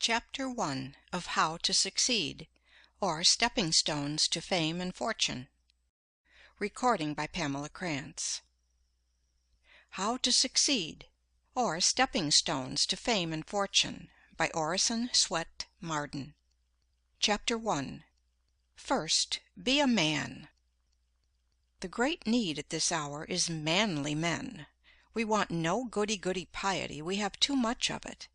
Chapter 1 of How to Succeed, or Stepping Stones to Fame and Fortune. Recording by Pamela Krantz. How to Succeed, or Stepping Stones to Fame and Fortune, by Orison Swett Marden. Chapter 1. First, be a man. The great need at this hour is manly men. We want no goody-goody piety, we have too much of it.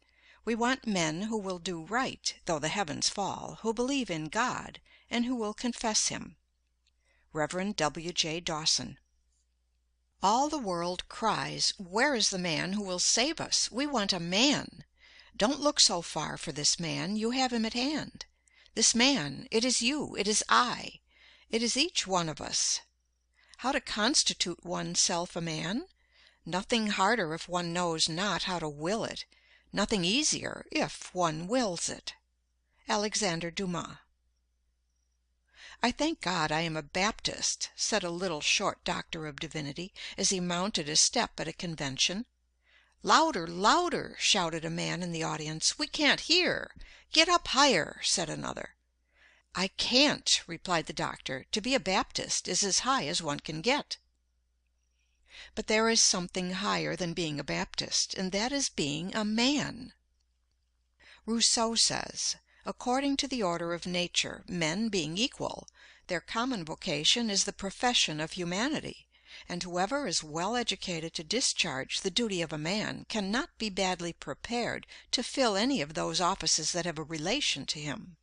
We want men who will do right, though the heavens fall, who believe in God, and who will confess Him. Rev. W. J. Dawson. All the world cries, "Where is the man who will save us? We want a man." Don't look so far for this man, you have him at hand. This man, it is you, it is I, it is each one of us. How to constitute oneself a man? Nothing harder if one knows not how to will it. Nothing easier if one wills it. Alexander Dumas. "I thank God I am a Baptist," said a little short doctor of divinity, as he mounted a step at a convention. "Louder, louder!" shouted a man in the audience. "We can't hear." "Get up higher," said another. "I can't," replied the doctor. "To be a Baptist is as high as one can get." But there is something higher than being a Baptist, and that is being a man. Rousseau says, "According to the order of nature, men being equal, their common vocation is the profession of humanity, and whoever is well educated to discharge the duty of a man cannot be badly prepared to fill any of those offices that have a relation to him.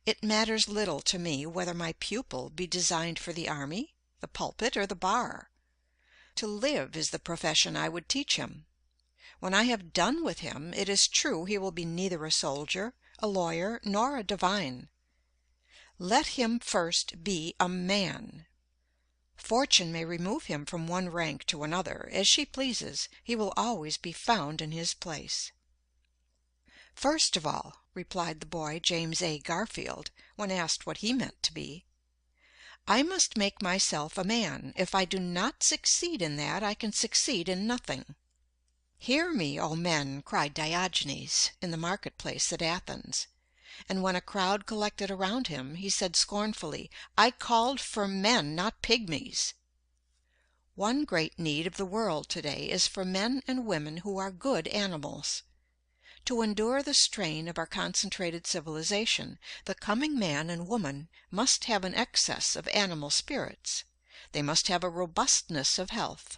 It matters little to me whether my pupil be designed for the army, the pulpit, or the bar. To live is the profession I would teach him. When I have done with him, it is true he will be neither a soldier, a lawyer, nor a divine. Let him first be a man. Fortune may remove him from one rank to another, as she pleases, he will always be found in his place." "First of all," replied the boy James A. Garfield, when asked what he meant to be, "I must make myself a man. If I do not succeed in that, I can succeed in nothing." "Hear me, O men!" cried Diogenes in the marketplace at Athens. And when a crowd collected around him, he said scornfully, "I called for men, not pygmies." One great need of the world today is for men and women who are good animals. To endure the strain of our concentrated civilization, the coming man and woman must have an excess of animal spirits. They must have a robustness of health.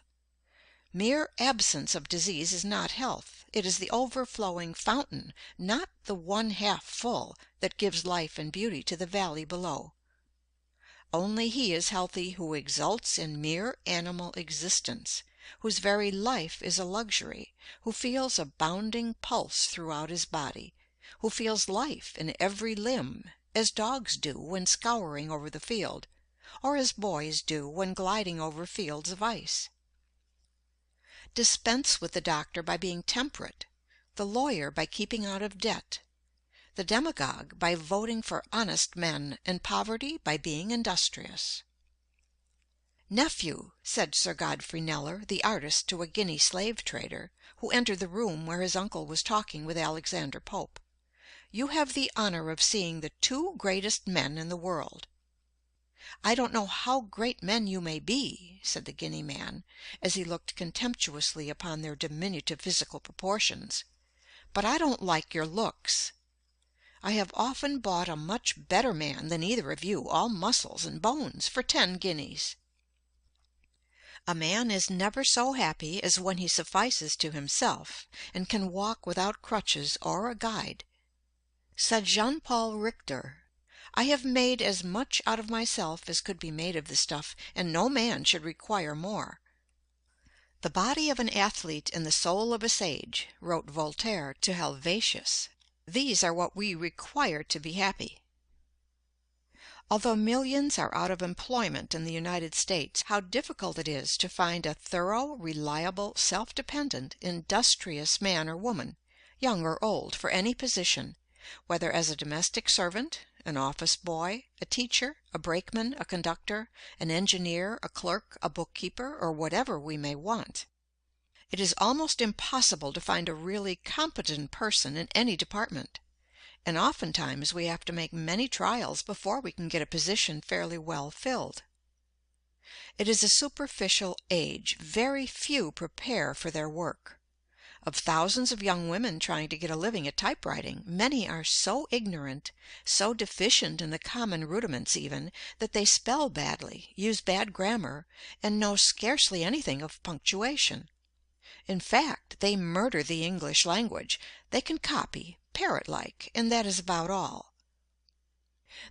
Mere absence of disease is not health. It is the overflowing fountain, not the one half full, that gives life and beauty to the valley below. Only he is healthy who exults in mere animal existence, whose very life is a luxury, who feels a bounding pulse throughout his body, who feels life in every limb, as dogs do when scouring over the field, or as boys do when gliding over fields of ice. Dispense with the doctor by being temperate, the lawyer by keeping out of debt, the demagogue by voting for honest men, and poverty by being industrious. "Nephew," said Sir Godfrey Kneller, the artist, to a Guinea slave trader, who entered the room where his uncle was talking with Alexander Pope, "you have the honor of seeing the two greatest men in the world." "I don't know how great men you may be," said the Guinea man, as he looked contemptuously upon their diminutive physical proportions, "but I don't like your looks. I have often bought a much better man than either of you, all muscles and bones, for 10 guineas. A man is never so happy as when he suffices to himself, and can walk without crutches or a guide. Said Jean Paul Richter, "I have made as much out of myself as could be made of the stuff, and no man should require more." "The body of an athlete and the soul of a sage," wrote Voltaire to Helvetius. "These are what we require to be happy." Although millions are out of employment in the United States, how difficult it is to find a thorough, reliable, self-dependent, industrious man or woman, young or old, for any position, whether as a domestic servant, an office boy, a teacher, a brakeman, a conductor, an engineer, a clerk, a bookkeeper, or whatever we may want. It is almost impossible to find a really competent person in any department. and oftentimes we have to make many trials before we can get a position fairly well filled. It is a superficial age. Very few prepare for their work. Of thousands of young women trying to get a living at typewriting, many are so ignorant, so deficient in the common rudiments even, that they spell badly, use bad grammar, and know scarcely anything of punctuation. In fact, they murder the English language. They can copy, parrot-like, and that is about all.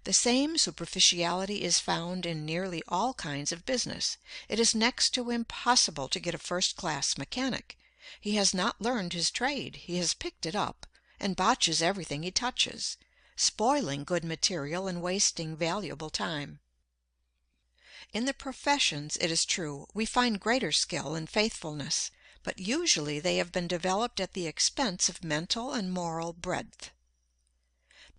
The same superficiality is found in nearly all kinds of business. It is next to impossible to get a first-class mechanic. He has not learned his trade. He has picked it up, and botches everything he touches, spoiling good material and wasting valuable time. In the professions, it is true, we find greater skill and faithfulness, but usually they have been developed at the expense of mental and moral breadth.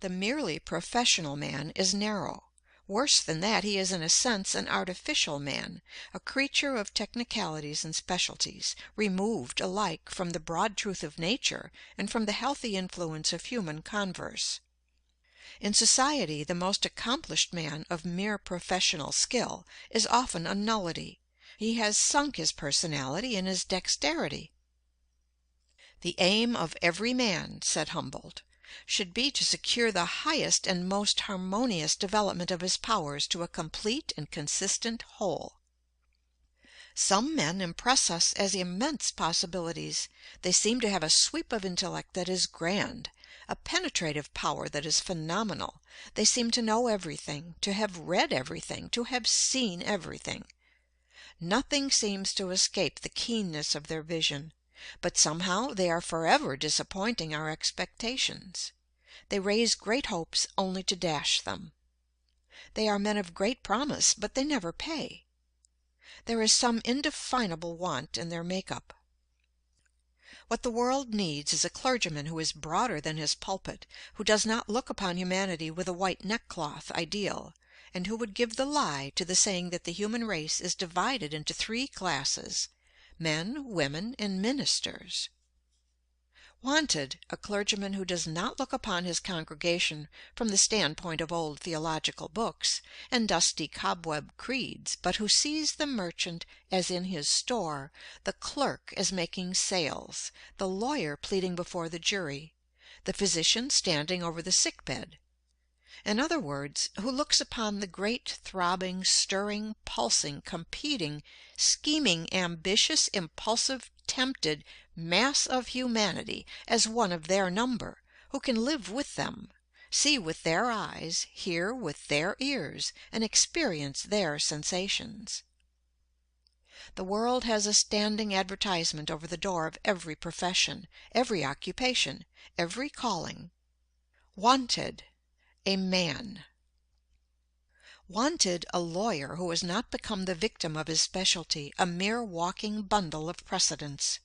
The merely professional man is narrow. Worse than that, he is in a sense an artificial man, a creature of technicalities and specialties, removed alike from the broad truth of nature and from the healthy influence of human converse. In society, the most accomplished man of mere professional skill is often a nullity. He has sunk his personality in his dexterity. "The aim of every man," said Humboldt, "should be to secure the highest and most harmonious development of his powers to a complete and consistent whole." Some men impress us as immense possibilities. They seem to have a sweep of intellect that is grand, a penetrative power that is phenomenal. They seem to know everything, to have read everything, to have seen everything. Nothing seems to escape the keenness of their vision, but somehow they are forever disappointing our expectations. They raise great hopes only to dash them. They are men of great promise, but they never pay. There is some indefinable want in their make-up. What the world needs is a clergyman who is broader than his pulpit, who does not look upon humanity with a white neckcloth ideal, and who would give the lie to the saying that the human race is divided into three classes: men, women, and ministers. Wanted, a clergyman who does not look upon his congregation from the standpoint of old theological books and dusty cobweb creeds, but who sees the merchant as in his store, the clerk as making sales, the lawyer pleading before the jury, the physician standing over the sick bed. In other words, who looks upon the great, throbbing, stirring, pulsing, competing, scheming, ambitious, impulsive, tempted mass of humanity as one of their number, who can live with them, see with their eyes, hear with their ears, and experience their sensations. The world has a standing advertisement over the door of every profession, every occupation, every calling: "Wanted, a man." Wanted, a lawyer who has not become the victim of his specialty, a mere walking bundle of precedents.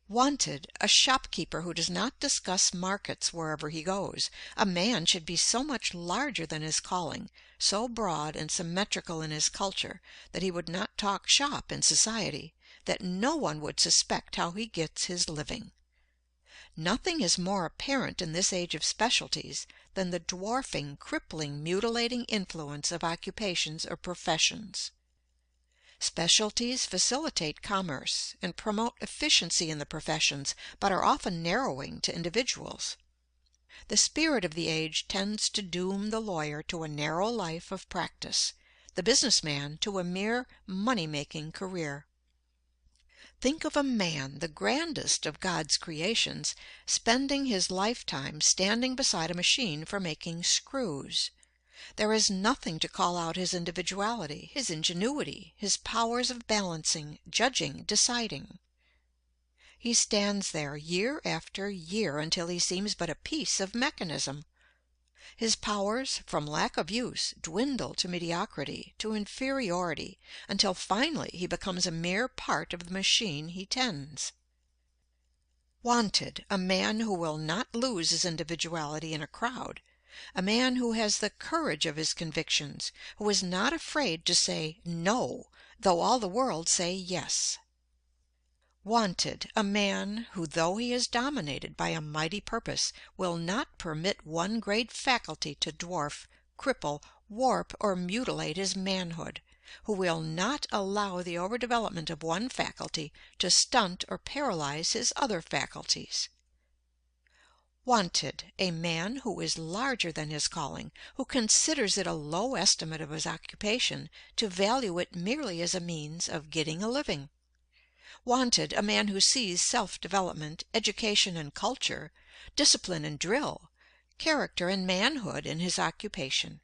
Wanted, a shopkeeper who does not discuss markets wherever he goes. A man should be so much larger than his calling, so broad and symmetrical in his culture, that he would not talk shop in society, that no one would suspect how he gets his living. Nothing is more apparent in this age of specialties than the dwarfing, crippling, mutilating influence of occupations or professions. Specialties facilitate commerce and promote efficiency in the professions, but are often narrowing to individuals. The spirit of the age tends to doom the lawyer to a narrow life of practice, the businessman to a mere money-making career. Think of a man, the grandest of God's creations, spending his lifetime standing beside a machine for making screws. There is nothing to call out his individuality, his ingenuity, his powers of balancing, judging, deciding. He stands there year after year until he seems but a piece of mechanism. His powers, from lack of use, dwindle to mediocrity, to inferiority, until finally he becomes a mere part of the machine he tends. Wanted, a man who will not lose his individuality in a crowd, a man who has the courage of his convictions, who is not afraid to say "no," though all the world say "yes." Wanted, a man who, though he is dominated by a mighty purpose, will not permit one great faculty to dwarf, cripple, warp, or mutilate his manhood, who will not allow the overdevelopment of one faculty to stunt or paralyze his other faculties. Wanted, a man who is larger than his calling, who considers it a low estimate of his occupation to value it merely as a means of getting a living. Wanted, a man who sees self-development, education and culture, discipline and drill, character and manhood in his occupation.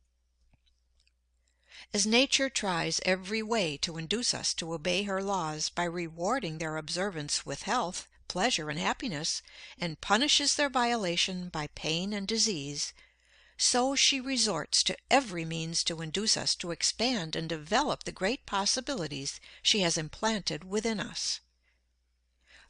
As nature tries every way to induce us to obey her laws by rewarding their observance with health, pleasure and happiness, and punishes their violation by pain and disease, so she resorts to every means to induce us to expand and develop the great possibilities she has implanted within us.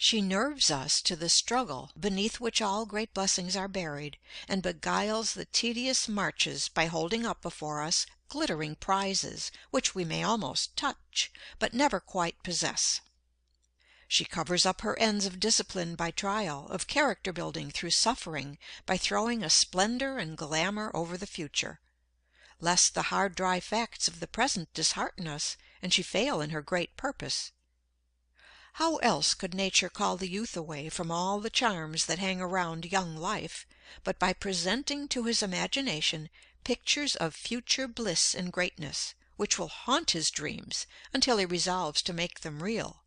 She nerves us to the struggle beneath which all great blessings are buried, and beguiles the tedious marches by holding up before us glittering prizes which we may almost touch, but never quite possess. She covers up her ends of discipline by trial, of character building through suffering, by throwing a splendor and glamour over the future, lest the hard dry facts of the present dishearten us and she fail in her great purpose. How else could nature call the youth away from all the charms that hang around young life, but by presenting to his imagination pictures of future bliss and greatness, which will haunt his dreams until he resolves to make them real?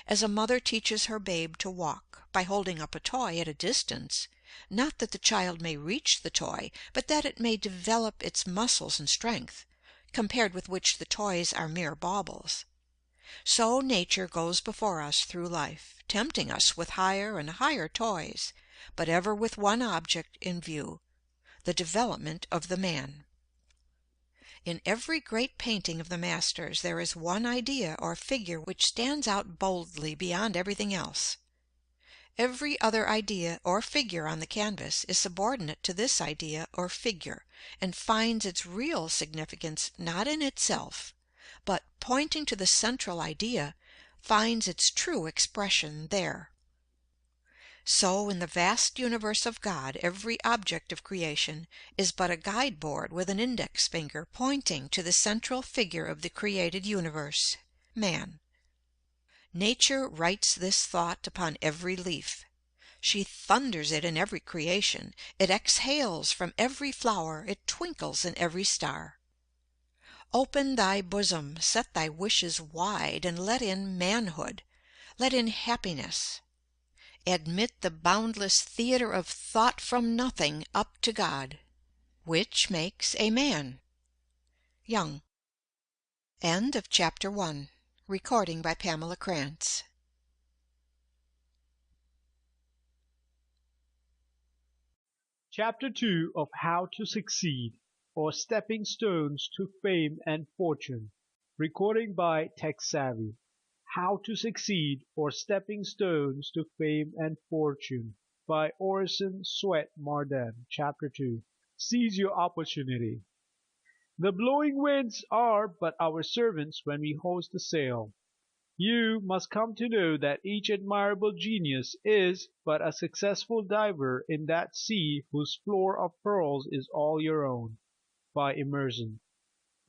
As a mother teaches her babe to walk by holding up a toy at a distance, not that the child may reach the toy, but that it may develop its muscles and strength, compared with which the toys are mere baubles, so nature goes before us through life, tempting us with higher and higher toys, but ever with one object in view, the development of the man. In every great painting of the masters there is one idea or figure which stands out boldly beyond everything else. Every other idea or figure on the canvas is subordinate to this idea or figure, and finds its real significance not in itself, but, pointing to the central idea, finds its true expression there. So in the vast universe of God every object of creation is but a guide board with an index finger pointing to the central figure of the created universe, man. Nature writes this thought upon every leaf. She thunders it in every creation. It exhales from every flower. It twinkles in every star. Open thy bosom, set thy wishes wide, and let in manhood, let in happiness. Admit the boundless theater of thought from nothing up to God, which makes a man. Young. End of Chapter 1. Recording by Pamela Krantz. Chapter 2 of How to Succeed, or Stepping Stones to Fame and Fortune. Recording by Tech Savvy. How to Succeed, or Stepping Stones to Fame and Fortune by Orison Swett Marden. Chapter 2. Seize Your Opportunity. The blowing winds are but our servants when we hoist the sail. You must come to know that each admirable genius is but a successful diver in that sea whose floor of pearls is all your own. By Emerson.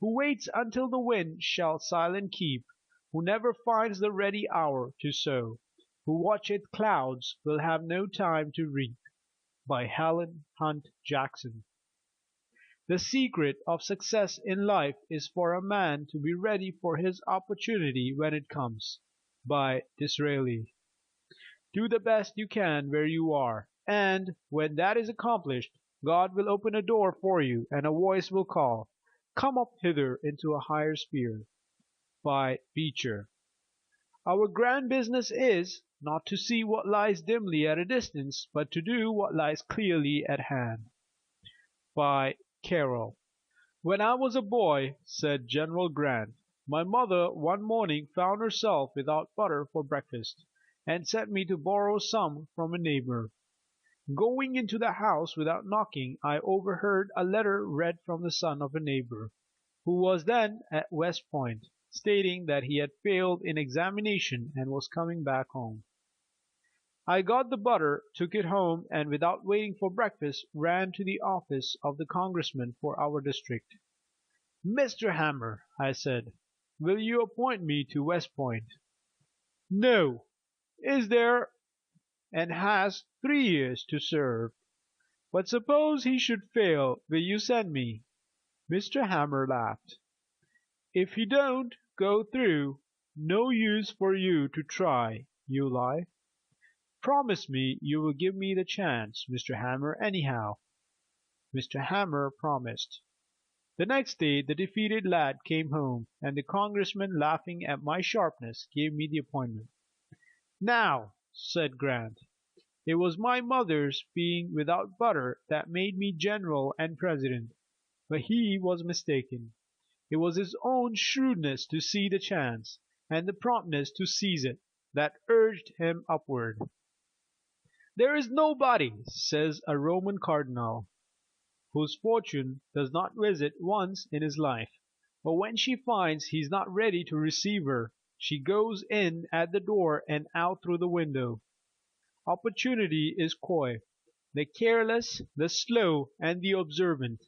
Who waits until the wind shall silent keep, who never finds the ready hour to sow, who watcheth clouds will have no time to reap. By Helen Hunt Jackson. The secret of success in life is for a man to be ready for his opportunity when it comes. By Disraeli. Do the best you can where you are, and, when that is accomplished, God will open a door for you, and a voice will call, "Come up hither into a higher sphere." By Beecher. Our grand business is, not to see what lies dimly at a distance, but to do what lies clearly at hand. By Carroll. When I was a boy, said General Grant, my mother one morning found herself without butter for breakfast, and sent me to borrow some from a neighbor. Going into the house without knocking, I overheard a letter read from the son of a neighbor, who was then at West Point. stating that he had failed in examination and was coming back home. I got the butter, took it home, and without waiting for breakfast ran to the office of the congressman for our district. "Mr. Hammer," I said, "will you appoint me to West Point?" "No. Is there, and has 3 years to serve. But suppose he should fail, will you send me?" Mr. Hammer laughed. "If he don't go through, no use for you to try, you lie. Promise me you will give me the chance, Mr. Hammer, anyhow." Mr. Hammer promised. The next day the defeated lad came home, and the congressman, laughing at my sharpness, gave me the appointment. "Now," said Grant, "it was my mother's being without butter that made me general and president." But he was mistaken. It was his own shrewdness to see the chance, and the promptness to seize it, that urged him upward. "There is nobody," says a Roman cardinal, "whose fortune does not visit once in his life, but when she finds he is not ready to receive her, she goes in at the door and out through the window." Opportunity is coy. The careless, the slow, and the observant,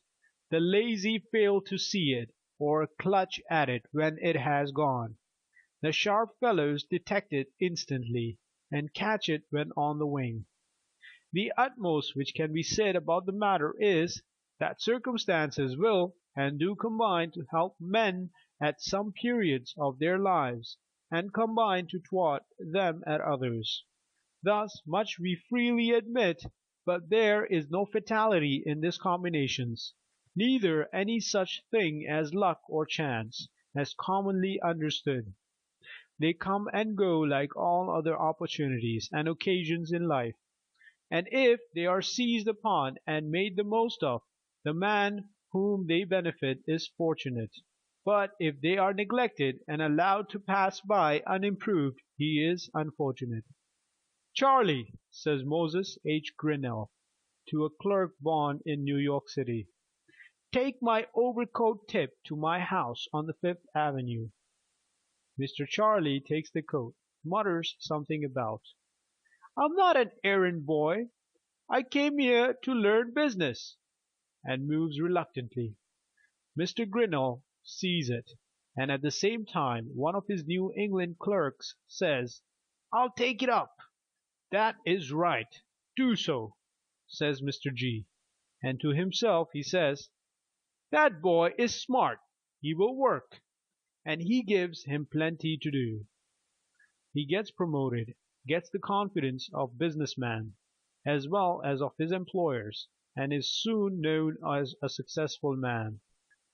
the lazy fail to see it, or clutch at it when it has gone. The sharp fellows detect it instantly, and catch it when on the wing. The utmost which can be said about the matter is, that circumstances will and do combine to help men at some periods of their lives, and combine to thwart them at others. Thus much we freely admit, but there is no fatality in these combinations, neither any such thing as luck or chance, as commonly understood. They come and go like all other opportunities and occasions in life, and if they are seized upon and made the most of, the man whom they benefit is fortunate. But if they are neglected and allowed to pass by unimproved, he is unfortunate. "Charlie," says Moses H. Grinnell to a clerk born in New York City, "take my overcoat tip to my house on the Fifth Avenue." Mr. Charlie takes the coat, mutters something about, "I'm not an errand boy. I came here to learn business," and moves reluctantly. Mr. Grinnell sees it, and at the same time one of his New England clerks says, "I'll take it up." "That is right. Do so," says Mr. G. And to himself he says, "That boy is smart. He will work." And he gives him plenty to do. He gets promoted, gets the confidence of business men, as well as of his employers, and is soon known as a successful man.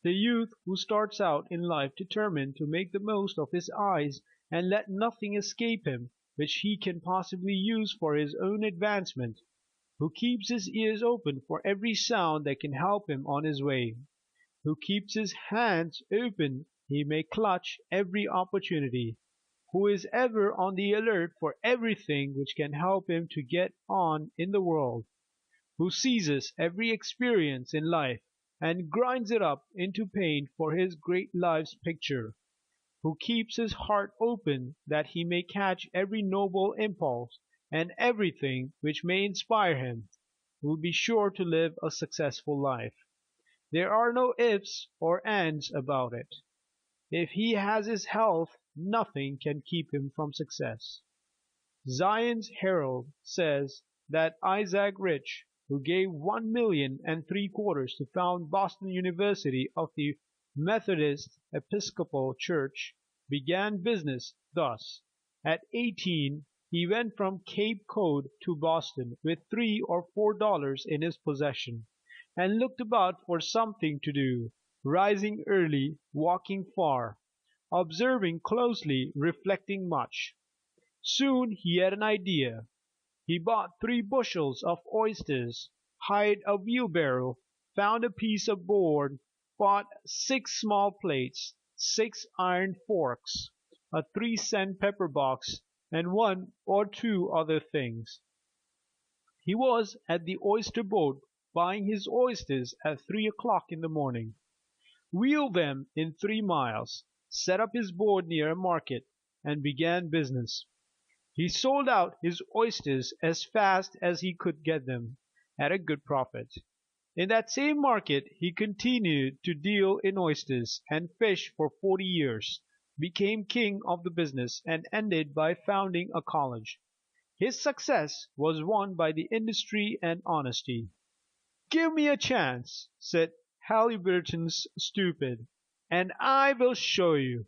The youth who starts out in life determined to make the most of his eyes and let nothing escape him which he can possibly use for his own advancement, who keeps his ears open for every sound that can help him on his way, who keeps his hands open he may clutch every opportunity, who is ever on the alert for everything which can help him to get on in the world, who seizes every experience in life and grinds it up into paint for his great life's picture, who keeps his heart open that he may catch every noble impulse and everything which may inspire him, will be sure to live a successful life. There are no ifs or ands about it. If he has his health, nothing can keep him from success. Zion's Herald says that Isaac Rich, who gave 1,350,000 to found Boston University of the Methodist Episcopal Church, began business thus. At 18 he went from Cape Cod to Boston with $3 or $4 in his possession, and looked about for something to do, rising early, walking far, observing closely, reflecting much. Soon he had an idea. He bought 3 bushels of oysters, hired a wheelbarrow, found a piece of board, bought 6 small plates, 6 iron forks, a 3-cent pepper box, and 1 or 2 other things. He was at the oyster boat buying his oysters at 3 o'clock in the morning. Wheeled them in 3 miles, set up his board near a market, and began business. He sold out his oysters as fast as he could get them, at a good profit. In that same market he continued to deal in oysters and fish for 40 years, became king of the business, and ended by founding a college. His success was won by the industry and honesty. "Give me a chance," said Halliburton's stupid, "and I will show you."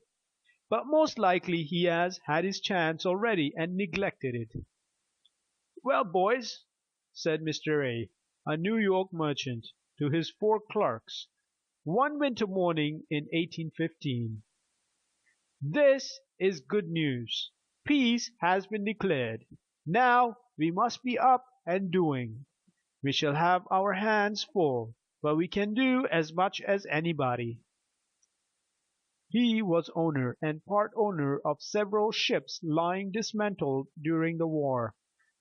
But most likely he has had his chance already and neglected it. "Well, boys," said Mr. A New York merchant, to his 4 clerks, one winter morning in 1815, "this is good news. Peace has been declared. Now we must be up and doing. We shall have our hands full, but we can do as much as anybody." He was owner and part owner of several ships lying dismantled during the war,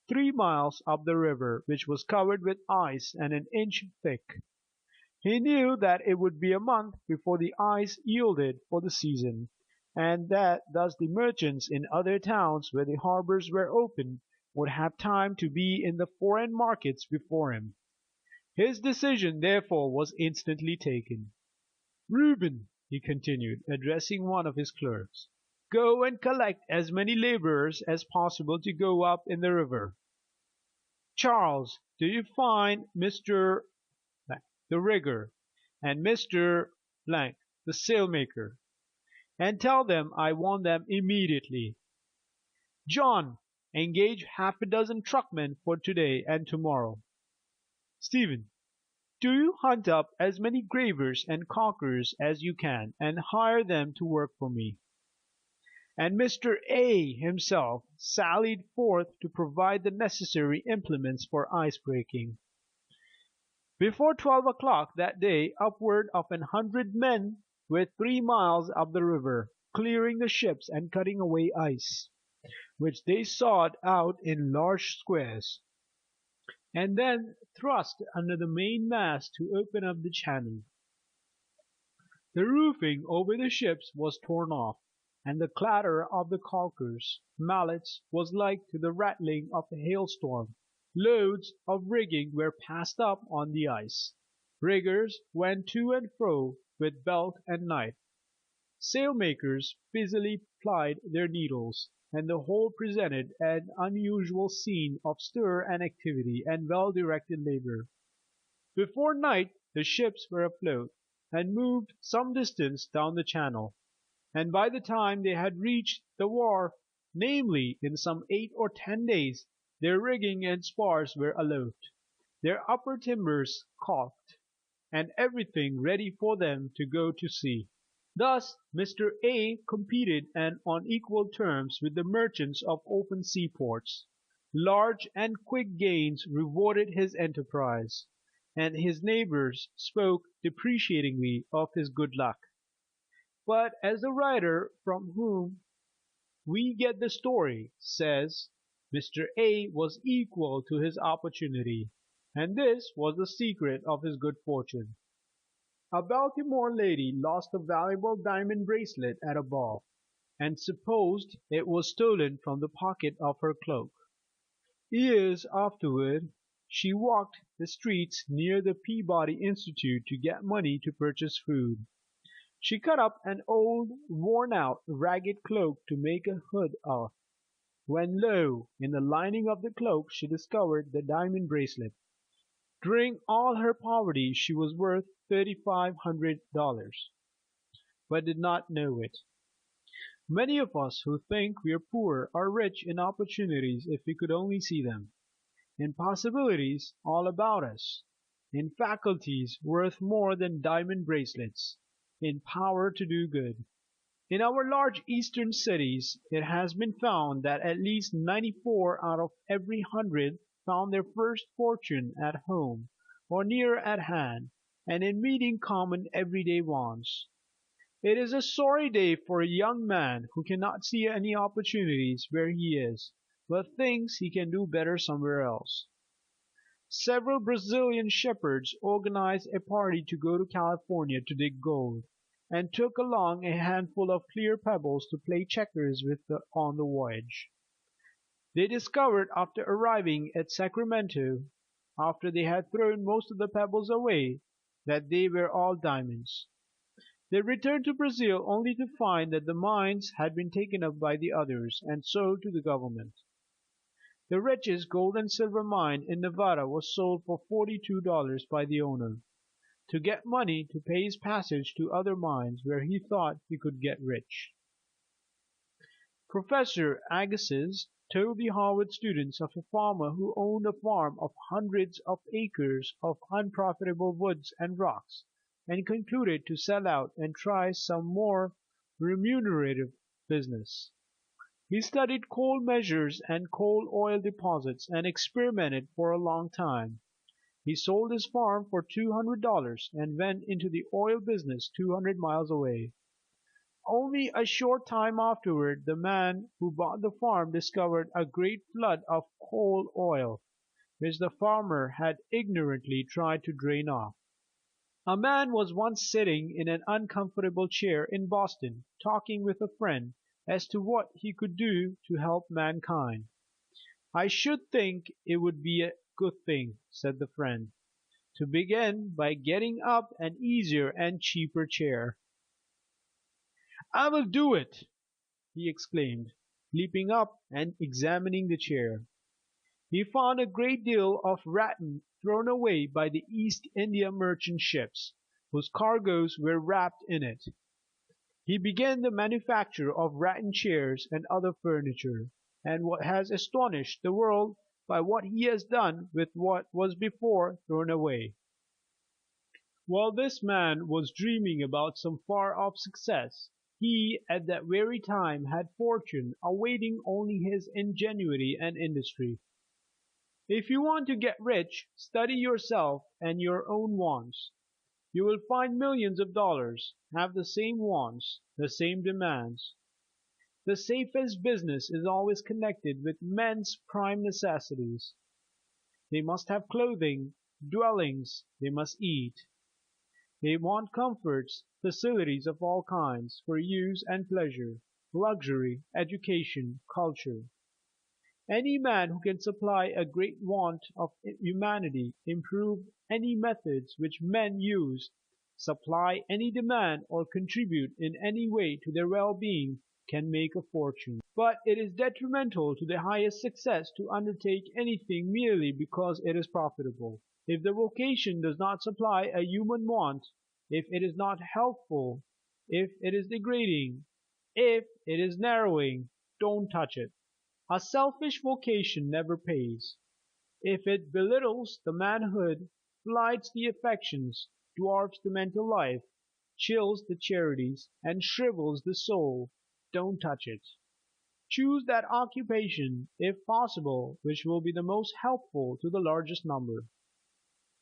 3 miles up the river, which was covered with ice and an inch thick. He knew that it would be a month before the ice yielded for the season, and that thus the merchants in other towns where the harbors were open would have time to be in the foreign markets before him. His decision therefore was instantly taken. "Reuben," he continued, addressing one of his clerks, "go and collect as many laborers as possible to go up in the river. Charles, do you find Mr. the rigger, and Mr. the sailmaker, and tell them I want them immediately. John, engage half a dozen truckmen for today and tomorrow. Stephen, do you hunt up as many gravers and caulkers as you can, and hire them to work for me." And Mr. A himself sallied forth to provide the necessary implements for ice breaking. Before 12 o'clock that day upward of 100 men were 3 miles up the river, clearing the ships and cutting away ice, which they sawed out in large squares, and then thrust under the mainmast to open up the channel. The roofing over the ships was torn off, and the clatter of the caulkers' mallets was like to the rattling of a hailstorm. Loads of rigging were passed up on the ice. Riggers went to and fro with belt and knife. Sailmakers busily plied their needles, and the whole presented an unusual scene of stir and activity and well-directed labor. Before night the ships were afloat, and moved some distance down the channel, and by the time they had reached the wharf, namely in some 8 or 10 days, their rigging and spars were aloft, their upper timbers caulked, and everything ready for them to go to sea. Thus Mr. A competed and on equal terms with the merchants of open seaports. Large and quick gains rewarded his enterprise, and his neighbors spoke depreciatingly of his good luck. But as the writer from whom we get the story says, Mr. A was equal to his opportunity, and this was the secret of his good fortune. A Baltimore lady lost a valuable diamond bracelet at a ball, and supposed it was stolen from the pocket of her cloak. Years afterward she walked the streets near the Peabody Institute to get money to purchase food. She cut up an old, worn-out, ragged cloak to make a hood of, when lo, in the lining of the cloak she discovered the diamond bracelet. During all her poverty she was worth $3,500, but did not know it. Many of us who think we are poor are rich in opportunities if we could only see them, in possibilities all about us, in faculties worth more than diamond bracelets, in power to do good. In our large Eastern cities it has been found that at least 94 out of every 100 found their first fortune at home or near at hand, and in meeting common everyday wants. It is a sorry day for a young man who cannot see any opportunities where he is, but thinks he can do better somewhere else. Several Brazilian shepherds organized a party to go to California to dig gold, and took along a handful of clear pebbles to play checkers with on the voyage. They discovered after arriving at Sacramento, after they had thrown most of the pebbles away, that they were all diamonds. They returned to Brazil only to find that the mines had been taken up by the others and sold to the government. The richest gold and silver mine in Nevada was sold for $42 by the owner, to get money to pay his passage to other mines where he thought he could get rich. Professor Agassiz told the Harvard students of a farmer who owned a farm of hundreds of acres of unprofitable woods and rocks, and concluded to sell out and try some more remunerative business. He studied coal measures and coal oil deposits and experimented for a long time. He sold his farm for $200 and went into the oil business 200 miles away. Only a short time afterward, the man who bought the farm discovered a great flood of coal oil, which the farmer had ignorantly tried to drain off. A man was once sitting in an uncomfortable chair in Boston, talking with a friend as to what he could do to help mankind. "I should think it would be a good thing," said the friend, "to begin by getting up an easier and cheaper chair." "I will do it!" he exclaimed, leaping up and examining the chair. He found a great deal of rattan thrown away by the East India merchant ships, whose cargoes were wrapped in it. He began the manufacture of rattan chairs and other furniture, and has astonished the world by what he has done with what was before thrown away. While this man was dreaming about some far-off success, he at that very time had fortune awaiting only his ingenuity and industry. If you want to get rich, study yourself and your own wants. You will find millions of dollars have the same wants, the same demands. The safest business is always connected with men's prime necessities. They must have clothing, dwellings, they must eat. They want comforts, facilities of all kinds, for use and pleasure, luxury, education, culture. Any man who can supply a great want of humanity, improve any methods which men use, supply any demand, or contribute in any way to their well-being, can make a fortune. But it is detrimental to the highest success to undertake anything merely because it is profitable. If the vocation does not supply a human want, if it is not helpful, if it is degrading, if it is narrowing, don't touch it. A selfish vocation never pays. If it belittles the manhood, blights the affections, dwarfs the mental life, chills the charities, and shrivels the soul, don't touch it. Choose that occupation, if possible, which will be the most helpful to the largest number.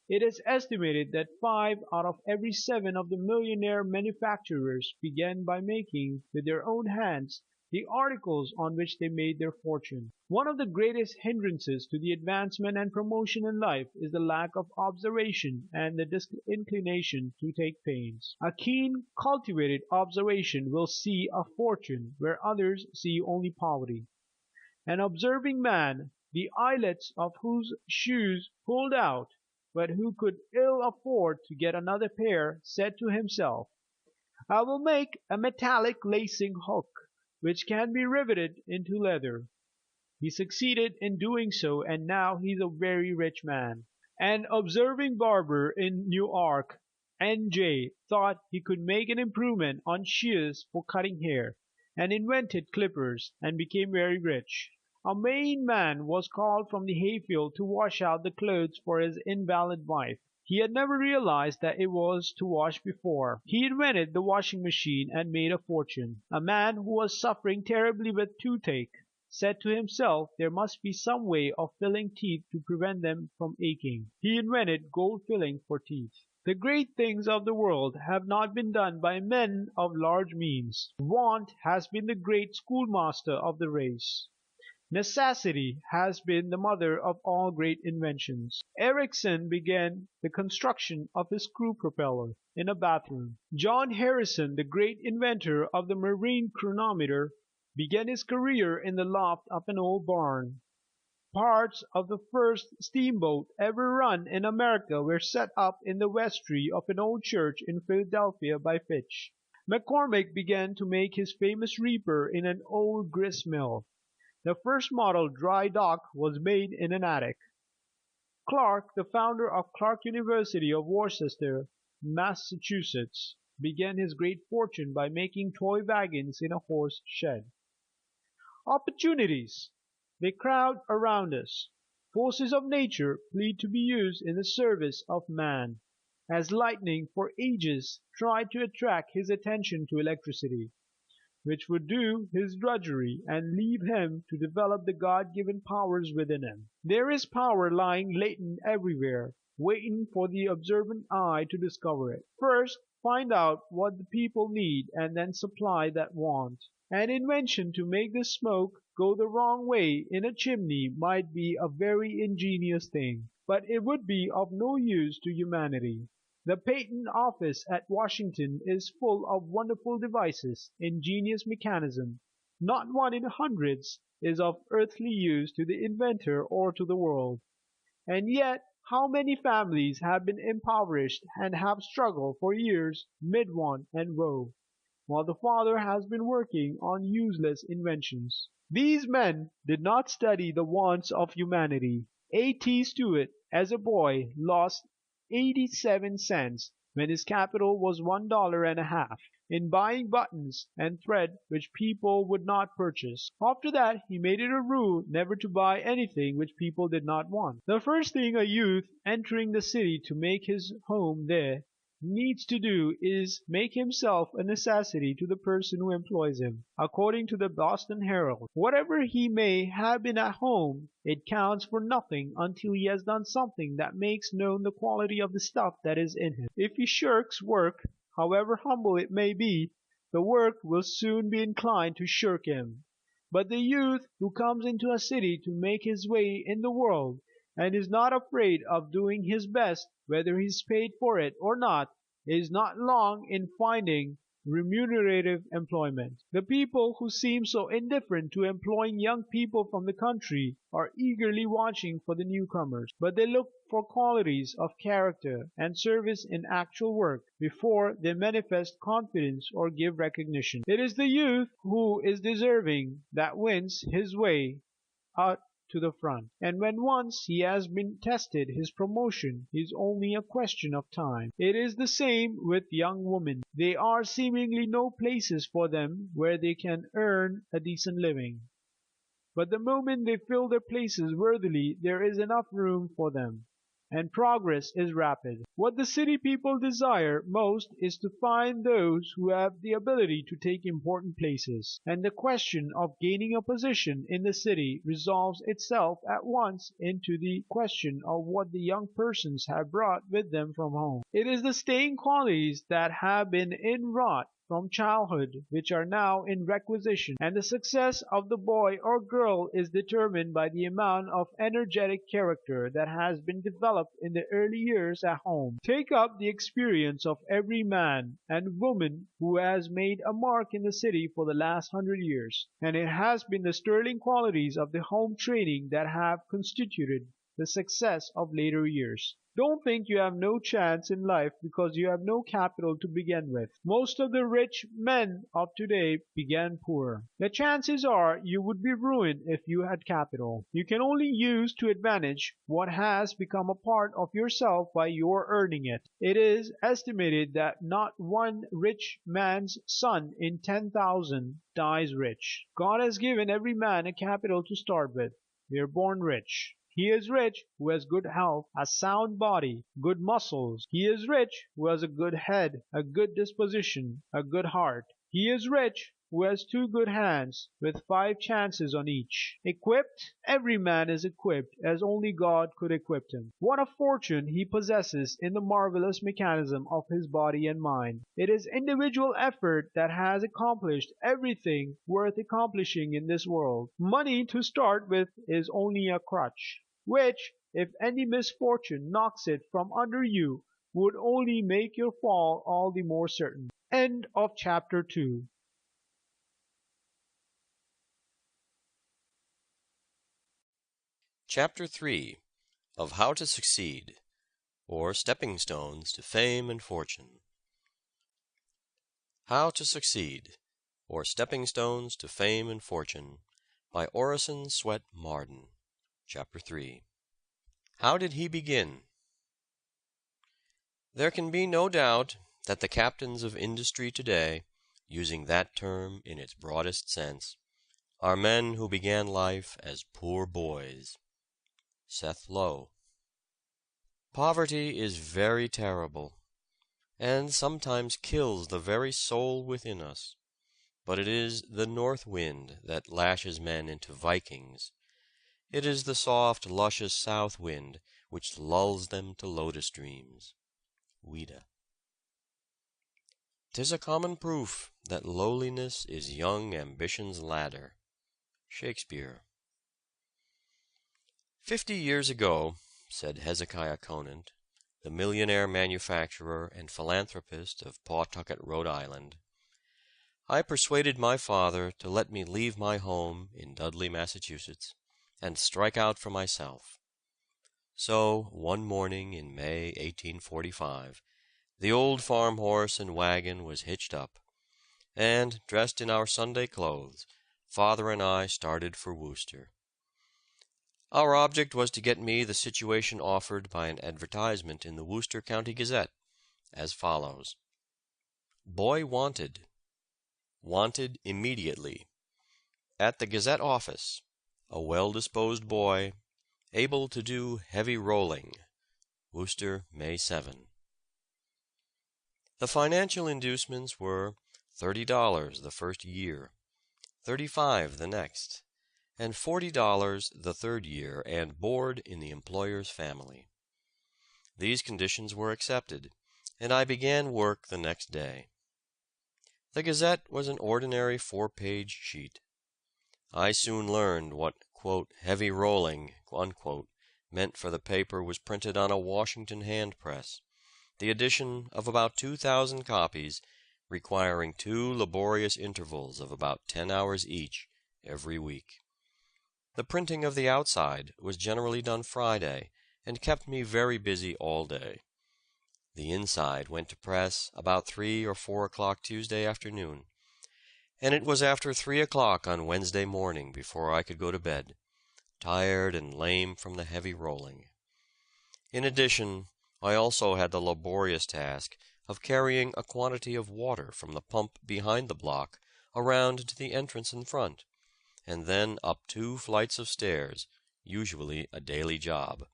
It is estimated that 5 out of every 7 of the millionaire manufacturers began by making, with their own hands, the articles on which they made their fortune. One of the greatest hindrances to the advancement and promotion in life is the lack of observation and the disinclination to take pains. A keen, cultivated observation will see a fortune where others see only poverty. An observing man, the eyelets of whose shoes pulled out, but who could ill afford to get another pair, said to himself, "I will make a metallic lacing hook, which can be riveted into leather." He succeeded in doing so, and now he is a very rich man. An observing barber in Newark, N.J., thought he could make an improvement on shears for cutting hair, and invented clippers, and became very rich. A Maine man was called from the hayfield to wash out the clothes for his invalid wife. He had never realized that it was to wash before. He invented the washing machine and made a fortune. A man who was suffering terribly with toothache said to himself there must be some way of filling teeth to prevent them from aching. He invented gold filling for teeth. The great things of the world have not been done by men of large means. Want has been the great schoolmaster of the race. Necessity has been the mother of all great inventions. Ericsson began the construction of his screw propeller in a bathroom. John Harrison, the great inventor of the marine chronometer, began his career in the loft of an old barn. Parts of the first steamboat ever run in America were set up in the vestry of an old church in Philadelphia by Fitch. McCormick began to make his famous reaper in an old grist mill. The first model dry dock was made in an attic. Clark, the founder of Clark University of Worcester, Massachusetts, began his great fortune by making toy wagons in a horse shed. Opportunities! They crowd around us. Forces of nature plead to be used in the service of man. As lightning for ages tried to attract his attention to electricity, which would do his drudgery and leave him to develop the God-given powers within him. There is power lying latent everywhere, waiting for the observant eye to discover it. First, find out what the people need and then supply that want. An invention to make the smoke go the wrong way in a chimney might be a very ingenious thing, but it would be of no use to humanity. The Patent Office at Washington is full of wonderful devices, ingenious mechanism. Not one in hundreds is of earthly use to the inventor or to the world. And yet, how many families have been impoverished and have struggled for years mid want and woe, while the father has been working on useless inventions. These men did not study the wants of humanity. A.T. Stewart, as a boy, lost 87 cents when his capital was $1.50 in buying buttons and thread which people would not purchase. After that, he made it a rule never to buy anything which people did not want. The first thing a youth entering the city to make his home there needs to do is make himself a necessity to the person who employs him. According to the Boston Herald, whatever he may have been at home, it counts for nothing until he has done something that makes known the quality of the stuff that is in him. If he shirks work, however humble it may be, the work will soon be inclined to shirk him. But the youth who comes into a city to make his way in the world, and is not afraid of doing his best whether he is paid for it or not, is not long in finding remunerative employment. The people who seem so indifferent to employing young people from the country are eagerly watching for the newcomers, but they look for qualities of character and service in actual work before they manifest confidence or give recognition. It is the youth who is deserving that wins his way out to the front, and when once he has been tested, his promotion is only a question of time. It is the same with young women. There are seemingly no places for them where they can earn a decent living, but the moment they fill their places worthily, there is enough room for them, and progress is rapid. What the city people desire most is to find those who have the ability to take important places, and the question of gaining a position in the city resolves itself at once into the question of what the young persons have brought with them from home. It is the staying qualities that have been inwrought from childhood which are now in requisition, and the success of the boy or girl is determined by the amount of energetic character that has been developed in the early years at home. Take up the experience of every man and woman who has made a mark in the city for the last 100 years, and it has been the sterling qualities of the home training that have constituted the success of later years. Don't think you have no chance in life because you have no capital to begin with. Most of the rich men of today began poor. The chances are you would be ruined if you had capital. You can only use to advantage what has become a part of yourself by your earning it. It is estimated that not one rich man's son in 10,000 dies rich. God has given every man a capital to start with. We are born rich. He is rich who has good health, a sound body, good muscles. He is rich who has a good head, a good disposition, a good heart. He is rich who has two good hands, with five chances on each. Equipped? Every man is equipped as only God could equip him. What a fortune he possesses in the marvelous mechanism of his body and mind. It is individual effort that has accomplished everything worth accomplishing in this world. Money to start with is only a crutch, which, if any misfortune knocks it from under you, would only make your fall all the more certain. End of chapter 2. Chapter 3 of How to Succeed, or Stepping Stones to Fame and Fortune. How to Succeed, or Stepping Stones to Fame and Fortune, by Orison Swett Marden. Chapter 3. How did he begin? There can be no doubt that the captains of industry today, using that term in its broadest sense, are men who began life as poor boys. Seth Low. Poverty is very terrible, and sometimes kills the very soul within us, but it is the north wind that lashes men into Vikings. It is the soft, luscious south wind which lulls them to lotus dreams. Ouida. 'Tis a common proof that lowliness is young ambition's ladder. Shakespeare. 50 years ago, said Hezekiah Conant, the millionaire manufacturer and philanthropist of Pawtucket, Rhode Island, I persuaded my father to let me leave my home in Dudley, Massachusetts, and strike out for myself. So, one morning in May 1845, the old farm horse and wagon was hitched up, and, dressed in our Sunday clothes, father and I started for Worcester. Our object was to get me the situation offered by an advertisement in the Worcester County Gazette, as follows: Boy wanted. Wanted immediately. At the Gazette office, a well-disposed boy, able to do heavy rolling. Worcester, May 7. The financial inducements were $30 the first year, $35 the next, and $40 the third year, and board in the employer's family. These conditions were accepted, and I began work the next day. The Gazette was an ordinary 4-page sheet. I soon learned what, quote, heavy rolling, unquote, meant, for the paper was printed on a Washington hand press, the edition of about 2,000 copies, requiring 2 laborious intervals of about 10 hours each every week. The printing of the outside was generally done Friday, and kept me very busy all day. The inside went to press about 3 or 4 o'clock Tuesday afternoon, and it was after 3 o'clock on Wednesday morning before I could go to bed, tired and lame from the heavy rolling. In addition, I also had the laborious task of carrying a quantity of water from the pump behind the block around to the entrance in front, and then up 2 flights of stairs, usually a daily job.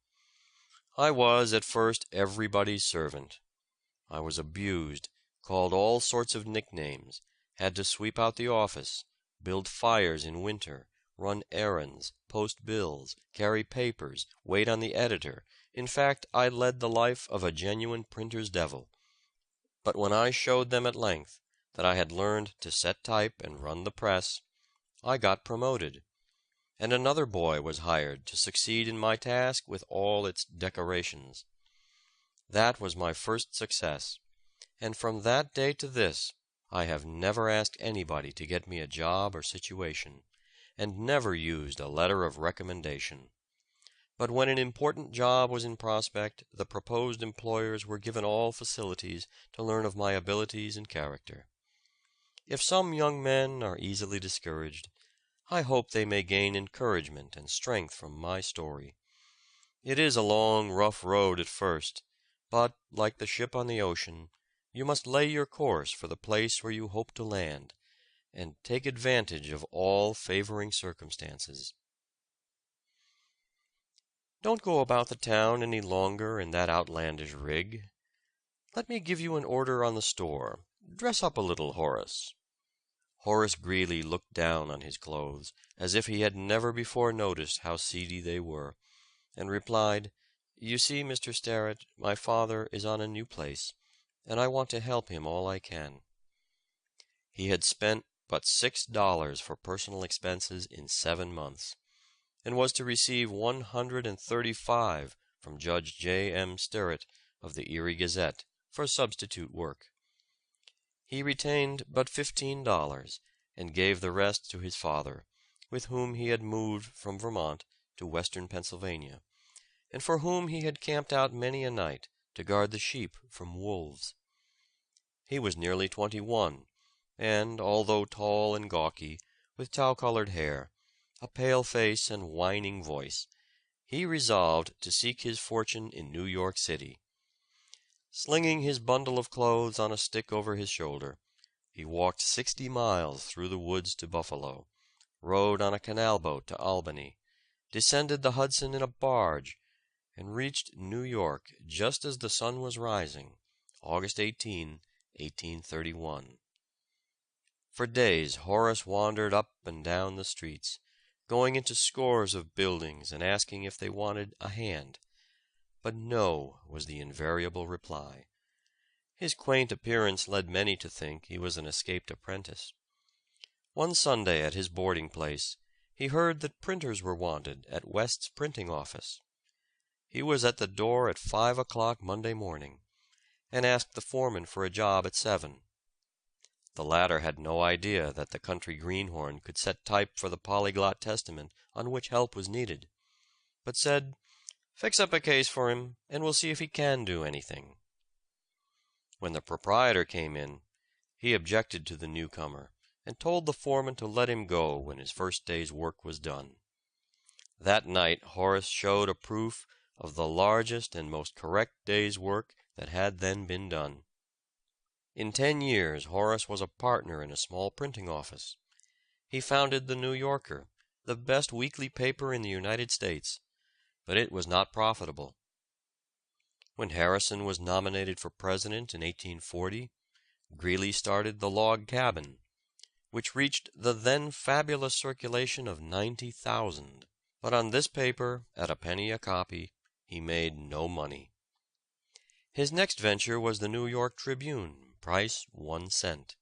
I was at first everybody's servant. I was abused, called all sorts of nicknames, had to sweep out the office, build fires in winter, run errands, post bills, carry papers, wait on the editor. In fact, I led the life of a genuine printer's devil. But when I showed them at length that I had learned to set type and run the press, I got promoted, and another boy was hired to succeed in my task with all its decorations. That was my first success, and from that day to this I have never asked anybody to get me a job or situation, and never used a letter of recommendation. But when an important job was in prospect, the proposed employers were given all facilities to learn of my abilities and character. If some young men are easily discouraged, I hope they may gain encouragement and strength from my story. It is a long, rough road at first, but, like the ship on the ocean, you must lay your course for the place where you hope to land, and take advantage of all favoring circumstances. Don't go about the town any longer in that outlandish rig. Let me give you an order on the store. Dress up a little, Horace. Horace Greeley looked down on his clothes, as if he had never before noticed how seedy they were, and replied, "You see, Mr. Sterrett, my father is on a new place, and I want to help him all I can." He had spent but $6 for personal expenses in 7 months, and was to receive 135 from Judge J. M. Sterrett of the Erie Gazette for substitute work. He retained but $15, and gave the rest to his father, with whom he had moved from Vermont to western Pennsylvania, and for whom he had camped out many a night to guard the sheep from wolves. He was nearly 21, and, although tall and gawky, with tow-colored hair, a pale face, and whining voice, he resolved to seek his fortune in New York City. Slinging his bundle of clothes on a stick over his shoulder, he walked 60 miles through the woods to Buffalo, rode on a canal boat to Albany, descended the Hudson in a barge, and reached New York just as the sun was rising, August 18, 1831. For days Horace wandered up and down the streets, going into scores of buildings and asking if they wanted a hand. But no was the invariable reply. His quaint appearance led many to think he was an escaped apprentice. One Sunday at his boarding place he heard that printers were wanted at West's printing office. He was at the door at 5 o'clock Monday morning, and asked the foreman for a job at 7. The latter had no idea that the country greenhorn could set type for the polyglot testament on which help was needed, but said, "Fix up a case for him, and we'll see if he can do anything." When the proprietor came in, he objected to the newcomer, and told the foreman to let him go when his first day's work was done. That night Horace showed a proof of the largest and most correct day's work that had then been done. In 10 years Horace was a partner in a small printing office. He founded the New Yorker, the best weekly paper in the United States, but it was not profitable. When Harrison was nominated for president in 1840, Greeley started the Log Cabin, which reached the then fabulous circulation of 90,000. But on this paper, at a penny a copy, he made no money. His next venture was the New York Tribune, price 1 cent.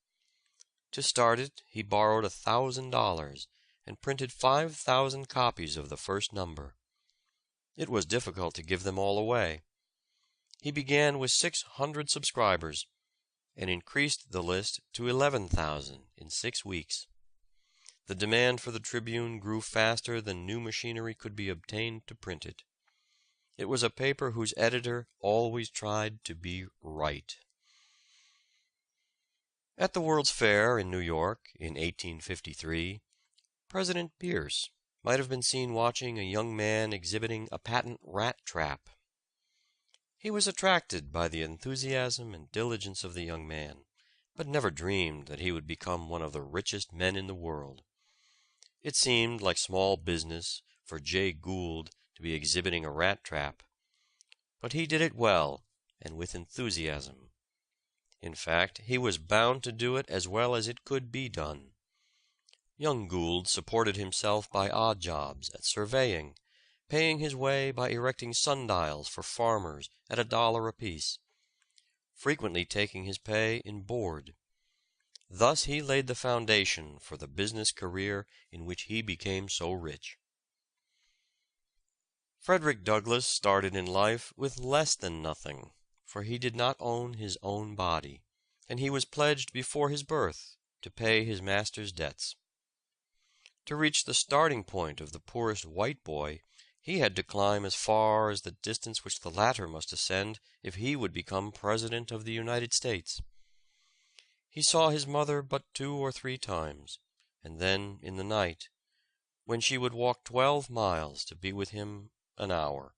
To start it, he borrowed $1,000 and printed 5,000 copies of the first number. It was difficult to give them all away. He began with 600 subscribers, and increased the list to 11,000 in 6 weeks. The demand for the Tribune grew faster than new machinery could be obtained to print it. It was a paper whose editor always tried to be right. At the World's Fair in New York in 1853, President Pierce might have been seen watching a young man exhibiting a patent rat trap. He was attracted by the enthusiasm and diligence of the young man, but never dreamed that he would become one of the richest men in the world. It seemed like small business for Jay Gould to be exhibiting a rat trap, but he did it well and with enthusiasm. In fact, he was bound to do it as well as it could be done. Young Gould supported himself by odd jobs at surveying, paying his way by erecting sundials for farmers at $1 apiece, frequently taking his pay in board. Thus he laid the foundation for the business career in which he became so rich. Frederick Douglass started in life with less than nothing, for he did not own his own body, and he was pledged before his birth to pay his master's debts. To reach the starting point of the poorest white boy, he had to climb as far as the distance which the latter must ascend if he would become President of the United States. He saw his mother but 2 or 3 times, and then in the night, when she would walk 12 miles to be with him an hour,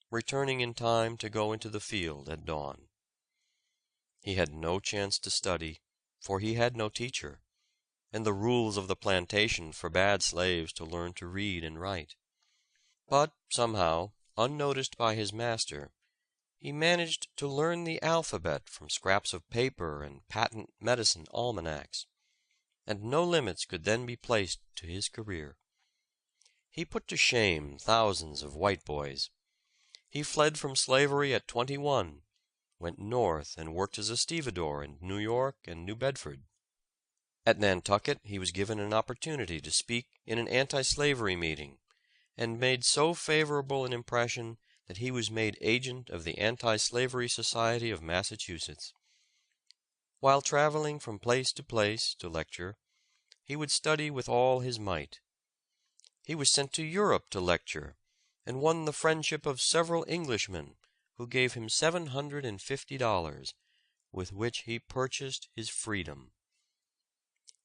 returning in time to go into the field at dawn. He had no chance to study, for he had no teacher, and the rules of the plantation forbade slaves to learn to read and write. But somehow, unnoticed by his master, he managed to learn the alphabet from scraps of paper and patent medicine almanacs, and no limits could then be placed to his career. He put to shame thousands of white boys. He fled from slavery at 21, went north and worked as a stevedore in New York and New Bedford. At Nantucket he was given an opportunity to speak in an anti-slavery meeting, and made so favorable an impression that he was made agent of the Anti-Slavery Society of Massachusetts. While traveling from place to lecture, he would study with all his might. He was sent to Europe to lecture, and won the friendship of several Englishmen, who gave him $750, with which he purchased his freedom.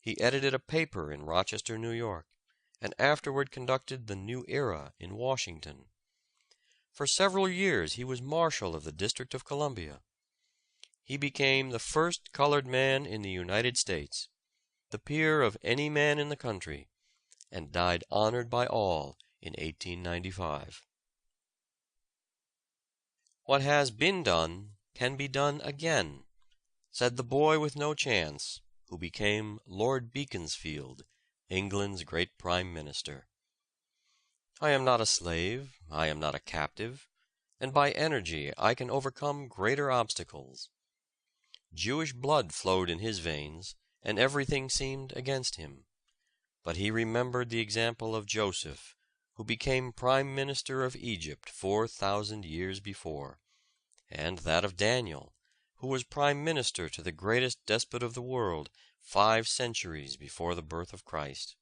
He edited a paper in Rochester, New York, and afterward conducted the New Era in Washington. For several years he was Marshal of the District of Columbia. He became the first colored man in the United States, the peer of any man in the country, and died honored by all in 1895. "What has been done can be done again," said the boy with no chance, who became Lord Beaconsfield, England's great Prime Minister. "I am not a slave, I am not a captive, and by energy I can overcome greater obstacles." Jewish blood flowed in his veins, and everything seemed against him. But he remembered the example of Joseph, who became Prime Minister of Egypt 4,000 years before, and that of Daniel, who was Prime Minister to the greatest despot of the world 5 centuries before the birth of Christ.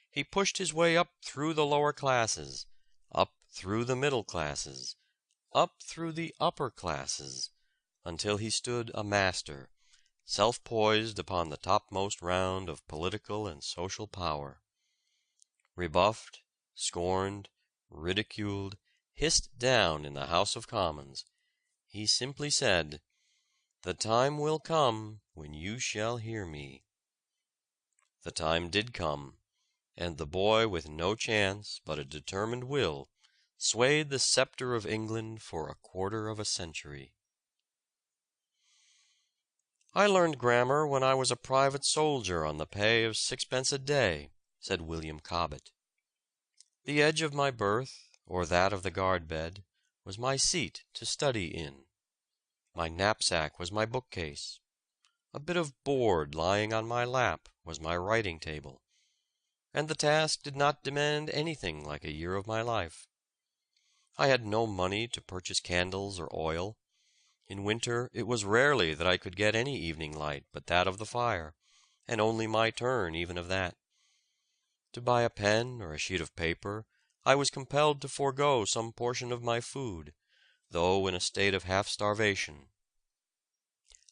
He pushed his way up through the lower classes, up through the middle classes, up through the upper classes, until he stood a master, self-poised upon the topmost round of political and social power. Rebuffed, scorned, ridiculed, hissed down in the House of Commons, he simply said, "The time will come when you shall hear me." The time did come, and the boy with no chance but a determined will swayed the scepter of England for a quarter of a century. "I learned grammar when I was a private soldier on the pay of 6 pence a day," said William Cobbett. "The edge of my berth, or that of the guard bed, was my seat to study in. My knapsack was my bookcase. A bit of board lying on my lap was my writing table. And the task did not demand anything like a year of my life. I had no money to purchase candles or oil. In winter it was rarely that I could get any evening light but that of the fire, and only my turn even of that. To buy a pen or a sheet of paper, I was compelled to forego some portion of my food, though in a state of half starvation.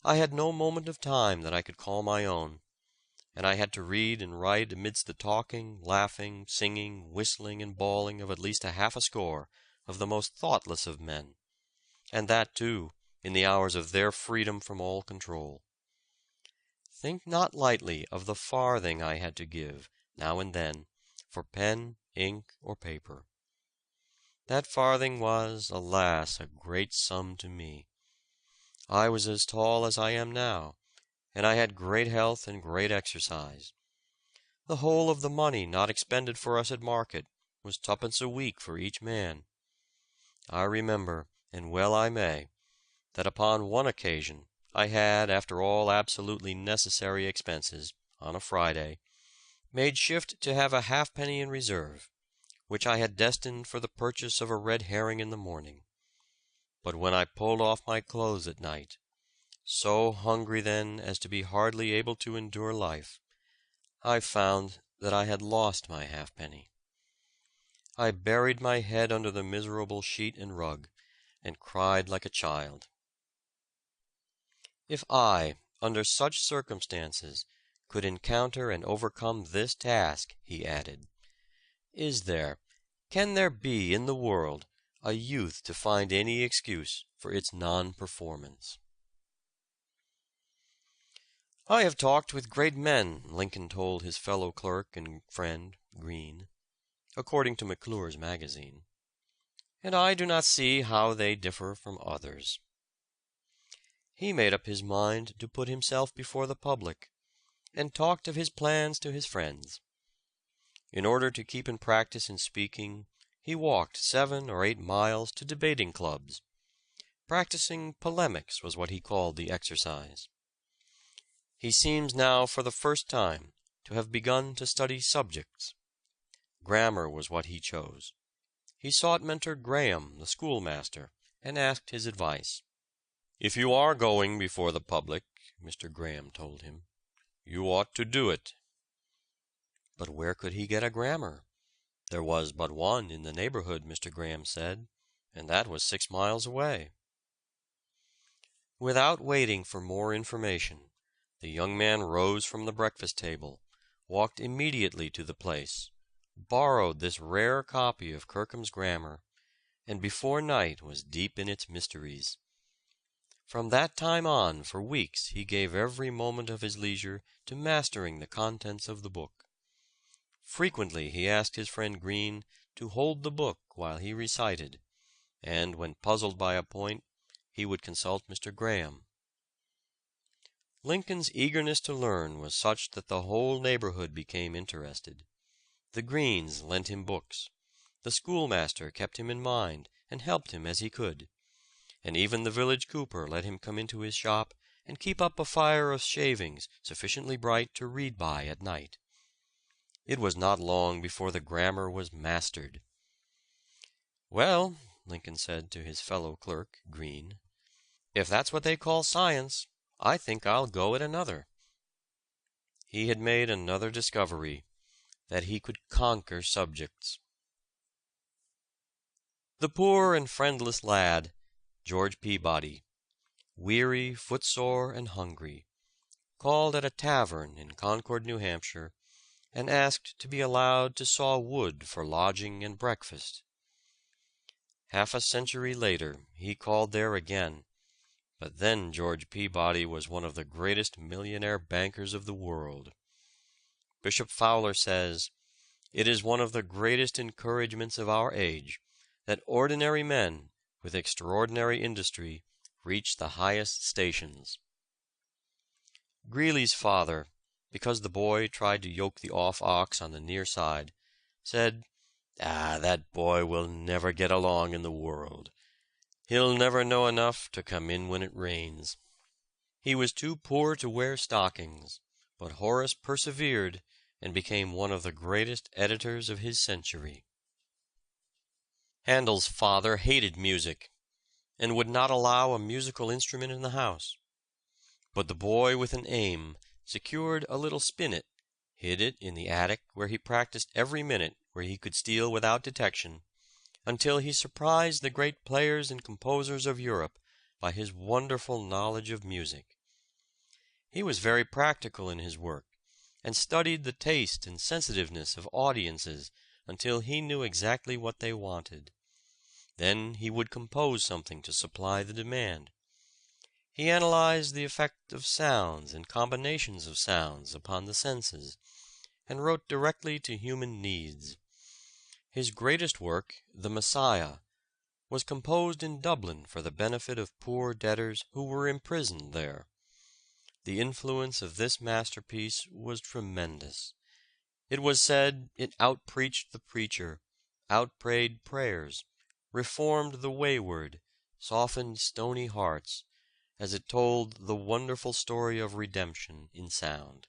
I had no moment of time that I could call my own, and I had to read and write amidst the talking, laughing, singing, whistling, and bawling of at least a half a score of the most thoughtless of men, and that, too, in the hours of their freedom from all control. Think not lightly of the farthing I had to give, now and then, for pen, ink, or paper. That farthing was, alas, a great sum to me. I was as tall as I am now, and I had great health and great exercise. The whole of the money not expended for us at market was 2 pence a week for each man. I remember, and well I may, that upon one occasion I had, after all absolutely necessary expenses, on a Friday, made shift to have a halfpenny in reserve, which I had destined for the purchase of a red herring in the morning. But when I pulled off my clothes at night, so hungry then as to be hardly able to endure life, I found that I had lost my halfpenny. I buried my head under the miserable sheet and rug, and cried like a child. If I, under such circumstances, could encounter and overcome this task, he added, can there be in the world a youth to find any excuse for its non-performance? "I have talked with great men," Lincoln told his fellow clerk and friend, Greene, according to McClure's magazine, "and I do not see how they differ from others." He made up his mind to put himself before the public, and talked of his plans to his friends. In order to keep in practice in speaking, he walked 7 or 8 miles to debating clubs. Practicing polemics was what he called the exercise. He seems now for the first time to have begun to study subjects. Grammar was what he chose. He sought Mentor Graham, the schoolmaster, and asked his advice. "If you are going before the public," Mr. Graham told him, "you ought to do it." But where could he get a grammar? There was but one in the neighborhood, Mr. Graham said, and that was 6 miles away. Without waiting for more information, the young man rose from the breakfast table, walked immediately to the place, borrowed this rare copy of Kirkham's Grammar, and before night was deep in its mysteries. From that time on, for weeks, he gave every moment of his leisure to mastering the contents of the book. Frequently he asked his friend Green to hold the book while he recited, and when puzzled by a point, he would consult Mr. Graham. Lincoln's eagerness to learn was such that the whole neighborhood became interested. The Greens lent him books. The schoolmaster kept him in mind and helped him as he could. And even the village cooper let him come into his shop and keep up a fire of shavings sufficiently bright to read by at night. It was not long before the grammar was mastered. "Well," Lincoln said to his fellow clerk, Green, "if that's what they call science, I think I'll go at another." He had made another discovery, that he could conquer subjects. The poor and friendless lad, George Peabody, weary, footsore, and hungry, called at a tavern in Concord, New Hampshire, and asked to be allowed to saw wood for lodging and breakfast. Half a century later he called there again, but then George Peabody was one of the greatest millionaire bankers of the world. Bishop Fowler says, "It is one of the greatest encouragements of our age that ordinary men with extraordinary industry reach the highest stations." Greeley's father, because the boy tried to yoke the off ox on the near side, said, "That boy will never get along in the world. He'll never know enough to come in when it rains." He was too poor to wear stockings, but Horace persevered and became one of the greatest editors of his century. Handel's father hated music, and would not allow a musical instrument in the house. But the boy with an aim secured a little spinet, hid it in the attic where he practiced every minute where he could steal without detection, until he surprised the great players and composers of Europe by his wonderful knowledge of music. He was very practical in his work, and studied the taste and sensitiveness of audiences until he knew exactly what they wanted. Then he would compose something to supply the demand. He analyzed the effect of sounds and combinations of sounds upon the senses, and wrote directly to human needs. His greatest work, The Messiah, was composed in Dublin for the benefit of poor debtors who were imprisoned there. The influence of this masterpiece was tremendous. It was said it outpreached the preacher, outprayed prayers, reformed the wayward, softened stony hearts, as it told the wonderful story of redemption in sound.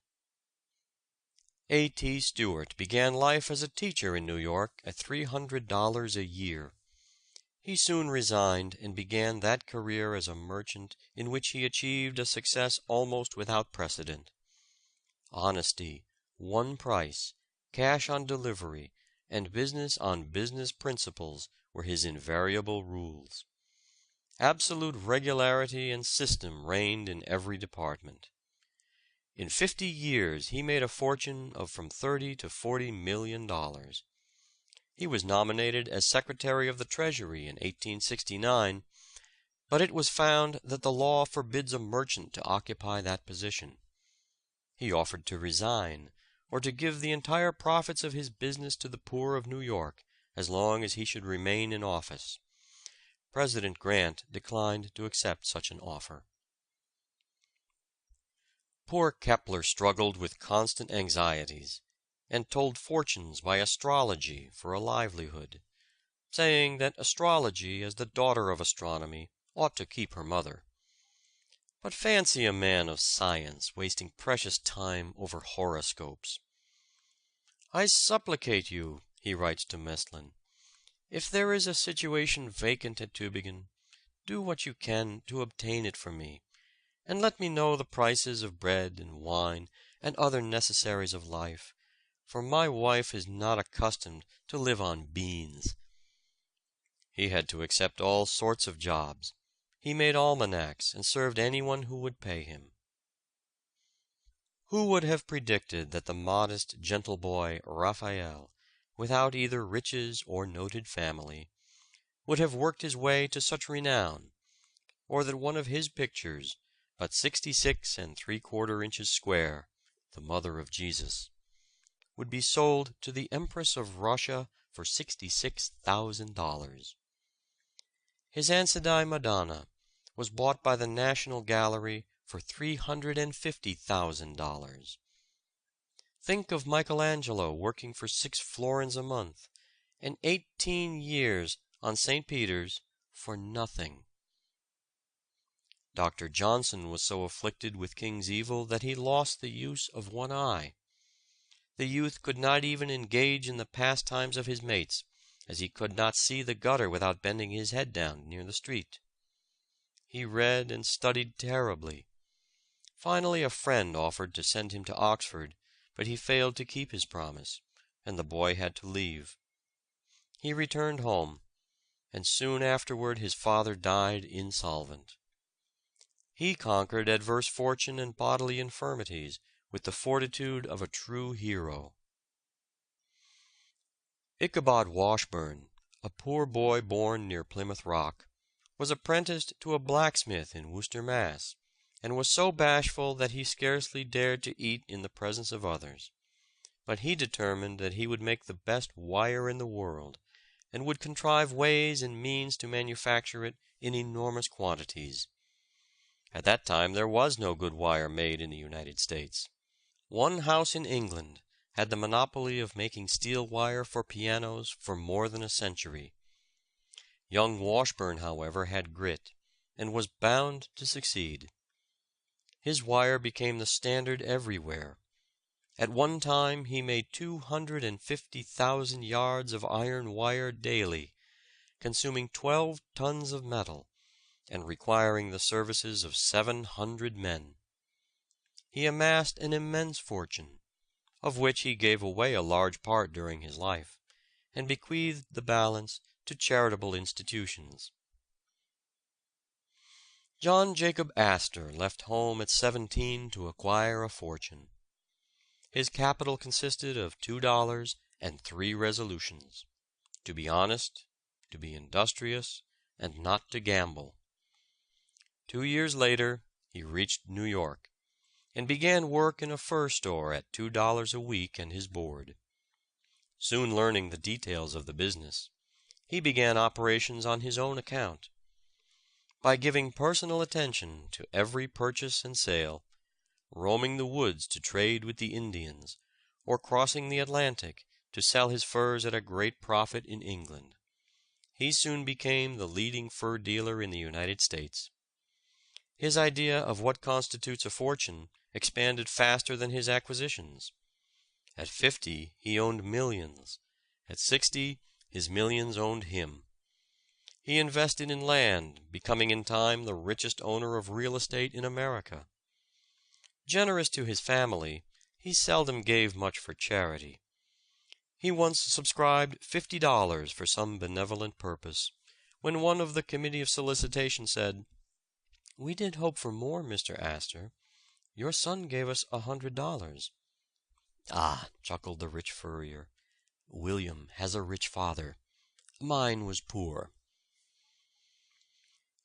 A.T. Stewart began life as a teacher in New York at $300 a year. He soon resigned and began that career as a merchant in which he achieved a success almost without precedent. Honesty, one price, cash on delivery, and business on business principles were his invariable rules. Absolute regularity and system reigned in every department. In 50 years he made a fortune of from $30 to $40 million. He was nominated as Secretary of the Treasury in 1869, but it was found that the law forbids a merchant to occupy that position. He offered to resign, or to give the entire profits of his business to the poor of New York, as long as he should remain in office. President Grant declined to accept such an offer. Poor Kepler struggled with constant anxieties, and told fortunes by astrology for a livelihood, saying that astrology, as the daughter of astronomy, ought to keep her mother. But fancy a man of science wasting precious time over horoscopes. "I supplicate you," he writes to Maestlin, "if there is a situation vacant at Tübingen, do what you can to obtain it for me, and let me know the prices of bread and wine and other necessaries of life, for my wife is not accustomed to live on beans." He had to accept all sorts of jobs. He made almanacs and served anyone who would pay him. Who would have predicted that the modest, gentle boy Raphael, without either riches or noted family, would have worked his way to such renown, or that one of his pictures, but 66¾ inches square, the Mother of Jesus, would be sold to the Empress of Russia for $66,000. His Ansidei Madonna was bought by the National Gallery for $350,000. Think of Michelangelo working for 6 florins a month, and 18 years on St. Peter's for nothing. Dr. Johnson was so afflicted with King's evil that he lost the use of one eye. The youth could not even engage in the pastimes of his mates, as he could not see the gutter without bending his head down near the street. He read and studied terribly. Finally a friend offered to send him to Oxford, but he failed to keep his promise, and the boy had to leave. He returned home, and soon afterward his father died insolvent. He conquered adverse fortune and bodily infirmities with the fortitude of a true hero. Ichabod Washburn, a poor boy born near Plymouth Rock, was apprenticed to a blacksmith in Worcester, Mass., and was so bashful that he scarcely dared to eat in the presence of others. But he determined that he would make the best wire in the world, and would contrive ways and means to manufacture it in enormous quantities. At that time there was no good wire made in the United States. One house in England had the monopoly of making steel wire for pianos for more than a century. Young Washburn, however, had grit, and was bound to succeed. His wire became the standard everywhere. At one time he made 250,000 yards of iron wire daily, consuming 12 tons of metal, and requiring the services of 700 men. He amassed an immense fortune, of which he gave away a large part during his life, and bequeathed the balance to charitable institutions. John Jacob Astor left home at 17 to acquire a fortune. His capital consisted of $2 and 3 resolutions: to be honest, to be industrious, and not to gamble. 2 years later he reached New York, and began work in a fur store at $2 a week and his board. Soon learning the details of the business, he began operations on his own account. By giving personal attention to every purchase and sale, roaming the woods to trade with the Indians, or crossing the Atlantic to sell his furs at a great profit in England, he soon became the leading fur dealer in the United States. His idea of what constitutes a fortune expanded faster than his acquisitions. At 50 he owned millions. At 60 his millions owned him. He invested in land, becoming in time the richest owner of real estate in America. Generous to his family, he seldom gave much for charity. He once subscribed $50 for some benevolent purpose, when one of the committee of solicitation said, "We did hope for more, Mr. Astor. Your son gave us $100. "Ah," chuckled the rich furrier, "William has a rich father. Mine was poor."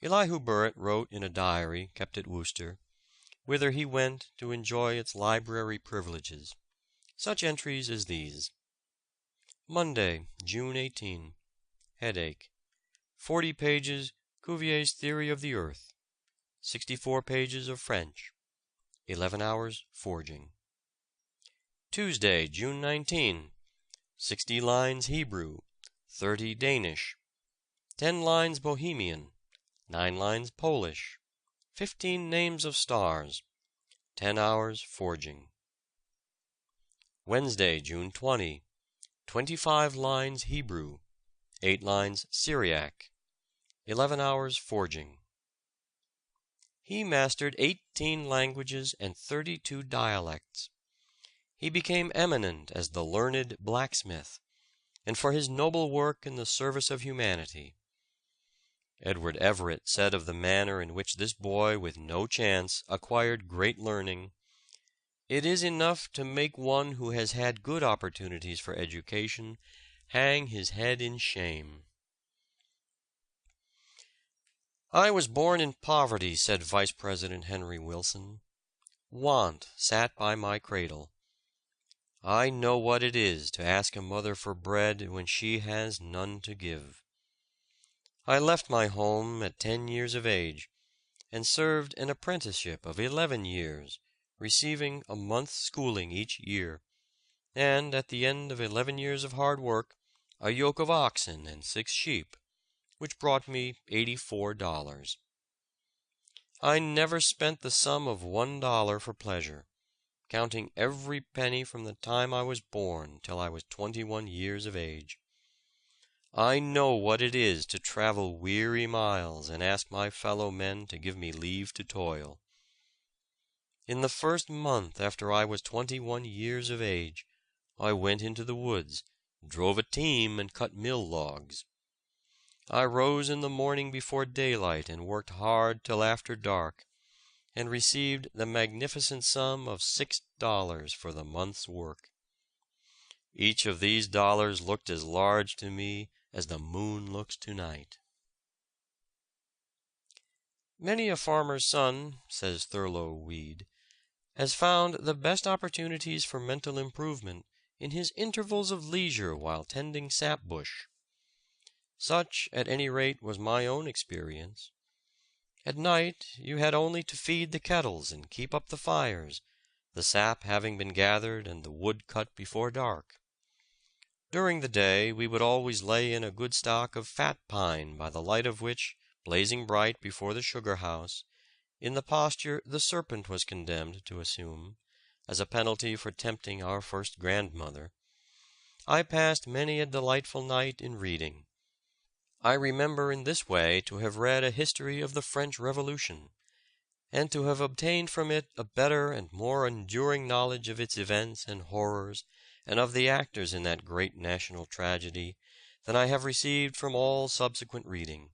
Elihu Burritt wrote in a diary kept at Worcester, whither he went to enjoy its library privileges, such entries as these: Monday, June 18. Headache. 40 pages Cuvier's Theory of the Earth. 64 pages of French. 11 hours forging. Tuesday, June 19, 60 lines Hebrew, 30 Danish, 10 lines Bohemian, 9 lines Polish, 15 names of stars, 10 hours forging. Wednesday, June 20, 25 lines Hebrew, 8 lines Syriac, 11 hours forging. He mastered 18 languages and 32 dialects. He became eminent as the learned blacksmith, and for his noble work in the service of humanity. Edward Everett said of the manner in which this boy with no chance acquired great learning, "It is enough to make one who has had good opportunities for education hang his head in shame." "I was born in poverty," said Vice President Henry Wilson. "Want sat by my cradle. I know what it is to ask a mother for bread when she has none to give. I left my home at 10 years of age, and served an apprenticeship of 11 years, receiving a month's schooling each year, and at the end of 11 years of hard work, a yoke of oxen and 6 sheep, which brought me $84. I never spent the sum of $1 for pleasure, counting every penny from the time I was born till I was 21 years of age. I know what it is to travel weary miles and ask my fellow men to give me leave to toil. In the first month after I was 21 years of age, I went into the woods, drove a team, and cut mill logs. I rose in the morning before daylight and worked hard till after dark, and received the magnificent sum of $6 for the month's work. Each of these dollars looked as large to me as the moon looks tonight." "Many a farmer's son," says Thurlow Weed, "has found the best opportunities for mental improvement in his intervals of leisure while tending sap bush. Such, at any rate, was my own experience. At night you had only to feed the kettles and keep up the fires, the sap having been gathered and the wood cut before dark. During the day we would always lay in a good stock of fat pine, by the light of which, blazing bright before the sugar house, in the posture the serpent was condemned to assume, as a penalty for tempting our first grandmother, I passed many a delightful night in reading. I remember in this way to have read a history of the French Revolution, and to have obtained from it a better and more enduring knowledge of its events and horrors, and of the actors in that great national tragedy, than I have received from all subsequent reading.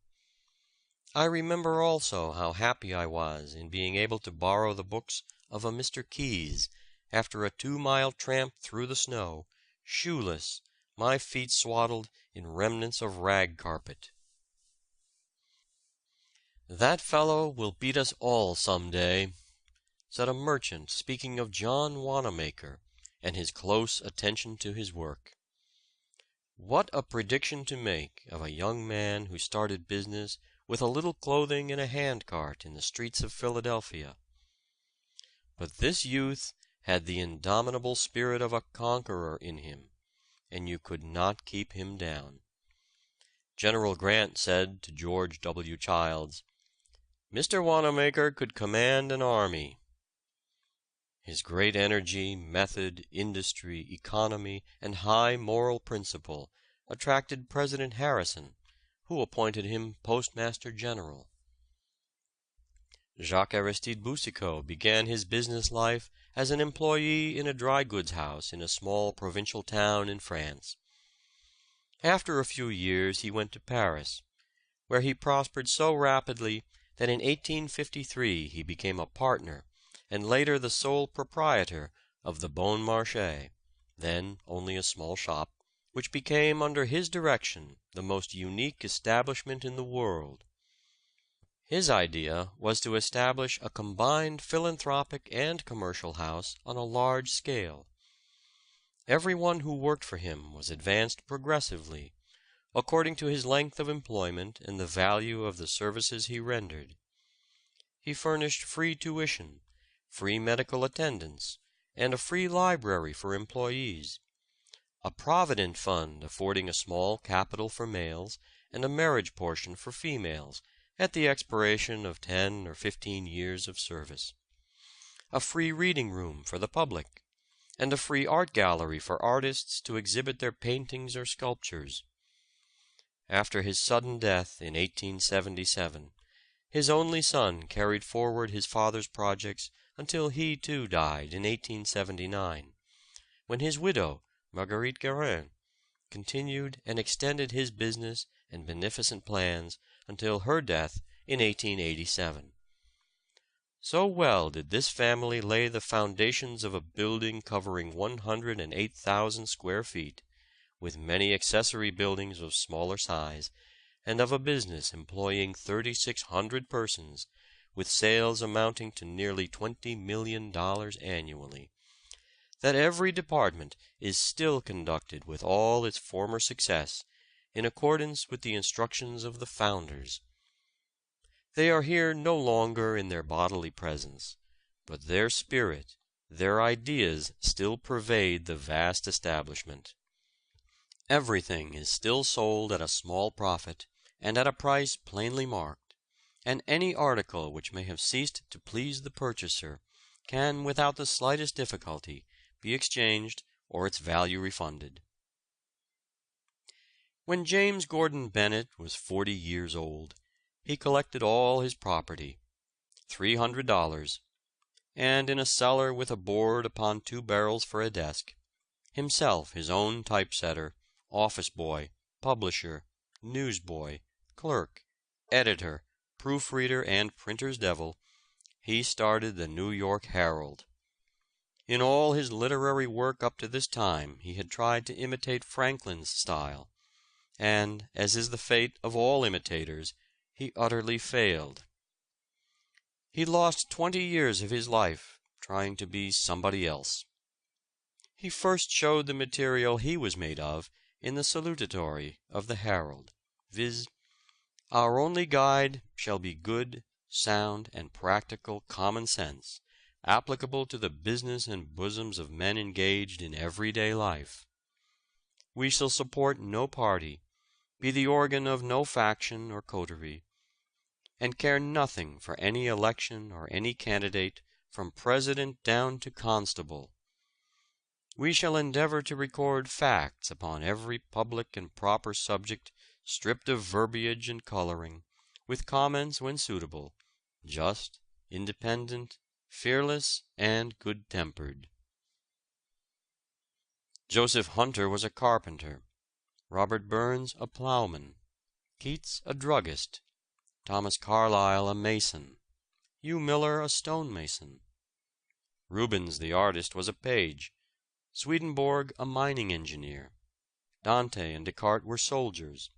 I remember also how happy I was in being able to borrow the books of a Mr. Keyes, after a 2-mile tramp through the snow, shoeless, my feet swaddled in remnants of rag carpet." "That fellow will beat us all some day," said a merchant speaking of John Wanamaker and his close attention to his work. "What a prediction to make of a young man who started business with a little clothing in a hand cart in the streets of Philadelphia. But this youth had the indomitable spirit of a conqueror in him, and you could not keep him down. General Grant said to George W. Childs, 'Mr. Wanamaker could command an army.' His great energy, method, industry, economy, and high moral principle attracted President Harrison, who appointed him Postmaster General. Jacques Aristide Boucicault began his business life as an employee in a dry goods house in a small provincial town in France. After a few years he went to Paris, where he prospered so rapidly that in 1853 he became a partner and later the sole proprietor of the Bon Marché, then only a small shop, which became under his direction the most unique establishment in the world. His idea was to establish a combined philanthropic and commercial house on a large scale. Everyone who worked for him was advanced progressively, according to his length of employment and the value of the services he rendered. He furnished free tuition, free medical attendance, and a free library for employees. A provident fund affording a small capital for males and a marriage portion for females at the expiration of 10 or 15 years of service. A free reading room for the public, and a free art gallery for artists to exhibit their paintings or sculptures. After his sudden death in 1877, his only son carried forward his father's projects until he too died in 1879, when his widow, Marguerite Guérin, continued and extended his business and beneficent plans until her death in 1887. So well did this family lay the foundations of a building covering 108,000 square feet, with many accessory buildings of smaller size, and of a business employing 3,600 persons, with sales amounting to nearly $20 million annually, that every department is still conducted with all its former success, in accordance with the instructions of the founders. They are here no longer in their bodily presence, but their spirit, their ideas still pervade the vast establishment. Everything is still sold at a small profit, and at a price plainly marked, and any article which may have ceased to please the purchaser can without the slightest difficulty be exchanged or its value refunded. When James Gordon Bennett was 40 years old, he collected all his property, $300, and in a cellar with a board upon 2 barrels for a desk, himself his own typesetter, office boy, publisher, newsboy, clerk, editor, proofreader, and printer's devil, he started the New York Herald. In all his literary work up to this time he had tried to imitate Franklin's style, and, as is the fate of all imitators, he utterly failed. He lost 20 years of his life trying to be somebody else. He first showed the material he was made of in the salutatory of the Herald, viz., "Our only guide shall be good, sound, and practical common sense, applicable to the business and bosoms of men engaged in everyday life. We shall support no party, be the organ of no faction or coterie, and care nothing for any election or any candidate, from president down to constable. We shall endeavor to record facts upon every public and proper subject, stripped of verbiage and coloring, with comments when suitable, just, independent, fearless, and good-tempered." Joseph Hunter was a carpenter, Robert Burns a plowman, Keats a druggist, Thomas Carlyle a mason, Hugh Miller a stonemason. Rubens the artist was a page, Swedenborg a mining engineer, Dante and Descartes were soldiers.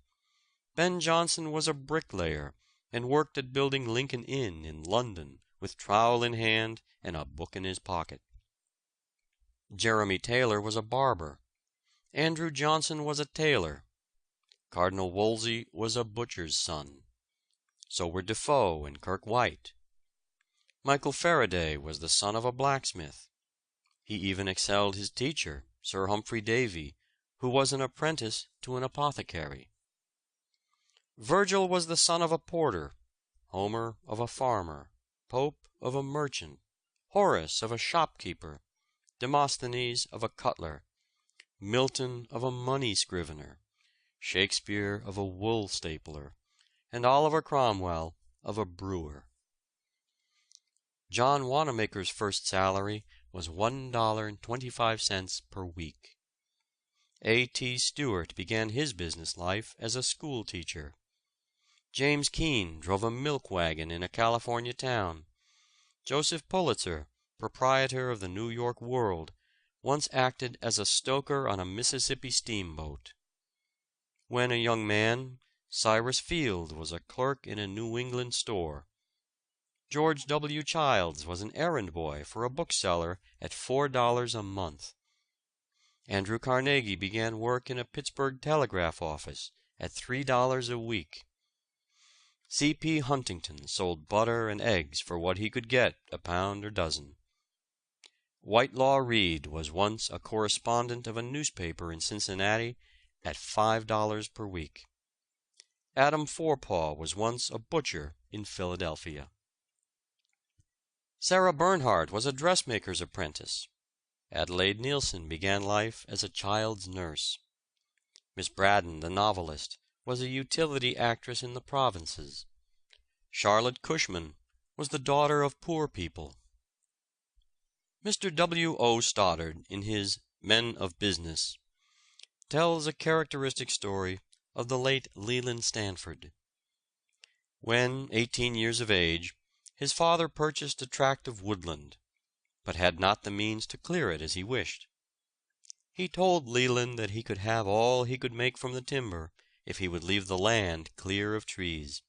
Ben Jonson was a bricklayer, and worked at building Lincoln Inn in London, with trowel in hand and a book in his pocket. Jeremy Taylor was a barber. Andrew Johnson was a tailor. Cardinal Wolsey was a butcher's son. So were Defoe and Kirk White. Michael Faraday was the son of a blacksmith. He even excelled his teacher, Sir Humphrey Davy, who was an apprentice to an apothecary. Virgil was the son of a porter, Homer of a farmer, Pope of a merchant, Horace of a shopkeeper, Demosthenes of a cutler, Milton of a money scrivener, Shakespeare of a wool stapler, and Oliver Cromwell of a brewer. John Wanamaker's first salary was $1.25 per week. A.T. Stewart began his business life as a school teacher. James Keene drove a milk wagon in a California town. Joseph Pulitzer, proprietor of the New York World, once acted as a stoker on a Mississippi steamboat. When a young man, Cyrus Field was a clerk in a New England store. George W. Childs was an errand boy for a bookseller at $4 a month. Andrew Carnegie began work in a Pittsburgh telegraph office at $3 a week. C.P. Huntington sold butter and eggs for what he could get a pound or dozen. Whitelaw Reid was once a correspondent of a newspaper in Cincinnati at $5 per week. Adam Forepaugh was once a butcher in Philadelphia. Sarah Bernhardt was a dressmaker's apprentice. Adelaide Nielsen began life as a child's nurse. Miss Braddon, the novelist, was a utility actress in the provinces. Charlotte Cushman was the daughter of poor people. Mr. W. O. Stoddard, in his Men of Business, tells a characteristic story of the late Leland Stanford. When 18 years of age, his father purchased a tract of woodland, but had not the means to clear it as he wished. He told Leland that he could have all he could make from the timber if he would leave the land clear of trees.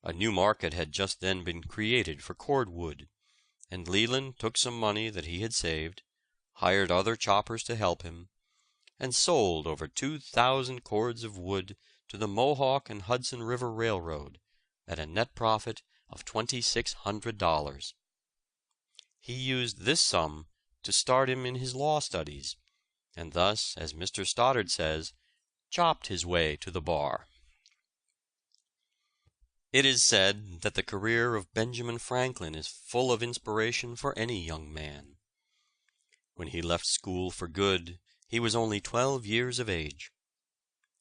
A new market had just then been created for cordwood, and Leland took some money that he had saved, hired other choppers to help him, and sold over 2,000 cords of wood to the Mohawk and Hudson River Railroad at a net profit of $2,600. He used this sum to start him in his law studies, and thus, as Mr. Stoddard says, chopped his way to the bar. It is said that the career of Benjamin Franklin is full of inspiration for any young man. When he left school for good, he was only 12 years of age.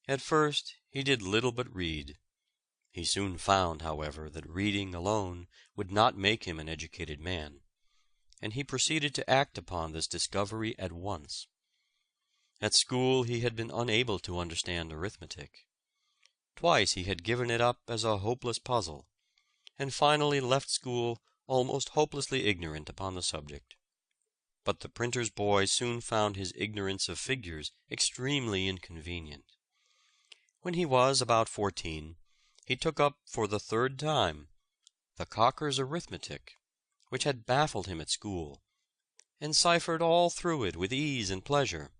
At first he did little but read. He soon found, however, that reading alone would not make him an educated man, and he proceeded to act upon this discovery at once. At school he had been unable to understand arithmetic. Twice he had given it up as a hopeless puzzle, and finally left school almost hopelessly ignorant upon the subject. But the printer's boy soon found his ignorance of figures extremely inconvenient. When he was about 14, he took up for the third time the Cocker's arithmetic, which had baffled him at school, and ciphered all through it with ease and pleasure.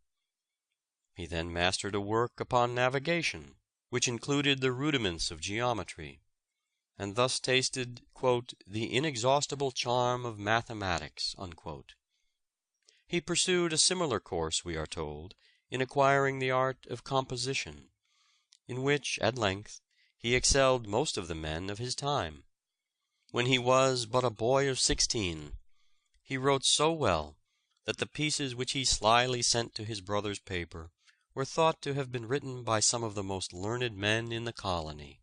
He then mastered a work upon navigation, which included the rudiments of geometry, and thus tasted, quote, "the inexhaustible charm of mathematics." Unquote. He pursued a similar course, we are told, in acquiring the art of composition, in which, at length, he excelled most of the men of his time. When he was but a boy of 16, he wrote so well that the pieces which he slyly sent to his brother's paper were thought to have been written by some of the most learned men in the colony.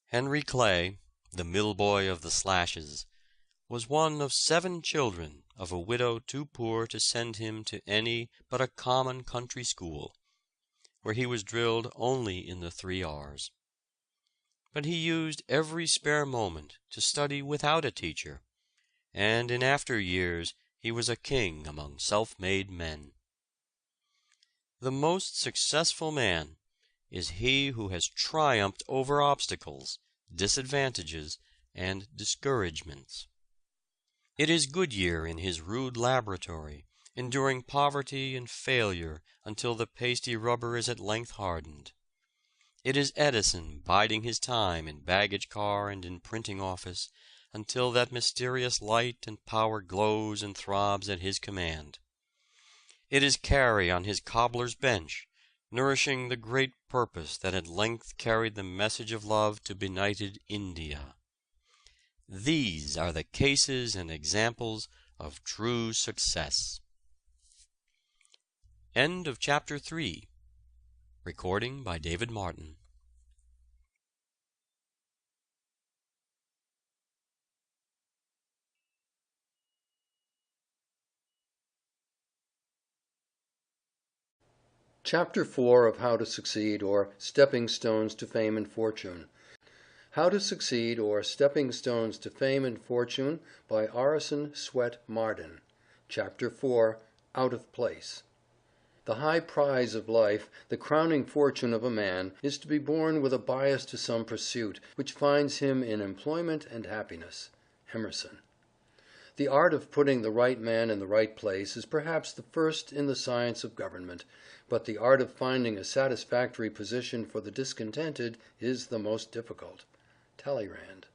Henry Clay, the mill boy of the Slashes, was one of 7 children of a widow too poor to send him to any but a common country school, where he was drilled only in the 3 R's. But he used every spare moment to study without a teacher, and in after years he was a king among self-made men. The most successful man is he who has triumphed over obstacles, disadvantages, and discouragements. It is Goodyear in his rude laboratory, enduring poverty and failure until the pasty rubber is at length hardened. It is Edison biding his time in baggage car and in printing office until that mysterious light and power glows and throbs at his command. It is Carey on his cobbler's bench, nourishing the great purpose that at length carried the message of love to benighted India. These are the cases and examples of true success. End of Chapter 3. Recording by David Martin. Chapter 4 of How to Succeed, or Stepping Stones to Fame and Fortune. How to Succeed, or Stepping Stones to Fame and Fortune, by Orison Swett Marden. Chapter 4, Out of Place. The high prize of life, the crowning fortune of a man, is to be born with a bias to some pursuit which finds him in employment and happiness. Emerson. The art of putting the right man in the right place is perhaps the first in the science of government, but the art of finding a satisfactory position for the discontented is the most difficult. Talleyrand.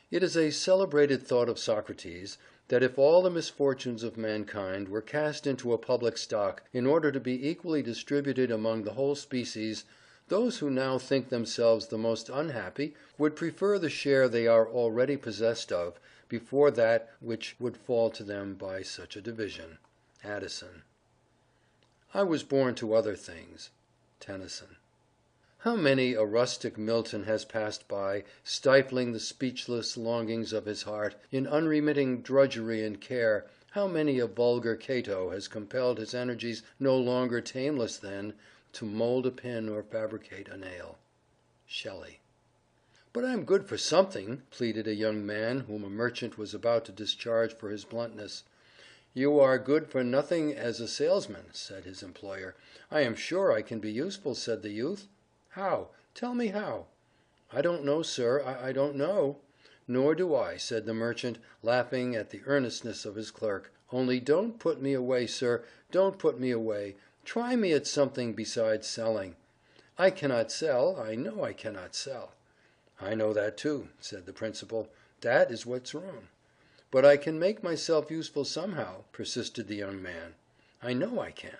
It is a celebrated thought of Socrates that if all the misfortunes of mankind were cast into a public stock, in order to be equally distributed among the whole species, those who now think themselves the most unhappy would prefer the share they are already possessed of, before that which would fall to them by such a division. Addison. I was born to other things. Tennyson. How many a rustic Milton has passed by, stifling the speechless longings of his heart, in unremitting drudgery and care. How many a vulgar Cato has compelled his energies, no longer tameless then, to mould a pin or fabricate a nail. Shelley. But I'm good for something, pleaded a young man whom a merchant was about to discharge for his bluntness. You are good for nothing as a salesman, said his employer. I am sure I can be useful, said the youth. How? Tell me how. I don't know, sir, I don't know. Nor do I, said the merchant, laughing at the earnestness of his clerk. Only don't put me away, sir, don't put me away. Try me at something besides selling. I cannot sell, I know I cannot sell. I know that too, said the principal. That is what's wrong. But I can make myself useful somehow, persisted the young man. I know I can.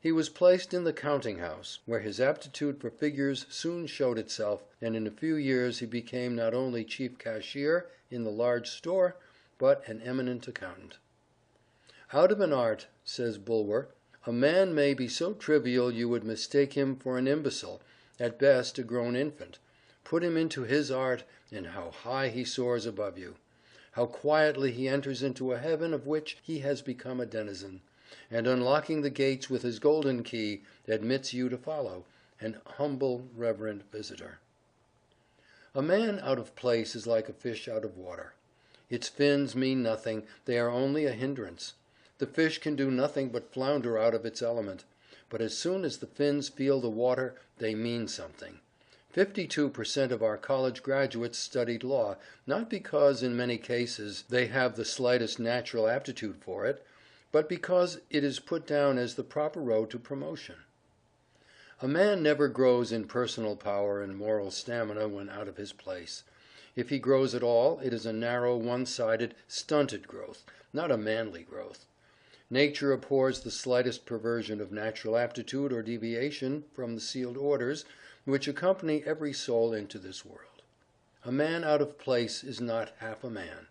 He was placed in the counting-house, where his aptitude for figures soon showed itself, and in a few years he became not only chief cashier in the large store, but an eminent accountant. Out of an art, says Bulwer, a man may be so trivial you would mistake him for an imbecile, at best a grown infant. Put him into his art, and how high he soars above you! How quietly he enters into a heaven of which he has become a denizen, and unlocking the gates with his golden key, admits you to follow, an humble, reverent visitor. A man out of place is like a fish out of water. Its fins mean nothing, they are only a hindrance. The fish can do nothing but flounder out of its element, but as soon as the fins feel the water, they mean something. 52% of our college graduates studied law, not because in many cases they have the slightest natural aptitude for it, but because it is put down as the proper road to promotion. A man never grows in personal power and moral stamina when out of his place. If he grows at all, it is a narrow, one-sided, stunted growth, not a manly growth. Nature abhors the slightest perversion of natural aptitude or deviation from the sealed orders which accompany every soul into this world. A man out of place is not half a man.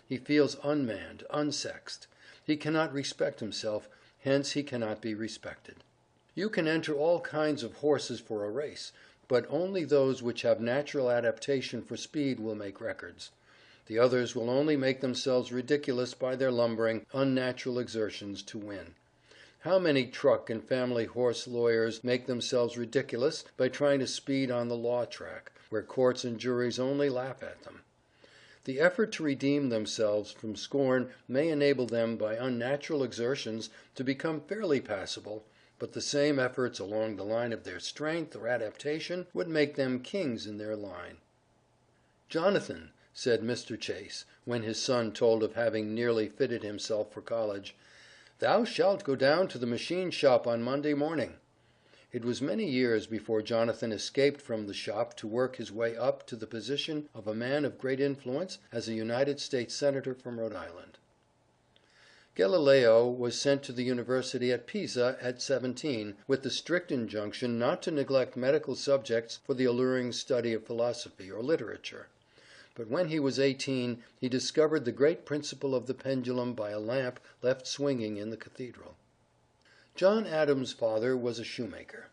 He feels unmanned, unsexed. He cannot respect himself, hence he cannot be respected. You can enter all kinds of horses for a race, but only those which have natural adaptation for speed will make records. The others will only make themselves ridiculous by their lumbering, unnatural exertions to win. How many truck and family horse lawyers make themselves ridiculous by trying to speed on the law track, where courts and juries only laugh at them. The effort to redeem themselves from scorn may enable them by unnatural exertions to become fairly passable, but the same efforts along the line of their strength or adaptation would make them kings in their line. Jonathan, said Mr. Chase, when his son told of having nearly fitted himself for college, thou shalt go down to the machine shop on Monday morning. It was many years before Jonathan escaped from the shop to work his way up to the position of a man of great influence as a United States Senator from Rhode Island. Galileo was sent to the university at Pisa at 17, with the strict injunction not to neglect medical subjects for the alluring study of philosophy or literature. But when he was 18, he discovered the great principle of the pendulum by a lamp left swinging in the cathedral. John Adams' father was a shoemaker,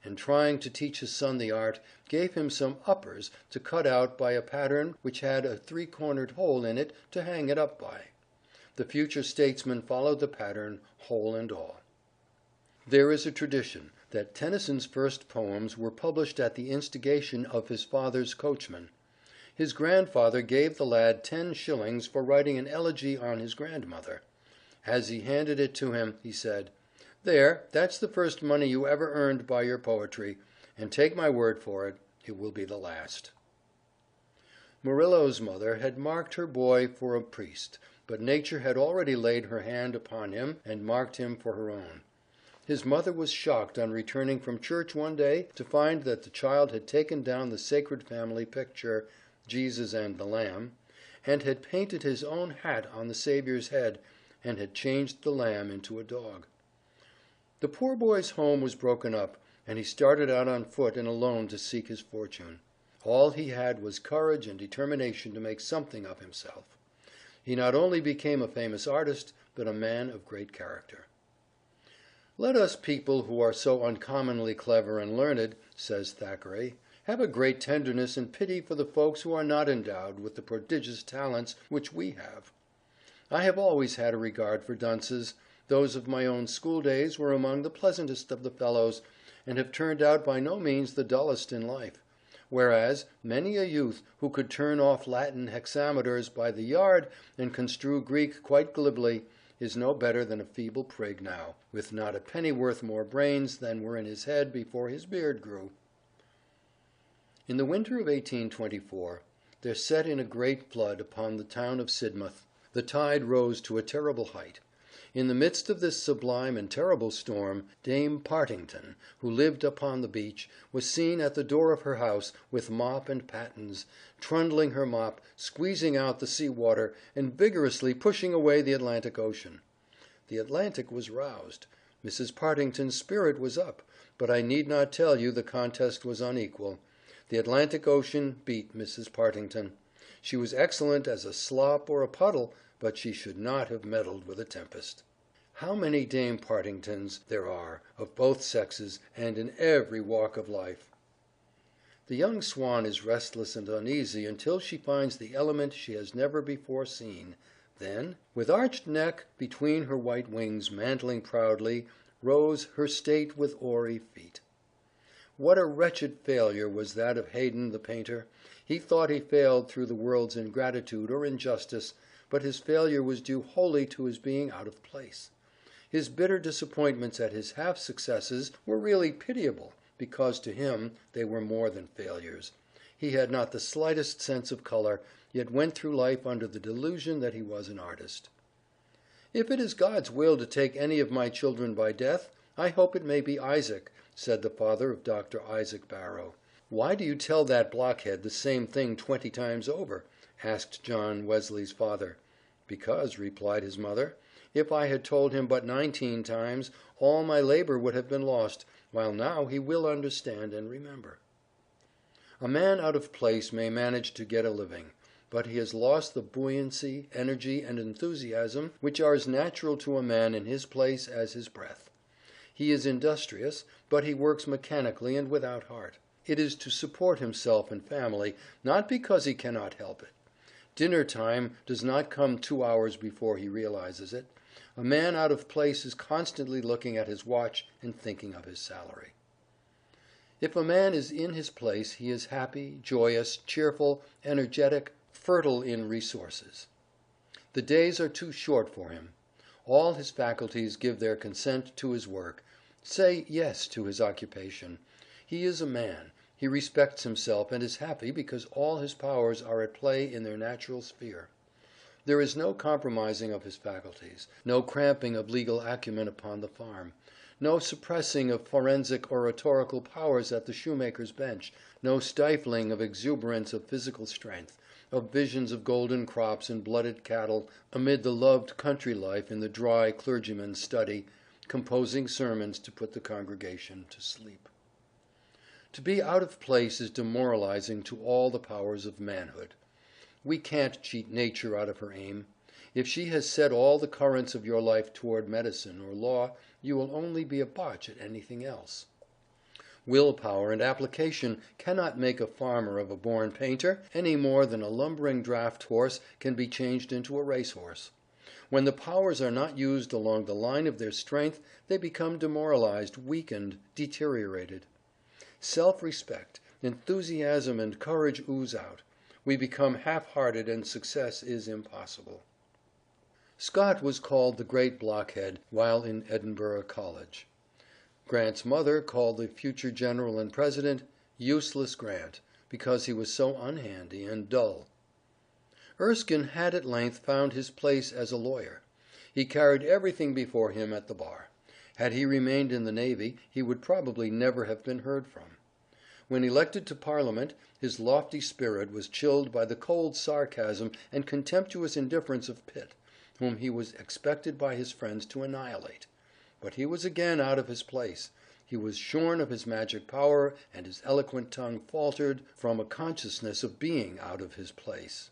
and trying to teach his son the art, gave him some uppers to cut out by a pattern which had a three-cornered hole in it to hang it up by. The future statesman followed the pattern, hole and all. There is a tradition that Tennyson's first poems were published at the instigation of his father's coachman. His grandfather gave the lad 10 shillings for writing an elegy on his grandmother. As he handed it to him, he said, "There, that's the first money you ever earned by your poetry, and take my word for it, it will be the last." Murillo's mother had marked her boy for a priest, but nature had already laid her hand upon him and marked him for her own. His mother was shocked on returning from church one day to find that the child had taken down the sacred family picture, Jesus and the Lamb, and had painted his own hat on the Saviour's head, and had changed the lamb into a dog. The poor boy's home was broken up, and he started out on foot and alone to seek his fortune. All he had was courage and determination to make something of himself. He not only became a famous artist, but a man of great character. "Let us people who are so uncommonly clever and learned," says Thackeray, "have a great tenderness and pity for the folks who are not endowed with the prodigious talents which we have. I have always had a regard for dunces. Those of my own school days were among the pleasantest of the fellows, and have turned out by no means the dullest in life, whereas many a youth who could turn off Latin hexameters by the yard and construe Greek quite glibly, is no better than a feeble prig now, with not a pennyworth more brains than were in his head before his beard grew." In the winter of 1824 there set in a great flood upon the town of Sidmouth. The tide rose to a terrible height. In the midst of this sublime and terrible storm, Dame Partington, who lived upon the beach, was seen at the door of her house with mop and pattens, trundling her mop, squeezing out the sea water, and vigorously pushing away the Atlantic Ocean. The Atlantic was roused. Mrs. Partington's spirit was up, but I need not tell you the contest was unequal. The Atlantic Ocean beat Mrs. Partington. She was excellent as a slop or a puddle, but she should not have meddled with a tempest. How many Dame Partingtons there are, of both sexes, and in every walk of life! The young swan is restless and uneasy until she finds the element she has never before seen. Then, with arched neck, between her white wings mantling proudly, rose her state with oary feet. What a wretched failure was that of Haydon the painter! He thought he failed through the world's ingratitude or injustice, but his failure was due wholly to his being out of place. His bitter disappointments at his half-successes were really pitiable, because to him they were more than failures. He had not the slightest sense of color, yet went through life under the delusion that he was an artist. "If it is God's will to take any of my children by death, I hope it may be Isaac," said the father of Dr. Isaac Barrow. "Why do you tell that blockhead the same thing 20 times over?" asked John Wesley's father. "Because," replied his mother, "if I had told him but 19 times, all my labor would have been lost, while now he will understand and remember." A man out of place may manage to get a living, but he has lost the buoyancy, energy, and enthusiasm which are as natural to a man in his place as his breath. He is industrious, but he works mechanically and without heart. It is to support himself and family, not because he cannot help it. Dinner time does not come 2 hours before he realizes it. A man out of place is constantly looking at his watch and thinking of his salary. If a man is in his place, he is happy, joyous, cheerful, energetic, fertile in resources. The days are too short for him. All his faculties give their consent to his work, say yes to his occupation. He is a man. He respects himself and is happy because all his powers are at play in their natural sphere. There is no compromising of his faculties, no cramping of legal acumen upon the farm, no suppressing of forensic oratorical powers at the shoemaker's bench, no stifling of exuberance of physical strength, of visions of golden crops and blooded cattle amid the loved country life in the dry clergyman's study, composing sermons to put the congregation to sleep. To be out of place is demoralizing to all the powers of manhood. We can't cheat nature out of her aim. If she has set all the currents of your life toward medicine or law, you will only be a botch at anything else. Willpower and application cannot make a farmer of a born painter, any more than a lumbering draft horse can be changed into a racehorse. When the powers are not used along the line of their strength, they become demoralized, weakened, deteriorated. Self-respect, enthusiasm, and courage ooze out. We become half-hearted, and success is impossible. Scott was called the great blockhead while in Edinburgh College. Grant's mother called the future general and president "Useless Grant," because he was so unhandy and dull. Erskine had at length found his place as a lawyer. He carried everything before him at the bar. Had he remained in the Navy, he would probably never have been heard from. When elected to Parliament, his lofty spirit was chilled by the cold sarcasm and contemptuous indifference of Pitt, whom he was expected by his friends to annihilate. But he was again out of his place. He was shorn of his magic power, and his eloquent tongue faltered from a consciousness of being out of his place.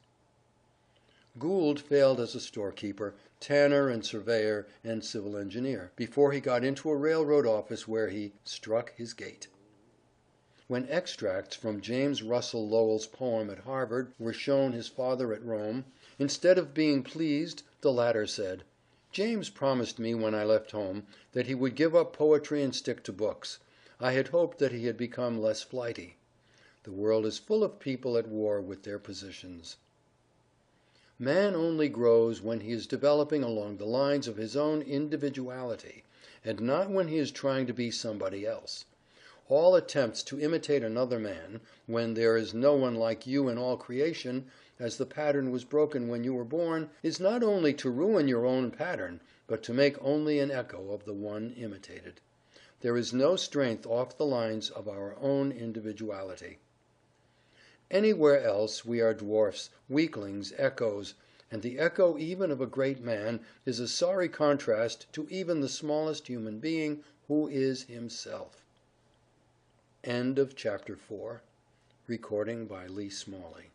Gould failed as a storekeeper, tanner and surveyor and civil engineer, before he got into a railroad office where he "struck his gait." When extracts from James Russell Lowell's poem at Harvard were shown his father at Rome, instead of being pleased, the latter said, "James promised me when I left home that he would give up poetry and stick to books. I had hoped that he had become less flighty." The world is full of people at war with their positions. Man only grows when he is developing along the lines of his own individuality, and not when he is trying to be somebody else. All attempts to imitate another man, when there is no one like you in all creation, as the pattern was broken when you were born, is not only to ruin your own pattern, but to make only an echo of the one imitated. There is no strength off the lines of our own individuality. Anywhere else we are dwarfs, weaklings, echoes, and the echo even of a great man is a sorry contrast to even the smallest human being, who is himself. End of chapter 4. Recording by Lee Smalley.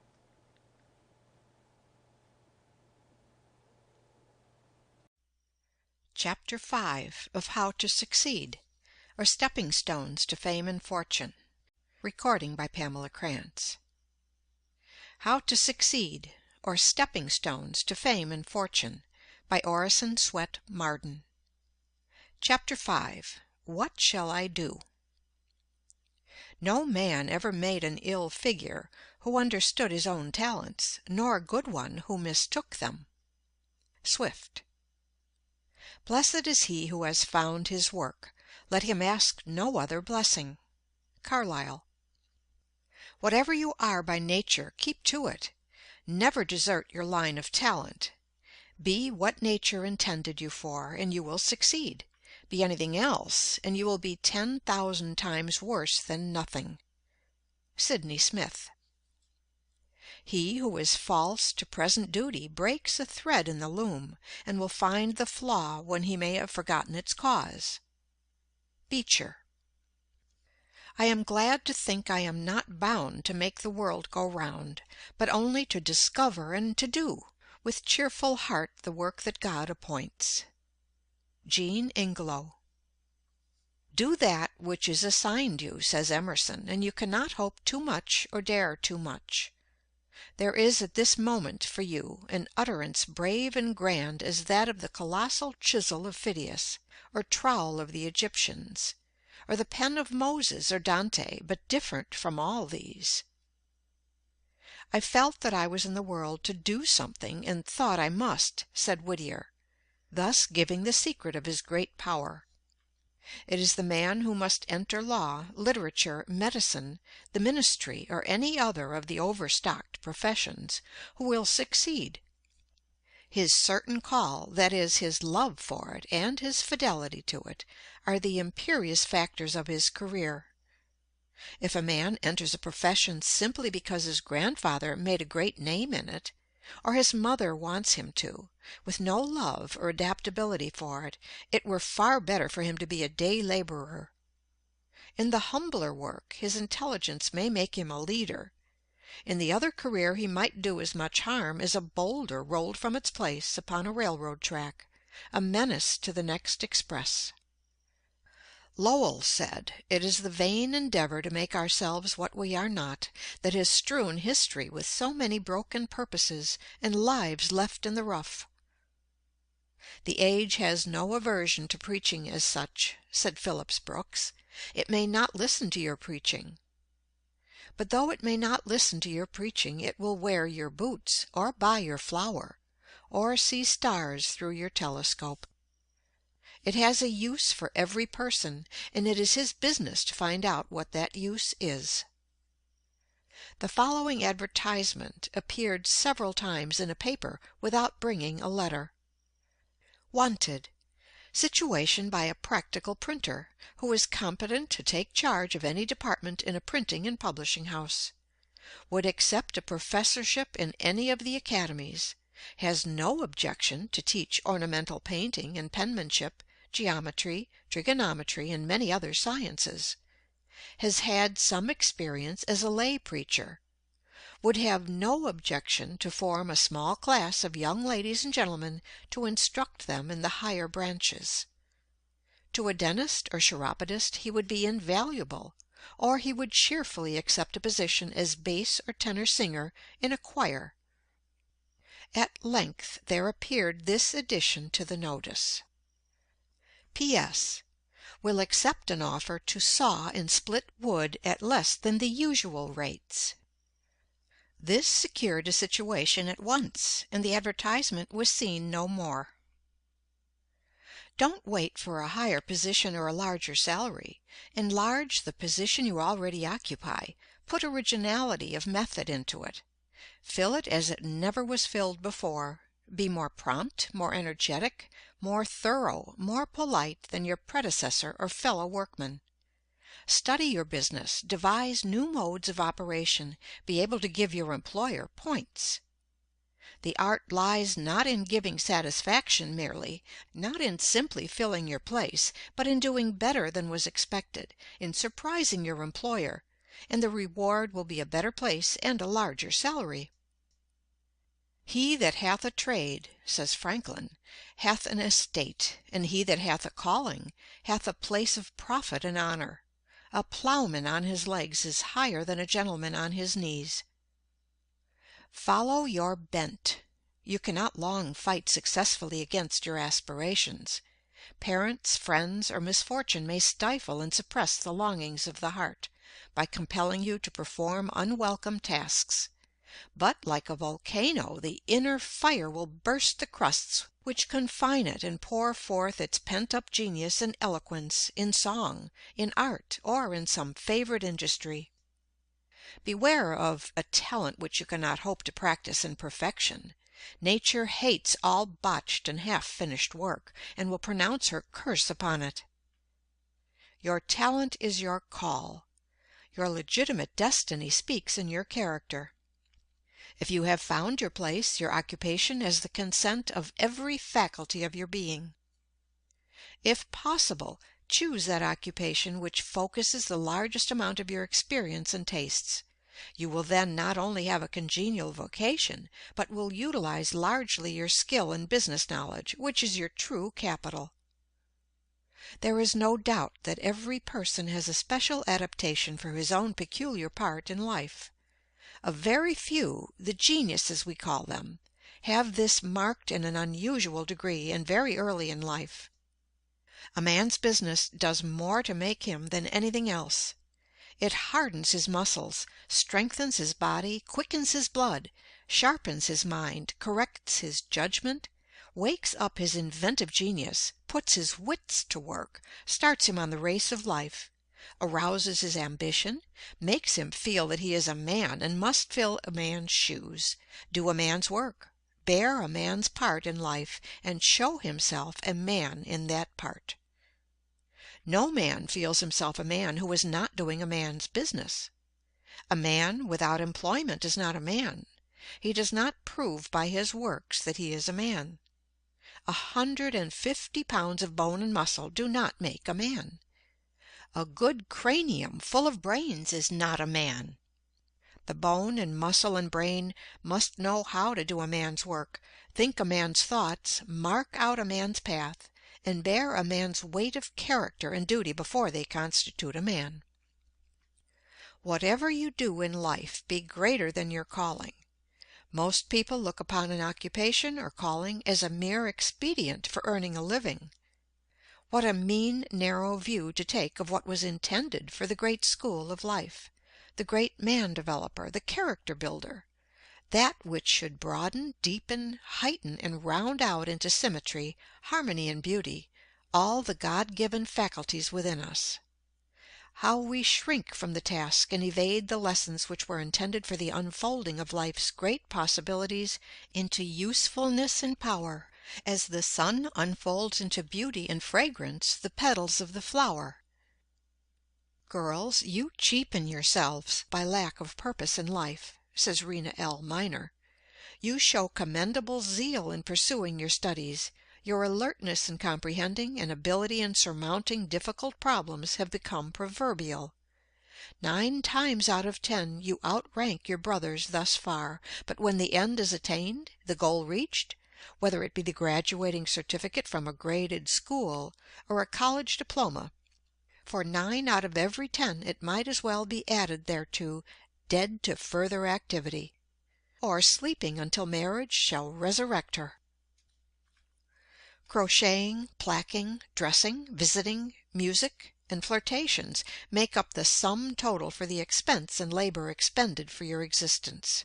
Chapter 5 of How to Succeed, or Stepping Stones to Fame and Fortune. Recording by Pamela Krantz. How to Succeed, or Stepping Stones to Fame and Fortune, by Orison Swett Marden. Chapter 5. What Shall I Do? No man ever made an ill figure who understood his own talents, nor a good one who mistook them. Swift. Blessed is he who has found his work. Let him ask no other blessing. Carlyle. Whatever you are by nature, keep to it. Never desert your line of talent. Be what nature intended you for, and you will succeed. Be anything else, and you will be 10,000 times worse than nothing. Sydney Smith. He who is false to present duty breaks a thread in the loom, and will find the flaw when he may have forgotten its cause. Beecher. I am glad to think I am not bound to make the world go round, but only to discover and to do, with cheerful heart, the work that God appoints. Jean Ingelow. Do that which is assigned you, says Emerson, and you cannot hope too much or dare too much. There is at this moment for you an utterance brave and grand as that of the colossal chisel of Phidias, or trowel of the Egyptians, or the pen of Moses or Dante, but different from all these. I felt that I was in the world to do something, and thought I must, said Whittier, thus giving the secret of his great power. It is the man who must enter law, literature, medicine, the ministry, or any other of the overstocked professions, who will succeed. His certain call, that is, his love for it, and his fidelity to it, are the imperious factors of his career. If a man enters a profession simply because his grandfather made a great name in it, or his mother wants him to, with no love or adaptability for it, it were far better for him to be a day laborer. In the humbler work, his intelligence may make him a leader. In the other career he might do as much harm as a boulder rolled from its place upon a railroad track, a menace to the next express. Lowell said, "It is the vain endeavor to make ourselves what we are not that has strewn history with so many broken purposes and lives left in the rough." The age has no aversion to preaching as such, said Phillips Brooks. It may not listen to your preaching. But though it may not listen to your preaching, it will wear your boots, or buy your flour, or see stars through your telescope. It has a use for every person, and it is his business to find out what that use is. The following advertisement appeared several times in a paper without bringing a letter. Wanted. Situation by a practical printer, who is competent to take charge of any department in a printing and publishing house. Would accept a professorship in any of the academies. Has no objection to teach ornamental painting and penmanship, geometry, trigonometry, and many other sciences. Has had some experience as a lay preacher. Would have no objection to form a small class of young ladies and gentlemen to instruct them in the higher branches. To a dentist or chiropodist he would be invaluable, or he would cheerfully accept a position as bass or tenor singer in a choir. At length there appeared this addition to the notice: P.S. Will accept an offer to saw and split wood at less than the usual rates. This secured a situation at once, and the advertisement was seen no more. Don't wait for a higher position or a larger salary. Enlarge the position you already occupy. Put originality of method into it. Fill it as it never was filled before. Be more prompt, more energetic, more thorough, more polite than your predecessor or fellow workman. Study your business, devise new modes of operation, be able to give your employer points. The art lies not in giving satisfaction merely, not in simply filling your place, but in doing better than was expected, in surprising your employer, and the reward will be a better place and a larger salary. He that hath a trade, says Franklin, hath an estate, and he that hath a calling hath a place of profit and honor. A plowman on his legs is higher than a gentleman on his knees. Follow your bent. You cannot long fight successfully against your aspirations. Parents, friends, or misfortune may stifle and suppress the longings of the heart, by compelling you to perform unwelcome tasks. But, like a volcano, the inner fire will burst the crusts which confine it and pour forth its pent-up genius and eloquence in song, in art, or in some favorite industry. Beware of a talent which you cannot hope to practice in perfection. Nature hates all botched and half-finished work, and will pronounce her curse upon it. Your talent is your call. Your legitimate destiny speaks in your character. If you have found your place, your occupation has the consent of every faculty of your being. If possible, choose that occupation which focuses the largest amount of your experience and tastes. You will then not only have a congenial vocation, but will utilize largely your skill and business knowledge, which is your true capital. There is no doubt that every person has a special adaptation for his own peculiar part in life. A very few, the geniuses we call them, have this marked in an unusual degree and very early in life. A man's business does more to make him than anything else. It hardens his muscles, strengthens his body, quickens his blood, sharpens his mind, corrects his judgment, wakes up his inventive genius, puts his wits to work, starts him on the race of life, arouses his ambition, makes him feel that he is a man and must fill a man's shoes, do a man's work, bear a man's part in life, and show himself a man in that part. No man feels himself a man who is not doing a man's business. A man without employment is not a man. He does not prove by his works that he is a man. 150 pounds of bone and muscle do not make a man. A good cranium full of brains is not a man. The bone and muscle and brain must know how to do a man's work, think a man's thoughts, mark out a man's path, and bear a man's weight of character and duty before they constitute a man. Whatever you do in life, be greater than your calling. Most people look upon an occupation or calling as a mere expedient for earning a living. What a mean, narrow view to take of what was intended for the great school of life, the great man-developer, the character-builder, that which should broaden, deepen, heighten, and round out into symmetry, harmony, and beauty, all the God-given faculties within us. How we shrink from the task and evade the lessons which were intended for the unfolding of life's great possibilities into usefulness and power, as the sun unfolds into beauty and fragrance the petals of the flower. "Girls, you cheapen yourselves by lack of purpose in life," says Rena L. Miner. "You show commendable zeal in pursuing your studies. Your alertness in comprehending and ability in surmounting difficult problems have become proverbial. 9 times out of 10 you outrank your brothers thus far, but when the end is attained, the goal reached, whether it be the graduating certificate from a graded school or a college diploma, for 9 out of every 10 it might as well be added thereto, dead to further activity, or sleeping until marriage shall resurrect her." Crocheting, placking, dressing, visiting, music, and flirtations make up the sum total for the expense and labor expended for your existence.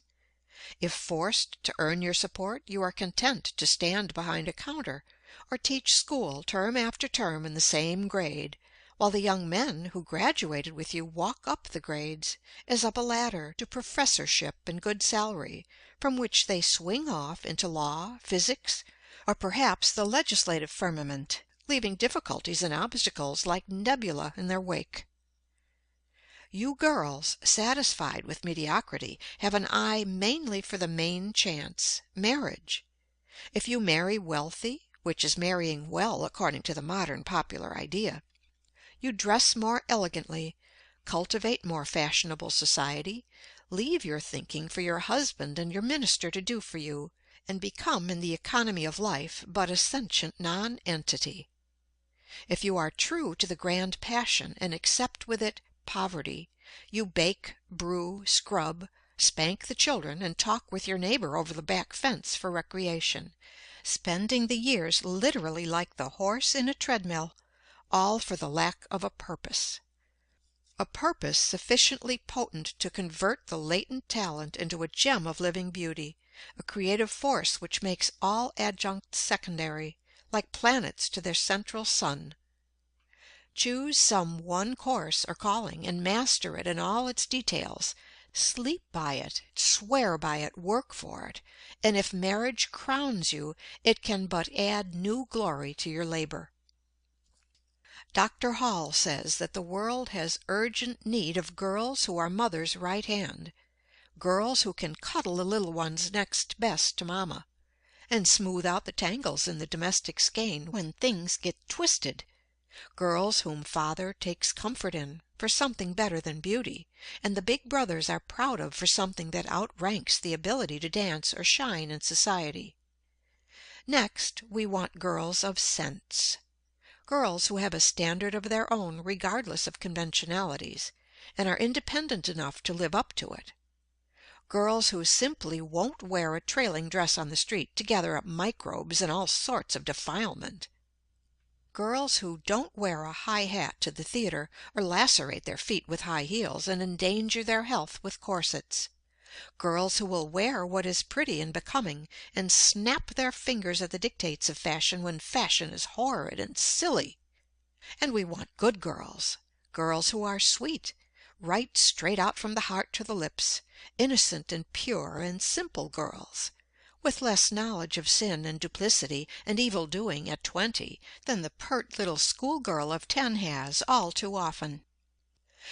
If forced to earn your support, you are content to stand behind a counter, or teach school term after term in the same grade, while the young men who graduated with you walk up the grades, as up a ladder, to professorship and good salary, from which they swing off into law, physics, or perhaps the legislative firmament, leaving difficulties and obstacles like nebula in their wake. You girls, satisfied with mediocrity, have an eye mainly for the main chance, marriage. If you marry wealthy, which is marrying well according to the modern popular idea, you dress more elegantly, cultivate more fashionable society, leave your thinking for your husband and your minister to do for you, and become in the economy of life but a sentient nonentity. If you are true to the grand passion and accept with it poverty, you bake, brew, scrub, spank the children, and talk with your neighbor over the back fence for recreation, spending the years literally like the horse in a treadmill, all for the lack of a purpose sufficiently potent to convert the latent talent into a gem of living beauty, a creative force which makes all adjuncts secondary, like planets to their central sun. Choose some one course or calling, and master it in all its details. Sleep by it, swear by it, work for it, and if marriage crowns you, it can but add new glory to your labor. Dr. Hall says that the world has urgent need of girls who are mother's right hand, girls who can cuddle the little ones next best to mamma, and smooth out the tangles in the domestic skein when things get twisted, girls whom father takes comfort in for something better than beauty, and the big brothers are proud of for something that outranks the ability to dance or shine in society. Next, we want girls of sense. Girls who have a standard of their own regardless of conventionalities, and are independent enough to live up to it. Girls who simply won't wear a trailing dress on the street to gather up microbes and all sorts of defilement. Girls who don't wear a high hat to the theater, or lacerate their feet with high heels and endanger their health with corsets. Girls who will wear what is pretty and becoming, and snap their fingers at the dictates of fashion when fashion is horrid and silly. And we want good girls, girls who are sweet, right straight out from the heart to the lips, innocent and pure and simple girls, with less knowledge of sin and duplicity and evil doing at 20 than the pert little schoolgirl of 10 has all too often.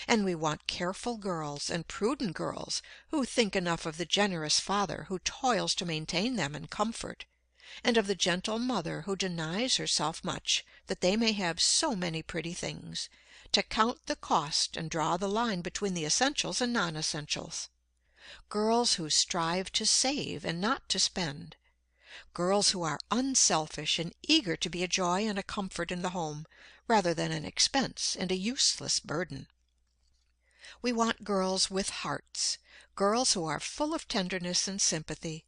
And we want careful girls and prudent girls who think enough of the generous father who toils to maintain them in comfort, and of the gentle mother who denies herself much that they may have so many pretty things, to count the cost and draw the line between the essentials and non-essentials. Girls who strive to save and not to spend. Girls who are unselfish and eager to be a joy and a comfort in the home, rather than an expense and a useless burden. We want girls with hearts, girls who are full of tenderness and sympathy,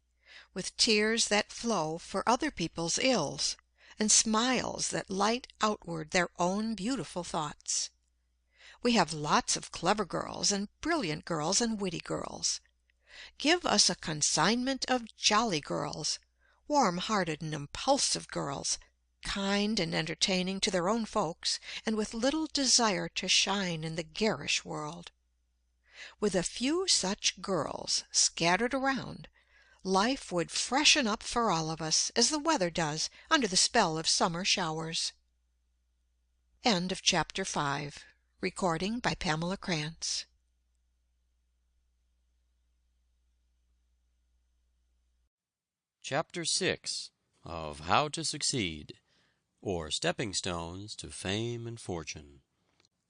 with tears that flow for other people's ills, and smiles that light outward their own beautiful thoughts. We have lots of clever girls and brilliant girls and witty girls. Give us a consignment of jolly girls, warm-hearted and impulsive girls, kind and entertaining to their own folks, and with little desire to shine in the garish world. With a few such girls scattered around, life would freshen up for all of us, as the weather does under the spell of summer showers. End of Chapter 5. Recording by Pamela Krantz. Chapter 6 of How to Succeed, or Stepping Stones to Fame and Fortune.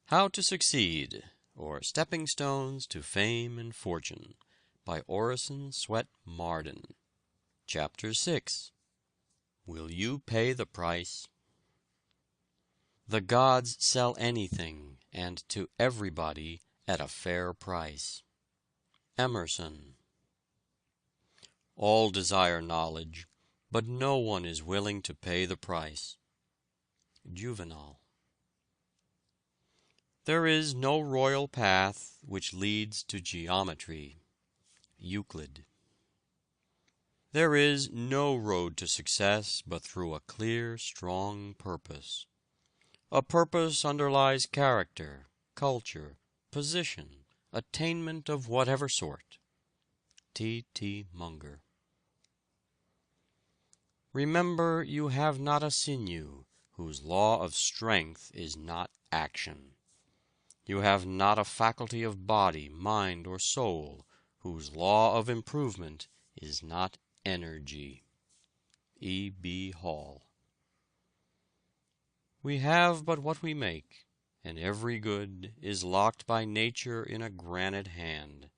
How to Succeed, or Stepping Stones to Fame and Fortune, by Orison Swett Marden. Chapter 6. Will you pay the price? The gods sell anything, and to everybody at a fair price. Emerson. All desire knowledge, but no one is willing to pay the price. Juvenal. There is no royal path which leads to geometry. Euclid. There is no road to success but through a clear, strong purpose. A purpose underlies character, culture, position, attainment of whatever sort. T. T. Munger. Remember, you have not a sinew whose law of strength is not action. You have not a faculty of body, mind, or soul whose law of improvement is not energy. E. B. Hall. We have but what we make, and every good is locked by nature in a granite hand.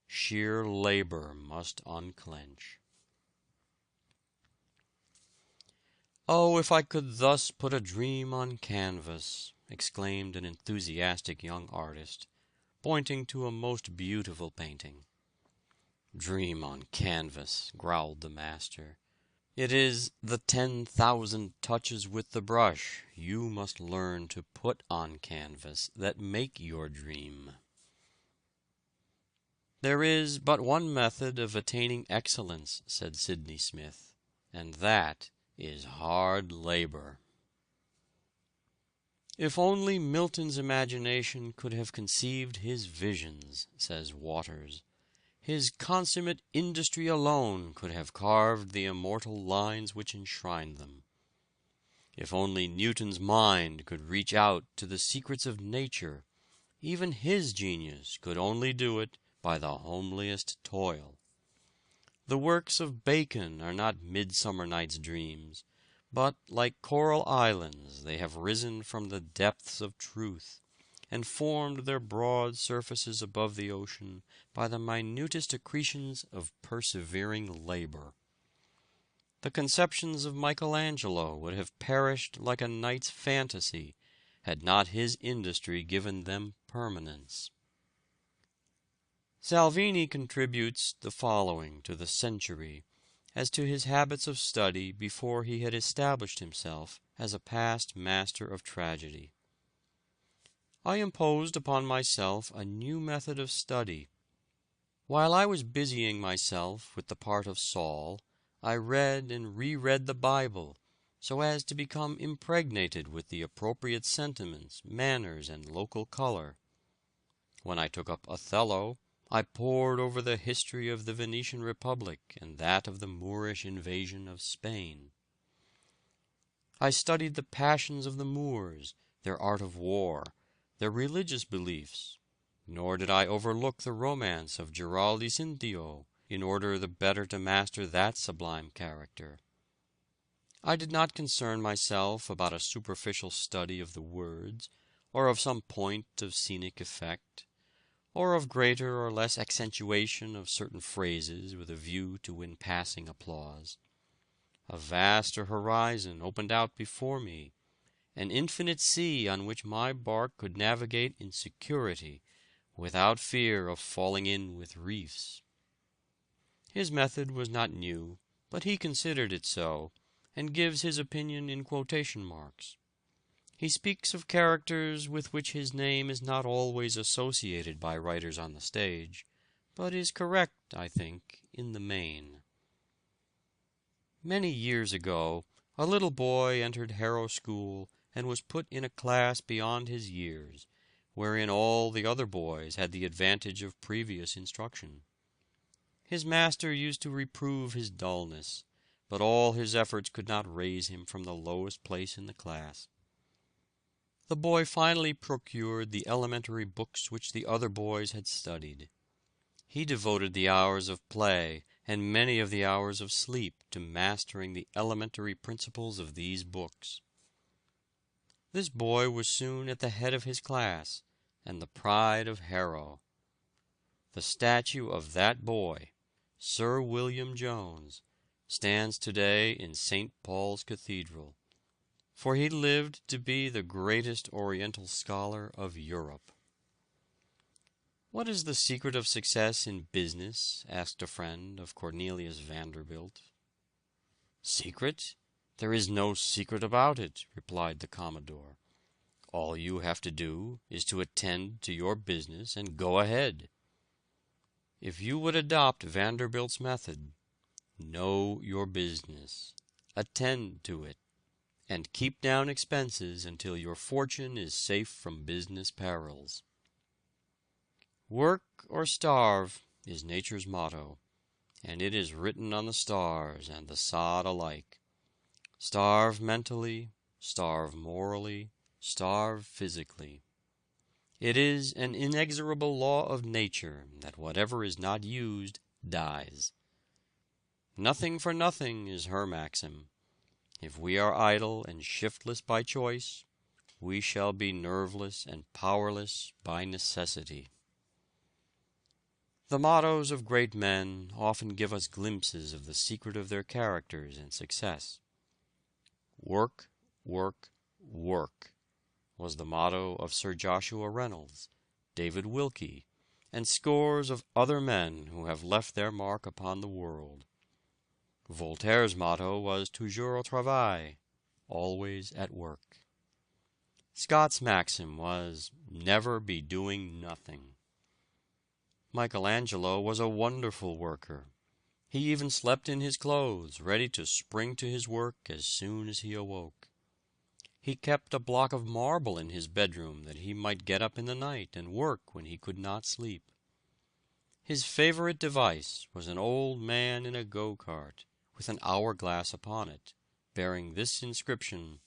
Sheer labor must unclench. Oh, if I could thus put a dream on canvas, exclaimed an enthusiastic young artist, pointing to a most beautiful painting. Dream on canvas, growled the master. It is the 10,000 touches with the brush you must learn to put on canvas that make your dream. There is but one method of attaining excellence, said Sidney Smith, and that is hard labor. If only Milton's imagination could have conceived his visions, says Waters, his consummate industry alone could have carved the immortal lines which enshrine them. If only Newton's mind could reach out to the secrets of nature, even his genius could only do it by the homeliest toil. The works of Bacon are not Midsummer Night's Dreams, but like coral islands they have risen from the depths of truth, and formed their broad surfaces above the ocean by the minutest accretions of persevering labor. The conceptions of Michelangelo would have perished like a night's fantasy, had not his industry given them permanence. Salvini contributes the following to the Century as to his habits of study before he had established himself as a past master of tragedy. I imposed upon myself a new method of study. While I was busying myself with the part of Saul, I read and reread the Bible, so as to become impregnated with the appropriate sentiments, manners, and local color. When I took up Othello, I pored over the history of the Venetian Republic and that of the Moorish invasion of Spain. I studied the passions of the Moors, their art of war, their religious beliefs, nor did I overlook the romance of Giraldi Cinthio, in order the better to master that sublime character. I did not concern myself about a superficial study of the words, or of some point of scenic effect, or of greater or less accentuation of certain phrases with a view to win passing applause. A vaster horizon opened out before me, an infinite sea on which my bark could navigate in security, without fear of falling in with reefs. His method was not new, but he considered it so, and gives his opinion in quotation marks. He speaks of characters with which his name is not always associated by writers on the stage, but is correct, I think, in the main. Many years ago, a little boy entered Harrow School and was put in a class beyond his years, wherein all the other boys had the advantage of previous instruction. His master used to reprove his dullness, but all his efforts could not raise him from the lowest place in the class. The boy finally procured the elementary books which the other boys had studied. He devoted the hours of play and many of the hours of sleep to mastering the elementary principles of these books. This boy was soon at the head of his class and the pride of Harrow. The statue of that boy, Sir William Jones, stands today in St. Paul's Cathedral, for he lived to be the greatest Oriental scholar of Europe. "What is the secret of success in business?" asked a friend of Cornelius Vanderbilt. "Secret? There is no secret about it," replied the Commodore. "All you have to do is to attend to your business and go ahead. If you would adopt Vanderbilt's method, know your business, attend to it, and keep down expenses until your fortune is safe from business perils. Work or starve is nature's motto, and it is written on the stars and the sod alike. Starve mentally, starve morally, starve physically. It is an inexorable law of nature that whatever is not used dies. Nothing for nothing is her maxim. If we are idle and shiftless by choice, we shall be nerveless and powerless by necessity." The mottos of great men often give us glimpses of the secret of their characters and success. "Work, work, work," was the motto of Sir Joshua Reynolds, David Wilkie, and scores of other men who have left their mark upon the world. Voltaire's motto was "Toujours au travail," always at work. Scott's maxim was "Never be doing nothing." Michelangelo was a wonderful worker. He even slept in his clothes, ready to spring to his work as soon as he awoke. He kept a block of marble in his bedroom that he might get up in the night and work when he could not sleep. His favorite device was an old man in a go-cart, with an hourglass upon it, bearing this inscription,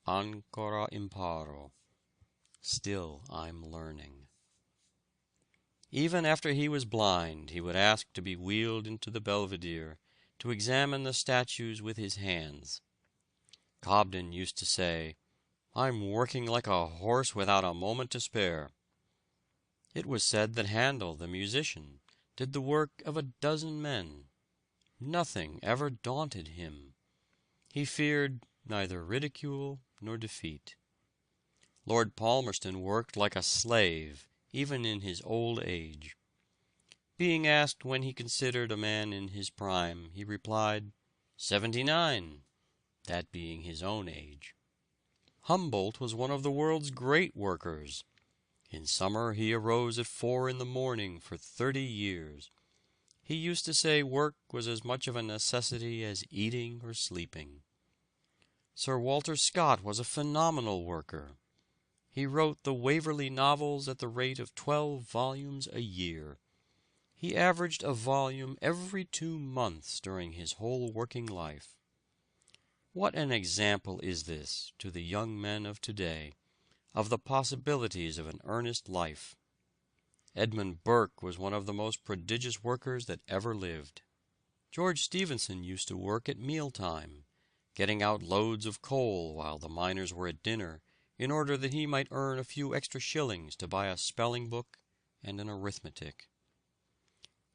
"Ancora imparo," "Still I'm learning." Even after he was blind, he would ask to be wheeled into the Belvedere to examine the statues with his hands. Cobden used to say, "I'm working like a horse without a moment to spare." It was said that Handel, the musician, did the work of a dozen men. Nothing ever daunted him. He feared neither ridicule nor defeat. Lord Palmerston worked like a slave, even in his old age. Being asked when he considered a man in his prime, he replied, 79, that being his own age. Humboldt was one of the world's great workers. In summer he arose at 4 in the morning for 30 years. He used to say work was as much of a necessity as eating or sleeping. Sir Walter Scott was a phenomenal worker. He wrote the Waverley novels at the rate of 12 volumes a year. He averaged a volume every 2 months during his whole working life. What an example is this to the young men of today of the possibilities of an earnest life. Edmund Burke was one of the most prodigious workers that ever lived. George Stephenson used to work at mealtime, getting out loads of coal while the miners were at dinner, in order that he might earn a few extra shillings to buy a spelling book and an arithmetic.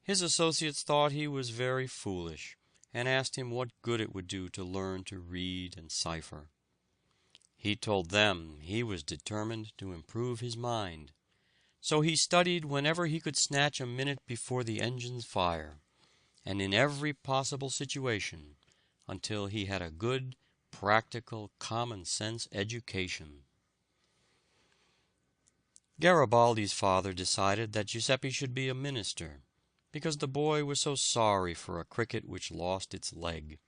His associates thought he was very foolish, and asked him what good it would do to learn to read and cipher. He told them he was determined to improve his mind, so he studied whenever he could snatch a minute before the engines fire, and in every possible situation, until he had a good, practical, common-sense education. Garibaldi's father decided that Giuseppe should be a minister, because the boy was so sorry for a cricket which lost its leg.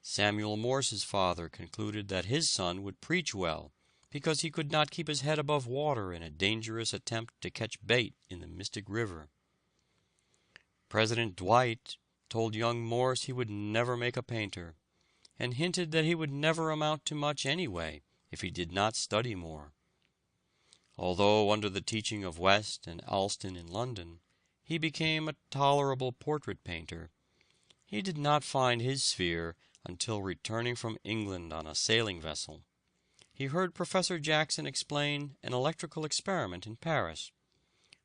Samuel Morse's father concluded that his son would preach well, because he could not keep his head above water in a dangerous attempt to catch bait in the Mystic River. President Dwight told young Morse he would never make a painter, and hinted that he would never amount to much anyway if he did not study more. Although under the teaching of West and Alston in London, he became a tolerable portrait painter, he did not find his sphere until returning from England on a sailing vessel. He heard Professor Jackson explain an electrical experiment in Paris,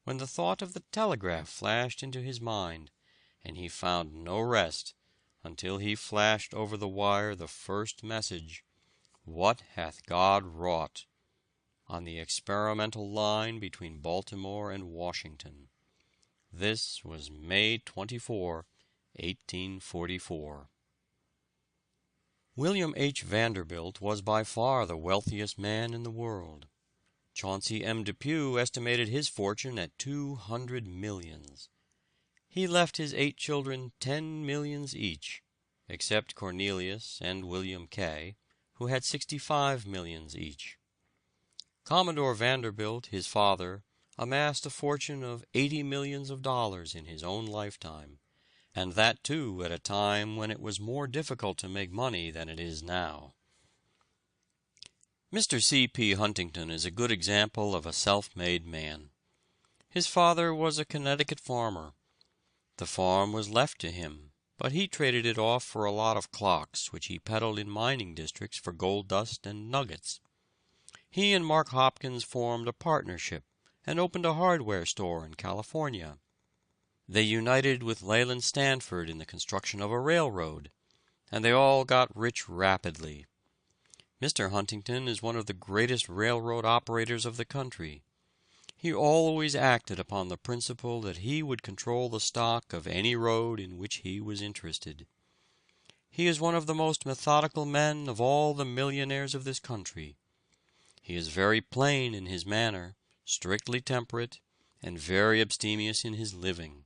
when the thought of the telegraph flashed into his mind, and he found no rest until he flashed over the wire the first message, "What hath God wrought?" on the experimental line between Baltimore and Washington. This was May 24, 1844. William H. Vanderbilt was by far the wealthiest man in the world. Chauncey M. Depew estimated his fortune at 200 millions. He left his 8 children 10 millions each, except Cornelius and William K., who had 65 millions each. Commodore Vanderbilt, his father, amassed a fortune of $80 millions in his own lifetime, and that too at a time when it was more difficult to make money than it is now. Mr. C. P. Huntington is a good example of a self-made man. His father was a Connecticut farmer. The farm was left to him, but he traded it off for a lot of clocks which he peddled in mining districts for gold dust and nuggets. He and Mark Hopkins formed a partnership and opened a hardware store in California. They united with Leland Stanford in the construction of a railroad, and they all got rich rapidly. Mr. Huntington is one of the greatest railroad operators of the country. He always acted upon the principle that he would control the stock of any road in which he was interested. He is one of the most methodical men of all the millionaires of this country. He is very plain in his manner, strictly temperate, and very abstemious in his living.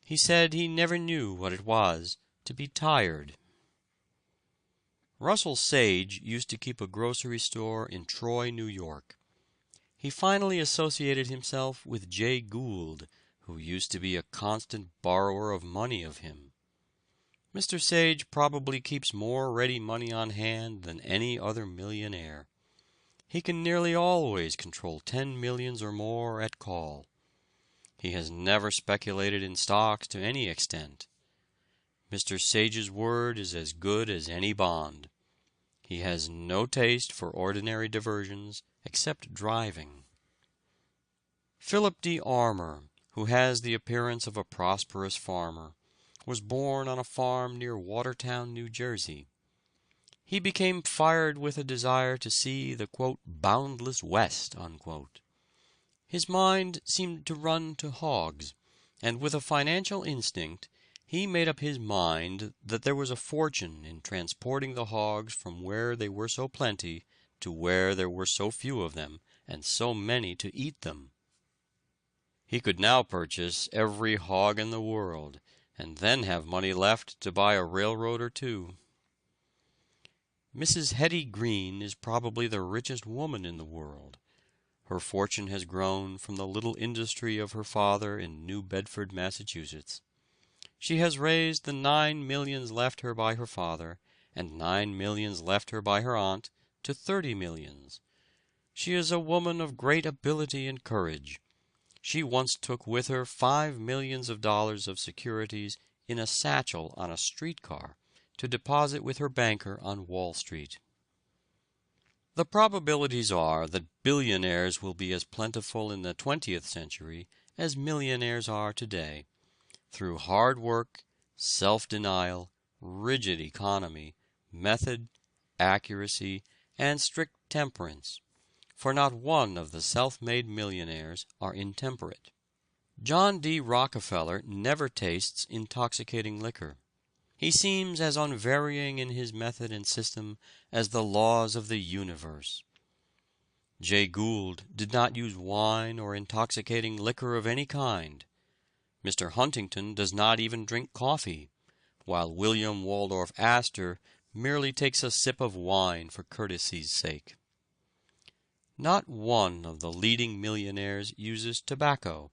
He said he never knew what it was to be tired. Russell Sage used to keep a grocery store in Troy, New York. He finally associated himself with Jay Gould, who used to be a constant borrower of money of him. Mr. Sage probably keeps more ready money on hand than any other millionaire. He can nearly always control 10 millions or more at call. He has never speculated in stocks to any extent. Mr. Sage's word is as good as any bond. He has no taste for ordinary diversions except driving. Philip D. Armour, who has the appearance of a prosperous farmer, was born on a farm near Watertown, New Jersey. He became fired with a desire to see the, quote, boundless West, unquote. His mind seemed to run to hogs, and with a financial instinct, he made up his mind that there was a fortune in transporting the hogs from where they were so plenty to where there were so few of them, and so many to eat them. He could now purchase every hog in the world, and then have money left to buy a railroad or two. Mrs. Hetty Green is probably the richest woman in the world. Her fortune has grown from the little industry of her father in New Bedford, Massachusetts. She has raised the 9 millions left her by her father, and 9 millions left her by her aunt, to 30 millions. She is a woman of great ability and courage. She once took with her $5 millions of securities in a satchel on a streetcar to deposit with her banker on Wall Street. The probabilities are that billionaires will be as plentiful in the 20th century as millionaires are today, through hard work, self-denial, rigid economy, method, accuracy, and strict temperance, for not one of the self-made millionaires are intemperate. John D. Rockefeller never tastes intoxicating liquor. He seems as unvarying in his method and system as the laws of the universe. Jay Gould did not use wine or intoxicating liquor of any kind. Mr. Huntington does not even drink coffee, while William Waldorf Astor merely takes a sip of wine for courtesy's sake. Not one of the leading millionaires uses tobacco,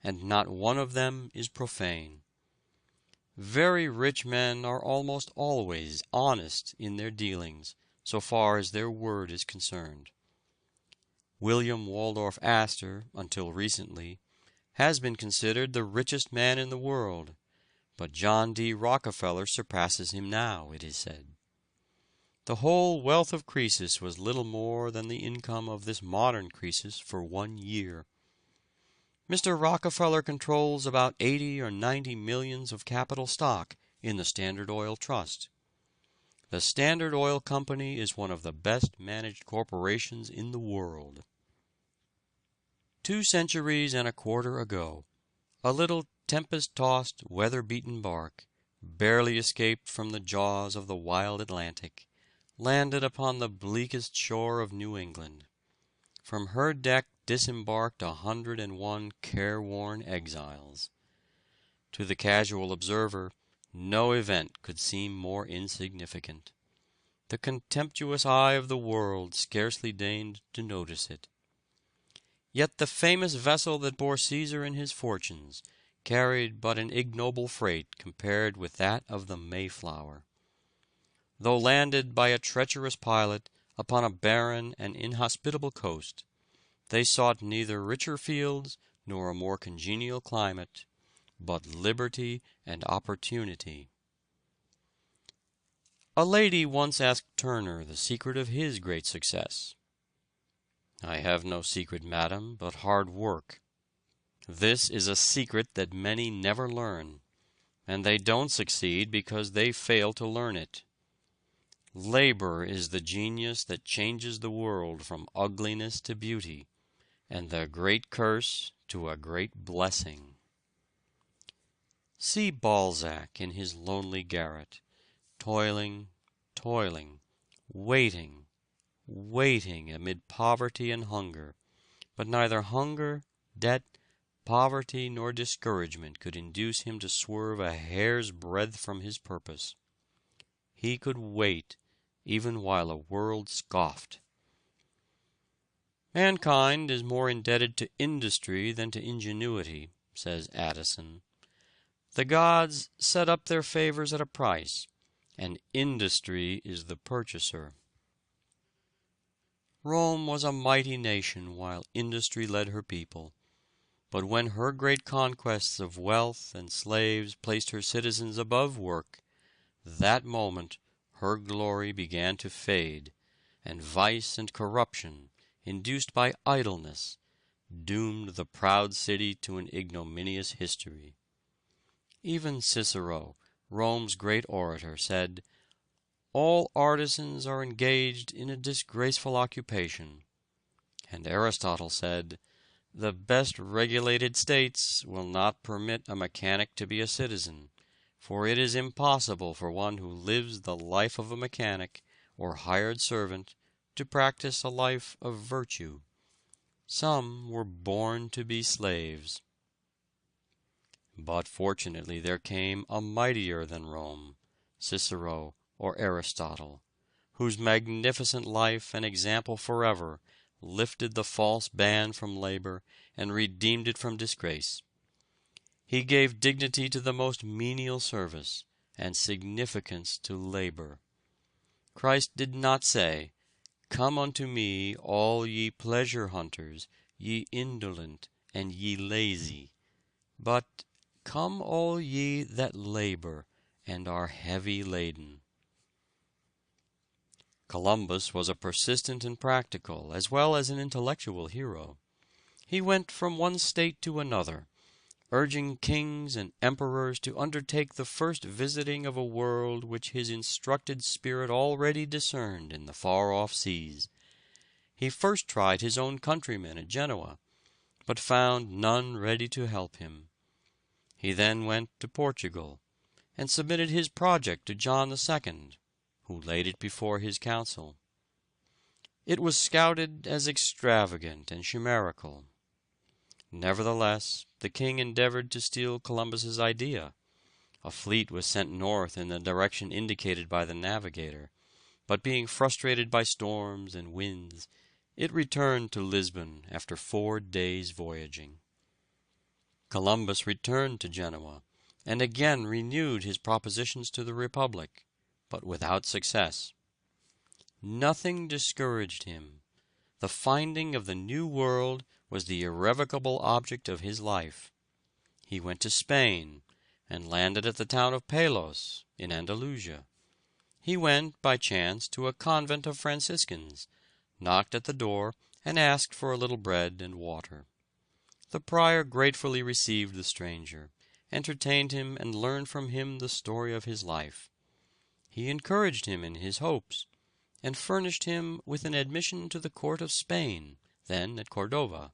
and not one of them is profane. Very rich men are almost always honest in their dealings, so far as their word is concerned. William Waldorf Astor, until recently, has been considered the richest man in the world, but John D. Rockefeller surpasses him now, it is said. The whole wealth of Croesus was little more than the income of this modern Croesus for 1 year. Mr. Rockefeller controls about 80 or 90 millions of capital stock in the Standard Oil Trust. The Standard Oil Company is one of the best managed corporations in the world. 2 centuries and a quarter ago, a little tempest-tossed, weather-beaten bark, barely escaped from the jaws of the wild Atlantic, landed upon the bleakest shore of New England. From her deck disembarked 101 careworn exiles. To the casual observer, no event could seem more insignificant. The contemptuous eye of the world scarcely deigned to notice it. Yet the famous vessel that bore Caesar and his fortunes carried but an ignoble freight compared with that of the Mayflower. Though landed by a treacherous pilot upon a barren and inhospitable coast, they sought neither richer fields nor a more congenial climate, but liberty and opportunity. A lady once asked Turner the secret of his great success. "I have no secret, madam, but hard work. This is a secret that many never learn, and they don't succeed because they fail to learn it. Labor is the genius that changes the world from ugliness to beauty, and the great curse to a great blessing." See Balzac in his lonely garret, toiling, waiting, waiting amid poverty and hunger, but neither hunger, debt, poverty, nor discouragement could induce him to swerve a hair's breadth from his purpose. He could wait, even while a world scoffed. "Mankind is more indebted to industry than to ingenuity," says Addison. "The gods set up their favors at a price, and industry is the purchaser." Rome was a mighty nation while industry led her people, but when her great conquests of wealth and slaves placed her citizens above work, that moment her glory began to fade, and vice and corruption, induced by idleness, doomed the proud city to an ignominious history. Even Cicero, Rome's great orator, said, "All artisans are engaged in a disgraceful occupation." And Aristotle said, "The best regulated states will not permit a mechanic to be a citizen, for it is impossible for one who lives the life of a mechanic or hired servant to practice a life of virtue. Some were born to be slaves." But fortunately there came a mightier than Rome, Cicero or Aristotle, whose magnificent life and example forever lifted the false ban from labor and redeemed it from disgrace. He gave dignity to the most menial service, and significance to labor. Christ did not say, "Come unto me, all ye pleasure hunters, ye indolent, and ye lazy," but, "Come all ye that labor, and are heavy laden." Columbus was a persistent and practical, as well as an intellectual hero. He went from one state to another, urging kings and emperors to undertake the first visiting of a world which his instructed spirit already discerned in the far-off seas. He first tried his own countrymen at Genoa, but found none ready to help him. He then went to Portugal, and submitted his project to John II, who laid it before his council. It was scouted as extravagant and chimerical. Nevertheless, the king endeavored to steal Columbus's idea. A fleet was sent north in the direction indicated by the navigator, but being frustrated by storms and winds, it returned to Lisbon after 4 days' voyaging. Columbus returned to Genoa, and again renewed his propositions to the Republic, but without success. Nothing discouraged him. The finding of the New World was the irrevocable object of his life. He went to Spain, and landed at the town of Palos, in Andalusia. He went, by chance, to a convent of Franciscans, knocked at the door, and asked for a little bread and water. The prior gratefully received the stranger, entertained him, and learned from him the story of his life. He encouraged him in his hopes, and furnished him with an admission to the court of Spain, then at Cordova.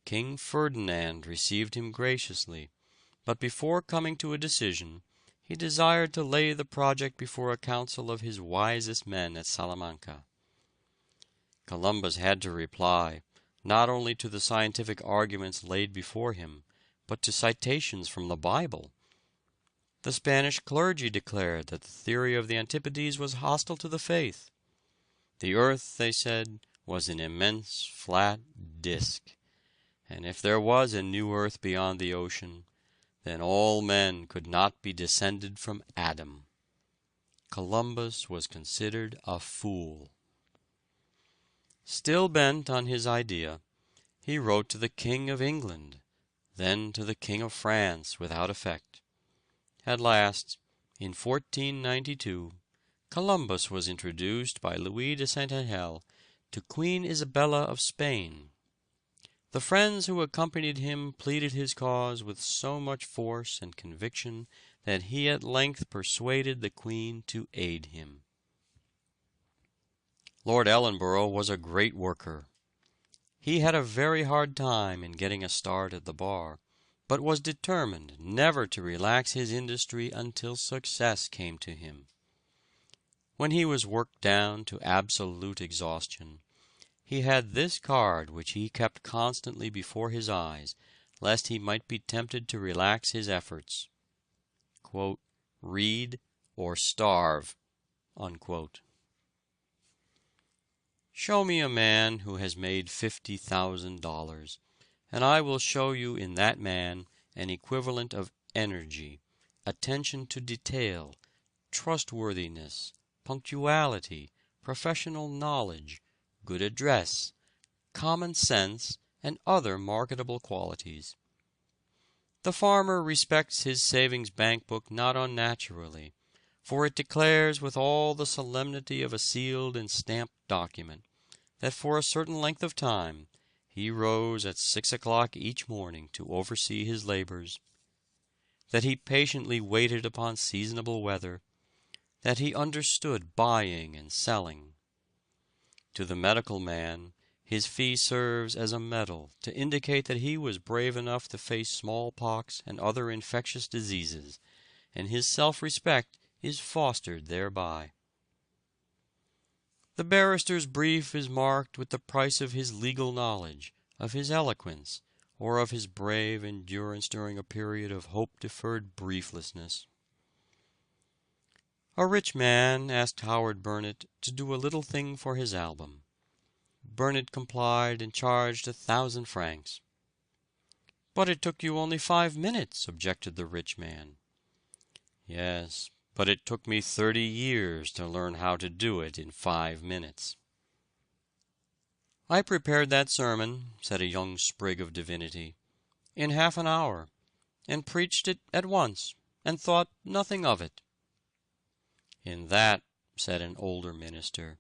King Ferdinand received him graciously, but before coming to a decision, he desired to lay the project before a council of his wisest men at Salamanca. Columbus had to reply, not only to the scientific arguments laid before him, but to citations from the Bible. The Spanish clergy declared that the theory of the Antipodes was hostile to the faith. The earth, they said, was an immense flat disk, and if there was a new earth beyond the ocean, then all men could not be descended from Adam. Columbus was considered a fool. Still bent on his idea, he wrote to the King of England, then to the King of France without effect. At last, in 1492, Columbus was introduced by Louis de Saint-Angel to Queen Isabella of Spain. The friends who accompanied him pleaded his cause with so much force and conviction that he at length persuaded the Queen to aid him. Lord Ellenborough was a great worker. He had a very hard time in getting a start at the bar, but was determined never to relax his industry until success came to him. When he was worked down to absolute exhaustion, he had this card which he kept constantly before his eyes, lest he might be tempted to relax his efforts. Quote, "Read or starve." Unquote. Show me a man who has made $50,000, and I will show you in that man an equivalent of energy, attention to detail, trustworthiness, punctuality, professional knowledge, good address, common sense, and other marketable qualities. The farmer respects his savings bank book not unnaturally, for it declares with all the solemnity of a sealed and stamped document that for a certain length of time he rose at 6 o'clock each morning to oversee his labors, that he patiently waited upon seasonable weather, that he understood buying and selling. To the medical man, his fee serves as a medal to indicate that he was brave enough to face smallpox and other infectious diseases, and his self-respect is fostered thereby. The barrister's brief is marked with the price of his legal knowledge, of his eloquence, or of his brave endurance during a period of hope-deferred brieflessness. A rich man asked Howard Burnett to do a little thing for his album. Burnett complied and charged 1,000 francs. "But it took you only 5 minutes," objected the rich man. "Yes, but it took me 30 years to learn how to do it in 5 minutes." "I prepared that sermon," said a young sprig of divinity, "in half an hour, and preached it at once, and thought nothing of it." "In that," said an older minister,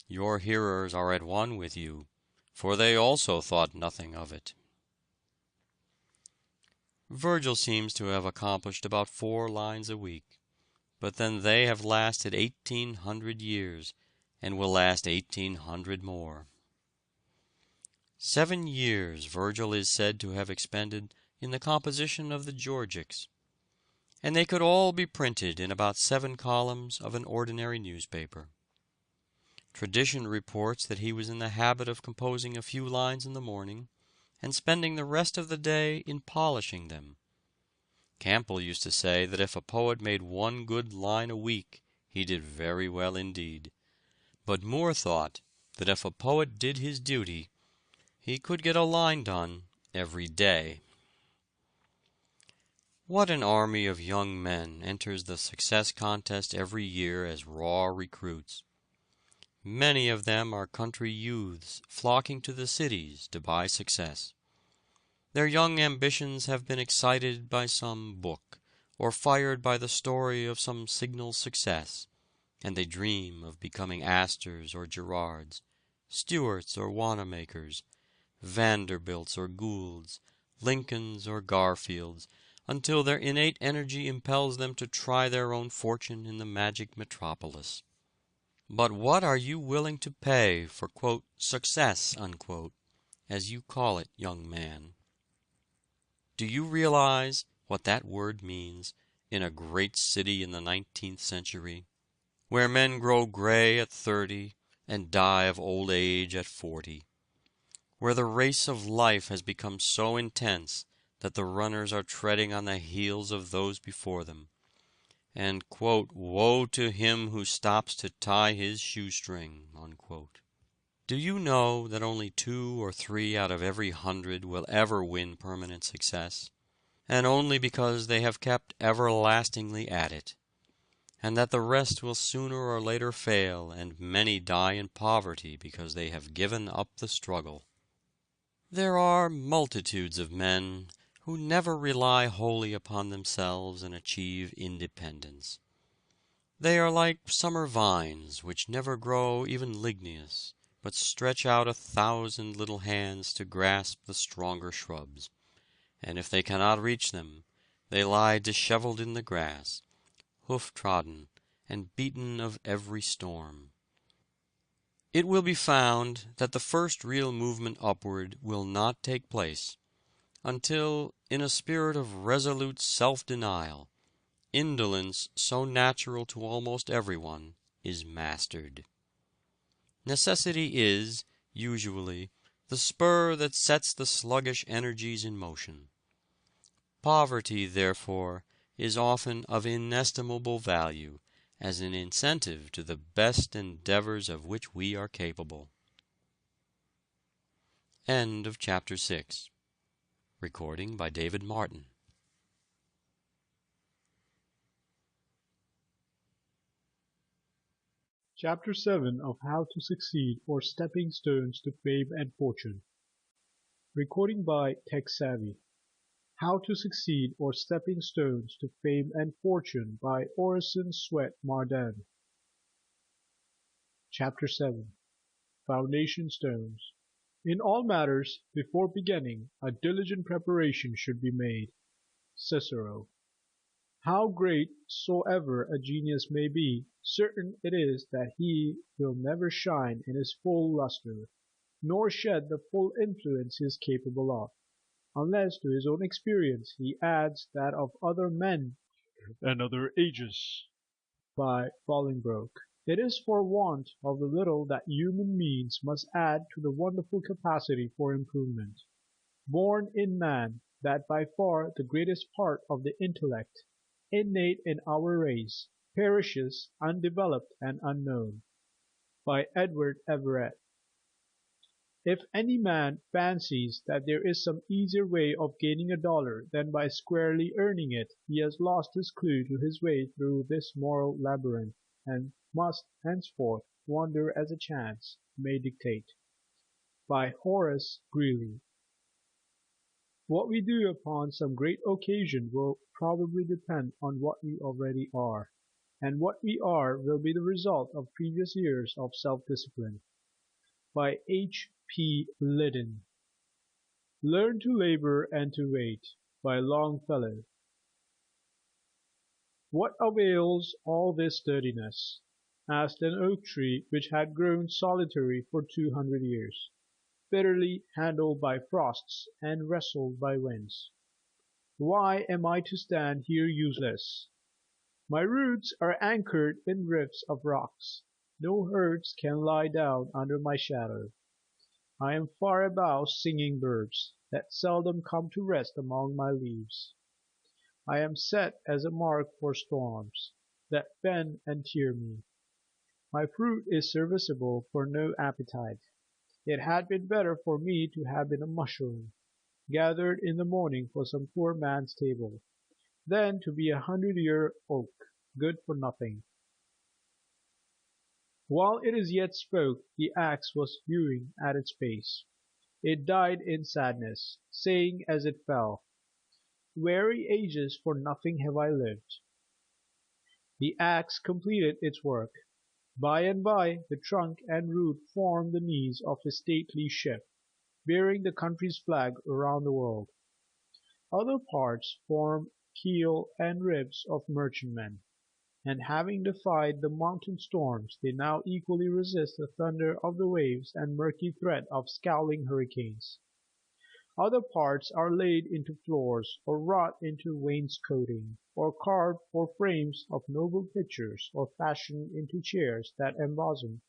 "your hearers are at one with you, for they also thought nothing of it." Virgil seems to have accomplished about 4 lines a week, but then they have lasted 1,800 years, and will last 1,800 more. 7 years Virgil is said to have expended in the composition of the Georgics, and they could all be printed in about 7 columns of an ordinary newspaper. Tradition reports that he was in the habit of composing a few lines in the morning, and spending the rest of the day in polishing them. Campbell used to say that if a poet made 1 good line a week, he did very well indeed. But Moore thought that if a poet did his duty, he could get a line done every day. What an army of young men enters the success contest every year as raw recruits. Many of them are country youths flocking to the cities to buy success. Their young ambitions have been excited by some book, or fired by the story of some signal success, and they dream of becoming Astors or Gerards, Stuarts or Wanamakers, Vanderbilts or Goulds, Lincolns or Garfields, until their innate energy impels them to try their own fortune in the magic metropolis. But what are you willing to pay for, quote, success, unquote, as you call it, young man? Do you realize what that word means in a great city in the 19th century, where men grow gray at 30 and die of old age at 40, where the race of life has become so intense that the runners are treading on the heels of those before them, and, quote, woe to him who stops to tie his shoestring, unquote. Do you know that only 2 or 3 out of every 100 will ever win permanent success, and only because they have kept everlastingly at it, and that the rest will sooner or later fail, and many die in poverty because they have given up the struggle? There are multitudes of men who never rely wholly upon themselves and achieve independence. They are like summer vines which never grow even ligneous, but stretch out 1,000 little hands to grasp the stronger shrubs, and if they cannot reach them, they lie dishevelled in the grass, hoof-trodden and beaten of every storm. It will be found that the first real movement upward will not take place until, in a spirit of resolute self-denial, indolence so natural to almost everyone is mastered. Necessity is, usually, the spur that sets the sluggish energies in motion. Poverty, therefore, is often of inestimable value as an incentive to the best endeavors of which we are capable. End of chapter 6. Recording by David Martin. Chapter 7 of How to Succeed or Stepping Stones to Fame and Fortune. Recording by TechSavvy. How to Succeed or Stepping Stones to Fame and Fortune by Orison Swett Marden. Chapter 7. Foundation Stones. In all matters, before beginning, a diligent preparation should be made. Cicero. How great soever a genius may be, certain it is that he will never shine in his full lustre, nor shed the full influence he is capable of, unless to his own experience he adds that of other men and other ages. By Bolingbroke. It is for want of the little that human means must add to the wonderful capacity for improvement, born in man, that by far the greatest part of the intellect innate in our race perishes undeveloped and unknown. By Edward Everett. If any man fancies that there is some easier way of gaining $1 than by squarely earning it, he has lost his clue to his way through this moral labyrinth, and must henceforth wander as a chance may dictate. By Horace Greeley. What we do upon some great occasion will probably depend on what we already are, and what we are will be the result of previous years of self-discipline. By H. P. Liddon. Learn to labor and to wait. By Longfellow. What avails all this sturdiness? Asked an oak tree which had grown solitary for 200 years, bitterly handled by frosts and wrestled by winds. Why am I to stand here useless? My roots are anchored in rifts of rocks. No herds can lie down under my shadow. I am far above singing birds, that seldom come to rest among my leaves. I am set as a mark for storms, that bend and tear me. My fruit is serviceable for no appetite. It had been better for me to have been a mushroom, gathered in the morning for some poor man's table, than to be 100-year oak, good for nothing. While it as yet spoke, the axe was hewing at its base. It died in sadness, saying as it fell, "Weary ages for nothing have I lived." The axe completed its work. By and by the trunk and root formed the knees of a stately ship, bearing the country's flag around the world. Other parts form keel and ribs of merchantmen, and having defied the mountain storms, they now equally resist the thunder of the waves and murky threat of scowling hurricanes. Other parts are laid into floors, or wrought into wainscoting, or carved for frames of noble pictures, or fashioned into chairs that embosom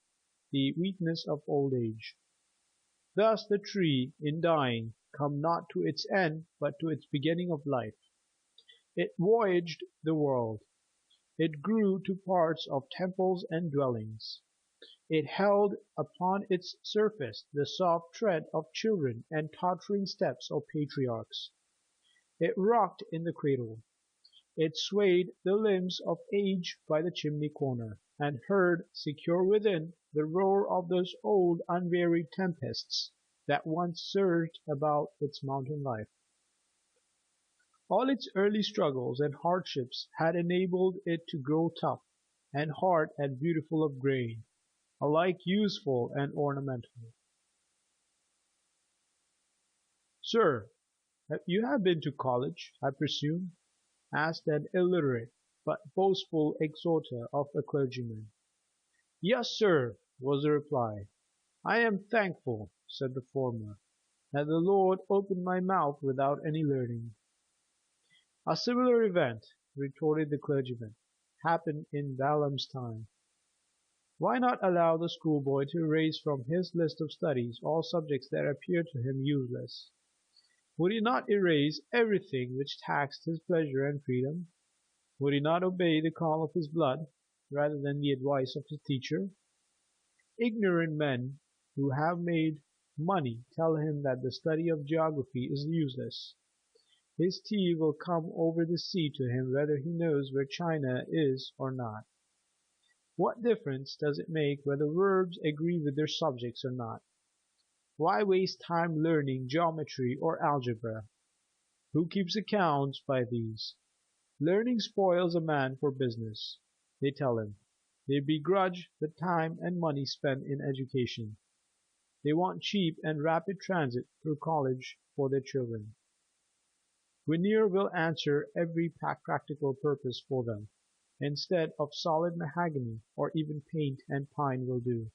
the weakness of old age. Thus the tree, in dying, come not to its end, but to its beginning of life. It voyaged the world. It grew to parts of temples and dwellings. It held upon its surface the soft tread of children and tottering steps of patriarchs. It rocked in the cradle. It swayed the limbs of age by the chimney corner, and heard, secure within, the roar of those old unwearied tempests that once surged about its mountain life. All its early struggles and hardships had enabled it to grow tough and hard and beautiful of grain, alike useful and ornamental. "Sir, you have been to college, I presume?" asked an illiterate but boastful exhorter of a clergyman. "Yes, sir," was the reply. "I am thankful," said the former, "that the Lord opened my mouth without any learning." "A similar event," retorted the clergyman, "happened in Balaam's time. Why not allow the schoolboy to erase from his list of studies all subjects that appeared to him useless? Would he not erase everything which taxed his pleasure and freedom? Would he not obey the call of his blood, rather than the advice of his teacher? Ignorant men who have made money tell him that the study of geography is useless. His tea will come over the sea to him whether he knows where China is or not. What difference does it make whether verbs agree with their subjects or not? Why waste time learning geometry or algebra? Who keeps accounts by these? Learning spoils a man for business, they tell him. They begrudge the time and money spent in education. They want cheap and rapid transit through college for their children. Veneer will answer every practical purpose for them. Instead of solid mahogany, or even paint and pine will do.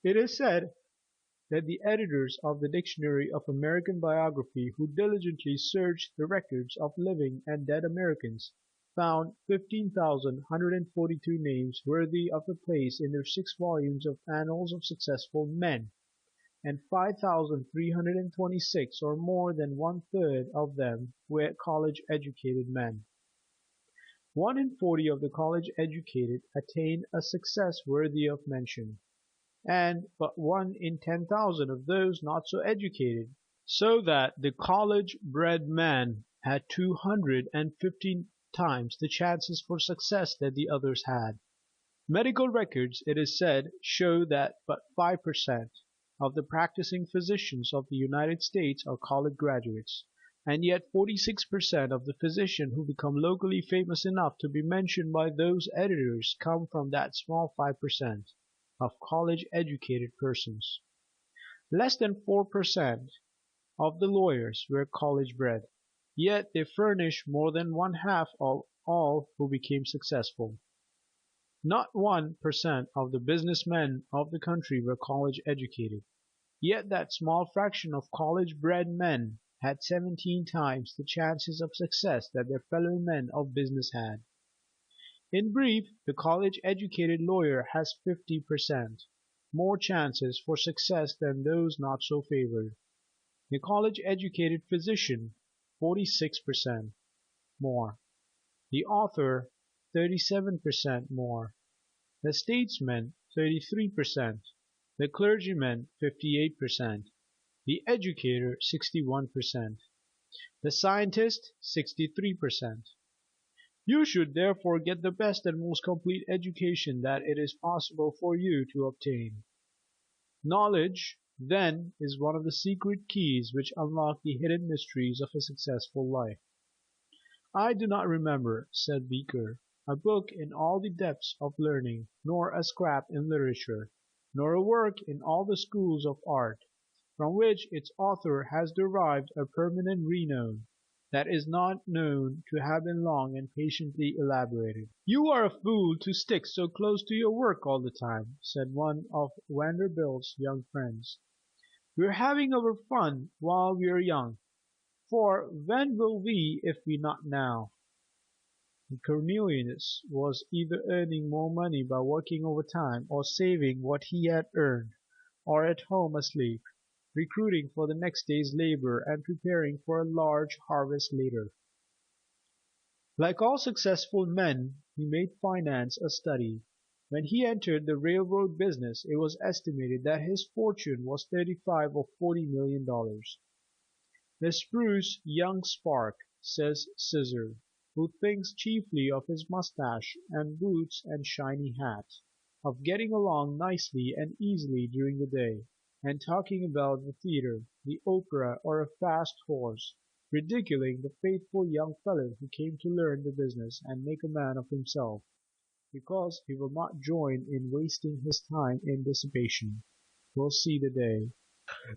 It is said that the editors of the Dictionary of American Biography, who diligently searched the records of living and dead Americans, found 15,142 names worthy of a place in their 6 volumes of Annals of Successful Men, and 5,326, or more than 1/3 of them, were college-educated men. 1 in 40 of the college-educated attain a success worthy of mention, and but 1 in 10,000 of those not so educated, so that the college-bred man had 250 times the chances for success that the others had. Medical records, it is said, show that but 5% of the practicing physicians of the United States are college graduates, and yet 46% of the physicians who become locally famous enough to be mentioned by those editors come from that small 5% of college-educated persons. Less than 4% of the lawyers were college-bred, yet they furnish more than 1/2 of all who became successful. Not 1% of the business men of the country were college-educated, yet that small fraction of college-bred men had 17 times the chances of success that their fellow men of business had. In brief, the college-educated lawyer has 50% more chances for success than those not so favored. The college-educated physician, 46% more. The author, 37% more. The statesman, 33%. The clergyman, 58%. The educator, 61%. The scientist 63%. You should therefore get the best and most complete education that it is possible for you to obtain. Knowledge, then, is one of the secret keys which unlock the hidden mysteries of a successful life. I do not remember, said Beaker, a book in all the depths of learning, nor a scrap in literature, nor a work in all the schools of art, from which its author has derived a permanent renown, that is not known to have been long and patiently elaborated. You are a fool to stick so close to your work all the time, said one of Vanderbilt's young friends. We're having our fun while we're young, for when will we if we not now? Cornelius was either earning more money by working overtime, or saving what he had earned, or at home asleep, recruiting for the next day's labor and preparing for a large harvest later. Like all successful men, he made finance a study. When he entered the railroad business, it was estimated that his fortune was $35 or $40 million. The spruce young spark, says Scissor, who thinks chiefly of his mustache and boots and shiny hat, of getting along nicely and easily during the day, and talking about the theatre, the opera, or a fast horse, ridiculing the faithful young fellow who came to learn the business and make a man of himself, because he will not join in wasting his time in dissipation, will see the day.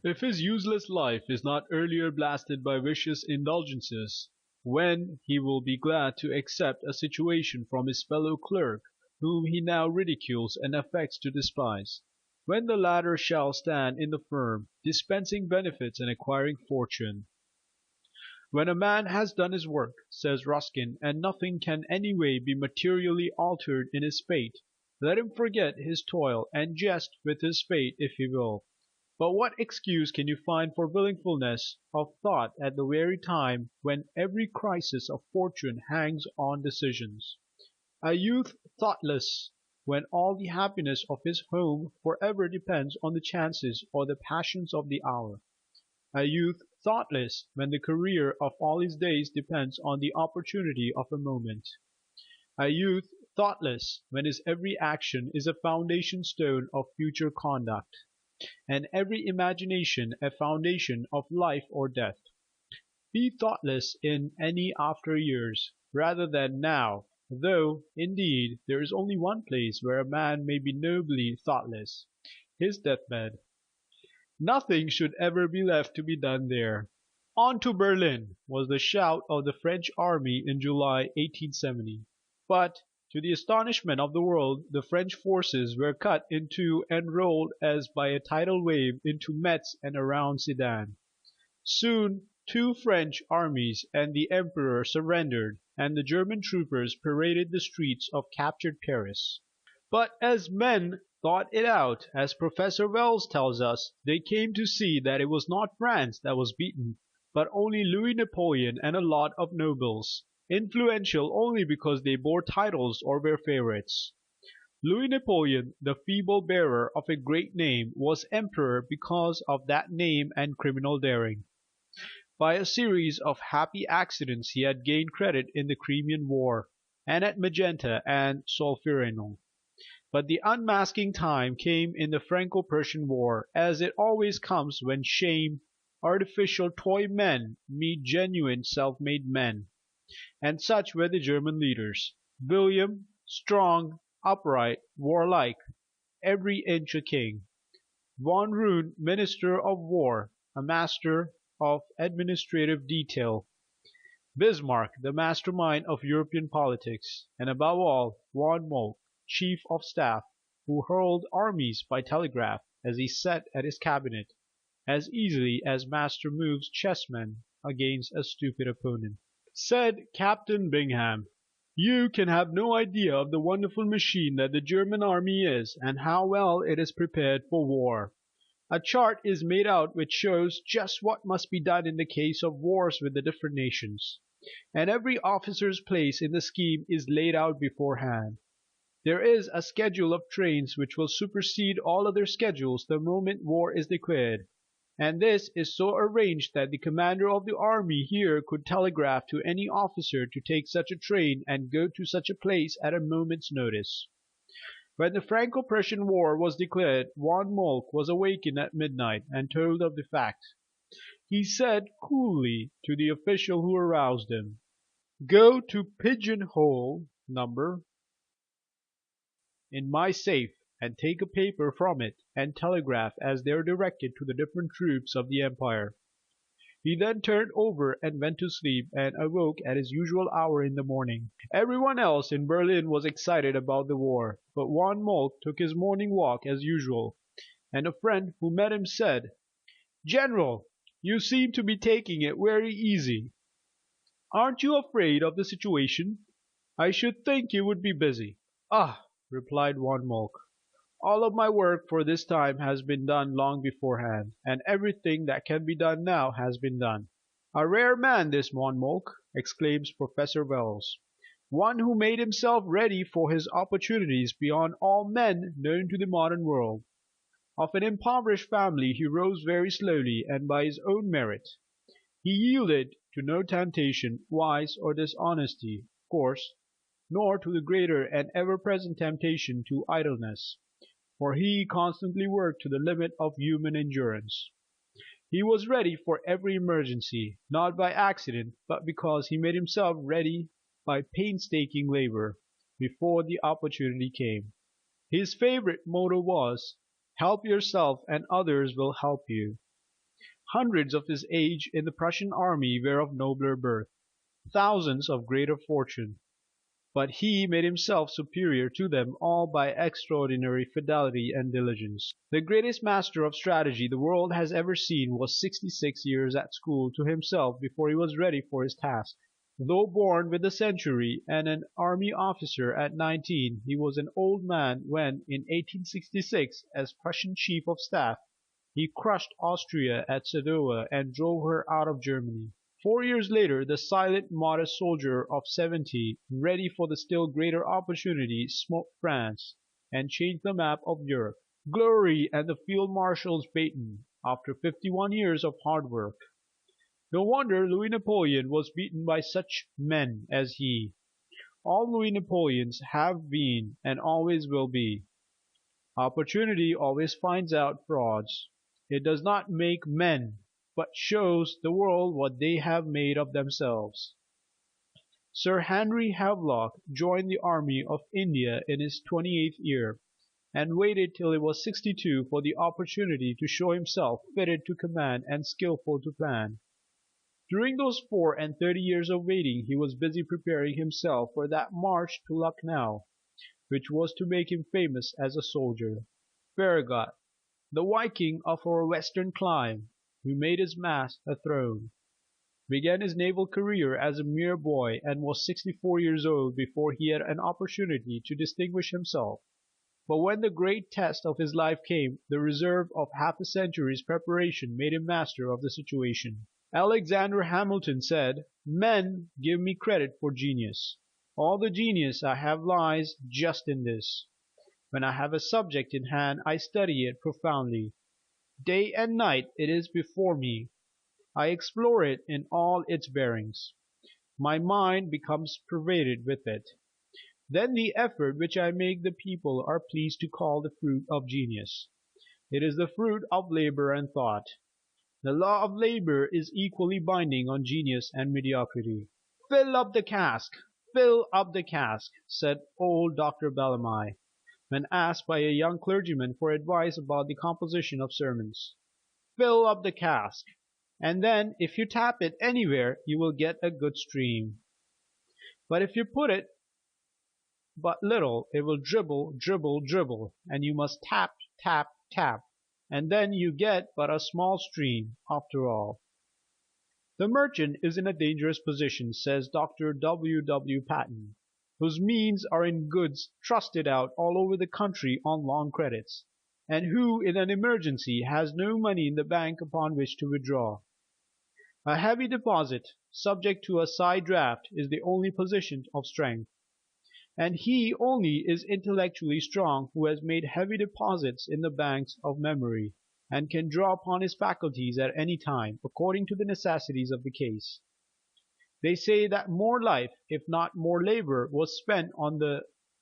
If his useless life is not earlier blasted by vicious indulgences, when he will be glad to accept a situation from his fellow clerk, whom he now ridicules and affects to despise, when the latter shall stand in the firm, dispensing benefits and acquiring fortune. When a man has done his work, says Ruskin, and nothing can any way be materially altered in his fate, let him forget his toil and jest with his fate if he will. But what excuse can you find for wilfulness of thought at the very time when every crisis of fortune hangs on decisions? A youth thoughtless, when all the happiness of his home forever depends on the chances or the passions of the hour. A youth thoughtless, when the career of all his days depends on the opportunity of a moment. A youth thoughtless, when his every action is a foundation stone of future conduct, and every imagination a foundation of life or death. Be thoughtless in any after years, rather than now, though, indeed, there is only one place where a man may be nobly thoughtless, his deathbed. Nothing should ever be left to be done there. "On to Berlin!" was the shout of the French army in July, 1870. But, to the astonishment of the world, the French forces were cut in two and rolled as by a tidal wave into Metz and around Sedan. Soon two French armies and the Emperor surrendered, and the German troopers paraded the streets of captured Paris. But as men thought it out, as Professor Wells tells us, they came to see that it was not France that was beaten, but only Louis Napoleon and a lot of nobles, influential only because they bore titles or were favorites. Louis Napoleon, the feeble bearer of a great name, was emperor because of that name and criminal daring. By a series of happy accidents he had gained credit in the Crimean War, and at Magenta and Solferino. But the unmasking time came in the Franco-Prussian War, as it always comes when sham, artificial toy men meet genuine self-made men. And such were the German leaders: William, strong, upright, warlike, every inch a king; von Roon, minister of war, a master of administrative detail; Bismarck, the mastermind of European politics; and above all, von Moltke, chief of staff, who hurled armies by telegraph, as he sat at his cabinet, as easily as master moves chessmen against a stupid opponent. Said Captain Bingham, "You can have no idea of the wonderful machine that the German army is, and how well it is prepared for war. A chart is made out which shows just what must be done in the case of wars with the different nations, and every officer's place in the scheme is laid out beforehand. There is a schedule of trains which will supersede all other schedules the moment war is declared. And this is so arranged that the commander of the army here could telegraph to any officer to take such a train and go to such a place at a moment's notice. When the Franco-Prussian War was declared, von Moltke was awakened at midnight and told of the fact. He said coolly to the official who aroused him, "Go to pigeon-hole number in my safe and take a paper from it and telegraph as there directed to the different troops of the empire." He then turned over and went to sleep and awoke at his usual hour in the morning. Everyone else in Berlin was excited about the war, but von Moltke took his morning walk as usual, and a friend who met him said, "General, you seem to be taking it very easy. Aren't you afraid of the situation? I should think you would be busy." "Ah," replied von Moltke, "all of my work for this time has been done long beforehand, and everything that can be done now has been done." "A rare man this von Moltke," exclaims Professor Wells, "one who made himself ready for his opportunities beyond all men known to the modern world. Of an impoverished family he rose very slowly and by his own merit. He yielded to no temptation, vice or dishonesty, of course, nor to the greater and ever-present temptation to idleness, for he constantly worked to the limit of human endurance. He was ready for every emergency, not by accident, but because he made himself ready by painstaking labor, before the opportunity came. His favorite motto was, 'Help yourself and others will help you.' Hundreds of his age in the Prussian army were of nobler birth, thousands of greater fortune, but he made himself superior to them all by extraordinary fidelity and diligence. The greatest master of strategy the world has ever seen was 66 years at school to himself before he was ready for his task. Though born with the century and an army officer at 19, he was an old man when, in 1866, as Prussian chief of staff, he crushed Austria at Sadowa and drove her out of Germany. 4 years later, the silent, modest soldier of 70, ready for the still greater opportunity, smote France, and changed the map of Europe. Glory and the field marshal's baton, after 51 years of hard work. No wonder Louis Napoleon was beaten by such men as he. All Louis Napoleons have been and always will be. Opportunity always finds out frauds. It does not make men, but shows the world what they have made of themselves. Sir Henry Havelock joined the army of India in his 28th year, and waited till he was 62 for the opportunity to show himself fitted to command and skillful to plan. During those 34 years of waiting he was busy preparing himself for that march to Lucknow, which was to make him famous as a soldier. Farragut, the Viking of our western clime, who made his mast a throne, began his naval career as a mere boy and was 64 years old before he had an opportunity to distinguish himself. But when the great test of his life came, the reserve of half a century's preparation made him master of the situation. Alexander Hamilton said, "Men give me credit for genius. All the genius I have lies just in this. When I have a subject in hand I study it profoundly. Day and night it is before me. I explore it in all its bearings. My mind becomes pervaded with it. Then the effort which I make the people are pleased to call the fruit of genius. It is the fruit of labor and thought. The law of labor is equally binding on genius and mediocrity." "Fill up the cask! Fill up the cask!" said old Dr. Bellamy, when asked by a young clergyman for advice about the composition of sermons. "Fill up the cask, and then if you tap it anywhere you will get a good stream. But if you put it but little it will dribble, dribble, dribble, and you must tap, tap, tap, and then you get but a small stream after all." The merchant is in a dangerous position, says Dr. W. W. Paton, whose means are in goods trusted out all over the country on long credits, and who in an emergency has no money in the bank upon which to withdraw. A heavy deposit, subject to a side draft, is the only position of strength, and he only is intellectually strong who has made heavy deposits in the banks of memory, and can draw upon his faculties at any time, according to the necessities of the case. They say that more life, if not more labor, was spent on the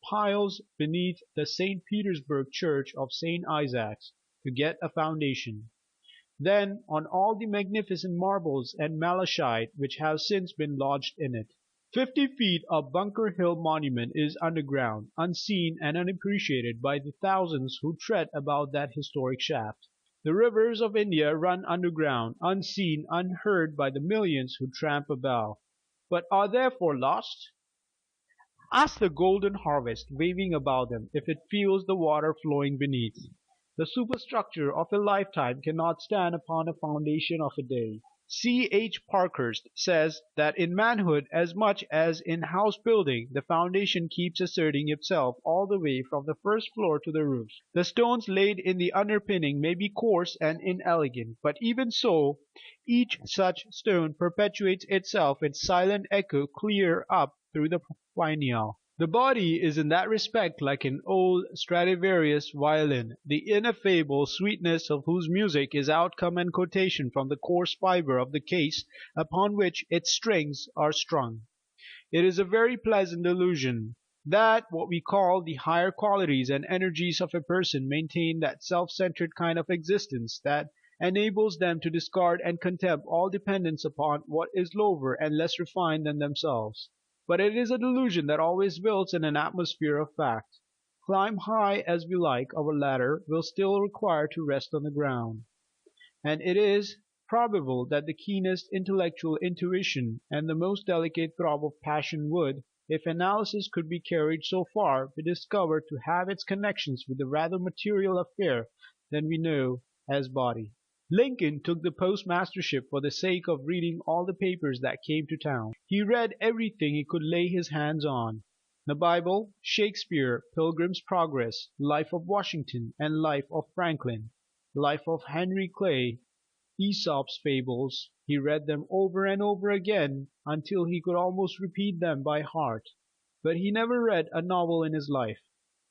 piles beneath the St. Petersburg Church of St. Isaac's to get a foundation, than on all the magnificent marbles and malachite which have since been lodged in it. 50 feet of Bunker Hill Monument is underground, unseen and unappreciated by the thousands who tread about that historic shaft. The rivers of India run underground, unseen, unheard by the millions who tramp about, but are therefore lost? Ask the golden harvest waving above them if it feels the water flowing beneath. The superstructure of a lifetime cannot stand upon a foundation of a day. C. H. Parkhurst says that in manhood as much as in house building, the foundation keeps asserting itself all the way from the first floor to the roof. The stones laid in the underpinning may be coarse and inelegant, but even so, each such stone perpetuates itself in silent echo clear up through the pineal. The body is in that respect like an old Stradivarius violin, the ineffable sweetness of whose music is outcome and quotation from the coarse fibre of the case upon which its strings are strung. It is a very pleasant illusion that what we call the higher qualities and energies of a person maintain that self-centered kind of existence that enables them to discard and contemn all dependence upon what is lower and less refined than themselves. But it is a delusion that always builds in an atmosphere of fact. Climb high as we like, our ladder will still require to rest on the ground. And it is probable that the keenest intellectual intuition and the most delicate throb of passion would, if analysis could be carried so far, be discovered to have its connections with a rather material affair than we know as body. Lincoln took the postmastership for the sake of reading all the papers that came to town. He read everything he could lay his hands on: the Bible, Shakespeare, Pilgrim's Progress, Life of Washington and Life of Franklin, Life of Henry Clay, Aesop's fables. He read them over and over again until he could almost repeat them by heart. But he never read a novel in his life.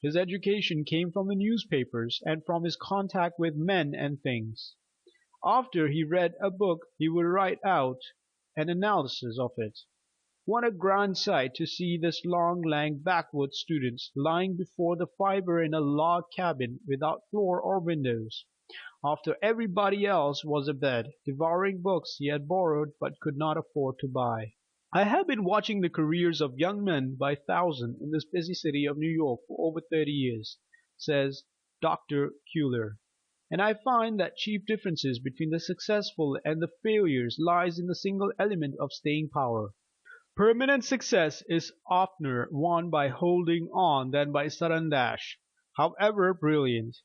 His education came from the newspapers and from his contact with men and things. After he read a book he would write out an analysis of it. What a grand sight to see this long lank backwoods student lying before the fire in a log cabin without floor or windows, after everybody else was abed, devouring books he had borrowed but could not afford to buy. I have been watching the careers of young men by thousands in this busy city of New York for over 30 years, says Dr. Keeler. And I find that chief differences between the successful and the failures lies in the single element of staying power. Permanent success is oftener won by holding on than by sudden dash, however brilliant.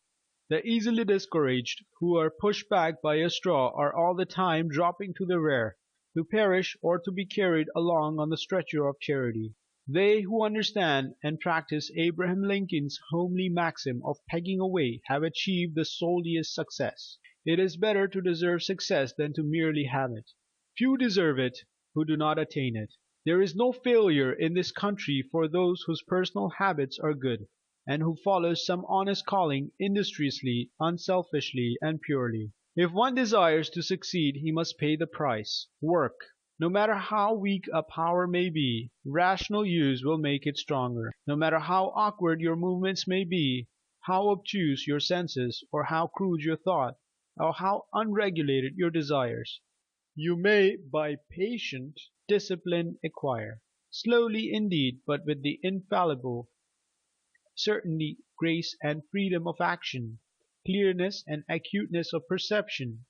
The easily discouraged, who are pushed back by a straw, are all the time dropping to the rear, to perish or to be carried along on the stretcher of charity. They who understand and practice Abraham Lincoln's homely maxim of pegging away have achieved the soldiest success. It is better to deserve success than to merely have it. Few deserve it who do not attain it. There is no failure in this country for those whose personal habits are good, and who follow some honest calling industriously, unselfishly, and purely. If one desires to succeed, he must pay the price. Work. No matter how weak a power may be, rational use will make it stronger. No matter how awkward your movements may be, how obtuse your senses, or how crude your thought, or how unregulated your desires, you may by patient discipline acquire, slowly indeed, but with the infallible certainty, grace and freedom of action, clearness and acuteness of perception,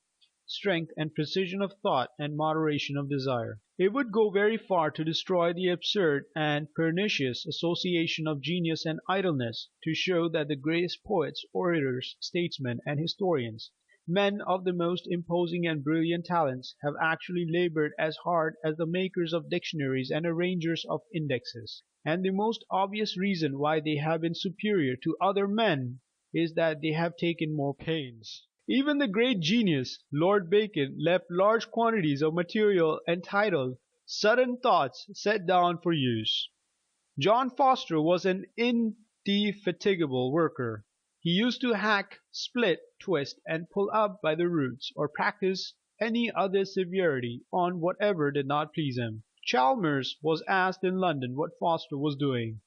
strength and precision of thought and moderation of desire. It would go very far to destroy the absurd and pernicious association of genius and idleness, to show that the greatest poets, orators, statesmen, and historians, men of the most imposing and brilliant talents, have actually labored as hard as the makers of dictionaries and arrangers of indexes. And the most obvious reason why they have been superior to other men is that they have taken more pains. Even the great genius, Lord Bacon, left large quantities of material entitled Sudden Thoughts set down for use. John Foster was an indefatigable worker. He used to hack, split, twist, and pull up by the roots, or practice any other severity on whatever did not please him. Chalmers was asked in London what Foster was doing.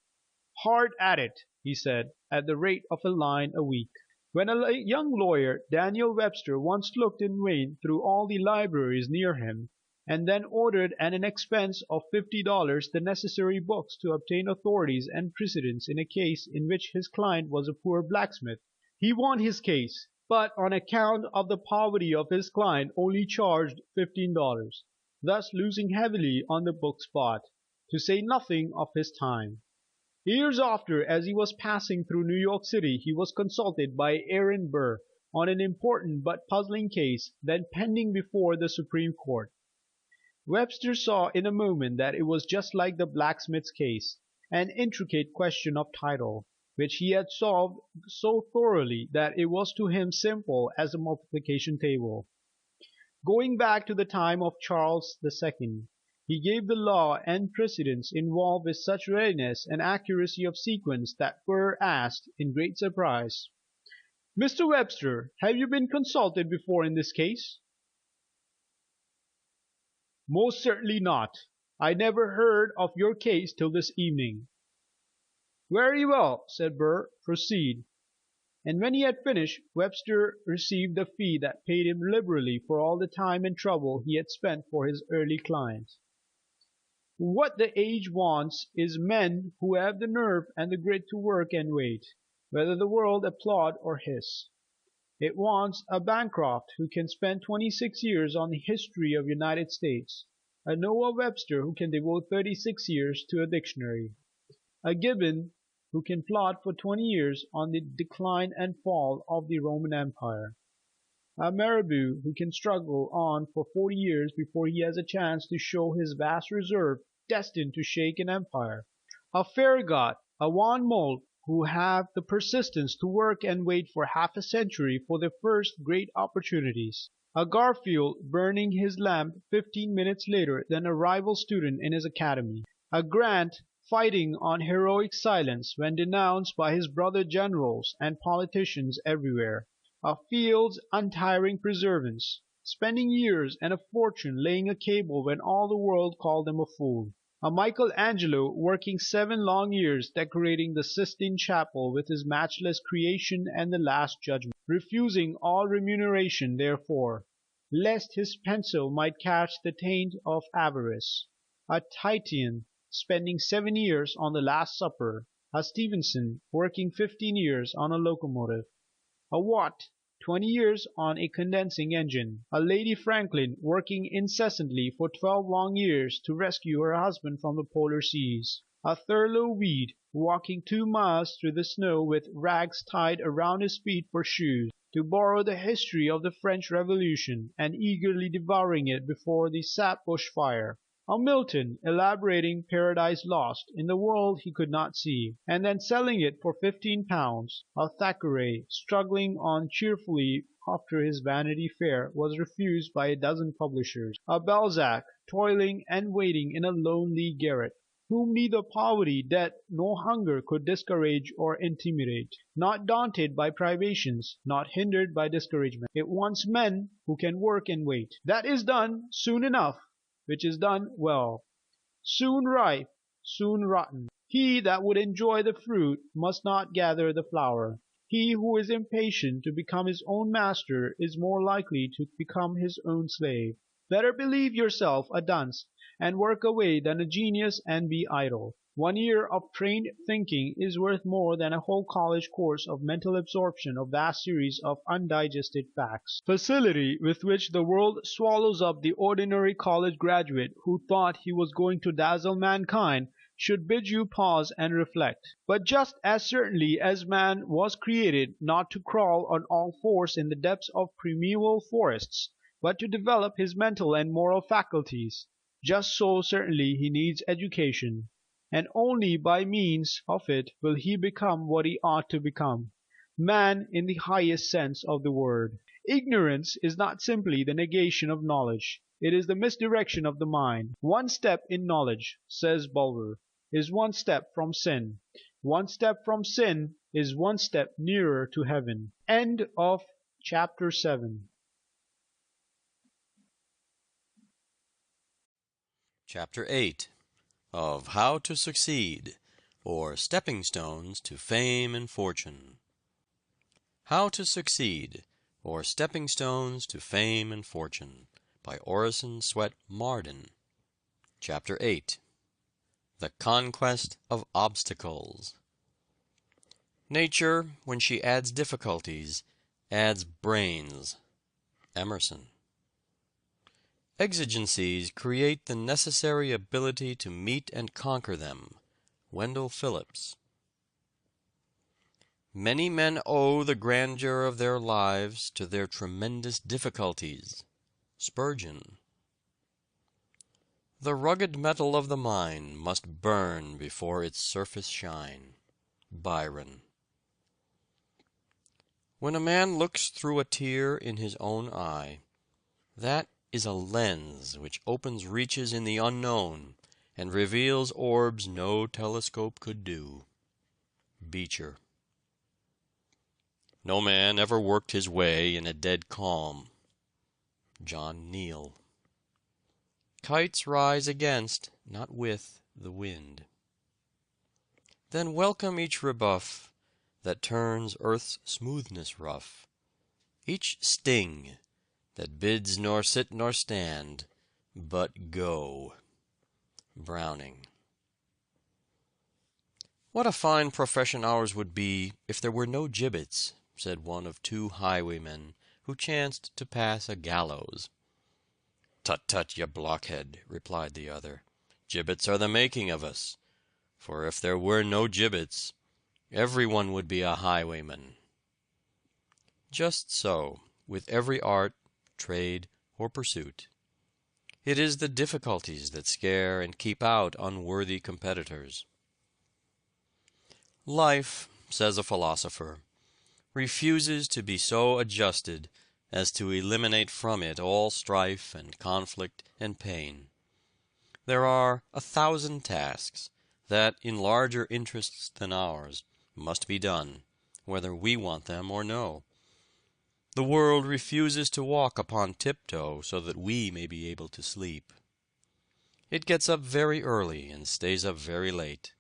"Hard at it," he said, "at the rate of a line a week." When a young lawyer, Daniel Webster, once looked in vain through all the libraries near him, and then ordered at an expense of $50 the necessary books to obtain authorities and precedents in a case in which his client was a poor blacksmith, he won his case, but on account of the poverty of his client only charged $15, thus losing heavily on the books bought, to say nothing of his time. Years after, as he was passing through New York City, he was consulted by Aaron Burr on an important but puzzling case then pending before the Supreme Court. Webster saw in a moment that it was just like the blacksmith's case, an intricate question of title, which he had solved so thoroughly that it was to him simple as a multiplication table. Going back to the time of Charles II, he gave the law and precedents involved with such readiness and accuracy of sequence that Burr asked, in great surprise, "Mr. Webster, have you been consulted before in this case?" "Most certainly not. I never heard of your case till this evening." "Very well," said Burr, "proceed." And when he had finished, Webster received the fee that paid him liberally for all the time and trouble he had spent for his early client. What the age wants is men who have the nerve and the grit to work and wait, whether the world applaud or hiss. It wants a Bancroft who can spend 26 years on the history of the United States, a Noah Webster who can devote 36 years to a dictionary, a Gibbon who can plot for 20 years on the decline and fall of the Roman Empire, a Mirabeau who can struggle on for 40 years before he has a chance to show his vast reserve destined to shake an empire, a Farragut, a Van Moult who have the persistence to work and wait for half a century for their first great opportunities, a Garfield burning his lamp 15 minutes later than a rival student in his academy, a Grant fighting on heroic silence when denounced by his brother generals and politicians everywhere, a Field's untiring perseverance, spending years and a fortune laying a cable when all the world called him a fool, a Michelangelo working 7 long years decorating the Sistine Chapel with his matchless Creation and the Last Judgment, refusing all remuneration therefor, lest his pencil might catch the taint of avarice, a Titian spending 7 years on the Last Supper, a Stevenson working 15 years on a locomotive, a Watt 20 years on a condensing engine, a Lady Franklin working incessantly for 12 long years to rescue her husband from the polar seas, a Thurlow Weed walking 2 miles through the snow with rags tied around his feet for shoes, to borrow the history of the French Revolution and eagerly devouring it before the sap bush fire, a Milton elaborating Paradise Lost in the world he could not see, and then selling it for £15, a Thackeray struggling on cheerfully after his Vanity Fair was refused by a dozen publishers, a Balzac toiling and waiting in a lonely garret, whom neither poverty, debt, nor hunger could discourage or intimidate, not daunted by privations, not hindered by discouragement. It wants men who can work and wait. That is done soon enough, which is done well, soon ripe, soon rotten. He that would enjoy the fruit must not gather the flower. He who is impatient to become his own master is more likely to become his own slave. Better believe yourself a dunce and work away than a genius and be idle. 1 year of trained thinking is worth more than a whole college course of mental absorption of vast series of undigested facts. Facility with which the world swallows up the ordinary college graduate who thought he was going to dazzle mankind should bid you pause and reflect. But just as certainly as man was created not to crawl on all fours in the depths of primeval forests, but to develop his mental and moral faculties, just so certainly he needs education, and only by means of it will he become what he ought to become, man in the highest sense of the word. Ignorance is not simply the negation of knowledge, it is the misdirection of the mind. 1 step in knowledge, says Bulwer, is 1 step from sin. 1 step from sin is one step nearer to heaven. End of chapter 7. Chapter 8 of How to Succeed, or Stepping Stones to Fame and Fortune. How to Succeed, or Stepping Stones to Fame and Fortune, by Orison Swett Marden. Chapter 8 The Conquest of Obstacles. Nature, when she adds difficulties, adds brains. Emerson. Exigencies create the necessary ability to meet and conquer them. Wendell Phillips. Many men owe the grandeur of their lives to their tremendous difficulties. Spurgeon. The rugged metal of the mine must burn before its surface shine. Byron. When a man looks through a tear in his own eye, that is a lens which opens reaches in the unknown and reveals orbs no telescope could do. Beecher. No man ever worked his way in a dead calm. John Neal. Kites rise against, not with, the wind. Then welcome each rebuff that turns earth's smoothness rough, each sting that bids nor sit nor stand, but go. Browning. What a fine profession ours would be if there were no gibbets, said one of two highwaymen who chanced to pass a gallows. Tut, tut, ye blockhead, replied the other. Gibbets are the making of us, for if there were no gibbets, everyone would be a highwayman. Just so, with every art, trade, or pursuit. It is the difficulties that scare and keep out unworthy competitors. Life, says a philosopher, refuses to be so adjusted as to eliminate from it all strife and conflict and pain. There are 1,000 tasks that, in larger interests than ours, must be done, whether we want them or no. The world refuses to walk upon tiptoe so that we may be able to sleep. It gets up very early and stays up very late,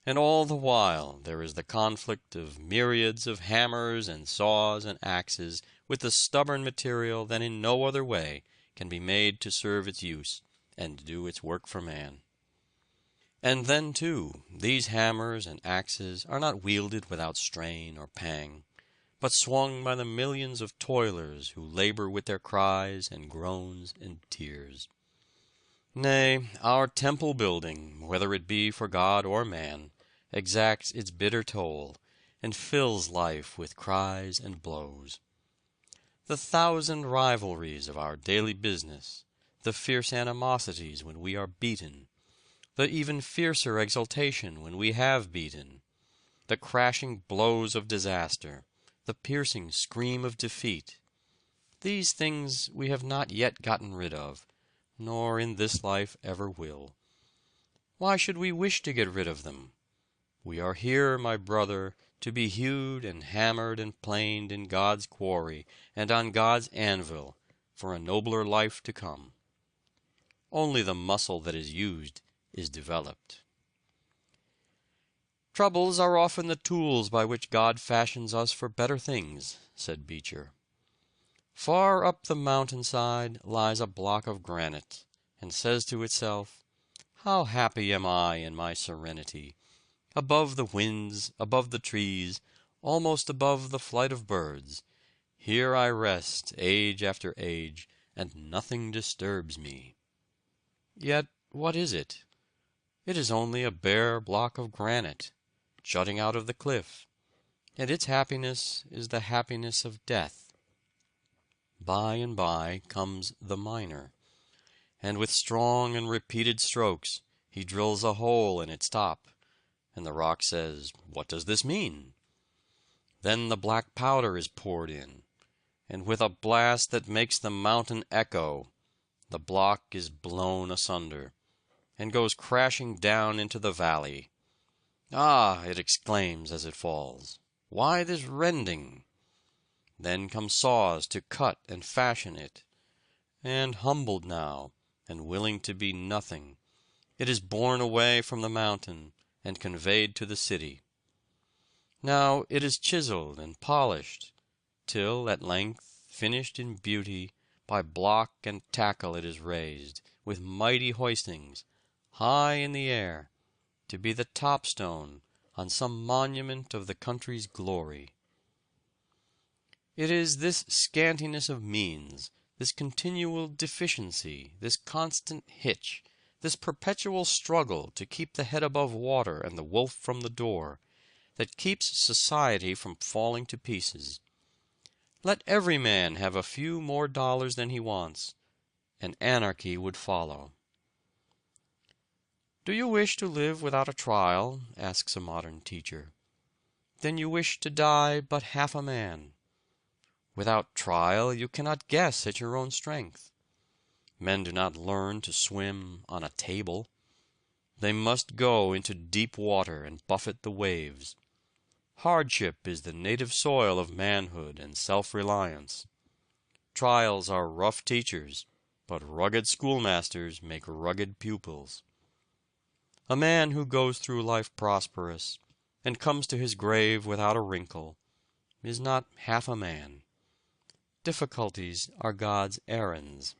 and all the while there is the conflict of myriads of hammers and saws and axes with the stubborn material that in no other way can be made to serve its use and do its work for man. And then, too, these hammers and axes are not wielded without strain or pang, but swung by the millions of toilers who labor with their cries and groans and tears. Nay, our temple building, whether it be for God or man, exacts its bitter toll, and fills life with cries and blows. The 1,000 rivalries of our daily business, the fierce animosities when we are beaten, the even fiercer exultation when we have beaten, the crashing blows of disaster, the piercing scream of defeat. These things we have not yet gotten rid of, nor in this life ever will. Why should we wish to get rid of them? We are here, my brother, to be hewed and hammered and planed in God's quarry and on God's anvil for a nobler life to come. Only the muscle that is used is developed. Troubles are often the tools by which God fashions us for better things, said Beecher. Far up the mountainside lies a block of granite, and says to itself, "How happy am I in my serenity, above the winds, above the trees, almost above the flight of birds. Here I rest age after age, and nothing disturbs me." Yet what is it? It is only a bare block of granite, jutting out of the cliff, and its happiness is the happiness of death. By and by comes the miner, and with strong and repeated strokes he drills a hole in its top, and the rock says, "What does this mean?" Then the black powder is poured in, and with a blast that makes the mountain echo, the block is blown asunder, and goes crashing down into the valley. "Ah!" it exclaims as it falls, Why this rending? Then come saws to cut and fashion it. And humbled now, and willing to be nothing, it is borne away from the mountain, and conveyed to the city. Now it is chiseled and polished, till at length, finished in beauty, by block and tackle it is raised, with mighty hoistings, high in the air, to be the top stone on some monument of the country's glory. It is this scantiness of means, this continual deficiency, this constant hitch, this perpetual struggle to keep the head above water and the wolf from the door, that keeps society from falling to pieces. Let every man have a few more dollars than he wants, and anarchy would follow. "Do you wish to live without a trial?" asks a modern teacher. "Then you wish to die but half a man. Without trial you cannot guess at your own strength. Men do not learn to swim on a table. They must go into deep water and buffet the waves. Hardship is the native soil of manhood and self-reliance. Trials are rough teachers, but rugged schoolmasters make rugged pupils. A man who goes through life prosperous, and comes to his grave without a wrinkle, is not half a man. Difficulties are God's errands,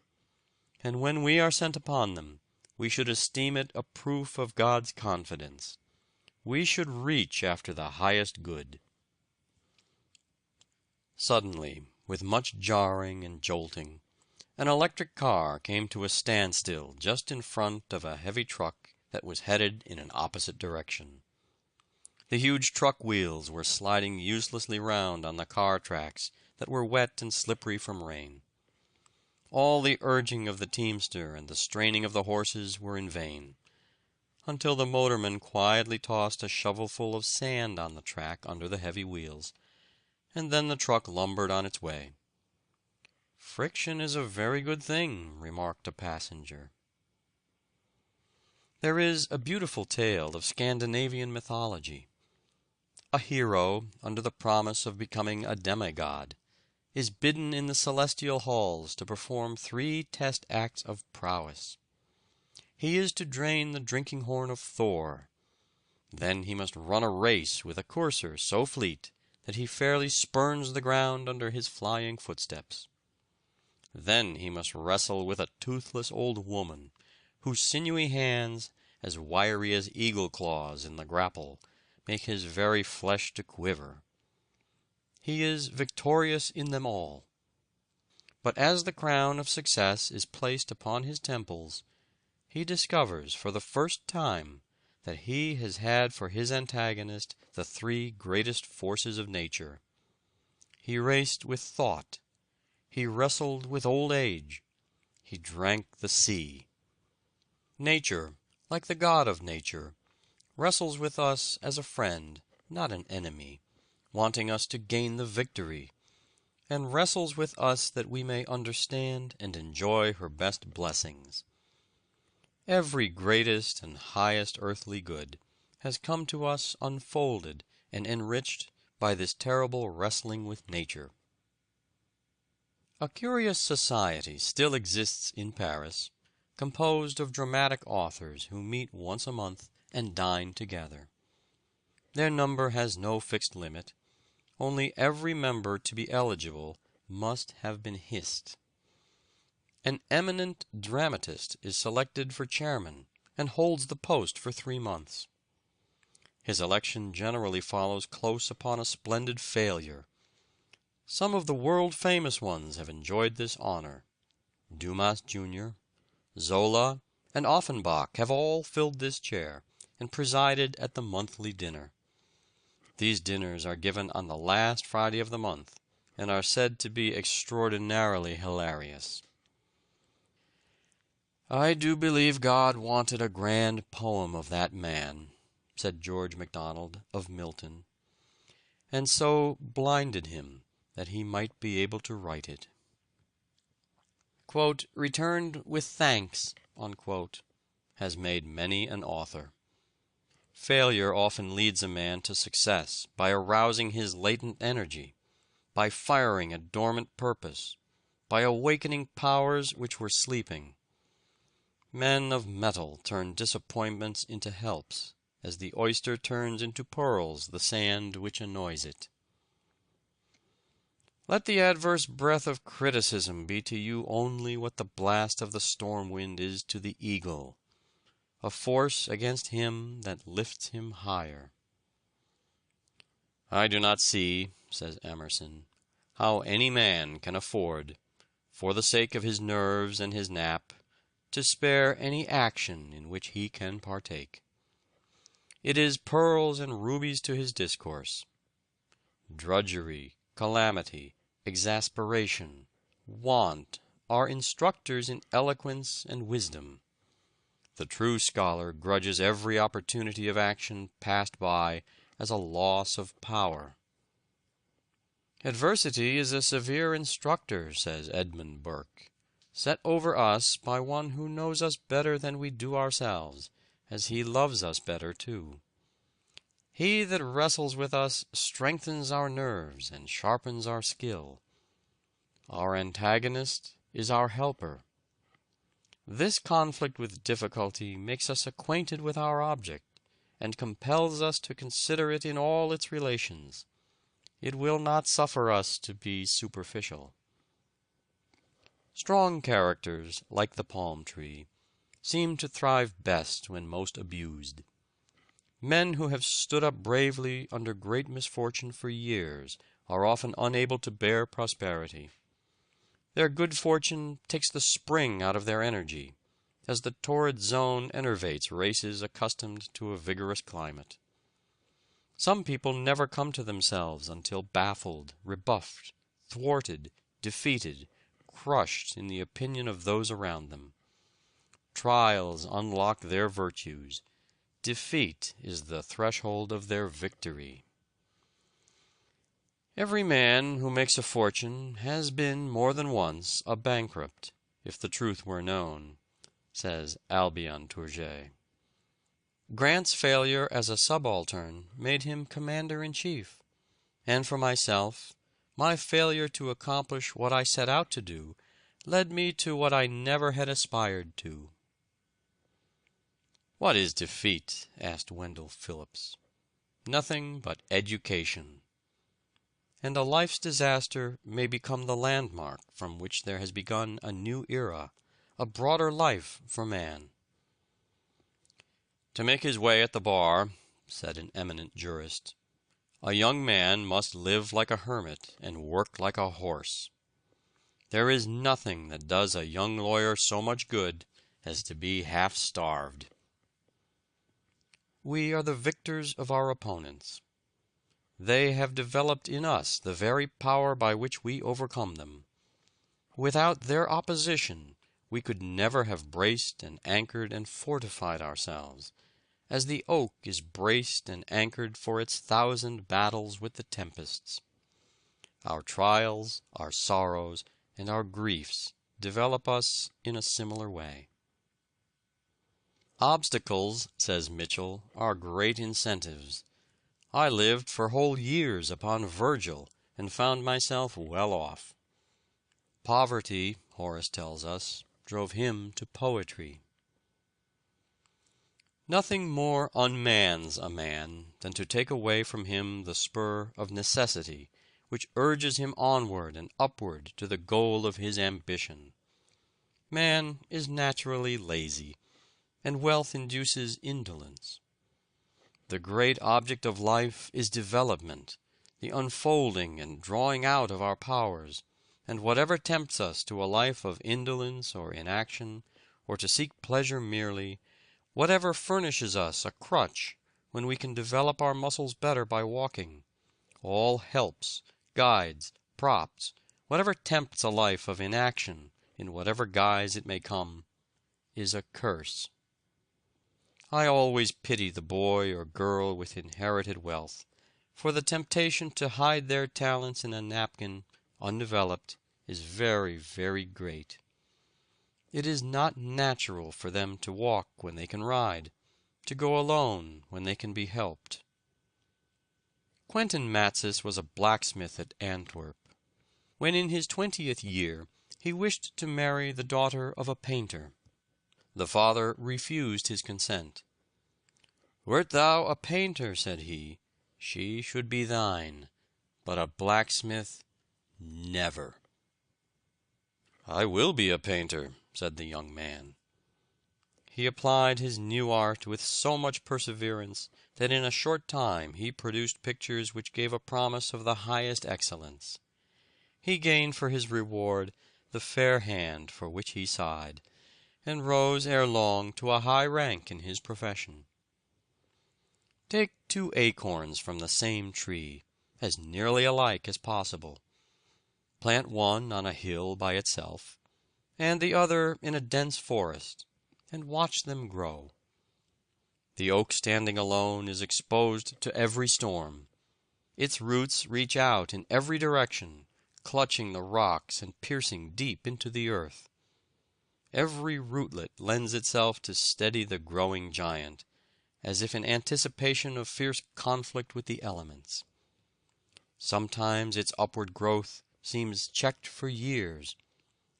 and when we are sent upon them, we should esteem it a proof of God's confidence. We should reach after the highest good." Suddenly, with much jarring and jolting, an electric car came to a standstill just in front of a heavy truck that was headed in an opposite direction. The huge truck wheels were sliding uselessly round on the car tracks that were wet and slippery from rain. All the urging of the teamster and the straining of the horses were in vain, until the motorman quietly tossed a shovelful of sand on the track under the heavy wheels, and then the truck lumbered on its way. "Friction is a very good thing," remarked a passenger. There is a beautiful tale of Scandinavian mythology. A hero, under the promise of becoming a demigod, is bidden in the celestial halls to perform 3 test acts of prowess. He is to drain the drinking horn of Thor. Then he must run a race with a courser so fleet that he fairly spurns the ground under his flying footsteps. Then he must wrestle with a toothless old woman, whose sinewy hands, as wiry as eagle claws in the grapple, make his very flesh to quiver. He is victorious in them all. But as the crown of success is placed upon his temples, he discovers for the first time that he has had for his antagonist the 3 greatest forces of nature. He raced with thought. He wrestled with old age. He drank the sea. Nature, like the God of nature, wrestles with us as a friend, not an enemy, wanting us to gain the victory, and wrestles with us that we may understand and enjoy her best blessings. Every greatest and highest earthly good has come to us unfolded and enriched by this terrible wrestling with nature. A curious society still exists in Paris, composed of dramatic authors who meet once a month and dine together. Their number has no fixed limit, only every member to be eligible must have been hissed. An eminent dramatist is selected for chairman and holds the post for 3 months. His election generally follows close upon a splendid failure. Some of the world-famous ones have enjoyed this honor. Dumas Jr., Zola, and Offenbach have all filled this chair and presided at the monthly dinner. These dinners are given on the last Friday of the month, and are said to be extraordinarily hilarious. "I do believe God wanted a grand poem of that man," said George MacDonald of Milton, "and so blinded him that he might be able to write it." "Returned with thanks," has made many an author. Failure often leads a man to success by arousing his latent energy, by firing a dormant purpose, by awakening powers which were sleeping. Men of metal turn disappointments into helps, as the oyster turns into pearls the sand which annoys it. Let the adverse breath of criticism be to you only what the blast of the storm wind is to the eagle, a force against him that lifts him higher. I do not see, says Emerson, how any man can afford, for the sake of his nerves and his nap, to spare any action in which he can partake. It is pearls and rubies to his discourse. Drudgery, calamity, exasperation, want are instructors in eloquence and wisdom. The true scholar grudges every opportunity of action passed by as a loss of power. Adversity is a severe instructor, says Edmund Burke, set over us by one who knows us better than we do ourselves, as he loves us better too. He that wrestles with us strengthens our nerves and sharpens our skill. Our antagonist is our helper. This conflict with difficulty makes us acquainted with our object, and compels us to consider it in all its relations. It will not suffer us to be superficial. Strong characters, like the palm tree, seem to thrive best when most abused. Men who have stood up bravely under great misfortune for years are often unable to bear prosperity. Their good fortune takes the spring out of their energy, as the torrid zone enervates races accustomed to a vigorous climate. Some people never come to themselves until baffled, rebuffed, thwarted, defeated, crushed in the opinion of those around them. Trials unlock their virtues. Defeat is the threshold of their victory. Every man who makes a fortune has been more than once a bankrupt, if the truth were known, says Albion Tourget. Grant's failure as a subaltern made him commander-in-chief, and for myself, my failure to accomplish what I set out to do led me to what I never had aspired to. "What is defeat?" asked Wendell Phillips. "Nothing but education." And a life's disaster may become the landmark from which there has begun a new era, a broader life for man. To make his way at the bar, said an eminent jurist, a young man must live like a hermit and work like a horse. There is nothing that does a young lawyer so much good as to be half-starved. We are the victors of our opponents. They have developed in us the very power by which we overcome them. Without their opposition, we could never have braced and anchored and fortified ourselves, as the oak is braced and anchored for its 1,000 battles with the tempests. Our trials, our sorrows, and our griefs develop us in a similar way. Obstacles, says Mitchell, are great incentives. I lived for whole years upon Virgil and found myself well off. Poverty, Horace tells us, drove him to poetry. Nothing more unmans a man than to take away from him the spur of necessity which urges him onward and upward to the goal of his ambition. Man is naturally lazy, and wealth induces indolence. The great object of life is development, the unfolding and drawing out of our powers, and whatever tempts us to a life of indolence or inaction, or to seek pleasure merely, whatever furnishes us a crutch when we can develop our muscles better by walking, all helps, guides, props, whatever tempts a life of inaction, in whatever guise it may come, is a curse. I always pity the boy or girl with inherited wealth, for the temptation to hide their talents in a napkin, undeveloped, is very, very great. It is not natural for them to walk when they can ride, to go alone when they can be helped. Quentin Matsys was a blacksmith at Antwerp. When in his 20th year, he wished to marry the daughter of a painter. The father refused his consent. "Wert thou a painter," said he, "she should be thine, but a blacksmith, never." "I will be a painter," said the young man. He applied his new art with so much perseverance that in a short time he produced pictures which gave a promise of the highest excellence. He gained for his reward the fair hand for which he sighed, and rose ere long to a high rank in his profession. Take 2 acorns from the same tree, as nearly alike as possible. Plant one on a hill by itself, and the other in a dense forest, and watch them grow. The oak standing alone is exposed to every storm. Its roots reach out in every direction, clutching the rocks and piercing deep into the earth. Every rootlet lends itself to steady the growing giant, as if in anticipation of fierce conflict with the elements. Sometimes its upward growth seems checked for years,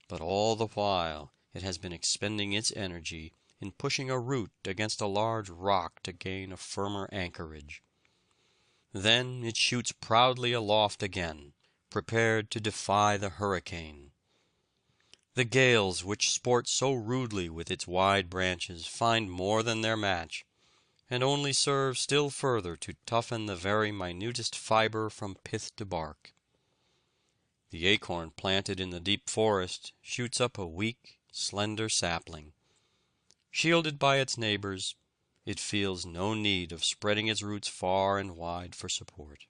but all the while it has been expending its energy in pushing a root against a large rock to gain a firmer anchorage. Then it shoots proudly aloft again, prepared to defy the hurricane. The gales which sport so rudely with its wide branches find more than their match, and only serve still further to toughen the very minutest fiber from pith to bark. The acorn planted in the deep forest shoots up a weak, slender sapling. Shielded by its neighbors, it feels no need of spreading its roots far and wide for support.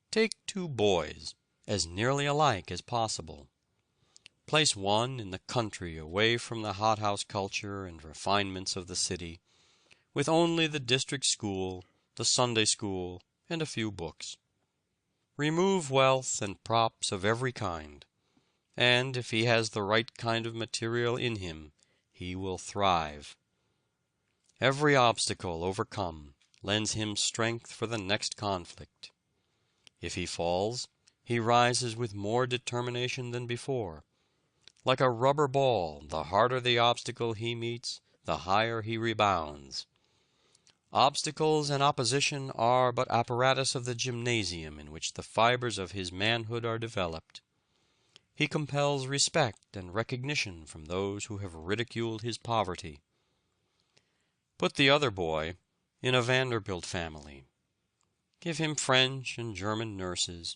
Take 2 boys, as nearly alike as possible. Place one in the country away from the hothouse culture and refinements of the city, with only the district school, the Sunday school, and a few books. Remove wealth and props of every kind, and if he has the right kind of material in him, he will thrive. Every obstacle overcome lends him strength for the next conflict. If he falls, he rises with more determination than before. Like a rubber ball, the harder the obstacle he meets, the higher he rebounds. Obstacles and opposition are but apparatus of the gymnasium in which the fibers of his manhood are developed. He compels respect and recognition from those who have ridiculed his poverty. Put the other boy in a Vanderbilt family. Give him French and German nurses.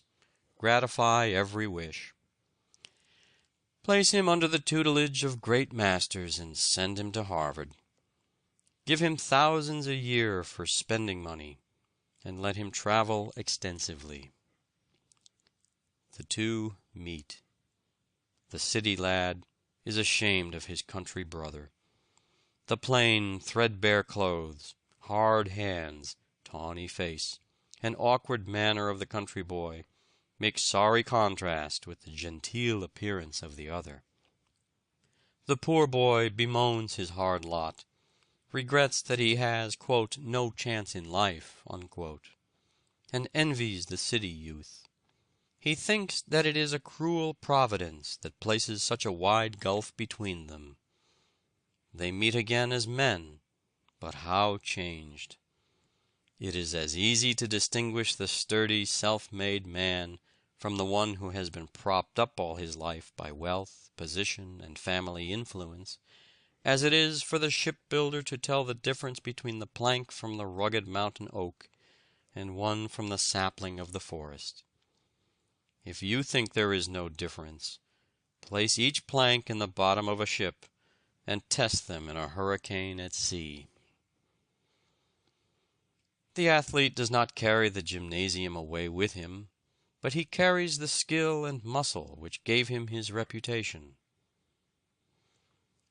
Gratify every wish. Place him under the tutelage of great masters and send him to Harvard. Give him thousands a year for spending money, and let him travel extensively. The 2 meet. The city lad is ashamed of his country brother. The plain, threadbare clothes, hard hands, tawny face, and awkward manner of the country boy make sorry contrast with the genteel appearance of the other. The poor boy bemoans his hard lot, regrets that he has, quote, "no chance in life," unquote, and envies the city youth. He thinks that it is a cruel providence that places such a wide gulf between them. They meet again as men, but how changed! It is as easy to distinguish the sturdy, self-made man from the one who has been propped up all his life by wealth, position, and family influence, as it is for the shipbuilder to tell the difference between the plank from the rugged mountain oak and one from the sapling of the forest. If you think there is no difference, place each plank in the bottom of a ship and test them in a hurricane at sea. The athlete does not carry the gymnasium away with him, but he carries the skill and muscle which gave him his reputation.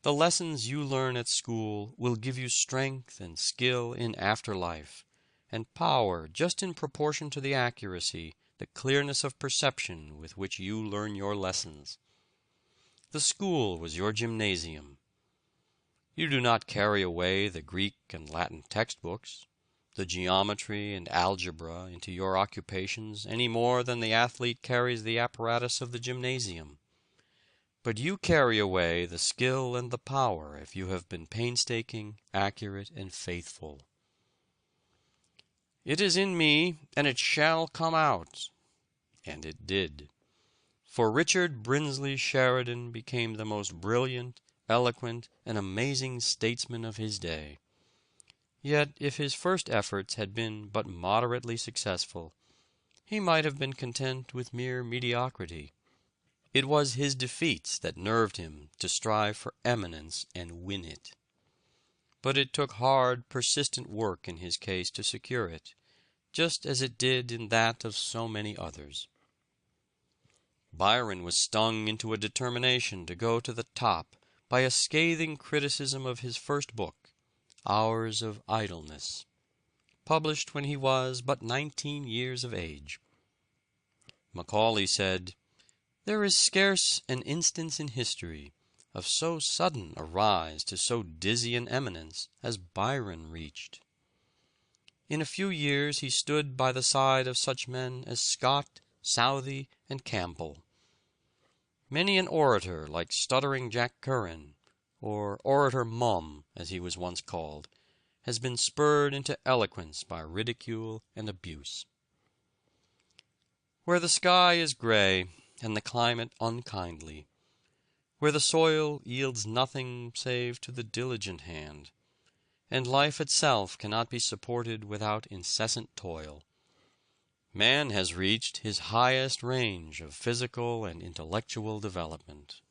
The lessons you learn at school will give you strength and skill in after life, and power just in proportion to the accuracy, the clearness of perception with which you learn your lessons. The school was your gymnasium. You do not carry away the Greek and Latin textbooks, the geometry and algebra into your occupations any more than the athlete carries the apparatus of the gymnasium. But you carry away the skill and the power if you have been painstaking, accurate, and faithful. It is in me, and it shall come out. And it did. For Richard Brinsley Sheridan became the most brilliant, eloquent, and amazing statesman of his day. Yet if his first efforts had been but moderately successful, he might have been content with mere mediocrity. It was his defeats that nerved him to strive for eminence and win it. But it took hard, persistent work in his case to secure it, just as it did in that of so many others. Byron was stung into a determination to go to the top by a scathing criticism of his first book, Hours of Idleness, published when he was but 19 years of age. Macaulay said, "There is scarce an instance in history of so sudden a rise to so dizzy an eminence as Byron reached. In a few years he stood by the side of such men as Scott, Southey, and Campbell. Many an orator like Stuttering Jack Curran, or Orator Mum, as he was once called, has been spurred into eloquence by ridicule and abuse. Where the sky is gray and the climate unkindly, where the soil yields nothing save to the diligent hand, and life itself cannot be supported without incessant toil, man has reached his highest range of physical and intellectual development.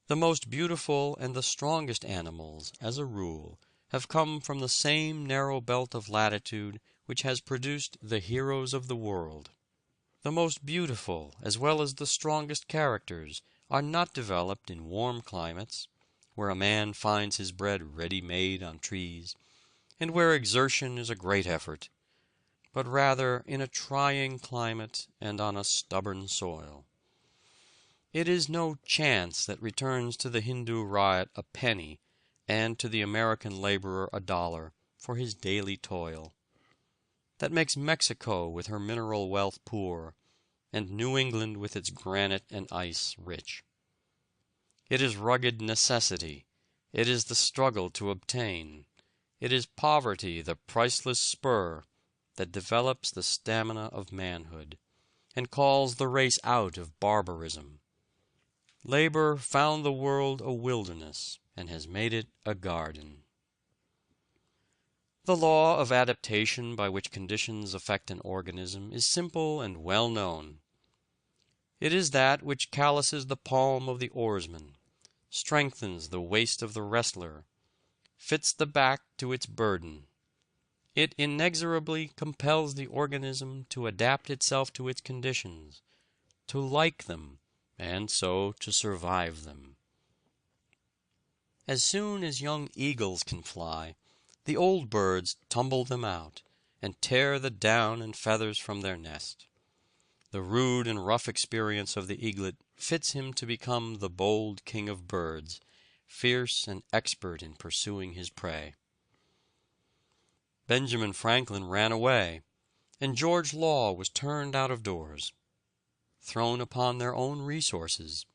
The most beautiful and the strongest animals, as a rule, have come from the same narrow belt of latitude which has produced the heroes of the world. The most beautiful, as well as the strongest characters, are not developed in warm climates, where a man finds his bread ready-made on trees, and where exertion is a great effort, but rather in a trying climate and on a stubborn soil. It is no chance that returns to the Hindu ryot a penny, and to the American laborer $1 for his daily toil, that makes Mexico with her mineral wealth poor, and New England with its granite and ice rich. It is rugged necessity, it is the struggle to obtain, it is poverty, the priceless spur, that develops the stamina of manhood, and calls the race out of barbarism. Labor found the world a wilderness, and has made it a garden. The law of adaptation by which conditions affect an organism is simple and well known. It is that which calluses the palm of the oarsman, strengthens the waist of the wrestler, fits the back to its burden. It inexorably compels the organism to adapt itself to its conditions, to like them, and so to survive them. As soon as young eagles can fly, the old birds tumble them out, and tear the down and feathers from their nest. The rude and rough experience of the eaglet fits him to become the bold king of birds, fierce and expert in pursuing his prey. Benjamin Franklin ran away, and George Law was turned out of doors. Thrown upon their own resources,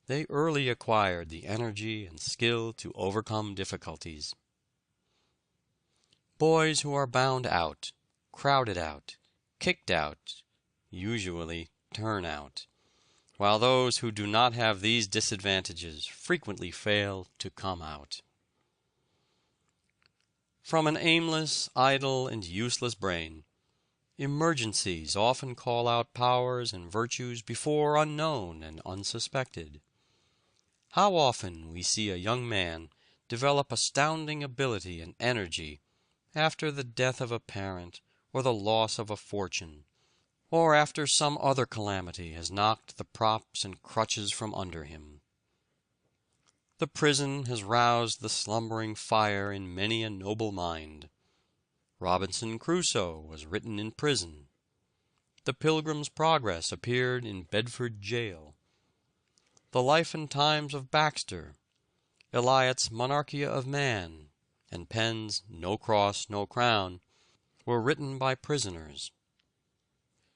they early acquired the energy and skill to overcome difficulties. Boys who are bound out, crowded out, kicked out, usually turn out, while those who do not have these disadvantages frequently fail to come out. From an aimless, idle, and useless brain, emergencies often call out powers and virtues before unknown and unsuspected. How often we see a young man develop astounding ability and energy after the death of a parent or the loss of a fortune, or after some other calamity has knocked the props and crutches from under him. The prison has roused the slumbering fire in many a noble mind. Robinson Crusoe was written in prison. The Pilgrim's Progress appeared in Bedford jail. The Life and Times of Baxter, Eliot's Monarchia of Man, and Penn's No Cross, No Crown, were written by prisoners.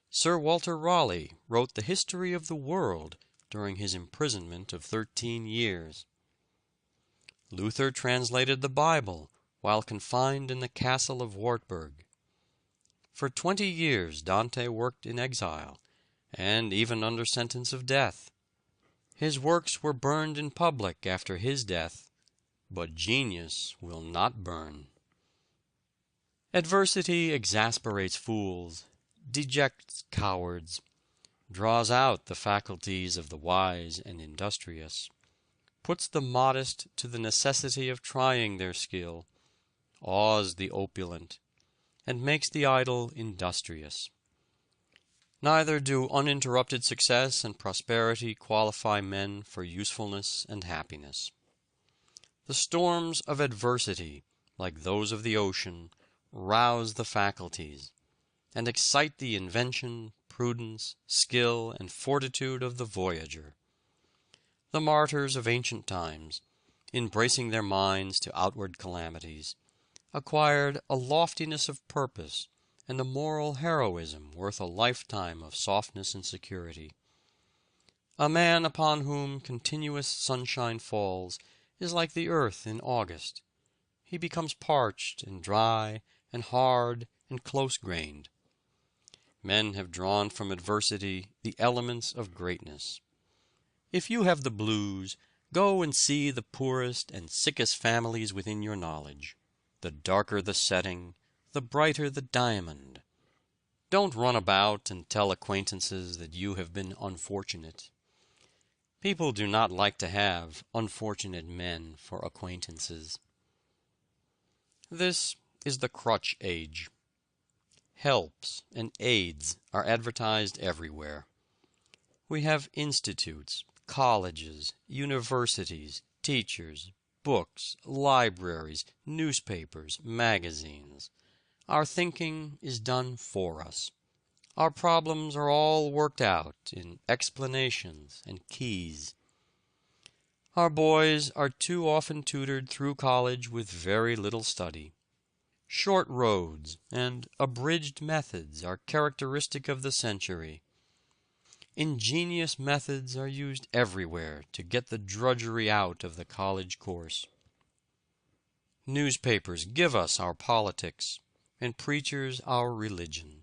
Sir Walter Raleigh wrote the history of the world during his imprisonment of 13 years. Luther translated the Bible while confined in the castle of Wartburg. For 20 years Dante worked in exile, and even under sentence of death. His works were burned in public after his death, but genius will not burn. Adversity exasperates fools, dejects cowards, draws out the faculties of the wise and industrious, puts the modest to the necessity of trying their skill, awes the opulent, and makes the idle industrious. Neither do uninterrupted success and prosperity qualify men for usefulness and happiness. The storms of adversity, like those of the ocean, rouse the faculties, and excite the invention, prudence, skill, and fortitude of the voyager. The martyrs of ancient times, in bracing their minds to outward calamities, acquired a loftiness of purpose and a moral heroism worth a lifetime of softness and security. A man upon whom continuous sunshine falls is like the earth in August. He becomes parched and dry and hard and close-grained. Men have drawn from adversity the elements of greatness. If you have the blues, go and see the poorest and sickest families within your knowledge. The darker the setting, the brighter the diamond. Don't run about and tell acquaintances that you have been unfortunate. People do not like to have unfortunate men for acquaintances. This is the crutch age. Helps and aids are advertised everywhere. We have institutes, colleges, universities, teachers, books, libraries, newspapers, magazines. Our thinking is done for us. Our problems are all worked out in explanations and keys. Our boys are too often tutored through college with very little study. Short roads and abridged methods are characteristic of the century. Ingenious methods are used everywhere to get the drudgery out of the college course. Newspapers give us our politics, and preachers our religion.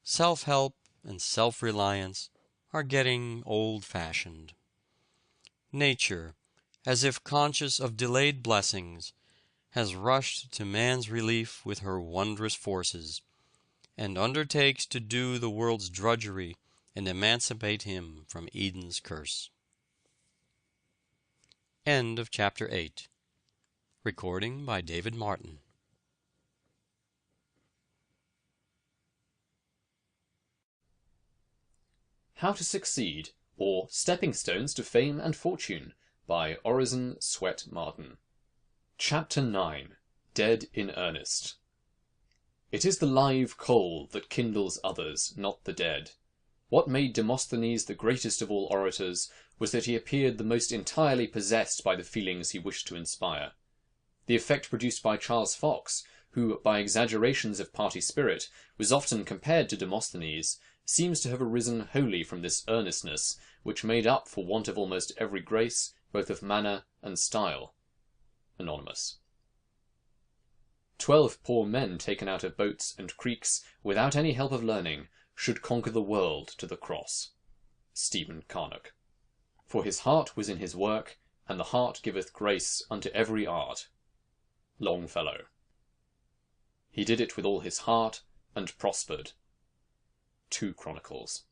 Self-help and self-reliance are getting old-fashioned. Nature, as if conscious of delayed blessings, has rushed to man's relief with her wondrous forces, and undertakes to do the world's drudgery and emancipate him from Eden's curse. End of chapter 8. Recording by David Martin. How to Succeed, or Stepping Stones to Fame and Fortune, by Orison Swett Marden. Chapter 9. Dead in Earnest. It is the live coal that kindles others, not the dead. What made Demosthenes the greatest of all orators was that he appeared the most entirely possessed by the feelings he wished to inspire. The effect produced by Charles Fox, who, by exaggerations of party spirit, was often compared to Demosthenes, seems to have arisen wholly from this earnestness, which made up for want of almost every grace, both of manner and style. Anonymous. 12 poor men taken out of boats and creeks, without any help of learning, should conquer the world to the cross. Stephen Carnock. For his heart was in his work, and the heart giveth grace unto every art. Longfellow. He did it with all his heart, and prospered. 2 Chronicles.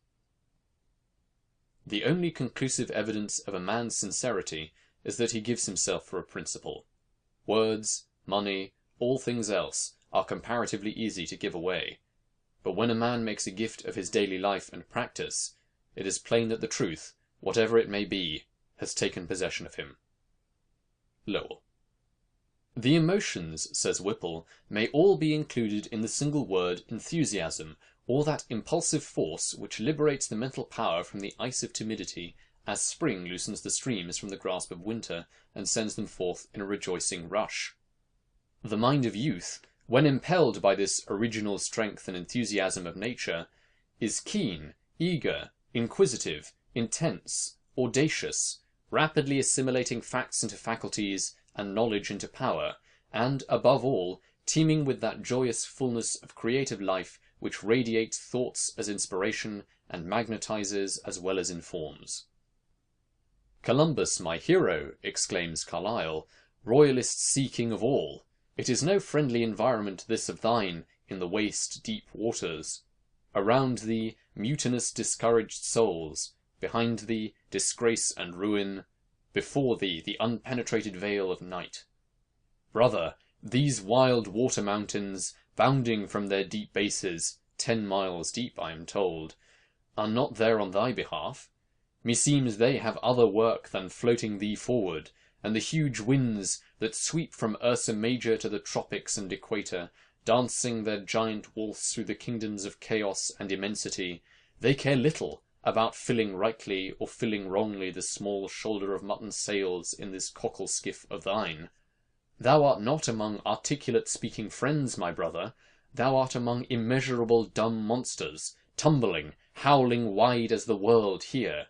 The only conclusive evidence of a man's sincerity is that he gives himself for a principle. Words, money, all things else, are comparatively easy to give away. But when a man makes a gift of his daily life and practice, it is plain that the truth, whatever it may be, has taken possession of him. Lowell. The emotions, says Whipple, may all be included in the single word enthusiasm, or that impulsive force which liberates the mental power from the ice of timidity as spring loosens the streams from the grasp of winter and sends them forth in a rejoicing rush. The mind of youth, when impelled by this original strength and enthusiasm of nature, is keen, eager, inquisitive, intense, audacious, rapidly assimilating facts into faculties and knowledge into power, and, above all, teeming with that joyous fullness of creative life which radiates thoughts as inspiration and magnetizes as well as informs. "Columbus, my hero," exclaims Carlyle, "royalist seeking of all, it is no friendly environment this of thine in the waste deep waters. Around thee, mutinous discouraged souls, behind thee, disgrace and ruin, before thee, the unpenetrated veil of night. Brother, these wild water mountains, bounding from their deep bases, 10 miles deep, I am told, are not there on thy behalf. Meseems they have other work than floating thee forward, and the huge winds that sweep from Ursa Major to the tropics and equator, dancing their giant waltz through the kingdoms of chaos and immensity, they care little about filling rightly or filling wrongly the small shoulder of mutton sails in this cockle skiff of thine. Thou art not among articulate speaking friends, my brother, thou art among immeasurable dumb monsters, tumbling, howling wide as the world here.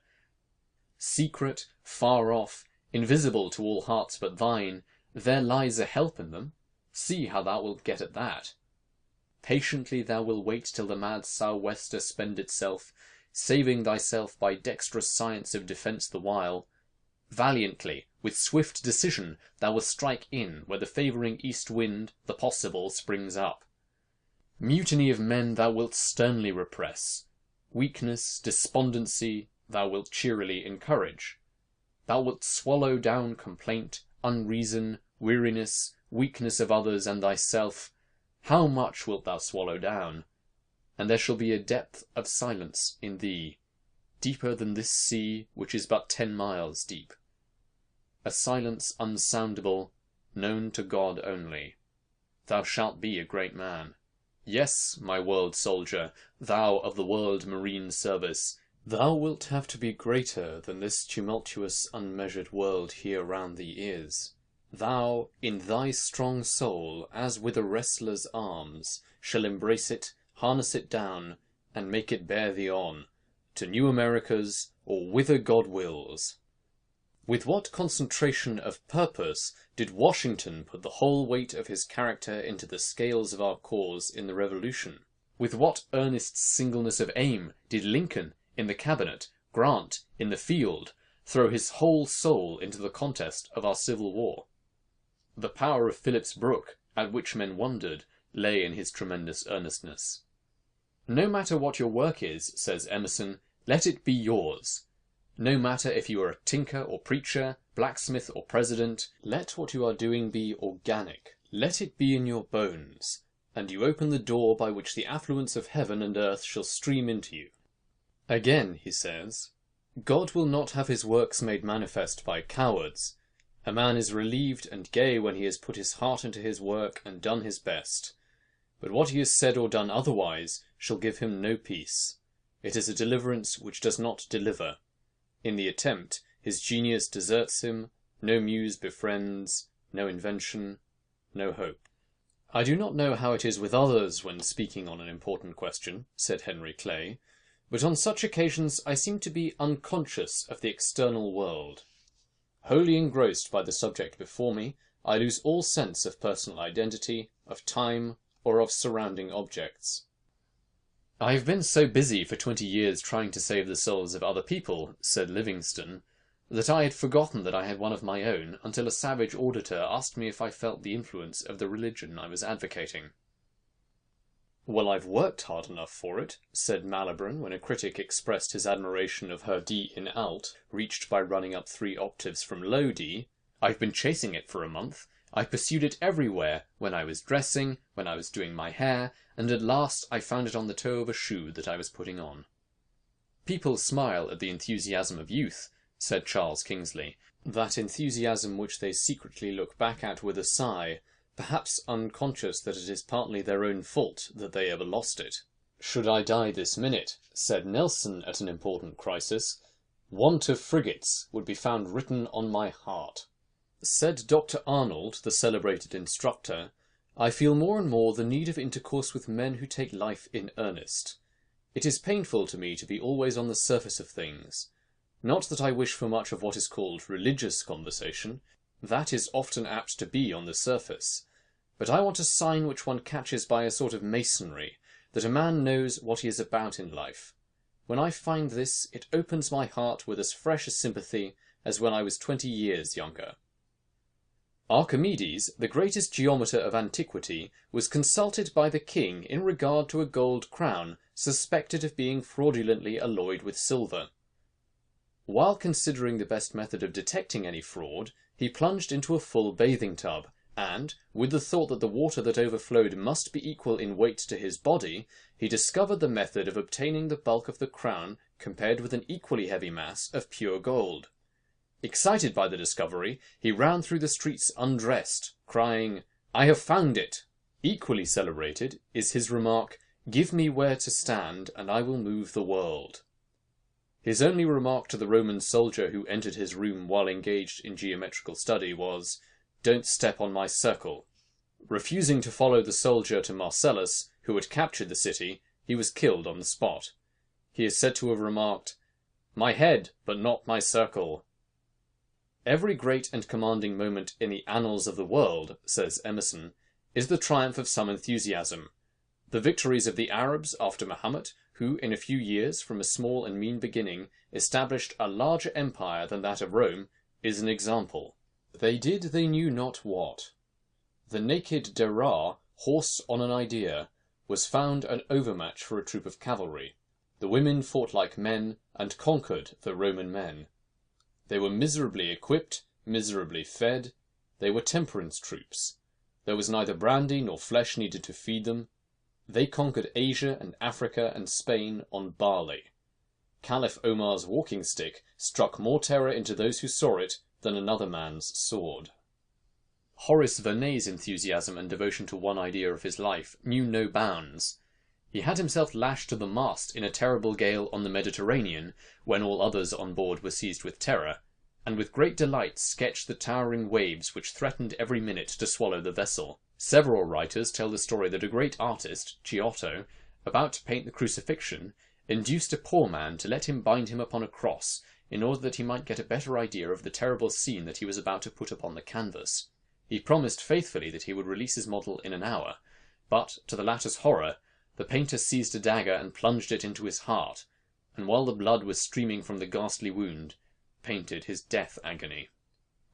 Secret, far off, invisible to all hearts but thine, there lies a help in them. See how thou wilt get at that. Patiently thou wilt wait till the mad sou'wester spend itself, saving thyself by dexterous science of defence the while. Valiantly, with swift decision, thou wilt strike in where the favouring east wind, the possible, springs up. Mutiny of men thou wilt sternly repress. Weakness, despondency, thou wilt cheerily encourage. Thou wilt swallow down complaint, unreason, weariness, weakness of others and thyself. How much wilt thou swallow down? And there shall be a depth of silence in thee, deeper than this sea, which is but 10 miles deep. A silence unsoundable, known to God only. Thou shalt be a great man. Yes, my world soldier, thou of the world marine service, thou wilt have to be greater than this tumultuous, unmeasured world here round thee is. Thou, in thy strong soul, as with a wrestler's arms, shall embrace it, harness it down, and make it bear thee on, to new Americas, or whither God wills. With what concentration of purpose did Washington put the whole weight of his character into the scales of our cause in the Revolution? With what earnest singleness of aim did Lincoln, in the cabinet, Grant, in the field, throw his whole soul into the contest of our Civil War? The power of Phillips Brooke, at which men wondered, lay in his tremendous earnestness. No matter what your work is, says Emerson, let it be yours. No matter if you are a tinker or preacher, blacksmith or president, let what you are doing be organic. Let it be in your bones, and you open the door by which the affluence of heaven and earth shall stream into you. Again, he says, God will not have his works made manifest by cowards. A man is relieved and gay when he has put his heart into his work and done his best. But what he has said or done otherwise shall give him no peace. It is a deliverance which does not deliver. In the attempt, his genius deserts him, no muse befriends, no invention, no hope. I do not know how it is with others when speaking on an important question, said Henry Clay, but on such occasions I seem to be unconscious of the external world. Wholly engrossed by the subject before me, I lose all sense of personal identity, of time, or of surrounding objects. I have been so busy for 20 years trying to save the souls of other people, said Livingstone, that I had forgotten that I had one of my own until a savage auditor asked me if I felt the influence of the religion I was advocating. Well, I've worked hard enough for it, said Malibran when a critic expressed his admiration of her D in alt, reached by running up 3 octaves from low D. I've been chasing it for a month. I pursued it everywhere, when I was dressing, when I was doing my hair, and at last I found it on the toe of a shoe that I was putting on. People smile at the enthusiasm of youth, said Charles Kingsley, that enthusiasm which they secretly look back at with a sigh, perhaps unconscious that it is partly their own fault that they ever lost it. Should I die this minute, said Nelson at an important crisis, Want of frigates would be found written on my heart. Said Dr. Arnold, the celebrated instructor, I feel more and more the need of intercourse with men who take life in earnest. It is painful to me to be always on the surface of things. Not that I wish for much of what is called religious conversation. That is often apt to be on the surface. But I want a sign which one catches by a sort of masonry, that a man knows what he is about in life. When I find this, it opens my heart with as fresh a sympathy as when I was 20 years younger. Archimedes, the greatest geometer of antiquity, was consulted by the king in regard to a gold crown suspected of being fraudulently alloyed with silver. While considering the best method of detecting any fraud, he plunged into a full bathing tub, and, with the thought that the water that overflowed must be equal in weight to his body, he discovered the method of obtaining the bulk of the crown compared with an equally heavy mass of pure gold. Excited by the discovery, he ran through the streets undressed, crying, "I have found it!" Equally celebrated is his remark, "Give me where to stand, and I will move the world." His only remark to the Roman soldier who entered his room while engaged in geometrical study was, "Don't step on my circle." Refusing to follow the soldier to Marcellus, who had captured the city, he was killed on the spot. He is said to have remarked, "My head, but not my circle." Every great and commanding moment in the annals of the world, says Emerson, is the triumph of some enthusiasm. The victories of the Arabs after Mahomet, who in a few years, from a small and mean beginning, established a larger empire than that of Rome, is an example. They did they knew not what. The naked Derar, horsed on an idea, was found an overmatch for a troop of cavalry. The women fought like men, and conquered the Roman men. They were miserably equipped, miserably fed. They were temperance troops. There was neither brandy nor flesh needed to feed them. They conquered Asia and Africa and Spain on barley. Caliph Omar's walking stick struck more terror into those who saw it than another man's sword. Horace Vernet's enthusiasm and devotion to one idea of his life knew no bounds. He had himself lashed to the mast in a terrible gale on the Mediterranean, when all others on board were seized with terror, and with great delight sketched the towering waves which threatened every minute to swallow the vessel. Several writers tell the story that a great artist, Giotto, about to paint the Crucifixion, induced a poor man to let him bind him upon a cross, in order that he might get a better idea of the terrible scene that he was about to put upon the canvas. He promised faithfully that he would release his model in an hour, but, to the latter's horror, the painter seized a dagger and plunged it into his heart, and while the blood was streaming from the ghastly wound, painted his death agony.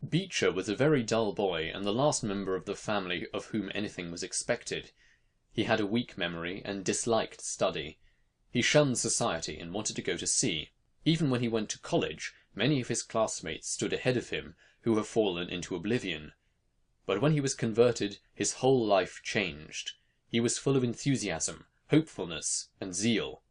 Beecher was a very dull boy, and the last member of the family of whom anything was expected. He had a weak memory, and disliked study. He shunned society, and wanted to go to sea. Even when he went to college, many of his classmates stood ahead of him, who have fallen into oblivion. But when he was converted, his whole life changed. He was full of enthusiasm, hopefulness, and zeal.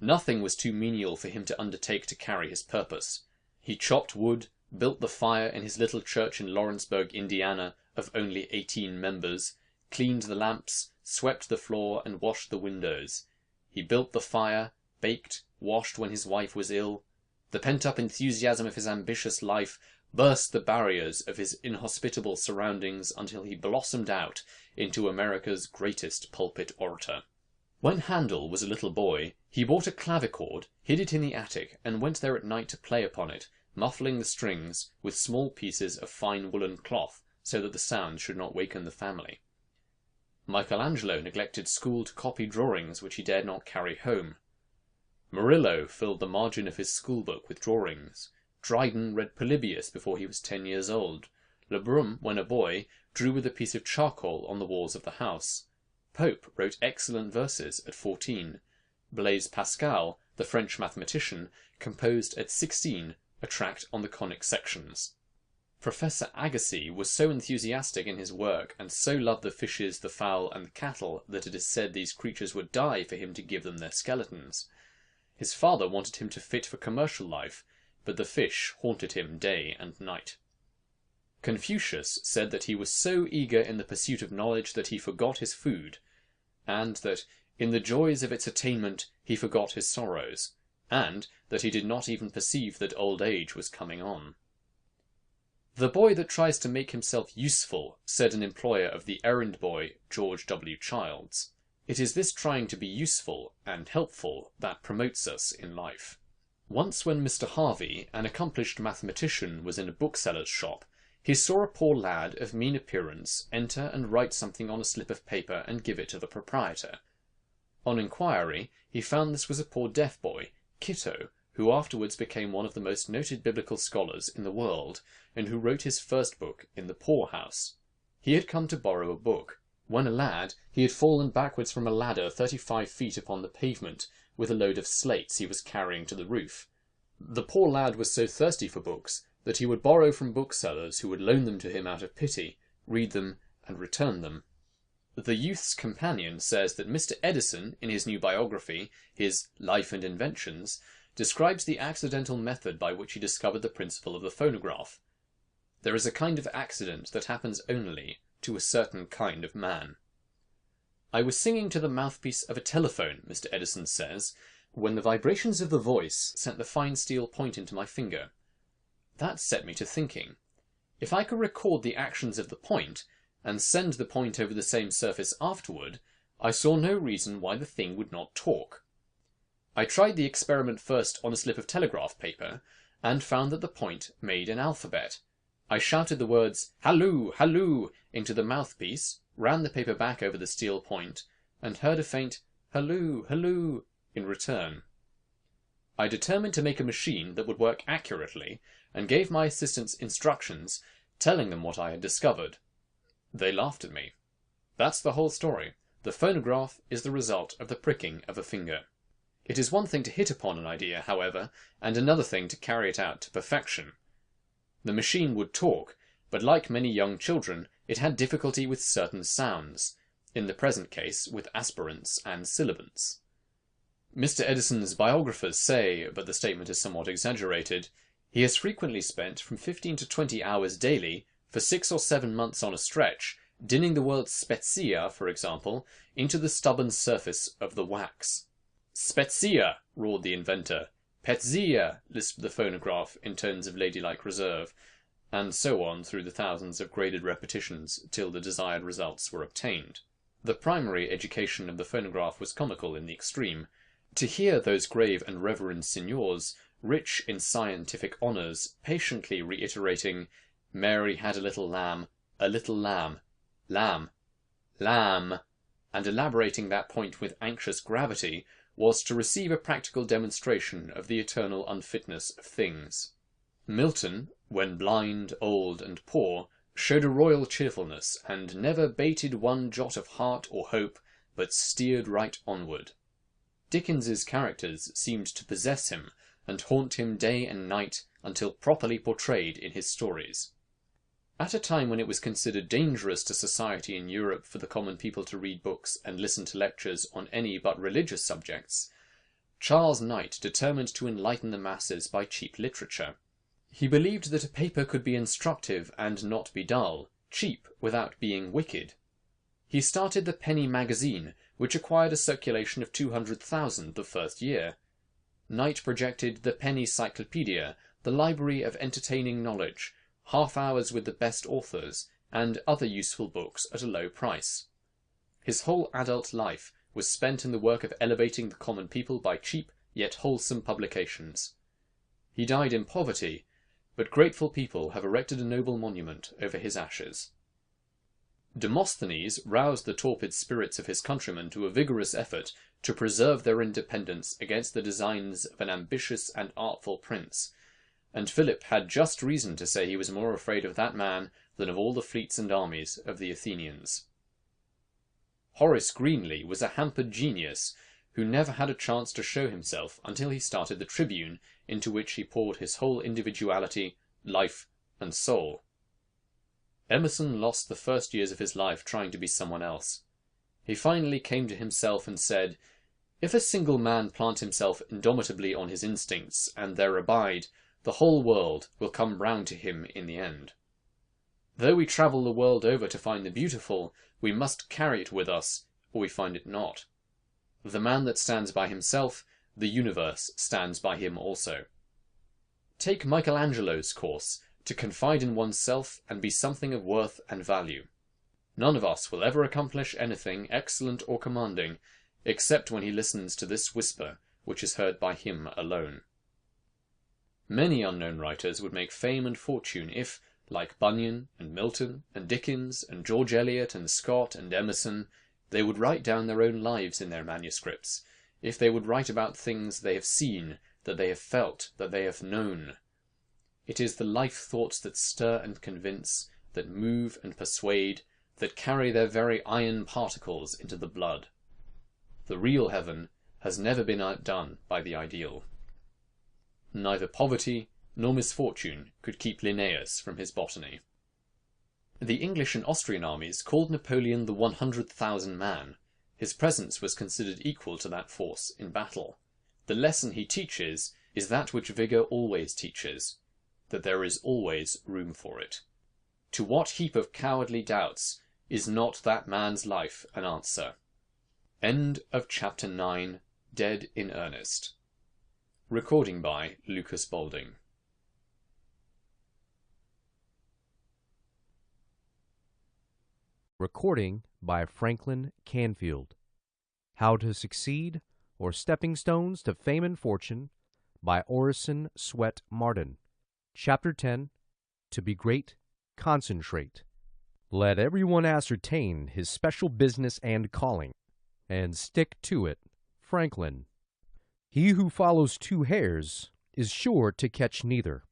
Nothing was too menial for him to undertake to carry his purpose. He chopped wood, built the fire in his little church in Lawrenceburg, Indiana, of only 18 members, cleaned the lamps, swept the floor, and washed the windows. He built the fire, baked, washed when his wife was ill. The pent-up enthusiasm of his ambitious life burst the barriers of his inhospitable surroundings until he blossomed out into America's greatest pulpit orator. When Handel was a little boy, he bought a clavichord, hid it in the attic, and went there at night to play upon it, muffling the strings with small pieces of fine woolen cloth, so that the sound should not waken the family. Michelangelo neglected school to copy drawings which he dared not carry home. Murillo filled the margin of his schoolbook with drawings. Dryden read Polybius before he was 10 years old. Lebrun, when a boy, drew with a piece of charcoal on the walls of the house. Pope wrote excellent verses at 14. Blaise Pascal, the French mathematician, composed at 16 a tract on the conic sections. Professor Agassiz was so enthusiastic in his work, and so loved the fishes, the fowl, and the cattle, that it is said these creatures would die for him to give them their skeletons. His father wanted him to fit for commercial life, but the fish haunted him day and night. Confucius said that he was so eager in the pursuit of knowledge that he forgot his food, and that, in the joys of its attainment, he forgot his sorrows. and that he did not even perceive that old age was coming on. "The boy that tries to make himself useful," said an employer of the errand boy, George W. Childs. "It is this trying to be useful and helpful that promotes us in life." Once when Mr. Harvey, an accomplished mathematician, was in a bookseller's shop, he saw a poor lad of mean appearance enter and write something on a slip of paper and give it to the proprietor. On inquiry, he found this was a poor deaf boy, Kitto, who afterwards became one of the most noted biblical scholars in the world, and who wrote his first book in the poorhouse. He had come to borrow a book. When a lad, he had fallen backwards from a ladder 35 feet upon the pavement, with a load of slates he was carrying to the roof. The poor lad was so thirsty for books that he would borrow from booksellers who would loan them to him out of pity, read them, and return them. The Youth's Companion says that Mr. Edison, in his new biography, his Life and Inventions, describes the accidental method by which he discovered the principle of the phonograph. "There is a kind of accident that happens only to a certain kind of man." "I was singing to the mouthpiece of a telephone," Mr. Edison says, "when the vibrations of the voice sent the fine steel point into my finger. That set me to thinking. If I could record the actions of the point, and send the point over the same surface afterward, I saw no reason why the thing would not talk. I tried the experiment first on a slip of telegraph paper, and found that the point made an alphabet. I shouted the words, 'Halloo, halloo,' into the mouthpiece, ran the paper back over the steel point, and heard a faint 'halloo, halloo' in return. I determined to make a machine that would work accurately, and gave my assistants instructions, telling them what I had discovered. They laughed at me. That's the whole story. The phonograph is the result of the pricking of a finger." It is one thing to hit upon an idea, however, and another thing to carry it out to perfection. The machine would talk, but like many young children, it had difficulty with certain sounds, in the present case with aspirants and sibilants. Mr. Edison's biographers say, but the statement is somewhat exaggerated, he has frequently spent from 15 to 20 hours daily, for 6 or 7 months on a stretch, dinning the word spezia, for example, into the stubborn surface of the wax. "Spezia!" roared the inventor. "Petzia!" lisped the phonograph in tones of ladylike reserve, and so on through the thousands of graded repetitions till the desired results were obtained. The primary education of the phonograph was comical in the extreme. To hear those grave and reverend signors, rich in scientific honours, patiently reiterating, "Mary had a little lamb, lamb, lamb," and elaborating that point with anxious gravity, was to receive a practical demonstration of the eternal unfitness of things. Milton, when blind, old, and poor, showed a royal cheerfulness, and never bated one jot of heart or hope, but steered right onward. Dickens's characters seemed to possess him, and haunt him day and night until properly portrayed in his stories. At a time when it was considered dangerous to society in Europe for the common people to read books and listen to lectures on any but religious subjects, Charles Knight determined to enlighten the masses by cheap literature. He believed that a paper could be instructive and not be dull, cheap without being wicked. He started the Penny Magazine, which acquired a circulation of 200,000 the first year. Knight projected the Penny Cyclopedia, the library of entertaining knowledge, half-hours with the best authors, and other useful books at a low price. His whole adult life was spent in the work of elevating the common people by cheap yet wholesome publications. He died in poverty, but grateful people have erected a noble monument over his ashes. Demosthenes roused the torpid spirits of his countrymen to a vigorous effort to preserve their independence against the designs of an ambitious and artful prince, and Philip had just reason to say he was more afraid of that man than of all the fleets and armies of the Athenians. Horace Greeley was a hampered genius who never had a chance to show himself until he started the Tribune, into which he poured his whole individuality, life, and soul. Emerson lost the first years of his life trying to be someone else. He finally came to himself and said, "If a single man plant himself indomitably on his instincts, and there abide, the whole world will come round to him in the end. Though we travel the world over to find the beautiful, we must carry it with us, or we find it not. The man that stands by himself the universe stands by him also. Take Michelangelo's course, to confide in oneself and be something of worth and value. None of us will ever accomplish anything excellent or commanding, except when he listens to this whisper, which is heard by him alone. Many unknown writers would make fame and fortune if, like Bunyan and Milton and Dickens and George Eliot and Scott and Emerson, they would write down their own lives in their manuscripts, if they would write about things they have seen, that they have felt, that they have known. It is the life thoughts that stir and convince, that move and persuade, that carry their very iron particles into the blood. The real heaven has never been outdone by the ideal. Neither poverty nor misfortune could keep Linnaeus from his botany. The English and Austrian armies called Napoleon the 100,000 man. His presence was considered equal to that force in battle. The lesson he teaches is that which vigour always teaches, that there is always room for it. To what heap of cowardly doubts is not that man's life an answer? End of Chapter 9. Dead in Earnest. Recording by Lucas Balding. Recording by Franklin Canfield. How to Succeed, or Stepping Stones to Fame and Fortune, by Orison Swett Marden. Chapter 10. To be great, concentrate. Let everyone ascertain his special business and calling, and stick to it. Franklin. He who follows two hares is sure to catch neither.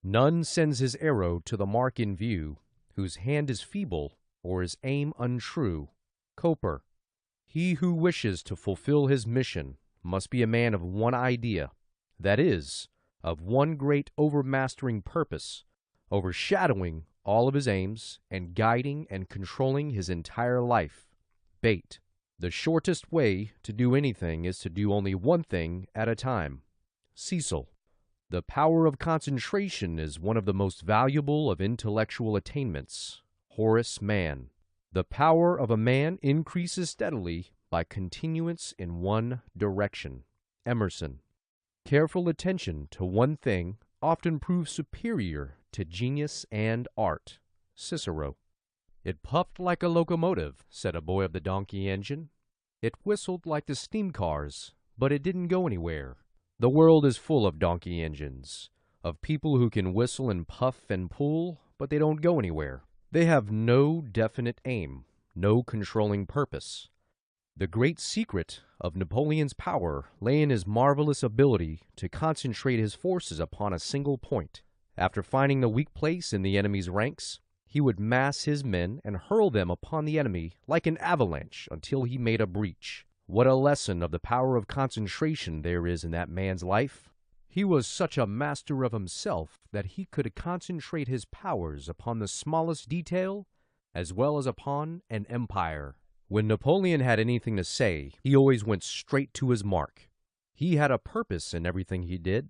None sends his arrow to the mark in view, whose hand is feeble or his aim untrue. Cowper. He who wishes to fulfill his mission must be a man of one idea, that is, of one great overmastering purpose, overshadowing all of his aims and guiding and controlling his entire life. Bate. The shortest way to do anything is to do only one thing at a time. Cecil. The power of concentration is one of the most valuable of intellectual attainments. Horace Mann. The power of a man increases steadily by continuance in one direction. Emerson. Careful attention to one thing often proves superior to genius and art. Cicero. It puffed like a locomotive, said a boy of the donkey engine. It whistled like the steam cars, but it didn't go anywhere. The world is full of donkey engines, of people who can whistle and puff and pull, but they don't go anywhere. They have no definite aim, no controlling purpose. The great secret of Napoleon's power lay in his marvelous ability to concentrate his forces upon a single point. After finding the weak place in the enemy's ranks, he would mass his men and hurl them upon the enemy like an avalanche until he made a breach. What a lesson of the power of concentration there is in that man's life! He was such a master of himself that he could concentrate his powers upon the smallest detail as well as upon an empire. When Napoleon had anything to say, he always went straight to his mark. He had a purpose in everything he did.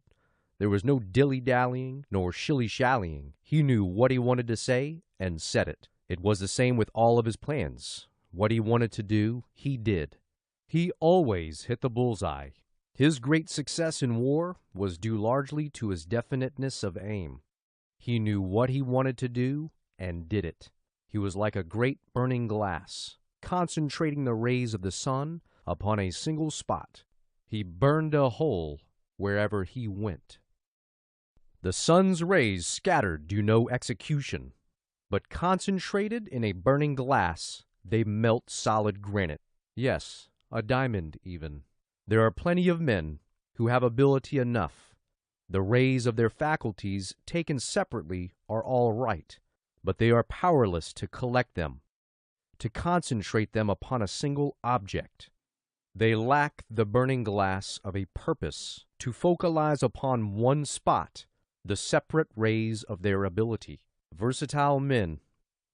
There was no dilly-dallying nor shilly-shallying. He knew what he wanted to say and said it. It was the same with all of his plans. What he wanted to do, he did. He always hit the bullseye. His great success in war was due largely to his definiteness of aim. He knew what he wanted to do and did it. He was like a great burning glass, concentrating the rays of the sun upon a single spot. He burned a hole wherever he went. The sun's rays scattered do no execution, but concentrated in a burning glass, they melt solid granite. Yes, a diamond even. There are plenty of men who have ability enough. The rays of their faculties taken separately are all right, but they are powerless to collect them, to concentrate them upon a single object. They lack the burning glass of a purpose to focalize upon one spot the separate rays of their ability. Versatile men,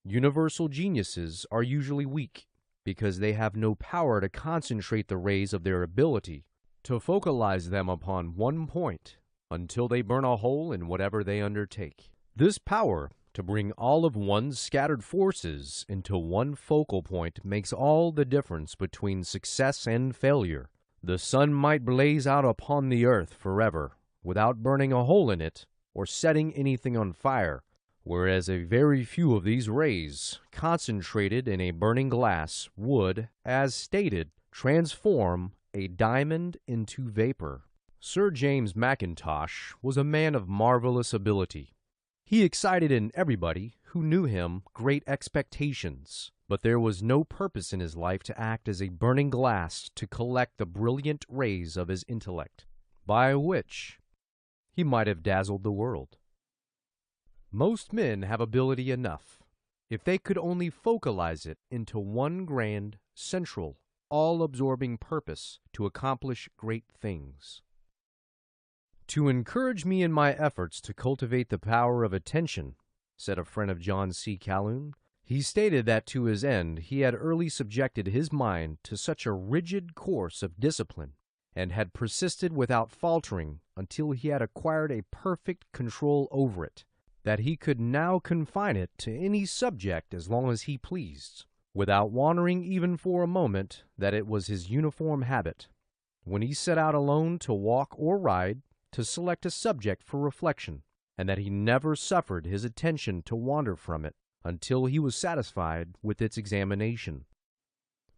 universal geniuses, are usually weak because they have no power to concentrate the rays of their ability, to focalize them upon one point until they burn a hole in whatever they undertake. This power to bring all of one's scattered forces into one focal point makes all the difference between success and failure. The sun might blaze out upon the earth forever, without burning a hole in it, or setting anything on fire, whereas a very few of these rays, concentrated in a burning glass, would, as stated, transform a diamond into vapor. Sir James Mackintosh was a man of marvelous ability. He excited in everybody who knew him great expectations, but there was no purpose in his life to act as a burning glass to collect the brilliant rays of his intellect, by which he might have dazzled the world. Most men have ability enough, if they could only focalize it into one grand, central, all-absorbing purpose to accomplish great things. To encourage me in my efforts to cultivate the power of attention, said a friend of John C. Calhoun, he stated that to his end he had early subjected his mind to such a rigid course of discipline, and had persisted without faltering until he had acquired a perfect control over it, that he could now confine it to any subject as long as he pleased, without wandering even for a moment, that it was his uniform habit, when he set out alone to walk or ride, to select a subject for reflection, and that he never suffered his attention to wander from it until he was satisfied with its examination.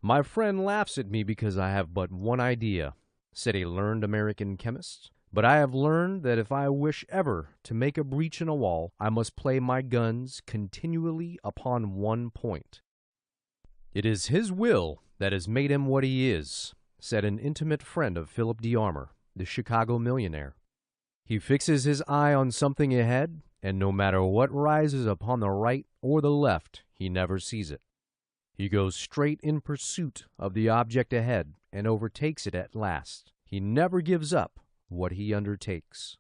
My friend laughs at me because I have but one idea, said a learned American chemist, but I have learned that if I wish ever to make a breach in a wall, I must play my guns continually upon one point. It is his will that has made him what he is, said an intimate friend of Philip D. Armour, the Chicago millionaire. He fixes his eye on something ahead, and no matter what rises upon the right or the left, he never sees it. He goes straight in pursuit of the object ahead and overtakes it at last. He never gives up what he undertakes.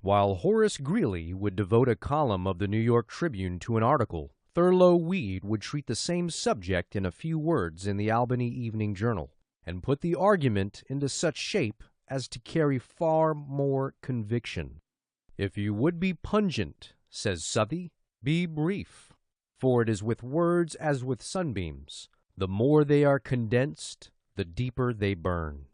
While Horace Greeley would devote a column of the New York Tribune to an article, Thurlow Weed would treat the same subject in a few words in the Albany Evening Journal, and put the argument into such shape as to carry far more conviction. If you would be pungent, says Southey, be brief, for it is with words as with sunbeams. The more they are condensed, the deeper they burn.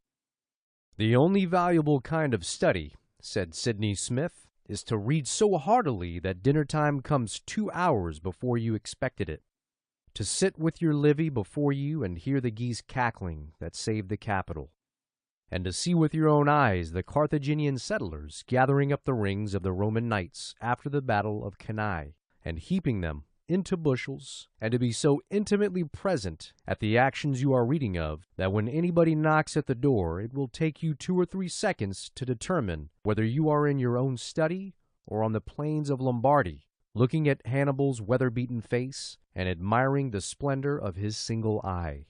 The only valuable kind of study, said Sidney Smith, is to read so heartily that dinner time comes 2 hours before you expected it, to sit with your Livy before you and hear the geese cackling that saved the Capitol, and to see with your own eyes the Carthaginian settlers gathering up the rings of the Roman knights after the battle of Cannae, and heaping them into bushels, and to be so intimately present at the actions you are reading of, that when anybody knocks at the door, it will take you 2 or 3 seconds to determine whether you are in your own study or on the plains of Lombardy, looking at Hannibal's weather-beaten face and admiring the splendor of his single eye.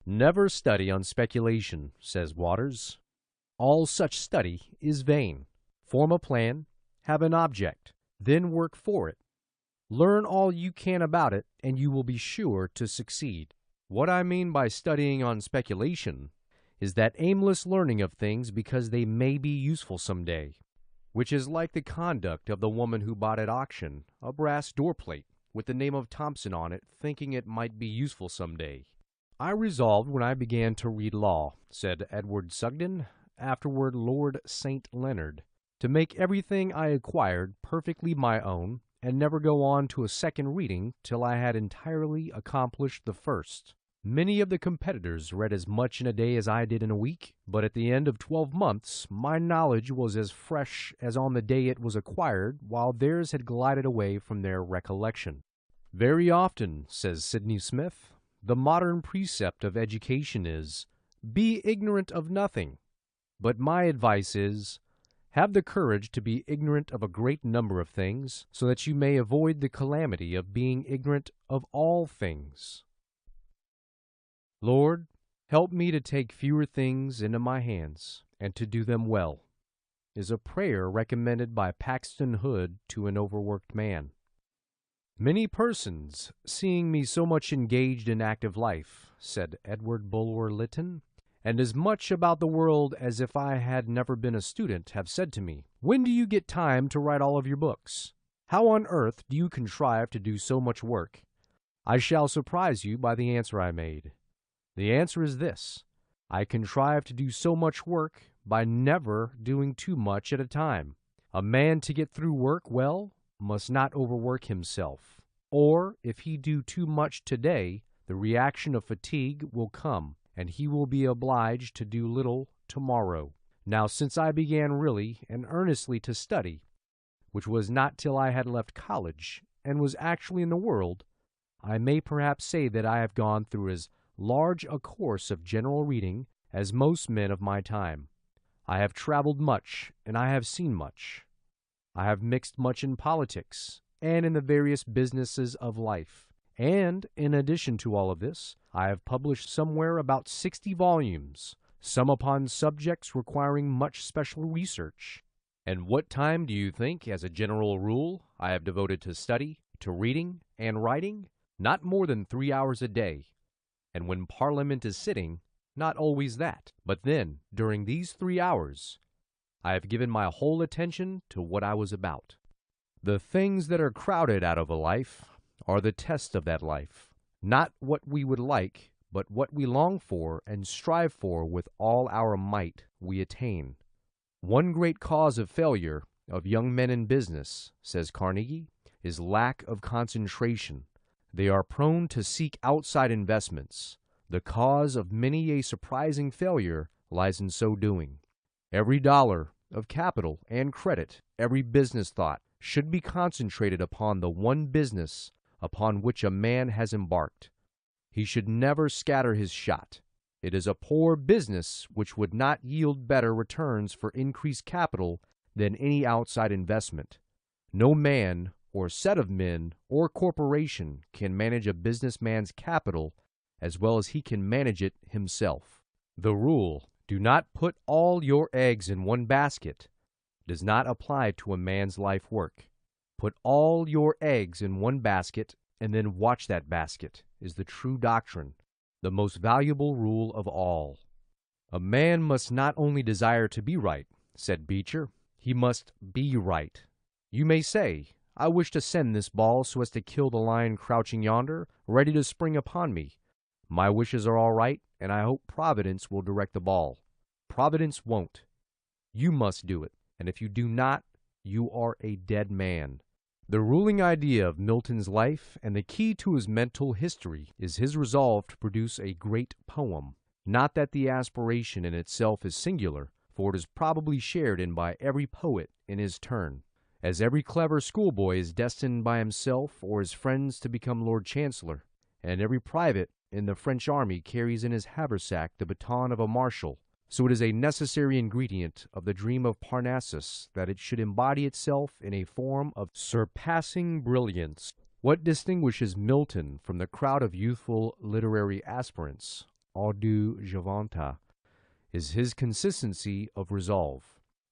Never study on speculation, says Waters. All such study is vain. Form a plan, have an object, then work for it. Learn all you can about it, and you will be sure to succeed. What I mean by studying on speculation is that aimless learning of things because they may be useful some day, which is like the conduct of the woman who bought at auction a brass doorplate with the name of Thompson on it, thinking it might be useful some day. I resolved when I began to read law, said Edward Sugden, afterward Lord St. Leonard, to make everything I acquired perfectly my own, and never go on to a second reading till I had entirely accomplished the first. Many of the competitors read as much in a day as I did in a week, but at the end of 12 months my knowledge was as fresh as on the day it was acquired, while theirs had glided away from their recollection. Very often, says Sidney Smith, the modern precept of education is, be ignorant of nothing. But my advice is, have the courage to be ignorant of a great number of things, so that you may avoid the calamity of being ignorant of all things. Lord, help me to take fewer things into my hands, and to do them well, is a prayer recommended by Paxton Hood to an overworked man. Many persons, seeing me so much engaged in active life, said Edward Bulwer Lytton, and as much about the world as if I had never been a student, have said to me, when do you get time to write all of your books? How on earth do you contrive to do so much work? I shall surprise you by the answer I made. The answer is this: I contrive to do so much work by never doing too much at a time. A man to get through work well must not overwork himself, or if he do too much today, the reaction of fatigue will come, and he will be obliged to do little tomorrow. Now, since I began really and earnestly to study, which was not till I had left college, and was actually in the world, I may perhaps say that I have gone through as large a course of general reading as most men of my time. I have traveled much, and I have seen much. I have mixed much in politics, and in the various businesses of life. And, in addition to all of this, I have published somewhere about 60 volumes, some upon subjects requiring much special research. And what time do you think, as a general rule, I have devoted to study, to reading, and writing? Not more than 3 hours a day. And when Parliament is sitting, not always that. But then, during these 3 hours, I have given my whole attention to what I was about. The things that are crowded out of a life are the test of that life. Not what we would like, but what we long for and strive for with all our might we attain. One great cause of failure of young men in business, says Carnegie, is lack of concentration. They are prone to seek outside investments. The cause of many a surprising failure lies in so doing. Every dollar of capital and credit, every business thought, should be concentrated upon the one business upon which a man has embarked. He should never scatter his shot. It is a poor business which would not yield better returns for increased capital than any outside investment. No man or set of men or corporation can manage a businessman's capital as well as he can manage it himself. The rule, do not put all your eggs in one basket, does not apply to a man's life work. Put all your eggs in one basket and then watch that basket is the true doctrine, the most valuable rule of all. A man must not only desire to be right, said Beecher, he must be right. You may say, I wish to send this ball so as to kill the lion crouching yonder, ready to spring upon me. My wishes are all right, and I hope Providence will direct the ball. Providence won't. You must do it, and if you do not, you are a dead man. The ruling idea of Milton's life and the key to his mental history is his resolve to produce a great poem. Not that the aspiration in itself is singular, for it is probably shared in by every poet in his turn. As every clever schoolboy is destined by himself or his friends to become Lord Chancellor, and every private in the French army carries in his haversack the baton of a marshal, so it is a necessary ingredient of the dream of Parnassus that it should embody itself in a form of surpassing brilliance. What distinguishes Milton from the crowd of youthful literary aspirants, au juventa, is his consistency of resolve.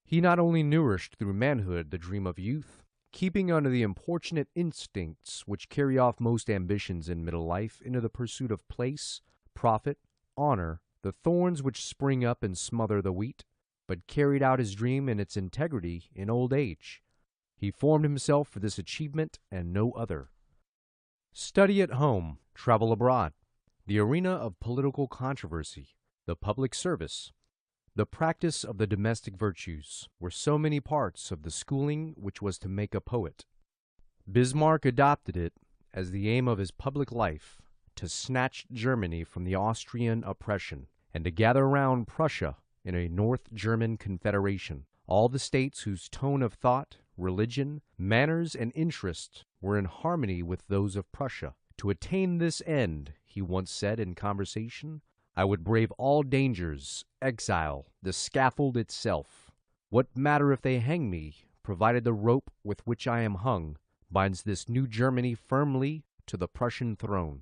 He not only nourished through manhood the dream of youth, keeping under the importunate instincts which carry off most ambitions in middle life into the pursuit of place, profit, honor, the thorns which spring up and smother the wheat, but carried out his dream in its integrity in old age. He formed himself for this achievement and no other. Study at home, travel abroad, the arena of political controversy, the public service, the practice of the domestic virtues were so many parts of the schooling which was to make a poet. Bismarck adopted it as the aim of his public life, to snatch Germany from the Austrian oppression, and to gather round Prussia in a North German confederation, all the states whose tone of thought, religion, manners, and interest were in harmony with those of Prussia. To attain this end, he once said in conversation, I would brave all dangers, exile, the scaffold itself. What matter if they hang me, provided the rope with which I am hung binds this new Germany firmly to the Prussian throne.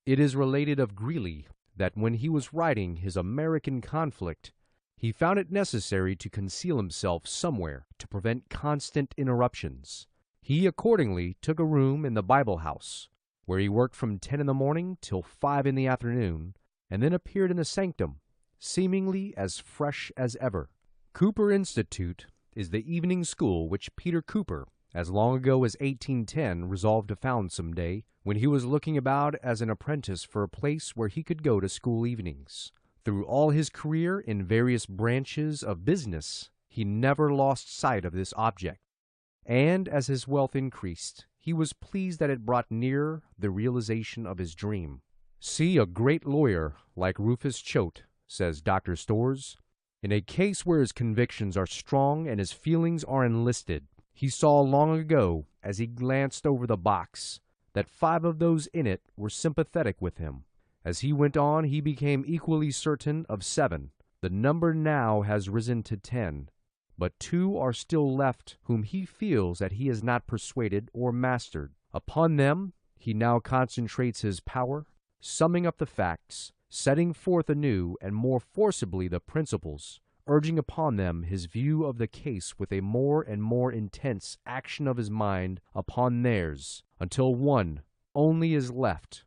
It is related of Greeley that when he was writing his American conflict, he found it necessary to conceal himself somewhere to prevent constant interruptions. He accordingly took a room in the Bible house, where he worked from 10 in the morning till 5 in the afternoon, and then appeared in the sanctum, seemingly as fresh as ever. Cooper Institute is the evening school which Peter Cooper, as long ago as 1810, resolved to found some day, when he was looking about as an apprentice for a place where he could go to school evenings. Through all his career in various branches of business, he never lost sight of this object, and as his wealth increased, he was pleased that it brought nearer the realization of his dream. "See a great lawyer like Rufus Choate," says Dr. Storrs, "in a case where his convictions are strong and his feelings are enlisted. He saw long ago, as he glanced over the box, that 5 of those in it were sympathetic with him. As he went on, he became equally certain of 7. The number now has risen to 10, but 2 are still left whom he feels that he has not persuaded or mastered. Upon them he now concentrates his power, summing up the facts, setting forth anew and more forcibly the principles, urging upon them his view of the case with a more and more intense action of his mind upon theirs, until one only is left,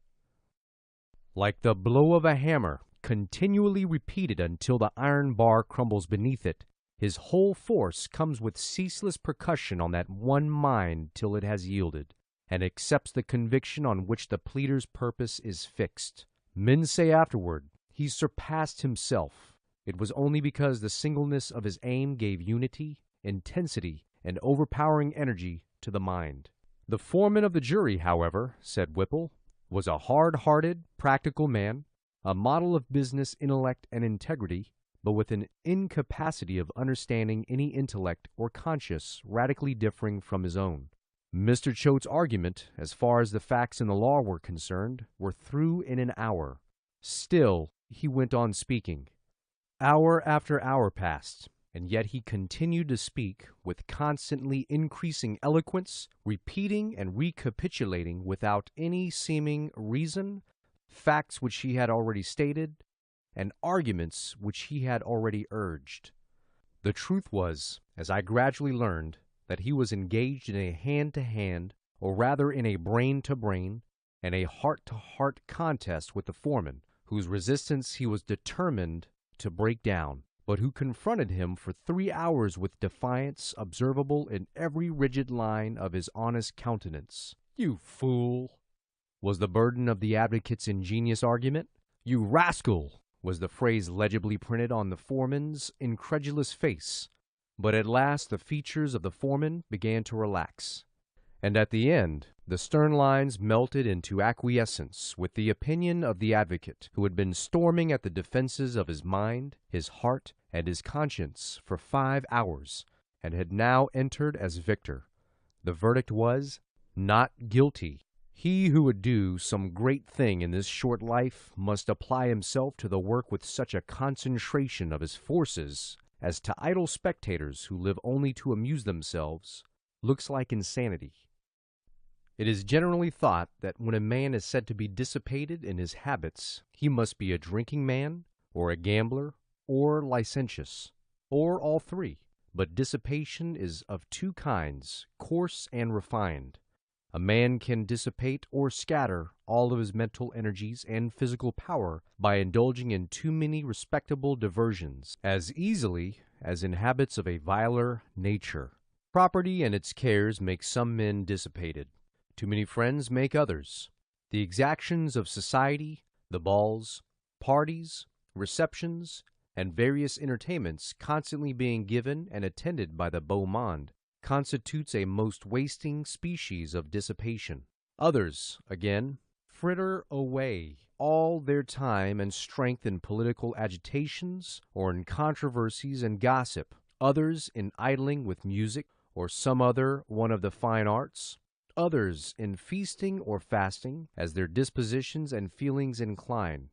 like the blow of a hammer, continually repeated until the iron bar crumbles beneath it. His whole force comes with ceaseless percussion on that one mind till it has yielded, and accepts the conviction on which the pleader's purpose is fixed. Men say afterward, he surpassed himself. It was only because the singleness of his aim gave unity, intensity, and overpowering energy to the mind." The foreman of the jury, however, said Whipple, was a hard-hearted, practical man, a model of business intellect and integrity, but with an incapacity of understanding any intellect or conscience radically differing from his own. Mr. Choate's argument, as far as the facts in the law were concerned, were through in an hour. Still he went on speaking. Hour after hour passed, and yet he continued to speak with constantly increasing eloquence, repeating and recapitulating without any seeming reason facts which he had already stated, and arguments which he had already urged. The truth was, as I gradually learned, that he was engaged in a hand-to-hand, or rather in a brain-to-brain, and a heart-to-heart contest with the foreman, whose resistance he was determined to break down, but who confronted him for 3 hours with defiance observable in every rigid line of his honest countenance. "You fool!" was the burden of the advocate's ingenious argument. "You rascal!" was the phrase legibly printed on the foreman's incredulous face. But at last the features of the foreman began to relax, and at the end the stern lines melted into acquiescence with the opinion of the advocate, who had been storming at the defenses of his mind, his heart, and his conscience for 5 hours, and had now entered as victor. The verdict was, "Not guilty." He who would do some great thing in this short life must apply himself to the work with such a concentration of his forces as to idle spectators who live only to amuse themselves looks like insanity. It is generally thought that when a man is said to be dissipated in his habits, he must be a drinking man, or a gambler, or licentious, or all 3. But dissipation is of 2 kinds, coarse and refined. A man can dissipate or scatter all of his mental energies and physical power by indulging in too many respectable diversions, as easily as in habits of a viler nature. Property and its cares make some men dissipated. Too many friends make others. The exactions of society, the balls, parties, receptions, and various entertainments constantly being given and attended by the beau monde, constitutes a most wasting species of dissipation. Others, again, fritter away all their time and strength in political agitations or in controversies and gossip, others in idling with music or some other one of the fine arts, others in feasting or fasting, as their dispositions and feelings incline.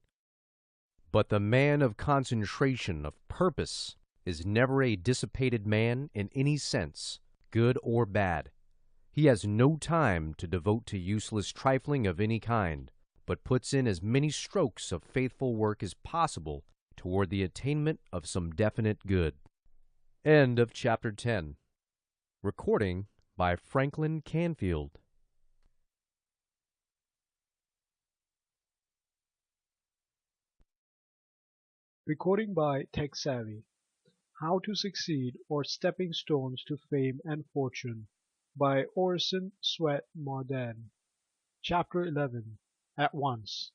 But the man of concentration of purpose is never a dissipated man in any sense, good or bad. He has no time to devote to useless trifling of any kind, but puts in as many strokes of faithful work as possible toward the attainment of some definite good. End of Chapter 10. Recording by Franklin Canfield. Recording by Tech Savvy. How to Succeed or Stepping Stones to Fame and Fortune by Orison Swett Marden. Chapter 11. At Once.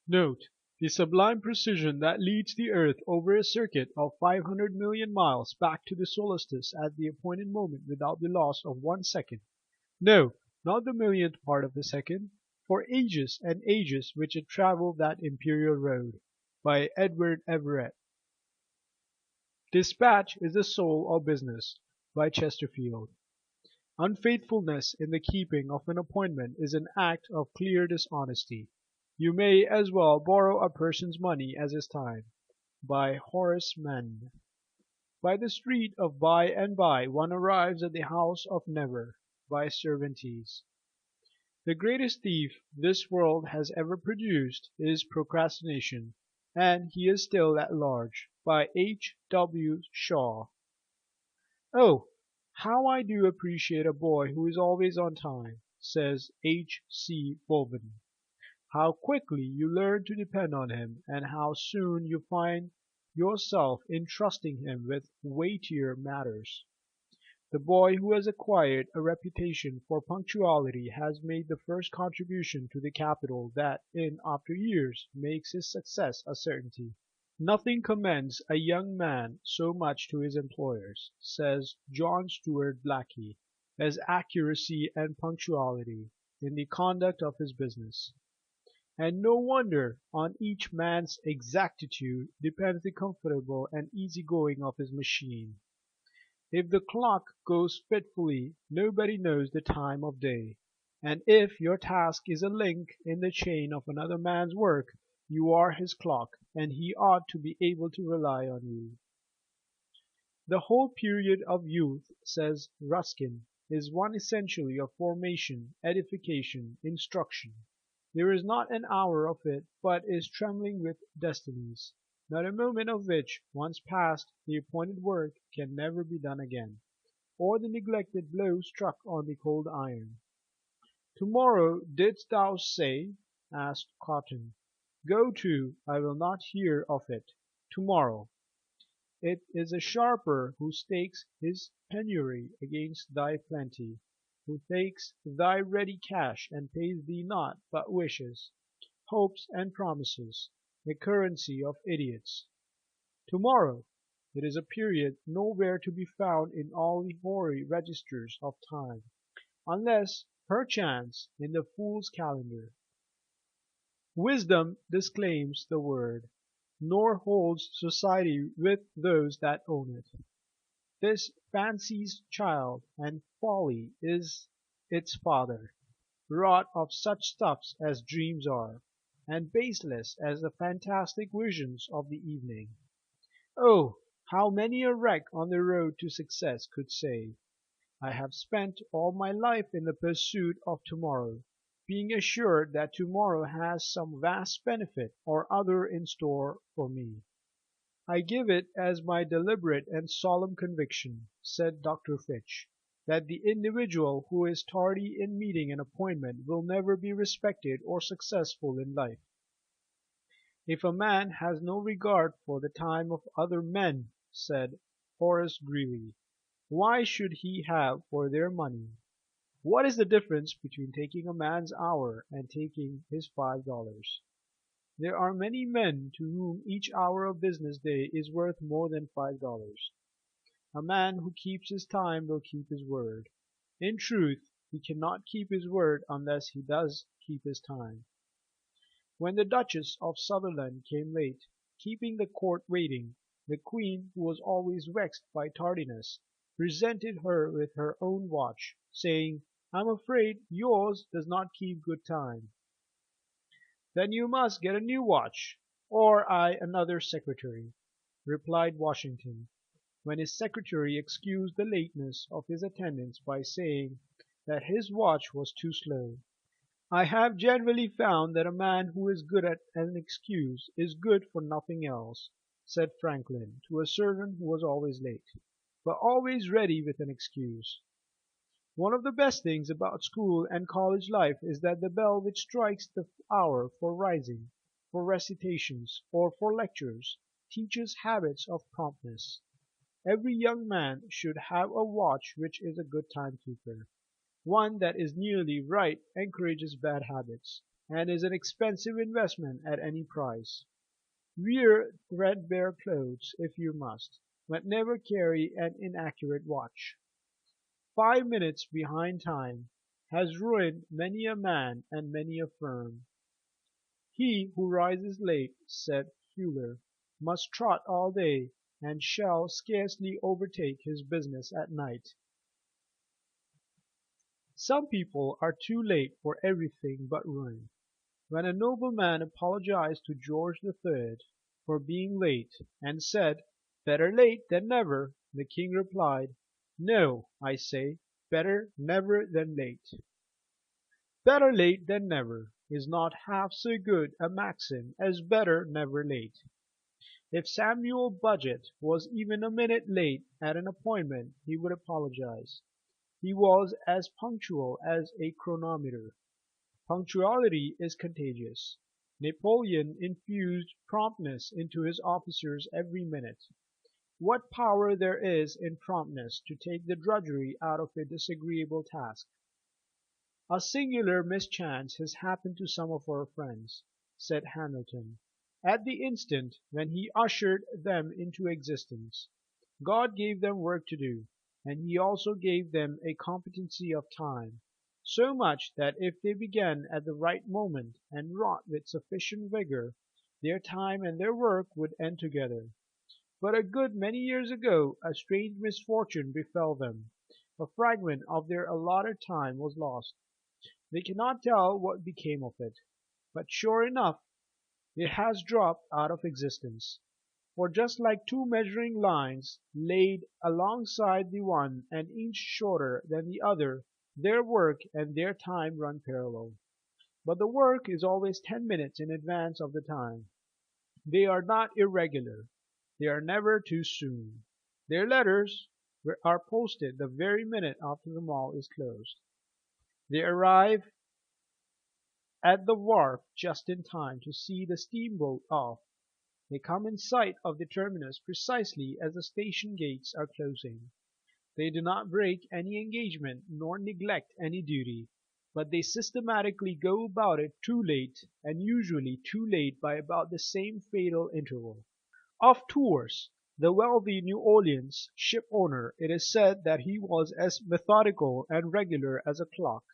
Note: The sublime precision that leads the earth over a circuit of 500 million miles back to the solstice at the appointed moment without the loss of 1 second. No, not the millionth part of a second, for ages and ages which it traveled that imperial road. By Edward Everett. Dispatch is the soul of business. By Chesterfield. Unfaithfulness in the keeping of an appointment is an act of clear dishonesty. You may as well borrow a person's money as his time. By Horace Mann. By the street of by and by one arrives at the house of never. By Cervantes. The greatest thief this world has ever produced is procrastination, and he is still at large. By H. W. Shaw. Oh, how I do appreciate a boy who is always on time, says H. C. Bulben. How quickly you learn to depend on him, and how soon you find yourself entrusting him with weightier matters. The boy who has acquired a reputation for punctuality has made the first contribution to the capital that in after years makes his success a certainty. Nothing commends a young man so much to his employers, says John Stuart Blackie, as accuracy and punctuality in the conduct of his business. And no wonder on each man's exactitude depends the comfortable and easy going of his machine. If the clock goes fitfully, nobody knows the time of day, and if your task is a link in the chain of another man's work, you are his clock, and he ought to be able to rely on you. The whole period of youth, says Ruskin, is one essentially of formation, edification, instruction. There is not an hour of it but is trembling with destinies, not a moment of which, once past, the appointed work can never be done again, or the neglected blow struck on the cold iron. Tomorrow didst thou say? asked Cotton. Go to, I will not hear of it. Tomorrow. It is a sharper who stakes his penury against thy plenty, who takes thy ready cash and pays thee naught but wishes, hopes, and promises, the currency of idiots. Tomorrow! It is a period nowhere to be found in all the hoary registers of time, unless, perchance, in the fool's calendar. Wisdom disclaims the word, nor holds society with those that own it. This fancy's child, and folly is its father, wrought of such stuffs as dreams are, and baseless as the fantastic visions of the evening. Oh, how many a wreck on the road to success could say, I have spent all my life in the pursuit of tomorrow, being assured that tomorrow has some vast benefit or other in store for me. I give it as my deliberate and solemn conviction, said Dr. Fitch, that the individual who is tardy in meeting an appointment will never be respected or successful in life. If a man has no regard for the time of other men, said Horace Greeley, why should he have for their money? What is the difference between taking a man's hour and taking his $5? There are many men to whom each hour of business day is worth more than $5. A man who keeps his time will keep his word. In truth, he cannot keep his word unless he does keep his time. When the Duchess of Sutherland came late, keeping the court waiting, the Queen, who was always vexed by tardiness, presented her with her own watch, saying, I am afraid yours does not keep good time. Then you must get a new watch, or I another secretary, replied Washington, when his secretary excused the lateness of his attendance by saying that his watch was too slow. I have generally found that a man who is good at an excuse is good for nothing else, said Franklin to a servant who was always late, but always ready with an excuse. One of the best things about school and college life is that the bell which strikes the hour for rising, for recitations, or for lectures, teaches habits of promptness. Every young man should have a watch which is a good timekeeper. One that is nearly right encourages bad habits, and is an expensive investment at any price. Wear threadbare clothes if you must, but never carry an inaccurate watch. 5 minutes behind time has ruined many a man and many a firm. He who rises late, said Fuller, must trot all day, and shall scarcely overtake his business at night. Some people are too late for everything but ruin. When a nobleman apologized to George III for being late, and said, "Better late than never," the king replied, "No, I say, better never than late." "Better late than never" is not half so good a maxim as "better never late." If Samuel Budgett was even a minute late at an appointment he would apologize. He was as punctual as a chronometer. Punctuality is contagious. Napoleon infused promptness into his officers every minute. What power there is in promptness to take the drudgery out of a disagreeable task! "A singular mischance has happened to some of our friends," said Hamilton, "at the instant when he ushered them into existence. God gave them work to do, and he also gave them a competency of time, so much that if they began at the right moment and wrought with sufficient vigor, their time and their work would end together. But a good many years ago a strange misfortune befell them. A fragment of their allotted time was lost. They cannot tell what became of it, but sure enough it has dropped out of existence. For just like two measuring lines laid alongside the one an inch shorter than the other, their work and their time run parallel. But the work is always 10 minutes in advance of the time. They are not irregular. They are never too soon. Their letters are posted the very minute after the mall is closed. They arrive at the wharf just in time to see the steamboat off. They come in sight of the terminus precisely as the station gates are closing. They do not break any engagement nor neglect any duty, but they systematically go about it too late, and usually too late by about the same fatal interval. Of Tours, the wealthy New Orleans ship owner, it is said that he was as methodical and regular as a clock,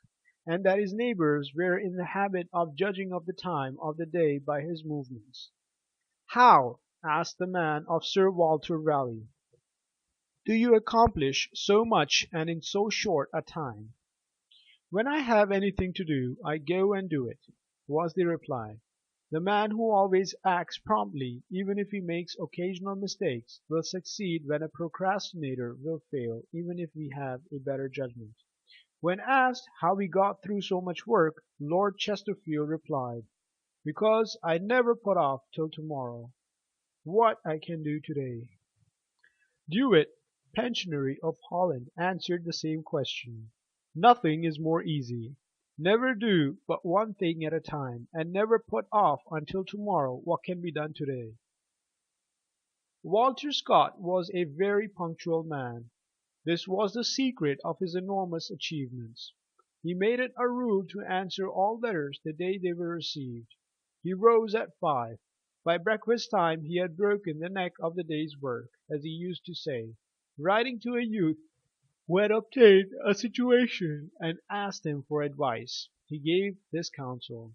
and that his neighbors were in the habit of judging of the time of the day by his movements. "How," asked the man of Sir Walter Raleigh, "do you accomplish so much and in so short a time?" "When I have anything to do, I go and do it," was the reply. The man who always acts promptly, even if he makes occasional mistakes, will succeed when a procrastinator will fail, even if he have a better judgment. When asked how he got through so much work, Lord Chesterfield replied, "Because I never put off till tomorrow what I can do today." Dewitt, Pensionary of Holland, answered the same question. Nothing is more easy. Never do but one thing at a time, and never put off until tomorrow what can be done today. Walter Scott was a very punctual man. This was the secret of his enormous achievements. He made it a rule to answer all letters the day they were received. He rose at 5. By breakfast time he had broken the neck of the day's work, as he used to say. Writing to a youth who had obtained a situation and asked him for advice, he gave this counsel: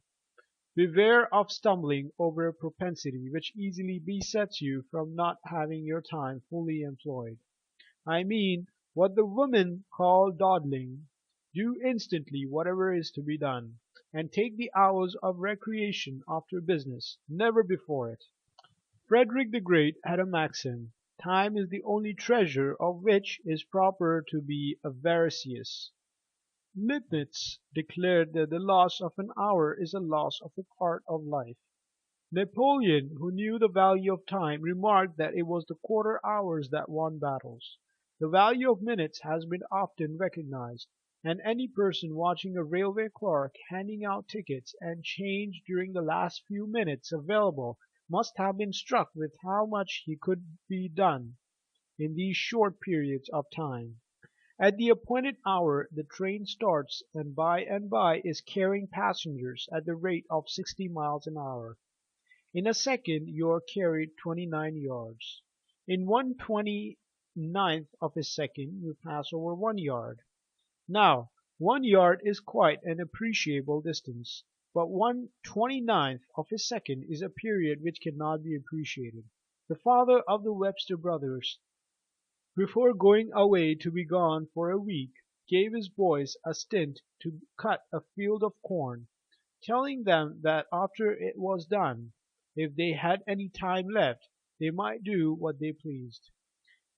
"Beware of stumbling over a propensity which easily besets you from not having your time fully employed. I mean what the women call dawdling. Do instantly whatever is to be done, and take the hours of recreation after business, never before it." Frederick the Great had a maxim: "Time is the only treasure of which it is proper to be avaricious." Leibnitz declared that the loss of an hour is the loss of a part of life. Napoleon, who knew the value of time, remarked that it was the quarter hours that won battles. The value of minutes has been often recognized, and any person watching a railway clerk handing out tickets and change during the last few minutes available must have been struck with how much could be done in these short periods of time. At the appointed hour the train starts and by is carrying passengers at the rate of 60 miles an hour. In a second you are carried 29 yards. In 1/29th of a second you pass over 1 yard. Now 1 yard is quite an appreciable distance, but 1/29th of a second is a period which cannot be appreciated. The father of the Webster brothers, before going away to be gone for a week, gave his boys a stint to cut a field of corn, telling them that after it was done, if they had any time left, they might do what they pleased.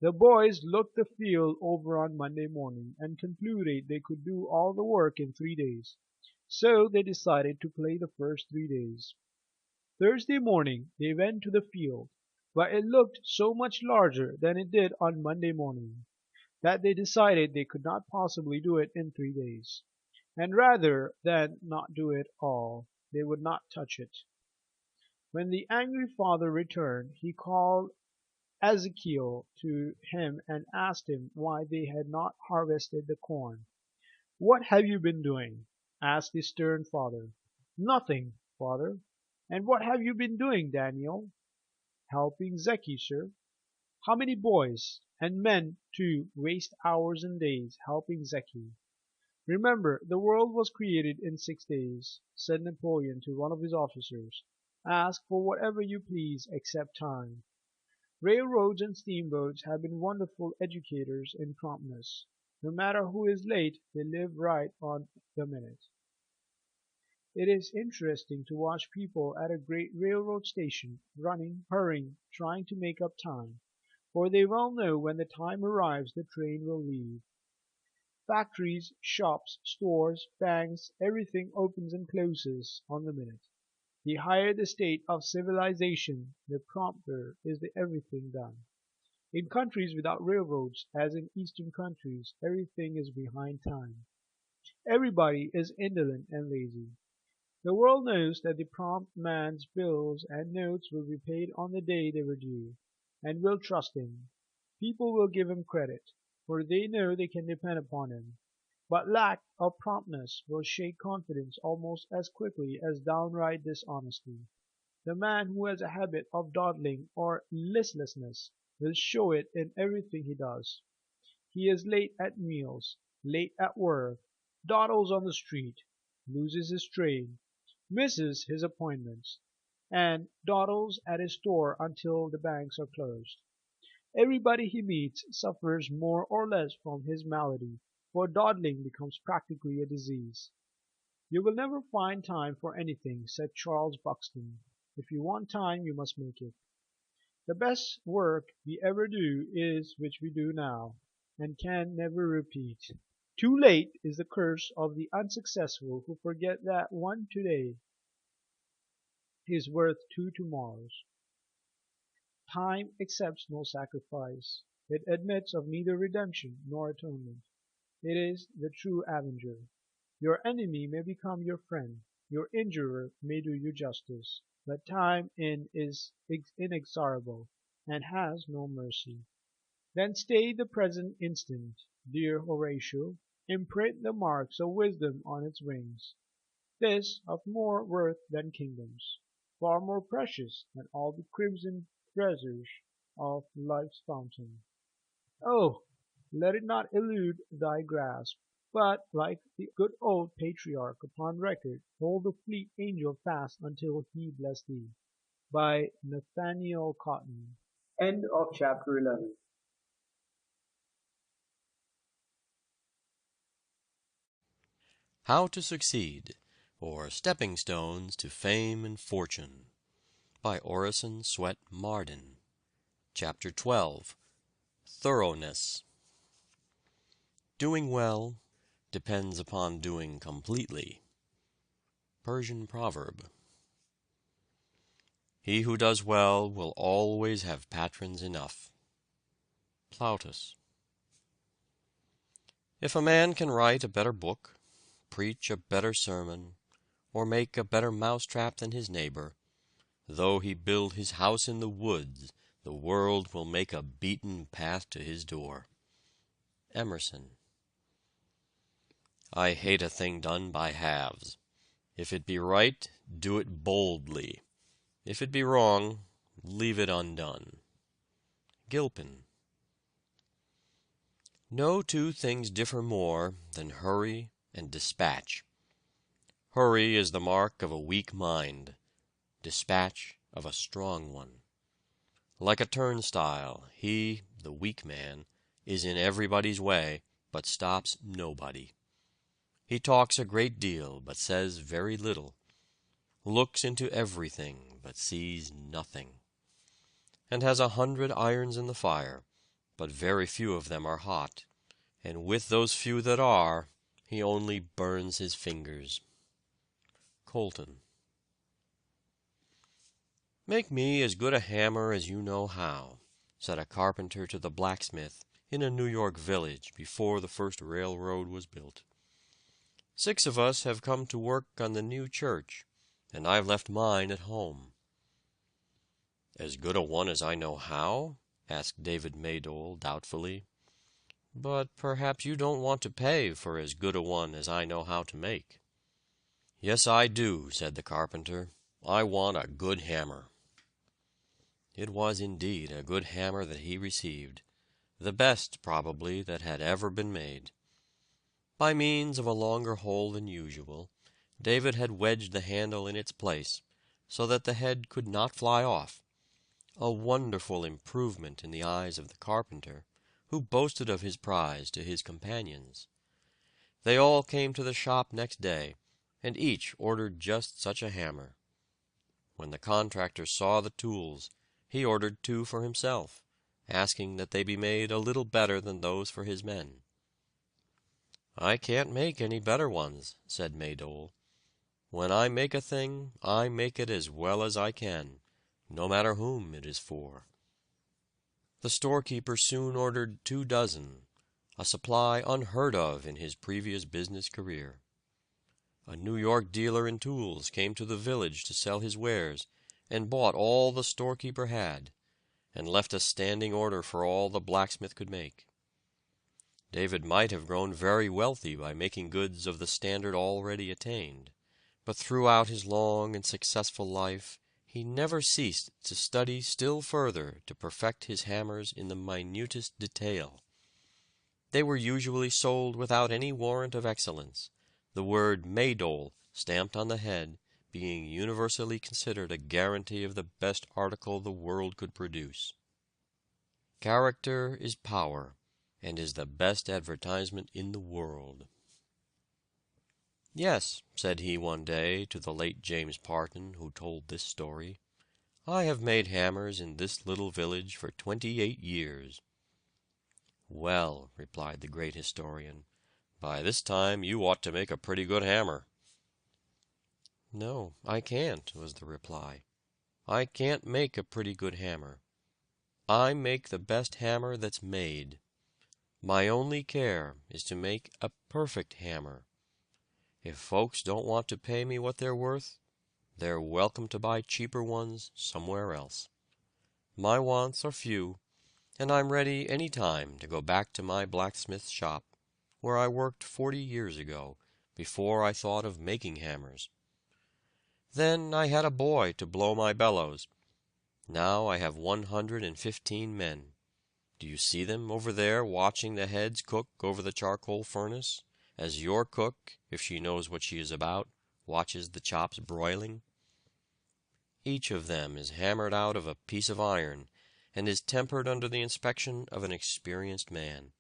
The boys looked the field over on Monday morning and concluded they could do all the work in 3 days. So they decided to play the first 3 days. Thursday morning they went to the field, but it looked so much larger than it did on Monday morning, that they decided they could not possibly do it in 3 days, and rather than not do it all, they would not touch it. When the angry father returned, he called Ezekiel to him and asked him why they had not harvested the corn. "What have you been doing?" asked the stern father. "Nothing, father." "And what have you been doing, Daniel?" "Helping Zeki, sir." "How many boys, and men too, waste hours and days helping Zeki?" "Remember, the world was created in 6 days," said Napoleon to one of his officers. "Ask for whatever you please except time." Railroads and steamboats have been wonderful educators in promptness. No matter who is late, they live right on the minute. It is interesting to watch people at a great railroad station, running, hurrying, trying to make up time, for they well know when the time arrives the train will leave. Factories, shops, stores, banks, everything opens and closes on the minute. The higher the state of civilization, the prompter is the everything done. In countries without railroads, as in Eastern countries, everything is behind time. Everybody is indolent and lazy. The world knows that the prompt man's bills and notes will be paid on the day they were due, and will trust him. People will give him credit, for they know they can depend upon him. But lack of promptness will shake confidence almost as quickly as downright dishonesty. The man who has a habit of dawdling or listlessness will show it in everything he does. He is late at meals, late at work, dawdles on the street, loses his train, misses his appointments, and dawdles at his store until the banks are closed. Everybody he meets suffers more or less from his malady, for dawdling becomes practically a disease. "You will never find time for anything," said Charles Buxton. "If you want time, you must make it." The best work we ever do is which we do now, and can never repeat. Too late is the curse of the unsuccessful who forget that one today is worth 2 tomorrows. Time accepts no sacrifice. It admits of neither redemption nor atonement. It is the true avenger. Your enemy may become your friend, your injurer may do you justice, but time is inexorable, and has no mercy. Then stay the present instant, dear Horatio, imprint the marks of wisdom on its wings. This of more worth than kingdoms, far more precious than all the crimson treasures of life's fountain. Oh, let it not elude thy grasp, but, like the good old patriarch upon record, hold the fleet angel fast until he bless thee. By Nathaniel Cotton. End of chapter 11. How to Succeed, or Stepping Stones to Fame and Fortune, by Orison Swett Marden. Chapter 12. Thoroughness. Doing well depends upon doing completely. Persian proverb. He who does well will always have patrons enough. Plautus. If a man can write a better book, preach a better sermon, or make a better mousetrap than his neighbor, though he build his house in the woods, the world will make a beaten path to his door. Emerson. I hate a thing done by halves. If it be right, do it boldly. If it be wrong, leave it undone. Gilpin. No two things differ more than hurry and dispatch. Hurry is the mark of a weak mind, dispatch of a strong one. Like a turnstile, he, the weak man, is in everybody's way, but stops nobody. He talks a great deal, but says very little, looks into everything, but sees nothing, and has 100 irons in the fire, but very few of them are hot, and with those few that are, he only burns his fingers. Colton. "Make me as good a hammer as you know how," said a carpenter to the blacksmith in a New York village before the first railroad was built. "6 of us have come to work on the new church, and I've left mine at home." "As good a one as I know how?" asked David Maydole doubtfully. "But perhaps you don't want to pay for as good a one as I know how to make." "Yes, I do," said the carpenter. "I want a good hammer." It was indeed a good hammer that he received, the best, probably, that had ever been made. By means of a longer hole than usual, David had wedged the handle in its place, so that the head could not fly off, a wonderful improvement in the eyes of the carpenter, who boasted of his prize to his companions. They all came to the shop next day, and each ordered just such a hammer. When the contractor saw the tools, he ordered 2 for himself, asking that they be made a little better than those for his men. "I can't make any better ones," said Maydole. "When I make a thing, I make it as well as I can, no matter whom it is for." The storekeeper soon ordered 2 dozen, a supply unheard of in his previous business career. A New York dealer in tools came to the village to sell his wares, and bought all the storekeeper had, and left a standing order for all the blacksmith could make. David might have grown very wealthy by making goods of the standard already attained, but throughout his long and successful life he never ceased to study still further to perfect his hammers in the minutest detail. They were usually sold without any warrant of excellence, the word Maydole stamped on the head being universally considered a guarantee of the best article the world could produce. Character is power, and is the best advertisement in the world. "Yes," said he one day to the late James Parton, who told this story, "I have made hammers in this little village for 28 years." "Well," replied the great historian, "by this time you ought to make a pretty good hammer." "No, I can't," was the reply. "I can't make a pretty good hammer. I make the best hammer that's made. My only care is to make a perfect hammer. If folks don't want to pay me what they're worth, they're welcome to buy cheaper ones somewhere else. My wants are few, and I'm ready any time to go back to my blacksmith's shop, where I worked 40 years ago, before I thought of making hammers. Then I had a boy to blow my bellows. Now I have 115 men. Do you see them over there watching the heads cook over the charcoal furnace, as your cook, if she knows what she is about, watches the chops broiling? Each of them is hammered out of a piece of iron, and is tempered under the inspection of an experienced man.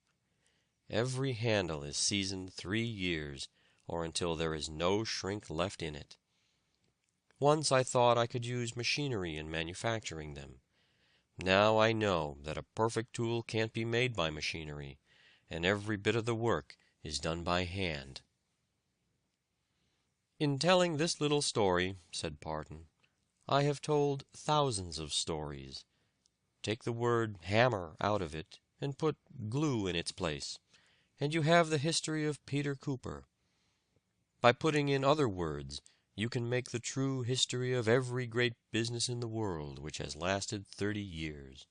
Every handle is seasoned 3 years, or until there is no shrink left in it. Once I thought I could use machinery in manufacturing them. Now I know that a perfect tool can't be made by machinery, and every bit of the work is done by hand. "In telling this little story," said Parton, "I have told thousands of stories. Take the word hammer out of it, and put glue in its place, and you have the history of Peter Cooper. By putting in other words, you can make the true history of every great business in the world which has lasted 30 years.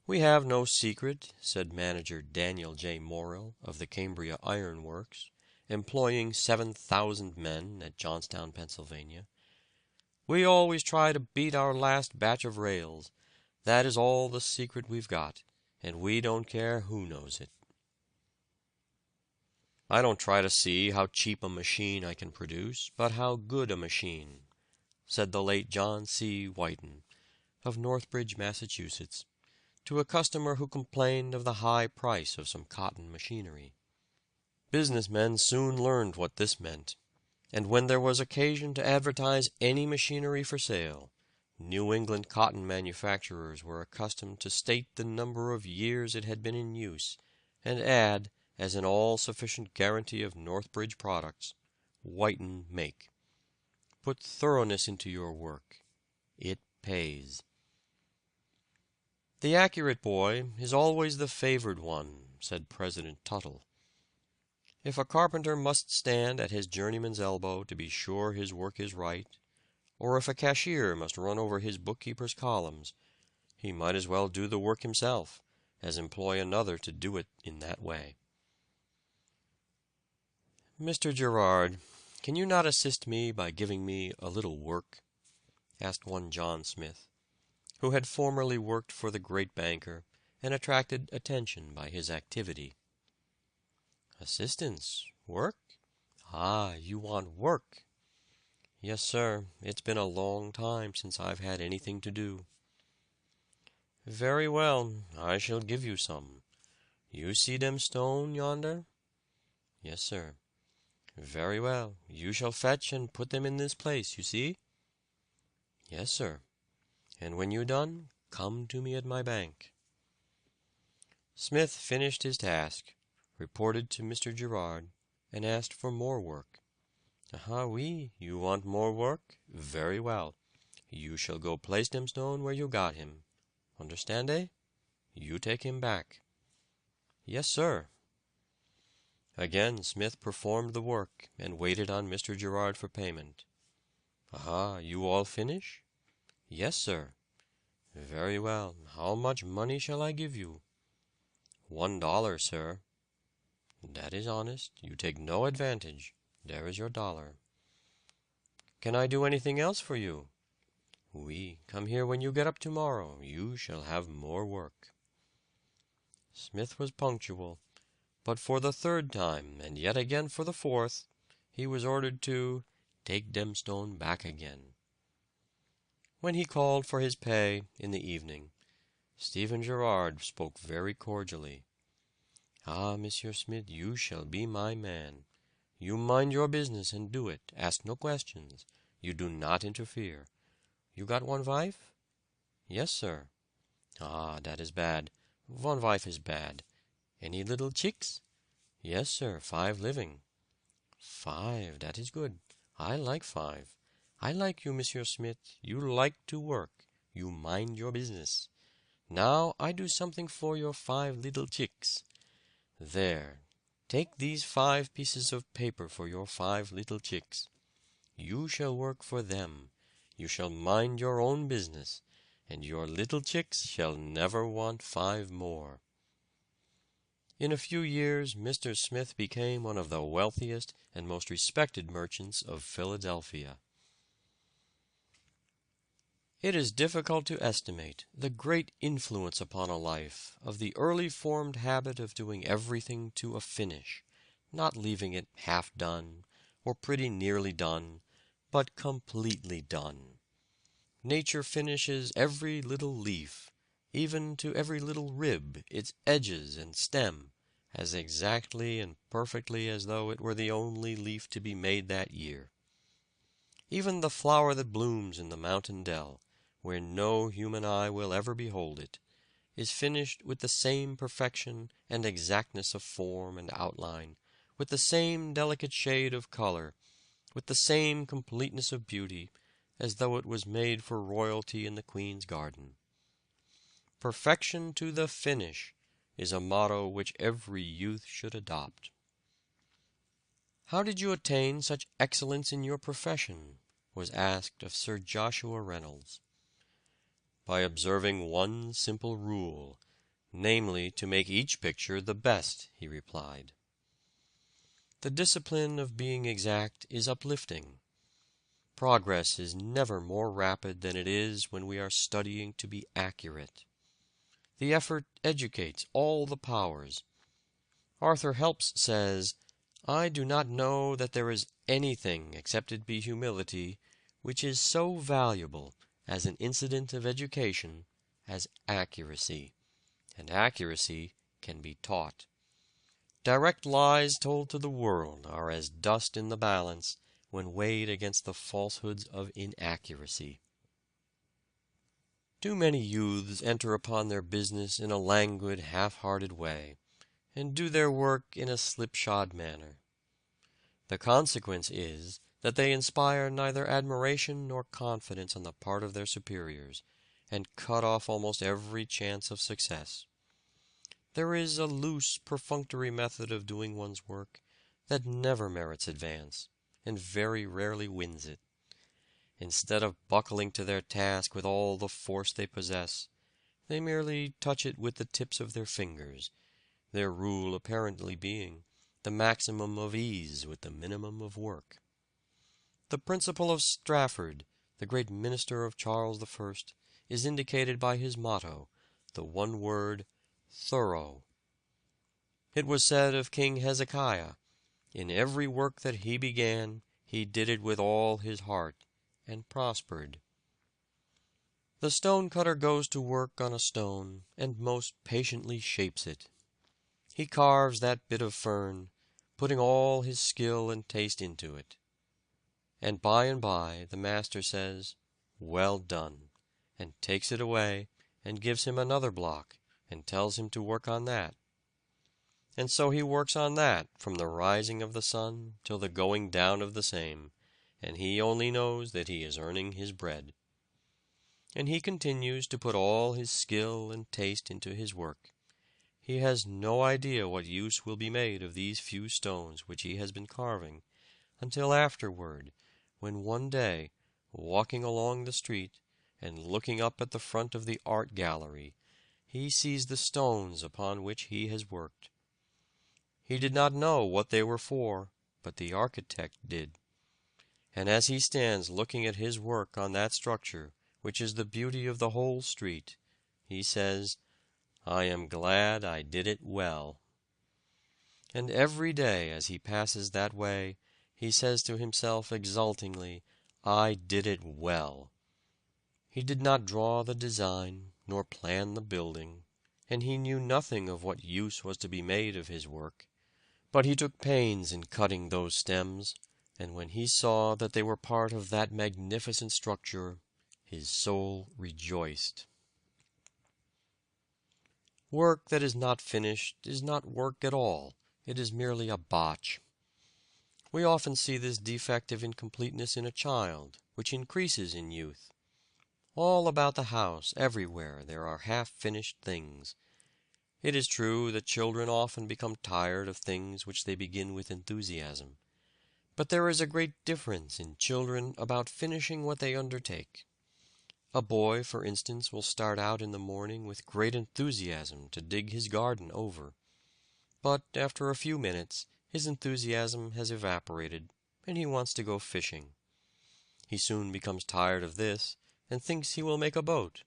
"We have no secret," said manager Daniel J. Morrill of the Cambria Iron Works, employing 7,000 men at Johnstown, Pennsylvania, We always try to beat our last batch of rails. That is all the secret we've got, and we don't care who knows it. I don't try to see how cheap a machine I can produce, but how good a machine, said the late John C. Whiten, of Northbridge, Massachusetts, to a customer who complained of the high price of some cotton machinery. Businessmen soon learned what this meant, and when there was occasion to advertise any machinery for sale, New England cotton manufacturers were accustomed to state the number of years it had been in use, and add, as an all-sufficient guarantee of Northbridge products, Whiten make. Put thoroughness into your work. It pays. The accurate boy is always the favored one, said President Tuttle. If a carpenter must stand at his journeyman's elbow to be sure his work is right, or if a cashier must run over his bookkeeper's columns, he might as well do the work himself as employ another to do it in that way. "Mr. Gerard, can you not assist me by giving me a little work?" asked one John Smith, who had formerly worked for the great banker and attracted attention by his activity. "Assistance? Work? Ah, you want work." "Yes, sir. It's been a long time since I've had anything to do." "Very well, I shall give you some. You see them stone yonder?" "Yes, sir." "Very well, you shall fetch and put them in this place, you see?" "Yes, sir. And when you done, come to me at my bank." Smith finished his task, reported to Mr. Gerard, and asked for more work. "Ah, oui, you want more work? Very well. You shall go place them stone where you got him. Understand, eh? You take him back." "Yes, sir." Again Smith performed the work, and waited on Mr. Gerard for payment. "Ah, you all finish?" "Yes, sir." "Very well. How much money shall I give you?" $1, sir." "That is honest. You take no advantage. There is your $1. "Can I do anything else for you?" "Oui. Come here when you get up tomorrow. You shall have more work." Smith was punctual, but for the third time, and yet again for the fourth, he was ordered to "take dem stone back again." When he called for his pay in the evening, Stephen Girard spoke very cordially. "Ah, Monsieur Smith, you shall be my man. You mind your business and do it. Ask no questions. You do not interfere. You got one wife?" "Yes, sir." "Ah, that is bad. One wife is bad. Any little chicks?" "Yes, sir, 5 living." "5, that is good. I like 5. I like you, Monsieur Smith. You like to work. You mind your business. Now I do something for your 5 little chicks. There, take these 5 pieces of paper for your 5 little chicks. You shall work for them. You shall mind your own business, and your little chicks shall never want 5 more." In a few years Mr. Smith became one of the wealthiest and most respected merchants of Philadelphia. It is difficult to estimate the great influence upon a life of the early formed habit of doing everything to a finish, not leaving it half done, or pretty nearly done, but completely done. Nature finishes every little leaf, even to every little rib, its edges and stem, as exactly and perfectly as though it were the only leaf to be made that year. Even the flower that blooms in the mountain dell, where no human eye will ever behold it, is finished with the same perfection and exactness of form and outline, with the same delicate shade of color, with the same completeness of beauty, as though it was made for royalty in the Queen's garden. Perfection to the finish is a motto which every youth should adopt. "How did you attain such excellence in your profession?" was asked of Sir Joshua Reynolds. "By observing one simple rule, namely to make each picture the best," he replied. The discipline of being exact is uplifting, Progress is never more rapid than it is when we are studying to be accurate. The effort educates all the powers. Arthur Helps says, "I do not know that there is anything, except it be humility, which is so valuable as an incident of education as accuracy, and accuracy can be taught. Direct lies told to the world are as dust in the balance when weighed against the falsehoods of inaccuracy." Too many youths enter upon their business in a languid, half-hearted way, and do their work in a slipshod manner. The consequence is that they inspire neither admiration nor confidence on the part of their superiors, and cut off almost every chance of success. There is a loose, perfunctory method of doing one's work that never merits advance, and very rarely wins it. Instead of buckling to their task with all the force they possess, they merely touch it with the tips of their fingers, their rule apparently being the maximum of ease with the minimum of work. The principle of Strafford, the great minister of Charles I, is indicated by his motto, the one word, thorough. It was said of King Hezekiah, "In every work that he began, he did it with all his heart, and prospered." The stonecutter goes to work on a stone, and most patiently shapes it. He carves that bit of fern, putting all his skill and taste into it. And by the master says, "Well done," and takes it away, and gives him another block, and tells him to work on that. And so he works on that from the rising of the sun till the going down of the same, and he only knows that he is earning his bread. And he continues to put all his skill and taste into his work. He has no idea what use will be made of these few stones which he has been carving, until afterward, when one day, walking along the street, and looking up at the front of the art gallery, he sees the stones upon which he has worked. He did not know what they were for, but the architect did. And as he stands looking at his work on that structure, which is the beauty of the whole street, he says, "I am glad I did it well." And every day as he passes that way, he says to himself exultingly, "I did it well." He did not draw the design, nor plan the building, and he knew nothing of what use was to be made of his work. But he took pains in cutting those stems, and when he saw that they were part of that magnificent structure, his soul rejoiced. Work that is not finished is not work at all. It is merely a botch. We often see this defect of incompleteness in a child, which increases in youth. All about the house, everywhere, there are half-finished things. It is true that children often become tired of things which they begin with enthusiasm. But there is a great difference in children about finishing what they undertake. A boy, for instance, will start out in the morning with great enthusiasm to dig his garden over. But after a few minutes, his enthusiasm has evaporated, and he wants to go fishing. He soon becomes tired of this, and thinks he will make a boat.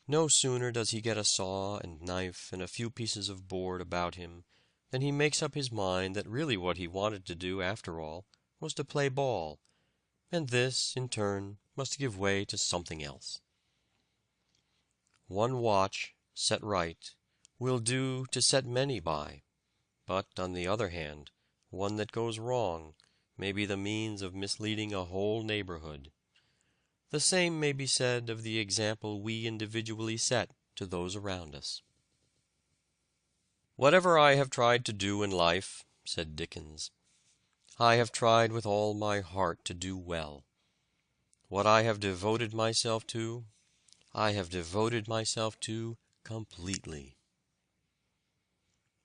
No sooner does he get a saw and knife and a few pieces of board about him than he makes up his mind that really what he wanted to do, after all, was to play ball, and this, in turn, must give way to something else. One watch, set right, will do to set many by, but, on the other hand, one that goes wrong may be the means of misleading a whole neighborhood. The same may be said of the example we individually set to those around us. "Whatever I have tried to do in life," said Dickens, "I have tried with all my heart to do well. What I have devoted myself to, I have devoted myself to completely."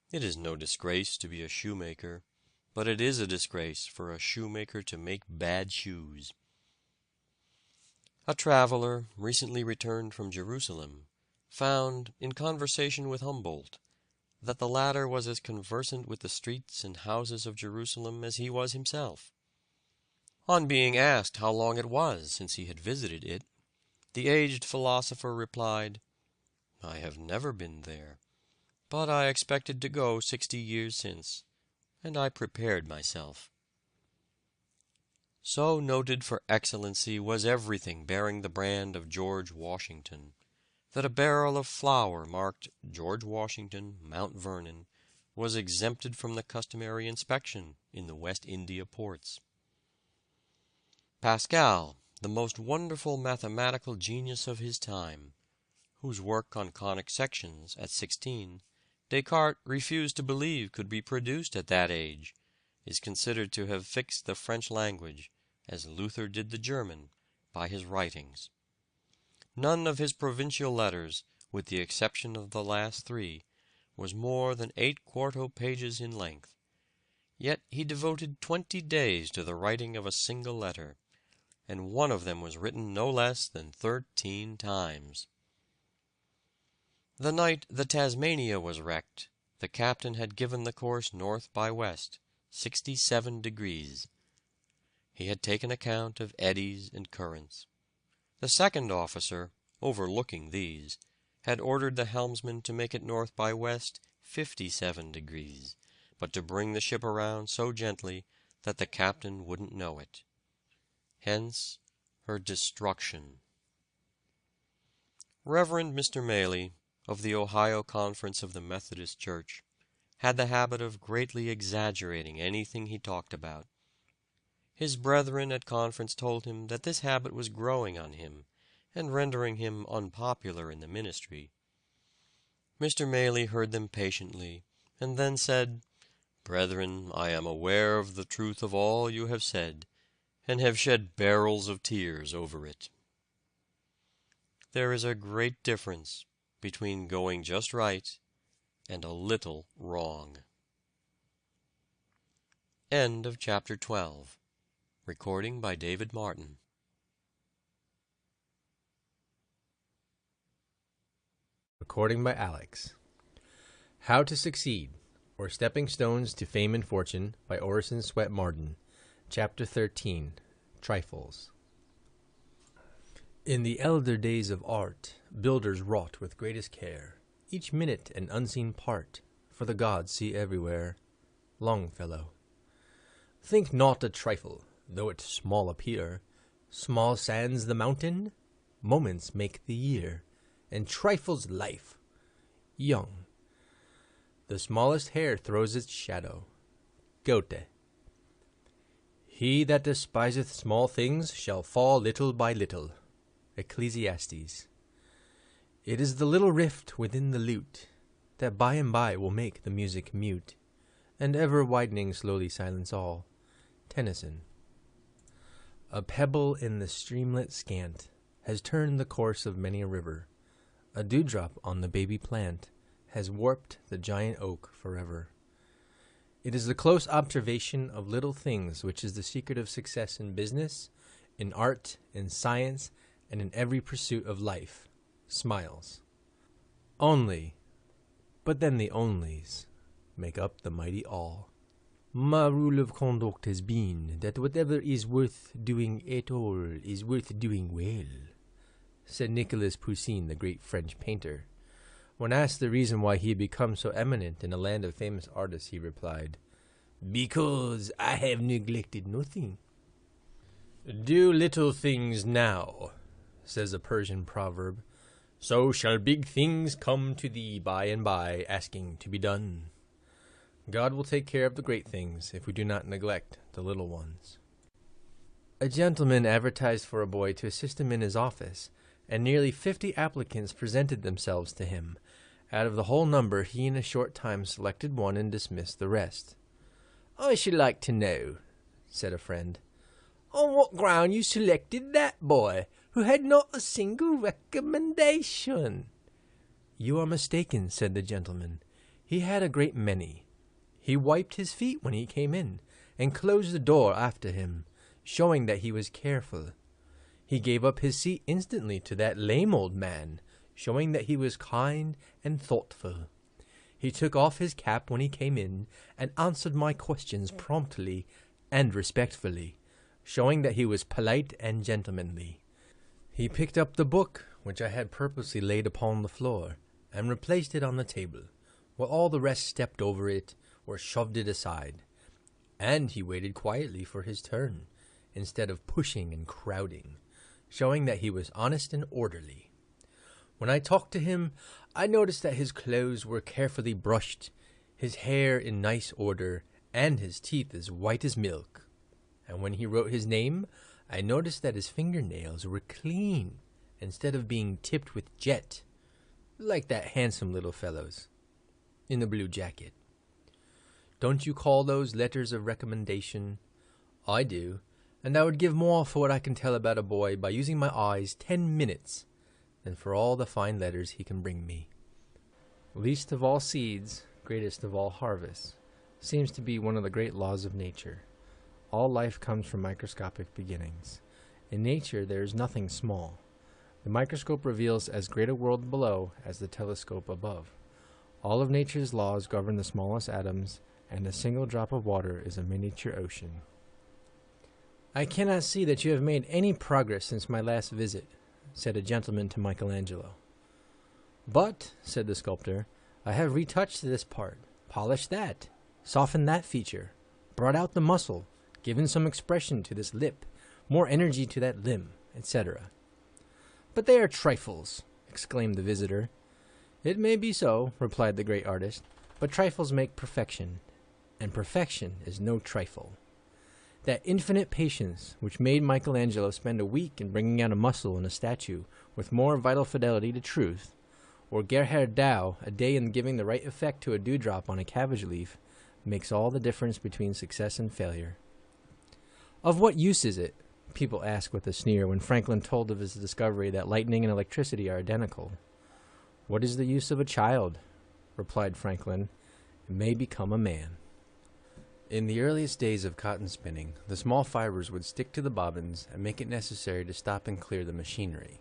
It is no disgrace to be a shoemaker, but it is a disgrace for a shoemaker to make bad shoes. A traveler, recently returned from Jerusalem, found, in conversation with Humboldt, that the latter was as conversant with the streets and houses of Jerusalem as he was himself. On being asked how long it was since he had visited it, the aged philosopher replied, "I have never been there, but I expected to go 60 years since, and I prepared myself." So noted for excellency was everything bearing the brand of George Washington, that a barrel of flour marked "George Washington, Mount Vernon," was exempted from the customary inspection in the West India ports. Pascal, the most wonderful mathematical genius of his time, whose work on conic sections at 16 Descartes refused to believe could be produced at that age, is considered to have fixed the French language, as Luther did the German, by his writings. None of his provincial letters, with the exception of the last 3, was more than 8 quarto pages in length. Yet he devoted 20 days to the writing of a single letter, and one of them was written no less than 13 times. The night the Tasmania was wrecked, the captain had given the course north by west, 67 degrees. He had taken account of eddies and currents. The second officer, overlooking these, had ordered the helmsman to make it north by west, 57 degrees, but to bring the ship around so gently that the captain wouldn't know it. Hence her destruction. Reverend Mr. Maley, of the Ohio Conference of the Methodist Church, had the habit of greatly exaggerating anything he talked about. His brethren at conference told him that this habit was growing on him, and rendering him unpopular in the ministry. Mr. Maley heard them patiently, and then said, "Brethren, I am aware of the truth of all you have said, and have shed barrels of tears over it. There is a great difference between going just right and a little wrong." End of chapter 12. Recording by David Martin. Recording by Alex. How to Succeed, or Stepping Stones to Fame and Fortune by Orison Swett Marden. Chapter 13. Trifles. In the elder days of art, builders wrought with greatest care, each minute an unseen part, for the gods see everywhere. Longfellow. Think not a trifle, though it small appear. Small sands the mountain, moments make the year, and trifles life. Young. The smallest hair throws its shadow. Goethe. He that despiseth small things shall fall little by little. Ecclesiastes. It is the little rift within the lute that by and by will make the music mute, and ever widening slowly silence all. Tennyson. A pebble in the streamlet scant has turned the course of many a river. A dewdrop on the baby plant has warped the giant oak forever. It is the close observation of little things which is the secret of success in business, in art, in science, and in every pursuit of life. Smiles. Only, but then the onlys, make up the mighty all. My rule of conduct has been that whatever is worth doing at all is worth doing well, said Nicolas Poussin, the great French painter. When asked the reason why he had become so eminent in a land of famous artists, he replied, "Because I have neglected nothing." Do little things now, says a Persian proverb, so shall big things come to thee by and by, asking to be done. God will take care of the great things if we do not neglect the little ones. A gentleman advertised for a boy to assist him in his office, and nearly 50 applicants presented themselves to him. Out of the whole number, he in a short time selected one and dismissed the rest. "I should like to know," said a friend, "on what ground you selected that boy, who had not a single recommendation." "You are mistaken," said the gentleman. "He had a great many. He wiped his feet when he came in, and closed the door after him, showing that he was careful. He gave up his seat instantly to that lame old man, showing that he was kind and thoughtful. He took off his cap when he came in, and answered my questions promptly and respectfully, showing that he was polite and gentlemanly. He picked up the book, which I had purposely laid upon the floor, and replaced it on the table, while all the rest stepped over it or shoved it aside. And he waited quietly for his turn, instead of pushing and crowding, showing that he was honest and orderly. When I talked to him, I noticed that his clothes were carefully brushed, his hair in nice order, and his teeth as white as milk. And when he wrote his name, I noticed that his fingernails were clean, instead of being tipped with jet, like that handsome little fellow's, in the blue jacket. Don't you call those letters of recommendation? I do, and I would give more for what I can tell about a boy by using my eyes 10 minutes than for all the fine letters he can bring me. Least of all seeds, greatest of all harvests, seems to be one of the great laws of nature. All life comes from microscopic beginnings. In nature there is nothing small. The microscope reveals as great a world below as the telescope above. All of nature's laws govern the smallest atoms, and a single drop of water is a miniature ocean. I cannot see that you have made any progress since my last visit, said a gentleman to Michelangelo. But, said the sculptor, I have retouched this part, polished that, softened that feature, brought out the muscle, given some expression to this lip, more energy to that limb, etc. But they are trifles, exclaimed the visitor. It may be so, replied the great artist, but trifles make perfection, and perfection is no trifle. That infinite patience which made Michelangelo spend a week in bringing out a muscle in a statue with more vital fidelity to truth, or Gerhard Dow a day in giving the right effect to a dewdrop on a cabbage leaf, makes all the difference between success and failure. Of what use is it? People ask with a sneer when Franklin told of his discovery that lightning and electricity are identical. What is the use of a child? Replied Franklin. It may become a man. In the earliest days of cotton spinning, the small fibers would stick to the bobbins and make it necessary to stop and clear the machinery.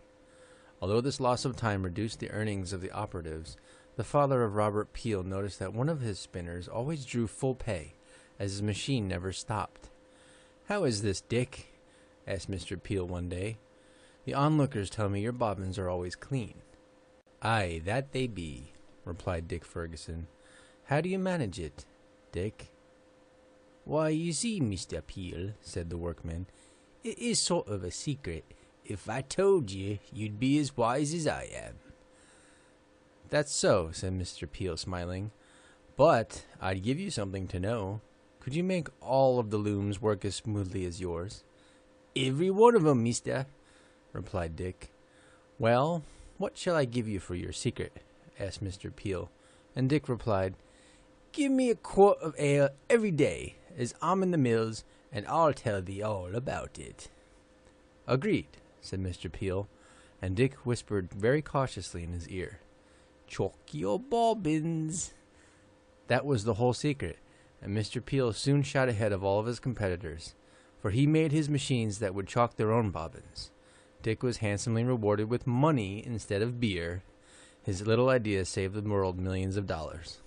Although this loss of time reduced the earnings of the operatives, the father of Robert Peel noticed that one of his spinners always drew full pay, as his machine never stopped. "How is this, Dick?" asked Mr. Peel one day. "The onlookers tell me your bobbins are always clean." "Aye, that they be," replied Dick Ferguson. "How do you manage it, Dick?" "Why, you see, Mr. Peel," said the workman, "it is sort of a secret. If I told you, you'd be as wise as I am." "That's so," said Mr. Peel, smiling. "But I'd give you something to know. Could you make all of the looms work as smoothly as yours?" "Every one of 'em, mister," replied Dick. "Well, what shall I give you for your secret?" asked Mr. Peel, and Dick replied, "Give me a quart of ale every day, as I'm in the mills, and I'll tell thee all about it." "Agreed," said Mr. Peel, and Dick whispered very cautiously in his ear, "Chalk your bobbins." That was the whole secret, and Mr. Peel soon shot ahead of all of his competitors, for he made his machines that would chalk their own bobbins. Dick was handsomely rewarded with money instead of beer. His little idea saved the world millions of dollars.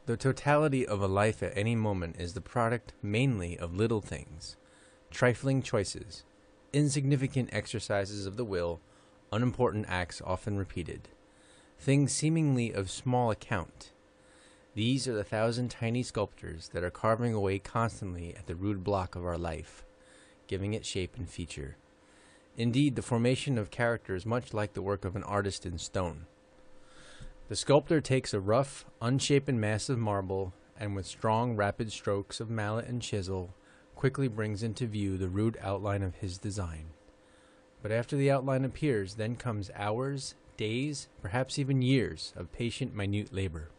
The totality of a life at any moment is the product mainly of little things, trifling choices, insignificant exercises of the will, unimportant acts often repeated, things seemingly of small account. These are the thousand tiny sculptors that are carving away constantly at the rude block of our life, giving it shape and feature. Indeed, the formation of character is much like the work of an artist in stone. The sculptor takes a rough, unshapen mass of marble, and with strong, rapid strokes of mallet and chisel, quickly brings into view the rude outline of his design. But after the outline appears, then comes hours, days, perhaps even years of patient, minute labor.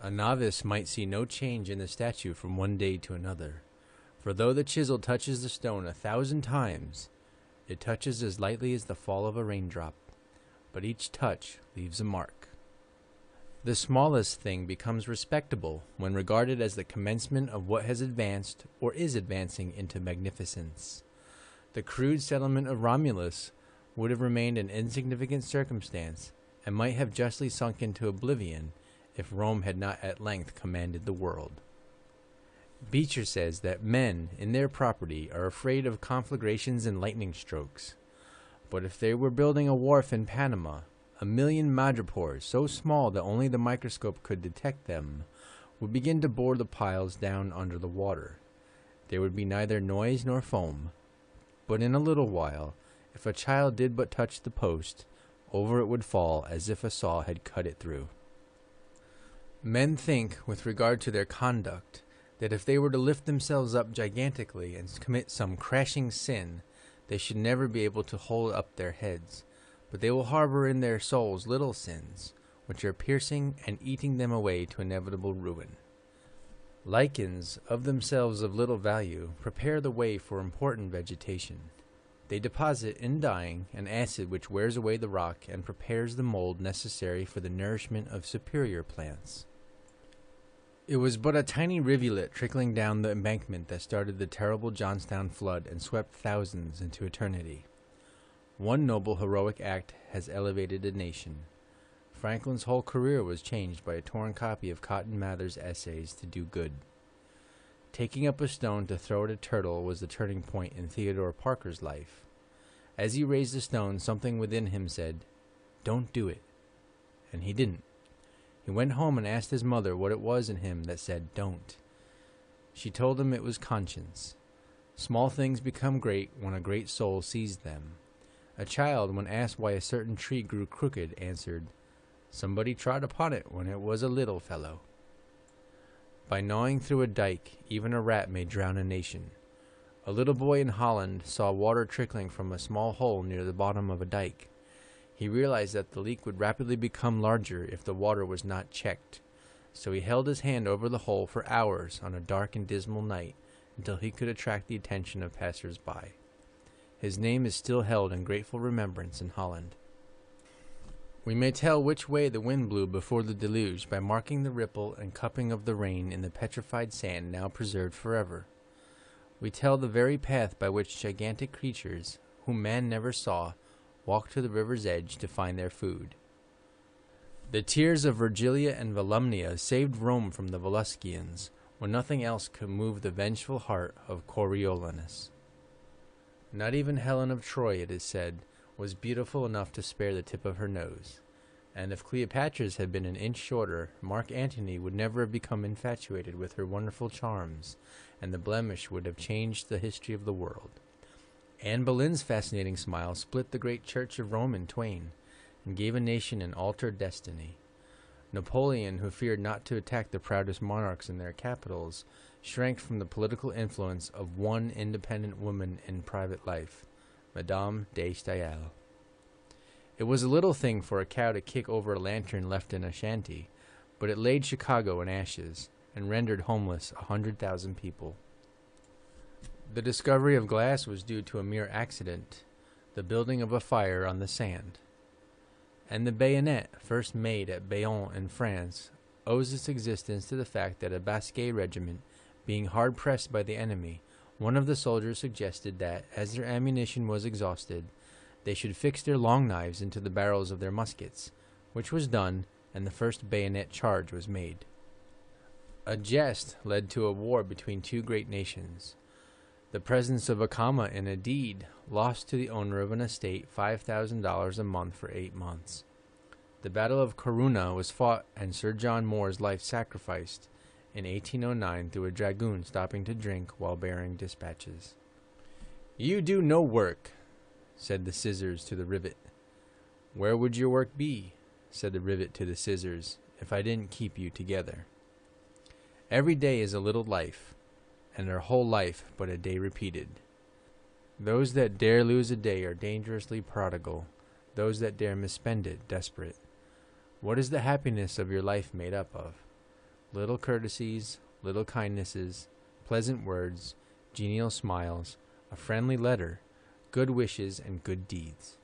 A novice might see no change in the statue from one day to another, for though the chisel touches the stone 1,000 times, it touches as lightly as the fall of a raindrop, but each touch leaves a mark. The smallest thing becomes respectable when regarded as the commencement of what has advanced or is advancing into magnificence. The crude settlement of Romulus would have remained an insignificant circumstance, and might have justly sunk into oblivion if Rome had not at length commanded the world. Beecher says that men in their property are afraid of conflagrations and lightning strokes. But if they were building a wharf in Panama, 1,000,000 madrepores, so small that only the microscope could detect them, would begin to bore the piles down under the water. There would be neither noise nor foam, but in a little while, if a child did but touch the post, over it would fall as if a saw had cut it through. Men think, with regard to their conduct, that if they were to lift themselves up gigantically and commit some crashing sin, they should never be able to hold up their heads, but they will harbor in their souls little sins, which are piercing and eating them away to inevitable ruin. Lichens, of themselves of little value, prepare the way for important vegetation. They deposit, in dying, an acid which wears away the rock and prepares the mold necessary for the nourishment of superior plants. It was but a tiny rivulet trickling down the embankment that started the terrible Johnstown flood and swept thousands into eternity. One noble heroic act has elevated a nation. Franklin's whole career was changed by a torn copy of Cotton Mather's Essays to do good. Taking up a stone to throw at a turtle was the turning point in Theodore Parker's life. As he raised the stone, something within him said, "Don't do it." And he didn't. He went home and asked his mother what it was in him that said, "Don't." She told him it was conscience. Small things become great when a great soul sees them. A child, when asked why a certain tree grew crooked, answered, "Somebody trod upon it when it was a little fellow." By gnawing through a dike, even a rat may drown a nation. A little boy in Holland saw water trickling from a small hole near the bottom of a dike. He realized that the leak would rapidly become larger if the water was not checked, so he held his hand over the hole for hours on a dark and dismal night until he could attract the attention of passers-by. His name is still held in grateful remembrance in Holland. We may tell which way the wind blew before the deluge by marking the ripple and cupping of the rain in the petrified sand now preserved forever. We tell the very path by which gigantic creatures, whom man never saw, walked to the river's edge to find their food. The tears of Virgilia and Volumnia saved Rome from the Volscians, when nothing else could move the vengeful heart of Coriolanus. Not even Helen of Troy, it is said, was beautiful enough to spare the tip of her nose, and if Cleopatra's had been an inch shorter, Mark Antony would never have become infatuated with her wonderful charms, and the blemish would have changed the history of the world. Anne Boleyn's fascinating smile split the great Church of Rome in twain, and gave a nation an altered destiny. Napoleon, who feared not to attack the proudest monarchs in their capitals, shrank from the political influence of one independent woman in private life, Madame de Staël. It was a little thing for a cow to kick over a lantern left in a shanty, but it laid Chicago in ashes, and rendered homeless 100,000 people. The discovery of glass was due to a mere accident, the building of a fire on the sand. And the bayonet, first made at Bayonne in France, owes its existence to the fact that a Basque regiment, being hard-pressed by the enemy, one of the soldiers suggested that, as their ammunition was exhausted, they should fix their long knives into the barrels of their muskets, which was done, and the first bayonet charge was made. A jest led to a war between two great nations. The presence of a comma in a deed lost to the owner of an estate $5,000 a month for 8 months. The Battle of Corunna was fought and Sir John Moore's life sacrificed in 1809 through a dragoon stopping to drink while bearing dispatches. "You do no work," said the scissors to the rivet. "Where would your work be," said the rivet to the scissors, "if I didn't keep you together?" Every day is a little life, and our whole life but a day repeated. Those that dare lose a day are dangerously prodigal, those that dare misspend it desperate. What is the happiness of your life made up of? Little courtesies, little kindnesses, pleasant words, genial smiles, a friendly letter, good wishes, and good deeds.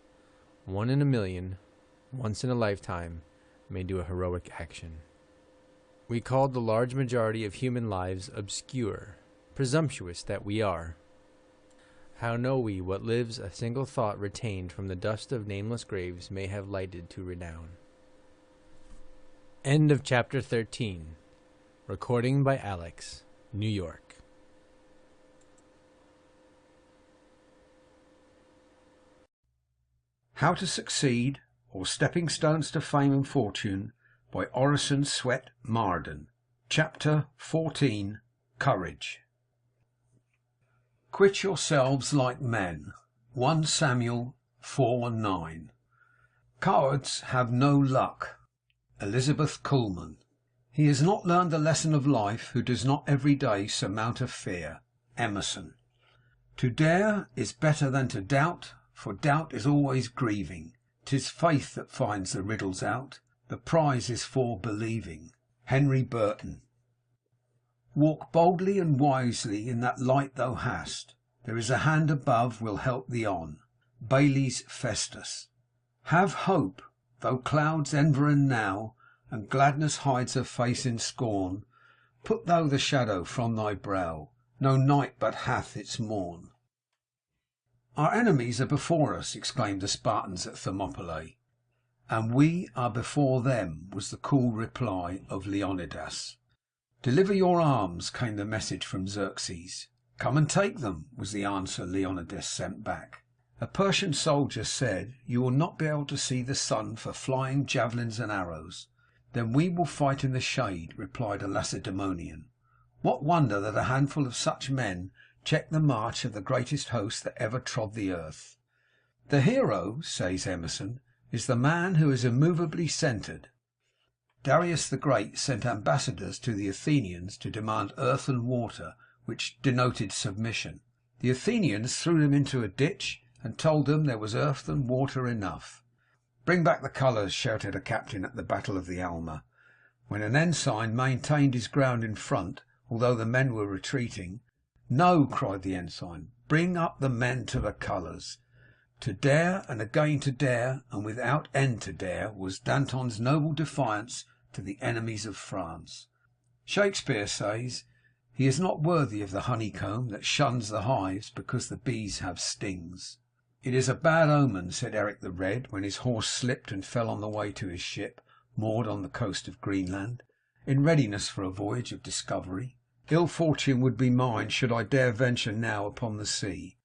1 in a million, once in a lifetime, may do a heroic action. We called the large majority of human lives obscure, presumptuous that we are. How know we what lives a single thought retained from the dust of nameless graves may have lighted to renown? End of chapter 13. Recording by Alex, New York. How to Succeed, or Stepping Stones to Fame and Fortune, by Orison Swett Marden. Chapter 14. Courage. Quit yourselves like men. 1 Samuel 4:9. Cowards have no luck. Elizabeth Kuhlman. He has not learned the lesson of life who does not every day surmount a fear. Emerson. To dare is better than to doubt, for doubt is always grieving. 'Tis faith that finds the riddles out. The prize is for believing. Henry Burton. Walk boldly and wisely in that light thou hast. There is a hand above will help thee on. Bailey's Festus. Have hope, though clouds environ now, and gladness hides her face in scorn. Put thou the shadow from thy brow. No night but hath its morn. Our enemies are before us, exclaimed the Spartans at Thermopylae. And we are before them, was the cool reply of Leonidas. Deliver your arms, came the message from Xerxes. Come and take them, was the answer Leonidas sent back. A Persian soldier said, you will not be able to see the sun for flying javelins and arrows. Then we will fight in the shade, replied a Lacedaemonian. What wonder that a handful of such men checked the march of the greatest host that ever trod the earth. The hero, says Emerson, is the man who is immovably centred. Darius the Great sent ambassadors to the Athenians to demand earth and water, which denoted submission. The Athenians threw them into a ditch and told them there was earth and water enough. Bring back the colours, shouted a captain at the Battle of the Alma. When an ensign maintained his ground in front, although the men were retreating. No, cried the ensign, bring up the men to the colours. To dare and again to dare, and without end to dare, was Danton's noble defiance to the enemies of France. Shakespeare says, he is not worthy of the honeycomb that shuns the hives because the bees have stings. It is a bad omen, said Eric the Red, when his horse slipped and fell on the way to his ship, moored on the coast of Greenland, in readiness for a voyage of discovery. Ill fortune would be mine should I dare venture now upon the sea.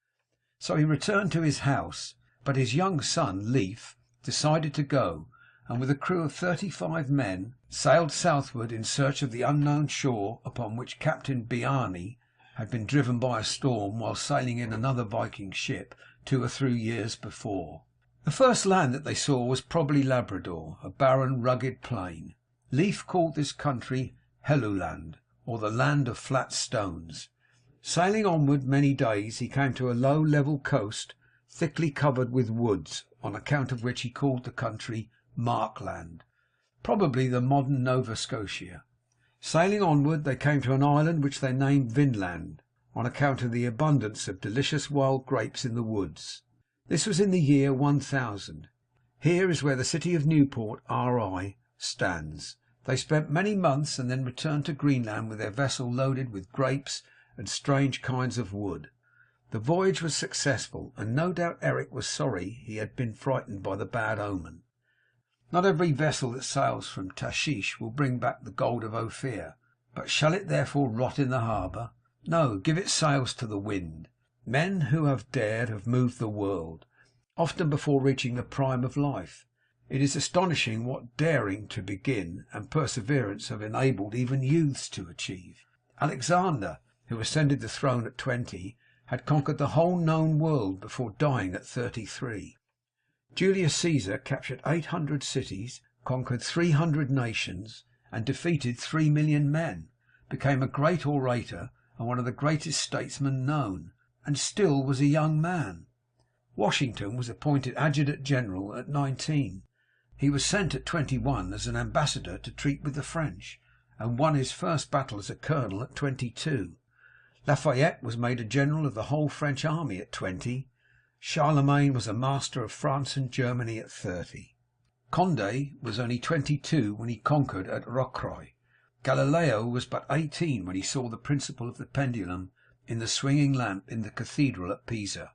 So he returned to his house, but his young son, Leif, decided to go, and with a crew of 35 men, sailed southward in search of the unknown shore upon which Captain Bjarni had been driven by a storm while sailing in another Viking ship 2 or 3 years before. The first land that they saw was probably Labrador, a barren, rugged plain. Leif called this country Helluland, or the land of flat stones. Sailing onward many days, he came to a low level coast, thickly covered with woods, on account of which he called the country Markland, probably the modern Nova Scotia. Sailing onward, they came to an island which they named Vinland, on account of the abundance of delicious wild grapes in the woods. This was in the year 1000. Here is where the city of Newport, R.I., stands. They spent many months and then returned to Greenland with their vessel loaded with grapes and strange kinds of wood. The voyage was successful, and no doubt Eric was sorry he had been frightened by the bad omen. Not every vessel that sails from Tashish will bring back the gold of Ophir, but shall it therefore rot in the harbour? No, give its sails to the wind. Men who have dared have moved the world, often before reaching the prime of life. It is astonishing what daring to begin and perseverance have enabled even youths to achieve. Alexander, who ascended the throne at 20, had conquered the whole known world before dying at 33. Julius Caesar captured 800 cities, conquered 300 nations, and defeated 3 million men, became a great orator and one of the greatest statesmen known, and still was a young man. Washington was appointed adjutant general at 19. He was sent at 21 as an ambassador to treat with the French, and won his first battle as a colonel at 22. Lafayette was made a general of the whole French army at 20. Charlemagne was a master of France and Germany at 30. Condé was only 22 when he conquered at Rocroi. Galileo was but 18 when he saw the principle of the pendulum in the swinging lamp in the cathedral at Pisa.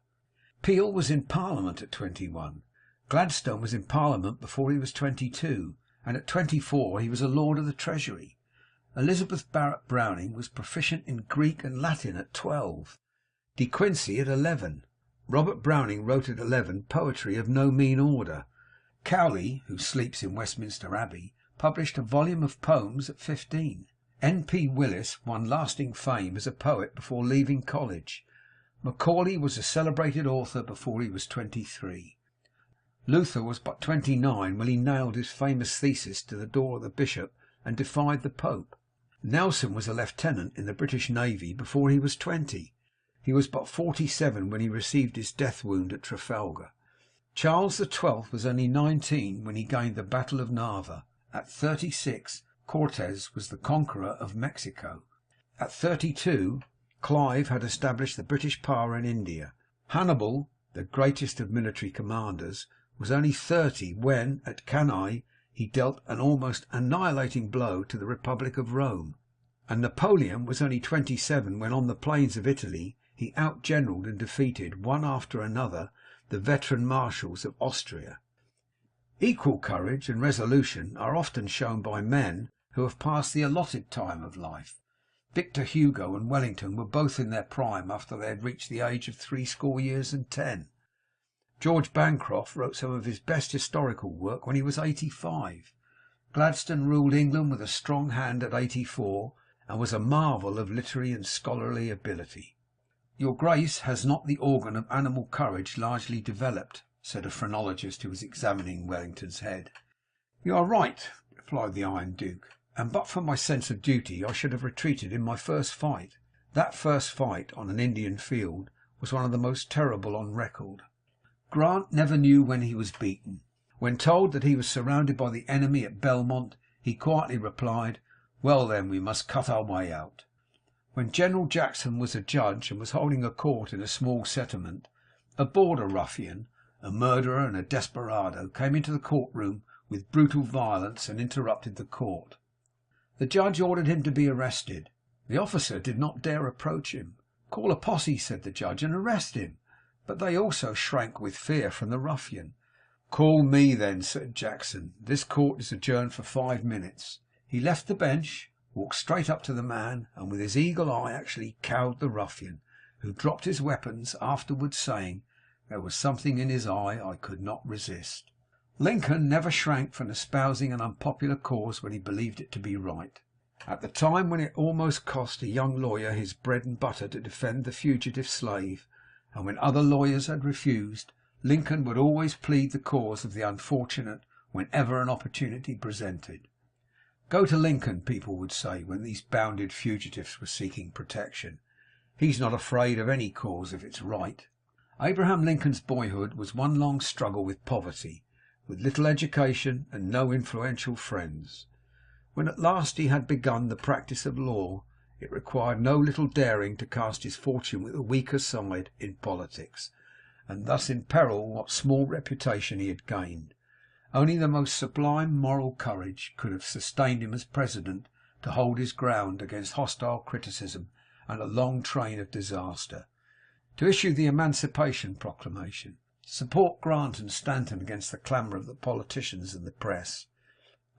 Peel was in Parliament at 21. Gladstone was in Parliament before he was 22, and at 24 he was a Lord of the Treasury. Elizabeth Barrett Browning was proficient in Greek and Latin at 12. De Quincey at 11. Robert Browning wrote at 11 poetry of no mean order. Cowley, who sleeps in Westminster Abbey, published a volume of poems at 15. N.P. Willis won lasting fame as a poet before leaving college. Macaulay was a celebrated author before he was 23. Luther was but 29 when he nailed his famous thesis to the door of the bishop and defied the Pope. Nelson was a lieutenant in the British Navy before he was 20. He was but 47 when he received his death wound at Trafalgar. Charles XII was only 19 when he gained the Battle of Narva. At 36, Cortes was the conqueror of Mexico. At 32, Clive had established the British power in India. Hannibal, the greatest of military commanders, was only 30 when, at Cannae, he dealt an almost annihilating blow to the Republic of Rome. And Napoleon was only 27 when, on the plains of Italy, he outgeneralled and defeated, one after another, the veteran marshals of Austria. Equal courage and resolution are often shown by men who have passed the allotted time of life. Victor Hugo and Wellington were both in their prime after they had reached the age of 80 years and 10. George Bancroft wrote some of his best historical work when he was 85. Gladstone ruled England with a strong hand at 84, and was a marvel of literary and scholarly ability. "Your Grace has not the organ of animal courage largely developed," said a phrenologist who was examining Wellington's head. "You are right," replied the Iron Duke, "and but for my sense of duty I should have retreated in my first fight." That first fight on an Indian field was one of the most terrible on record. Grant never knew when he was beaten. When told that he was surrounded by the enemy at Belmont, he quietly replied, "Well then, we must cut our way out." When General Jackson was a judge and was holding a court in a small settlement, a border ruffian, a murderer and a desperado came into the courtroom with brutal violence and interrupted the court. The judge ordered him to be arrested. The officer did not dare approach him. "Call a posse," said the judge, "and arrest him." But they also shrank with fear from the ruffian. "Call me then," said Jackson. "This court is adjourned for 5 minutes." He left the bench, walked straight up to the man, and with his eagle eye actually cowed the ruffian, who dropped his weapons, afterwards saying, "There was something in his eye I could not resist." Lincoln never shrank from espousing an unpopular cause when he believed it to be right. At the time when it almost cost a young lawyer his bread and butter to defend the fugitive slave, and when other lawyers had refused, Lincoln would always plead the cause of the unfortunate whenever an opportunity presented. "Go to Lincoln," people would say when these bounded fugitives were seeking protection. "He's not afraid of any cause if it's right." Abraham Lincoln's boyhood was one long struggle with poverty, with little education and no influential friends. When at last he had begun the practice of law, it required no little daring to cast his fortune with the weaker side in politics, and thus imperil what small reputation he had gained. Only the most sublime moral courage could have sustained him as president to hold his ground against hostile criticism and a long train of disaster, to issue the Emancipation Proclamation, support Grant and Stanton against the clamour of the politicians and the press,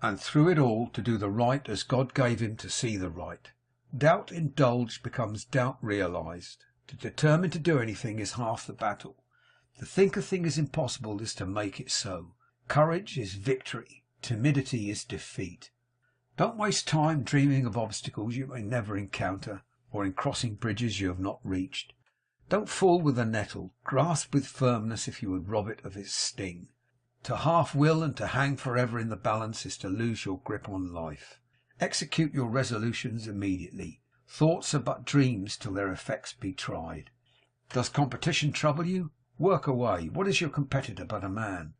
and through it all to do the right as God gave him to see the right. Doubt indulged becomes doubt realized. To determine to do anything is half the battle. To think a thing is impossible is to make it so. Courage is victory. Timidity is defeat. Don't waste time dreaming of obstacles you may never encounter, or in crossing bridges you have not reached. Don't fool with the nettle. Grasp with firmness if you would rob it of its sting. To half will and to hang forever in the balance is to lose your grip on life. Execute your resolutions immediately. Thoughts are but dreams till their effects be tried. Does competition trouble you? Work away. What is your competitor but a man?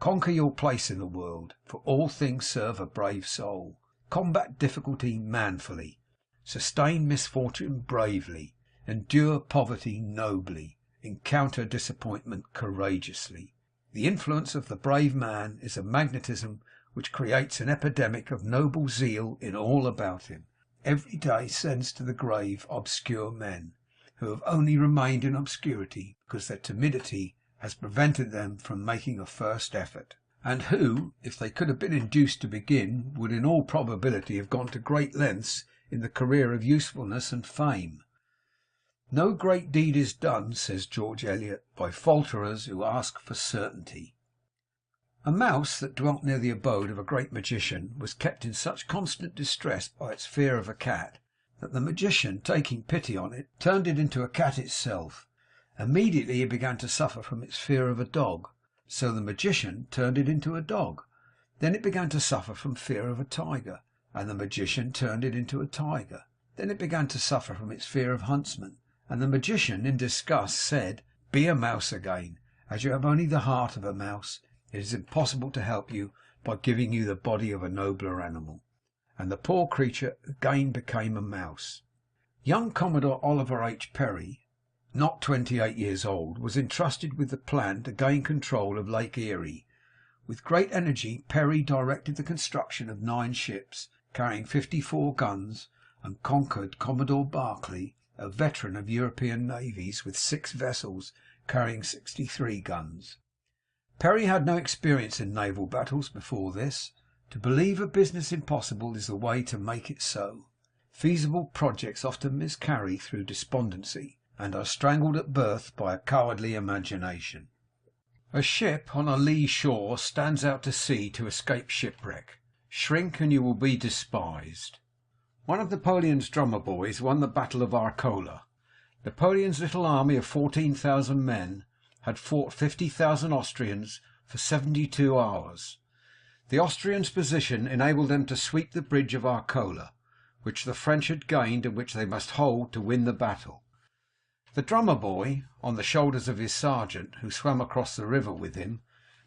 Conquer your place in the world, for all things serve a brave soul. Combat difficulty manfully. Sustain misfortune bravely. Endure poverty nobly. Encounter disappointment courageously. The influence of the brave man is a magnetism which creates an epidemic of noble zeal in all about him. Every day sends to the grave obscure men, who have only remained in obscurity because their timidity has prevented them from making a first effort, and who, if they could have been induced to begin, would in all probability have gone to great lengths in the career of usefulness and fame. No great deed is done, says George Eliot, by falterers who ask for certainty. A mouse that dwelt near the abode of a great magician was kept in such constant distress by its fear of a cat, that the magician, taking pity on it, turned it into a cat itself. Immediately it began to suffer from its fear of a dog, so the magician turned it into a dog. Then it began to suffer from fear of a tiger, and the magician turned it into a tiger. Then it began to suffer from its fear of huntsmen, and the magician, in disgust, said, "Be a mouse again. As you have only the heart of a mouse, it is impossible to help you by giving you the body of a nobler animal." And the poor creature again became a mouse. Young Commodore Oliver H. Perry, not 28 years old, was entrusted with the plan to gain control of Lake Erie. With great energy Perry directed the construction of 9 ships carrying 54 guns, and conquered Commodore Barclay, a veteran of European navies, with 6 vessels carrying 63 guns. Perry had no experience in naval battles before this. To believe a business impossible is the way to make it so. Feasible projects often miscarry through despondency, and are strangled at birth by a cowardly imagination. A ship on a lee shore stands out to sea to escape shipwreck. Shrink and you will be despised. One of Napoleon's drummer boys won the Battle of Arcola. Napoleon's little army of 14,000 men had fought 50,000 Austrians for 72 hours. The Austrians' position enabled them to sweep the bridge of Arcola, which the French had gained and which they must hold to win the battle. The drummer boy, on the shoulders of his sergeant, who swam across the river with him,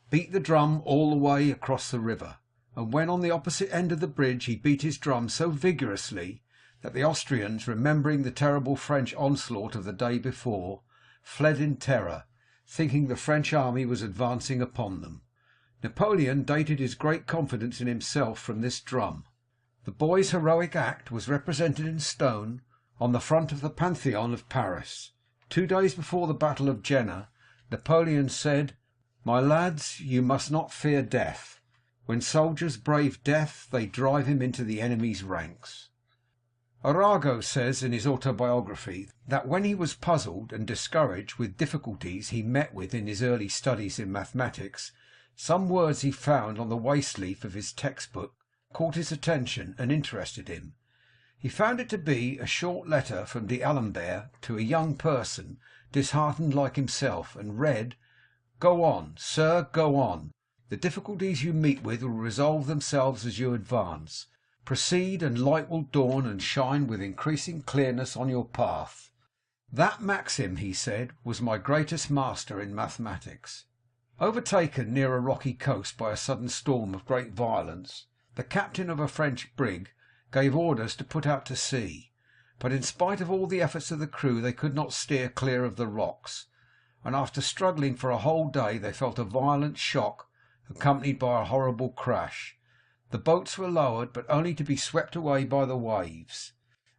beat the drum all the way across the river, and when on the opposite end of the bridge he beat his drum so vigorously that the Austrians, remembering the terrible French onslaught of the day before, fled in terror, thinking the French army was advancing upon them. Napoleon dated his great confidence in himself from this drum. The boy's heroic act was represented in stone on the front of the Pantheon of Paris. 2 days before the Battle of Jena, Napoleon said, "My lads, you must not fear death. When soldiers brave death, they drive him into the enemy's ranks." Arago says in his autobiography that when he was puzzled and discouraged with difficulties he met with in his early studies in mathematics, some words he found on the waste leaf of his textbook caught his attention and interested him. He found it to be a short letter from D'Alembert to a young person disheartened like himself, and read, "Go on, sir, go on. The difficulties you meet with will resolve themselves as you advance. Proceed, and light will dawn and shine with increasing clearness on your path." That maxim, he said, was my greatest master in mathematics. Overtaken near a rocky coast by a sudden storm of great violence, the captain of a French brig gave orders to put out to sea, but in spite of all the efforts of the crew they could not steer clear of the rocks, and after struggling for a whole day they felt a violent shock accompanied by a horrible crash. The boats were lowered, but only to be swept away by the waves.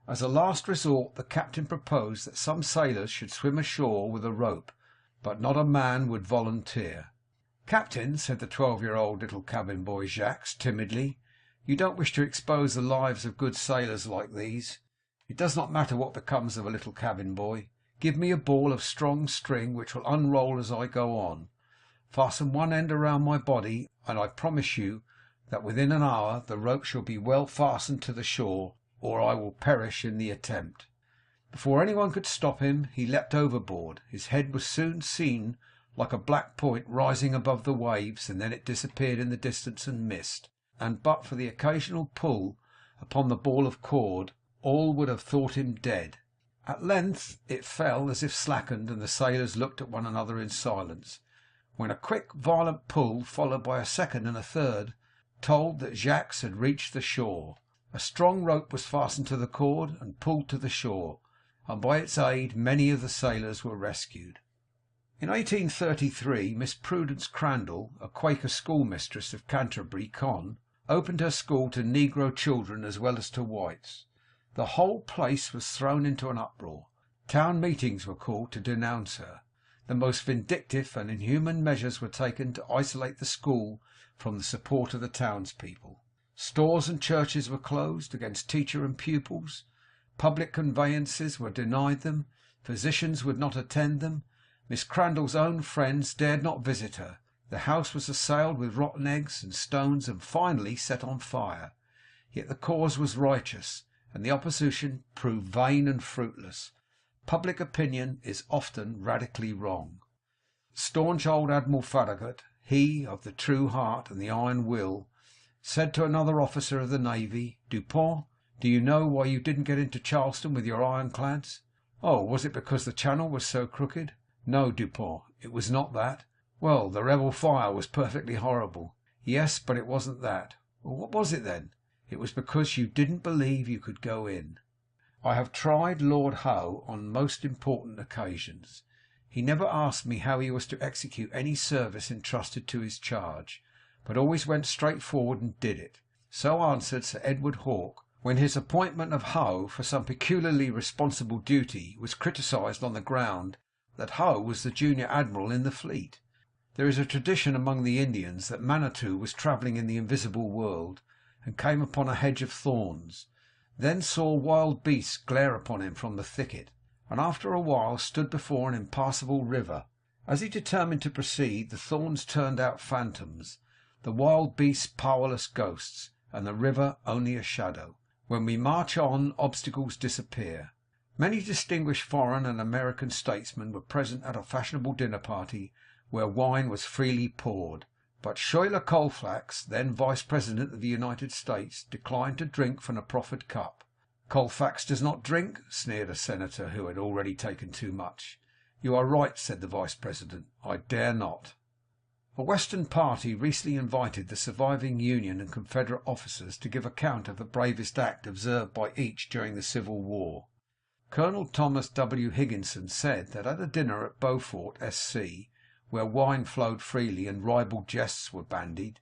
As a last resort the captain proposed that some sailors should swim ashore with a rope, but not a man would volunteer. "Captain," said the 12-year-old little cabin boy Jacques timidly, "you don't wish to expose the lives of good sailors like these. It does not matter what becomes of a little cabin boy. Give me a ball of strong string which will unroll as I go on. Fasten one end around my body, and I promise you that within an hour the rope shall be well fastened to the shore, or I will perish in the attempt." Before anyone could stop him, he leapt overboard. His head was soon seen like a black point rising above the waves, and then it disappeared in the distance and mist, and but for the occasional pull upon the ball of cord, all would have thought him dead. At length it fell as if slackened, and the sailors looked at one another in silence, when a quick violent pull, followed by a second and a third, told that Jacques had reached the shore. A strong rope was fastened to the cord and pulled to the shore, and by its aid many of the sailors were rescued. In 1833 Miss Prudence Crandall, a Quaker schoolmistress of Canterbury, Con, opened her school to negro children as well as to whites. The whole place was thrown into an uproar. Town meetings were called to denounce her. The most vindictive and inhuman measures were taken to isolate the school from the support of the townspeople. Stores and churches were closed against teacher and pupils. Public conveyances were denied them. Physicians would not attend them. Miss Crandall's own friends dared not visit her. The house was assailed with rotten eggs and stones, and finally set on fire. Yet the cause was righteous, and the opposition proved vain and fruitless. Public opinion is often radically wrong. Staunch old Admiral Farragut, he of the true heart and the iron will, said to another officer of the Navy, "Dupont, do you know why you didn't get into Charleston with your ironclads?" "Oh, was it because the channel was so crooked?" "No, Dupont, it was not that." "Well, the rebel fire was perfectly horrible." "Yes, but it wasn't that." "Well, what was it then?" "It was because you didn't believe you could go in." I have tried Lord Howe on most important occasions. He never asked me how he was to execute any service entrusted to his charge, but always went straight forward and did it. So answered Sir Edward Hawke, when his appointment of Howe for some peculiarly responsible duty was criticised on the ground that Howe was the junior admiral in the fleet. There is a tradition among the Indians that Manitou was travelling in the invisible world, and came upon a hedge of thorns, then saw wild beasts glare upon him from the thicket, and after a while stood before an impassable river. As he determined to proceed, the thorns turned out phantoms, the wild beasts powerless ghosts, and the river only a shadow. When we march on, obstacles disappear. Many distinguished foreign and American statesmen were present at a fashionable dinner party where wine was freely poured, but Schuyler Colfax, then Vice President of the United States, declined to drink from a proffered cup. "Colfax does not drink?" sneered a senator who had already taken too much. "You are right," said the Vice President. "I dare not." A Western party recently invited the surviving Union and Confederate officers to give account of the bravest act observed by each during the Civil War. Colonel Thomas W. Higginson said that at a dinner at Beaufort, S.C., where wine flowed freely and ribald jests were bandied,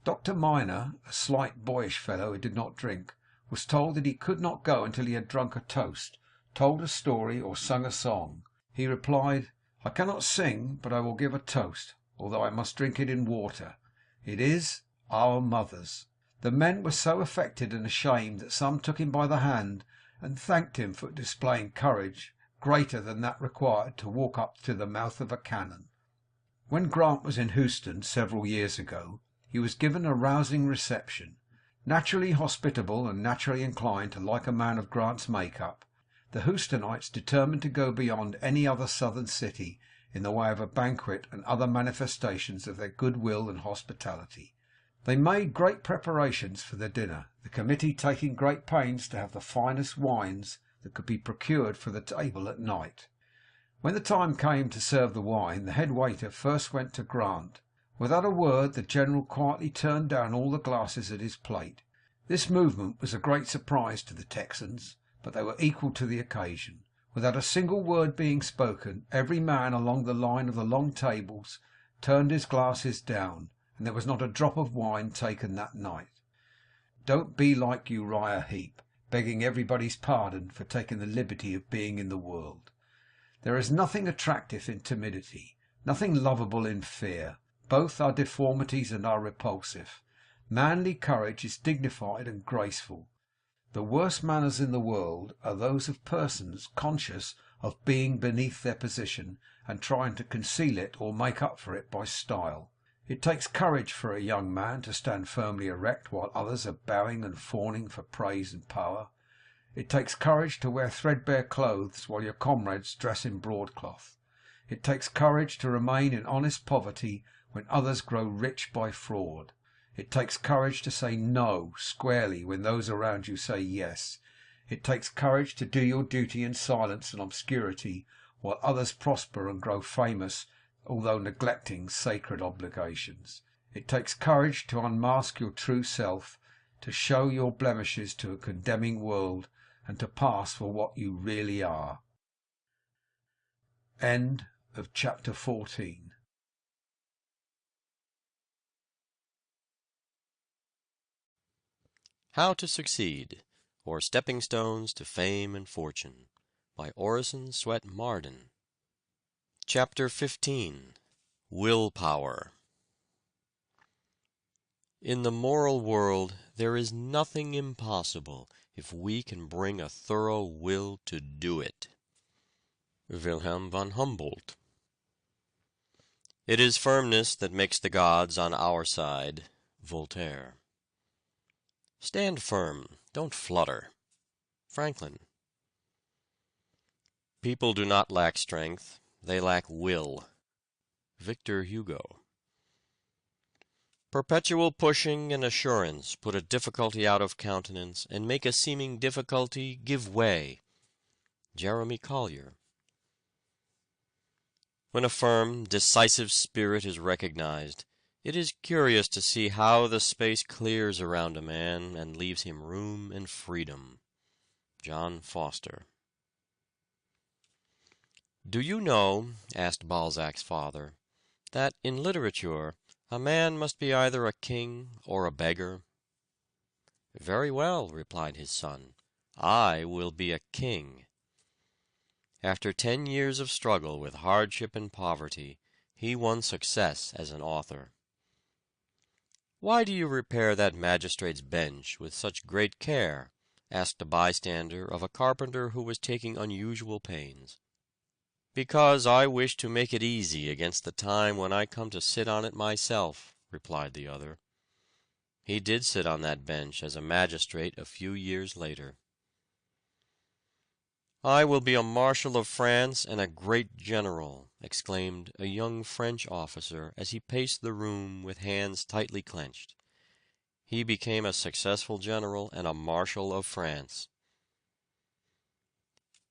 Dr. Minor, a slight, boyish fellow who did not drink, was told that he could not go until he had drunk a toast, told a story, or sung a song. He replied, "I cannot sing, but I will give a toast, although I must drink it in water. It is Our Mothers." The men were so affected and ashamed that some took him by the hand and thanked him for displaying courage greater than that required to walk up to the mouth of a cannon. When Grant was in Houston several years ago, he was given a rousing reception. Naturally hospitable and naturally inclined to like a man of Grant's make-up, the Houstonites determined to go beyond any other southern city in the way of a banquet and other manifestations of their goodwill and hospitality. They made great preparations for the dinner, the committee taking great pains to have the finest wines that could be procured for the table at night. When the time came to serve the wine, the head waiter first went to Grant. Without a word, the general quietly turned down all the glasses at his plate. This movement was a great surprise to the Texans, but they were equal to the occasion. Without a single word being spoken, every man along the line of the long tables turned his glasses down, and there was not a drop of wine taken that night. Don't be like Uriah Heep, begging everybody's pardon for taking the liberty of being in the world. There is nothing attractive in timidity, nothing lovable in fear. Both are deformities and are repulsive. Manly courage is dignified and graceful. The worst manners in the world are those of persons conscious of being beneath their position and trying to conceal it or make up for it by style. It takes courage for a young man to stand firmly erect while others are bowing and fawning for praise and power. It takes courage to wear threadbare clothes while your comrades dress in broadcloth. It takes courage to remain in honest poverty when others grow rich by fraud. It takes courage to say no squarely when those around you say yes. It takes courage to do your duty in silence and obscurity while others prosper and grow famous, although neglecting sacred obligations. It takes courage to unmask your true self, to show your blemishes to a condemning world, and to pass for what you really are. End of chapter 14. How to Succeed, or Stepping Stones to Fame and Fortune, by Orison Swett Marden. Chapter 15. Willpower. In the moral world there is nothing impossible if we can bring a thorough will to do it. Wilhelm von Humboldt. It is firmness that makes the gods on our side. Voltaire. Stand firm, don't flutter. Franklin. People do not lack strength, they lack will. Victor Hugo. Perpetual pushing and assurance put a difficulty out of countenance and make a seeming difficulty give way. Jeremy Collier. When a firm, decisive spirit is recognized, it is curious to see how the space clears around a man and leaves him room and freedom. John Foster. "Do you know," asked Balzac's father, "that in literature a man must be either a king or a beggar?" "Very well," replied his son, "I will be a king." After 10 years of struggle with hardship and poverty, he won success as an author. "Why do you repair that magistrate's bench with such great care?" asked a bystander of a carpenter who was taking unusual pains. "Because I wish to make it easy against the time when I come to sit on it myself," replied the other. He did sit on that bench as a magistrate a few years later. "I will be a Marshal of France and a great general," exclaimed a young French officer as he paced the room with hands tightly clenched. He became a successful general and a Marshal of France.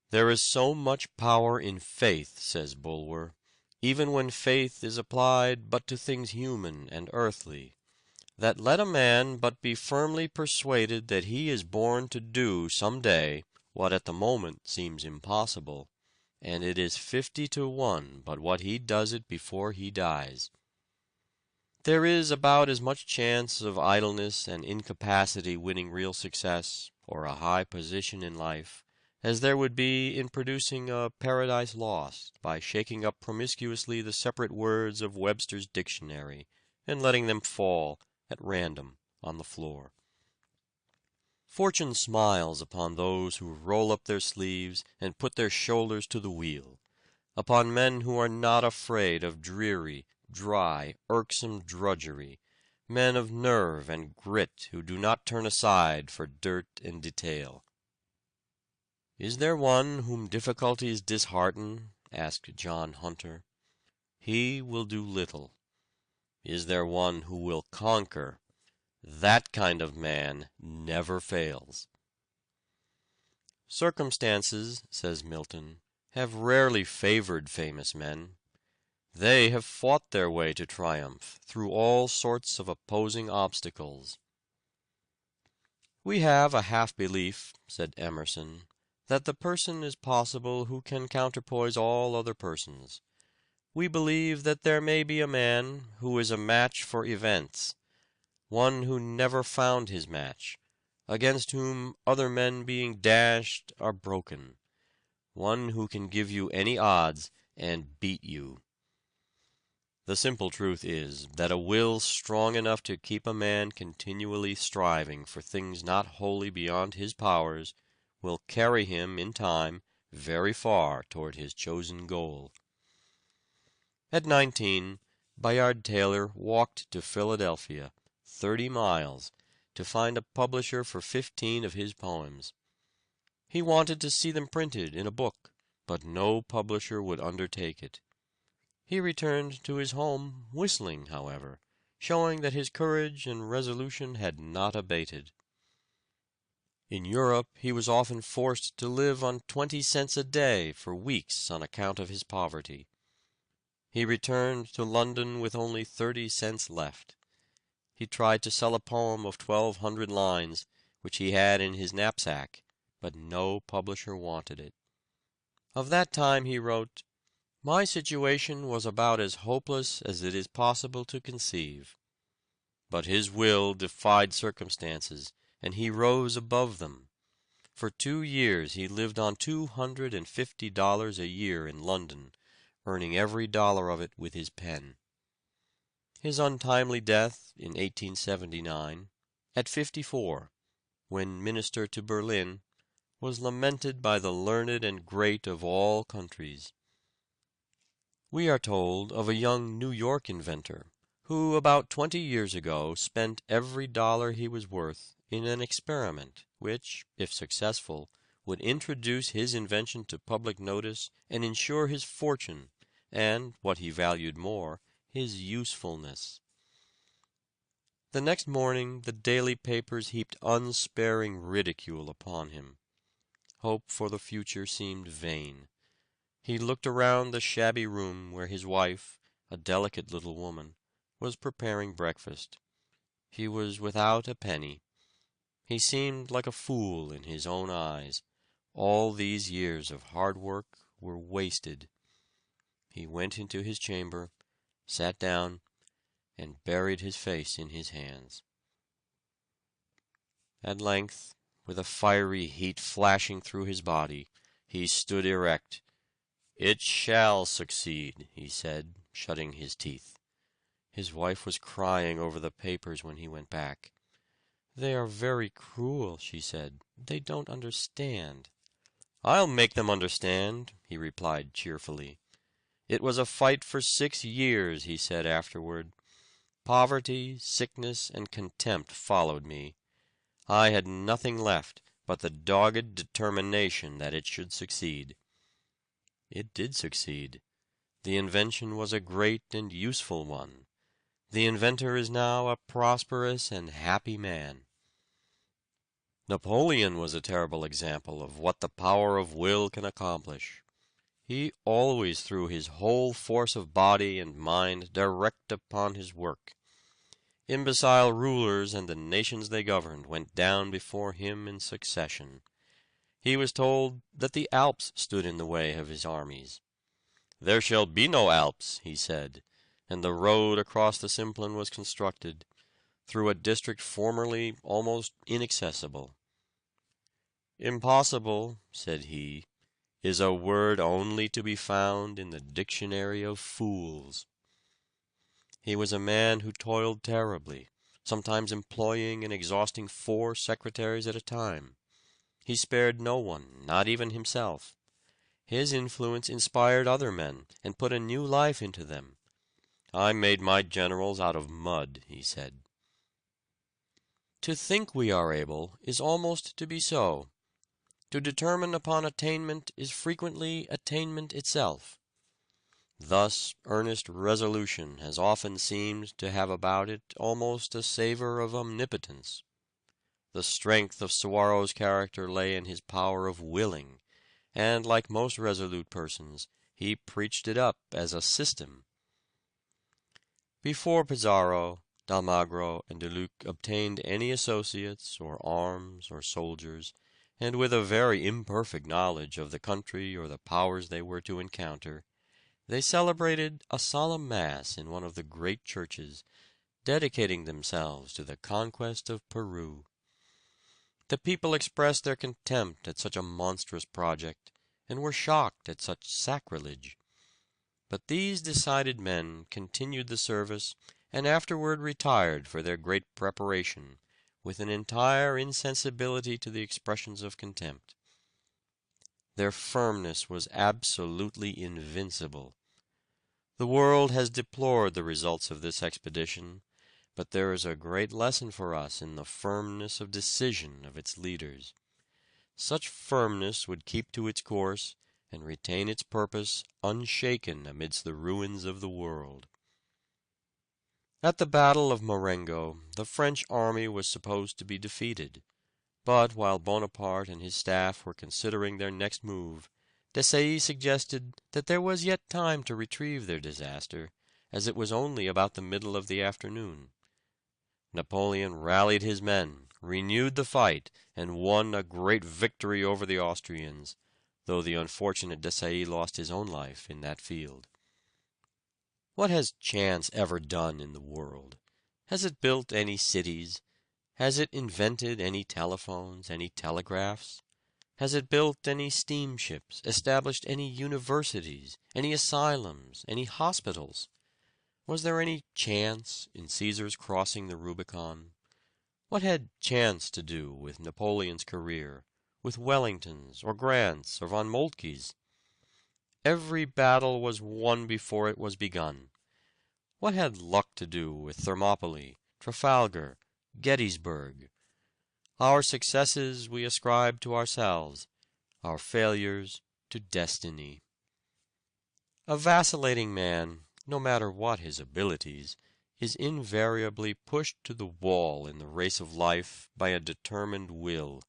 "There is so much power in faith," says Bulwer, "even when faith is applied but to things human and earthly, that let a man but be firmly persuaded that he is born to do some day what at the moment seems impossible, and it is 50 to 1 but what he does it before he dies. There is about as much chance of idleness and incapacity winning real success, or a high position in life, as there would be in producing a Paradise Lost by shaking up promiscuously the separate words of Webster's dictionary and letting them fall at random on the floor. Fortune smiles upon those who roll up their sleeves and put their shoulders to the wheel, upon men who are not afraid of dreary, dry, irksome drudgery, men of nerve and grit who do not turn aside for dirt and detail. "Is there one whom difficulties dishearten?" asked John Hunter. "He will do little. Is there one who will conquer? That kind of man never fails." "Circumstances," says Milton, "have rarely favored famous men. They have fought their way to triumph through all sorts of opposing obstacles." "We have a half belief," said Emerson, "that the person is possible who can counterpoise all other persons. We believe that there may be a man who is a match for events, one who never found his match, against whom other men being dashed are broken, one who can give you any odds and beat you. The simple truth is that a will strong enough to keep a man continually striving for things not wholly beyond his powers will carry him in time very far toward his chosen goal." At 19, Bayard Taylor walked to Philadelphia, 30 miles, to find a publisher for 15 of his poems. He wanted to see them printed in a book, but no publisher would undertake it. He returned to his home whistling, however, showing that his courage and resolution had not abated. In Europe he was often forced to live on 20 cents a day for weeks on account of his poverty. He returned to London with only 30 cents left. He tried to sell a poem of 1,200 lines, which he had in his knapsack, but no publisher wanted it. Of that time he wrote, "My situation was about as hopeless as it is possible to conceive." But his will defied circumstances, and he rose above them. For 2 years he lived on $250 a year in London, earning every dollar of it with his pen. His untimely death in 1879, at 54, when minister to Berlin, was lamented by the learned and great of all countries. We are told of a young New York inventor, who about 20 years ago spent every dollar he was worth in an experiment which, if successful, would introduce his invention to public notice and ensure his fortune, and, what he valued more, his usefulness. The next morning the daily papers heaped unsparing ridicule upon him. Hope for the future seemed vain. He looked around the shabby room where his wife, a delicate little woman, was preparing breakfast. He was without a penny. He seemed like a fool in his own eyes. All these years of hard work were wasted. He went into his chamber, sat down, and buried his face in his hands. At length, with a fiery heat flashing through his body, he stood erect. "It shall succeed," he said, shutting his teeth. His wife was crying over the papers when he went back. "They are very cruel," she said. "They don't understand." "I'll make them understand," he replied cheerfully. "It was a fight for 6 years," he said afterward. "Poverty, sickness, and contempt followed me. I had nothing left but the dogged determination that it should succeed." It did succeed. The invention was a great and useful one. The inventor is now a prosperous and happy man. Napoleon was a terrible example of what the power of will can accomplish. He always threw his whole force of body and mind direct upon his work. Imbecile rulers and the nations they governed went down before him in succession. He was told that the Alps stood in the way of his armies. "There shall be no Alps," he said, and the road across the Simplon was constructed, through a district formerly almost inaccessible. "Impossible," said he, "is a word only to be found in the dictionary of fools." He was a man who toiled terribly, sometimes employing and exhausting 4 secretaries at a time. He spared no one, not even himself. His influence inspired other men, and put a new life into them. "I made my generals out of mud," he said. To think we are able is almost to be so. To determine upon attainment is frequently attainment itself. Thus earnest resolution has often seemed to have about it almost a savor of omnipotence. The strength of Suwarrow's character lay in his power of willing, and like most resolute persons, he preached it up as a system. Before Pizarro, d'Almagro, and De Luc obtained any associates, or arms, or soldiers, and with a very imperfect knowledge of the country or the powers they were to encounter, they celebrated a solemn mass in one of the great churches, dedicating themselves to the conquest of Peru. The people expressed their contempt at such a monstrous project, and were shocked at such sacrilege. But these decided men continued the service, and afterward retired for their great preparation, with an entire insensibility to the expressions of contempt. Their firmness was absolutely invincible. The world has deplored the results of this expedition, but there is a great lesson for us in the firmness of decision of its leaders. Such firmness would keep to its course, and retain its purpose unshaken amidst the ruins of the world. At the Battle of Marengo, the French army was supposed to be defeated, but while Bonaparte and his staff were considering their next move, Desailly suggested that there was yet time to retrieve their disaster, as it was only about the middle of the afternoon. Napoleon rallied his men, renewed the fight, and won a great victory over the Austrians, though the unfortunate Desailly lost his own life in that field. What has chance ever done in the world? Has it built any cities? Has it invented any telephones, any telegraphs? Has it built any steamships, established any universities, any asylums, any hospitals? Was there any chance in Caesar's crossing the Rubicon? What had chance to do with Napoleon's career, with Wellingtons or Grants or von Moltkes. Every battle was won before it was begun. What had luck to do with Thermopylae, Trafalgar, Gettysburg? Our successes we ascribe to ourselves, our failures to destiny. A vacillating man, no matter what his abilities, is invariably pushed to the wall in the race of life by a determined will.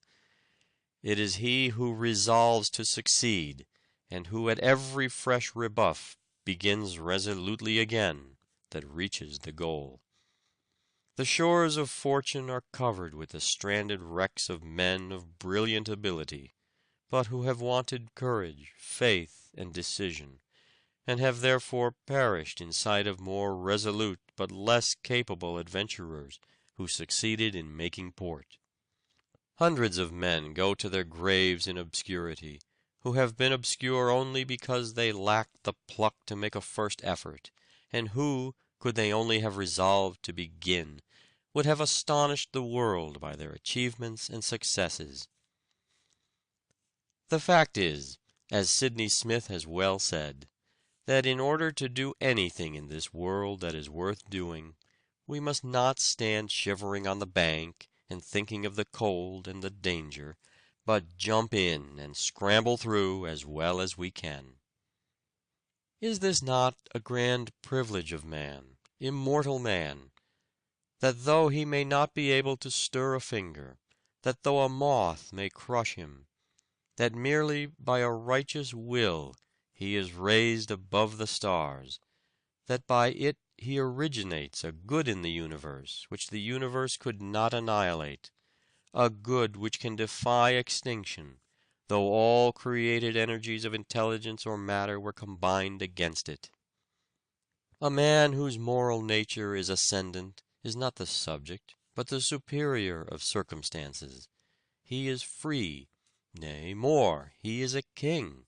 It is he who resolves to succeed, and who at every fresh rebuff begins resolutely again, that reaches the goal. The shores of fortune are covered with the stranded wrecks of men of brilliant ability, but who have wanted courage, faith, and decision, and have therefore perished in sight of more resolute but less capable adventurers who succeeded in making port. Hundreds of men go to their graves in obscurity, who have been obscure only because they lacked the pluck to make a first effort, and who, could they only have resolved to begin, would have astonished the world by their achievements and successes. The fact is, as Sidney Smith has well said, that in order to do anything in this world that is worth doing, we must not stand shivering on the bank and thinking of the cold and the danger, but jump in and scramble through as well as we can. Is this not a grand privilege of man, immortal man, that though he may not be able to stir a finger, that though a moth may crush him, that merely by a righteous will he is raised above the stars, that by it he originates a good in the universe which the universe could not annihilate, a good which can defy extinction, though all created energies of intelligence or matter were combined against it? A man whose moral nature is ascendant is not the subject, but the superior of circumstances. He is free, nay, more, he is a king.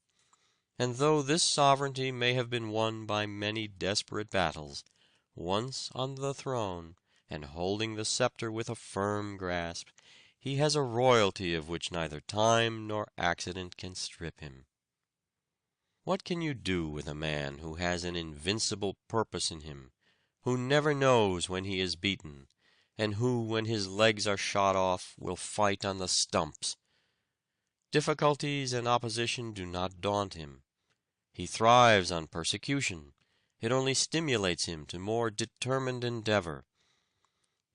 And though this sovereignty may have been won by many desperate battles, once on the throne, and holding the scepter with a firm grasp, he has a royalty of which neither time nor accident can strip him. What can you do with a man who has an invincible purpose in him, who never knows when he is beaten, and who, when his legs are shot off, will fight on the stumps? Difficulties and opposition do not daunt him. He thrives on persecution. It only stimulates him to more determined endeavor.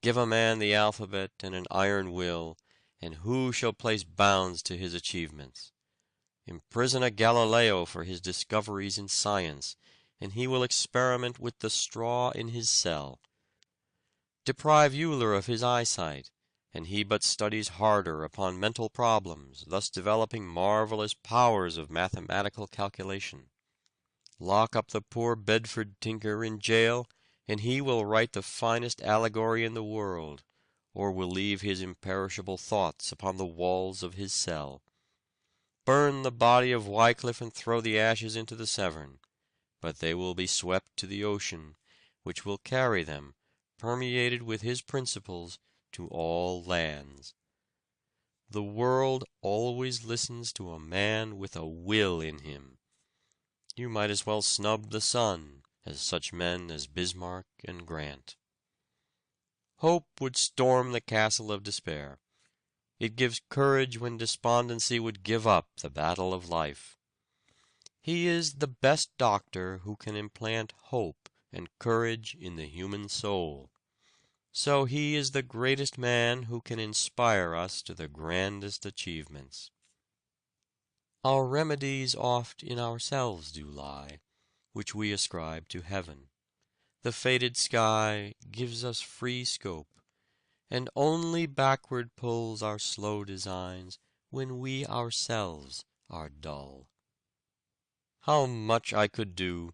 Give a man the alphabet and an iron will, and who shall place bounds to his achievements? Imprison a Galileo for his discoveries in science, and he will experiment with the straw in his cell. Deprive Euler of his eyesight, and he but studies harder upon mental problems, thus developing marvelous powers of mathematical calculation. Lock up the poor Bedford tinker in jail, and he will write the finest allegory in the world, or will leave his imperishable thoughts upon the walls of his cell. Burn the body of Wycliffe and throw the ashes into the Severn, but they will be swept to the ocean, which will carry them, permeated with his principles, to all lands. The world always listens to a man with a will in him. You might as well snub the sun as such men as Bismarck and Grant. Hope would storm the castle of despair. It gives courage when despondency would give up the battle of life. He is the best doctor who can implant hope and courage in the human soul. So he is the greatest man who can inspire us to the grandest achievements. Our remedies oft in ourselves do lie, which we ascribe to heaven. The fated sky gives us free scope, and only backward pulls our slow designs when we ourselves are dull. How much I could do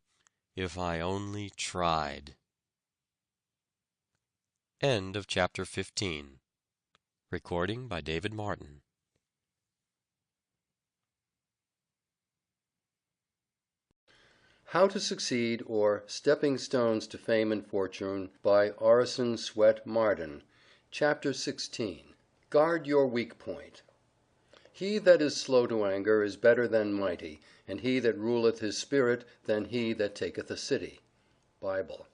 if I only tried. End of chapter 15. Recording by David Martin. How to Succeed, or Stepping Stones to Fame and Fortune, by Orison Swett Marden. Chapter 16. Guard Your Weak Point. He that is slow to anger is better than mighty, and he that ruleth his spirit than he that taketh a city. Bible.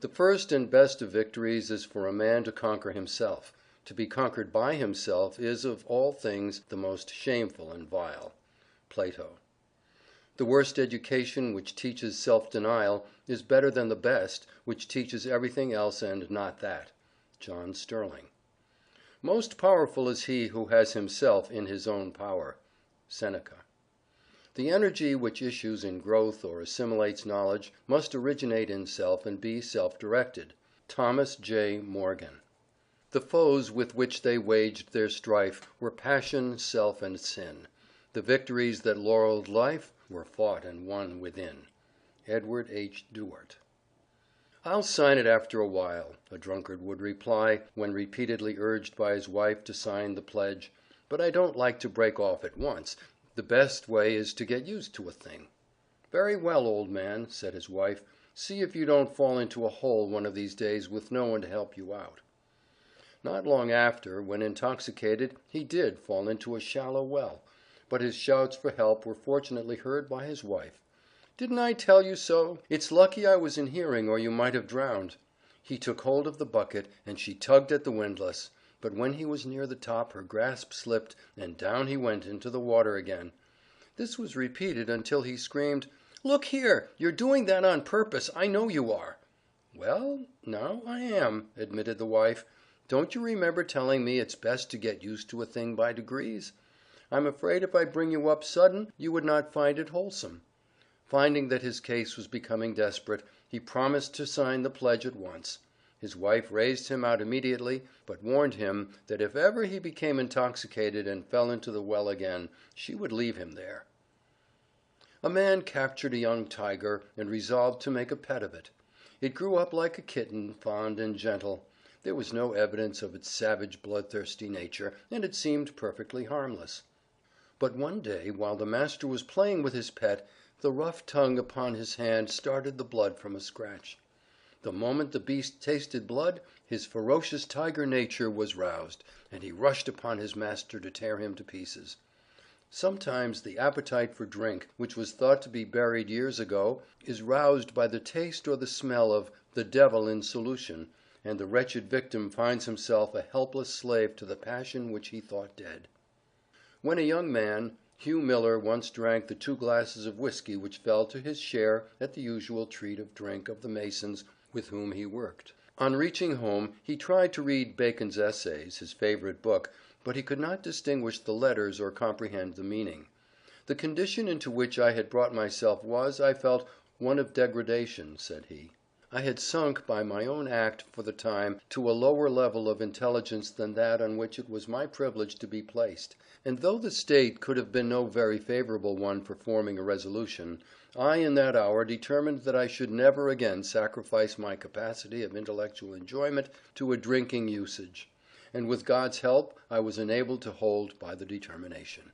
The first and best of victories is for a man to conquer himself. To be conquered by himself is of all things the most shameful and vile. Plato. The worst education, which teaches self-denial, is better than the best, which teaches everything else and not that. John Sterling. Most powerful is he who has himself in his own power. Seneca. The energy which issues in growth or assimilates knowledge must originate in self and be self-directed. Thomas J. Morgan. The foes with which they waged their strife were passion, self, and sin. The victories that laureled life were fought and won within. Edward H. Duart. "I'll sign it after a while," a drunkard would reply when repeatedly urged by his wife to sign the pledge, "but I don't like to break off at once. The best way is to get used to a thing." "Very well, old man," said his wife, "see if you don't fall into a hole one of these days with no one to help you out." Not long after, when intoxicated, he did fall into a shallow well, but his shouts for help were fortunately heard by his wife. "Didn't I tell you so? It's lucky I was in hearing, or you might have drowned." He took hold of the bucket, and she tugged at the windlass, but when he was near the top her grasp slipped, and down he went into the water again. This was repeated until he screamed, "Look here, you're doing that on purpose, I know you are." "Well, now I am," admitted the wife. "Don't you remember telling me it's best to get used to a thing by degrees? I'm afraid if I bring you up sudden you would not find it wholesome." Finding that his case was becoming desperate, he promised to sign the pledge at once. His wife raised him out immediately, but warned him that if ever he became intoxicated and fell into the well again, she would leave him there. A man captured a young tiger and resolved to make a pet of it. It grew up like a kitten, fond and gentle. There was no evidence of its savage, bloodthirsty nature, and it seemed perfectly harmless. But one day, while the master was playing with his pet, the rough tongue upon his hand started the blood from a scratch. The moment the beast tasted blood, his ferocious tiger nature was roused, and he rushed upon his master to tear him to pieces. Sometimes the appetite for drink, which was thought to be buried years ago, is roused by the taste or the smell of "the devil in solution," and the wretched victim finds himself a helpless slave to the passion which he thought dead. When a young man, Hugh Miller once drank the 2 glasses of whiskey which fell to his share at the usual treat of drink of the masons with whom he worked. On reaching home he tried to read Bacon's Essays, his favorite book, but he could not distinguish the letters or comprehend the meaning. "The condition into which I had brought myself was, I felt, one of degradation," said he. "I had sunk by my own act for the time to a lower level of intelligence than that on which it was my privilege to be placed, and though the state could have been no very favorable one for forming a resolution, I in that hour determined that I should never again sacrifice my capacity of intellectual enjoyment to a drinking usage, and with God's help I was enabled to hold by the determination."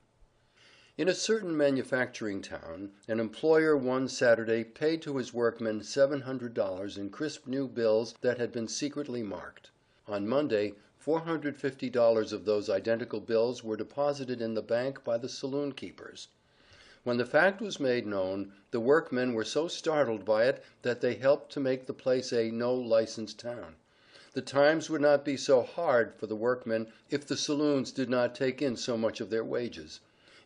In a certain manufacturing town, an employer one Saturday paid to his workmen $700 in crisp new bills that had been secretly marked. On Monday, $450 of those identical bills were deposited in the bank by the saloon keepers. When the fact was made known, the workmen were so startled by it that they helped to make the place a "no license" town. The times would not be so hard for the workmen if the saloons did not take in so much of their wages.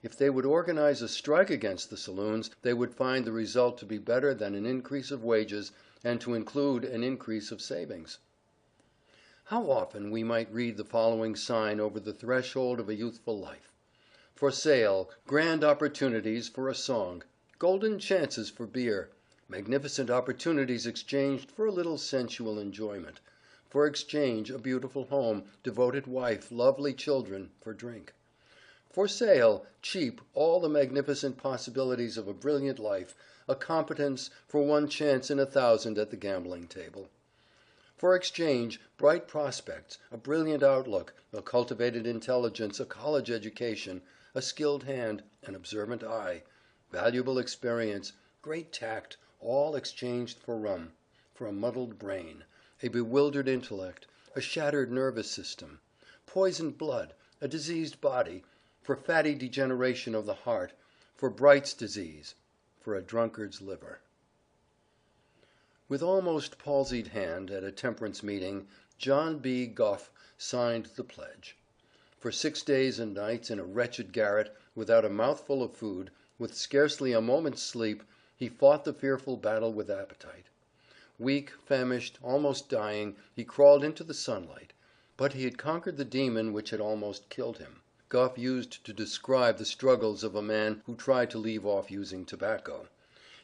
If they would organize a strike against the saloons, they would find the result to be better than an increase of wages, and to include an increase of savings. How often we might read the following sign over the threshold of a youthful life: "For sale, grand opportunities for a song, golden chances for beer, magnificent opportunities exchanged for a little sensual enjoyment, for exchange a beautiful home, devoted wife, lovely children, for drink. For sale, cheap, all the magnificent possibilities of a brilliant life, a competence for one chance in 1,000 at the gambling table. For exchange, bright prospects, a brilliant outlook, a cultivated intelligence, a college education, a skilled hand, an observant eye, valuable experience, great tact, all exchanged for rum, for a muddled brain, a bewildered intellect, a shattered nervous system, poisoned blood, a diseased body, for fatty degeneration of the heart, for Bright's disease, for a drunkard's liver. With almost palsied hand, at a temperance meeting, John B. Gough signed the pledge. For 6 days and nights, in a wretched garret, without a mouthful of food, with scarcely a moment's sleep, he fought the fearful battle with appetite. Weak, famished, almost dying, he crawled into the sunlight. But he had conquered the demon which had almost killed him. Gough used to describe the struggles of a man who tried to leave off using tobacco.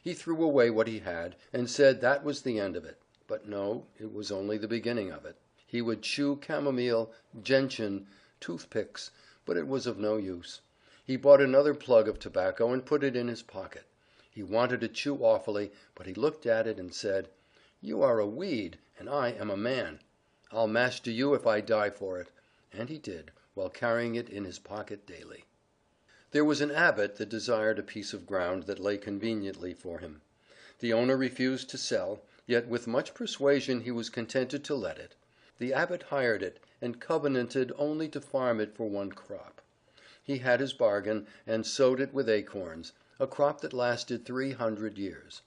He threw away what he had, and said that was the end of it. But no, it was only the beginning of it. He would chew chamomile, gentian, toothpicks, but it was of no use. He bought another plug of tobacco and put it in his pocket. He wanted to chew awfully, but he looked at it and said, "You are a weed, and I am a man. I'll master you if I die for it." And he did, while carrying it in his pocket daily. There was an abbot that desired a piece of ground that lay conveniently for him. The owner refused to sell, yet with much persuasion he was contented to let it. The abbot hired it, and covenanted only to farm it for 1 crop. He had his bargain, and sowed it with acorns, a crop that lasted 300 years.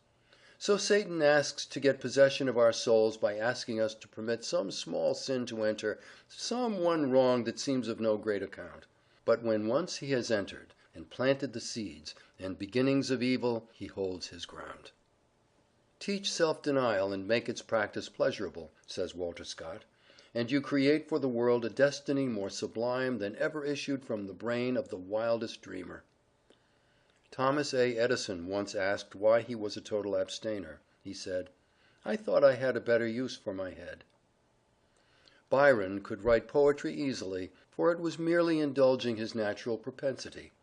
So Satan asks to get possession of our souls by asking us to permit some small sin to enter, some one wrong that seems of no great account. But when once he has entered, and planted the seeds and beginnings of evil, he holds his ground. Teach self-denial and make its practice pleasurable, says Walter Scott, and you create for the world a destiny more sublime than ever issued from the brain of the wildest dreamer. Thomas A. Edison once asked why he was a total abstainer. He said, "I thought I had a better use for my head." Byron could write poetry easily, for it was merely indulging his natural propensity.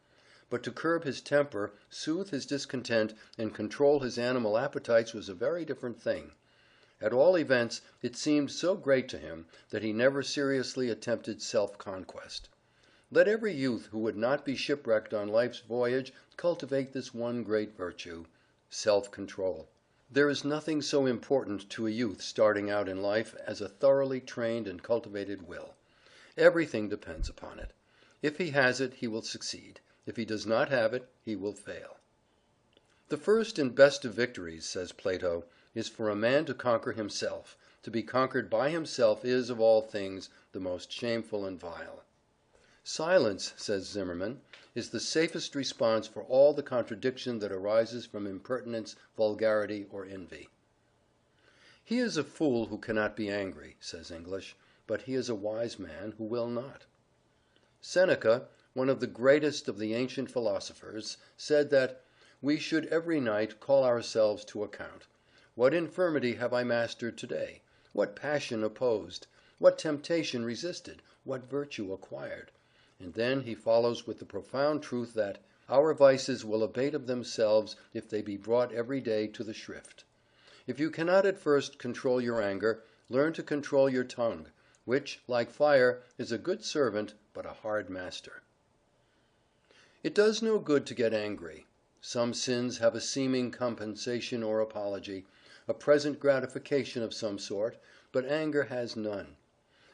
But to curb his temper, soothe his discontent, and control his animal appetites was a very different thing. At all events, it seemed so great to him that he never seriously attempted self-conquest. Let every youth who would not be shipwrecked on life's voyage cultivate this one great virtue, self-control. There is nothing so important to a youth starting out in life as a thoroughly trained and cultivated will. Everything depends upon it. If he has it, he will succeed. If he does not have it, he will fail. The first and best of victories, says Plato, is for a man to conquer himself. To be conquered by himself is, of all things, the most shameful and vile. Silence, says Zimmermann, is the safest response for all the contradiction that arises from impertinence, vulgarity, or envy. He is a fool who cannot be angry, says English, but he is a wise man who will not. Seneca, one of the greatest of the ancient philosophers, said that we should every night call ourselves to account. What infirmity have I mastered today? What passion opposed? What temptation resisted? What virtue acquired? And then he follows with the profound truth that our vices will abate of themselves if they be brought every day to the shrift. If you cannot at first control your anger, learn to control your tongue, which, like fire, is a good servant but a hard master. It does no good to get angry. Some sins have a seeming compensation or apology, a present gratification of some sort, but anger has none.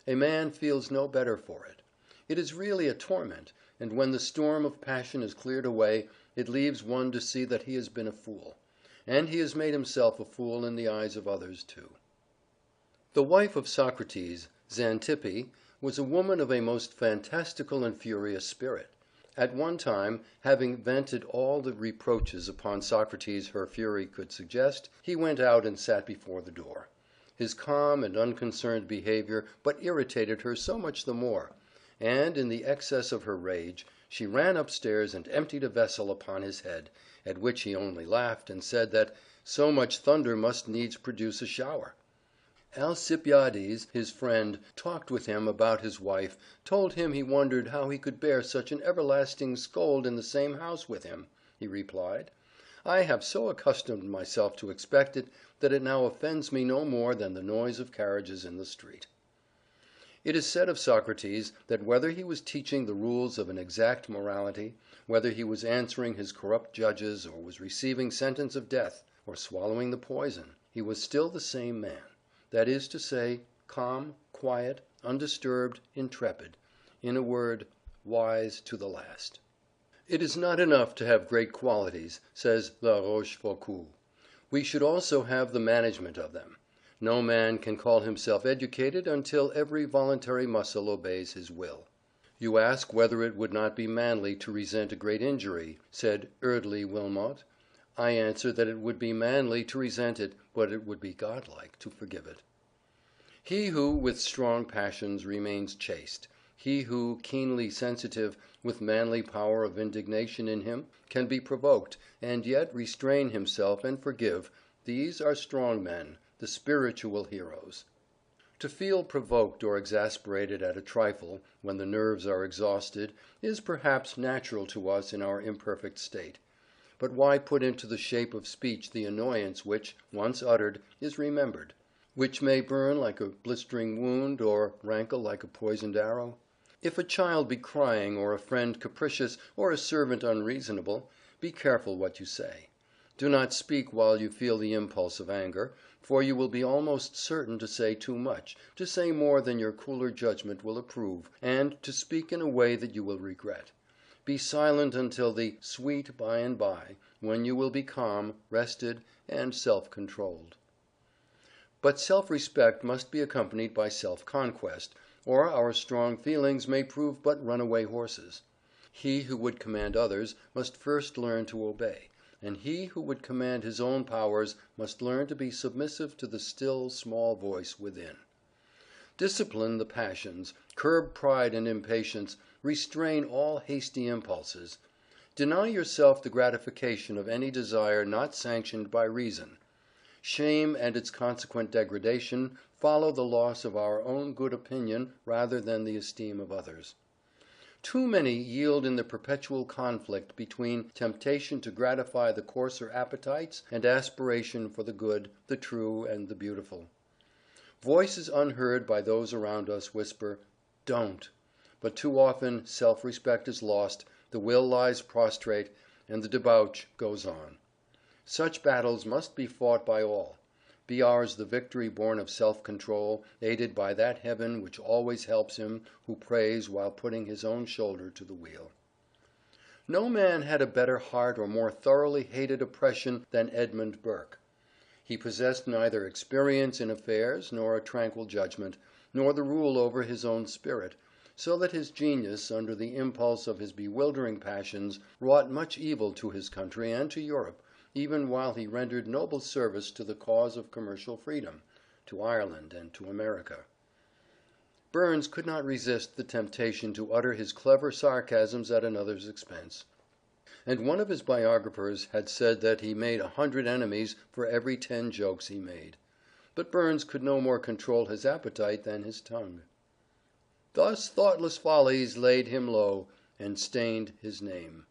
A man feels no better for it. It is really a torment, and when the storm of passion is cleared away, it leaves one to see that he has been a fool. And he has made himself a fool in the eyes of others too. The wife of Socrates, Xanthippe, was a woman of a most fantastical and furious spirit. At one time, having vented all the reproaches upon Socrates her fury could suggest, he went out and sat before the door. His calm and unconcerned behavior but irritated her so much the more, and, in the excess of her rage, she ran upstairs and emptied a vessel upon his head, at which he only laughed, and said that so much thunder must needs produce a shower. Alcibiades, his friend, talked with him about his wife, told him he wondered how he could bear such an everlasting scold in the same house with him. He replied, "I have so accustomed myself to expect it, that it now offends me no more than the noise of carriages in the street." It is said of Socrates that whether he was teaching the rules of an exact morality, whether he was answering his corrupt judges, or was receiving sentence of death, or swallowing the poison, he was still the same man. That is to say, calm, quiet, undisturbed, intrepid, in a word, wise to the last. It is not enough to have great qualities, says La Rochefoucauld. We should also have the management of them. No man can call himself educated until every voluntary muscle obeys his will. You ask whether it would not be manly to resent a great injury, said Eardley Wilmot. I answer that it would be manly to resent it, but it would be godlike to forgive it. He who, with strong passions, remains chaste, he who, keenly sensitive, with manly power of indignation in him, can be provoked, and yet restrain himself and forgive, these are strong men, the spiritual heroes. To feel provoked or exasperated at a trifle, when the nerves are exhausted, is perhaps natural to us in our imperfect state. But why put into the shape of speech the annoyance which, once uttered, is remembered, which may burn like a blistering wound, or rankle like a poisoned arrow? If a child be crying, or a friend capricious, or a servant unreasonable, be careful what you say. Do not speak while you feel the impulse of anger, for you will be almost certain to say too much, to say more than your cooler judgment will approve, and to speak in a way that you will regret. Be silent until the sweet by and by, when you will be calm, rested, and self-controlled. But self-respect must be accompanied by self-conquest, or our strong feelings may prove but runaway horses. He who would command others must first learn to obey, and he who would command his own powers must learn to be submissive to the still small voice within. Discipline the passions, curb pride and impatience, restrain all hasty impulses. Deny yourself the gratification of any desire not sanctioned by reason. Shame and its consequent degradation follow the loss of our own good opinion rather than the esteem of others. Too many yield in the perpetual conflict between temptation to gratify the coarser appetites and aspiration for the good, the true, and the beautiful. Voices unheard by those around us whisper, "Don't," but too often self-respect is lost, the will lies prostrate, and the debauch goes on. Such battles must be fought by all. Be ours the victory born of self-control, aided by that heaven which always helps him who prays while putting his own shoulder to the wheel. No man had a better heart or more thoroughly hated oppression than Edmund Burke. He possessed neither experience in affairs, nor a tranquil judgment, nor the rule over his own spirit, so that his genius, under the impulse of his bewildering passions, wrought much evil to his country and to Europe, even while he rendered noble service to the cause of commercial freedom, to Ireland and to America. Burns could not resist the temptation to utter his clever sarcasms at another's expense, and one of his biographers had said that he made 100 enemies for every 10 jokes he made. But Burns could no more control his appetite than his tongue. Thus thoughtless follies laid him low, and stained his name.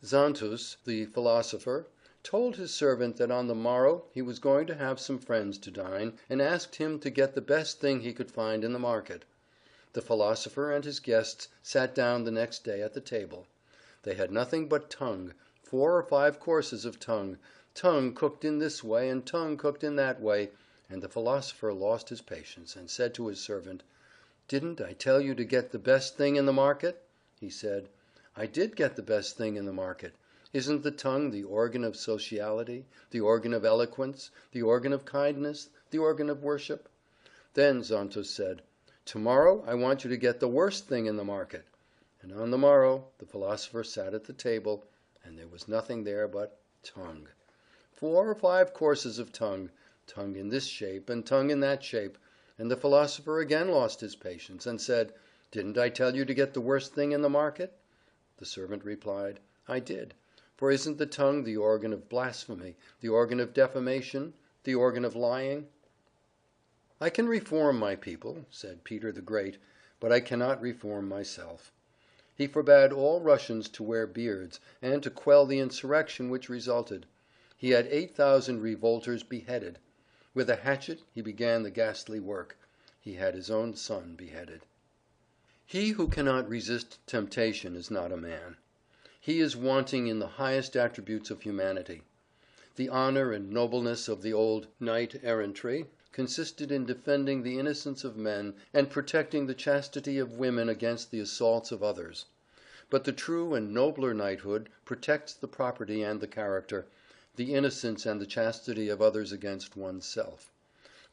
Xantus, the philosopher, told his servant that on the morrow he was going to have some friends to dine, and asked him to get the best thing he could find in the market. The philosopher and his guests sat down the next day at the table. They had nothing but tongue, 4 or 5 courses of tongue cooked in this way and tongue cooked in that way, and the philosopher lost his patience, and said to his servant, "Didn't I tell you to get the best thing in the market?" He said, "I did get the best thing in the market. Isn't the tongue the organ of sociality, the organ of eloquence, the organ of kindness, the organ of worship?" Then Xantus said, "Tomorrow I want you to get the worst thing in the market." And on the morrow the philosopher sat at the table, and there was nothing there but tongue. 4 or 5 courses of tongue in this shape and tongue in that shape, and the philosopher again lost his patience, and said, "Didn't I tell you to get the worst thing in the market?" The servant replied, "I did, for isn't the tongue the organ of blasphemy, the organ of defamation, the organ of lying?" "I can reform my people," said Peter the Great, "but I cannot reform myself." He forbade all Russians to wear beards, and to quell the insurrection which resulted. He had 8,000 revolters beheaded. With a hatchet he began the ghastly work. He had his own son beheaded. He who cannot resist temptation is not a man. He is wanting in the highest attributes of humanity. The honor and nobleness of the old knight errantry, consisted in defending the innocence of men and protecting the chastity of women against the assaults of others. But the true and nobler knighthood protects the property and the character, the innocence and the chastity of others against one's self.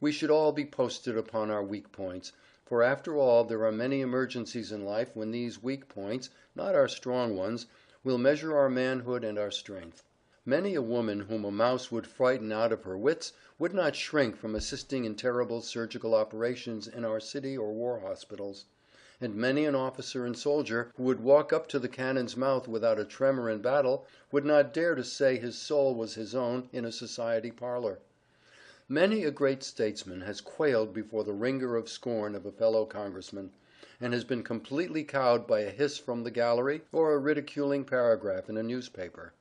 We should all be posted upon our weak points, for after all there are many emergencies in life when these weak points, not our strong ones, will measure our manhood and our strength. Many a woman whom a mouse would frighten out of her wits would not shrink from assisting in terrible surgical operations in our city or war hospitals, and many an officer and soldier who would walk up to the cannon's mouth without a tremor in battle would not dare to say his soul was his own in a society parlor. Many a great statesman has quailed before the ringer of scorn of a fellow congressman, and has been completely cowed by a hiss from the gallery or a ridiculing paragraph in a newspaper.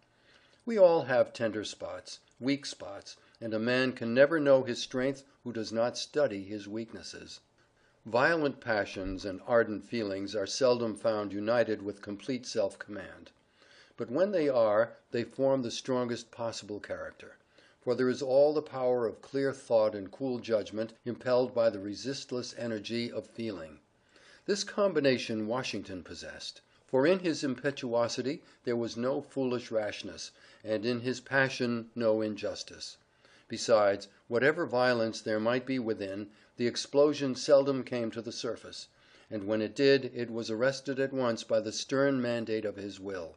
We all have tender spots, weak spots, and a man can never know his strength who does not study his weaknesses. Violent passions and ardent feelings are seldom found united with complete self-command. But when they are, they form the strongest possible character, for there is all the power of clear thought and cool judgment impelled by the resistless energy of feeling. This combination Washington possessed, for in his impetuosity there was no foolish rashness, and in his passion no injustice. Besides, whatever violence there might be within, the explosion seldom came to the surface, and when it did it was arrested at once by the stern mandate of his will.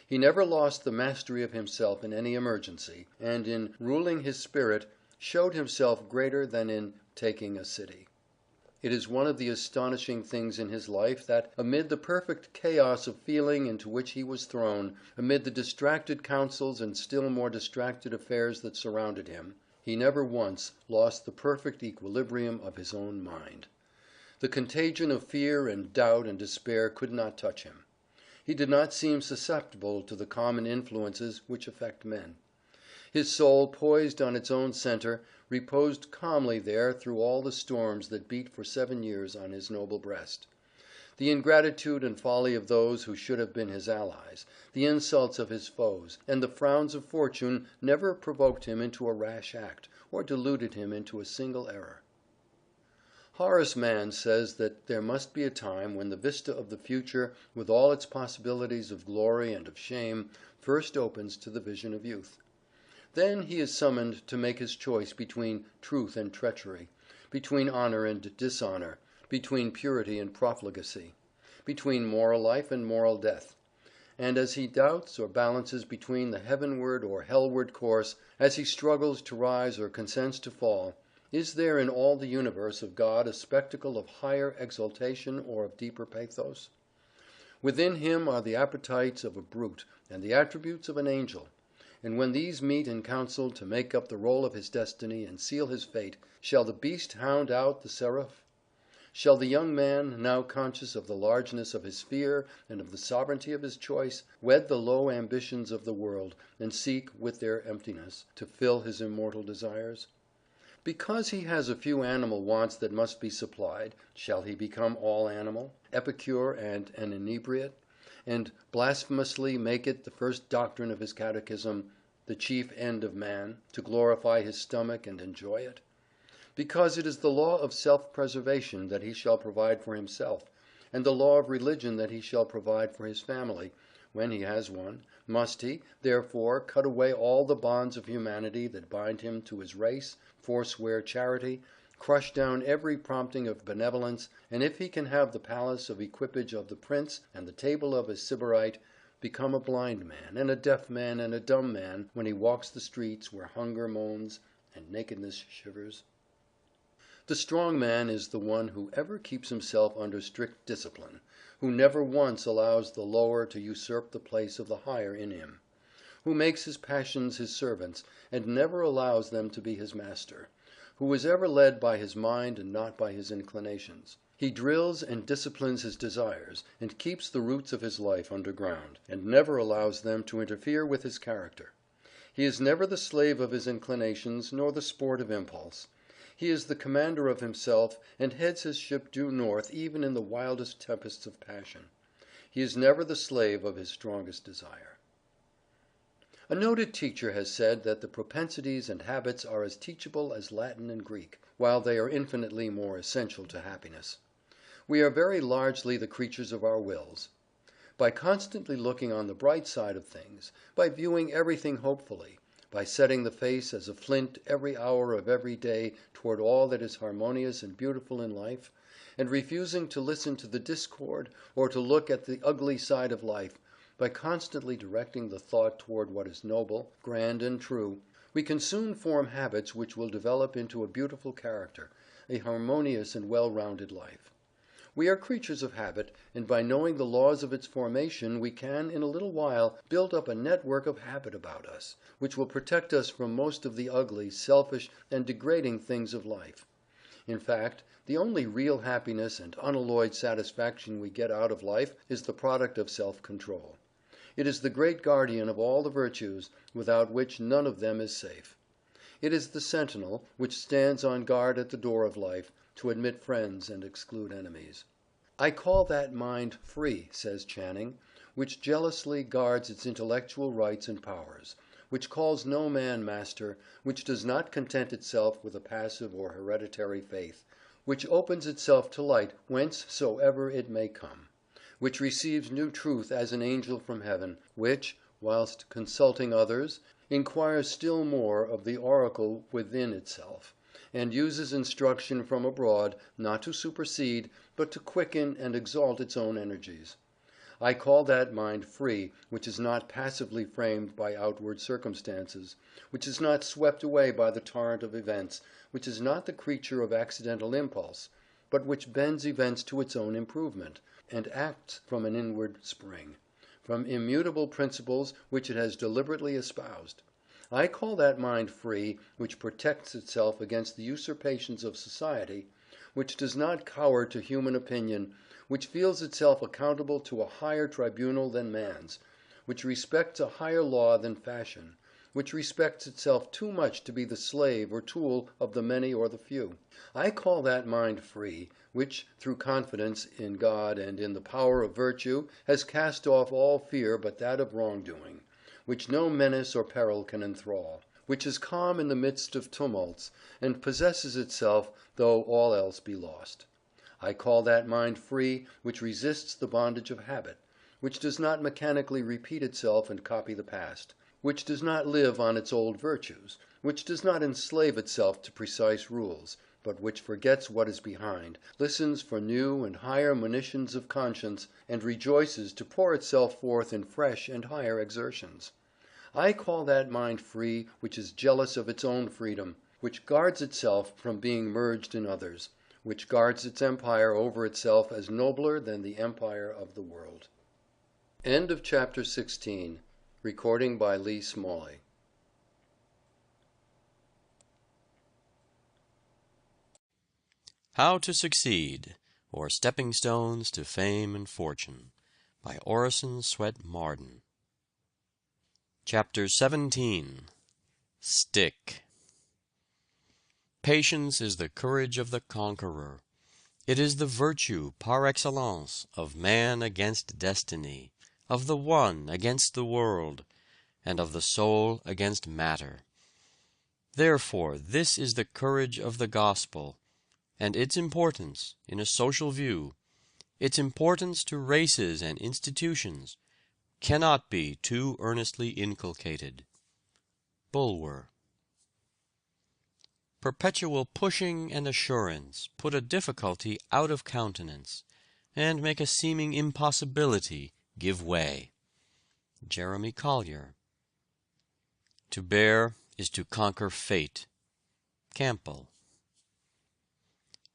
He never lost the mastery of himself in any emergency, and in ruling his spirit showed himself greater than in taking a city. It is one of the astonishing things in his life that, amid the perfect chaos of feeling into which he was thrown, amid the distracted counsels and still more distracted affairs that surrounded him, he never once lost the perfect equilibrium of his own mind. The contagion of fear and doubt and despair could not touch him. He did not seem susceptible to the common influences which affect men. His soul, poised on its own center, reposed calmly there through all the storms that beat for 7 years on his noble breast. The ingratitude and folly of those who should have been his allies, the insults of his foes, and the frowns of fortune never provoked him into a rash act, or deluded him into a single error. Horace Mann says that there must be a time when the vista of the future, with all its possibilities of glory and of shame, first opens to the vision of youth. Then he is summoned to make his choice between truth and treachery, between honor and dishonor, between purity and profligacy, between moral life and moral death. And as he doubts or balances between the heavenward or hellward course, as he struggles to rise or consents to fall, is there in all the universe of God a spectacle of higher exaltation or of deeper pathos? Within him are the appetites of a brute and the attributes of an angel. And when these meet in council to make up the roll of his destiny and seal his fate, shall the beast hound out the seraph? Shall the young man, now conscious of the largeness of his sphere and of the sovereignty of his choice, wed the low ambitions of the world, and seek, with their emptiness, to fill his immortal desires? Because he has a few animal wants that must be supplied, shall he become all animal, epicure and an inebriate, and blasphemously make it the first doctrine of his catechism, the chief end of man, to glorify his stomach and enjoy it? Because it is the law of self-preservation that he shall provide for himself, and the law of religion that he shall provide for his family, when he has one, must he, therefore, cut away all the bonds of humanity that bind him to his race, forswear charity, crush down every prompting of benevolence, and if he can have the palace of equipage of the prince and the table of a sybarite, become a blind man and a deaf man and a dumb man when he walks the streets where hunger moans and nakedness shivers? The strong man is the one who ever keeps himself under strict discipline, who never once allows the lower to usurp the place of the higher in him, who makes his passions his servants and never allows them to be his master, who is ever led by his mind and not by his inclinations. He drills and disciplines his desires, and keeps the roots of his life underground, and never allows them to interfere with his character. He is never the slave of his inclinations, nor the sport of impulse. He is the commander of himself, and heads his ship due north even in the wildest tempests of passion. He is never the slave of his strongest desire. A noted teacher has said that the propensities and habits are as teachable as Latin and Greek, while they are infinitely more essential to happiness. We are very largely the creatures of our wills. By constantly looking on the bright side of things, by viewing everything hopefully, by setting the face as a flint every hour of every day toward all that is harmonious and beautiful in life, and refusing to listen to the discord or to look at the ugly side of life, by constantly directing the thought toward what is noble, grand, and true, we can soon form habits which will develop into a beautiful character, a harmonious and well-rounded life. We are creatures of habit, and by knowing the laws of its formation we can, in a little while, build up a network of habit about us, which will protect us from most of the ugly, selfish, and degrading things of life. In fact, the only real happiness and unalloyed satisfaction we get out of life is the product of self-control. It is the great guardian of all the virtues, without which none of them is safe. It is the sentinel which stands on guard at the door of life, to admit friends and exclude enemies. "I call that mind free," says Channing, "which jealously guards its intellectual rights and powers, which calls no man master, which does not content itself with a passive or hereditary faith, which opens itself to light whencesoever it may come, which receives new truth as an angel from heaven, which, whilst consulting others, inquires still more of the oracle within itself, and uses instruction from abroad, not to supersede, but to quicken and exalt its own energies. I call that mind free which is not passively framed by outward circumstances, which is not swept away by the torrent of events, which is not the creature of accidental impulse, but which bends events to its own improvement, and acts from an inward spring, from immutable principles which it has deliberately espoused. I call that mind free which protects itself against the usurpations of society, which does not cower to human opinion, which feels itself accountable to a higher tribunal than man's, which respects a higher law than fashion, which respects itself too much to be the slave or tool of the many or the few. I call that mind free, which, through confidence in God and in the power of virtue, has cast off all fear but that of wrongdoing, which no menace or peril can enthrall, which is calm in the midst of tumults, and possesses itself though all else be lost. I call that mind free which resists the bondage of habit, which does not mechanically repeat itself and copy the past, which does not live on its old virtues, which does not enslave itself to precise rules, but which forgets what is behind, listens for new and higher monitions of conscience, and rejoices to pour itself forth in fresh and higher exertions. I call that mind free which is jealous of its own freedom, which guards itself from being merged in others, which guards its empire over itself as nobler than the empire of the world. End of chapter 16. Recording by Lee Smalley. How to Succeed, or Stepping Stones to Fame and Fortune, by Orison Swett Marden. Chapter 17. Stick. Patience is the courage of the conqueror. It is the virtue par excellence of man against destiny, of the one against the world, and of the soul against matter. Therefore, this is the courage of the gospel, and its importance in a social view, its importance to races and institutions, cannot be too earnestly inculcated. Bulwer. Perpetual pushing and assurance put a difficulty out of countenance, and make a seeming impossibility give way. Jeremy Collier. To bear is to conquer fate. Campbell.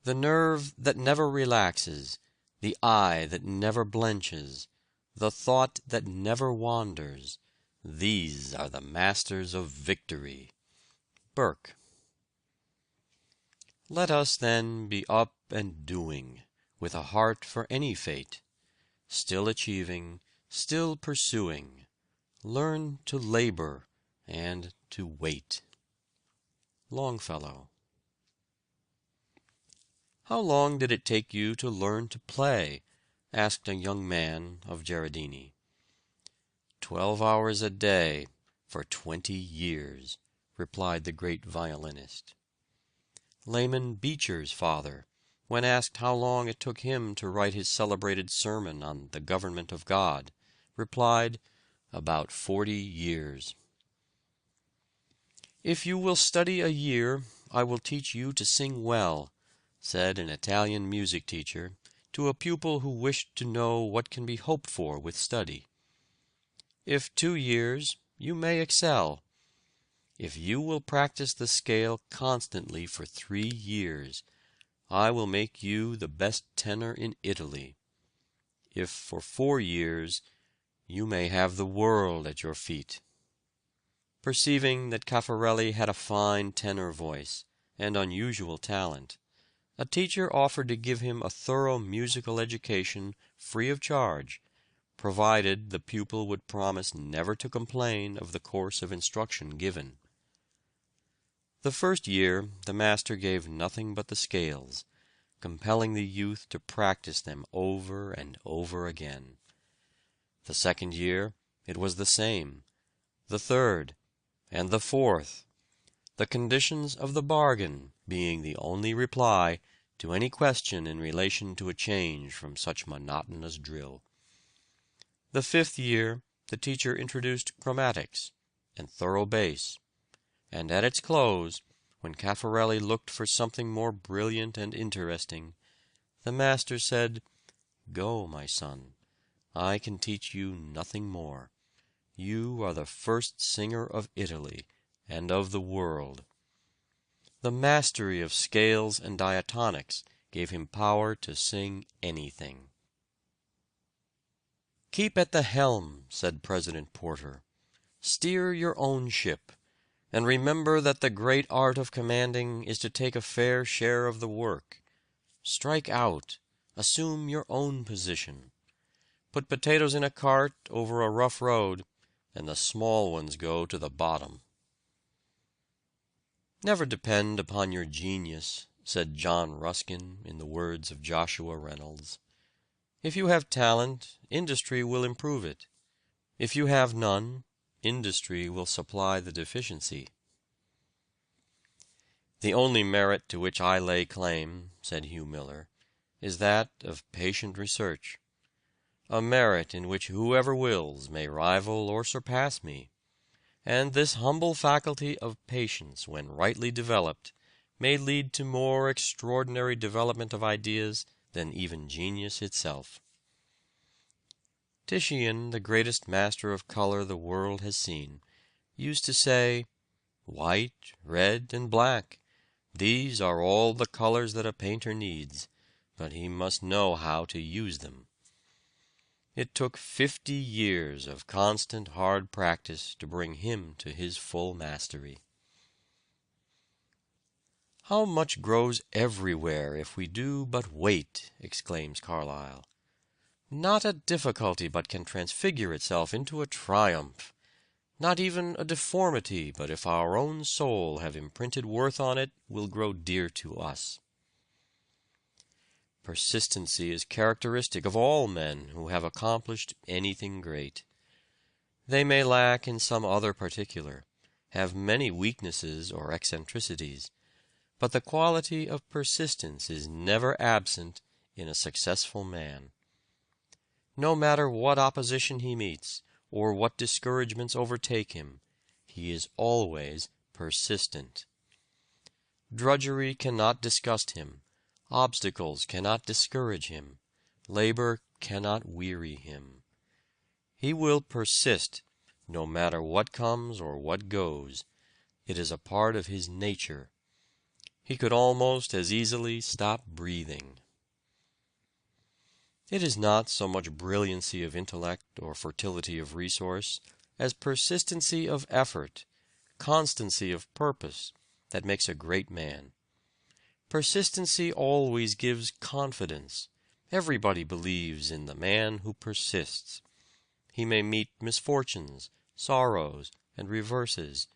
The nerve that never relaxes, the eye that never blenches, the thought that never wanders, these are the masters of victory. Burke. Let us then be up and doing, with a heart for any fate, still achieving, still pursuing, learn to labor and to wait. Longfellow. How long did it take you to learn to play? Asked a young man of Gerardini. 12 hours a day, "For 20 years," replied the great violinist. Laman Beecher's father, when asked how long it took him to write his celebrated sermon on the government of God, replied, "About 40 years." "If you will study a year, I will teach you to sing well," said an Italian music teacher to a pupil who wished to know what can be hoped for with study. "If 2 years, you may excel. If you will practice the scale constantly for 3 years, I will make you the best tenor in Italy. If for 4 years, you may have the world at your feet." Perceiving that Caffarelli had a fine tenor voice and unusual talent, a teacher offered to give him a thorough musical education free of charge, provided the pupil would promise never to complain of the course of instruction given. The first year the master gave nothing but the scales, compelling the youth to practice them over and over again. The second year it was the same, the third, and the fourth, the conditions of the bargain being the only reply to any question in relation to a change from such monotonous drill. The fifth year the teacher introduced chromatics and thorough bass, and at its close, when Caffarelli looked for something more brilliant and interesting, the master said, "Go, my son, I can teach you nothing more. You are the first singer of Italy and of the world." The mastery of scales and diatonics gave him power to sing anything. "Keep at the helm," said President Porter. "Steer your own ship, and remember that the great art of commanding is to take a fair share of the work. Strike out, assume your own position. Put potatoes in a cart over a rough road, and the small ones go to the bottom." "Never depend upon your genius," said John Ruskin in the words of Joshua Reynolds. "If you have talent, industry will improve it. If you have none, industry will supply the deficiency." "The only merit to which I lay claim," said Hugh Miller, "is that of patient research. A merit in which whoever wills may rival or surpass me. And this humble faculty of patience, when rightly developed, may lead to more extraordinary development of ideas than even genius itself." Titian, the greatest master of color the world has seen, used to say, "White, red, and black, these are all the colors that a painter needs, but he must know how to use them." It took 50 years of constant hard practice to bring him to his full mastery. "How much grows everywhere if we do but wait!" exclaims Carlyle. "Not a difficulty but can transfigure itself into a triumph. Not even a deformity, but if our own soul have imprinted worth on it, will grow dear to us." Persistency is characteristic of all men who have accomplished anything great. They may lack in some other particular, have many weaknesses or eccentricities, but the quality of persistence is never absent in a successful man. No matter what opposition he meets, or what discouragements overtake him, he is always persistent. Drudgery cannot disgust him, obstacles cannot discourage him, labor cannot weary him. He will persist, no matter what comes or what goes. It is a part of his nature. He could almost as easily stop breathing. It is not so much brilliancy of intellect or fertility of resource as persistency of effort, constancy of purpose, that makes a great man. Persistency always gives confidence. Everybody believes in the man who persists. He may meet misfortunes, sorrows, and reverses,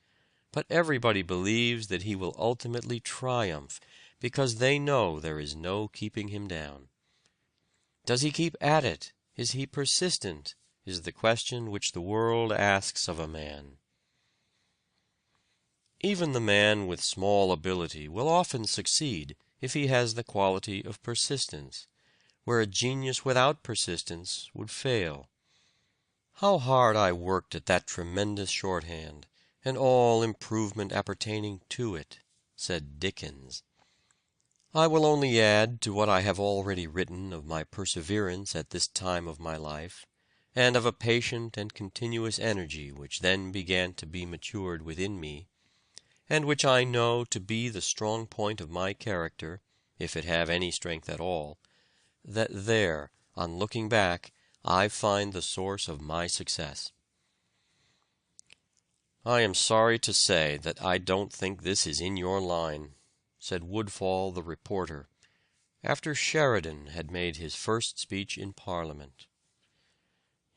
but everybody believes that he will ultimately triumph, because they know there is no keeping him down. Does he keep at it? Is he persistent? Is the question which the world asks of a man. Even the man with small ability will often succeed if he has the quality of persistence, where a genius without persistence would fail. How hard I worked at that tremendous shorthand, and all improvement appertaining to it, said Dickens. I will only add to what I have already written of my perseverance at this time of my life, and of a patient and continuous energy which then began to be matured within me, and which I know to be the strong point of my character, if it have any strength at all, that there, on looking back, I find the source of my success. I am sorry to say that I don't think this is in your line, said Woodfall the reporter, after Sheridan had made his first speech in Parliament.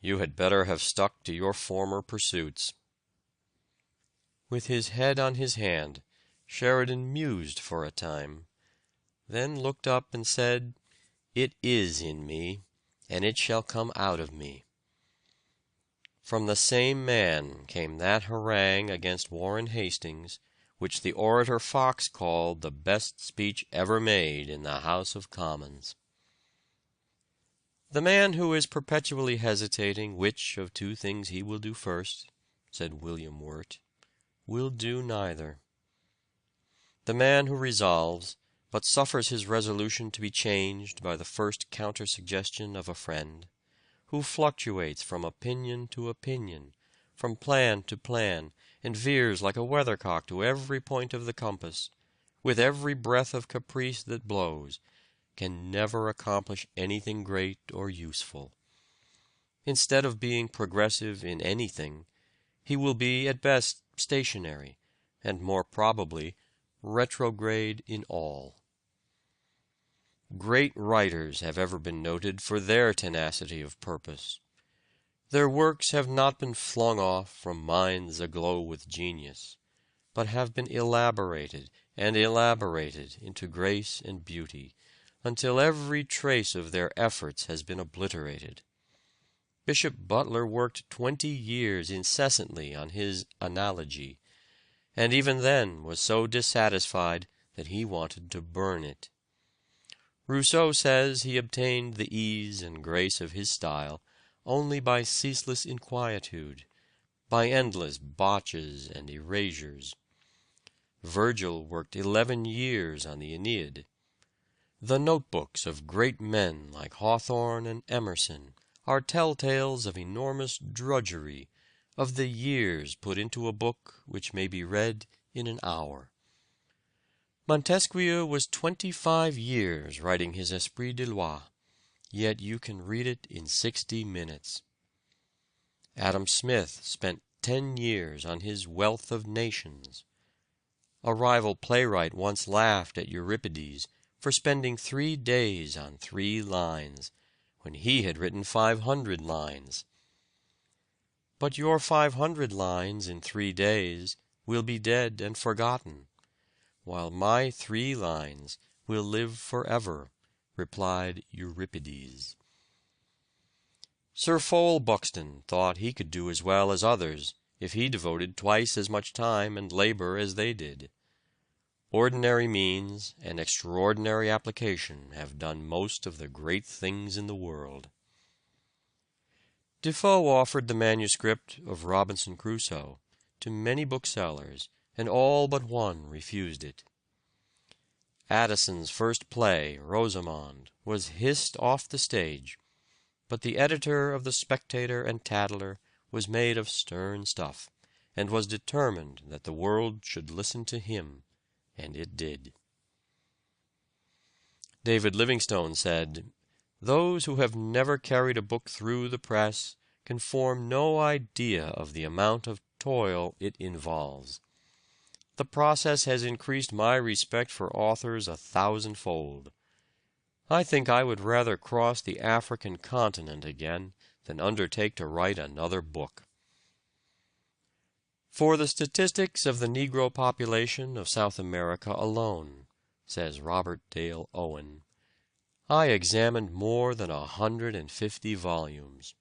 You had better have stuck to your former pursuits. With his head on his hand, Sheridan mused for a time, then looked up and said, "It is in me, and it shall come out of me." From the same man came that harangue against Warren Hastings, which the orator Fox called the best speech ever made in the House of Commons. "The man who is perpetually hesitating which of two things he will do first," said William Wirt, "will do neither. The man who resolves, but suffers his resolution to be changed by the first counter-suggestion of a friend, who fluctuates from opinion to opinion, from plan to plan, and veers like a weathercock to every point of the compass, with every breath of caprice that blows, can never accomplish anything great or useful. Instead of being progressive in anything, he will be at best stationary, and more probably retrograde in all. Great writers have ever been noted for their tenacity of purpose. Their works have not been flung off from minds aglow with genius, but have been elaborated and elaborated into grace and beauty, until every trace of their efforts has been obliterated. Bishop Butler worked 20 years incessantly on his Analogy, and even then was so dissatisfied that he wanted to burn it. Rousseau says he obtained the ease and grace of his style only by ceaseless inquietude, by endless botches and erasures. Virgil worked 11 years on the Aeneid. The notebooks of great men like Hawthorne and Emerson are telltales of enormous drudgery, of the years put into a book which may be read in an hour. Montesquieu was 25 years writing his Esprit de Loi, yet you can read it in 60 minutes. Adam Smith spent 10 years on his Wealth of Nations. A rival playwright once laughed at Euripides for spending 3 days on 3 lines, when he had written 500 lines. But your 500 lines in 3 days will be dead and forgotten, while my 3 lines will live forever, replied Euripides. Sir Fowell Buxton thought he could do as well as others if he devoted twice as much time and labor as they did. Ordinary means and extraordinary application have done most of the great things in the world. Defoe offered the manuscript of Robinson Crusoe to many booksellers, and all but one refused it. Addison's first play, Rosamond, was hissed off the stage, but the editor of the Spectator and Tatler was made of stern stuff, and was determined that the world should listen to him, and it did. David Livingstone said, "Those who have never carried a book through the press can form no idea of the amount of toil it involves. The process has increased my respect for authors 1,000-fold. I think I would rather cross the African continent again than undertake to write another book." For the statistics of the Negro population of South America alone, says Robert Dale Owen, I examined more than 150 volumes.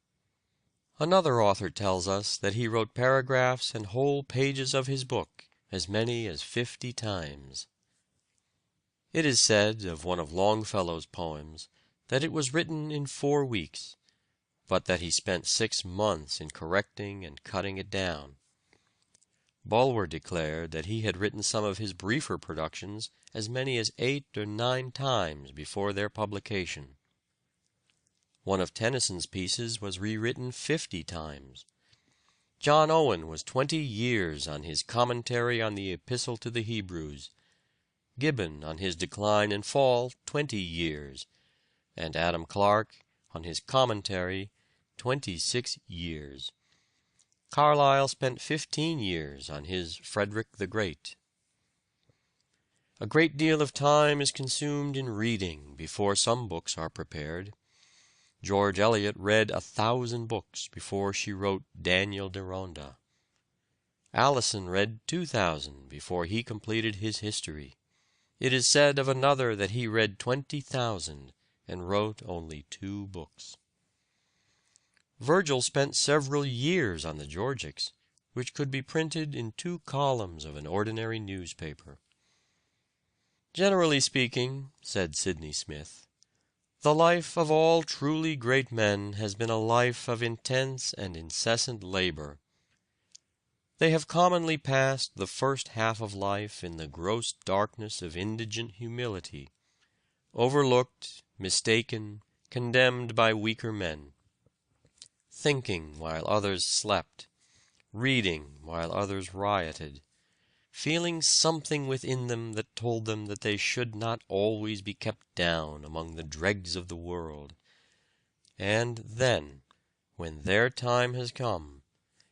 Another author tells us that he wrote paragraphs and whole pages of his book as many as 50 times. It is said of one of Longfellow's poems that it was written in 4 weeks, but that he spent 6 months in correcting and cutting it down. Bulwer declared that he had written some of his briefer productions as many as 8 or 9 times before their publication. One of Tennyson's pieces was rewritten 50 times. John Owen was 20 years on his commentary on the Epistle to the Hebrews, Gibbon on his Decline and Fall 20 years, and Adam Clarke on his commentary 26 years. Carlyle spent 15 years on his Frederick the Great. A great deal of time is consumed in reading before some books are prepared. George Eliot read 1,000 books before she wrote Daniel Deronda. Alison read 2,000 before he completed his history. It is said of another that he read 20,000 and wrote only 2 books. Virgil spent several years on the Georgics, which could be printed in 2 columns of an ordinary newspaper. Generally speaking, said Sidney Smith, the life of all truly great men has been a life of intense and incessant labor. They have commonly passed the first half of life in the gross darkness of indigent humility, overlooked, mistaken, condemned by weaker men, thinking while others slept, reading while others rioted, feeling something within them that told them that they should not always be kept down among the dregs of the world. And then, when their time has come,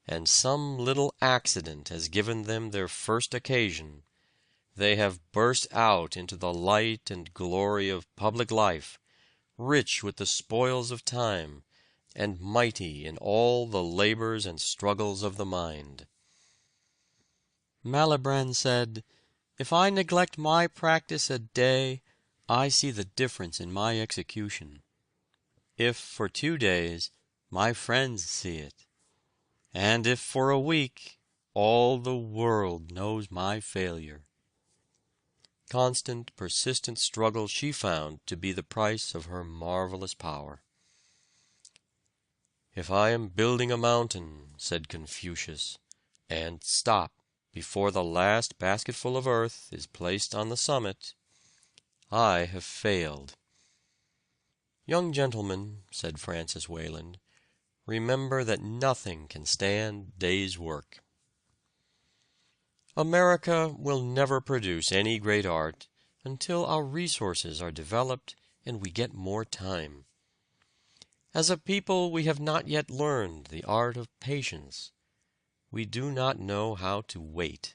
and some little accident has given them their first occasion, they have burst out into the light and glory of public life, rich with the spoils of time, and mighty in all the labors and struggles of the mind. Malibran said, "If I neglect my practice a day, I see the difference in my execution. If for 2 days, my friends see it. And if for a week, all the world knows my failure." Constant, persistent struggle she found to be the price of her marvelous power. "If I am building a mountain," said Confucius, "and stop before the last basketful of earth is placed on the summit, I have failed." "Young gentlemen," said Francis Wayland, "remember that nothing can stand day's work." America will never produce any great art until our resources are developed and we get more time. As a people we have not yet learned the art of patience. We do not know how to wait.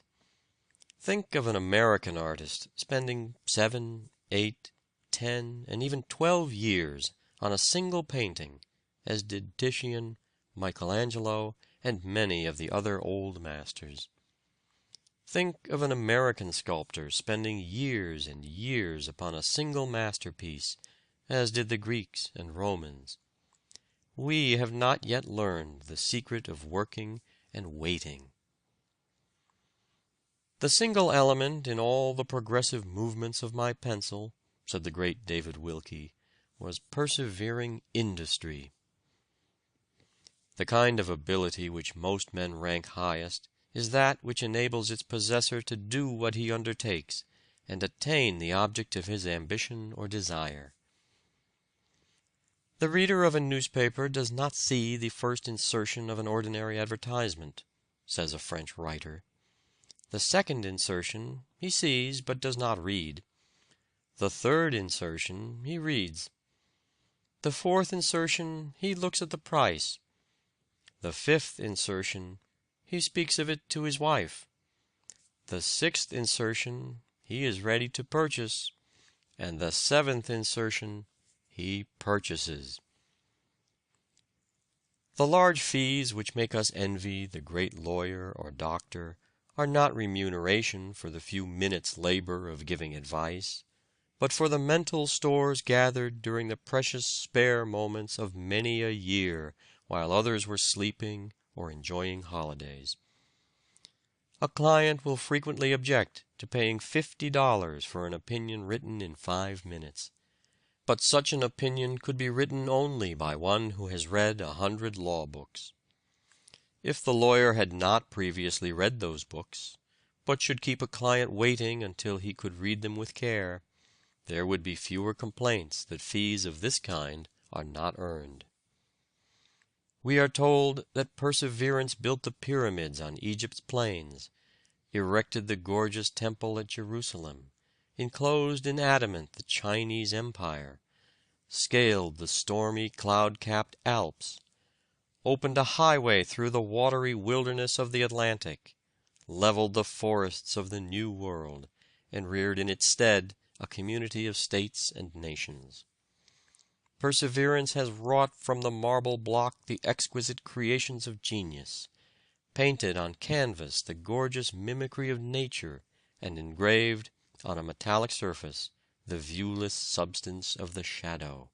Think of an American artist spending 7, 8, 10, and even 12 years on a single painting, as did Titian, Michelangelo, and many of the other old masters. Think of an American sculptor spending years and years upon a single masterpiece, as did the Greeks and Romans. We have not yet learned the secret of working and waiting. "The single element in all the progressive movements of my pencil," said the great David Wilkie, "was persevering industry." The kind of ability which most men rank highest is that which enables its possessor to do what he undertakes, and attain the object of his ambition or desire. The reader of a newspaper does not see the first insertion of an ordinary advertisement, says a French writer. The second insertion he sees but does not read. The third insertion he reads. The fourth insertion he looks at the price. The fifth insertion he speaks of it to his wife. The sixth insertion he is ready to purchase, and the seventh insertion he purchases. The large fees which make us envy the great lawyer or doctor are not remuneration for the few minutes' labor of giving advice, but for the mental stores gathered during the precious spare moments of many a year while others were sleeping or enjoying holidays. A client will frequently object to paying $50 for an opinion written in 5 minutes. But such an opinion could be written only by one who has read 100 law books. If the lawyer had not previously read those books, but should keep a client waiting until he could read them with care, there would be fewer complaints that fees of this kind are not earned. We are told that Perseverance built the pyramids on Egypt's plains, erected the gorgeous temple at Jerusalem, enclosed in adamant the Chinese Empire, scaled the stormy cloud-capped Alps, opened a highway through the watery wilderness of the Atlantic, leveled the forests of the New World, and reared in its stead a community of states and nations. Perseverance has wrought from the marble block the exquisite creations of genius, painted on canvas the gorgeous mimicry of nature, and engraved on a metallic surface the viewless substance of the shadow.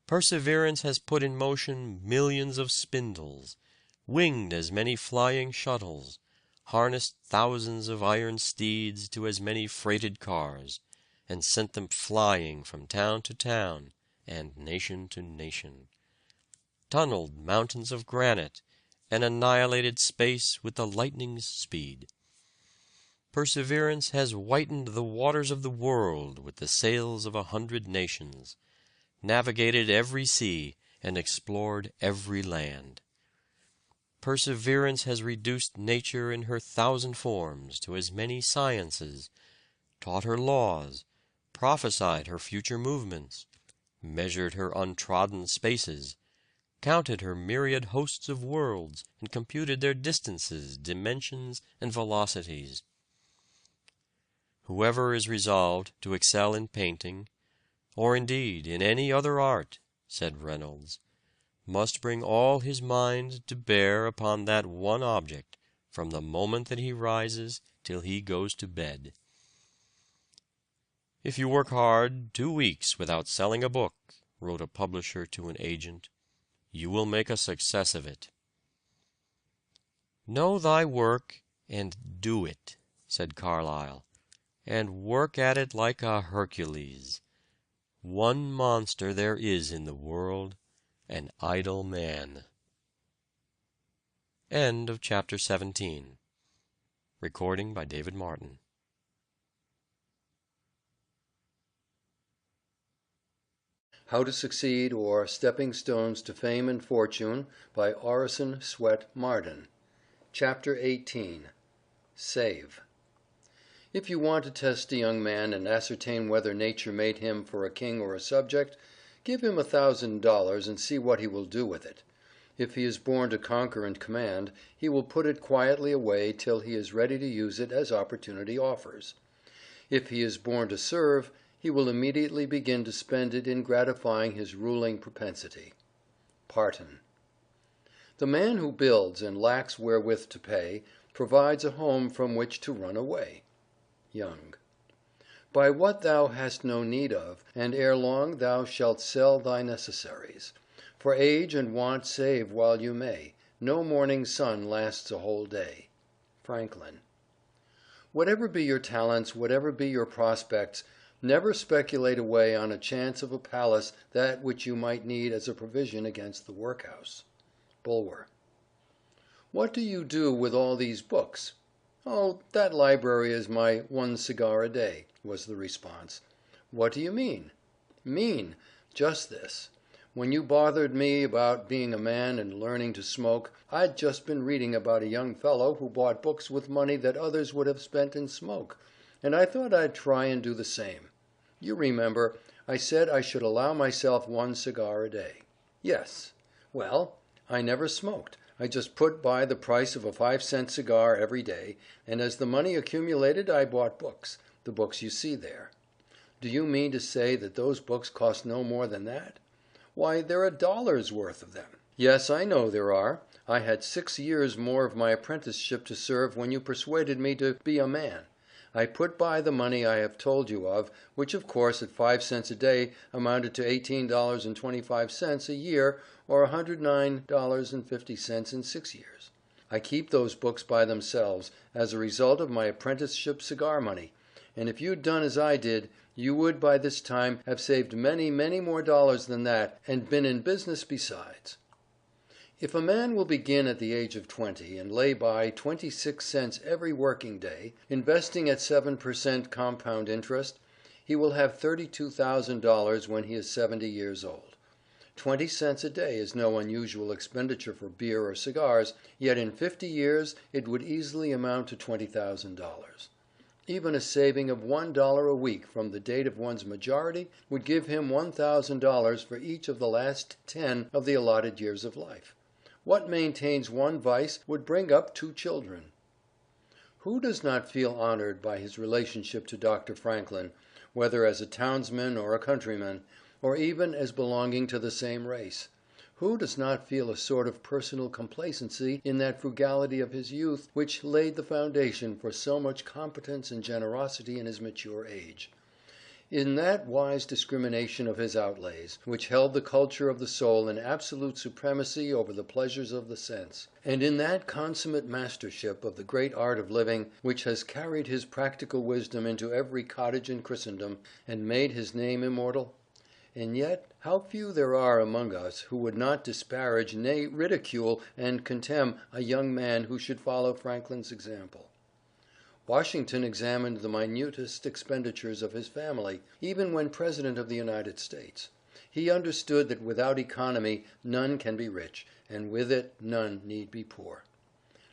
Perseverance has put in motion millions of spindles, winged as many flying shuttles, harnessed thousands of iron steeds to as many freighted cars, and sent them flying from town to town and nation to nation, tunneled mountains of granite, and annihilated space with the lightning's speed. Perseverance has whitened the waters of the world with the sails of 100 nations, navigated every sea, and explored every land. Perseverance has reduced nature in her 1,000 forms to as many sciences, taught her laws, prophesied her future movements, measured her untrodden spaces, counted her myriad hosts of worlds, and computed their distances, dimensions, and velocities. Whoever is resolved to excel in painting, or indeed in any other art, said Reynolds, must bring all his mind to bear upon that one object from the moment that he rises till he goes to bed. If you work hard 2 weeks without selling a book, wrote a publisher to an agent, you will make a success of it. Know thy work and do it, said Carlyle, and work at it like a Hercules. One monster there is in the world, an idle man. End of chapter 17. Recording by David Martin. How to Succeed, or Stepping Stones to Fame and Fortune, by Orison Swett Marden. Chapter 18. Save. If you want to test a young man and ascertain whether nature made him for a king or a subject, give him $1,000 and see what he will do with it. If he is born to conquer and command, he will put it quietly away till he is ready to use it as opportunity offers. If he is born to serve, he will immediately begin to spend it in gratifying his ruling propensity. Parton. The man who builds and lacks wherewith to pay, provides a home from which to run away. Young. Buy what thou hast no need of, and ere long thou shalt sell thy necessaries. For age and want save while you may. No morning sun lasts a whole day. Franklin. Whatever be your talents, whatever be your prospects, never speculate away on a chance of a palace that which you might need as a provision against the workhouse. Bulwer. What do you do with all these books? Oh, that library is my 1 cigar a day, was the response. What do you mean? Mean? Just this. When you bothered me about being a man and learning to smoke, I'd just been reading about a young fellow who bought books with money that others would have spent in smoke, and I thought I'd try and do the same. You remember, I said I should allow myself 1 cigar a day. Yes. Well, I never smoked. I just put by the price of a 5-cent cigar every day, and as the money accumulated I bought books, the books you see there. Do you mean to say that those books cost no more than that? Why, there are dollars worth of them. Yes, I know there are. I had 6 years more of my apprenticeship to serve when you persuaded me to be a man. I put by the money I have told you of, which of course at 5 cents a day amounted to $18.25 a year, or $109.50 in 6 years. I keep those books by themselves, as a result of my apprenticeship cigar money, and if you'd done as I did, you would by this time have saved many, many more dollars than that, and been in business besides. If a man will begin at the age of 20 and lay by 26 cents every working day, investing at 7% compound interest, he will have $32,000 when he is 70 years old. 20 cents a day is no unusual expenditure for beer or cigars, yet in 50 years it would easily amount to $20,000. Even a saving of $1 a week from the date of one's majority would give him $1,000 for each of the last 10 of the allotted years of life. What maintains one vice would bring up 2 children. Who does not feel honored by his relationship to Dr. Franklin, whether as a townsman or a countryman, or even as belonging to the same race? Who does not feel a sort of personal complacency in that frugality of his youth which laid the foundation for so much competence and generosity in his mature age? In that wise discrimination of his outlays, which held the culture of the soul in absolute supremacy over the pleasures of the sense, and in that consummate mastership of the great art of living, which has carried his practical wisdom into every cottage in Christendom, and made his name immortal? And yet how few there are among us who would not disparage, nay, ridicule and contemn a young man who should follow Franklin's example. Washington examined the minutest expenditures of his family, even when President of the United States. He understood that without economy none can be rich, and with it none need be poor.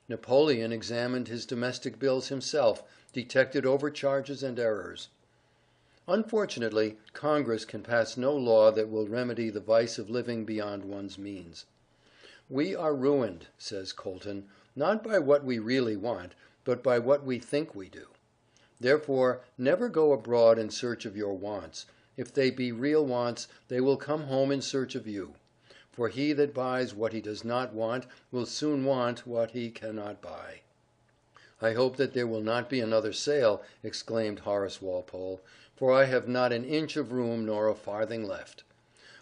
Napoleon examined his domestic bills himself, detected overcharges and errors. Unfortunately, Congress can pass no law that will remedy the vice of living beyond one's means. "We are ruined," says Colton, "not by what we really want, but by what we think we do. Therefore, never go abroad in search of your wants. If they be real wants, they will come home in search of you. For he that buys what he does not want will soon want what he cannot buy." "I hope that there will not be another sale," exclaimed Horace Walpole, "for I have not an inch of room nor a farthing left."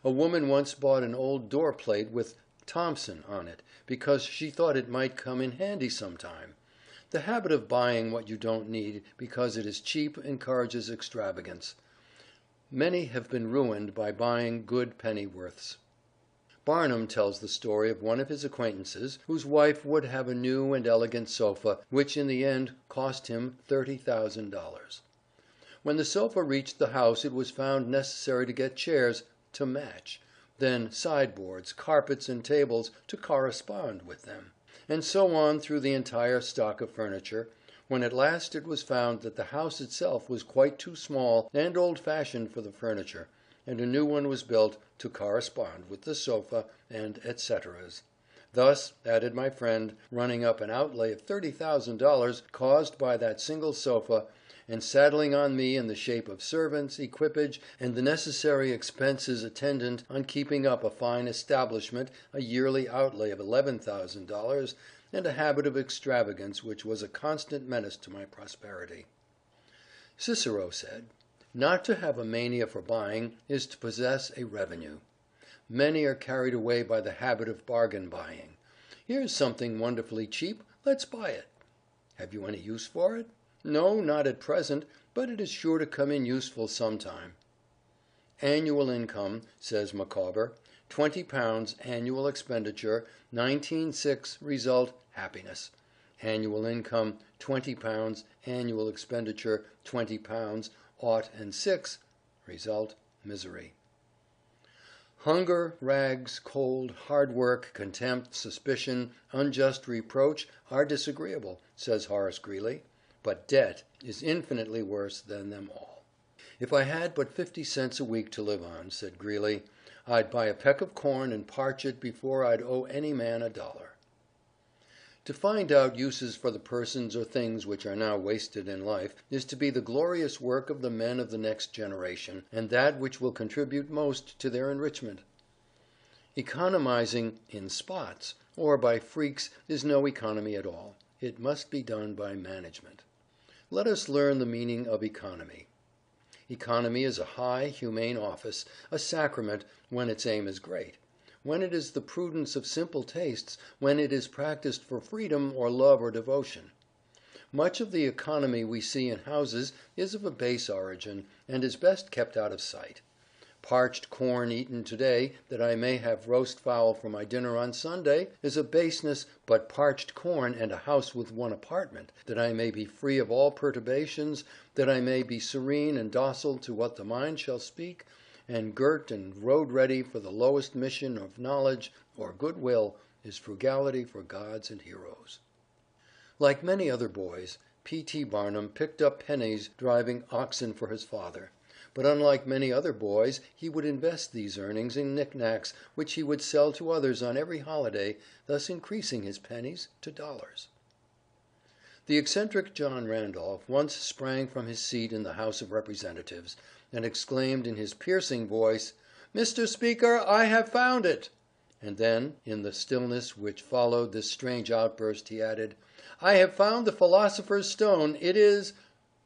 A woman once bought an old door plate with "Thompson" on it, because she thought it might come in handy sometime. The habit of buying what you don't need because it is cheap encourages extravagance. Many have been ruined by buying good pennyworths. Barnum tells the story of one of his acquaintances whose wife would have a new and elegant sofa, which in the end cost him $30,000. When the sofa reached the house it was found necessary to get chairs to match, then sideboards, carpets and tables to correspond with them, and so on through the entire stock of furniture, when at last it was found that the house itself was quite too small and old-fashioned for the furniture, and a new one was built to correspond with the sofa, and etceteras. Thus, added my friend, running up an outlay of $30,000 caused by that single sofa, and saddling on me in the shape of servants, equipage, and the necessary expenses attendant on keeping up a fine establishment, a yearly outlay of $11,000, and a habit of extravagance which was a constant menace to my prosperity. Cicero said, "Not to have a mania for buying is to possess a revenue." Many are carried away by the habit of bargain buying. Here's something wonderfully cheap, let's buy it. Have you any use for it? No, not at present, but it is sure to come in useful sometime. Annual income, says Micawber, £20 annual expenditure, 19.6 result happiness. Annual income £20 annual expenditure, £20 ought and 6 result misery. Hunger, rags, cold, hard work, contempt, suspicion, unjust reproach are disagreeable, says Horace Greeley, but debt is infinitely worse than them all. If I had but 50 cents a week to live on, said Greeley, I'd buy a peck of corn and parch it before I'd owe any man $1. To find out uses for the persons or things which are now wasted in life is to be the glorious work of the men of the next generation, and that which will contribute most to their enrichment. Economizing in spots or by freaks is no economy at all. It must be done by management. Let us learn the meaning of economy. Economy is a high, humane office, a sacrament when its aim is great. when it is the prudence of simple tastes, when it is practiced for freedom or love or devotion. Much of the economy we see in houses is of a base origin, and is best kept out of sight. Parched corn eaten today, that I may have roast fowl for my dinner on Sunday, is a baseness, but parched corn and a house with one apartment, that I may be free of all perturbations, that I may be serene and docile to what the mind shall speak, and girt and road ready for the lowest mission of knowledge or good will, is frugality for gods and heroes. Like many other boys, P.T. Barnum picked up pennies driving oxen for his father. But unlike many other boys, he would invest these earnings in knickknacks, which he would sell to others on every holiday, thus increasing his pennies to dollars. The eccentric John Randolph once sprang from his seat in the House of Representatives, and exclaimed in his piercing voice, "Mr. Speaker, I have found it!" And then, in the stillness which followed this strange outburst, he added, "I have found the philosopher's stone. It is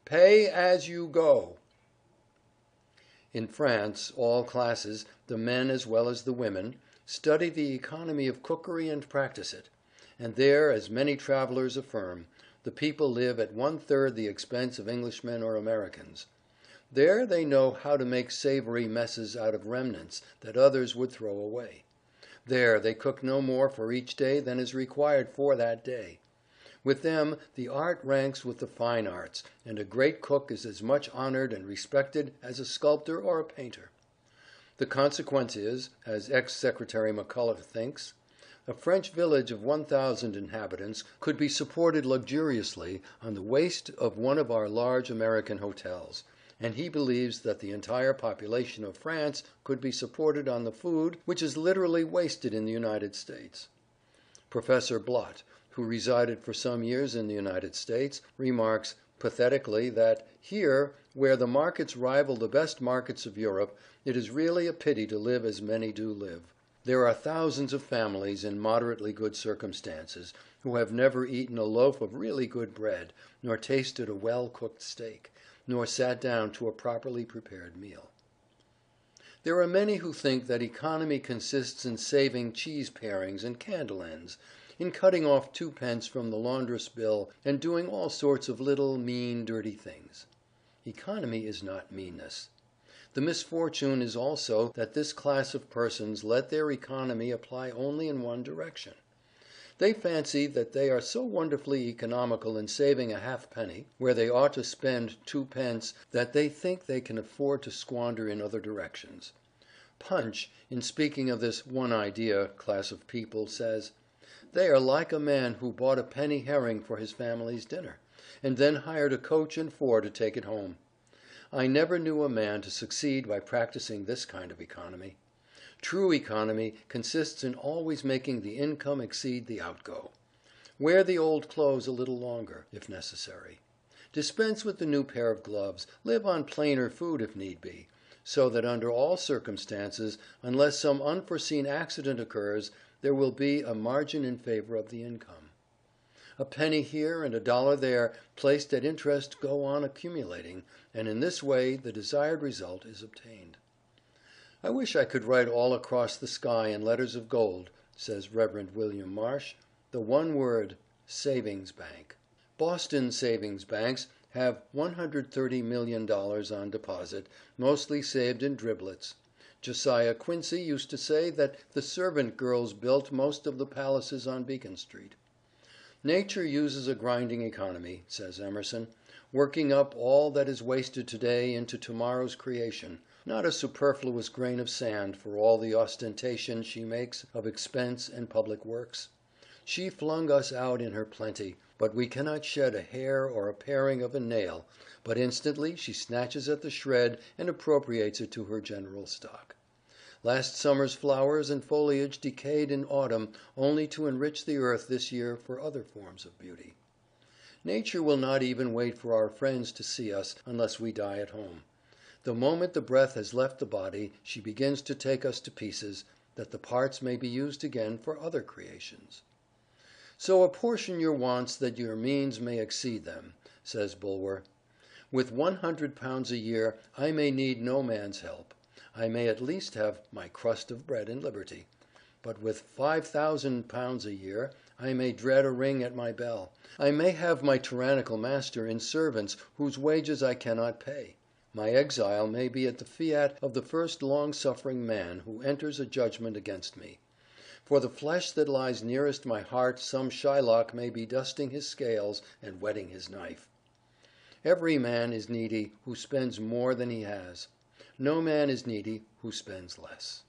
pay as you go." In France, all classes, the men as well as the women, study the economy of cookery and practice it, and there, as many travelers affirm, the people live at 1/3 the expense of Englishmen or Americans. There they know how to make savory messes out of remnants that others would throw away. There they cook no more for each day than is required for that day. With them the art ranks with the fine arts, and a great cook is as much honored and respected as a sculptor or a painter. The consequence is, as ex-Secretary McCulloch thinks, a French village of 1,000 inhabitants could be supported luxuriously on the waste of one of our large American hotels, and he believes that the entire population of France could be supported on the food which is literally wasted in the United States. Professor Blott, who resided for some years in the United States, remarks pathetically that here, where the markets rival the best markets of Europe, it is really a pity to live as many do live. There are thousands of families in moderately good circumstances who have never eaten a loaf of really good bread, nor tasted a well-cooked steak, nor sat down to a properly prepared meal. There are many who think that economy consists in saving cheese parings and candle ends, in cutting off 2d. from the laundress bill, and doing all sorts of little, mean, dirty things. Economy is not meanness. The misfortune is also that this class of persons let their economy apply only in one direction. They fancy that they are so wonderfully economical in saving a halfpenny, where they ought to spend 2d., that they think they can afford to squander in other directions. Punch, in speaking of this one idea class of people, says, "They are like a man who bought a penny herring for his family's dinner, and then hired a coach and four to take it home. I never knew a man to succeed by practicing this kind of economy. True economy consists in always making the income exceed the outgo. Wear the old clothes a little longer, if necessary. Dispense with the new pair of gloves, live on plainer food if need be, so that under all circumstances, unless some unforeseen accident occurs, there will be a margin in favor of the income. A penny here and a dollar there placed at interest go on accumulating, and in this way the desired result is obtained." "I wish I could write all across the sky in letters of gold," says Rev. William Marsh, "the one word, Savings Bank." Boston savings banks have $130,000,000 on deposit, mostly saved in driblets. Josiah Quincy used to say that the servant girls built most of the palaces on Beacon Street. "Nature uses a grinding economy," says Emerson, "working up all that is wasted today into tomorrow's creation, not a superfluous grain of sand for all the ostentation she makes of expense and public works. She flung us out in her plenty, but we cannot shed a hair or a paring of a nail, but instantly she snatches at the shred and appropriates it to her general stock. Last summer's flowers and foliage decayed in autumn only to enrich the earth this year for other forms of beauty. Nature will not even wait for our friends to see us unless we die at home. The moment the breath has left the body, she begins to take us to pieces, that the parts may be used again for other creations. So apportion your wants that your means may exceed them, says Bulwer. With £100 a year I may need no man's help. I may at least have my crust of bread and liberty. But with £5,000 a year I may dread a ring at my bell. I may have my tyrannical master in servants whose wages I cannot pay. My exile may be at the fiat of the first long-suffering man who enters a judgment against me. For the flesh that lies nearest my heart some Shylock may be dusting his scales and whetting his knife. Every man is needy who spends more than he has. No man is needy who spends less.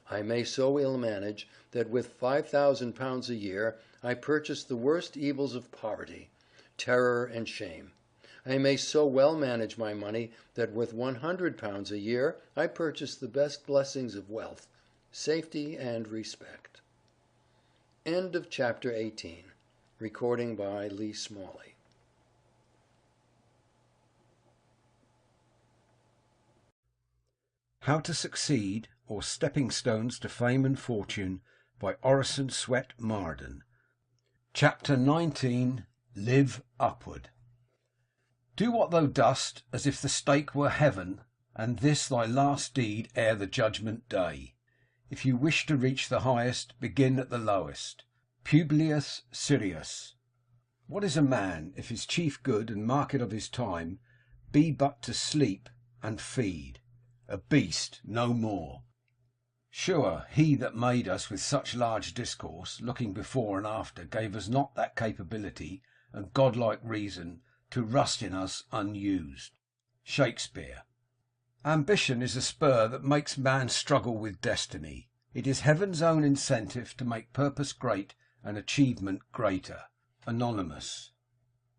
I may so ill manage that with £5,000 a year I purchase the worst evils of poverty, terror and shame. I may so well manage my money that with £100 a year I purchase the best blessings of wealth, safety and respect. End of chapter 18. Recording by Lee Smalley. How to Succeed, or Stepping Stones to Fame and Fortune, by Orison Swett Marden. Chapter 19. Live Upward. Do what thou dost, as if the stake were heaven, and this thy last deed ere the judgment day. If you wish to reach the highest, begin at the lowest. Publius Syrius. What is a man, if his chief good and market of his time be but to sleep and feed? A beast, no more. Sure, he that made us with such large discourse, looking before and after, gave us not that capability and godlike reason to rust in us unused. Shakespeare. Ambition is a spur that makes man struggle with destiny. It is heaven's own incentive to make purpose great and achievement greater. Anonymous.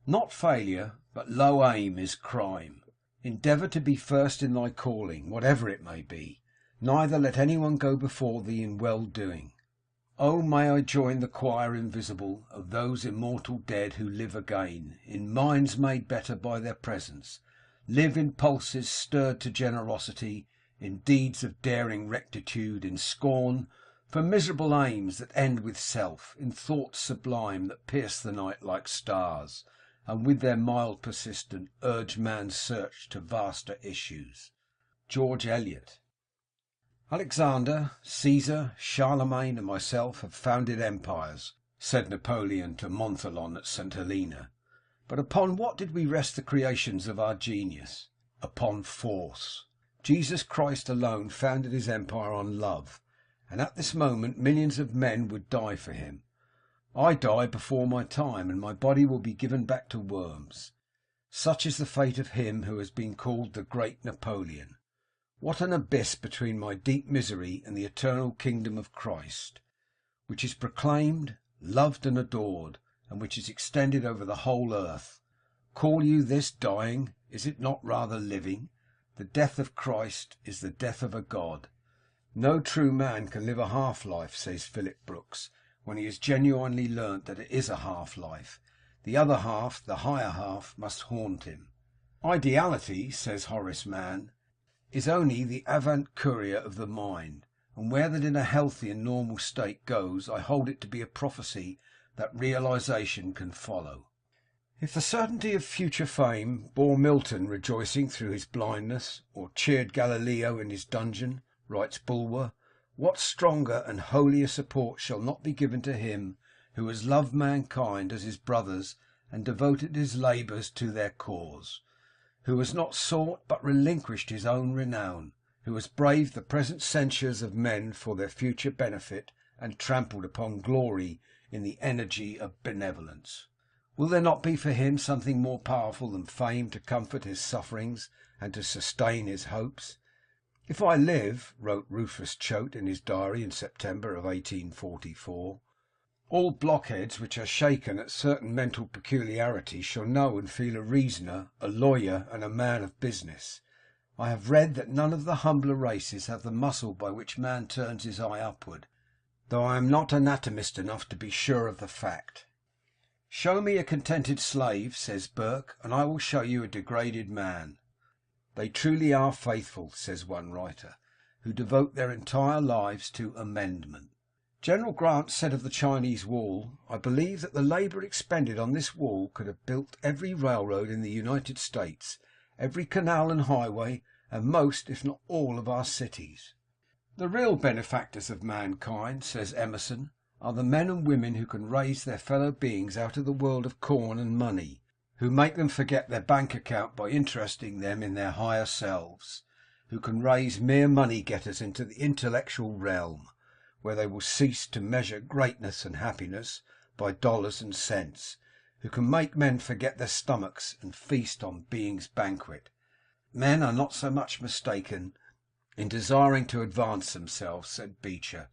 Not failure, but low aim is crime. Endeavour to be first in thy calling, whatever it may be. Neither let anyone go before thee in well-doing. Oh, may I join the choir invisible of those immortal dead who live again, in minds made better by their presence, live in pulses stirred to generosity, in deeds of daring rectitude, in scorn for miserable aims that end with self, in thoughts sublime that pierce the night like stars, and with their mild persistent urge man's search to vaster issues. George Eliot. Alexander, Caesar, Charlemagne, and myself have founded empires, said Napoleon to Montholon at St. Helena. But upon what did we rest the creations of our genius? Upon force. Jesus Christ alone founded his empire on love, and at this moment millions of men would die for him. I die before my time, and my body will be given back to worms. Such is the fate of him who has been called the great Napoleon. What an abyss between my deep misery and the eternal kingdom of Christ, which is proclaimed, loved, and adored, and which is extended over the whole earth. Call you this dying? Is it not rather living? The death of Christ is the death of a God. No true man can live a half-life, says Philip Brooks, when he has genuinely learnt that it is a half-life. The other half, the higher half, must haunt him. Ideality, says Horace Mann, is only the avant courier of the mind, and where that in a healthy and normal state goes, I hold it to be a prophecy that realization can follow. If the certainty of future fame bore Milton rejoicing through his blindness, or cheered Galileo in his dungeon, writes Bulwer, what stronger and holier support shall not be given to him who has loved mankind as his brothers and devoted his labours to their cause, who has not sought but relinquished his own renown, who has braved the present censures of men for their future benefit, and trampled upon glory in the energy of benevolence. Will there not be for him something more powerful than fame to comfort his sufferings and to sustain his hopes? If I live, wrote Rufus Choate in his diary in September of 1844, all blockheads which are shaken at certain mental peculiarities shall know and feel a reasoner, a lawyer, and a man of business. I have read that none of the humbler races have the muscle by which man turns his eye upward, though I am not anatomist enough to be sure of the fact. Show me a contented slave, says Burke, and I will show you a degraded man. They truly are faithful, says one writer, who devote their entire lives to amendment. General Grant said of the Chinese wall, I believe that the labour expended on this wall could have built every railroad in the United States, every canal and highway, and most, if not all, of our cities. The real benefactors of mankind, says Emerson, are the men and women who can raise their fellow beings out of the world of corn and money, who make them forget their bank account by interesting them in their higher selves, who can raise mere money-getters into the intellectual realm, where they will cease to measure greatness and happiness by dollars and cents, who can make men forget their stomachs and feast on being's banquet. Men are not so much mistaken in desiring to advance themselves, said Beecher,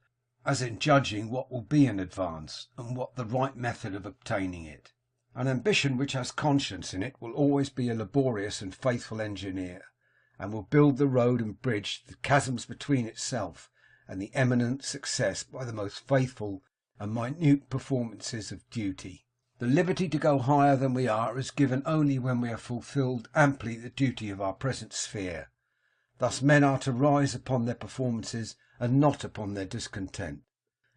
as in judging what will be an advance, and what the right method of obtaining it. An ambition which has conscience in it will always be a laborious and faithful engineer, and will build the road and bridge the chasms between itself and the eminent success by the most faithful and minute performances of duty. The liberty to go higher than we are is given only when we have fulfilled amply the duty of our present sphere. Thus men are to rise upon their performances and not upon their discontent.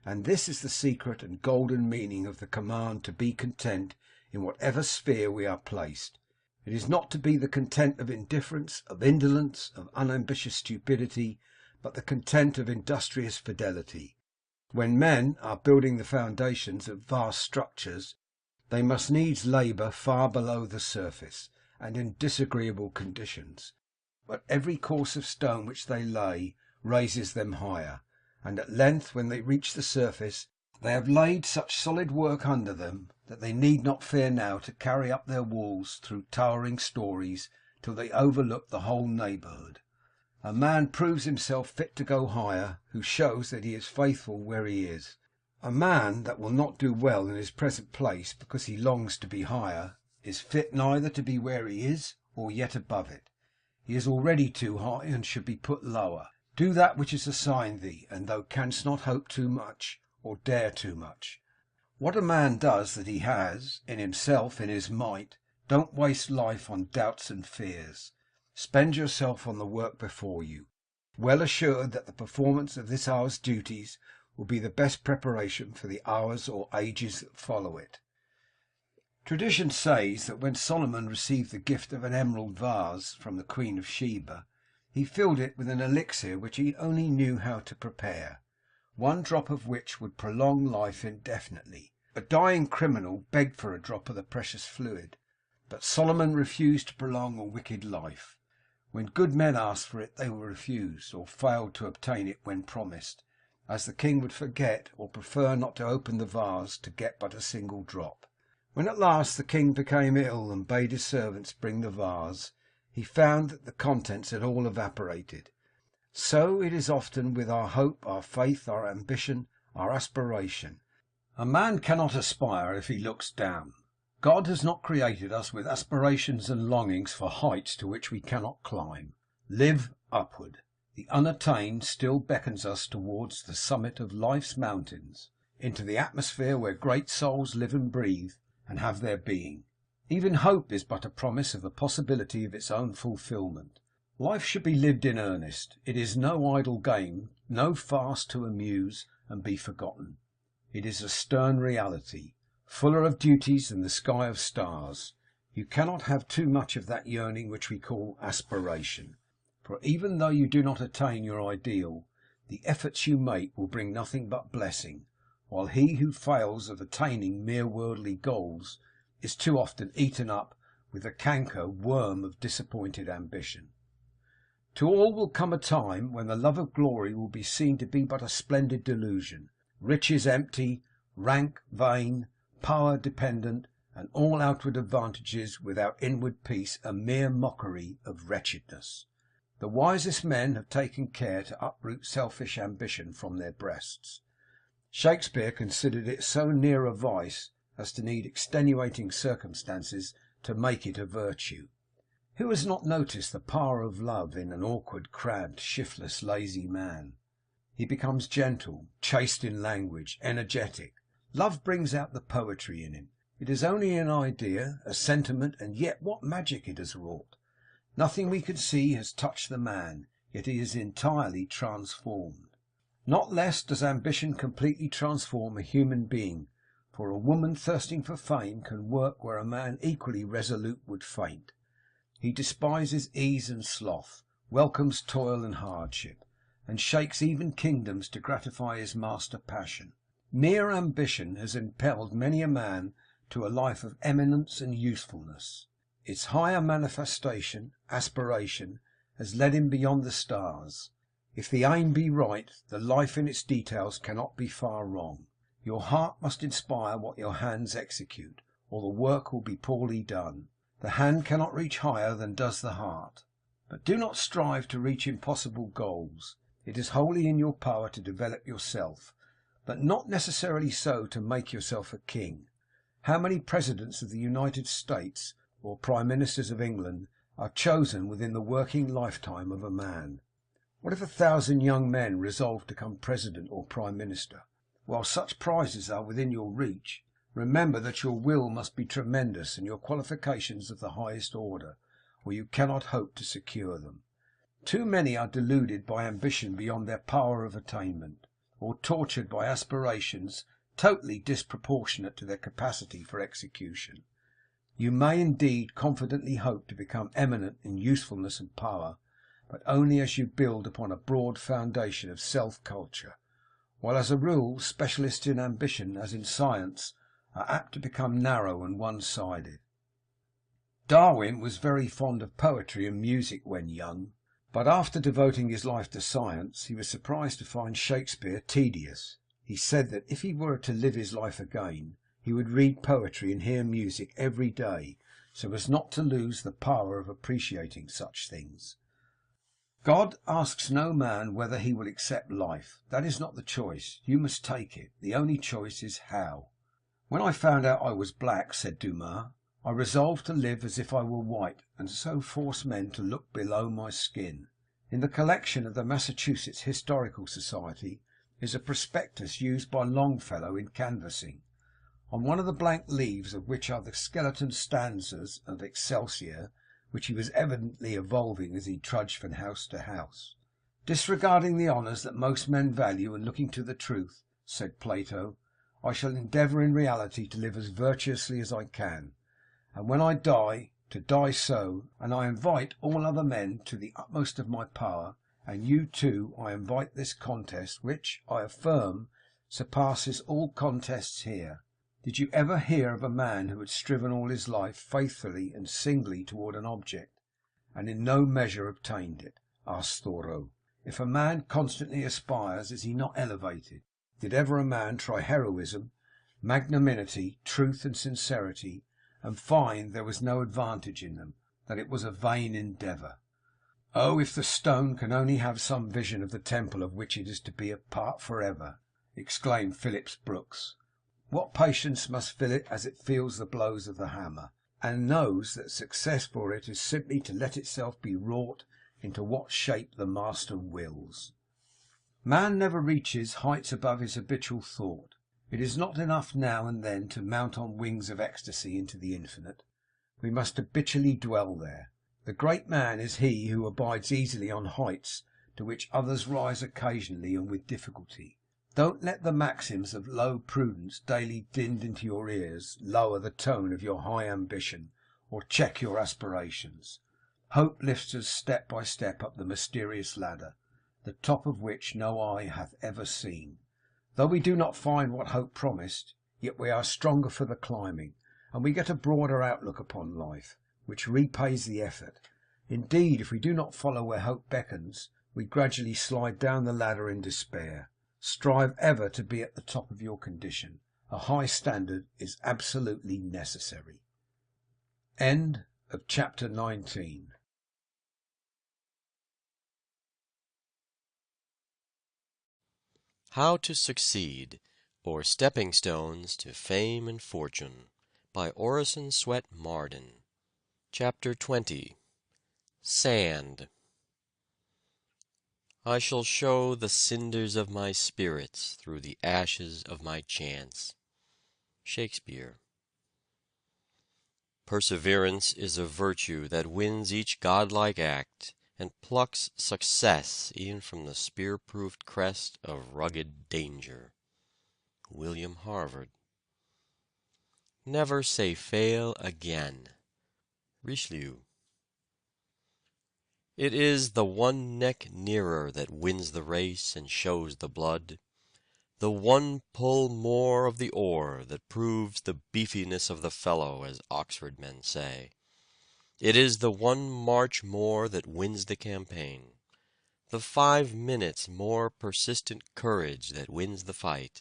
And this is the secret and golden meaning of the command to be content in whatever sphere we are placed. It is not to be the content of indifference, of indolence, of unambitious stupidity, but the content of industrious fidelity. When men are building the foundations of vast structures, they must needs labour far below the surface, and in disagreeable conditions. But every course of stone which they lay raises them higher, and at length, when they reach the surface, they have laid such solid work under them that they need not fear now to carry up their walls through towering stories till they overlook the whole neighbourhood. A man proves himself fit to go higher who shows that he is faithful where he is. A man that will not do well in his present place because he longs to be higher is fit neither to be where he is or yet above it. He is already too high and should be put lower. Do that which is assigned thee, and thou canst not hope too much or dare too much. What a man does that he has, in himself, in his might, don't waste life on doubts and fears. Spend yourself on the work before you, well assured that the performance of this hour's duties will be the best preparation for the hours or ages that follow it. Tradition says that when Solomon received the gift of an emerald vase from the Queen of Sheba, he filled it with an elixir which he only knew how to prepare, one drop of which would prolong life indefinitely. A dying criminal begged for a drop of the precious fluid, but Solomon refused to prolong a wicked life. When good men asked for it, they were refused, or failed to obtain it when promised, as the king would forget or prefer not to open the vase to get but a single drop. When at last the king became ill and bade his servants bring the vase, he found that the contents had all evaporated. So it is often with our hope, our faith, our ambition, our aspiration. A man cannot aspire if he looks down. God has not created us with aspirations and longings for heights to which we cannot climb. Live upward. The unattained still beckons us towards the summit of life's mountains, into the atmosphere where great souls live and breathe and have their being. Even hope is but a promise of the possibility of its own fulfilment. Life should be lived in earnest. It is no idle game, no farce to amuse and be forgotten. It is a stern reality, fuller of duties than the sky of stars. You cannot have too much of that yearning which we call aspiration, for even though you do not attain your ideal, the efforts you make will bring nothing but blessing, while he who fails of attaining mere worldly goals is too often eaten up with the canker worm of disappointed ambition. To all will come a time when the love of glory will be seen to be but a splendid delusion, riches empty, rank vain, power dependent, and all outward advantages without inward peace a mere mockery of wretchedness. The wisest men have taken care to uproot selfish ambition from their breasts. Shakespeare considered it so near a vice as to need extenuating circumstances to make it a virtue. Who has not noticed the power of love in an awkward, crabbed, shiftless, lazy man? He becomes gentle, chaste in language, energetic. Love brings out the poetry in him. It is only an idea, a sentiment, and yet what magic it has wrought! Nothing we can see has touched the man, yet he is entirely transformed. Not less does ambition completely transform a human being, for a woman thirsting for fame can work where a man equally resolute would faint. He despises ease and sloth, welcomes toil and hardship, and shakes even kingdoms to gratify his master passion. Mere ambition has impelled many a man to a life of eminence and usefulness. Its higher manifestation, aspiration, has led him beyond the stars. If the aim be right, the life in its details cannot be far wrong. Your heart must inspire what your hands execute, or the work will be poorly done. The hand cannot reach higher than does the heart. But do not strive to reach impossible goals. It is wholly in your power to develop yourself, but not necessarily so to make yourself a king. How many presidents of the United States or prime ministers of England are chosen within the working lifetime of a man? What if 1,000 young men resolve to become president or prime minister? While such prizes are within your reach, remember that your will must be tremendous and your qualifications of the highest order, or you cannot hope to secure them. Too many are deluded by ambition beyond their power of attainment, or tortured by aspirations totally disproportionate to their capacity for execution. You may indeed confidently hope to become eminent in usefulness and power, but only as you build upon a broad foundation of self-culture, while as a rule specialists in ambition, as in science, are apt to become narrow and one-sided. Darwin was very fond of poetry and music when young, but after devoting his life to science, he was surprised to find Shakespeare tedious. He said that if he were to live his life again, he would read poetry and hear music every day, so as not to lose the power of appreciating such things. God asks no man whether he will accept life. That is not the choice. You must take it. The only choice is how. When I found out I was black, said Dumas, I resolved to live as if I were white, and so force men to look below my skin. In the collection of the Massachusetts Historical Society is a prospectus used by Longfellow in canvassing. On one of the blank leaves of which are the skeleton stanzas of Excelsior, which he was evidently evolving as he trudged from house to house. Disregarding the honours that most men value and looking to the truth, said Plato, I shall endeavour in reality to live as virtuously as I can, and when I die, to die so, and I invite all other men to the utmost of my power, and you too I invite this contest, which, I affirm, surpasses all contests here. Did you ever hear of a man who had striven all his life faithfully and singly toward an object, and in no measure obtained it? Asked Thoreau. If a man constantly aspires, is he not elevated? Did ever a man try heroism, magnanimity, truth, and sincerity, and find there was no advantage in them, that it was a vain endeavour? Oh, if the stone can only have some vision of the temple of which it is to be a part for ever, exclaimed Phillips Brooks. What patience must fill it as it feels the blows of the hammer, and knows that success for it is simply to let itself be wrought into what shape the master wills. Man never reaches heights above his habitual thought. It is not enough now and then to mount on wings of ecstasy into the infinite. We must habitually dwell there. The great man is he who abides easily on heights to which others rise occasionally and with difficulty. Don't let the maxims of low prudence daily dinned into your ears lower the tone of your high ambition, or check your aspirations. Hope lifts us step by step up the mysterious ladder, the top of which no eye hath ever seen. Though we do not find what hope promised, yet we are stronger for the climbing, and we get a broader outlook upon life, which repays the effort. Indeed, if we do not follow where hope beckons, we gradually slide down the ladder in despair. Strive ever to be at the top of your condition. A high standard is absolutely necessary. End of chapter 19. How to Succeed, or Stepping Stones to Fame and Fortune, by Orison Swett Marden. Chapter 20. Sand. I shall show the cinders of my spirits through the ashes of my chance. Shakespeare. Perseverance is a virtue that wins each godlike act, and plucks success even from the spear-proofed crest of rugged danger. William Harvard. Never say fail again. Richelieu. It is the one neck nearer that wins the race and shows the blood, the one pull more of the oar that proves the beefiness of the fellow, as Oxford men say. It is the one march more that wins the campaign, the 5 minutes more persistent courage that wins the fight.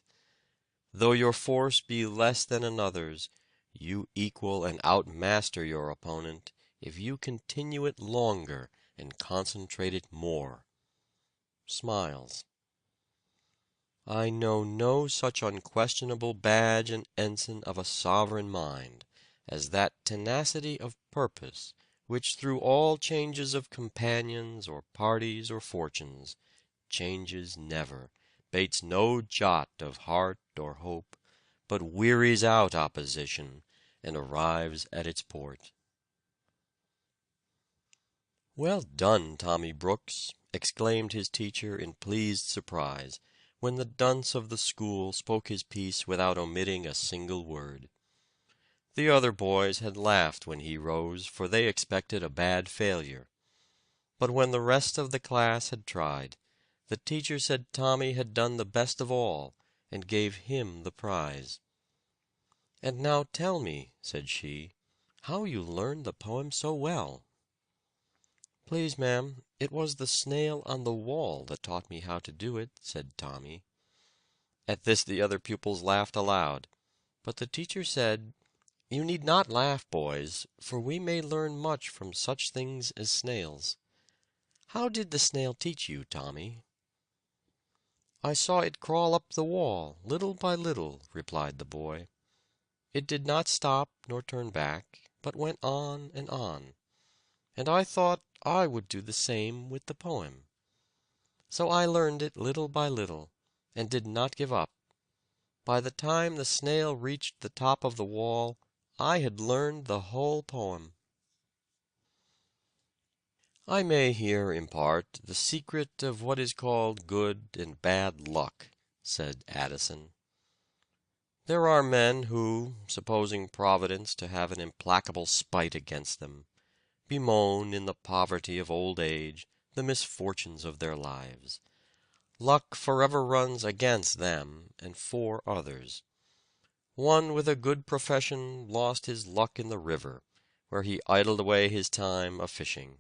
Though your force be less than another's, you equal and outmaster your opponent if you continue it longer and concentrate it more. Smiles. I know no such unquestionable badge and ensign of a sovereign mind as that tenacity of purpose which through all changes of companions or parties or fortunes changes never, bates no jot of heart or hope, but wearies out opposition and arrives at its port. "Well done, Tommy Brooks!" exclaimed his teacher in pleased surprise, when the dunce of the school spoke his piece without omitting a single word. The other boys had laughed when he rose, for they expected a bad failure. But when the rest of the class had tried, the teacher said Tommy had done the best of all, and gave him the prize. "And now tell me," said she, "how you learned the poem so well." "Please, ma'am, it was the snail on the wall that taught me how to do it," said Tommy. At this the other pupils laughed aloud, but the teacher said, "You need not laugh, boys, for we may learn much from such things as snails. How did the snail teach you, Tommy?" "I saw it crawl up the wall, little by little," replied the boy. "It did not stop nor turn back, but went on and on. And I thought I would do the same with the poem. So I learned it little by little, and did not give up. By the time the snail reached the top of the wall, I had learned the whole poem." I may here impart the secret of what is called good and bad luck, said Addison. There are men who, supposing Providence to have an implacable spite against them, bemoan in the poverty of old age the misfortunes of their lives. Luck forever runs against them and for others. One with a good profession lost his luck in the river, where he idled away his time a-fishing.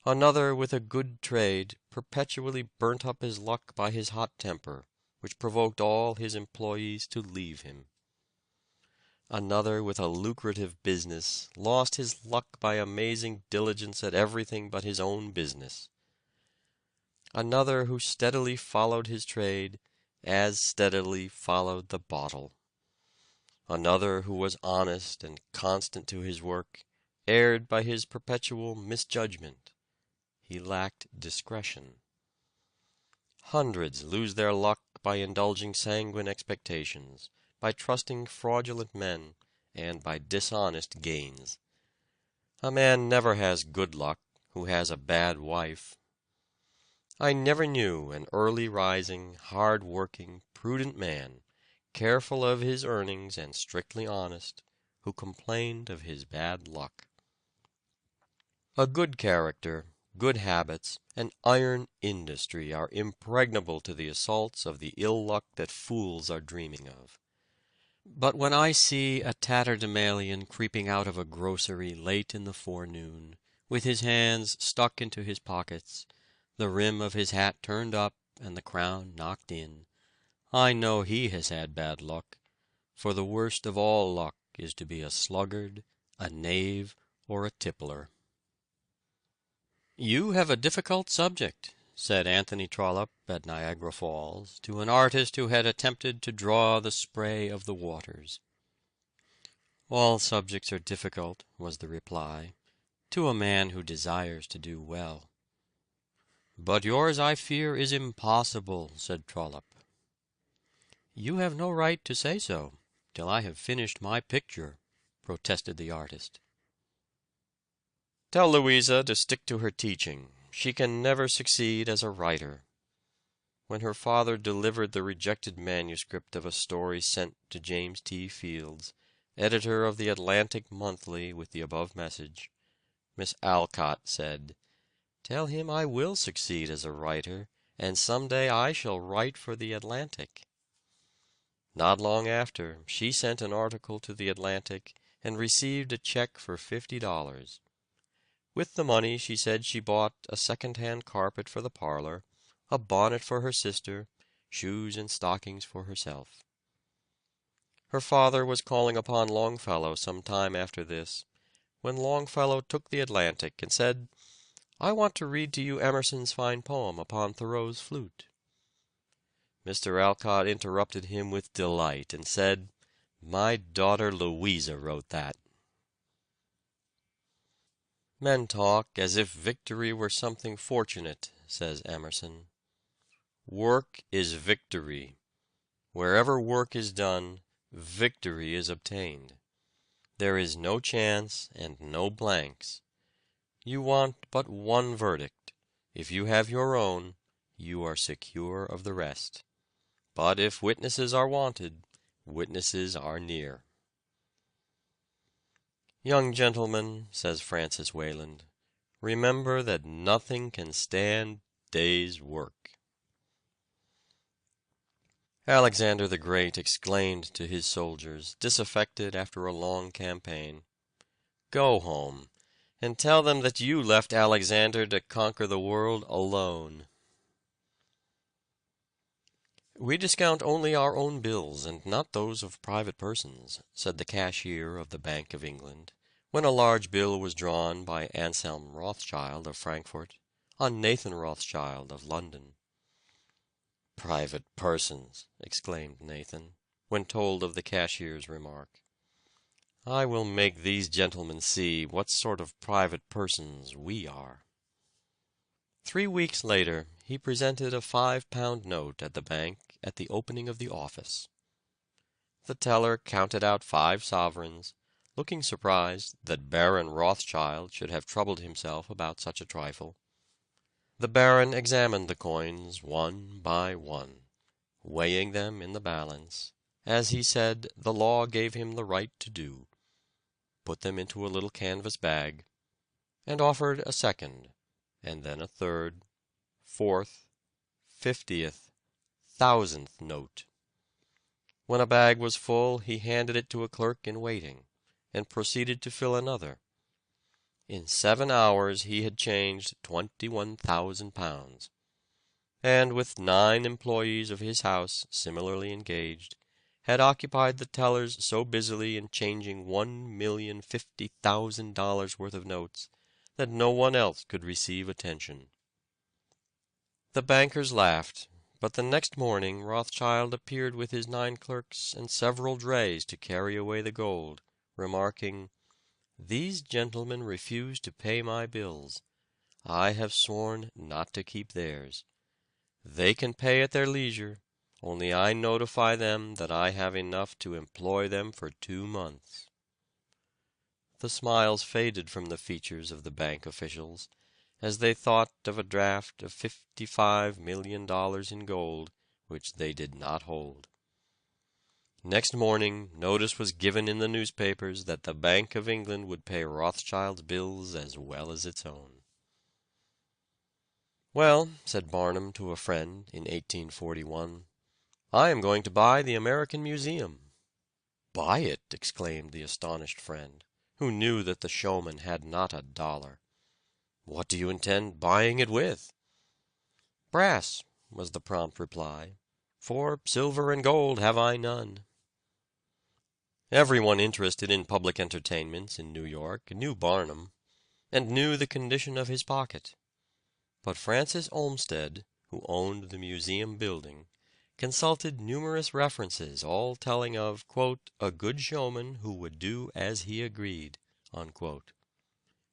Another with a good trade perpetually burnt up his luck by his hot temper, which provoked all his employees to leave him. Another with a lucrative business lost his luck by amazing diligence at everything but his own business. Another who steadily followed his trade, as steadily followed the bottle. Another who was honest and constant to his work, erred by his perpetual misjudgment. He lacked discretion. Hundreds lose their luck by indulging sanguine expectations, by trusting fraudulent men, and by dishonest gains. A man never has good luck who has a bad wife. I never knew an early rising, hard working, prudent man, careful of his earnings and strictly honest, who complained of his bad luck. A good character, good habits, and iron industry are impregnable to the assaults of the ill luck that fools are dreaming of. But when I see a tatterdemalion creeping out of a grocery late in the forenoon, with his hands stuck into his pockets, the rim of his hat turned up and the crown knocked in, I know he has had bad luck, for the worst of all luck is to be a sluggard, a knave, or a tippler. "You have a difficult subject," said Anthony Trollope at Niagara Falls to an artist who had attempted to draw the spray of the waters. "All subjects are difficult," was the reply, "to a man who desires to do well." "But yours, I fear, is impossible," said Trollope. "You have no right to say so, till I have finished my picture," protested the artist. "Tell Louisa to stick to her teaching. She can never succeed as a writer." When her father delivered the rejected manuscript of a story sent to James T. Fields, editor of the Atlantic Monthly, with the above message, Miss Alcott said, Tell him I will succeed as a writer, and some day I shall write for the Atlantic." Not long after, she sent an article to the Atlantic and received a check for $50. With the money, she said, she bought a second-hand carpet for the parlor, a bonnet for her sister, shoes and stockings for herself. Her father was calling upon Longfellow some time after this, when Longfellow took the Atlantic and said, "I want to read to you Emerson's fine poem upon Thoreau's flute." Mr. Alcott interrupted him with delight and said, "My daughter Louisa wrote that." "Men talk as if victory were something fortunate," says Emerson. "Work is victory. Wherever work is done, victory is obtained. There is no chance and no blanks. You want but one verdict. If you have your own, you are secure of the rest. But if witnesses are wanted, witnesses are near." "Young gentlemen," says Francis Wayland, "remember that nothing can stand day's work." Alexander the Great exclaimed to his soldiers, disaffected after a long campaign, "Go home, and tell them that you left Alexander to conquer the world alone." "We discount only our own bills, and not those of private persons," said the cashier of the Bank of England, when a large bill was drawn by Anselm Rothschild of Frankfort on Nathan Rothschild of London. "Private persons!" exclaimed Nathan, when told of the cashier's remark. "I will make these gentlemen see what sort of private persons we are." 3 weeks later he presented a £5 note at the bank at the opening of the office. The teller counted out 5 sovereigns, looking surprised that Baron Rothschild should have troubled himself about such a trifle. The Baron examined the coins one by one, weighing them in the balance, as he said the law gave him the right to do, put them into a little canvas bag, and offered a second, and then a third, fourth, 50th, 1000th note. When a bag was full, he handed it to a clerk in waiting, and proceeded to fill another. In 7 hours he had changed £21,000, and with 9 employees of his house similarly engaged, had occupied the tellers so busily in changing $1,050,000 worth of notes that no one else could receive attention. The bankers laughed, but the next morning Rothschild appeared with his 9 clerks and several drays to carry away the gold, remarking, "These gentlemen refuse to pay my bills. I have sworn not to keep theirs. They can pay at their leisure, only I notify them that I have enough to employ them for 2 months." The smiles faded from the features of the bank officials as they thought of a draft of $55 million in gold which they did not hold. Next morning notice was given in the newspapers that the Bank of England would pay Rothschild's bills as well as its own. "Well," said Barnum to a friend in 1841, "I am going to buy the American Museum." "Buy it!" exclaimed the astonished friend, who knew that the showman had not a dollar. "What do you intend buying it with?" "Brass," was the prompt reply, "for silver and gold have I none." Everyone interested in public entertainments in New York knew Barnum, and knew the condition of his pocket. But Francis Olmsted, who owned the museum building, consulted numerous references, all telling of "a good showman who would do as he agreed,"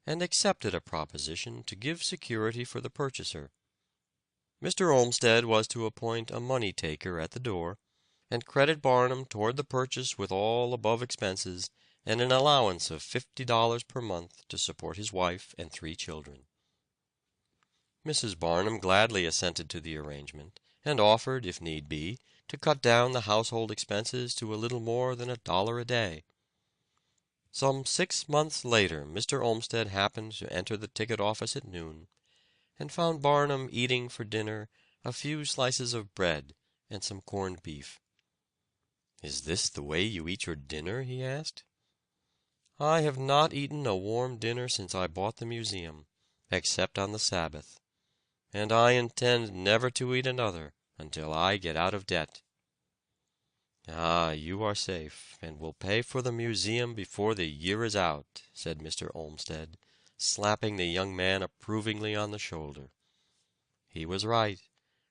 and accepted a proposition to give security for the purchaser. Mr. Olmsted was to appoint a money taker at the door, and credit Barnum toward the purchase with all above expenses, and an allowance of $50 per month to support his wife and 3 children. Mrs. Barnum gladly assented to the arrangement, and offered, if need be, to cut down the household expenses to a little more than $1 a day. Some 6 months later Mr. Olmsted happened to enter the ticket office at noon, and found Barnum eating for dinner a few slices of bread and some corned beef. "Is this the way you eat your dinner?" he asked. "I have not eaten a warm dinner since I bought the museum, except on the Sabbath. And I intend never to eat another until I get out of debt." "Ah, you are safe, and will pay for the museum before the year is out," said Mr. Olmsted, slapping the young man approvingly on the shoulder. He was right,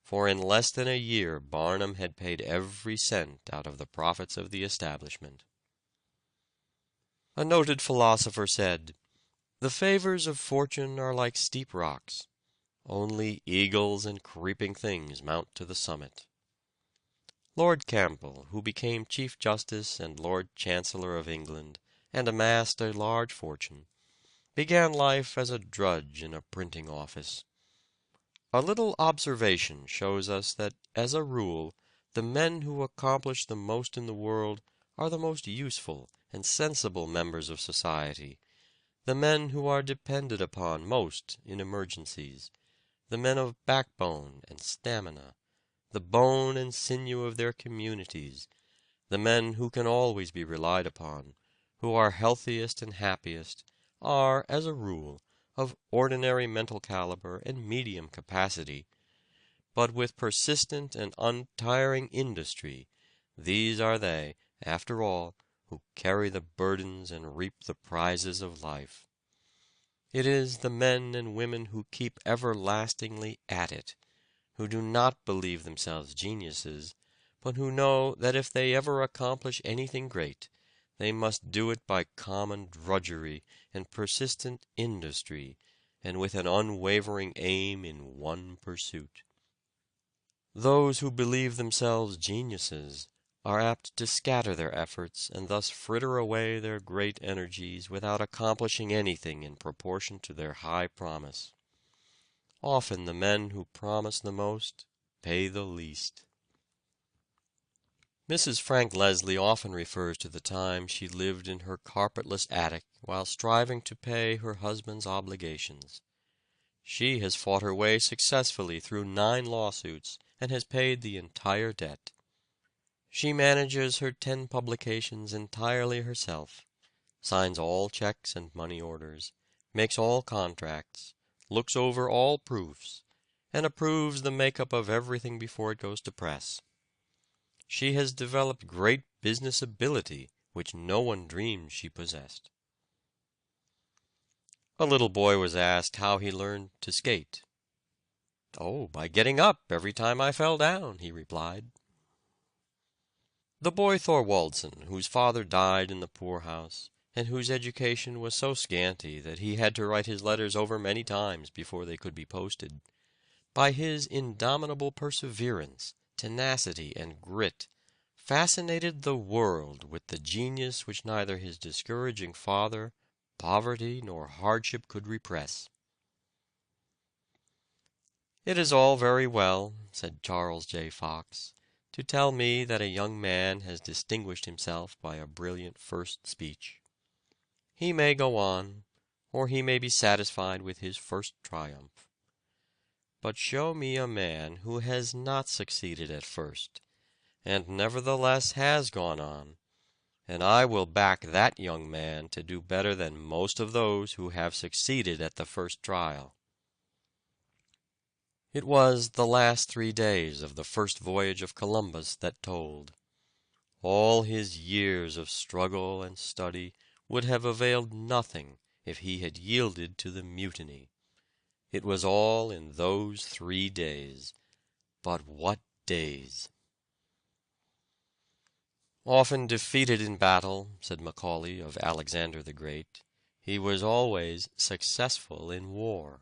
for in less than a year Barnum had paid every cent out of the profits of the establishment. A noted philosopher said, "The favors of fortune are like steep rocks. Only eagles and creeping things mount to the summit." Lord Campbell, who became Chief Justice and Lord Chancellor of England, and amassed a large fortune, began life as a drudge in a printing office. A little observation shows us that, as a rule, the men who accomplish the most in the world are the most useful and sensible members of society, the men who are depended upon most in emergencies, the men of backbone and stamina, the bone and sinew of their communities, the men who can always be relied upon, who are healthiest and happiest, are, as a rule, of ordinary mental caliber and medium capacity, but with persistent and untiring industry, these are they, after all, who carry the burdens and reap the prizes of life. It is the men and women who keep everlastingly at it, who do not believe themselves geniuses, but who know that if they ever accomplish anything great, they must do it by common drudgery and persistent industry, and with an unwavering aim in one pursuit. Those who believe themselves geniuses are apt to scatter their efforts and thus fritter away their great energies without accomplishing anything in proportion to their high promise. Often the men who promise the most pay the least. Mrs. Frank Leslie often refers to the time she lived in her carpetless attic while striving to pay her husband's obligations. She has fought her way successfully through 9 lawsuits and has paid the entire debt. She manages her 10 publications entirely herself, signs all checks and money orders, makes all contracts, looks over all proofs, and approves the makeup of everything before it goes to press. She has developed great business ability which no one dreamed she possessed. A little boy was asked how he learned to skate. "Oh, by getting up every time I fell down," he replied. The boy Thorwaldsen, whose father died in the poorhouse, and whose education was so scanty that he had to write his letters over many times before they could be posted, by his indomitable perseverance, tenacity, and grit, fascinated the world with the genius which neither his discouraging father, poverty, nor hardship could repress. "It is all very well," said Charles J. Fox, "to tell me that a young man has distinguished himself by a brilliant first speech. He may go on, or he may be satisfied with his first triumph. But show me a man who has not succeeded at first, and nevertheless has gone on, and I will back that young man to do better than most of those who have succeeded at the first trial." It was the last 3 days of the first voyage of Columbus that told. All his years of struggle and study would have availed nothing if he had yielded to the mutiny. It was all in those 3 days. But what days! "Often defeated in battle," said Macaulay of Alexander the Great, "he was always successful in war."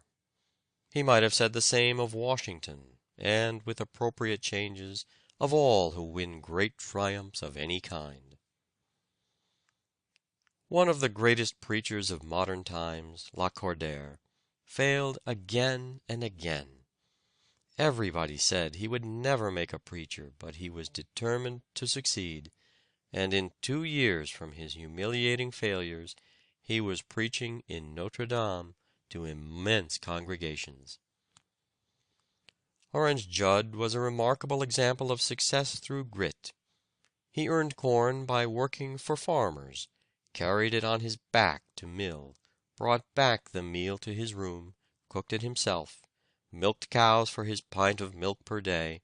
He might have said the same of Washington, and, with appropriate changes, of all who win great triumphs of any kind. One of the greatest preachers of modern times, Lacordaire, failed again and again. Everybody said he would never make a preacher, but he was determined to succeed, and in 2 years from his humiliating failures he was preaching in Notre Dame to immense congregations. Orange Judd was a remarkable example of success through grit. He earned corn by working for farmers, carried it on his back to mill, brought back the meal to his room, cooked it himself, milked cows for his pint of milk per day,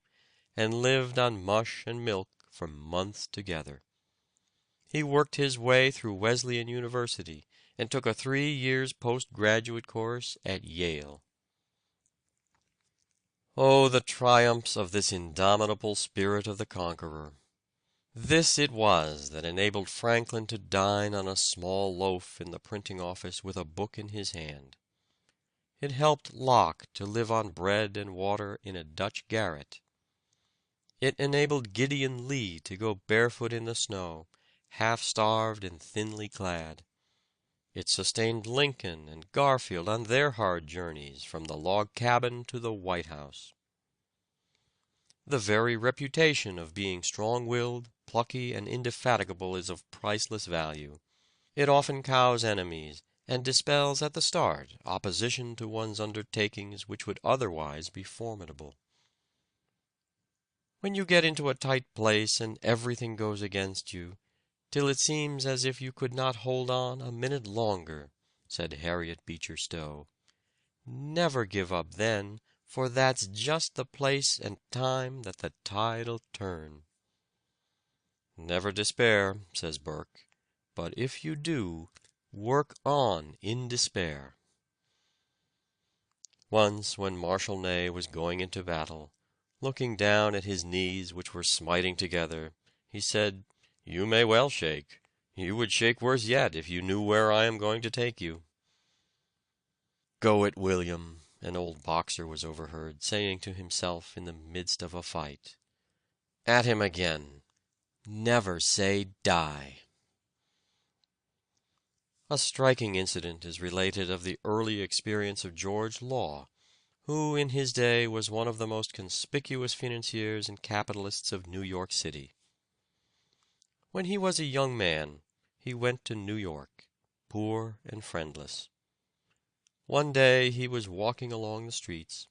and lived on mush and milk for months together. He worked his way through Wesleyan University and took a 3 years postgraduate course at Yale. Oh, the triumphs of this indomitable spirit of the conqueror! This it was that enabled Franklin to dine on a small loaf in the printing office with a book in his hand. It helped Locke to live on bread and water in a Dutch garret. It enabled Gideon Lee to go barefoot in the snow, half-starved and thinly clad. It sustained Lincoln and Garfield on their hard journeys from the log cabin to the White House. The very reputation of being strong-willed, plucky, and indefatigable is of priceless value. It often cows enemies, and dispels at the start opposition to one's undertakings which would otherwise be formidable. When you get into a tight place and everything goes against you, till it seems as if you could not hold on a minute longer, said Harriet Beecher Stowe, never give up then, for that's just the place and time that the tide'll turn. Never despair, says Burke, but if you do, work on in despair. Once, when Marshal Ney was going into battle, looking down at his knees which were smiting together, he said, "You may well shake. You would shake worse yet if you knew where I am going to take you." "Go it, William," an old boxer was overheard saying to himself in the midst of a fight. "At him again. Never say die." A striking incident is related of the early experience of George Law, who in his day was one of the most conspicuous financiers and capitalists of New York City. When he was a young man, he went to New York, poor and friendless. One day he was walking along the streets,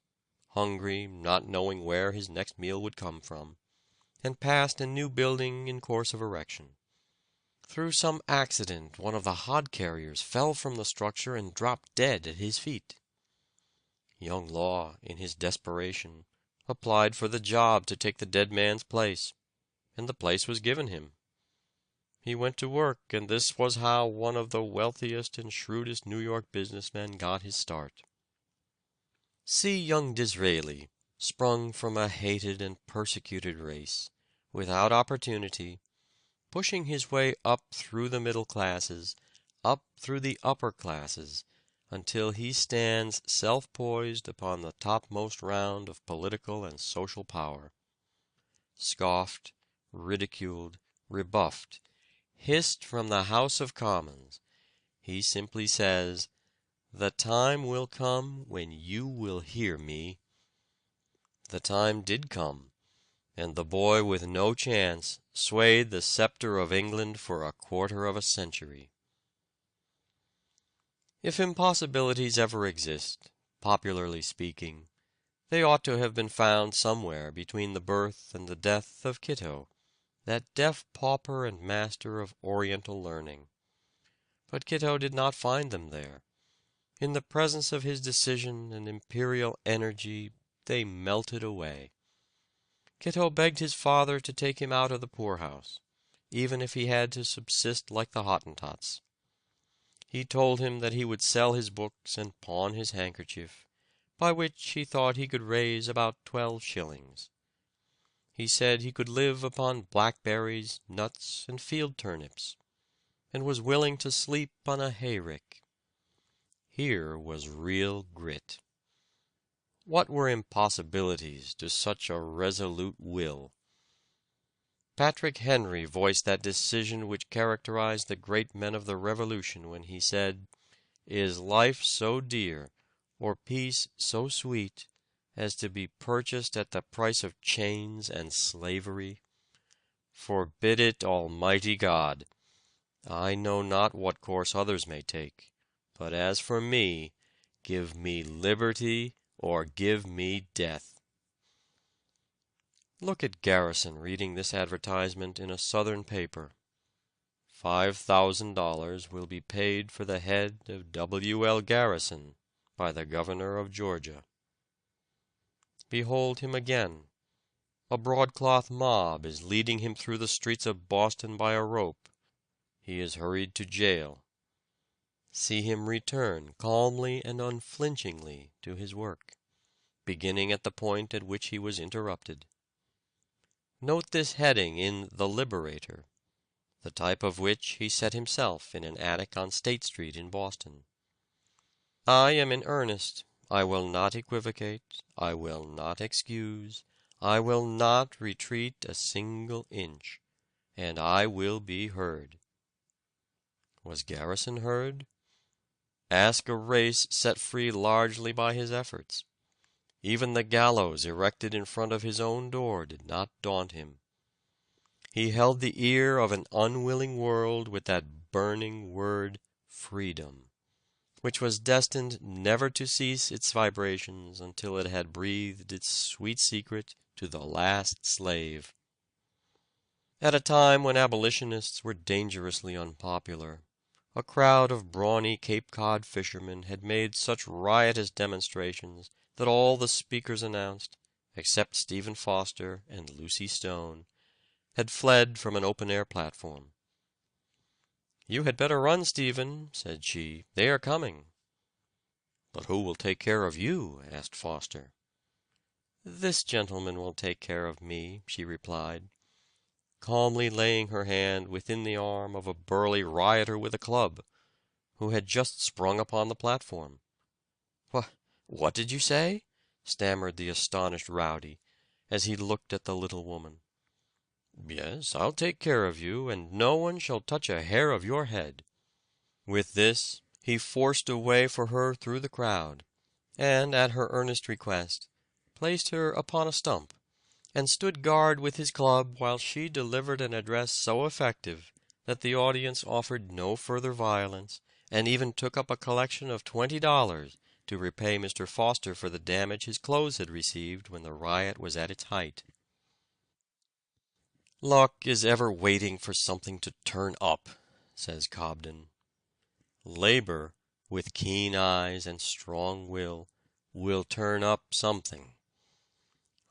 hungry, not knowing where his next meal would come from, and passed a new building in course of erection. Through some accident, one of the hod carriers fell from the structure and dropped dead at his feet. Young Law, in his desperation, applied for the job to take the dead man's place, and the place was given him. He went to work, and this was how one of the wealthiest and shrewdest New York businessmen got his start. See young Disraeli, sprung from a hated and persecuted race, without opportunity, pushing his way up through the middle classes, up through the upper classes, until he stands self-poised upon the topmost round of political and social power. Scoffed, ridiculed, rebuffed, hissed from the House of Commons, he simply says, "The time will come when you will hear me." The time did come, and the boy with no chance swayed the scepter of England for a quarter of a century. If impossibilities ever exist, popularly speaking, they ought to have been found somewhere between the birth and the death of Kitto, that deaf pauper and master of Oriental learning. But Kitto did not find them there. In the presence of his decision and imperial energy, they melted away. Kitto begged his father to take him out of the poorhouse, even if he had to subsist like the Hottentots. He told him that he would sell his books and pawn his handkerchief, by which he thought he could raise about 12 shillings. He said he could live upon blackberries, nuts, and field turnips, and was willing to sleep on a hayrick. Here was real grit. What were impossibilities to such a resolute will? Patrick Henry voiced that decision which characterized the great men of the Revolution when he said, "Is life so dear, or peace so sweet, as to be purchased at the price of chains and slavery? Forbid it, Almighty God! I know not what course others may take, but as for me, give me liberty or give me death." Look at Garrison reading this advertisement in a Southern paper. $5,000 will be paid for the head of W.L. Garrison by the governor of Georgia. Behold him again. A broadcloth mob is leading him through the streets of Boston by a rope. He is hurried to jail. See him return calmly and unflinchingly to his work, beginning at the point at which he was interrupted. Note this heading in The Liberator, the type of which he set himself in an attic on State Street in Boston. I am in earnest. I will not equivocate. I will not excuse. I will not retreat a single inch, and I will be heard. Was Garrison heard? Ask a race set free largely by his efforts. Even the gallows erected in front of his own door did not daunt him. He held the ear of an unwilling world with that burning word, freedom, which was destined never to cease its vibrations until it had breathed its sweet secret to the last slave. At a time when abolitionists were dangerously unpopular, a crowd of brawny Cape Cod fishermen had made such riotous demonstrations that all the speakers announced, except Stephen Foster and Lucy Stone, had fled from an open-air platform. "You had better run, Stephen," said she. "They are coming." "But who will take care of you?" asked Foster. "This gentleman will take care of me," she replied, calmly laying her hand within the arm of a burly rioter with a club, who had just sprung upon the platform. "What did you say?" stammered the astonished rowdy, as he looked at the little woman. "Yes, I'll take care of you, and no one shall touch a hair of your head." With this, he forced a way for her through the crowd, and, at her earnest request, placed her upon a stump, and stood guard with his club while she delivered an address so effective that the audience offered no further violence, and even took up a collection of $20 to repay Mr. Foster for the damage his clothes had received when the riot was at its height. "Luck is ever waiting for something to turn up," says Cobden. "Labor, with keen eyes and strong will turn up something.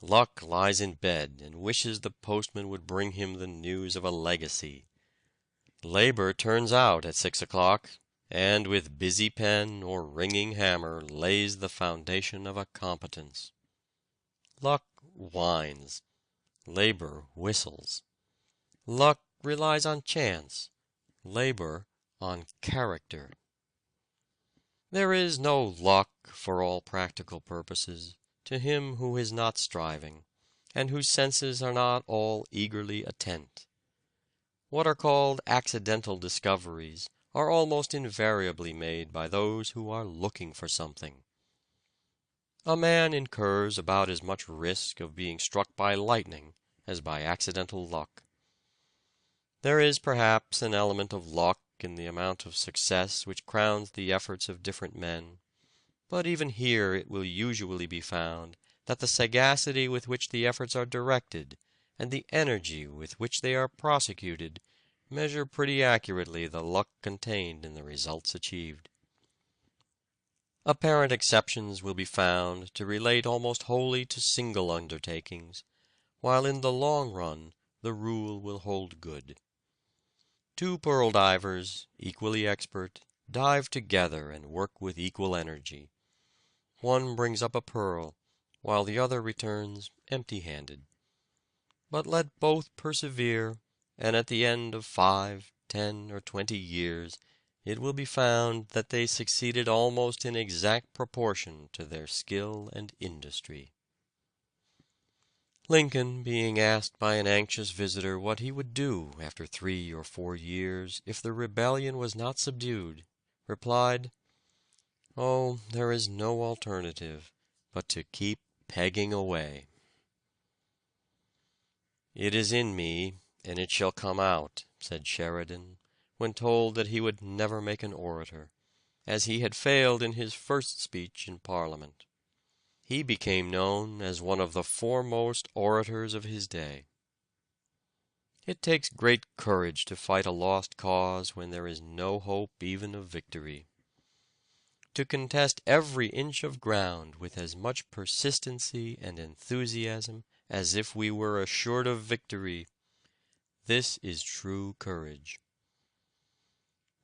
Luck lies in bed and wishes the postman would bring him the news of a legacy. Labor turns out at 6 o'clock, and with busy pen or ringing hammer lays the foundation of a competence. Luck whines. Labor whistles. Luck relies on chance. Labor on character. There is no luck, for all practical purposes, to him who is not striving, and whose senses are not all eagerly attent. What are called accidental discoveries are almost invariably made by those who are looking for something. A man incurs about as much risk of being struck by lightning as by accidental luck. There is perhaps an element of luck in the amount of success which crowns the efforts of different men, but even here it will usually be found that the sagacity with which the efforts are directed and the energy with which they are prosecuted measure pretty accurately the luck contained in the results achieved. Apparent exceptions will be found to relate almost wholly to single undertakings, while in the long run the rule will hold good. Two pearl divers, equally expert, dive together and work with equal energy. One brings up a pearl, while the other returns empty-handed. But let both persevere, and at the end of 5, 10, or 20 years, it will be found that they succeeded almost in exact proportion to their skill and industry. Lincoln, being asked by an anxious visitor what he would do after 3 or 4 years if the rebellion was not subdued, replied, "Oh, there is no alternative but to keep pegging away." "It is in me, and it shall come out," said Sheridan, when told that he would never make an orator, as he had failed in his first speech in Parliament. He became known as one of the foremost orators of his day. It takes great courage to fight a lost cause when there is no hope even of victory. To contest every inch of ground with as much persistency and enthusiasm as if we were assured of victory, this is true courage.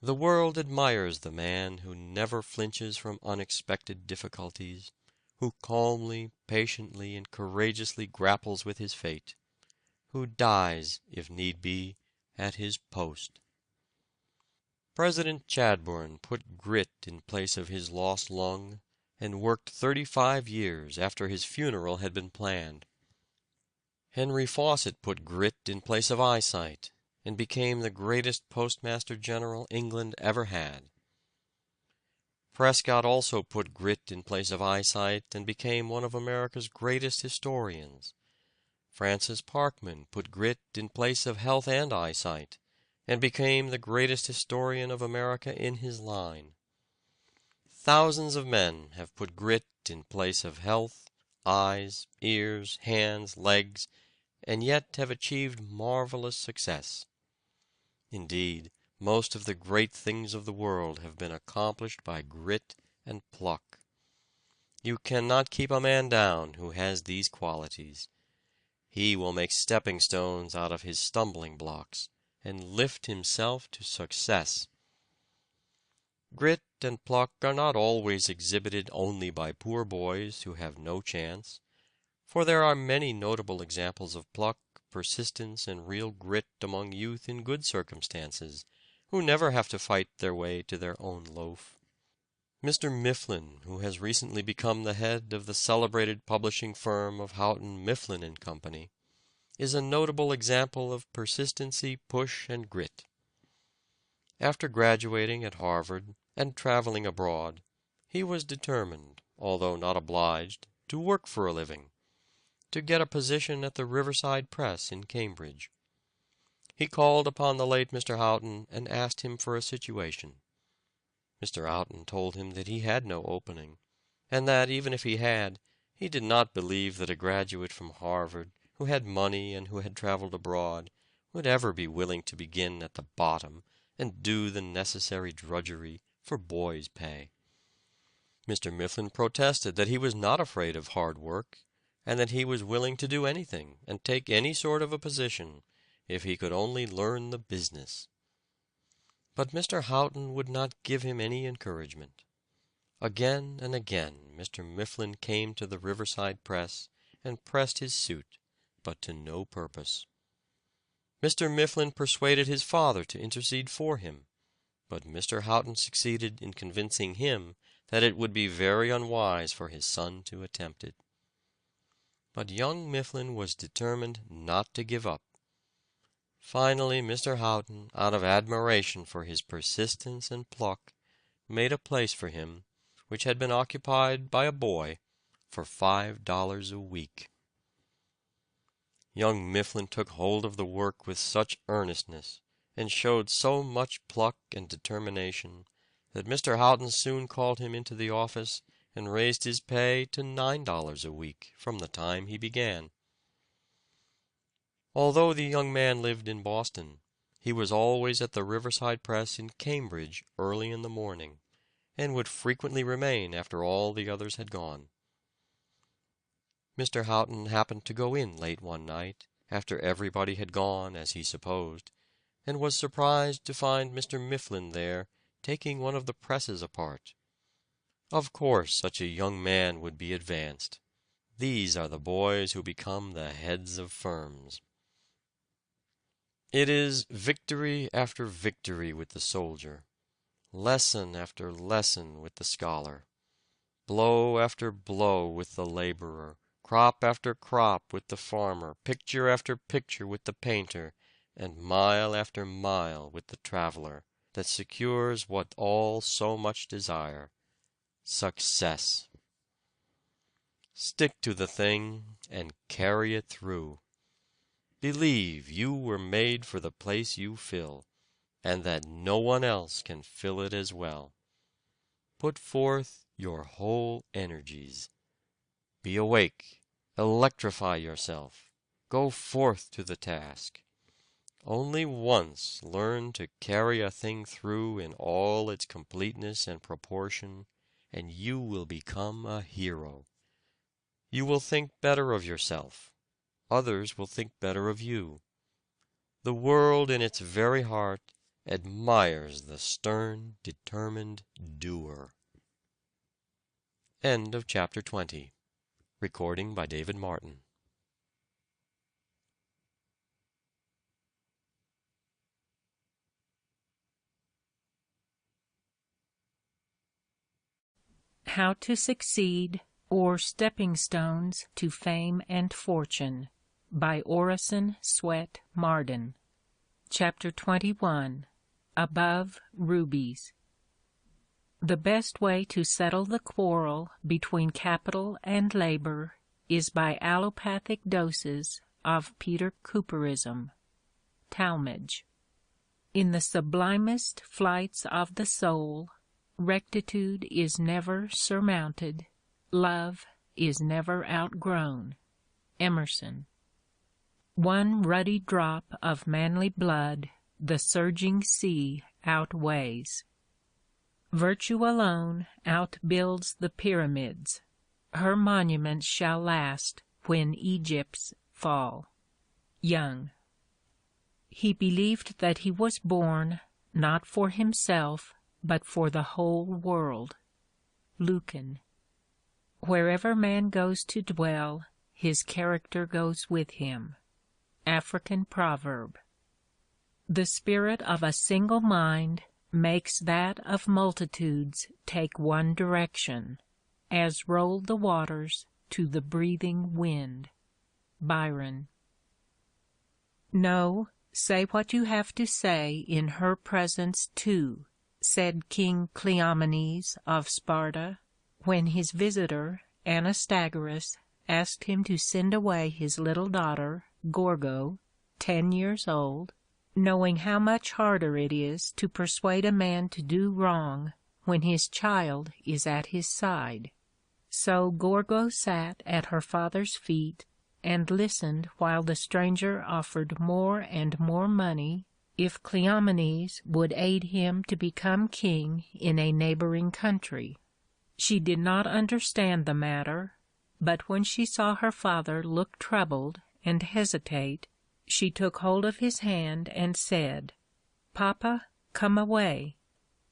The world admires the man who never flinches from unexpected difficulties, who calmly, patiently, and courageously grapples with his fate, who dies, if need be, at his post. President Chadbourne put grit in place of his lost lung, and worked 35 years after his funeral had been planned. Henry Fawcett put grit in place of eyesight, and became the greatest Postmaster General England ever had. Prescott also put grit in place of eyesight, and became one of America's greatest historians. Francis Parkman put grit in place of health and eyesight, and became the greatest historian of America in his line. Thousands of men have put grit in place of health, eyes, ears, hands, legs, and yet have achieved marvelous success. Indeed, most of the great things of the world have been accomplished by grit and pluck. You cannot keep a man down who has these qualities. He will make stepping stones out of his stumbling blocks, and lift himself to success. Grit and pluck are not always exhibited only by poor boys who have no chance, for there are many notable examples of pluck, persistence, and real grit among youth in good circumstances, who never have to fight their way to their own loaf. Mr. Mifflin, who has recently become the head of the celebrated publishing firm of Houghton, Mifflin and Company, is a notable example of persistency, push, and grit. After graduating at Harvard and traveling abroad, he was determined, although not obliged, to work for a living, to get a position at the Riverside Press in Cambridge. He called upon the late Mr. Houghton and asked him for a situation. Mr. Houghton told him that he had no opening, and that even if he had, he did not believe that a graduate from Harvard, who had money and who had traveled abroad, would ever be willing to begin at the bottom and do the necessary drudgery for boy's pay. Mr. Mifflin protested that he was not afraid of hard work, and that he was willing to do anything and take any sort of a position if he could only learn the business. But Mr. Houghton would not give him any encouragement. Again and again Mr. Mifflin came to the Riverside Press and pressed his suit, but to no purpose. Mr. Mifflin persuaded his father to intercede for him, but Mr. Houghton succeeded in convincing him that it would be very unwise for his son to attempt it. But young Mifflin was determined not to give up. Finally, Mr. Houghton, out of admiration for his persistence and pluck, made a place for him, which had been occupied by a boy, for $5 a week. Young Mifflin took hold of the work with such earnestness, and showed so much pluck and determination, that Mr. Houghton soon called him into the office and raised his pay to $9 a week from the time he began. Although the young man lived in Boston, he was always at the Riverside Press in Cambridge early in the morning, and would frequently remain after all the others had gone. Mr. Houghton happened to go in late one night, after everybody had gone as he supposed, and was surprised to find Mr. Mifflin there taking one of the presses apart. Of course such a young man would be advanced. These are the boys who become the heads of firms. It is victory after victory with the soldier, lesson after lesson with the scholar, blow after blow with the laborer, crop after crop with the farmer, picture after picture with the painter, and mile after mile with the traveler, that secures what all so much desire: success. Stick to the thing and carry it through. Believe you were made for the place you fill, and that no one else can fill it as well. Put forth your whole energies. Be awake, electrify yourself, go forth to the task. Only once learn to carry a thing through in all its completeness and proportion, and you will become a hero. You will think better of yourself. Others will think better of you. The world in its very heart admires the stern, determined doer. End of chapter 20. Recording by David Martin. How to Succeed, or Stepping Stones to Fame and Fortune, by Orison Swett Marden. Chapter 21. Above Rubies. The best way to settle the quarrel between capital and labor is by allopathic doses of Peter Cooperism. Talmage. In the sublimest flights of the soul, rectitude is never surmounted, love is never outgrown. Emerson. One ruddy drop of manly blood the surging sea outweighs. Virtue alone outbuilds the pyramids. Her monuments shall last when Egypt's fall. Young. He believed that he was born, not for himself, but for the whole world. Lucan. Wherever man goes to dwell, his character goes with him. African proverb. The spirit of a single mind makes that of multitudes take one direction, as roll the waters to the breathing wind. Byron. No, say what you have to say in her presence too, said King Cleomenes of Sparta, when his visitor, Anastagoras, asked him to send away his little daughter, Gorgo, 10 years old, knowing how much harder it is to persuade a man to do wrong when his child is at his side. So Gorgo sat at her father's feet and listened while the stranger offered more and more money if Cleomenes would aid him to become king in a neighboring country. She did not understand the matter, but when she saw her father look troubled and hesitate, she took hold of his hand and said, "Papa, come away.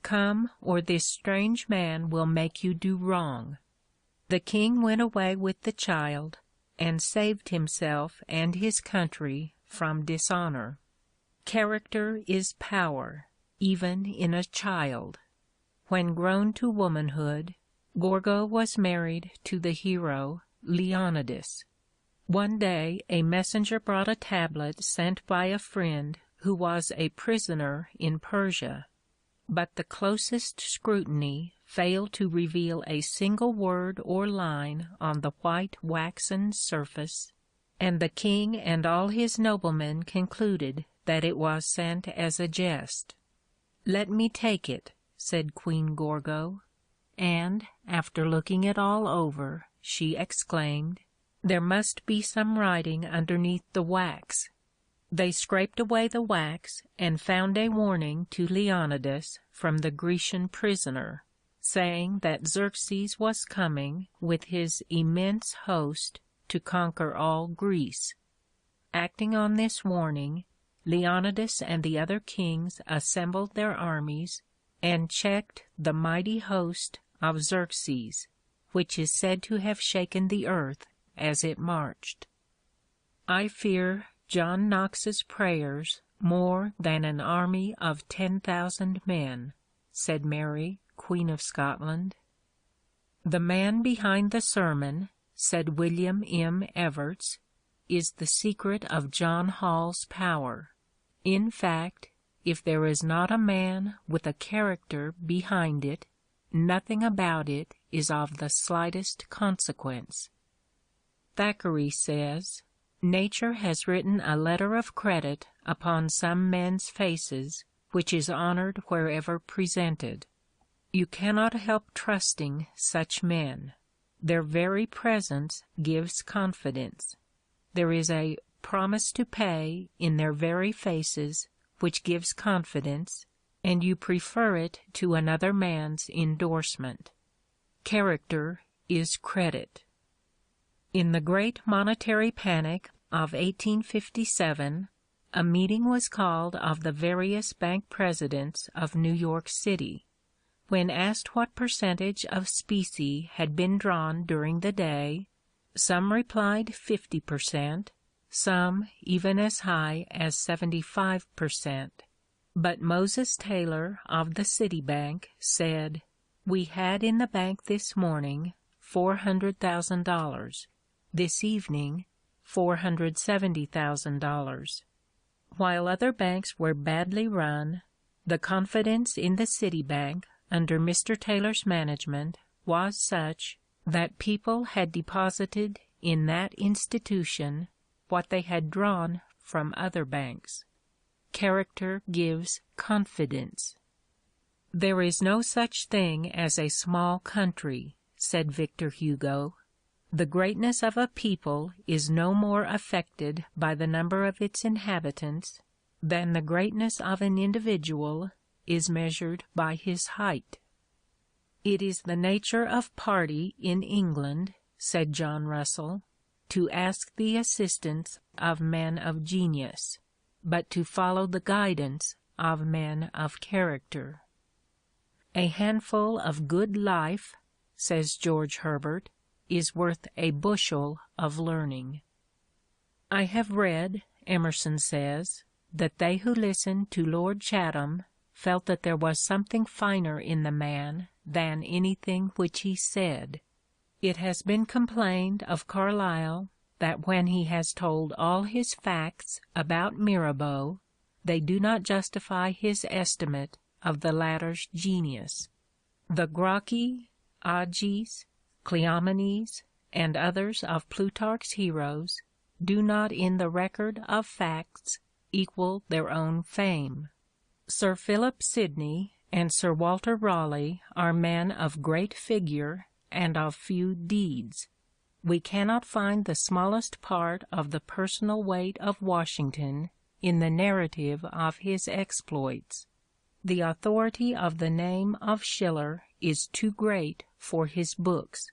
Come, or this strange man will make you do wrong." The king went away with the child, and saved himself and his country from dishonor. Character is power, even in a child. When grown to womanhood, Gorgo was married to the hero Leonidas. One day a messenger brought a tablet sent by a friend who was a prisoner in Persia, but the closest scrutiny failed to reveal a single word or line on the white waxen surface, and the king and all his noblemen concluded that it was sent as a jest. "Let me take it," said Queen Gorgo, and, after looking it all over, she exclaimed, "There must be some writing underneath the wax." They scraped away the wax and found a warning to Leonidas from the Grecian prisoner, saying that Xerxes was coming with his immense host to conquer all Greece. Acting on this warning, Leonidas and the other kings assembled their armies and checked the mighty host of Xerxes, which is said to have shaken the earth as it marched. I fear John Knox's prayers more than an army of 10,000 men, said Mary, Queen of Scotland. The man behind the sermon, said William M. Evarts, is the secret of John Hall's power. In fact, if there is not a man with a character behind it, nothing about it is of the slightest consequence. Thackeray says, "Nature has written a letter of credit upon some men's faces, which is honored wherever presented. You cannot help trusting such men. Their very presence gives confidence. There is a promise to pay in their very faces which gives confidence, and you prefer it to another man's endorsement. Character is credit. In the great monetary panic of 1857, a meeting was called of the various bank presidents of New York City. When asked what percentage of specie had been drawn during the day, some replied 50%, some even as high as 75%. But Moses Taylor of the City Bank said, "We had in the bank this morning $400,000, this evening $470,000." While other banks were badly run, the confidence in the City Bank under Mr. Taylor's management was such that people had deposited in that institution what they had drawn from other banks. Character gives confidence. "There is no such thing as a small country," said Victor Hugo. "The greatness of a people is no more affected by the number of its inhabitants than the greatness of an individual is measured by his height." "It is the nature of party in England," said John Russell, "to ask the assistance of men of genius, but to follow the guidance of men of character." "A handful of good life," says George Herbert, "is worth a bushel of learning." "I have read," Emerson says, "that they who listened to Lord Chatham felt that there was something finer in the man than anything which he said. It has been complained of Carlyle that when he has told all his facts about Mirabeau, they do not justify his estimate of the latter's genius. The Gracchi, Agis, Cleomenes, and others of Plutarch's heroes do not in the record of facts equal their own fame. Sir Philip Sidney and Sir Walter Raleigh are men of great figure and of few deeds. We cannot find the smallest part of the personal weight of Washington in the narrative of his exploits. The authority of the name of Schiller is too great for his books.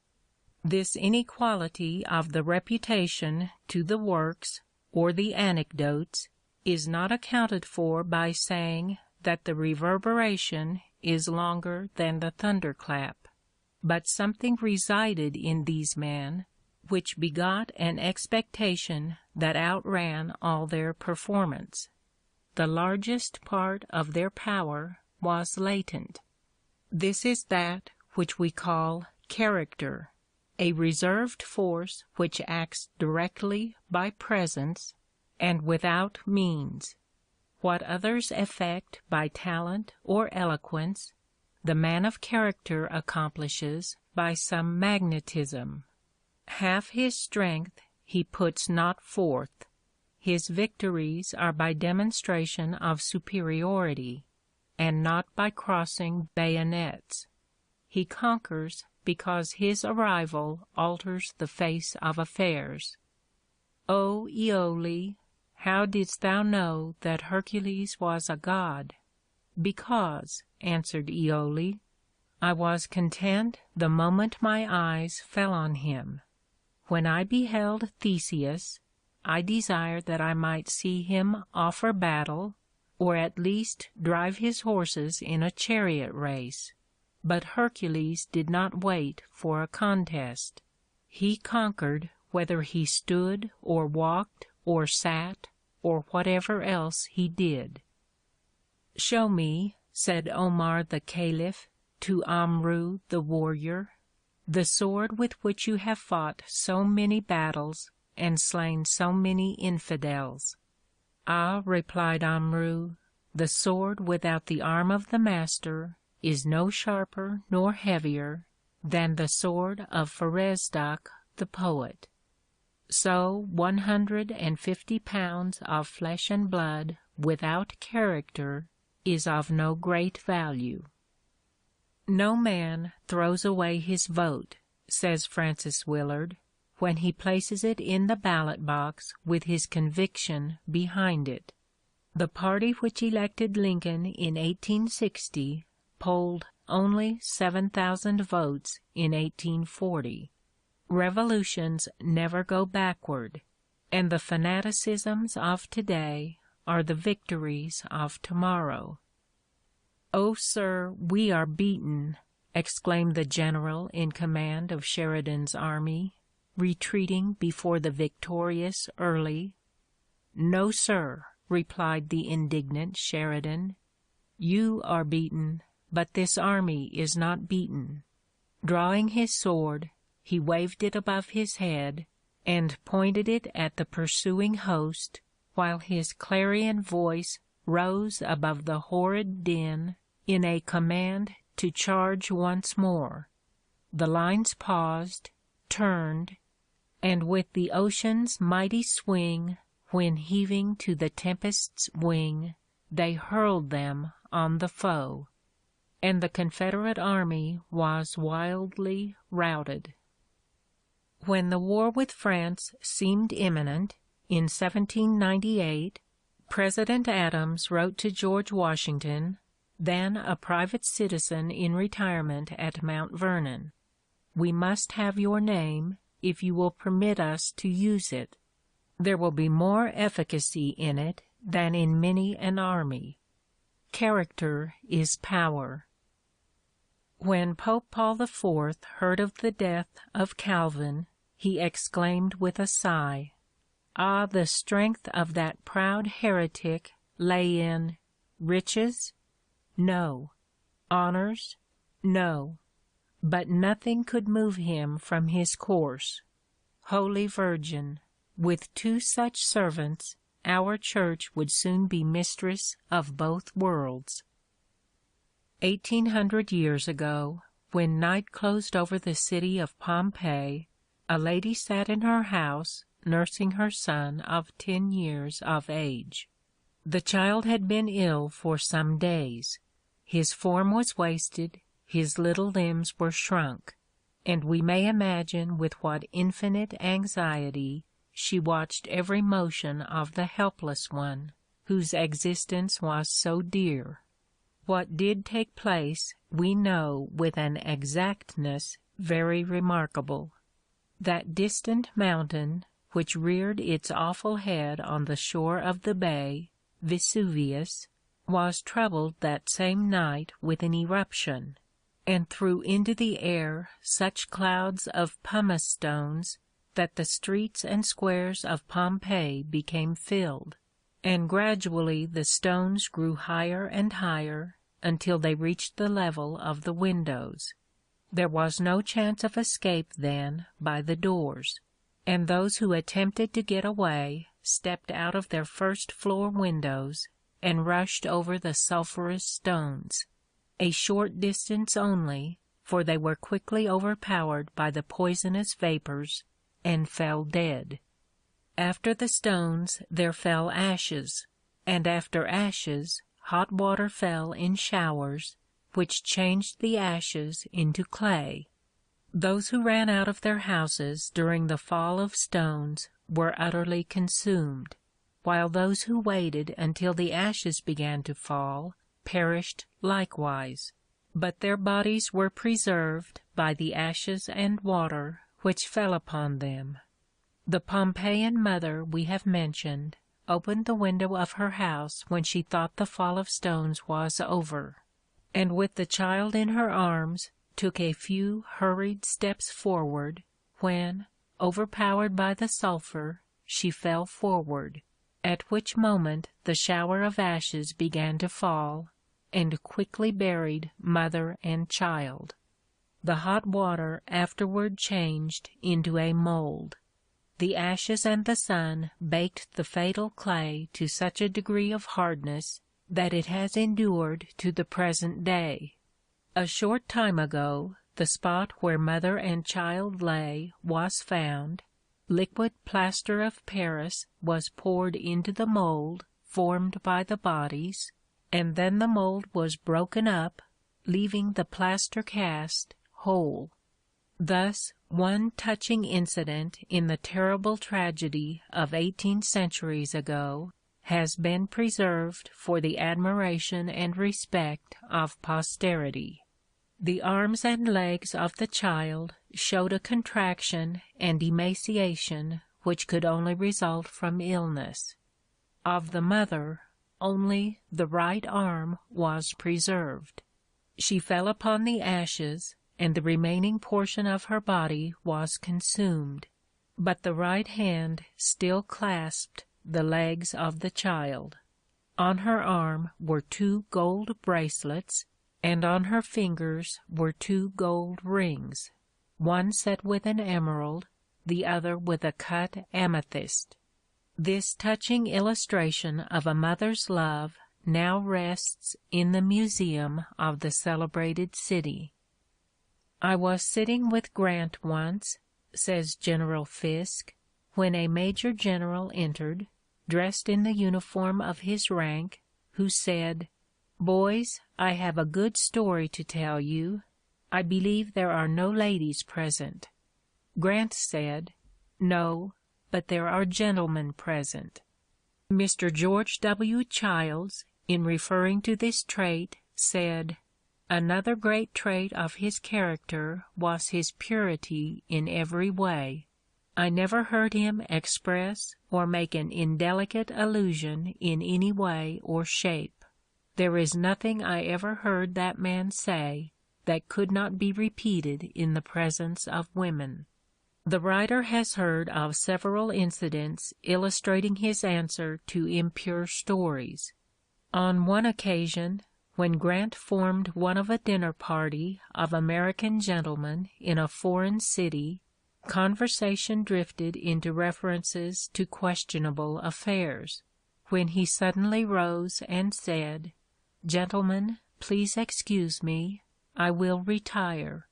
This inequality of the reputation to the works or the anecdotes is not accounted for by saying that the reverberation is longer than the thunderclap, but something resided in these men which begot an expectation that outran all their performance. The largest part of their power was latent. This is that which we call character, a reserved force which acts directly by presence and without means. What others effect by talent or eloquence, the man of character accomplishes by some magnetism. Half his strength he puts not forth. His victories are by demonstration of superiority, and not by crossing bayonets. He conquers because his arrival alters the face of affairs. O Iole, how didst thou know that Hercules was a god? Because, answered Iole, I was content the moment my eyes fell on him. When I beheld Theseus, I desired that I might see him offer battle, or at least drive his horses in a chariot race. But Hercules did not wait for a contest. He conquered whether he stood or walked or sat or whatever else he did. Show me, said Omar the Caliph to Amru the warrior, the sword with which you have fought so many battles and slain so many infidels. Ah, replied Amru, the sword without the arm of the master is no sharper nor heavier than the sword of Pharezdak the poet. So 150 pounds of flesh and blood without character is of no great value. No man throws away his vote, says Francis Willard, when he places it in the ballot box with his conviction behind it. The party which elected Lincoln in 1860 polled only 7,000 votes in 1840. Revolutions never go backward, and the fanaticisms of today are the victories of tomorrow. "Oh, sir, we are beaten," exclaimed the general in command of Sheridan's army, retreating before the victorious Early. "No, sir," replied the indignant Sheridan. "You are beaten, but this army is not beaten." Drawing his sword, he waved it above his head, and pointed it at the pursuing host, while his clarion voice rose above the horrid din in a command to charge once more. The lines paused, turned, and with the ocean's mighty swing, when heaving to the tempest's wing, they hurled them on the foe, and the Confederate army was wildly routed. When the war with France seemed imminent, in 1798, President Adams wrote to George Washington, then a private citizen in retirement at Mount Vernon, "We must have your name, if you will permit us to use it. There will be more efficacy in it than in many an army. Character is power." When Pope Paul IV heard of the death of Calvin, he exclaimed with a sigh, "Ah, the strength of that proud heretic lay in riches? No. Honors? No. But nothing could move him from his course. Holy Virgin, with two such servants, our church would soon be mistress of both worlds." 1800 years ago, when night closed over the city of Pompeii, a lady sat in her house nursing her son of 10 years of age. The child had been ill for some days. His form was wasted, his little limbs were shrunk, and we may imagine with what infinite anxiety she watched every motion of the helpless one, whose existence was so dear. What did take place we know with an exactness very remarkable. That distant mountain, which reared its awful head on the shore of the bay, Vesuvius, was troubled that same night with an eruption, and threw into the air such clouds of pumice stones that the streets and squares of Pompeii became filled, and gradually the stones grew higher and higher until they reached the level of the windows. There was no chance of escape then by the doors, and those who attempted to get away stepped out of their first-floor windows and rushed over the sulphurous stones, a short distance only, for they were quickly overpowered by the poisonous vapors, and fell dead. After the stones there fell ashes, and after ashes hot water fell in showers, which changed the ashes into clay. Those who ran out of their houses during the fall of stones were utterly consumed, while those who waited until the ashes began to fall perished likewise, but their bodies were preserved by the ashes and water which fell upon them. The Pompeian mother we have mentioned opened the window of her house when she thought the fall of stones was over, and with the child in her arms took a few hurried steps forward, when, overpowered by the sulphur, she fell forward, at which moment the shower of ashes began to fall, and quickly buried mother and child. The hot water afterward changed into a mold. The ashes and the sun baked the fatal clay to such a degree of hardness that it has endured to the present day. A short time ago, the spot where mother and child lay was found, liquid plaster of Paris was poured into the mold formed by the bodies, and then the mold was broken up, leaving the plaster cast whole. Thus One touching incident in the terrible tragedy of 18 centuries ago has been preserved for the admiration and respect of posterity. The arms and legs of the child showed a contraction and emaciation which could only result from illness. Of the mother, only the right arm was preserved. She fell upon the ashes, and the remaining portion of her body was consumed, but the right hand still clasped the legs of the child. On her arm were 2 gold bracelets, and on her fingers were 2 gold rings, one set with an emerald, the other with a cut amethyst. This touching illustration of a mother's love now rests in the museum of the celebrated city. "I was sitting with Grant once," says General Fisk, "when a major general entered, dressed in the uniform of his rank, who said, 'Boys, I have a good story to tell you. I believe there are no ladies present.' Grant said, 'No, but there are gentlemen present.'" Mr. George W. Childs, in referring to this trait, said, "Another great trait of his character was his purity in every way. I never heard him express or make an indelicate allusion in any way or shape. There is nothing I ever heard that man say that could not be repeated in the presence of women." The writer has heard of several incidents illustrating his answer to impure stories. On one occasion, when Grant formed one of a dinner party of American gentlemen in a foreign city, conversation drifted into references to questionable affairs, when he suddenly rose and said, "Gentlemen, please excuse me, I will retire."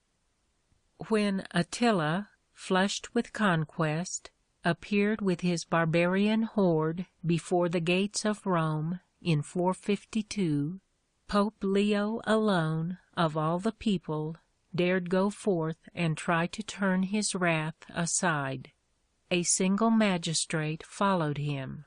When Attila, flushed with conquest, appeared with his barbarian horde before the gates of Rome in 452, Pope Leo alone of all the people dared go forth and try to turn his wrath aside. A single magistrate followed him.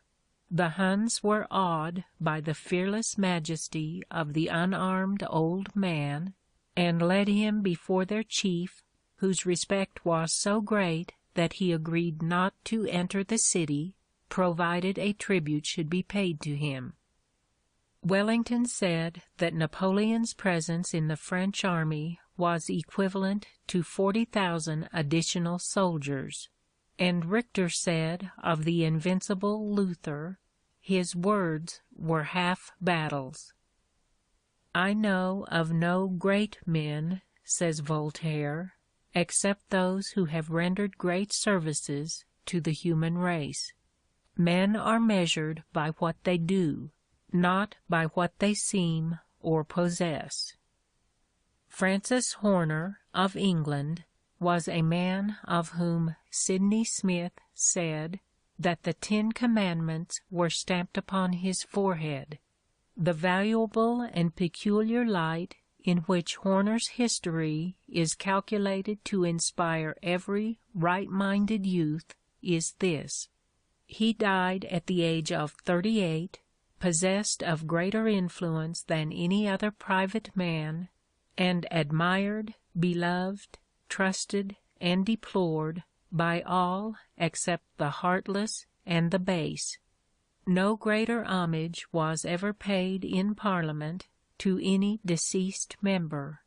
The Huns were awed by the fearless majesty of the unarmed old man, and led him before their chief, whose respect was so great that he agreed not to enter the city, provided a tribute should be paid to him. Wellington said that Napoleon's presence in the French army was equivalent to 40,000 additional soldiers, and Richter said of the invincible Luther, his words were half battles. "I know of no great men," says Voltaire, "except those who have rendered great services to the human race. Men are measured by what they do, not by what they seem or possess." Francis Horner, of England, was a man of whom Sidney Smith said that the 10 Commandments were stamped upon his forehead. The valuable and peculiar light in which Horner's history is calculated to inspire every right-minded youth is this: he died at the age of 38, possessed of greater influence than any other private man, and admired, beloved, trusted, and deplored by all except the heartless and the base. No greater homage was ever paid in Parliament to any deceased member.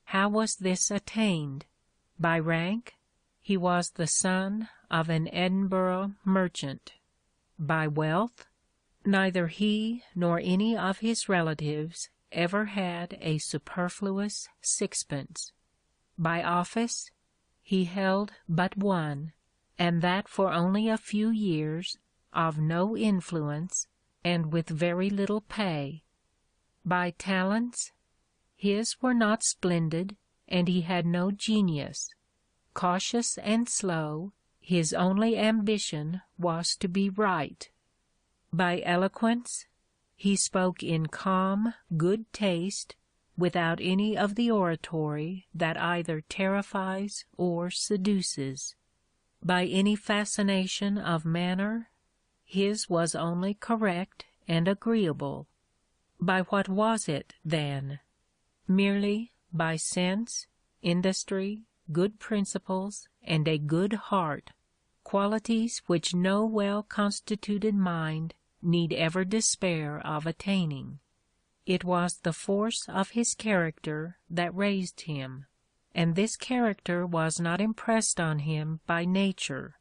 How was this attained? By rank? He was the son of an Edinburgh merchant. By wealth? Neither he nor any of his relatives ever had a superfluous sixpence. By office? He held but one, and that for only a few years, of no influence, and with very little pay. By talents? His were not splendid, and he had no genius. Cautious and slow, his only ambition was to be right. By eloquence? He spoke in calm good taste, without any of the oratory that either terrifies or seduces. By any fascination of manner? His was only correct and agreeable. By what was it, then? Merely by sense, industry, good principles, and a good heart, qualities which no well-constituted mind need ever despair of attaining. It was the force of his character that raised him, and this character was not impressed on him by nature,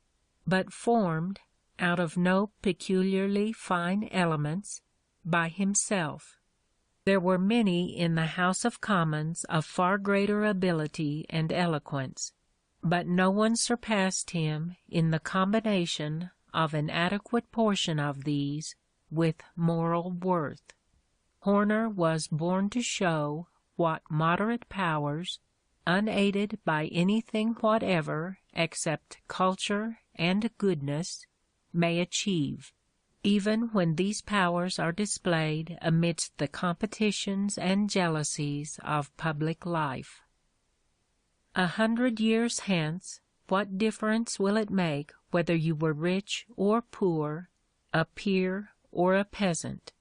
but formed, out of no peculiarly fine elements, by himself. There were many in the House of Commons of far greater ability and eloquence, but no one surpassed him in the combination of an adequate portion of these with moral worth. Horner was born to show what moderate powers, unaided by anything whatever except culture and goodness, may achieve, even when these powers are displayed amidst the competitions and jealousies of public life. 100 years hence, what difference will it make whether you were rich or poor, a peer or a peasant?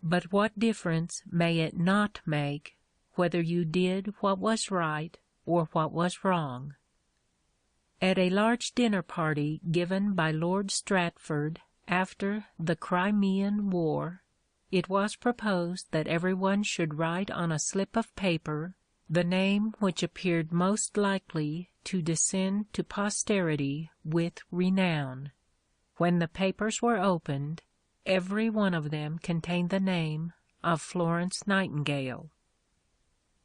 But what difference may it not make whether you did what was right or what was wrong? At a large dinner party given by Lord Stratford after the Crimean War, it was proposed that everyone should write on a slip of paper the name which appeared most likely to descend to posterity with renown. When the papers were opened, every one of them contained the name of Florence Nightingale.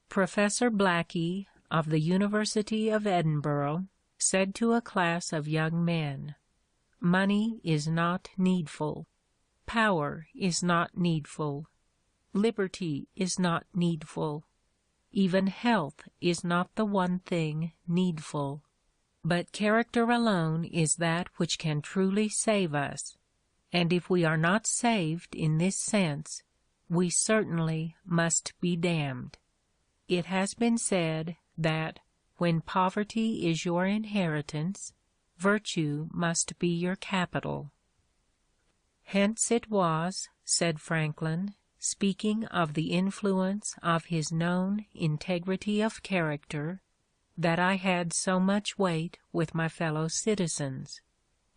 Professor Blackie of the University of Edinburgh said to a class of young men, "Money is not needful. Power is not needful. Liberty is not needful. Even health is not the one thing needful. But character alone is that which can truly save us. And if we are not saved in this sense, we certainly must be damned." It has been said that when poverty is your inheritance, virtue must be your capital. Hence it was, said Franklin, speaking of the influence of his known integrity of character, that I had so much weight with my fellow citizens.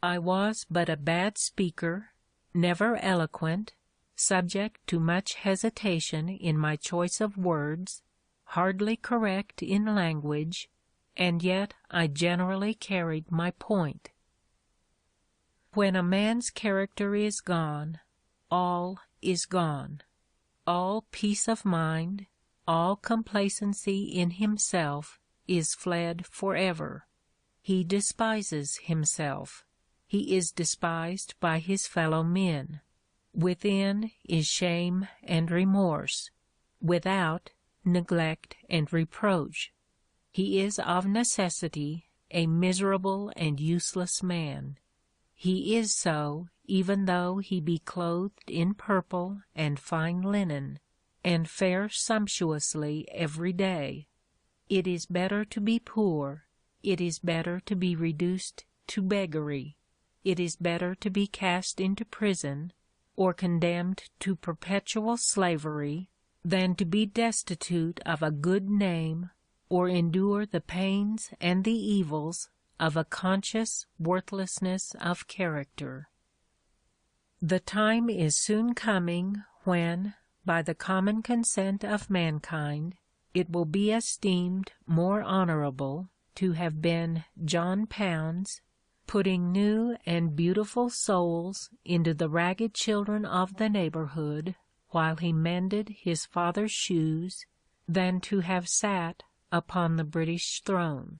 I was but a bad speaker, never eloquent, subject to much hesitation in my choice of words, hardly correct in language, and yet I generally carried my point. When a man's character is gone, all is gone. All peace of mind, all complacency in himself is fled forever. He despises himself. He is despised by his fellow men. Within is shame and remorse. Without, neglect and reproach. He is of necessity a miserable and useless man. He is so, even though he be clothed in purple and fine linen, and fare sumptuously every day. It is better to be poor. It is better to be reduced to beggary. It is better to be cast into prison, or condemned to perpetual slavery, than to be destitute of a good name, or endure the pains and the evils of a conscious worthlessness of character. The time is soon coming when, by the common consent of mankind, it will be esteemed more honorable to have been John Pounds, putting new and beautiful souls into the ragged children of the neighborhood while he mended his father's shoes, than to have sat upon the British throne.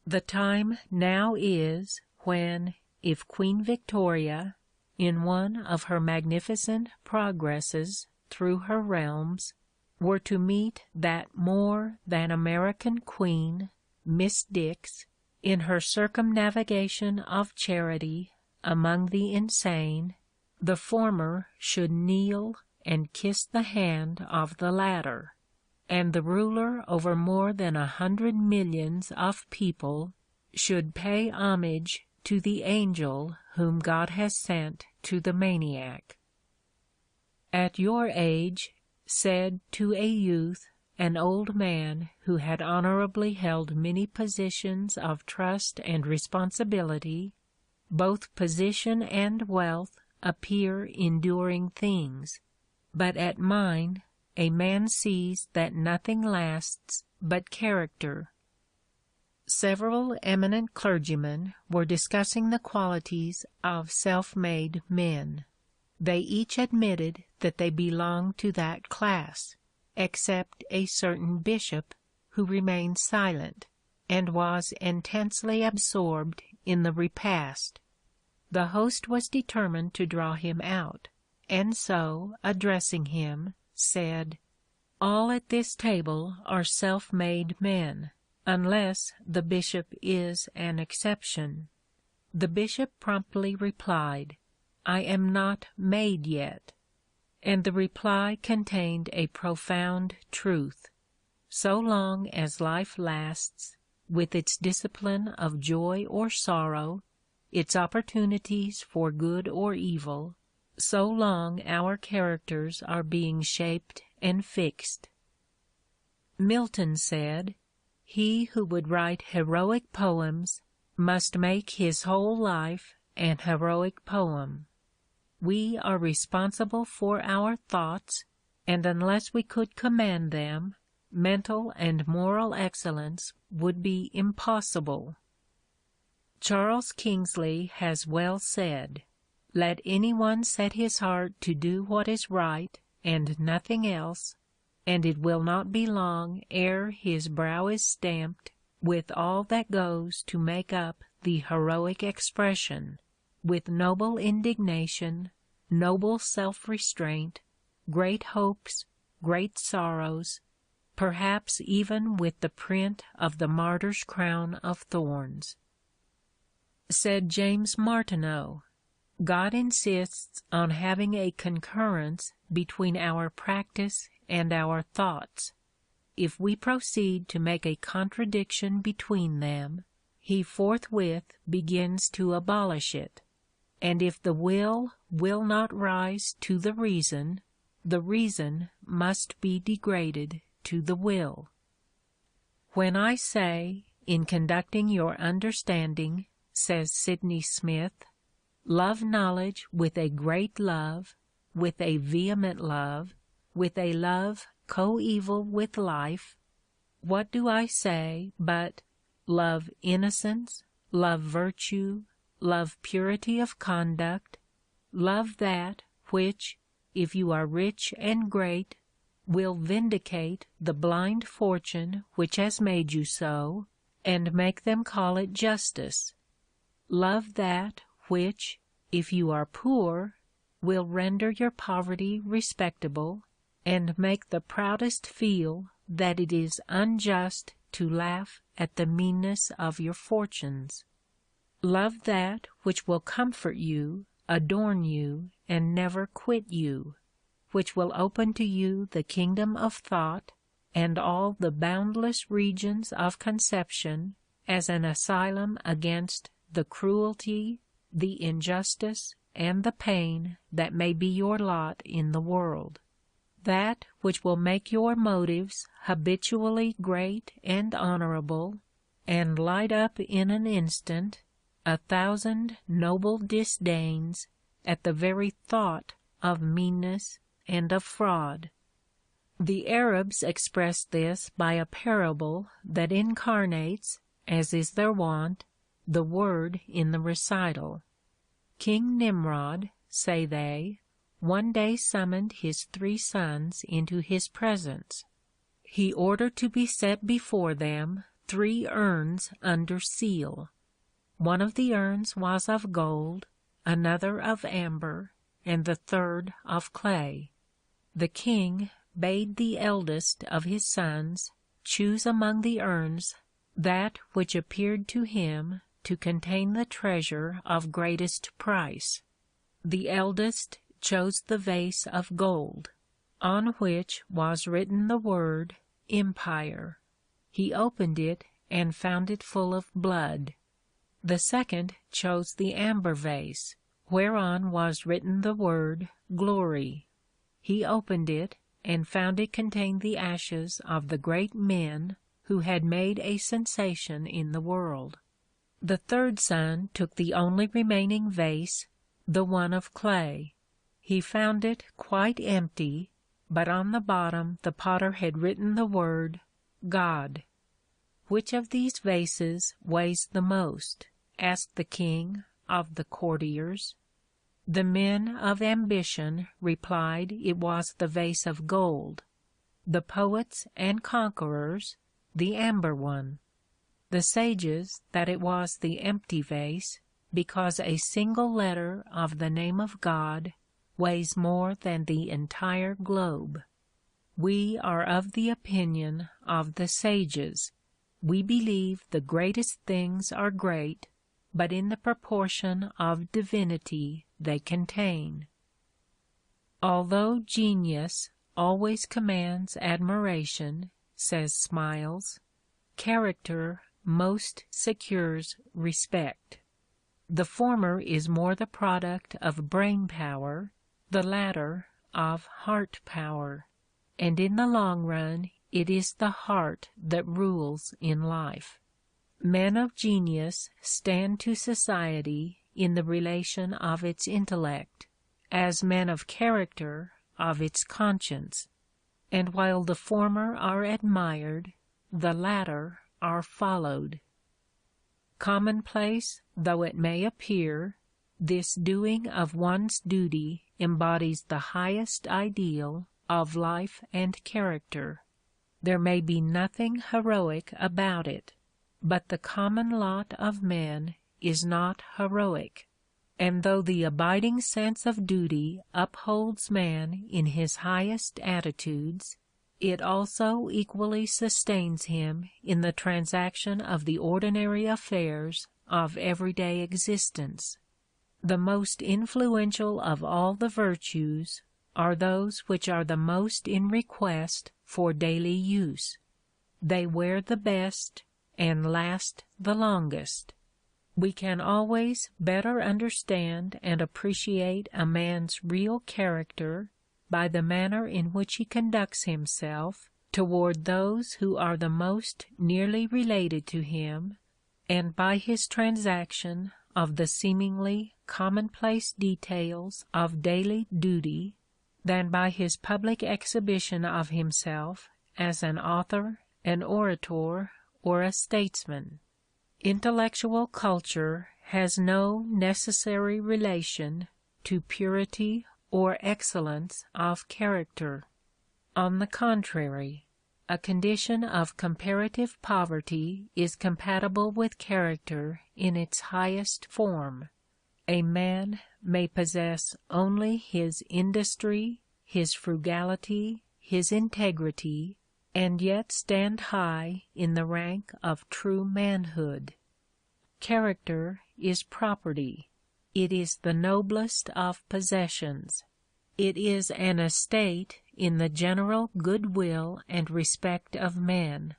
The time now is when, if Queen Victoria, in one of her magnificent progresses through her realms, were to meet that more than American queen, Miss Dix, in her circumnavigation of charity among the insane, the former should kneel and kiss the hand of the latter, and the ruler over more than 100 millions of people should pay homage to the angel whom God has sent to the maniac. At your age, said to a youth, an old man who had honorably held many positions of trust and responsibility, both position and wealth appear enduring things, but at mine a man sees that nothing lasts but character. Several eminent clergymen were discussing the qualities of self-made men. They each admitted that they belonged to that class, except a certain bishop, who remained silent, and was intensely absorbed in the repast. The host was determined to draw him out, and so, addressing him, said, "All at this table are self-made men, unless the bishop is an exception." The bishop promptly replied, "I am not made yet." And the reply contained a profound truth. So long as life lasts, with its discipline of joy or sorrow, its opportunities for good or evil, so long our characters are being shaped and fixed. Milton said, "He who would write heroic poems must make his whole life an heroic poem." We are responsible for our thoughts, and unless we could command them, mental and moral excellence would be impossible. Charles Kingsley has well said, "Let anyone set his heart to do what is right and nothing else, and it will not be long ere his brow is stamped with all that goes to make up the heroic expression, with noble indignation, noble self-restraint, great hopes, great sorrows, perhaps even with the print of the martyr's crown of thorns." Said James Martineau, "God insists on having a concurrence between our practice and our thoughts. If we proceed to make a contradiction between them, he forthwith begins to abolish it. And if the will not rise to the reason must be degraded to the will." When I say, in conducting your understanding, says Sidney Smith, "Love knowledge with a great love, with a vehement love, with a love coeval with life," what do I say but love innocence, love virtue, love purity of conduct, love that which, if you are rich and great, will vindicate the blind fortune which has made you so, and make them call it justice; love that which, if you are poor, will render your poverty respectable, and make the proudest feel that it is unjust to laugh at the meanness of your fortunes; love that which will comfort you, adorn you, and never quit you, which will open to you the kingdom of thought, and all the boundless regions of conception as an asylum against the cruelty, the injustice, and the pain that may be your lot in the world; that which will make your motives habitually great and honorable, and light up in an instant 1,000 noble disdains at the very thought of meanness and of fraud. The Arabs express this by a parable that incarnates, as is their wont, the word in the recital. King Nimrod, say they, one day summoned his 3 sons into his presence. He ordered to be set before them 3 urns under seal. One of the urns was of gold, another of amber, and the third of clay. The king bade the eldest of his sons choose among the urns that which appeared to him to contain the treasure of greatest price. The eldest chose the vase of gold, on which was written the word empire. He opened it and found it full of blood. The second chose the amber vase, whereon was written the word glory. He opened it and found it contained the ashes of the great men who had made a sensation in the world. The third son took the only remaining vase, the one of clay. He found it quite empty, but on the bottom the potter had written the word God. Which of these vases weighs the most? Asked the king of the courtiers. The men of ambition replied it was the vase of gold, the poets and conquerors the amber one, the sages that it was the empty vase, because a single letter of the name of God weighs more than the entire globe. We are of the opinion of the sages. We believe the greatest things are great, but in the proportion of divinity they contain. Although genius always commands admiration, says Smiles, character most secures respect. The former is more the product of brain power, the latter of heart power, and in the long run it is the heart that rules in life. Men of genius stand to society in the relation of its intellect, as men of character of its conscience, and while the former are admired, the latter are followed. Commonplace though it may appear, this doing of one's duty embodies the highest ideal of life and character. There may be nothing heroic about it, but the common lot of men is not heroic, and though the abiding sense of duty upholds man in his highest attitudes, it also equally sustains him in the transaction of the ordinary affairs of everyday existence. The most influential of all the virtues are those which are the most in request for daily use. They wear the best and last the longest. We can always better understand and appreciate a man's real character by the manner in which he conducts himself toward those who are the most nearly related to him, and by his transaction of the seemingly commonplace details of daily duty, than by his public exhibition of himself as an author, an orator, or a statesman. Intellectual culture has no necessary relation to purity or excellence of character. On the contrary, a condition of comparative poverty is compatible with character in its highest form. A man may possess only his industry, his frugality, his integrity, and yet stand high in the rank of true manhood. Character is property. It is the noblest of possessions. It is an estate in the general goodwill and respect of men,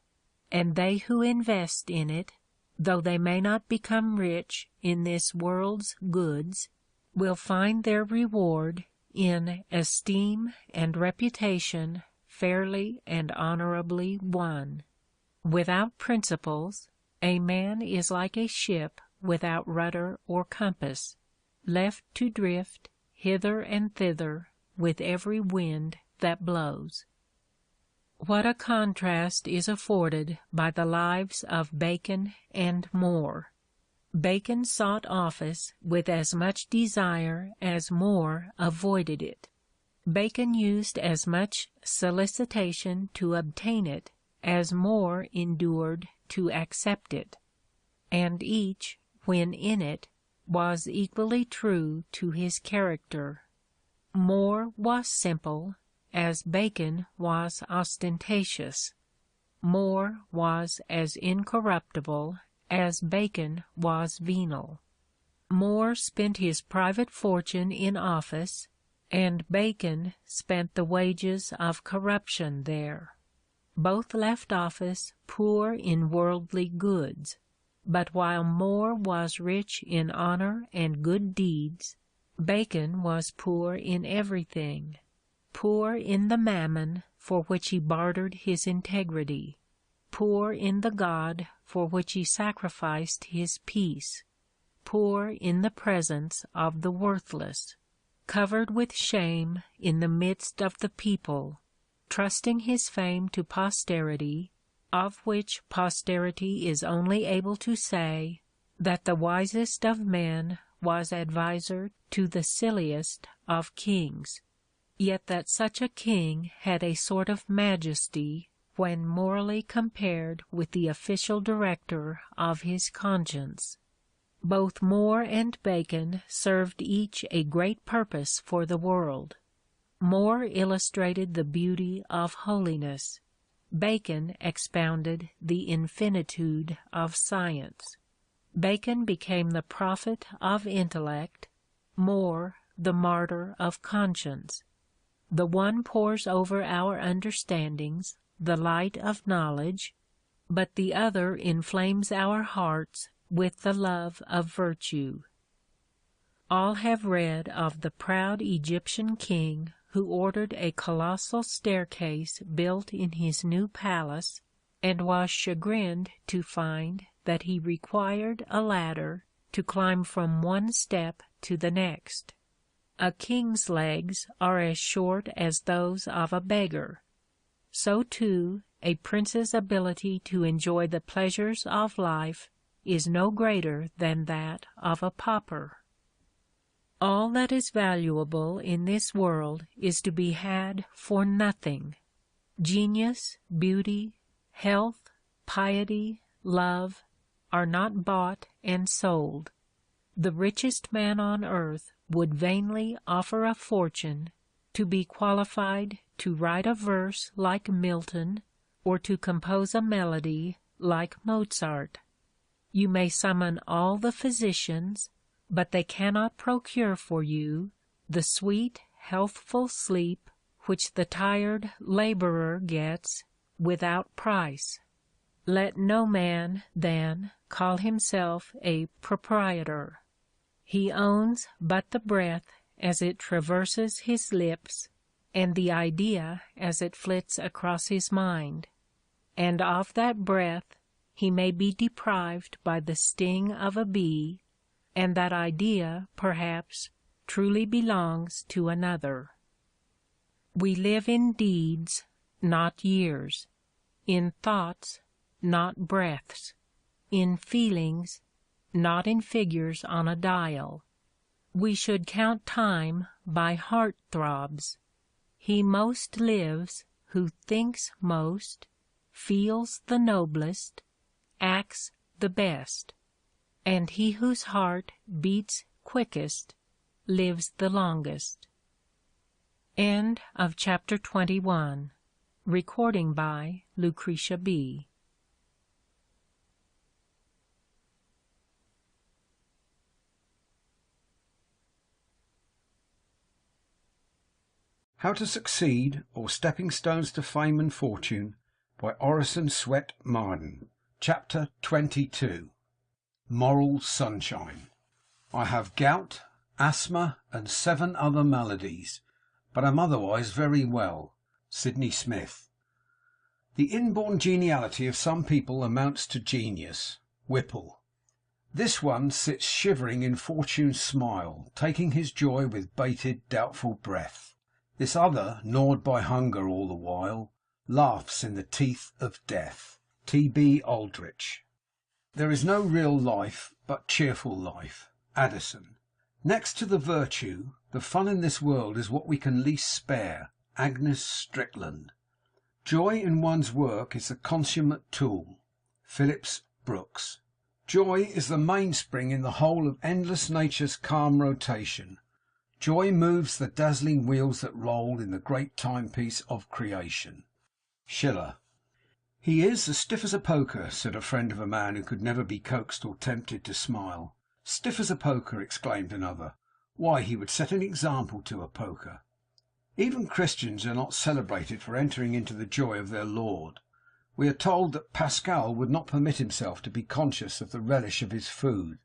and they who invest in it, though they may not become rich in this world's goods, will find their reward in esteem and reputation fairly and honorably won. Without principles, a man is like a ship without rudder or compass, left to drift hither and thither with every wind that blows. What a contrast is afforded by the lives of Bacon and More! Bacon sought office with as much desire as More avoided it. Bacon used as much solicitation to obtain it as More endured to accept it, and each, when in it, was equally true to his character. More was simple, as Bacon was ostentatious. More was as incorruptible as Bacon was venal. More spent his private fortune in office, and Bacon spent the wages of corruption there. Both left office poor in worldly goods, but while More was rich in honor and good deeds, Bacon was poor in everything, poor in the mammon for which he bartered his integrity, poor in the God for which he sacrificed his peace, poor in the presence of the worthless, covered with shame in the midst of the people, trusting his fame to posterity, of which posterity is only able to say that the wisest of men was adviser to the silliest of kings, yet that such a king had a sort of majesty when morally compared with the official director of his conscience. Both More and Bacon served each a great purpose for the world. More illustrated the beauty of holiness. Bacon expounded the infinitude of science. Bacon became the prophet of intellect, More the martyr of conscience. The one pours over our understandings the light of knowledge, but the other inflames our hearts with the love of virtue. All have read of the proud Egyptian king who ordered a colossal staircase built in his new palace, and was chagrined to find that he required a ladder to climb from one step to the next. A king's legs are as short as those of a beggar. So too, a prince's ability to enjoy the pleasures of life is no greater than that of a pauper. All that is valuable in this world is to be had for nothing. Genius, beauty, health, piety, love, are not bought and sold. The richest man on earth would vainly offer a fortune to be qualified to write a verse like Milton, or to compose a melody like Mozart. You may summon all the physicians, but they cannot procure for you the sweet, healthful sleep which the tired laborer gets without price. Let no man, then, call himself a proprietor. He owns but the breath as it traverses his lips, and the idea as it flits across his mind, and of that breath he may be deprived by the sting of a bee, and that idea, perhaps, truly belongs to another. We live in deeds, not years; in thoughts, not breaths; in feelings, not in figures on a dial. We should count time by heart throbs. He most lives who thinks most, feels the noblest, acts the best, and he whose heart beats quickest lives the longest. End of chapter 21. Recording by Lucretia B. How to Succeed, or Stepping Stones to Fame and Fortune, by Orison Swett Marden. Chapter 22. Moral Sunshine. I have gout, asthma, and 7 other maladies, but am otherwise very well. Sydney Smith. The inborn geniality of some people amounts to genius. Whipple. This one sits shivering in Fortune's smile, taking his joy with bated, doubtful breath. This other, gnawed by hunger all the while, laughs in the teeth of death. T.B. Aldrich. There is no real life, but cheerful life. Addison. Next to the virtue, the fun in this world is what we can least spare. Agnes Strickland. Joy in one's work is the consummate tool. Phillips Brooks. Joy is the mainspring in the whole of endless nature's calm rotation. Joy moves the dazzling wheels that roll in the great timepiece of creation. Schiller. He is as stiff as a poker, said a friend of a man who could never be coaxed or tempted to smile. Stiff as a poker, exclaimed another. Why, he would set an example to a poker. Even Christians are not celebrated for entering into the joy of their Lord. We are told that Pascal would not permit himself to be conscious of the relish of his food.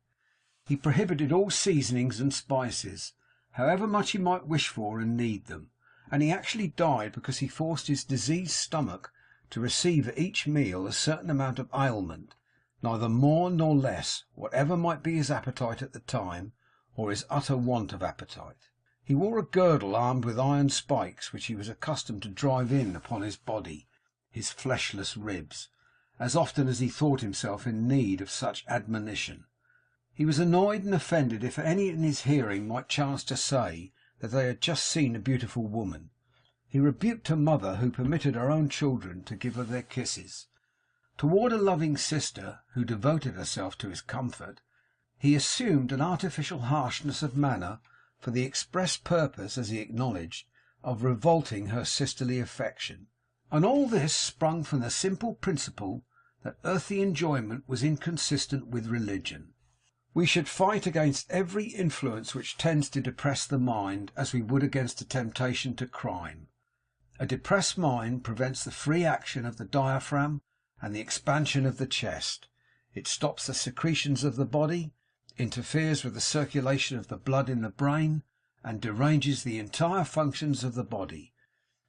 He prohibited all seasonings and spices, however much he might wish for and need them, and he actually died because he forced his diseased stomach to receive at each meal a certain amount of aliment, neither more nor less, whatever might be his appetite at the time, or his utter want of appetite. He wore a girdle armed with iron spikes, which he was accustomed to drive in upon his body, his fleshless ribs, as often as he thought himself in need of such admonition. He was annoyed and offended if any in his hearing might chance to say that they had just seen a beautiful woman. He rebuked a mother who permitted her own children to give her their kisses. Toward a loving sister who devoted herself to his comfort, he assumed an artificial harshness of manner for the express purpose, as he acknowledged, of revolting her sisterly affection. And all this sprung from the simple principle that earthly enjoyment was inconsistent with religion. We should fight against every influence which tends to depress the mind, as we would against a temptation to crime. A depressed mind prevents the free action of the diaphragm and the expansion of the chest. It stops the secretions of the body, interferes with the circulation of the blood in the brain, and deranges the entire functions of the body.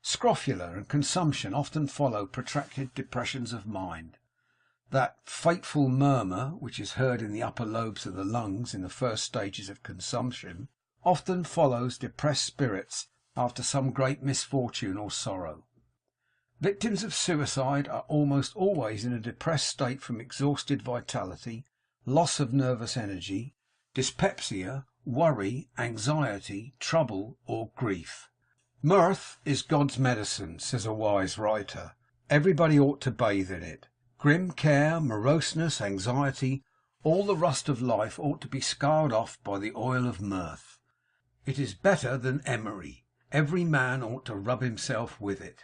Scrofula and consumption often follow protracted depressions of mind. That fateful murmur, which is heard in the upper lobes of the lungs in the first stages of consumption, often follows depressed spirits after some great misfortune or sorrow. Victims of suicide are almost always in a depressed state from exhausted vitality, loss of nervous energy, dyspepsia, worry, anxiety, trouble, or grief. Mirth is God's medicine, says a wise writer. Everybody ought to bathe in it. Grim care, moroseness, anxiety, all the rust of life ought to be scoured off by the oil of mirth. It is better than emery. Every man ought to rub himself with it.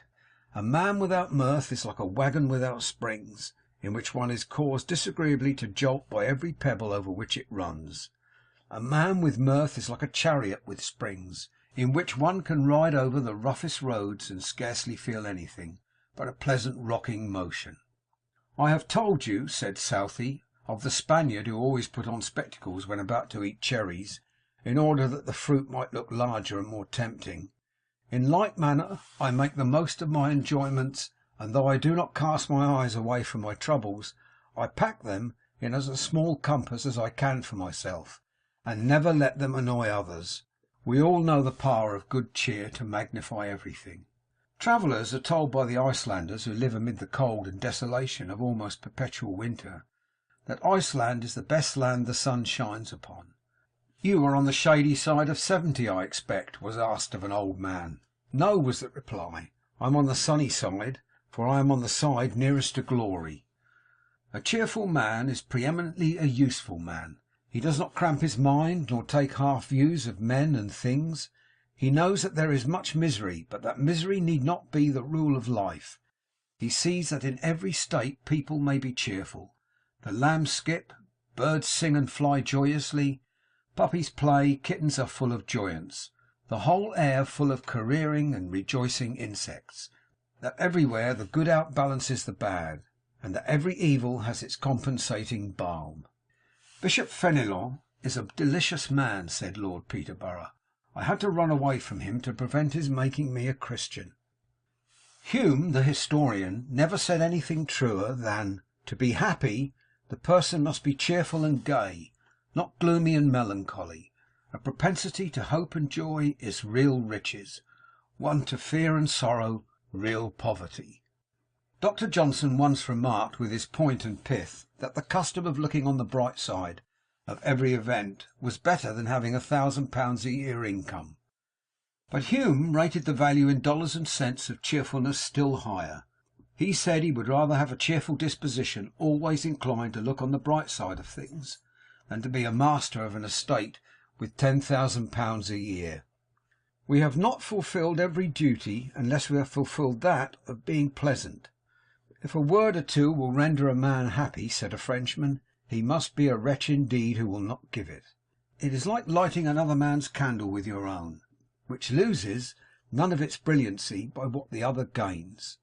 A man without mirth is like a waggon without springs, in which one is caused disagreeably to jolt by every pebble over which it runs. A man with mirth is like a chariot with springs, in which one can ride over the roughest roads and scarcely feel anything but a pleasant rocking motion. I have told you, said Southey, of the Spaniard who always put on spectacles when about to eat cherries, in order that the fruit might look larger and more tempting. In like manner I make the most of my enjoyments, and though I do not cast my eyes away from my troubles, I pack them in as a small compass as I can for myself, and never let them annoy others. We all know the power of good cheer to magnify everything. Travellers are told by the Icelanders, who live amid the cold and desolation of almost perpetual winter, that Iceland is the best land the sun shines upon. You are on the shady side of 70, I expect, was asked of an old man. No, was the reply. I am on the sunny side, for I am on the side nearest to glory. A cheerful man is preeminently a useful man. He does not cramp his mind, nor take half views of men and things. He knows that there is much misery, but that misery need not be the rule of life. He sees that in every state people may be cheerful. The lambs skip, birds sing and fly joyously, puppies play, kittens are full of joyance, the whole air full of careering and rejoicing insects, that everywhere the good outbalances the bad, and that every evil has its compensating balm. Bishop Fenelon is a delicious man, said Lord Peterborough. I had to run away from him to prevent his making me a Christian. Hume, the historian, never said anything truer than, to be happy, the person must be cheerful and gay, not gloomy and melancholy. A propensity to hope and joy is real riches, one to fear and sorrow, real poverty. Dr. Johnson once remarked with his point and pith that the custom of looking on the bright side of every event was better than having £1,000 a year income. But Hume rated the value in dollars and cents of cheerfulness still higher. He said he would rather have a cheerful disposition, always inclined to look on the bright side of things, than to be a master of an estate with £10,000 a year. We have not fulfilled every duty unless we have fulfilled that of being pleasant. If a word or two will render a man happy, said a Frenchman, he must be a wretch indeed who will not give it. It is like lighting another man's candle with your own, which loses none of its brilliancy by what the other gains.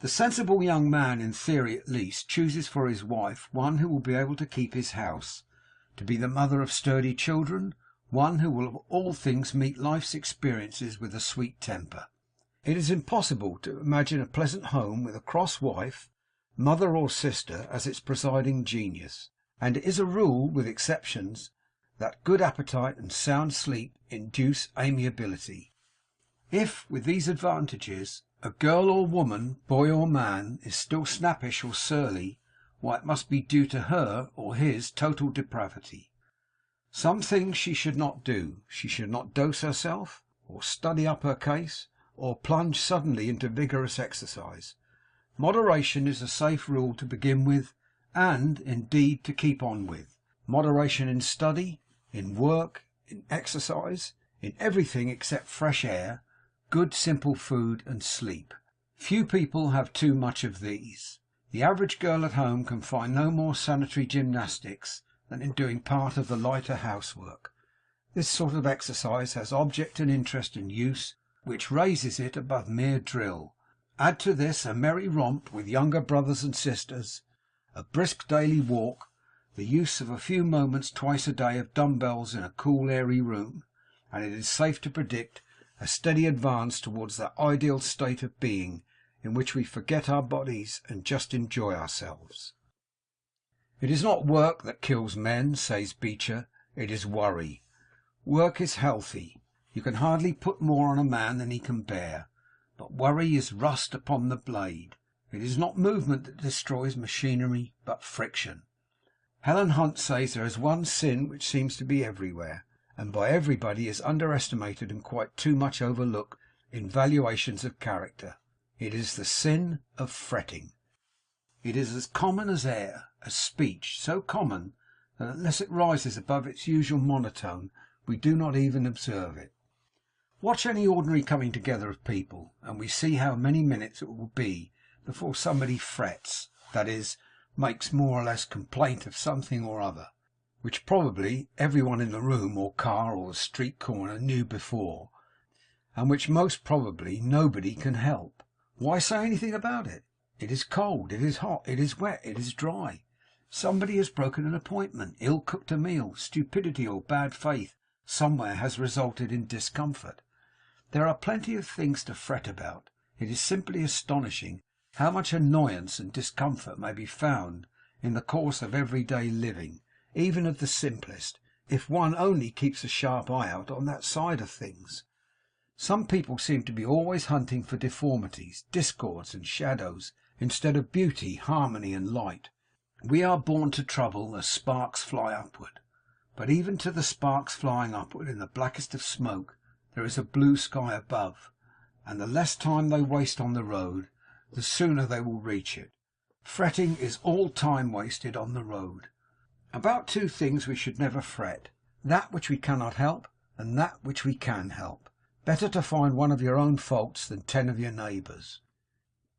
The sensible young man, in theory at least, chooses for his wife one who will be able to keep his house, to be the mother of sturdy children, one who will of all things meet life's experiences with a sweet temper. It is impossible to imagine a pleasant home with a cross wife, mother or sister, as its presiding genius, and it is a rule, with exceptions, that good appetite and sound sleep induce amiability. If, with these advantages, a girl or woman, boy or man, is still snappish or surly, why, it must be due to her or his total depravity. Some things she should not do. She should not dose herself, or study up her case, or plunge suddenly into vigorous exercise. Moderation is a safe rule to begin with, and, indeed, to keep on with. Moderation in study, in work, in exercise, in everything except fresh air, good simple food, and sleep. Few people have too much of these. The average girl at home can find no more sanitary gymnastics than in doing part of the lighter housework. This sort of exercise has object and interest and use, which raises it above mere drill. Add to this a merry romp with younger brothers and sisters, a brisk daily walk, the use of a few moments twice a day of dumbbells in a cool airy room, and it is safe to predict a steady advance towards that ideal state of being in which we forget our bodies and just enjoy ourselves. It is not work that kills men, says Beecher, it is worry. Work is healthy. You can hardly put more on a man than he can bear, but worry is rust upon the blade. It is not movement that destroys machinery, but friction. Helen Hunt says there is one sin which seems to be everywhere, and by everybody is underestimated and quite too much overlooked in valuations of character. It is the sin of fretting. It is as common as air, as speech, so common that unless it rises above its usual monotone, we do not even observe it. Watch any ordinary coming together of people, and we see how many minutes it will be before somebody frets, that is, makes more or less complaint of something or other, which probably every one in the room or car or the street corner knew before, and which most probably nobody can help. Why say anything about it? It is cold, it is hot, it is wet, it is dry. Somebody has broken an appointment, ill-cooked a meal, stupidity or bad faith somewhere has resulted in discomfort. There are plenty of things to fret about. It is simply astonishing how much annoyance and discomfort may be found in the course of everyday living, even of the simplest, if one only keeps a sharp eye out on that side of things. Some people seem to be always hunting for deformities, discords, and shadows, instead of beauty, harmony, and light. We are born to trouble as sparks fly upward, but even to the sparks flying upward in the blackest of smoke there is a blue sky above, and the less time they waste on the road, the sooner they will reach it. Fretting is all time wasted on the road. About two things we should never fret, that which we cannot help, and that which we can help. Better to find one of your own faults than 10 of your neighbours'.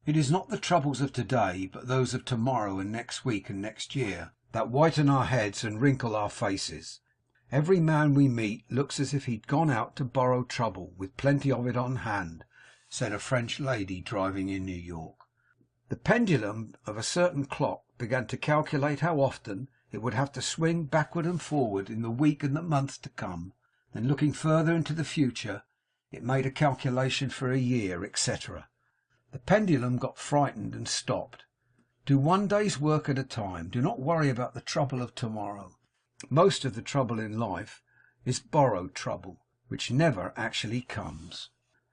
It is not the troubles of today, but those of tomorrow and next week and next year, that whiten our heads and wrinkle our faces. Every man we meet looks as if he'd gone out to borrow trouble, with plenty of it on hand, said a French lady driving in New York. The pendulum of a certain clock began to calculate how often it would have to swing backward and forward in the week and the month to come. Then, looking further into the future, it made a calculation for a year, etc. The pendulum got frightened and stopped. Do one day's work at a time. Do not worry about the trouble of tomorrow. Most of the trouble in life is borrowed trouble, which never actually comes.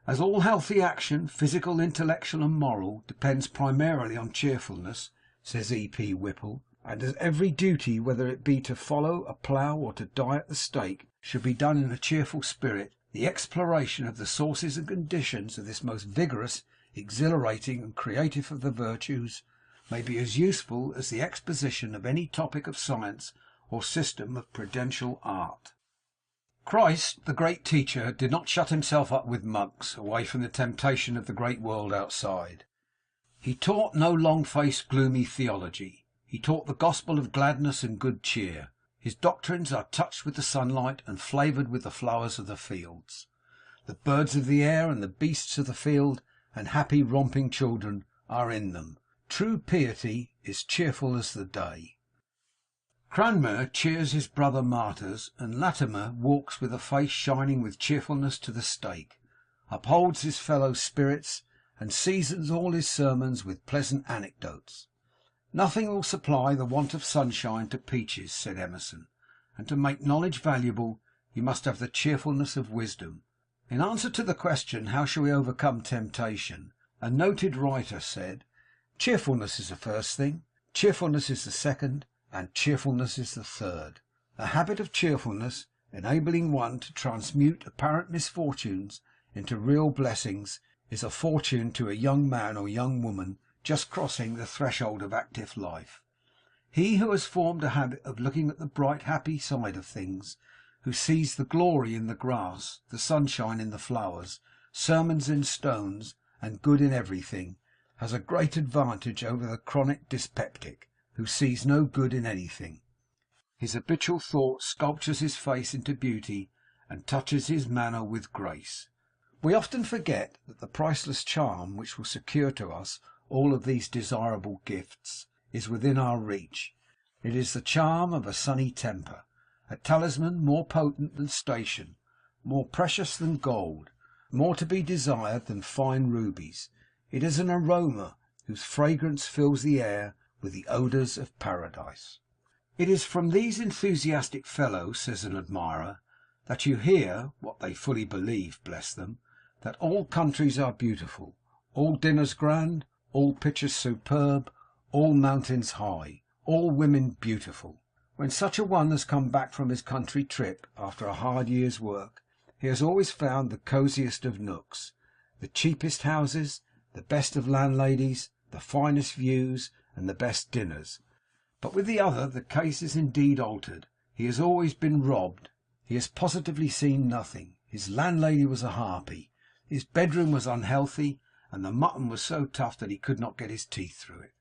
As all healthy action, physical, intellectual, and moral, depends primarily on cheerfulness, says E.P. Whipple, and as every duty, whether it be to follow a plough or to die at the stake, should be done in a cheerful spirit, the exploration of the sources and conditions of this most vigorous, exhilarating, and creative of the virtues may be as useful as the exposition of any topic of science or system of prudential art. Christ, the great teacher, did not shut himself up with monks, away from the temptation of the great world outside. He taught no long-faced, gloomy theology. He taught the gospel of gladness and good cheer. His doctrines are touched with the sunlight and flavoured with the flowers of the fields. The birds of the air and the beasts of the field and happy romping children are in them. True piety is cheerful as the day. Cranmer cheers his brother martyrs, and Latimer walks with a face shining with cheerfulness to the stake, upholds his fellow spirits, and seasons all his sermons with pleasant anecdotes. Nothing will supply the want of sunshine to peaches, said Emerson, and to make knowledge valuable you must have the cheerfulness of wisdom. In answer to the question, how shall we overcome temptation, a noted writer said, cheerfulness is the first thing, cheerfulness is the second, and cheerfulness is the third. A habit of cheerfulness, enabling one to transmute apparent misfortunes into real blessings, is a fortune to a young man or young woman just crossing the threshold of active life. He who has formed a habit of looking at the bright, happy side of things, who sees the glory in the grass, the sunshine in the flowers, sermons in stones, and good in everything, has a great advantage over the chronic dyspeptic, who sees no good in anything. His habitual thought sculptures his face into beauty, and touches his manner with grace. We often forget that the priceless charm which will secure to us all of these desirable gifts is within our reach. It is the charm of a sunny temper, a talisman more potent than station, more precious than gold, more to be desired than fine rubies. It is an aroma whose fragrance fills the air with the odours of paradise. It is from these enthusiastic fellows, says an admirer, that you hear, what they fully believe, bless them, that all countries are beautiful, all dinners grand, all pictures superb, all mountains high, all women beautiful. When such a one has come back from his country trip after a hard year's work, he has always found the cosiest of nooks, the cheapest houses, the best of landladies, the finest views, and the best dinners. But with the other the case is indeed altered. He has always been robbed. He has positively seen nothing. His landlady was a harpy. His bedroom was unhealthy, and the mutton was so tough that he could not get his teeth through it.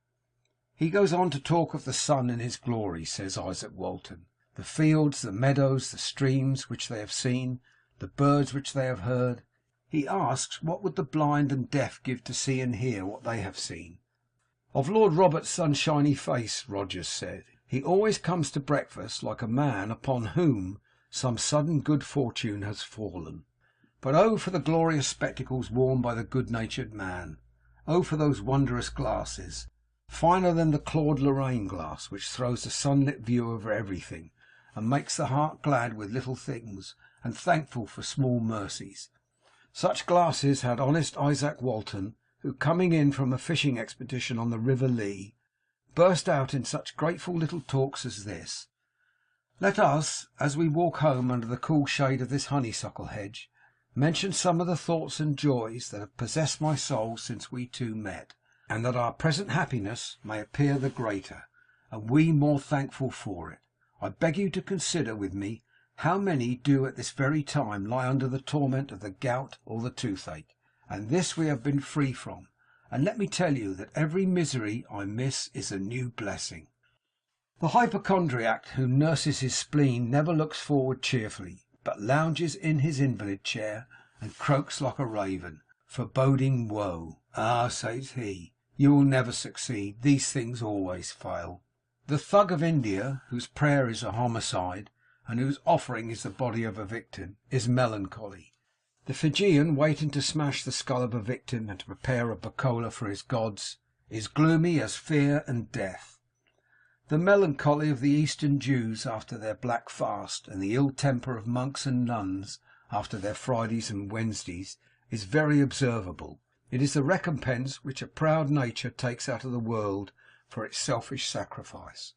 He goes on to talk of the sun in his glory, says Isaac Walton, the fields, the meadows, the streams which they have seen, the birds which they have heard. He asks, what would the blind and deaf give to see and hear what they have seen? Of Lord Robert's sunshiny face, Rogers said, he always comes to breakfast like a man upon whom some sudden good fortune has fallen. But oh, for the glorious spectacles worn by the good-natured man! Oh, for those wondrous glasses, finer than the Claude Lorraine glass, which throws a sunlit view over everything, and makes the heart glad with little things, and thankful for small mercies. Such glasses had honest Isaac Walton, who, coming in from a fishing expedition on the River Lee, burst out in such grateful little talks as this: let us, as we walk home under the cool shade of this honeysuckle hedge, mention some of the thoughts and joys that have possessed my soul since we two met, and that our present happiness may appear the greater, and we more thankful for it. I beg you to consider with me how many do at this very time lie under the torment of the gout or the toothache, and this we have been free from. And let me tell you that every misery I miss is a new blessing. The hypochondriac who nurses his spleen never looks forward cheerfully, but lounges in his invalid chair and croaks like a raven, foreboding woe. Ah, says he, you will never succeed. These things always fail. The thug of India, whose prayer is a homicide, and whose offering is the body of a victim, is melancholy. The Fijian, waiting to smash the skull of a victim and to prepare a bacola for his gods, is gloomy as fear and death. The melancholy of the Eastern Jews after their black fast, and the ill temper of monks and nuns after their Fridays and Wednesdays, is very observable. It is the recompense which a proud nature takes out of the world for its selfish sacrifice.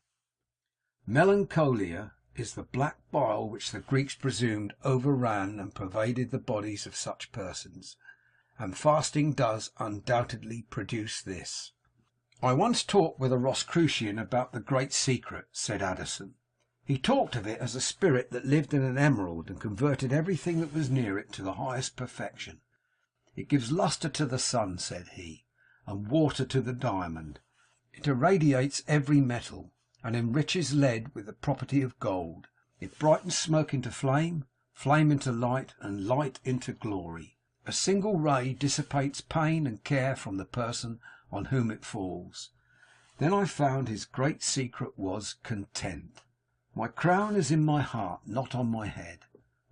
Melancholia is the black bile which the Greeks presumed overran and pervaded the bodies of such persons, and fasting does undoubtedly produce this. I once talked with a Rosicrucian about the great secret, said Addison. He talked of it as a spirit that lived in an emerald and converted everything that was near it to the highest perfection. It gives lustre to the sun, said he, and water to the diamond. It irradiates every metal, and enriches lead with the property of gold. It brightens smoke into flame, flame into light, and light into glory. A single ray dissipates pain and care from the person on whom it falls. Then I found his great secret was content. My crown is in my heart, not on my head,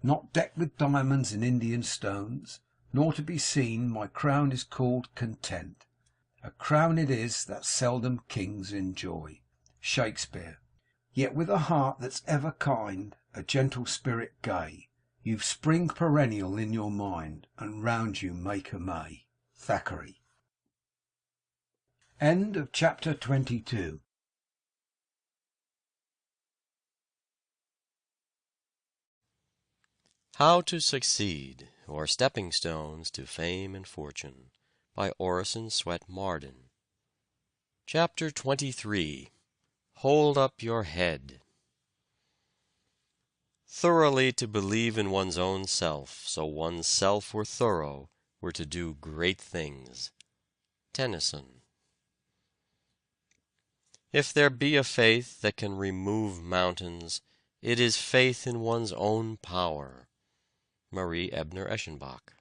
not decked with diamonds and Indian stones, nor to be seen. My crown is called content. A crown it is that seldom kings enjoy. Shakespeare. Yet with a heart that's ever kind, a gentle spirit gay, you've spring perennial in your mind, and round you make a May. Thackeray. End of chapter 22. How to Succeed, or Stepping Stones to Fame and Fortune, by Orison Swett Marden. Chapter 23. Hold Up Your Head. Thoroughly to believe in one's own self, so one's self were thorough, were to do great things. Tennyson. If there be a faith that can remove mountains, it is faith in one's own power. Marie Ebner-Eschenbach.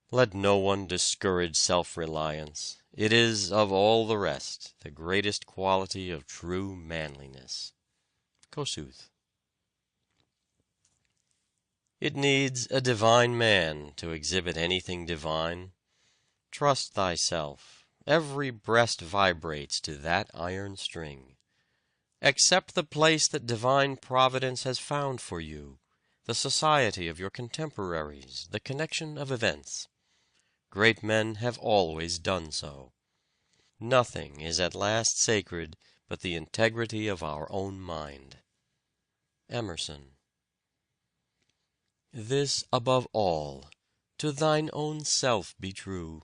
Let no one discourage self-reliance. It is, of all the rest, the greatest quality of true manliness. Kossuth. It needs a divine man to exhibit anything divine. Trust thyself. Every breast vibrates to that iron string. Accept the place that divine providence has found for you, the society of your contemporaries, the connection of events. Great men have always done so. Nothing is at last sacred but the integrity of our own mind. Emerson. This above all, to thine own self be true,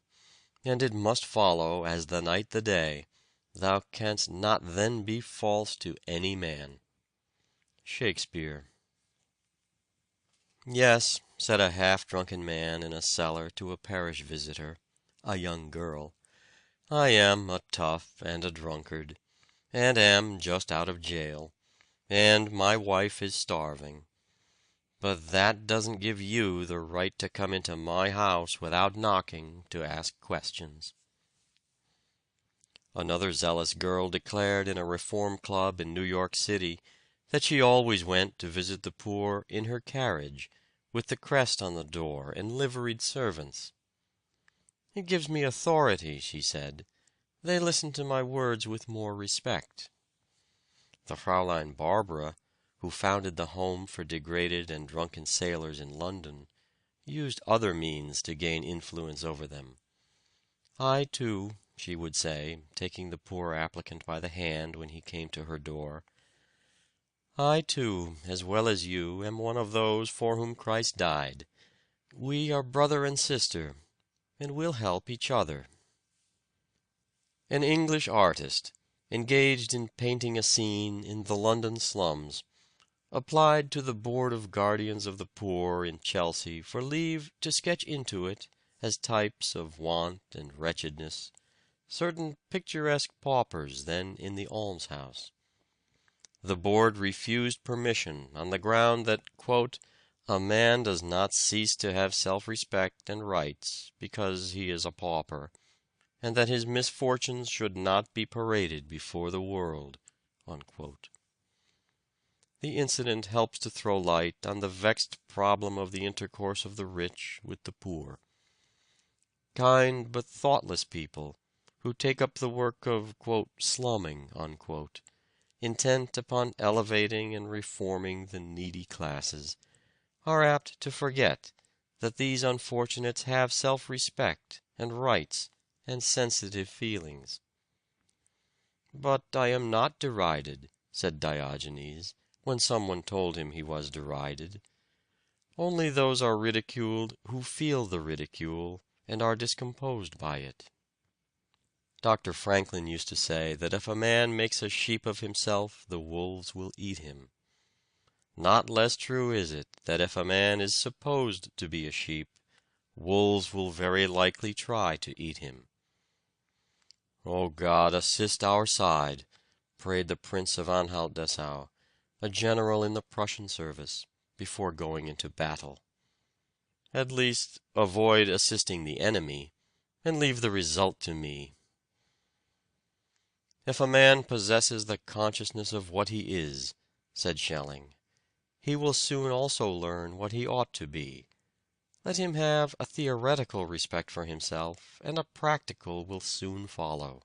and it must follow as the night the day, thou canst not then be false to any man. Shakespeare. Yes, said a half-drunken man in a cellar to a parish visitor, a young girl, I am a tough and a drunkard, and am just out of jail, and my wife is starving. But that doesn't give you the right to come into my house without knocking to ask questions. Another zealous girl declared in a reform club in New York City that she always went to visit the poor in her carriage, with the crest on the door and liveried servants. It gives me authority, she said. They listen to my words with more respect. The Fraulein Barbara, who founded the Home for Degraded and Drunken Sailors in London, used other means to gain influence over them. I, too, she would say, taking the poor applicant by the hand when he came to her door, I, too, as well as you, am one of those for whom Christ died. We are brother and sister, and will help each other. An English artist, engaged in painting a scene in the London slums, applied to the Board of Guardians of the Poor in Chelsea for leave to sketch into it, as types of want and wretchedness, certain picturesque paupers then in the almshouse. The board refused permission on the ground that, quote, a man does not cease to have self-respect and rights because he is a pauper, and that his misfortunes should not be paraded before the world, unquote. The incident helps to throw light on the vexed problem of the intercourse of the rich with the poor. Kind but thoughtless people, who take up the work of, quote, slumming, unquote, intent upon elevating and reforming the needy classes, are apt to forget that these unfortunates have self-respect and rights and sensitive feelings. But I am not derided, said Diogenes, when someone told him he was derided. Only those are ridiculed who feel the ridicule and are discomposed by it. Dr. Franklin used to say that if a man makes a sheep of himself, the wolves will eat him. Not less true is it that if a man is supposed to be a sheep, wolves will very likely try to eat him. O God, assist our side, prayed the Prince of Anhalt-Dessau, a general in the Prussian service, before going into battle. At least, avoid assisting the enemy, and leave the result to me. If a man possesses the consciousness of what he is, said Schelling, he will soon also learn what he ought to be. Let him have a theoretical respect for himself, and a practical will soon follow.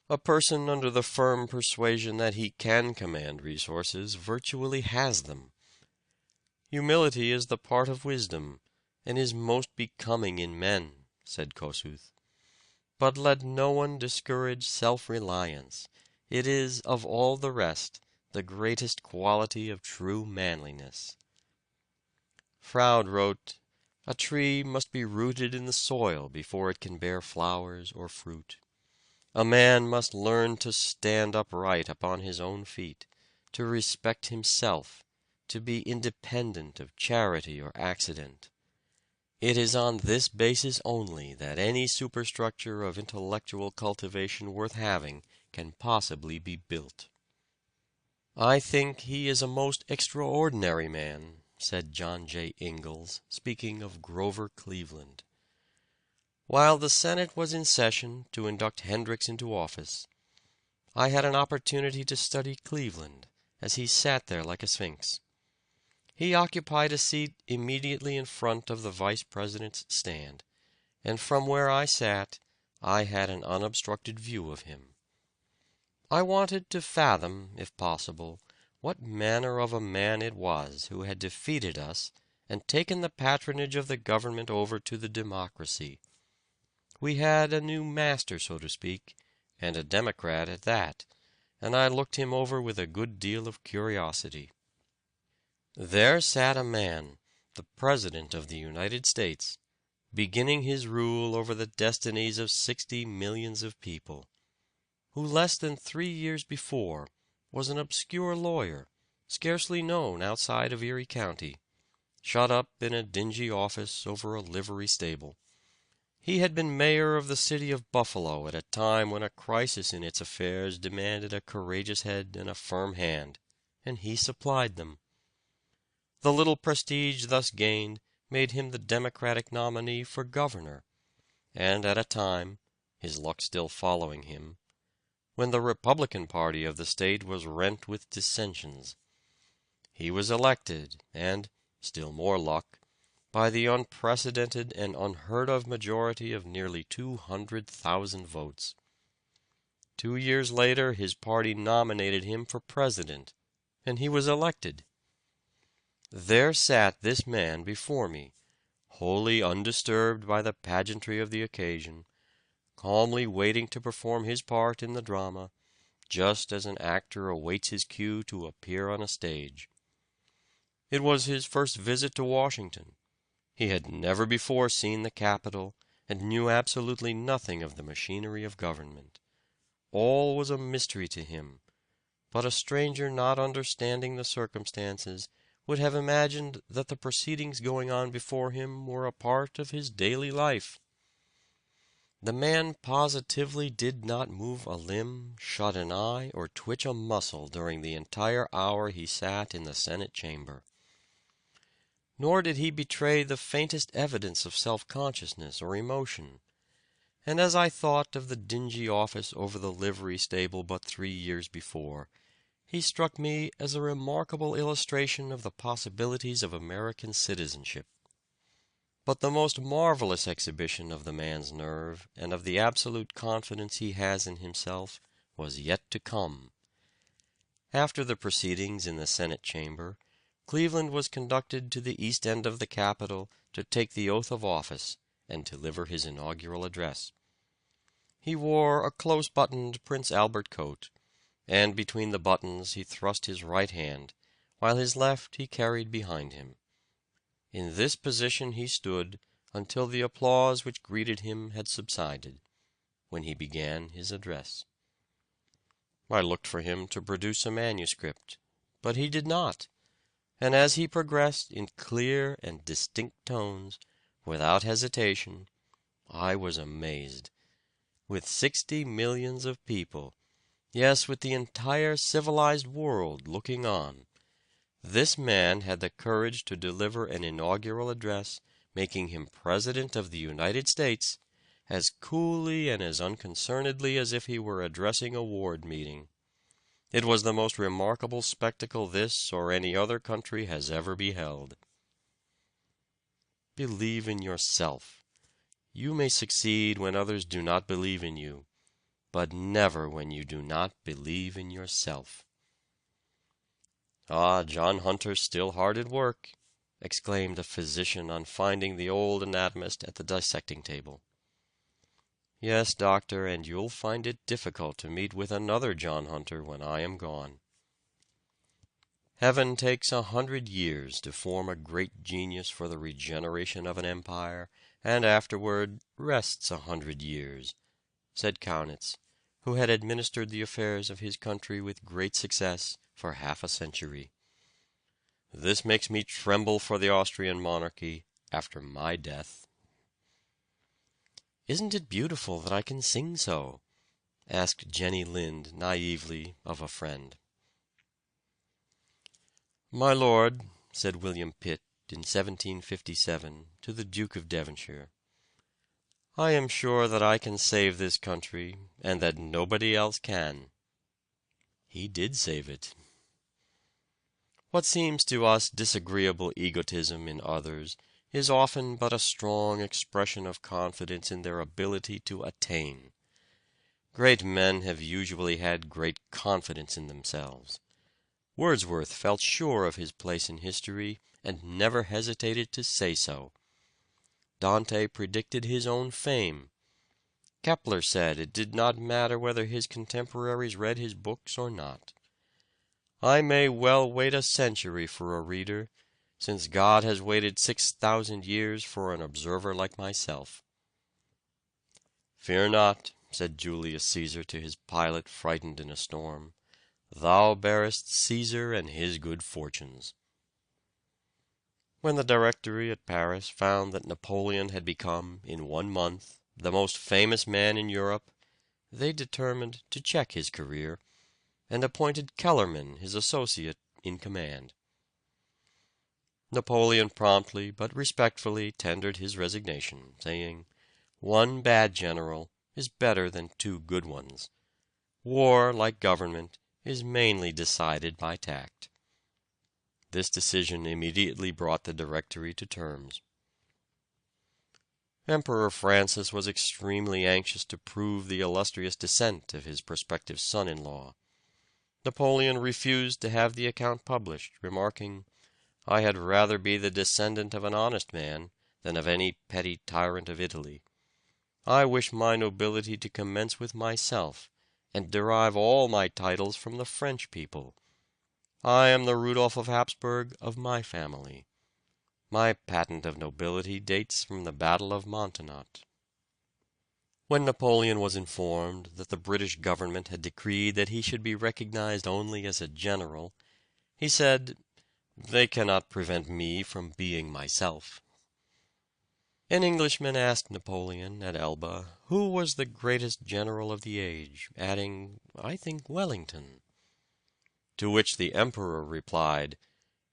A person under the firm persuasion that he can command resources virtually has them. Humility is the part of wisdom, and is most becoming in men, said Kossuth. But let no one discourage self-reliance. It is, of all the rest, the greatest quality of true manliness. Froude wrote, "A tree must be rooted in the soil before it can bear flowers or fruit. A man must learn to stand upright upon his own feet, to respect himself, to be independent of charity or accident. It is on this basis only that any superstructure of intellectual cultivation worth having can possibly be built." "I think he is a most extraordinary man," said John J. Ingalls, speaking of Grover Cleveland. While the Senate was in session to induct Hendricks into office, I had an opportunity to study Cleveland as he sat there like a sphinx. He occupied a seat immediately in front of the vice president's stand, and from where I sat I had an unobstructed view of him. I wanted to fathom, if possible, what manner of a man it was who had defeated us and taken the patronage of the government over to the democracy. We had a new master, so to speak, and a Democrat at that, and I looked him over with a good deal of curiosity. There sat a man, the President of the United States, beginning his rule over the destinies of 60 millions of people, who less than 3 years before was an obscure lawyer, scarcely known outside of Erie County, shut up in a dingy office over a livery stable. He had been mayor of the city of Buffalo at a time when a crisis in its affairs demanded a courageous head and a firm hand, and he supplied them. The little prestige thus gained made him the Democratic nominee for governor, and at a time, his luck still following him, when the Republican party of the state was rent with dissensions. He was elected, and, still more luck, by the unprecedented and unheard-of majority of nearly 200,000 votes. 2 years later his party nominated him for president, and he was elected. There sat this man before me, wholly undisturbed by the pageantry of the occasion, calmly waiting to perform his part in the drama, just as an actor awaits his cue to appear on a stage. It was his first visit to Washington. He had never before seen the Capitol, and knew absolutely nothing of the machinery of government. All was a mystery to him, but a stranger not understanding the circumstances would have imagined that the proceedings going on before him were a part of his daily life. The man positively did not move a limb, shut an eye, or twitch a muscle during the entire hour he sat in the Senate chamber. Nor did he betray the faintest evidence of self-consciousness or emotion. And as I thought of the dingy office over the livery stable but 3 years before, he struck me as a remarkable illustration of the possibilities of American citizenship. But the most marvelous exhibition of the man's nerve and of the absolute confidence he has in himself was yet to come. After the proceedings in the Senate chamber, Cleveland was conducted to the east end of the Capitol to take the oath of office and deliver his inaugural address. He wore a close-buttoned Prince Albert coat, and between the buttons he thrust his right hand, while his left he carried behind him. In this position he stood until the applause which greeted him had subsided, when he began his address. I looked for him to produce a manuscript, but he did not, and as he progressed in clear and distinct tones, without hesitation, I was amazed. With 60 millions of people, yes, with the entire civilized world looking on, this man had the courage to deliver an inaugural address making him President of the United States, as coolly and as unconcernedly as if he were addressing a ward meeting. It was the most remarkable spectacle this or any other country has ever beheld. Believe in yourself. You may succeed when others do not believe in you, but never when you do not believe in yourself. "Ah, John Hunter's still hard at work," exclaimed a physician on finding the old anatomist at the dissecting table. "Yes, doctor, and you'll find it difficult to meet with another John Hunter when I am gone. Heaven takes 100 years to form a great genius for the regeneration of an empire, and afterward rests 100 years," said Kaunitz, who had administered the affairs of his country with great success for half a century. "This makes me tremble for the Austrian monarchy after my death." "Isn't it beautiful that I can sing so?" asked Jenny Lind naively of a friend. "My lord," said William Pitt in 1757 to the Duke of Devonshire, "I am sure that I can save this country, and that nobody else can." He did save it. What seems to us disagreeable egotism in others is often but a strong expression of confidence in their ability to attain. Great men have usually had great confidence in themselves. Wordsworth felt sure of his place in history, and never hesitated to say so. Dante predicted his own fame. Kepler said it did not matter whether his contemporaries read his books or not. I may well wait a century for a reader, since God has waited 6,000 years for an observer like myself. "Fear not," said Julius Caesar to his pilot frightened in a storm. "Thou bearest Caesar and his good fortunes." When the Directory at Paris found that Napoleon had become, in 1 month, the most famous man in Europe, they determined to check his career, and appointed Kellerman his associate in command. Napoleon promptly but respectfully tendered his resignation, saying, "1 bad general is better than 2 good ones. War, like government, is mainly decided by tact." This decision immediately brought the Directory to terms. Emperor Francis was extremely anxious to prove the illustrious descent of his prospective son-in-law. Napoleon refused to have the account published, remarking, "I had rather be the descendant of an honest man than of any petty tyrant of Italy. I wish my nobility to commence with myself, and derive all my titles from the French people. I am the Rudolph of Habsburg of my family. My patent of nobility dates from the Battle of Montenot." When Napoleon was informed that the British government had decreed that he should be recognized only as a general, he said, "They cannot prevent me from being myself." An Englishman asked Napoleon at Elba who was the greatest general of the age, adding, "I think Wellington." To which the Emperor replied,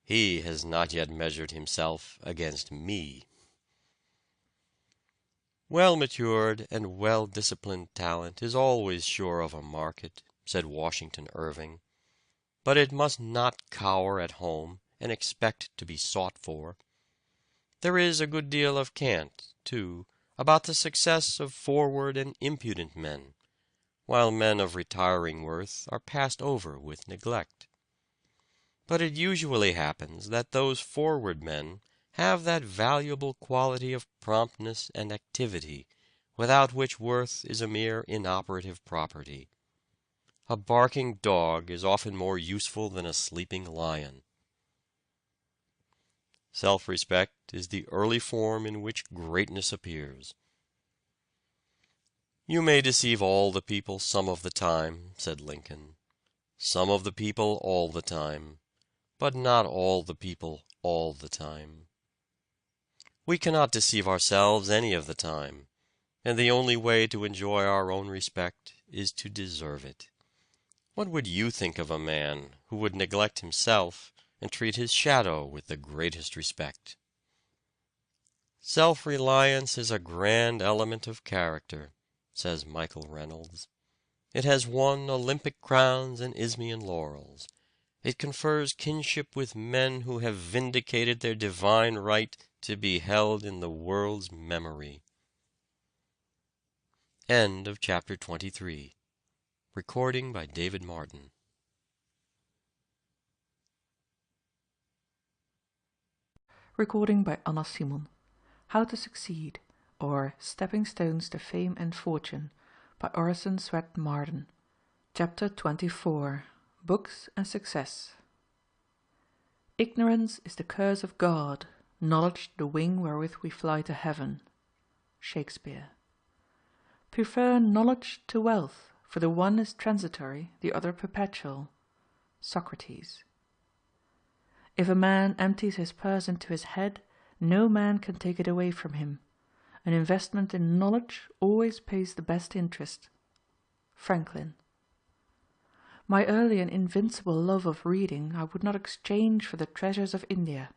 "He has not yet measured himself against me." "Well-matured and well-disciplined talent is always sure of a market," said Washington Irving, "but it must not cower at home and expect to be sought for. There is a good deal of cant, too, about the success of forward and impudent men, while men of retiring worth are passed over with neglect. But it usually happens that those forward men have that valuable quality of promptness and activity, without which worth is a mere inoperative property. A barking dog is often more useful than a sleeping lion. Self-respect is the early form in which greatness appears. "You may deceive all the people some of the time," said Lincoln. "Some of the people all the time, but not all the people all the time. We cannot deceive ourselves any of the time, and the only way to enjoy our own respect is to deserve it. What would you think of a man who would neglect himself and treat his shadow with the greatest respect?" Self-reliance is a grand element of character, says Michael Reynolds. It has won Olympic crowns and Isthmian laurels. It confers kinship with men who have vindicated their divine right to be held in the world's memory. End of chapter 23. Recording by David Marden. Recording by Anna Simon. How to Succeed, or Stepping Stones to Fame and Fortune, by Orison Swett Marden. Chapter 24. Books and Success. Ignorance is the curse of God, knowledge the wing wherewith we fly to heaven. Shakespeare. Prefer knowledge to wealth, for the one is transitory, the other perpetual. Socrates. If a man empties his purse into his head, no man can take it away from him. An investment in knowledge always pays the best interest. Franklin. My early and invincible love of reading I would not exchange for the treasures of India.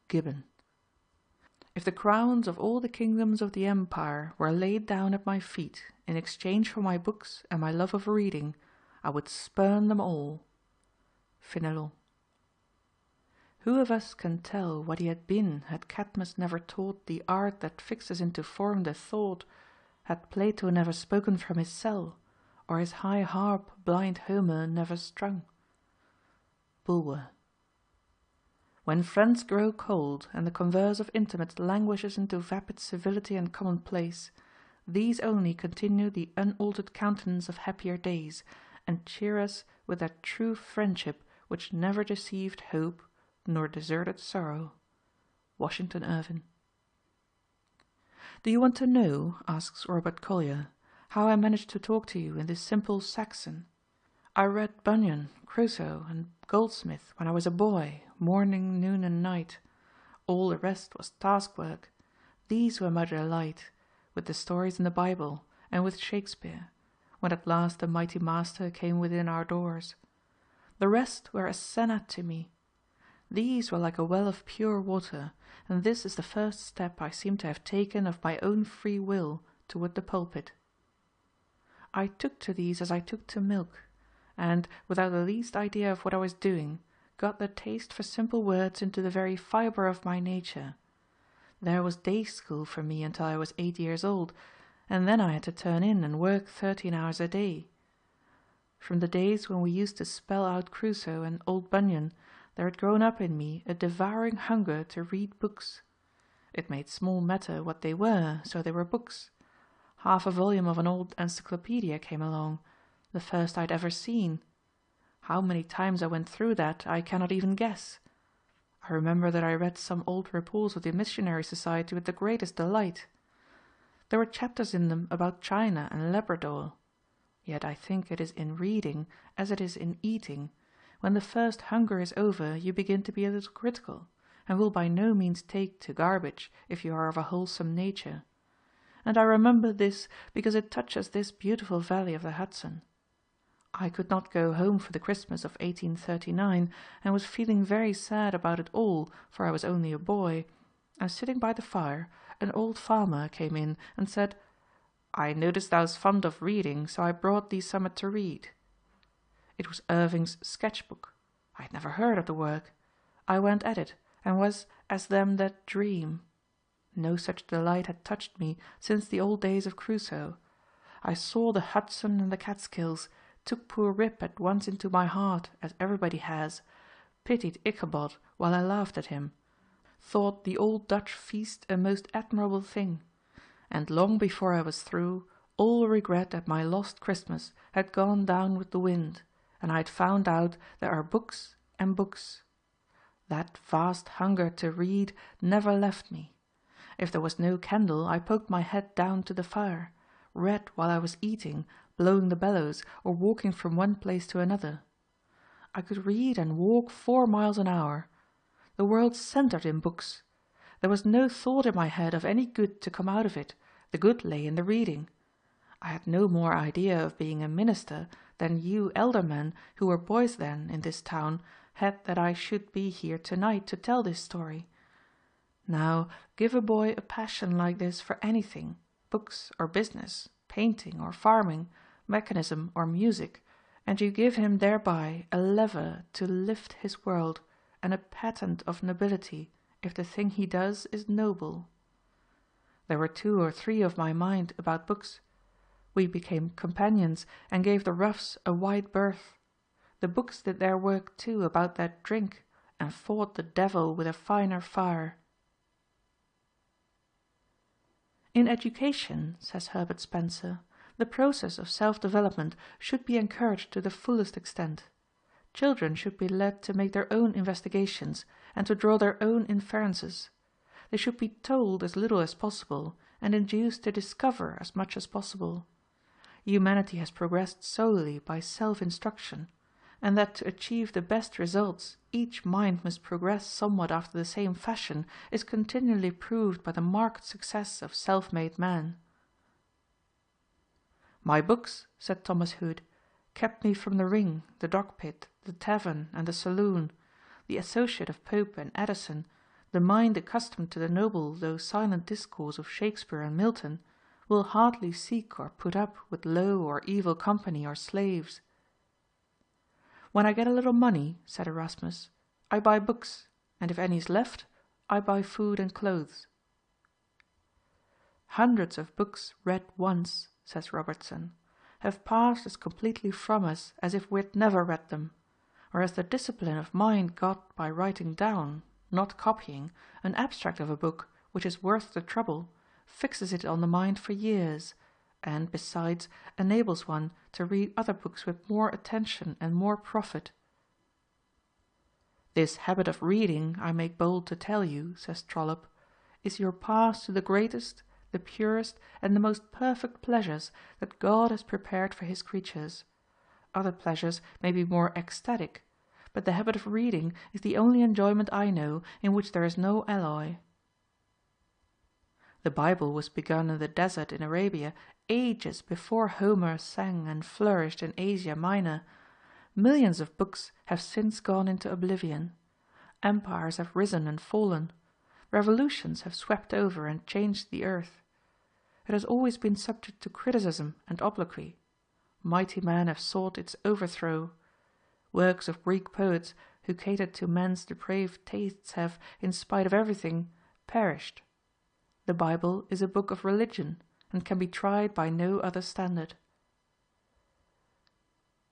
Gibbon. If the crowns of all the kingdoms of the empire were laid down at my feet in exchange for my books and my love of reading, I would spurn them all. Fénelon. Who of us can tell what he had been had Cadmus never taught the art that fixes into form the thought, had Plato never spoken from his cell, or his high harp blind Homer never strung? Bulwer. When friends grow cold, and the converse of intimates languishes into vapid civility and commonplace, these only continue the unaltered countenance of happier days, and cheer us with that true friendship which never deceived hope, nor deserted sorrow. Washington Irving. Do you want to know, asks Robert Collier, how I managed to talk to you in this simple Saxon? I read Bunyan, Crusoe, and Goldsmith when I was a boy, morning, noon, and night. All the rest was task work. These were my delight, with the stories in the Bible, and with Shakespeare, when at last the mighty master came within our doors. The rest were as senna to me. These were like a well of pure water, and this is the first step I seem to have taken of my own free will toward the pulpit. I took to these as I took to milk, and, without the least idea of what I was doing, got the taste for simple words into the very fibre of my nature. There was day school for me until I was 8 years old, and then I had to turn in and work 13 hours a day. From the days when we used to spell out Crusoe and old Bunyan, there had grown up in me a devouring hunger to read books. It made small matter what they were, so they were books. Half a volume of an old encyclopedia came along, the first I'd ever seen. How many times I went through that I cannot even guess. I remember that I read some old reports of the Missionary Society with the greatest delight. There were chapters in them about China and Labrador. Yet I think it is in reading as it is in eating. When the first hunger is over, you begin to be a little critical, and will by no means take to garbage if you are of a wholesome nature. And I remember this because it touches this beautiful valley of the Hudson. I could not go home for the Christmas of 1839, and was feeling very sad about it all, for I was only a boy, and sitting by the fire, an old farmer came in and said, "I noticed thou's fond of reading, so I brought thee summat to read." It was Irving's sketch-book. I had never heard of the work. I went at it, and was as them that dream. No such delight had touched me since the old days of Crusoe. I saw the Hudson and the Catskills, took poor Rip at once into my heart, as everybody has, pitied Ichabod while I laughed at him, thought the old Dutch feast a most admirable thing, and long before I was through, all regret at my lost Christmas had gone down with the wind, and I had found out there are books and books. That vast hunger to read never left me. If there was no candle, I poked my head down to the fire, read while I was eating, blowing the bellows, or walking from one place to another. I could read and walk 4 miles an hour. The world centred in books. There was no thought in my head of any good to come out of it. The good lay in the reading. I had no more idea of being a minister than you elder men, who were boys then in this town, had that I should be here tonight to tell this story. Now, give a boy a passion like this for anything, books or business, painting or farming, mechanism or music, and you give him thereby a lever to lift his world, and a patent of nobility, if the thing he does is noble. There were 2 or 3 of my mind about books. We became companions, and gave the roughs a wide berth. The books did their work too about that drink, and fought the devil with a finer fire. In education, says Herbert Spencer, the process of self-development should be encouraged to the fullest extent. Children should be led to make their own investigations, and to draw their own inferences. They should be told as little as possible, and induced to discover as much as possible. Humanity has progressed solely by self-instruction, and that to achieve the best results each mind must progress somewhat after the same fashion is continually proved by the marked success of self-made men. My books, said Thomas Hood, kept me from the ring, the dog-pit, the tavern, and the saloon. The associate of Pope and Addison, the mind accustomed to the noble though silent discourse of Shakespeare and Milton, will hardly seek or put up with low or evil company or slaves. When I get a little money, said Erasmus, I buy books, and if any is left, I buy food and clothes. Hundreds of books read once, says Robertson, have passed as completely from us as if we had never read them, whereas the discipline of mind got by writing down, not copying, an abstract of a book which is worth the trouble, fixes it on the mind for years, and, besides, enables one to read other books with more attention and more profit. This habit of reading, I make bold to tell you, says Trollope, is your path to the greatest, the purest, and the most perfect pleasures that God has prepared for his creatures. Other pleasures may be more ecstatic, but the habit of reading is the only enjoyment I know in which there is no alloy. The Bible was begun in the desert in Arabia ages before Homer sang and flourished in Asia Minor. Millions of books have since gone into oblivion. Empires have risen and fallen. Revolutions have swept over and changed the earth. It has always been subject to criticism and obloquy. Mighty men have sought its overthrow. Works of Greek poets who catered to men's depraved tastes have, in spite of everything, perished. The Bible is a book of religion, and can be tried by no other standard.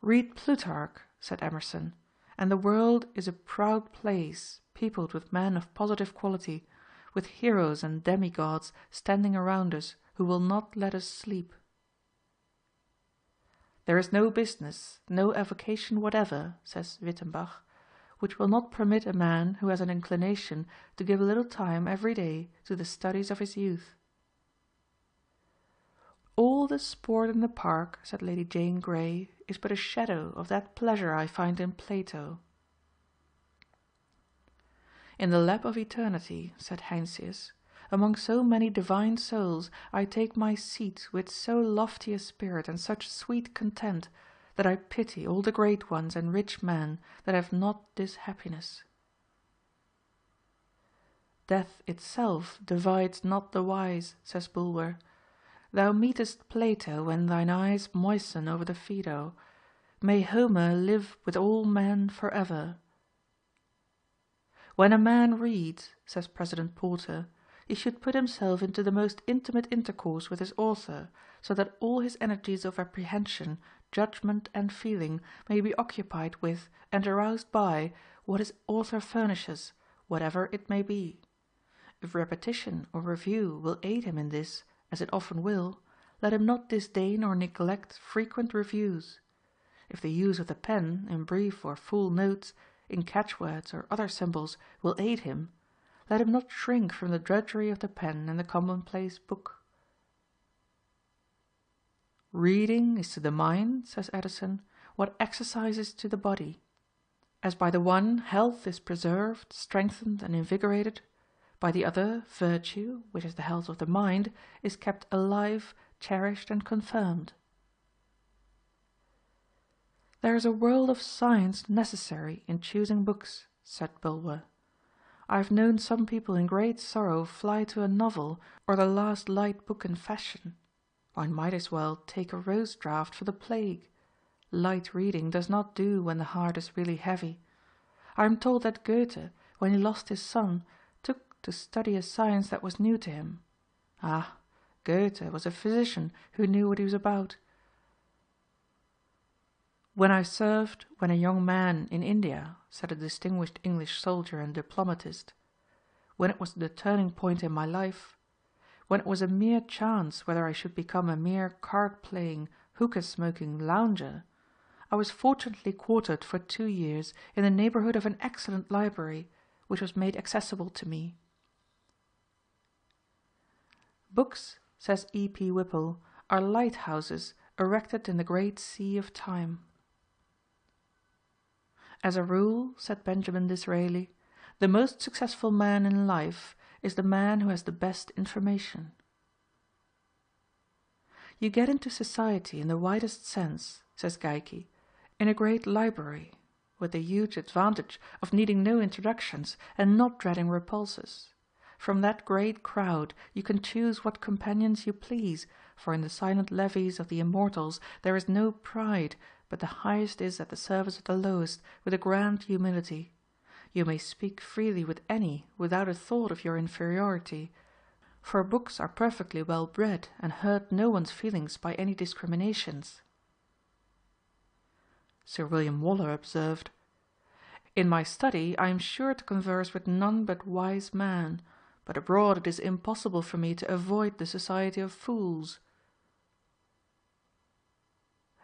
Read Plutarch, said Emerson, and the world is a proud place, peopled with men of positive quality, with heroes and demigods standing around us who will not let us sleep. There is no business, no avocation whatever, says Wittenbach, which will not permit a man who has an inclination to give a little time every day to the studies of his youth. All the sport in the park, said Lady Jane Grey, is but a shadow of that pleasure I find in Plato. In the lap of eternity, said Heinsius, among so many divine souls I take my seat with so lofty a spirit and such sweet content, that I pity all the great ones and rich men that have not this happiness. Death itself divides not the wise, says Bulwer. Thou meetest Plato when thine eyes moisten over the Phaedo. May Homer live with all men for ever. When a man reads, says President Porter, he should put himself into the most intimate intercourse with his author, so that all his energies of apprehension, judgment, and feeling may be occupied with and aroused by what his author furnishes, whatever it may be. If repetition or review will aid him in this, as it often will, let him not disdain or neglect frequent reviews. If the use of the pen, in brief or full notes, in catchwords or other symbols, will aid him, let him not shrink from the drudgery of the pen and the commonplace book. Reading is to the mind, says Addison, what exercise is to the body. As by the one health is preserved, strengthened, and invigorated, by the other virtue, which is the health of the mind, is kept alive, cherished, and confirmed. There is a world of science necessary in choosing books, said Bulwer. I have known some people in great sorrow fly to a novel or the last light book in fashion. One might as well take a rose draught for the plague. Light reading does not do when the heart is really heavy. I am told that Goethe, when he lost his son, took to study a science that was new to him. Ah, Goethe was a physician who knew what he was about. When I served, when a young man, in India, said a distinguished English soldier and diplomatist, when it was the turning point in my life, when it was a mere chance whether I should become a mere card-playing, hookah-smoking lounger, I was fortunately quartered for 2 years in the neighbourhood of an excellent library, which was made accessible to me. Books, says E. P. Whipple, are lighthouses erected in the great sea of time. As a rule, said Benjamin Disraeli, the most successful man in life is the man who has the best information. You get into society in the widest sense, says Geikie, in a great library, with the huge advantage of needing no introductions and not dreading repulses. From that great crowd you can choose what companions you please, for in the silent levees of the immortals there is no pride, but the highest is at the service of the lowest, with a grand humility. You may speak freely with any without a thought of your inferiority, for books are perfectly well bred and hurt no one's feelings by any discriminations. Sir William Waller observed, "In my study I am sure to converse with none but wise men, but abroad it is impossible for me to avoid the society of fools."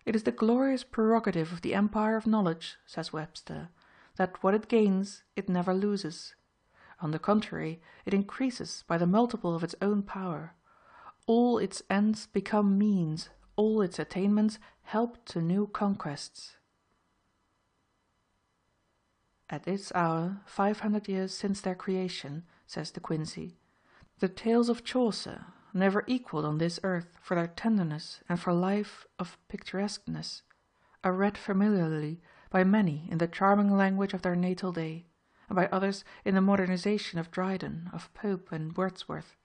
It is the glorious prerogative of the empire of knowledge, says Webster, that what it gains it never loses. On the contrary, it increases by the multiple of its own power. All its ends become means, all its attainments help to new conquests. At this hour, 500 years since their creation, says De Quincey, the tales of Chaucer, never equalled on this earth for their tenderness and for life of picturesqueness, are read familiarly by many in the charming language of their natal day, and by others in the modernization of Dryden, of Pope and Wordsworth.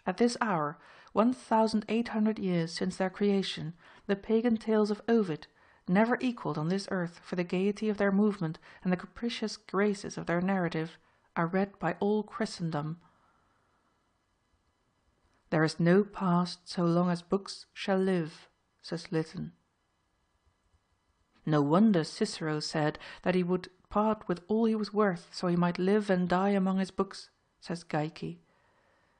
At this hour, 1,800 years since their creation, the pagan tales of Ovid, never equalled on this earth for the gaiety of their movement and the capricious graces of their narrative, are read by all Christendom. There is no past so long as books shall live, says Lytton. No wonder Cicero said that he would part with all he was worth so he might live and die among his books, says Geikie.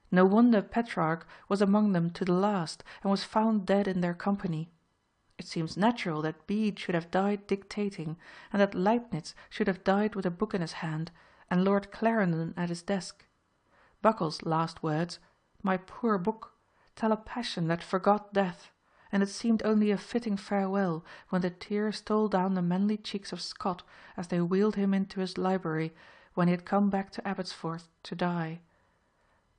No wonder Petrarch was among them to the last and was found dead in their company. It seems natural that Bede should have died dictating, and that Leibniz should have died with a book in his hand, and Lord Clarendon at his desk. Buckle's last words, "My poor book," tell a passion that forgot death, and it seemed only a fitting farewell when the tears stole down the manly cheeks of Scott as they wheeled him into his library when he had come back to Abbotsford to die.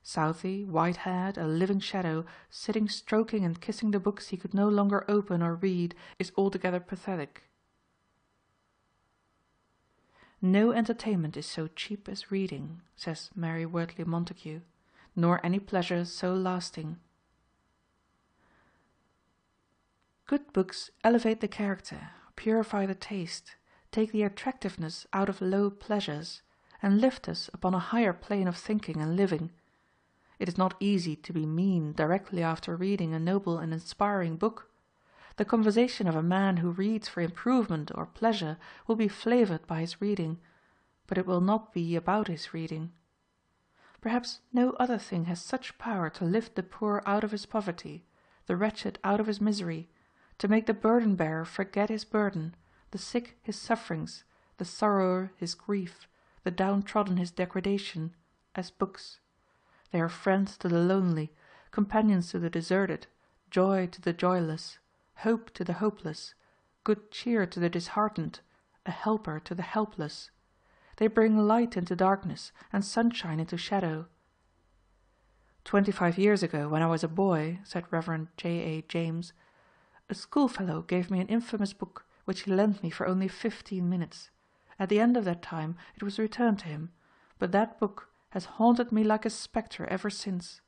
Southey, white-haired, a living shadow, sitting stroking and kissing the books he could no longer open or read, is altogether pathetic. No entertainment is so cheap as reading, says Mary Wortley Montague, nor any pleasure so lasting. Good books elevate the character, purify the taste, take the attractiveness out of low pleasures, and lift us upon a higher plane of thinking and living. It is not easy to be mean directly after reading a noble and inspiring book. The conversation of a man who reads for improvement or pleasure will be flavored by his reading, but it will not be about his reading. Perhaps no other thing has such power to lift the poor out of his poverty, the wretched out of his misery, to make the burden-bearer forget his burden, the sick his sufferings, the sorrower his grief, the downtrodden his degradation, as books. They are friends to the lonely, companions to the deserted, joy to the joyless, hope to the hopeless, good cheer to the disheartened, a helper to the helpless. They bring light into darkness and sunshine into shadow. 25 years ago, when I was a boy, said Rev. J. A. James, a schoolfellow gave me an infamous book which he lent me for only 15 minutes. At the end of that time it was returned to him, but that book has haunted me like a spectre ever since.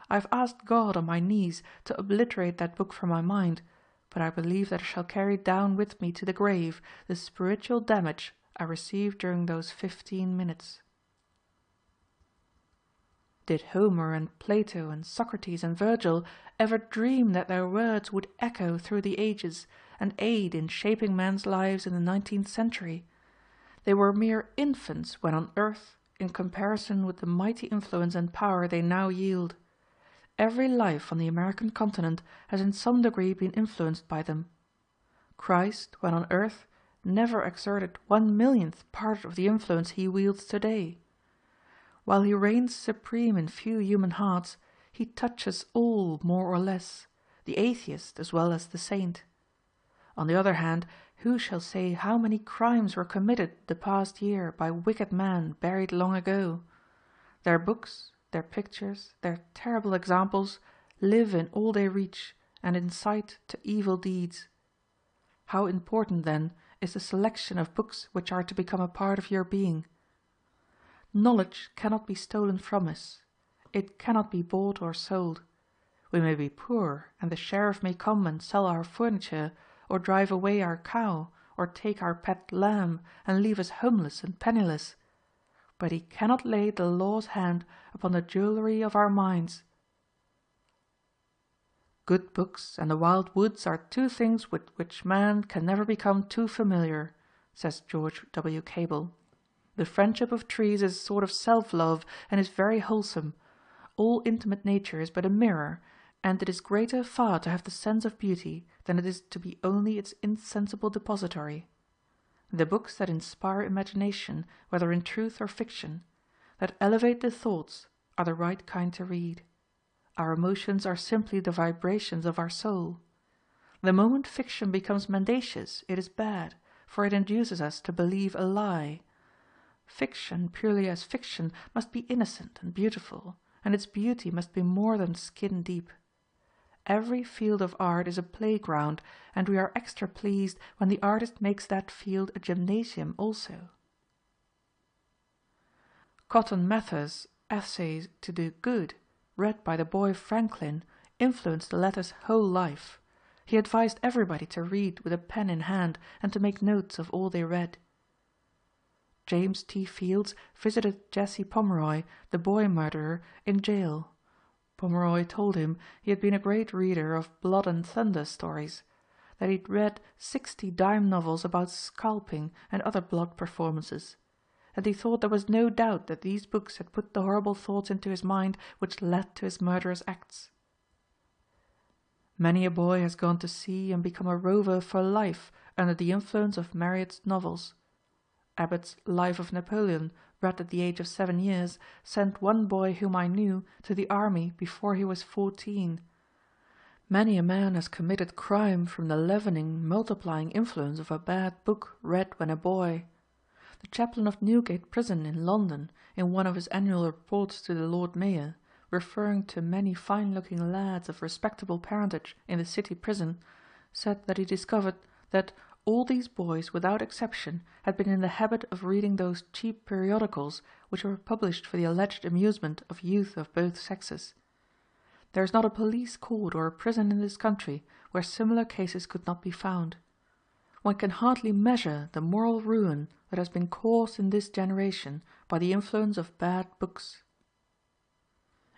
I have asked God on my knees to obliterate that book from my mind, but I believe that I shall carry down with me to the grave the spiritual damage I received during those 15 minutes. Did Homer and Plato and Socrates and Virgil ever dream that their words would echo through the ages and aid in shaping men's lives in the 19th century? They were mere infants when on earth in comparison with the mighty influence and power they now yield. Every life on the American continent has in some degree been influenced by them. Christ, when on earth, never exerted 1/1,000,000th part of the influence he wields today. While he reigns supreme in few human hearts, he touches all more or less, the atheist as well as the saint. On the other hand, who shall say how many crimes were committed the past year by wicked men buried long ago? Their books, their pictures, their terrible examples live in all they reach and incite to evil deeds. How important, then, is the selection of books which are to become a part of your being. Knowledge cannot be stolen from us. It cannot be bought or sold. We may be poor, and the sheriff may come and sell our furniture, or drive away our cow, or take our pet lamb, and leave us homeless and penniless. But he cannot lay the law's hand upon the jewelry of our minds. Good books and the wild woods are two things with which man can never become too familiar, says George W. Cable. The friendship of trees is a sort of self-love and is very wholesome. All intimate nature is but a mirror, and it is greater far to have the sense of beauty than it is to be only its insensible depository. The books that inspire imagination, whether in truth or fiction, that elevate the thoughts, are the right kind to read. Our emotions are simply the vibrations of our soul. The moment fiction becomes mendacious, it is bad, for it induces us to believe a lie. Fiction, purely as fiction, must be innocent and beautiful, and its beauty must be more than skin deep. Every field of art is a playground, and we are extra pleased when the artist makes that field a gymnasium also. Cotton Mather's Essay to the Good, read by the boy Franklin, influenced the latter's whole life. He advised everybody to read with a pen in hand and to make notes of all they read. James T. Fields visited Jesse Pomeroy, the boy murderer, in jail. Pomeroy told him he had been a great reader of blood and thunder stories, that he'd read 60 dime novels about scalping and other blood performances, and he thought there was no doubt that these books had put the horrible thoughts into his mind which led to his murderous acts. Many a boy has gone to sea and become a rover for life under the influence of Marryat's novels. Abbott's Life of Napoleon, read at the age of 7 years, sent one boy whom I knew to the army before he was 14. Many a man has committed crime from the leavening, multiplying influence of a bad book read when a boy. The chaplain of Newgate Prison in London, in one of his annual reports to the Lord Mayor, referring to many fine-looking lads of respectable parentage in the city prison, said that he discovered that all these boys without exception had been in the habit of reading those cheap periodicals which were published for the alleged amusement of youth of both sexes. There is not a police court or a prison in this country where similar cases could not be found. One can hardly measure the moral ruin that has been caused in this generation by the influence of bad books.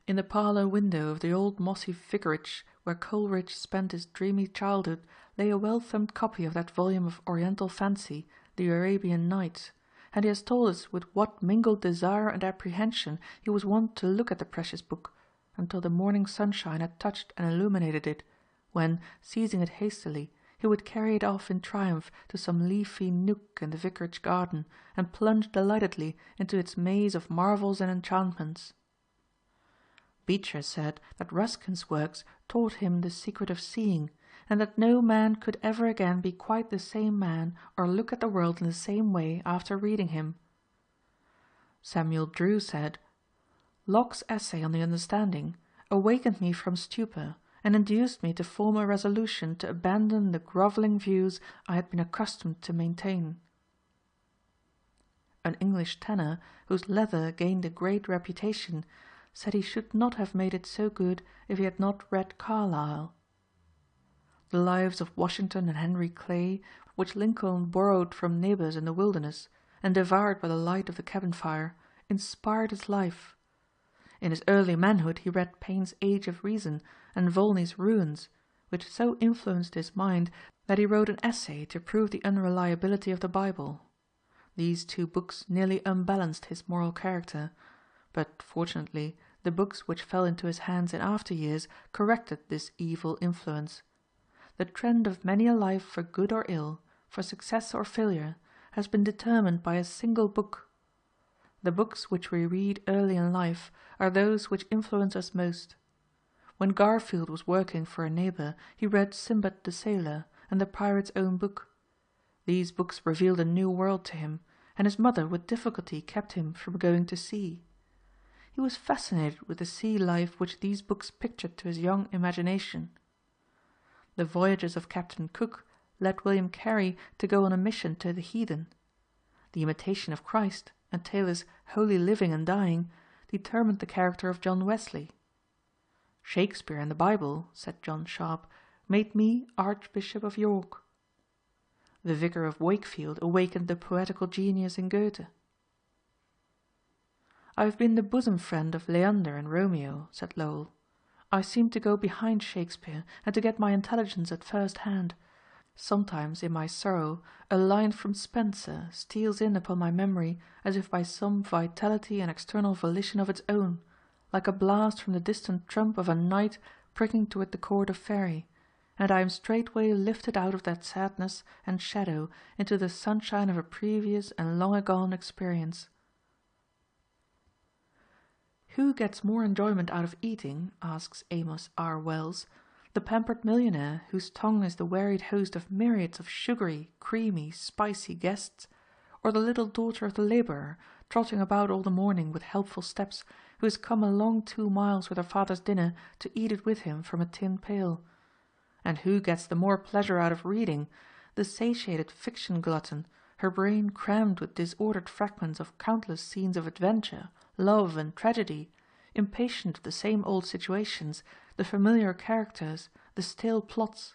In the parlour window of the old mossy vicarage where Coleridge spent his dreamy childhood lay a well-thumbed copy of that volume of Oriental fancy, The Arabian Nights, and he has told us with what mingled desire and apprehension he was wont to look at the precious book, until the morning sunshine had touched and illuminated it, when, seizing it hastily, he would carry it off in triumph to some leafy nook in the vicarage garden, and plunge delightedly into its maze of marvels and enchantments. Beecher said that Ruskin's works taught him the secret of seeing, and that no man could ever again be quite the same man or look at the world in the same way after reading him. Samuel Drew said, "Locke's essay on the understanding awakened me from stupor, and induced me to form a resolution to abandon the grovelling views I had been accustomed to maintain." an English tanner, whose leather gained a great reputation, said he should not have made it so good if he had not read Carlyle. The lives of Washington and Henry Clay, which Lincoln borrowed from neighbors in the wilderness, and devoured by the light of the cabin fire, inspired his life. In his early manhood he read Paine's Age of Reason and Volney's Ruins, which so influenced his mind that he wrote an essay to prove the unreliability of the Bible. These two books nearly unbalanced his moral character, but fortunately the books which fell into his hands in after years corrected this evil influence. The trend of many a life for good or ill, for success or failure, has been determined by a single book. The books which we read early in life are those which influence us most. When Garfield was working for a neighbor, he read Sinbad the Sailor and the Pirate's Own Book. These books revealed a new world to him, and his mother with difficulty kept him from going to sea. He was fascinated with the sea life which these books pictured to his young imagination. The Voyages of Captain Cook led William Carey to go on a mission to the heathen. The Imitation of Christ and Taylor's Holy Living and Dying determined the character of John Wesley. Shakespeare and the Bible, said John Sharp, made me Archbishop of York. The Vicar of Wakefield awakened the poetical genius in Goethe. I have been the bosom friend of Leander and Romeo, said Lowell. I seem to go behind Shakespeare and to get my intelligence at first hand. Sometimes in my sorrow a line from Spenser steals in upon my memory as if by some vitality and external volition of its own, like a blast from the distant trump of a knight pricking toward the court of Faery, and I am straightway lifted out of that sadness and shadow into the sunshine of a previous and long-agone experience. Who gets more enjoyment out of eating, asks Amos R. Wells, the pampered millionaire whose tongue is the wearied host of myriads of sugary, creamy, spicy guests, or the little daughter of the laborer, trotting about all the morning with helpful steps, who has come a long 2 miles with her father's dinner to eat it with him from a tin pail? And who gets the more pleasure out of reading, the satiated fiction glutton, her brain crammed with disordered fragments of countless scenes of adventure, love and tragedy, impatient of the same old situations, the familiar characters, the stale plots?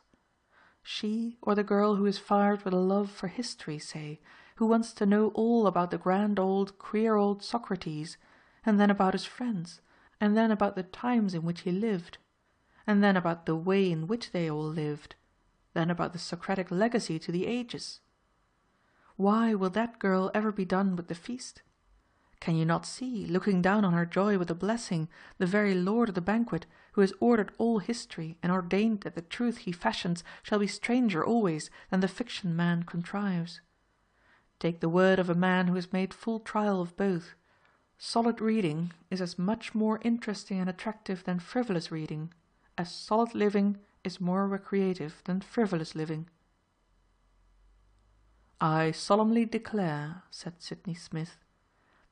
She, or the girl who is fired with a love for history, say, who wants to know all about the grand old, queer old Socrates, and then about his friends, and then about the times in which he lived, and then about the way in which they all lived, then about the Socratic legacy to the ages? Why will that girl ever be done with the feast? Can you not see, looking down on her joy with a blessing, the very lord of the banquet, who has ordered all history and ordained that the truth he fashions shall be stranger always than the fiction man contrives? Take the word of a man who has made full trial of both. Solid reading is as much more interesting and attractive than frivolous reading, as solid living is more recreative than frivolous living. I solemnly declare, said Sydney Smith,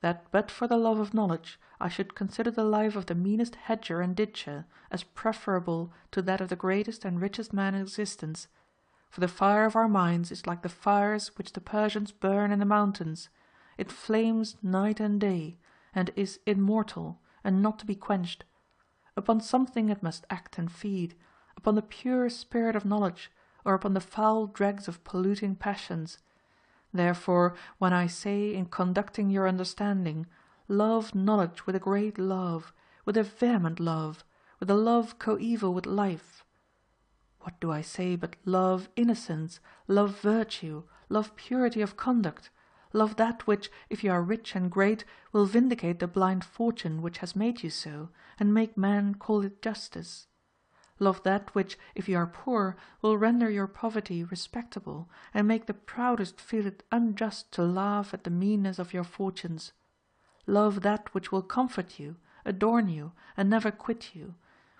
that but for the love of knowledge I should consider the life of the meanest hedger and ditcher as preferable to that of the greatest and richest man in existence, for the fire of our minds is like the fires which the Persians burn in the mountains. It flames night and day, and is immortal, and not to be quenched. Upon something it must act and feed, upon the pure spirit of knowledge, or upon the foul dregs of polluting passions. Therefore, when I say in conducting your understanding, love knowledge with a great love, with a vehement love, with a love coeval with life, what do I say but love innocence, love virtue, love purity of conduct, love that which, if you are rich and great, will vindicate the blind fortune which has made you so, and make men call it justice. Love that which, if you are poor, will render your poverty respectable, and make the proudest feel it unjust to laugh at the meanness of your fortunes. Love that which will comfort you, adorn you, and never quit you,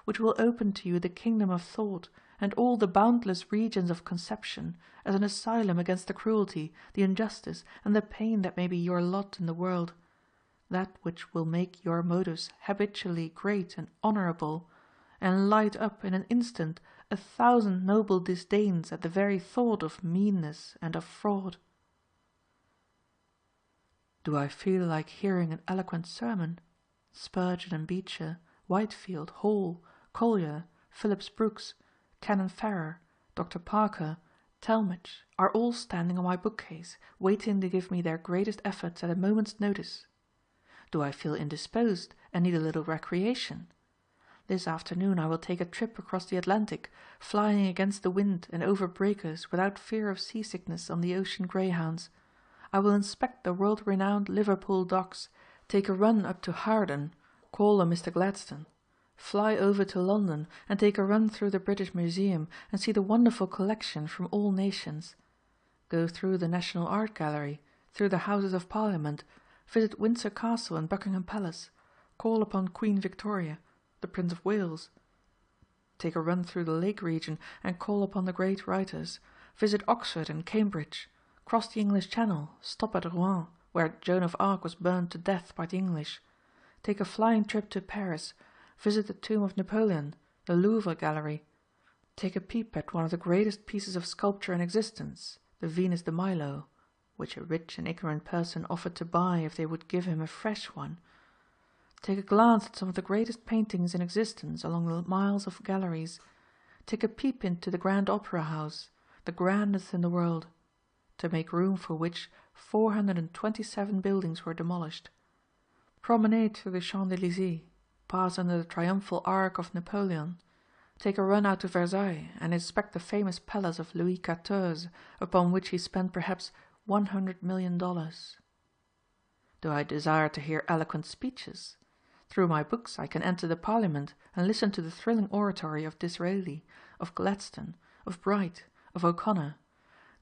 which will open to you the kingdom of thought, and all the boundless regions of conception, as an asylum against the cruelty, the injustice, and the pain that may be your lot in the world. That which will make your motives habitually great and honourable, and light up in an instant 1,000 noble disdains at the very thought of meanness and of fraud. Do I feel like hearing an eloquent sermon? Spurgeon and Beecher, Whitefield, Hall, Collier, Phillips Brooks, Canon Farrer, Dr. Parker, Talmage are all standing on my bookcase, waiting to give me their greatest efforts at a moment's notice. Do I feel indisposed and need a little recreation? This afternoon I will take a trip across the Atlantic, flying against the wind and over breakers without fear of seasickness on the ocean greyhounds. I will inspect the world-renowned Liverpool docks, take a run up to Hawarden, call on Mr. Gladstone, fly over to London and take a run through the British Museum and see the wonderful collection from all nations, go through the National Art Gallery, through the Houses of Parliament, visit Windsor Castle and Buckingham Palace, call upon Queen Victoria, the Prince of Wales, take a run through the Lake region and call upon the great writers, visit Oxford and Cambridge, cross the English Channel, stop at Rouen, where Joan of Arc was burned to death by the English, take a flying trip to Paris, visit the tomb of Napoleon, the Louvre Gallery, take a peep at one of the greatest pieces of sculpture in existence, the Venus de Milo, which a rich and ignorant person offered to buy if they would give him a fresh one, take a glance at some of the greatest paintings in existence along the miles of galleries, take a peep into the Grand Opera House, the grandest in the world, to make room for which 427 buildings were demolished, promenade through the Champs-Élysées, pass under the triumphal arch of Napoleon, take a run out to Versailles and inspect the famous palace of Louis XIV, upon which he spent perhaps $100 million. Do I desire to hear eloquent speeches? Through my books I can enter the Parliament and listen to the thrilling oratory of Disraeli, of Gladstone, of Bright, of O'Connor.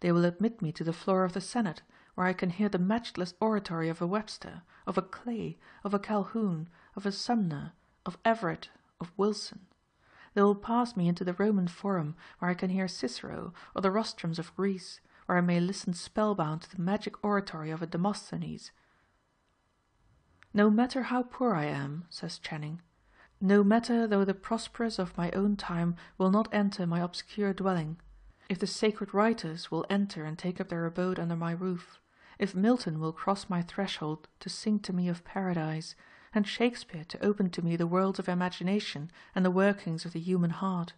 They will admit me to the floor of the Senate, where I can hear the matchless oratory of a Webster, of a Clay, of a Calhoun, of a Sumner, of Everett, of Wilson. They will pass me into the Roman Forum, where I can hear Cicero or the rostrums of Greece, where I may listen spellbound to the magic oratory of a Demosthenes. No matter how poor I am, says Channing, no matter though the prosperous of my own time will not enter my obscure dwelling, if the sacred writers will enter and take up their abode under my roof, if Milton will cross my threshold to sing to me of paradise, and Shakespeare to open to me the worlds of imagination and the workings of the human heart,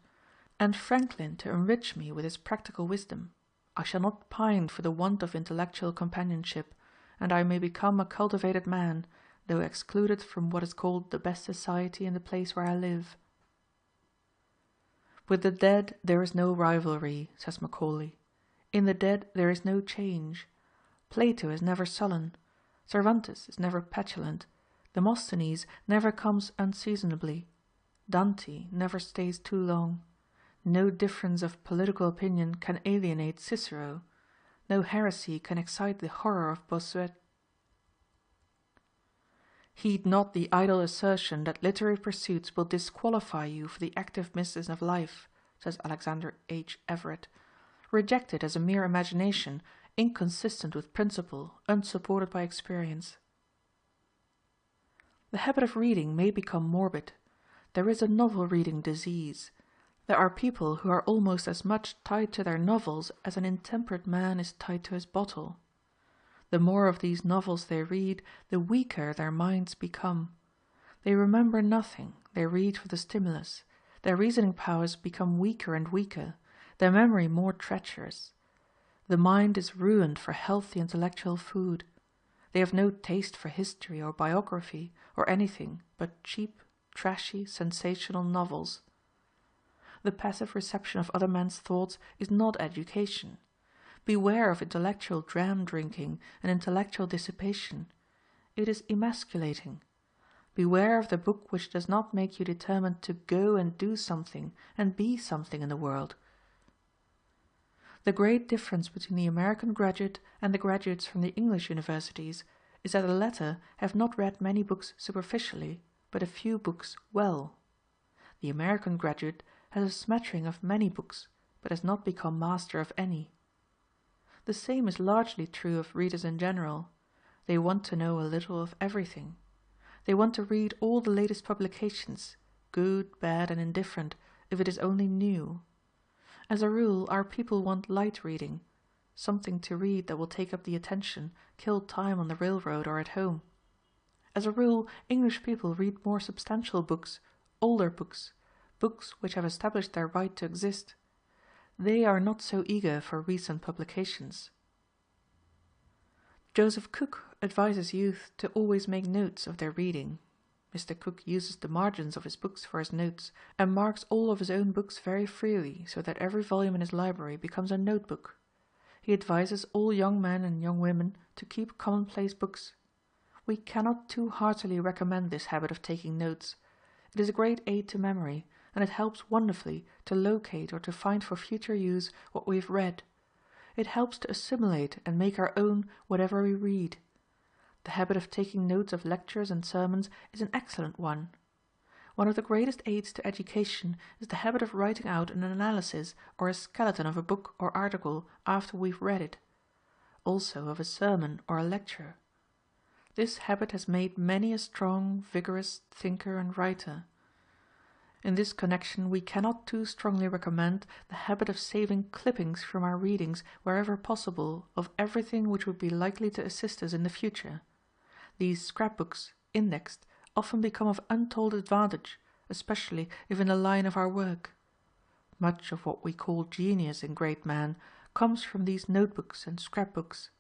and Franklin to enrich me with his practical wisdom, I shall not pine for the want of intellectual companionship, and I may become a cultivated man, though excluded from what is called the best society in the place where I live. With the dead there is no rivalry, says Macaulay. In the dead there is no change. Plato is never sullen. Cervantes is never petulant. Demosthenes never comes unseasonably. Dante never stays too long. No difference of political opinion can alienate Cicero. No heresy can excite the horror of Bossuet. Heed not the idle assertion that literary pursuits will disqualify you for the active business of life, says Alexander H. Everett. Reject it as a mere imagination, inconsistent with principle, unsupported by experience. The habit of reading may become morbid. There is a novel-reading disease. There are people who are almost as much tied to their novels as an intemperate man is tied to his bottle. The more of these novels they read, the weaker their minds become. They remember nothing, they read for the stimulus. Their reasoning powers become weaker and weaker, their memory more treacherous. The mind is ruined for healthy intellectual food. They have no taste for history or biography or anything but cheap, trashy, sensational novels. The passive reception of other men's thoughts is not education. Beware of intellectual dram drinking and intellectual dissipation. It is emasculating. Beware of the book which does not make you determined to go and do something and be something in the world. The great difference between the American graduate and the graduates from the English universities is that the latter have not read many books superficially, but a few books well. The American graduate has a smattering of many books, but has not become master of any. The same is largely true of readers in general. They want to know a little of everything. They want to read all the latest publications, good, bad, and indifferent, if it is only new. As a rule, our people want light reading. something to read that will take up the attention, kill time on the railroad or at home. As a rule, English people read more substantial books, older books, books which have established their right to exist. They are not so eager for recent publications. Joseph Cook advises youth to always make notes of their reading. Mr. Cook uses the margins of his books for his notes, and marks all of his own books very freely, so that every volume in his library becomes a notebook. He advises all young men and young women to keep commonplace books. We cannot too heartily recommend this habit of taking notes. It is a great aid to memory, and it helps wonderfully to locate or to find for future use what we have read. It helps to assimilate and make our own whatever we read. The habit of taking notes of lectures and sermons is an excellent one. One of the greatest aids to education is the habit of writing out an analysis or a skeleton of a book or article after we've read it, also of a sermon or a lecture. This habit has made many a strong, vigorous thinker and writer. In this connection we cannot too strongly recommend the habit of saving clippings from our readings wherever possible of everything which would be likely to assist us in the future. These scrapbooks, indexed, often become of untold advantage, especially if in the line of our work. Much of what we call genius in great men comes from these notebooks and scrapbooks.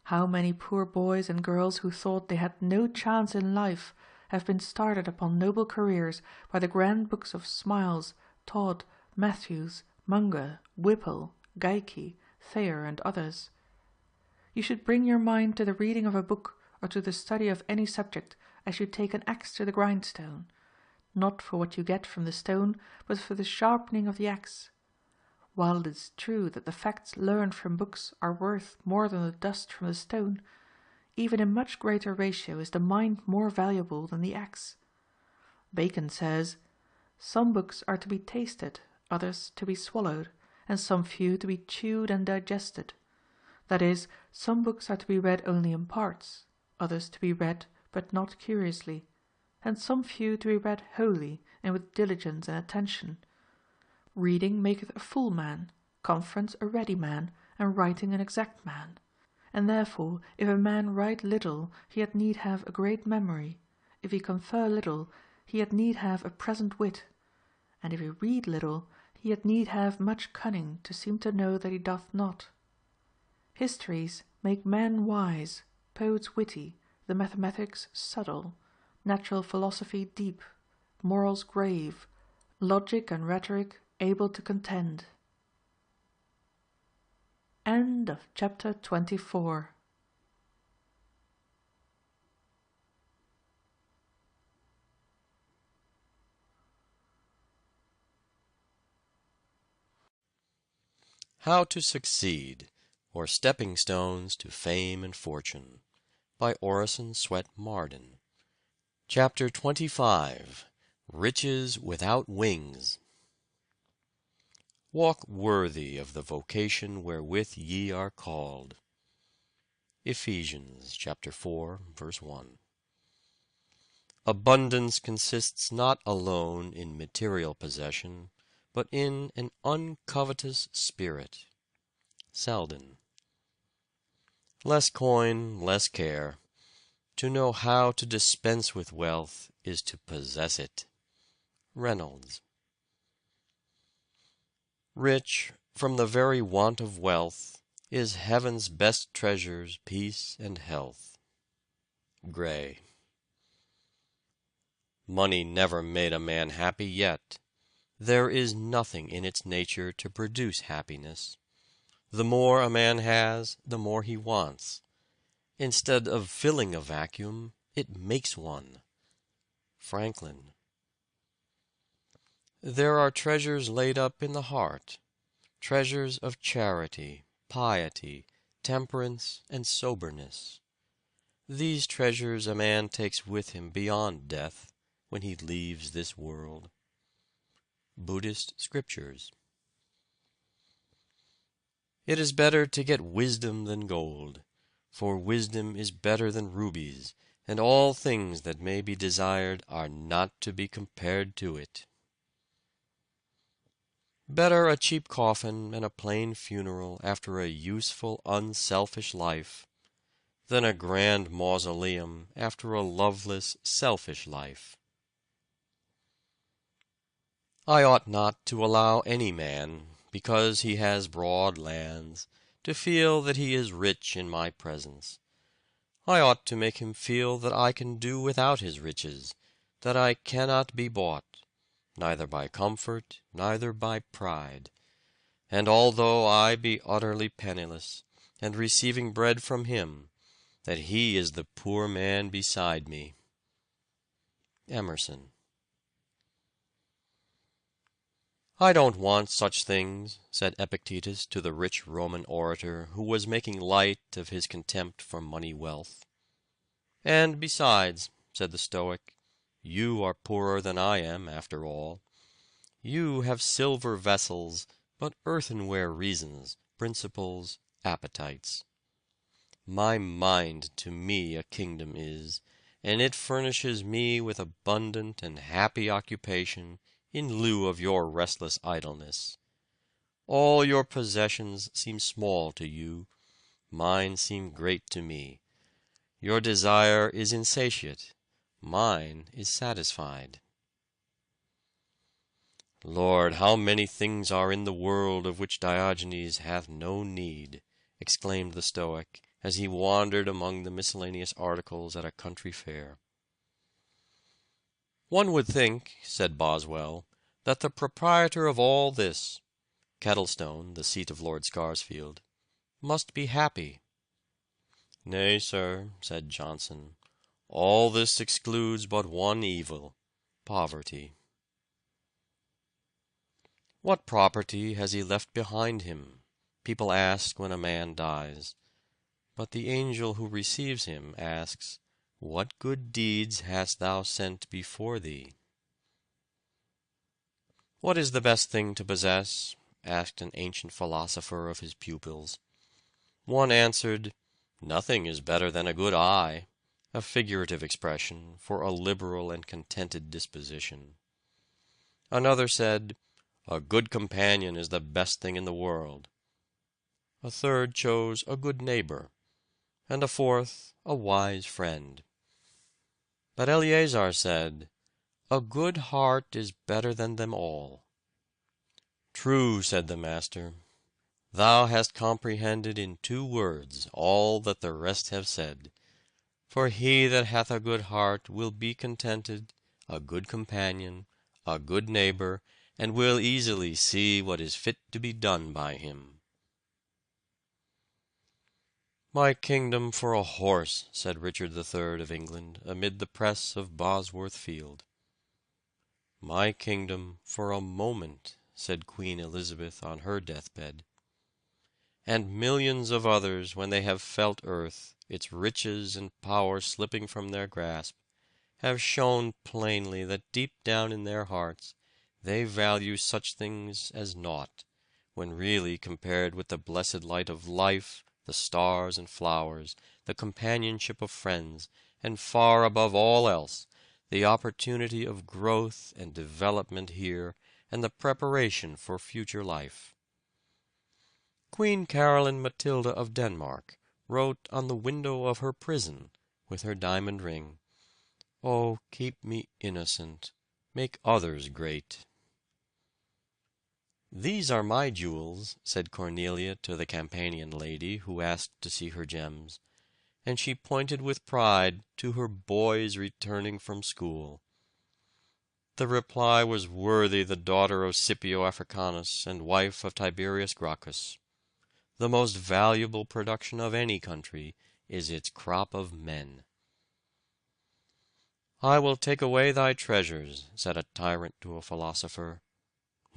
How many poor boys and girls who thought they had no chance in life have been started upon noble careers by the grand books of Smiles, Todd, Matthews, Munger, Whipple, Geikie, Thayer, and others. You should bring your mind to the reading of a book or to the study of any subject as you take an axe to the grindstone, not for what you get from the stone, but for the sharpening of the axe. While it is true that the facts learned from books are worth more than the dust from the stone, even in much greater ratio is the mind more valuable than the axe. Bacon says, "Some books are to be tasted, others to be swallowed, and some few to be chewed and digested." That is, some books are to be read only in parts, others to be read but not curiously, and some few to be read wholly and with diligence and attention. Reading maketh a full man, conference a ready man, and writing an exact man. And therefore, if a man write little, he had need have a great memory; if he confer little, he had need have a present wit; and if he read little, he had need have much cunning to seem to know that he doth not. Histories make men wise, poets witty, the mathematics subtle, natural philosophy deep, morals grave, logic and rhetoric able to contend. End of chapter 24. How to Succeed, or Stepping Stones to Fame and Fortune, by Orison Swett Marden. Chapter 25. Riches Without Wings. Walk worthy of the vocation wherewith ye are called. Ephesians chapter 4, verse 1. Abundance consists not alone in material possession, but in an uncovetous spirit. Selden. Less coin, less care. To know how to dispense with wealth is to possess it. Reynolds. Rich, from the very want of wealth, is heaven's best treasures peace and health. Gray. Money never made a man happy yet. There is nothing in its nature to produce happiness. The more a man has, the more he wants. Instead of filling a vacuum, it makes one. Franklin. There are treasures laid up in the heart, treasures of charity, piety, temperance, and soberness. These treasures a man takes with him beyond death, when he leaves this world. Buddhist Scriptures. It is better to get wisdom than gold, for wisdom is better than rubies, and all things that may be desired are not to be compared to it. Better a cheap coffin and a plain funeral after a useful, unselfish life, than a grand mausoleum after a loveless, selfish life. I ought not to allow any man, because he has broad lands, to feel that he is rich in my presence. I ought to make him feel that I can do without his riches, that I cannot be bought, neither by comfort, neither by pride. And although I be utterly penniless, and receiving bread from him, that he is the poor man beside me. Emerson. I don't want such things, said Epictetus to the rich Roman orator who was making light of his contempt for money wealth. And besides, said the Stoic, you are poorer than I am, after all. You have silver vessels, but earthenware reasons, principles, appetites. My mind to me a kingdom is, and it furnishes me with abundant and happy occupation in lieu of your restless idleness. All your possessions seem small to you, mine seem great to me. Your desire is insatiate, mine is satisfied. Lord, how many things are in the world of which Diogenes hath no need, exclaimed the Stoic, as he wandered among the miscellaneous articles at a country fair. One would think, said Boswell, that the proprietor of all this, Kettlestone, the seat of Lord Scarsfield, must be happy. Nay, sir, said Johnson, all this excludes but one evil, poverty. What property has he left behind him? People ask when a man dies. But the angel who receives him asks, what good deeds hast thou sent before thee? What is the best thing to possess? Asked an ancient philosopher of his pupils. One answered, nothing is better than a good eye, a figurative expression for a liberal and contented disposition. Another said, a good companion is the best thing in the world. A third chose a good neighbor, and a fourth a wise friend. But Eleazar said, a good heart is better than them all. True, said the master, thou hast comprehended in 2 words all that the rest have said. For he that hath a good heart will be contented, a good companion, a good neighbor, and will easily see what is fit to be done by him. My kingdom for a horse, said Richard III of England, amid the press of Bosworth Field. My kingdom for a moment, said Queen Elizabeth on her deathbed. And millions of others, when they have felt earth, its riches and power slipping from their grasp, have shown plainly that deep down in their hearts they value such things as naught, when really compared with the blessed light of life, the stars and flowers, the companionship of friends, and far above all else, the opportunity of growth and development here, and the preparation for future life. Queen Caroline Matilda of Denmark wrote on the window of her prison, with her diamond ring, "Oh, keep me innocent, make others great." "These are my jewels," said Cornelia to the Campanian lady who asked to see her gems, and she pointed with pride to her boys returning from school. The reply was worthy the daughter of Scipio Africanus and wife of Tiberius Gracchus. The most valuable production of any country is its crop of men. "I will take away thy treasures," said a tyrant to a philosopher.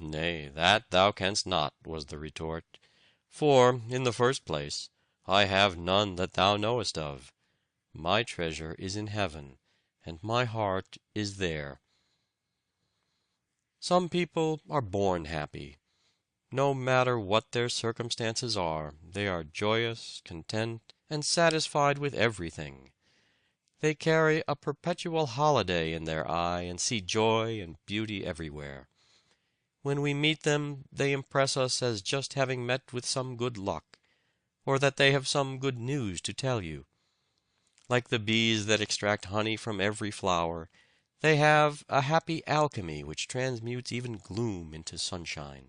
"Nay, that thou canst not," was the retort. "For, in the first place, I have none that thou knowest of. My treasure is in heaven, and my heart is there." Some people are born happy. No matter what their circumstances are, they are joyous, content, and satisfied with everything. They carry a perpetual holiday in their eye and see joy and beauty everywhere. When we meet them, they impress us as just having met with some good luck, or that they have some good news to tell you. Like the bees that extract honey from every flower, they have a happy alchemy which transmutes even gloom into sunshine.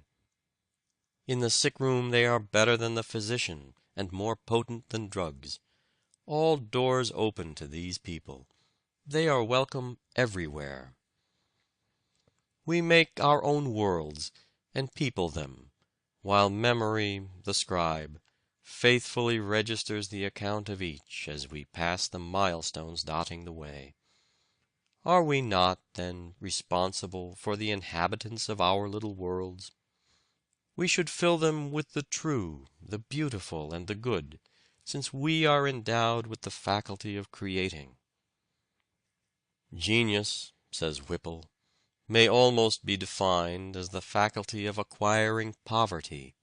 In the sick room they are better than the physician, and more potent than drugs. All doors open to these people. They are welcome everywhere. We make our own worlds, and people them, while memory, the scribe, faithfully registers the account of each as we pass the milestones dotting the way. Are we not, then, responsible for the inhabitants of our little worlds? We should fill them with the true, the beautiful, and the good, since we are endowed with the faculty of creating. Genius, says Whipple, may almost be defined as the faculty of acquiring poverty.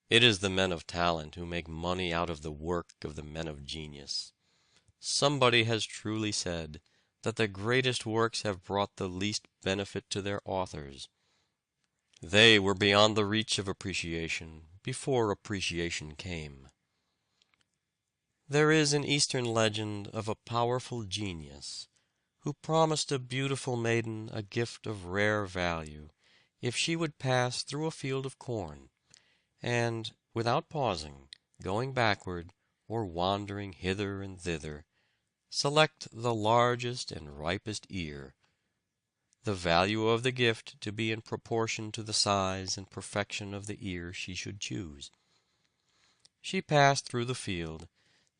It is the men of talent who make money out of the work of the men of genius. Somebody has truly said that the greatest works have brought the least benefit to their authors. They were beyond the reach of appreciation before appreciation came. There is an Eastern legend of a powerful genius who promised a beautiful maiden a gift of rare value if she would pass through a field of corn, and, without pausing, going backward, or wandering hither and thither, select the largest and ripest ear, the value of the gift to be in proportion to the size and perfection of the ear she should choose. She passed through the field,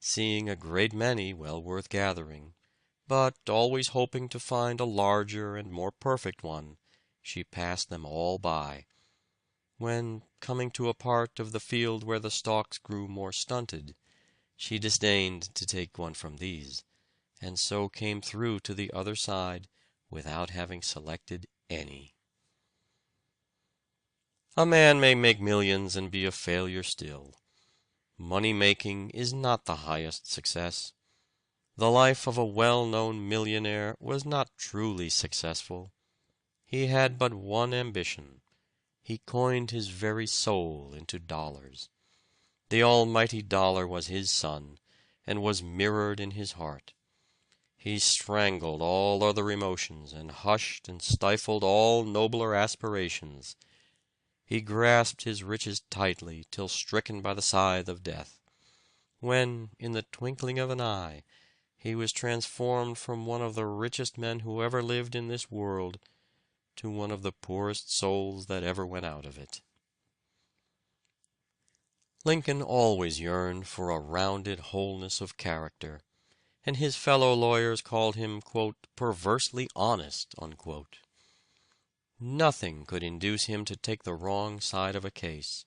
seeing a great many well worth gathering, but always hoping to find a larger and more perfect one, she passed them all by. When, coming to a part of the field where the stalks grew more stunted, she disdained to take one from these, and so came through to the other side without having selected any. A man may make millions and be a failure still. Money-making is not the highest success. The life of a well-known millionaire was not truly successful. He had but one ambition. He coined his very soul into dollars. The almighty dollar was his son, and was mirrored in his heart. He strangled all other emotions, and hushed and stifled all nobler aspirations. He grasped his riches tightly till stricken by the scythe of death, when, in the twinkling of an eye, he was transformed from one of the richest men who ever lived in this world to one of the poorest souls that ever went out of it. Lincoln always yearned for a rounded wholeness of character, and his fellow lawyers called him, quote, "perversely honest," unquote. Nothing could induce him to take the wrong side of a case,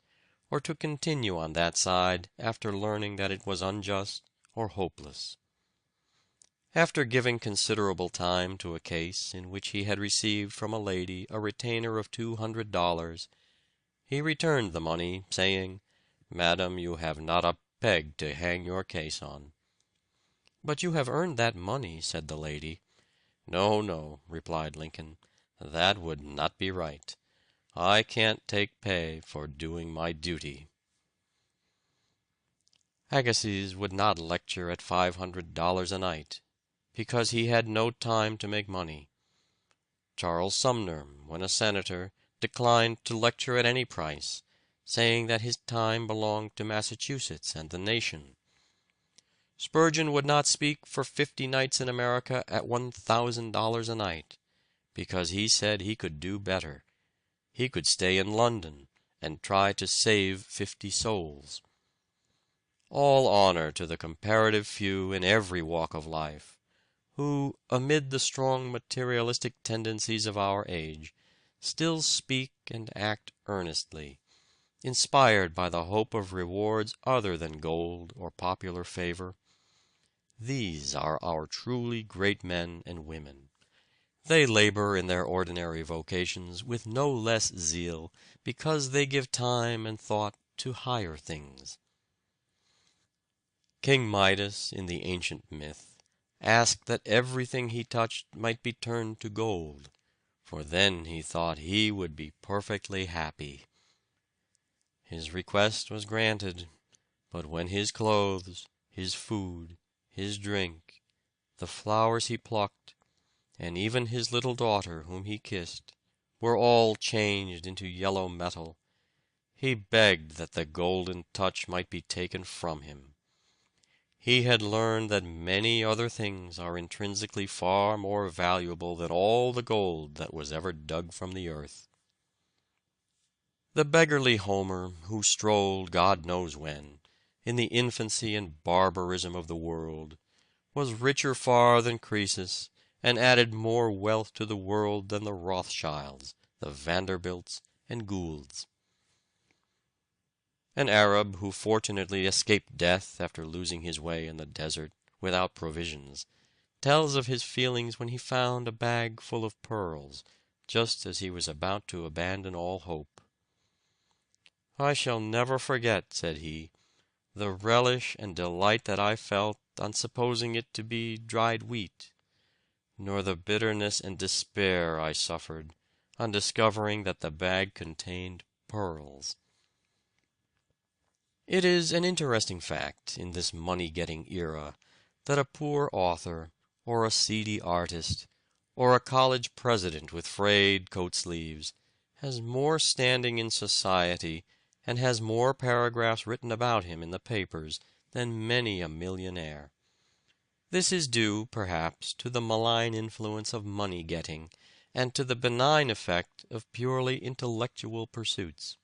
or to continue on that side after learning that it was unjust or hopeless. After giving considerable time to a case in which he had received from a lady a retainer of $200, he returned the money, saying, "Madam, you have not a peg to hang your case on." "But you have earned that money," said the lady. "No, no," replied Lincoln, "that would not be right. I can't take pay for doing my duty." Agassiz would not lecture at $500 a night, because he had no time to make money. Charles Sumner, when a senator, declined to lecture at any price, saying that his time belonged to Massachusetts and the nation. Spurgeon would not speak for 50 nights in America at $1,000 a night, because he said he could do better. He could stay in London and try to save 50 souls. All honor to the comparative few in every walk of life, who, amid the strong materialistic tendencies of our age, still speak and act earnestly, inspired by the hope of rewards other than gold or popular favor. These are our truly great men and women. They labor in their ordinary vocations with no less zeal because they give time and thought to higher things. King Midas, in the ancient myth, asked that everything he touched might be turned to gold, for then he thought he would be perfectly happy. His request was granted, but when his clothes, his food, his drink, the flowers he plucked, and even his little daughter whom he kissed, were all changed into yellow metal, he begged that the golden touch might be taken from him. He had learned that many other things are intrinsically far more valuable than all the gold that was ever dug from the earth. The beggarly Homer, who strolled God knows when, in the infancy and barbarism of the world, was richer far than Croesus, and added more wealth to the world than the Rothschilds, the Vanderbilts, and Goulds. An Arab who fortunately escaped death after losing his way in the desert, without provisions, tells of his feelings when he found a bag full of pearls, just as he was about to abandon all hope. "I shall never forget," said he, "the relish and delight that I felt on supposing it to be dried wheat, nor the bitterness and despair I suffered on discovering that the bag contained pearls." It is an interesting fact in this money-getting era that a poor author, or a seedy artist, or a college president with frayed coat-sleeves, has more standing in society and has more paragraphs written about him in the papers than many a millionaire. This is due, perhaps, to the malign influence of money-getting, and to the benign effect of purely intellectual pursuits.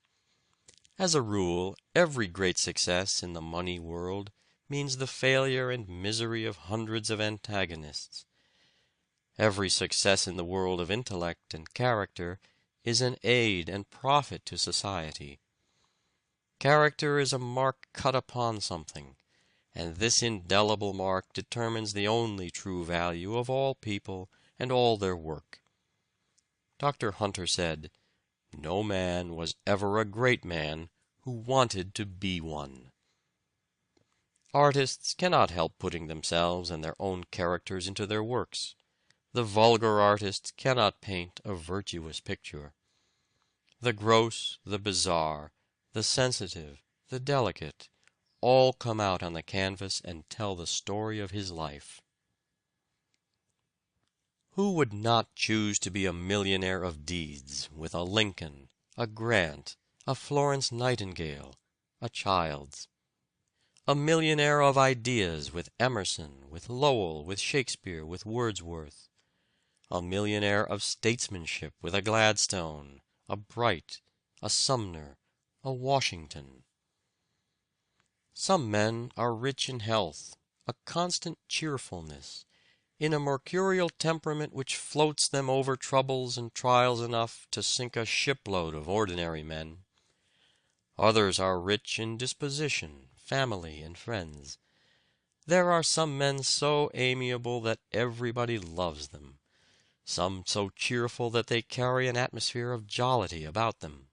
As a rule, every great success in the money world means the failure and misery of hundreds of antagonists. Every success in the world of intellect and character is an aid and profit to society. Character is a mark cut upon something, and this indelible mark determines the only true value of all people and all their work. Dr. Hunter said, "No man was ever a great man who wanted to be one." Artists cannot help putting themselves and their own characters into their works. The vulgar artist cannot paint a virtuous picture. The gross, the bizarre, the sensitive, the delicate, all come out on the canvas and tell the story of his life. Who would not choose to be a millionaire of deeds, with a Lincoln, a Grant, a Florence Nightingale, a Childs? A millionaire of ideas, with Emerson, with Lowell, with Shakespeare, with Wordsworth. A millionaire of statesmanship, with a Gladstone, a Bright, a Sumner, a Washington. Some men are rich in health, a constant cheerfulness, in a mercurial temperament which floats them over troubles and trials enough to sink a shipload of ordinary men. Others are rich in disposition, family, and friends. There are some men so amiable that everybody loves them, some so cheerful that they carry an atmosphere of jollity about them.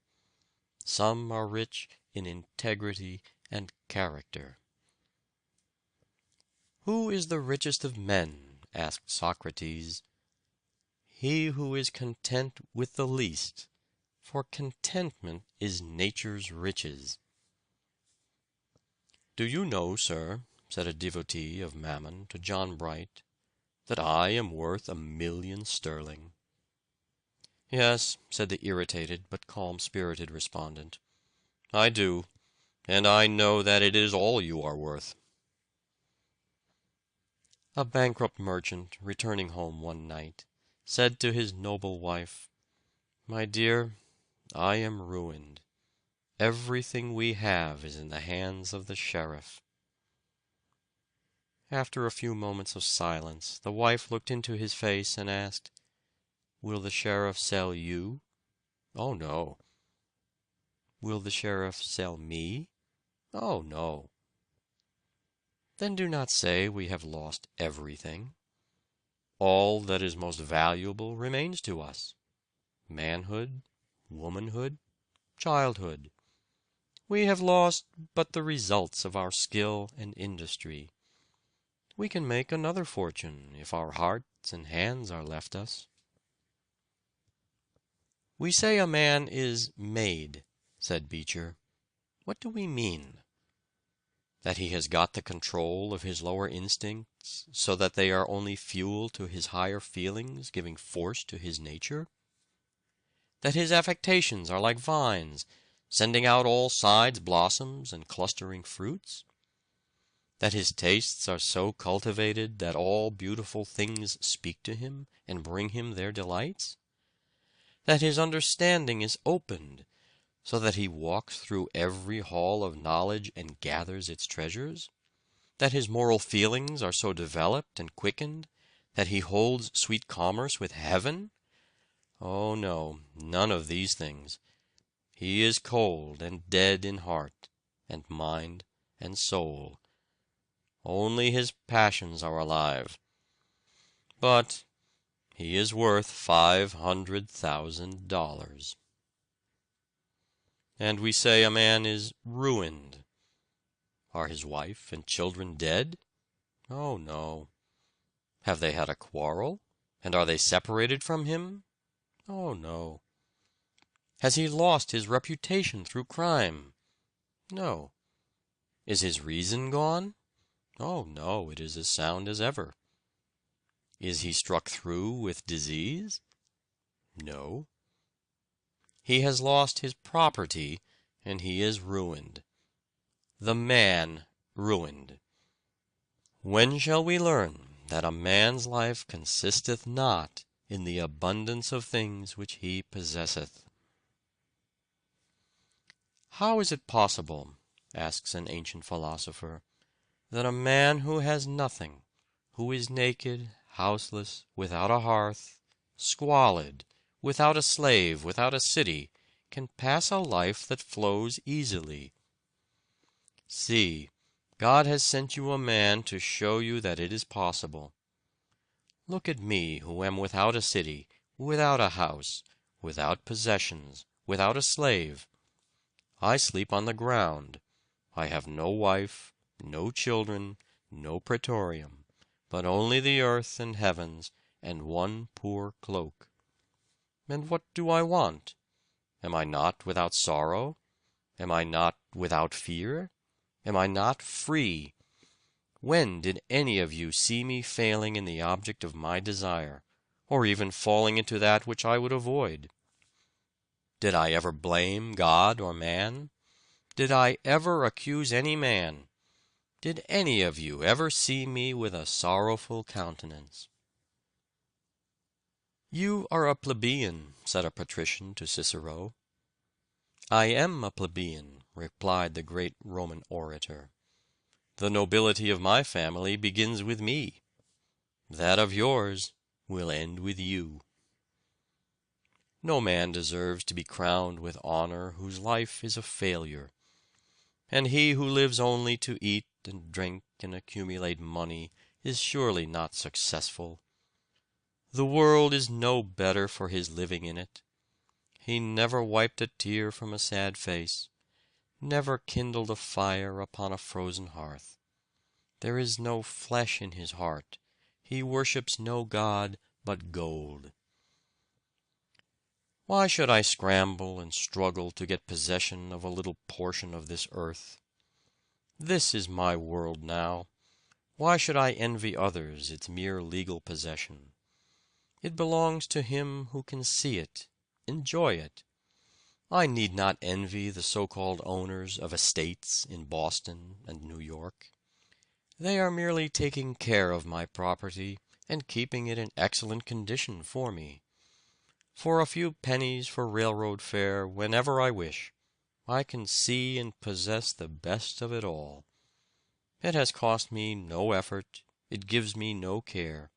Some are rich in integrity and character. "Who is the richest of men?" asked Socrates. "He who is content with the least, for contentment is nature's riches." "Do you know, sir," said a devotee of Mammon to John Bright, "that I am worth 1,000,000 sterling?" "Yes," said the irritated but calm-spirited respondent, "I do, and I know that it is all you are worth." A bankrupt merchant, returning home one night, said to his noble wife, "My dear, I am ruined. Everything we have is in the hands of the sheriff." After a few moments of silence, the wife looked into his face and asked, "Will the sheriff sell you?" "Oh, no." "Will the sheriff sell me?" "Oh, no." "Then do not say we have lost everything. All that is most valuable remains to us: manhood, womanhood, childhood. We have lost but the results of our skill and industry. We can make another fortune if our hearts and hands are left us." "We say a man is made," said Beecher. "What do we mean? That he has got the control of his lower instincts, so that they are only fuel to his higher feelings, giving force to his nature? That his affectations are like vines, sending out all sides blossoms and clustering fruits? That his tastes are so cultivated that all beautiful things speak to him and bring him their delights? That his understanding is opened, so that he walks through every hall of knowledge and gathers its treasures? That his moral feelings are so developed and quickened that he holds sweet commerce with heaven? Oh no, none of these things. He is cold and dead in heart and mind and soul. Only his passions are alive. But he is worth $500,000. And we say a man is ruined. Are his wife and children dead? Oh no. Have they had a quarrel? And are they separated from him? Oh no. Has he lost his reputation through crime? No. Is his reason gone? Oh no, it is as sound as ever. Is he struck through with disease? No. He has lost his property, and he is ruined. The man ruined. When shall we learn that a man's life consisteth not in the abundance of things which he possesseth? How is it possible, asks an ancient philosopher, that a man who has nothing, who is naked, houseless, without a hearth, squalid, without a slave, without a city, can pass a life that flows easily? See, God has sent you a man to show you that it is possible. Look at me, who am without a city, without a house, without possessions, without a slave. I sleep on the ground. I have no wife, no children, no praetorium, but only the earth and heavens, and one poor cloak. And what do I want? Am I not without sorrow? Am I not without fear? Am I not free? When did any of you see me failing in the object of my desire, or even falling into that which I would avoid? Did I ever blame God or man? Did I ever accuse any man? Did any of you ever see me with a sorrowful countenance? "You are a plebeian," said a patrician to Cicero. "I am a plebeian," replied the great Roman orator. "The nobility of my family begins with me. That of yours will end with you." No man deserves to be crowned with honor whose life is a failure. And he who lives only to eat and drink and accumulate money is surely not successful. The world is no better for his living in it. He never wiped a tear from a sad face, never kindled a fire upon a frozen hearth. There is no flesh in his heart. He worships no god but gold. Why should I scramble and struggle to get possession of a little portion of this earth? This is my world now. Why should I envy others its mere legal possession? It belongs to him who can see it, enjoy it. I need not envy the so-called owners of estates in Boston and New York. They are merely taking care of my property and keeping it in excellent condition for me. For a few pennies for railroad fare whenever I wish, I can see and possess the best of it all. It has cost me no effort, it gives me no care.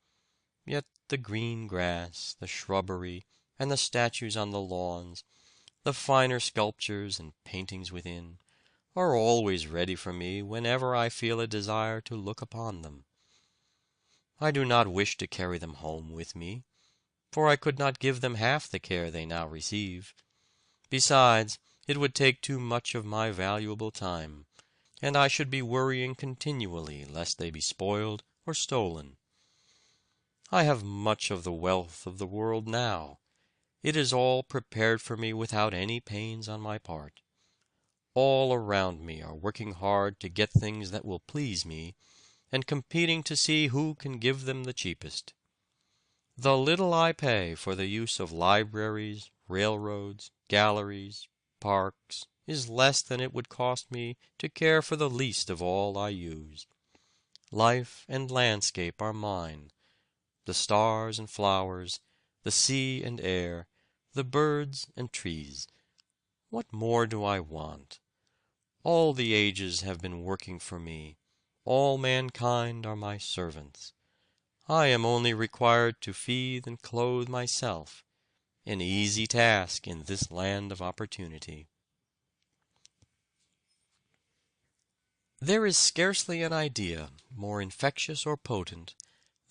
Yet the green grass, the shrubbery, and the statues on the lawns, the finer sculptures and paintings within, are always ready for me whenever I feel a desire to look upon them. I do not wish to carry them home with me, for I could not give them half the care they now receive. Besides, it would take too much of my valuable time, and I should be worrying continually lest they be spoiled or stolen. I have much of the wealth of the world now, It is all prepared for me without any pains on my part. All around me are working hard to get things that will please me, and competing to see who can give them the cheapest. The little I pay for the use of libraries, railroads, galleries, parks, is less than it would cost me to care for the least of all I use. Life and landscape are mine, the stars and flowers, the sea and air, the birds and trees. What more do I want? All the ages have been working for me. All mankind are my servants. I am only required to feed and clothe myself, an easy task in this land of opportunity. There is scarcely an idea more infectious or potent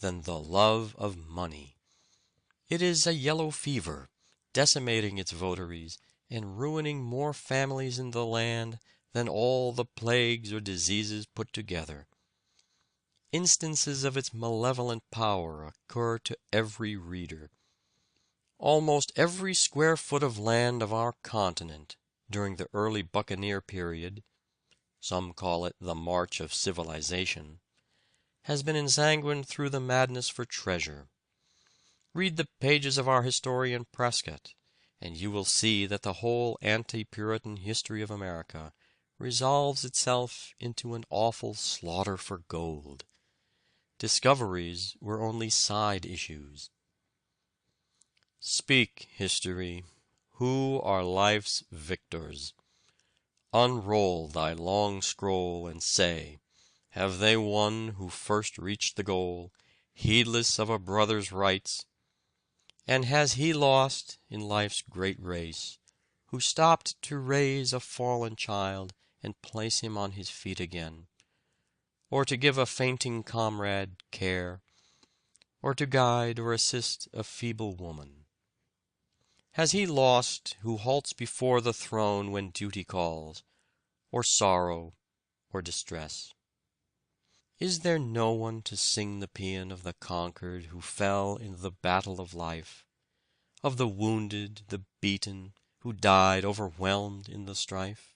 than the love of money. It is a yellow fever, decimating its votaries, and ruining more families in the land than all the plagues or diseases put together. Instances of its malevolent power occur to every reader. Almost every square foot of land of our continent, during the early buccaneer period, some call it the march of civilization, has been ensanguined through the madness for treasure. Read the pages of our historian Prescott, and you will see that the whole anti-Puritan history of America resolves itself into an awful slaughter for gold. Discoveries were only side issues. Speak, history, who are life's victors? Unroll thy long scroll and say, have they won who first reached the goal, heedless of a brother's rights? And has he lost in life's great race, who stopped to raise a fallen child and place him on his feet again, or to give a fainting comrade care, or to guide or assist a feeble woman? Has he lost who halts before the throne when duty calls, or sorrow, or distress? Is there no one to sing the paean of the conquered who fell in the battle of life, of the wounded, the beaten, who died overwhelmed in the strife?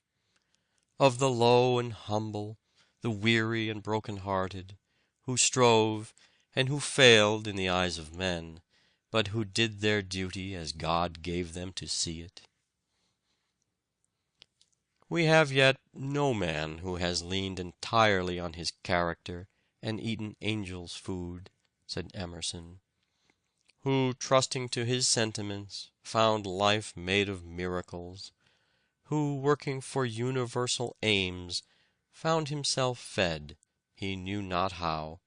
Of the low and humble, the weary and broken-hearted, who strove, and who failed in the eyes of men, but who did their duty as God gave them to see it? We have yet no man who has leaned entirely on his character and eaten angels' food, said Emerson, who, trusting to his sentiments, found life made of miracles, who, working for universal aims, found himself fed, he knew not how,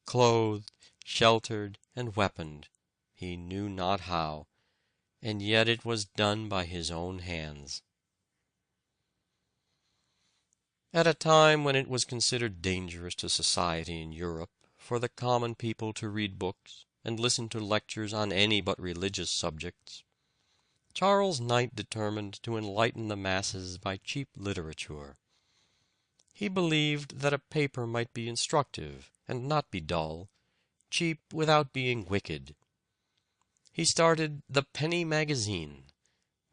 clothed, sheltered, and weaponed, he knew not how, and yet it was done by his own hands. At a time when it was considered dangerous to society in Europe for the common people to read books and listen to lectures on any but religious subjects, Charles Knight determined to enlighten the masses by cheap literature. He believed that a paper might be instructive and not be dull, cheap without being wicked. He started the Penny Magazine,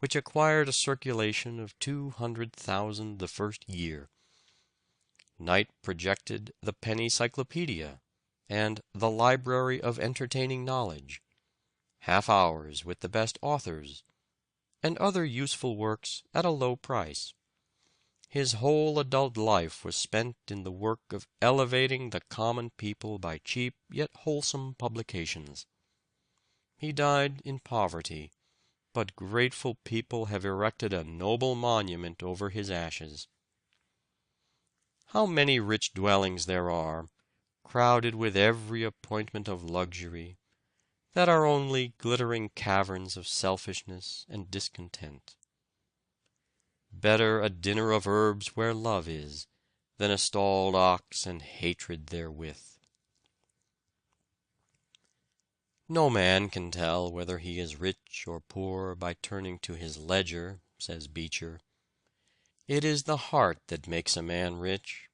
which acquired a circulation of 200,000 the first year. Knight projected the Penny Cyclopedia and the Library of Entertaining Knowledge, half-hours with the best authors, and other useful works at a low price. His whole adult life was spent in the work of elevating the common people by cheap yet wholesome publications. He died in poverty, but grateful people have erected a noble monument over his ashes. How many rich dwellings there are, crowded with every appointment of luxury, that are only glittering caverns of selfishness and discontent. Better a dinner of herbs where love is, than a stalled ox and hatred therewith. No man can tell whether he is rich or poor by turning to his ledger, says Beecher. It is the heart that makes a man rich.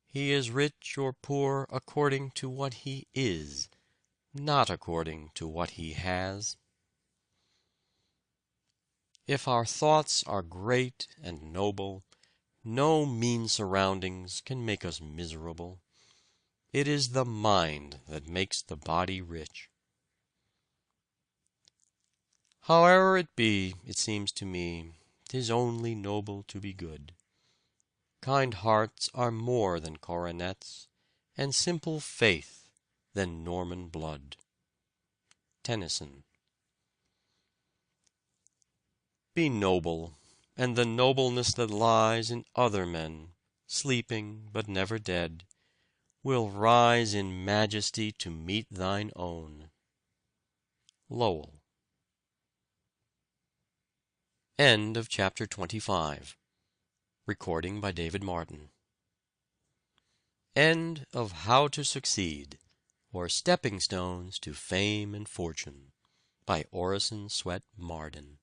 He is rich or poor according to what he is, not according to what he has. If our thoughts are great and noble, no mean surroundings can make us miserable. It is the mind that makes the body rich. However it be, it seems to me, 'tis only noble to be good. Kind hearts are more than coronets, and simple faith than Norman blood. Tennyson. Be noble, and the nobleness that lies in other men, sleeping but never dead, will rise in majesty to meet thine own. Lowell. End of chapter 25. Recording by David Martin. End of How to Succeed, or Stepping Stones to Fame and Fortune, by Orison Swett Marden.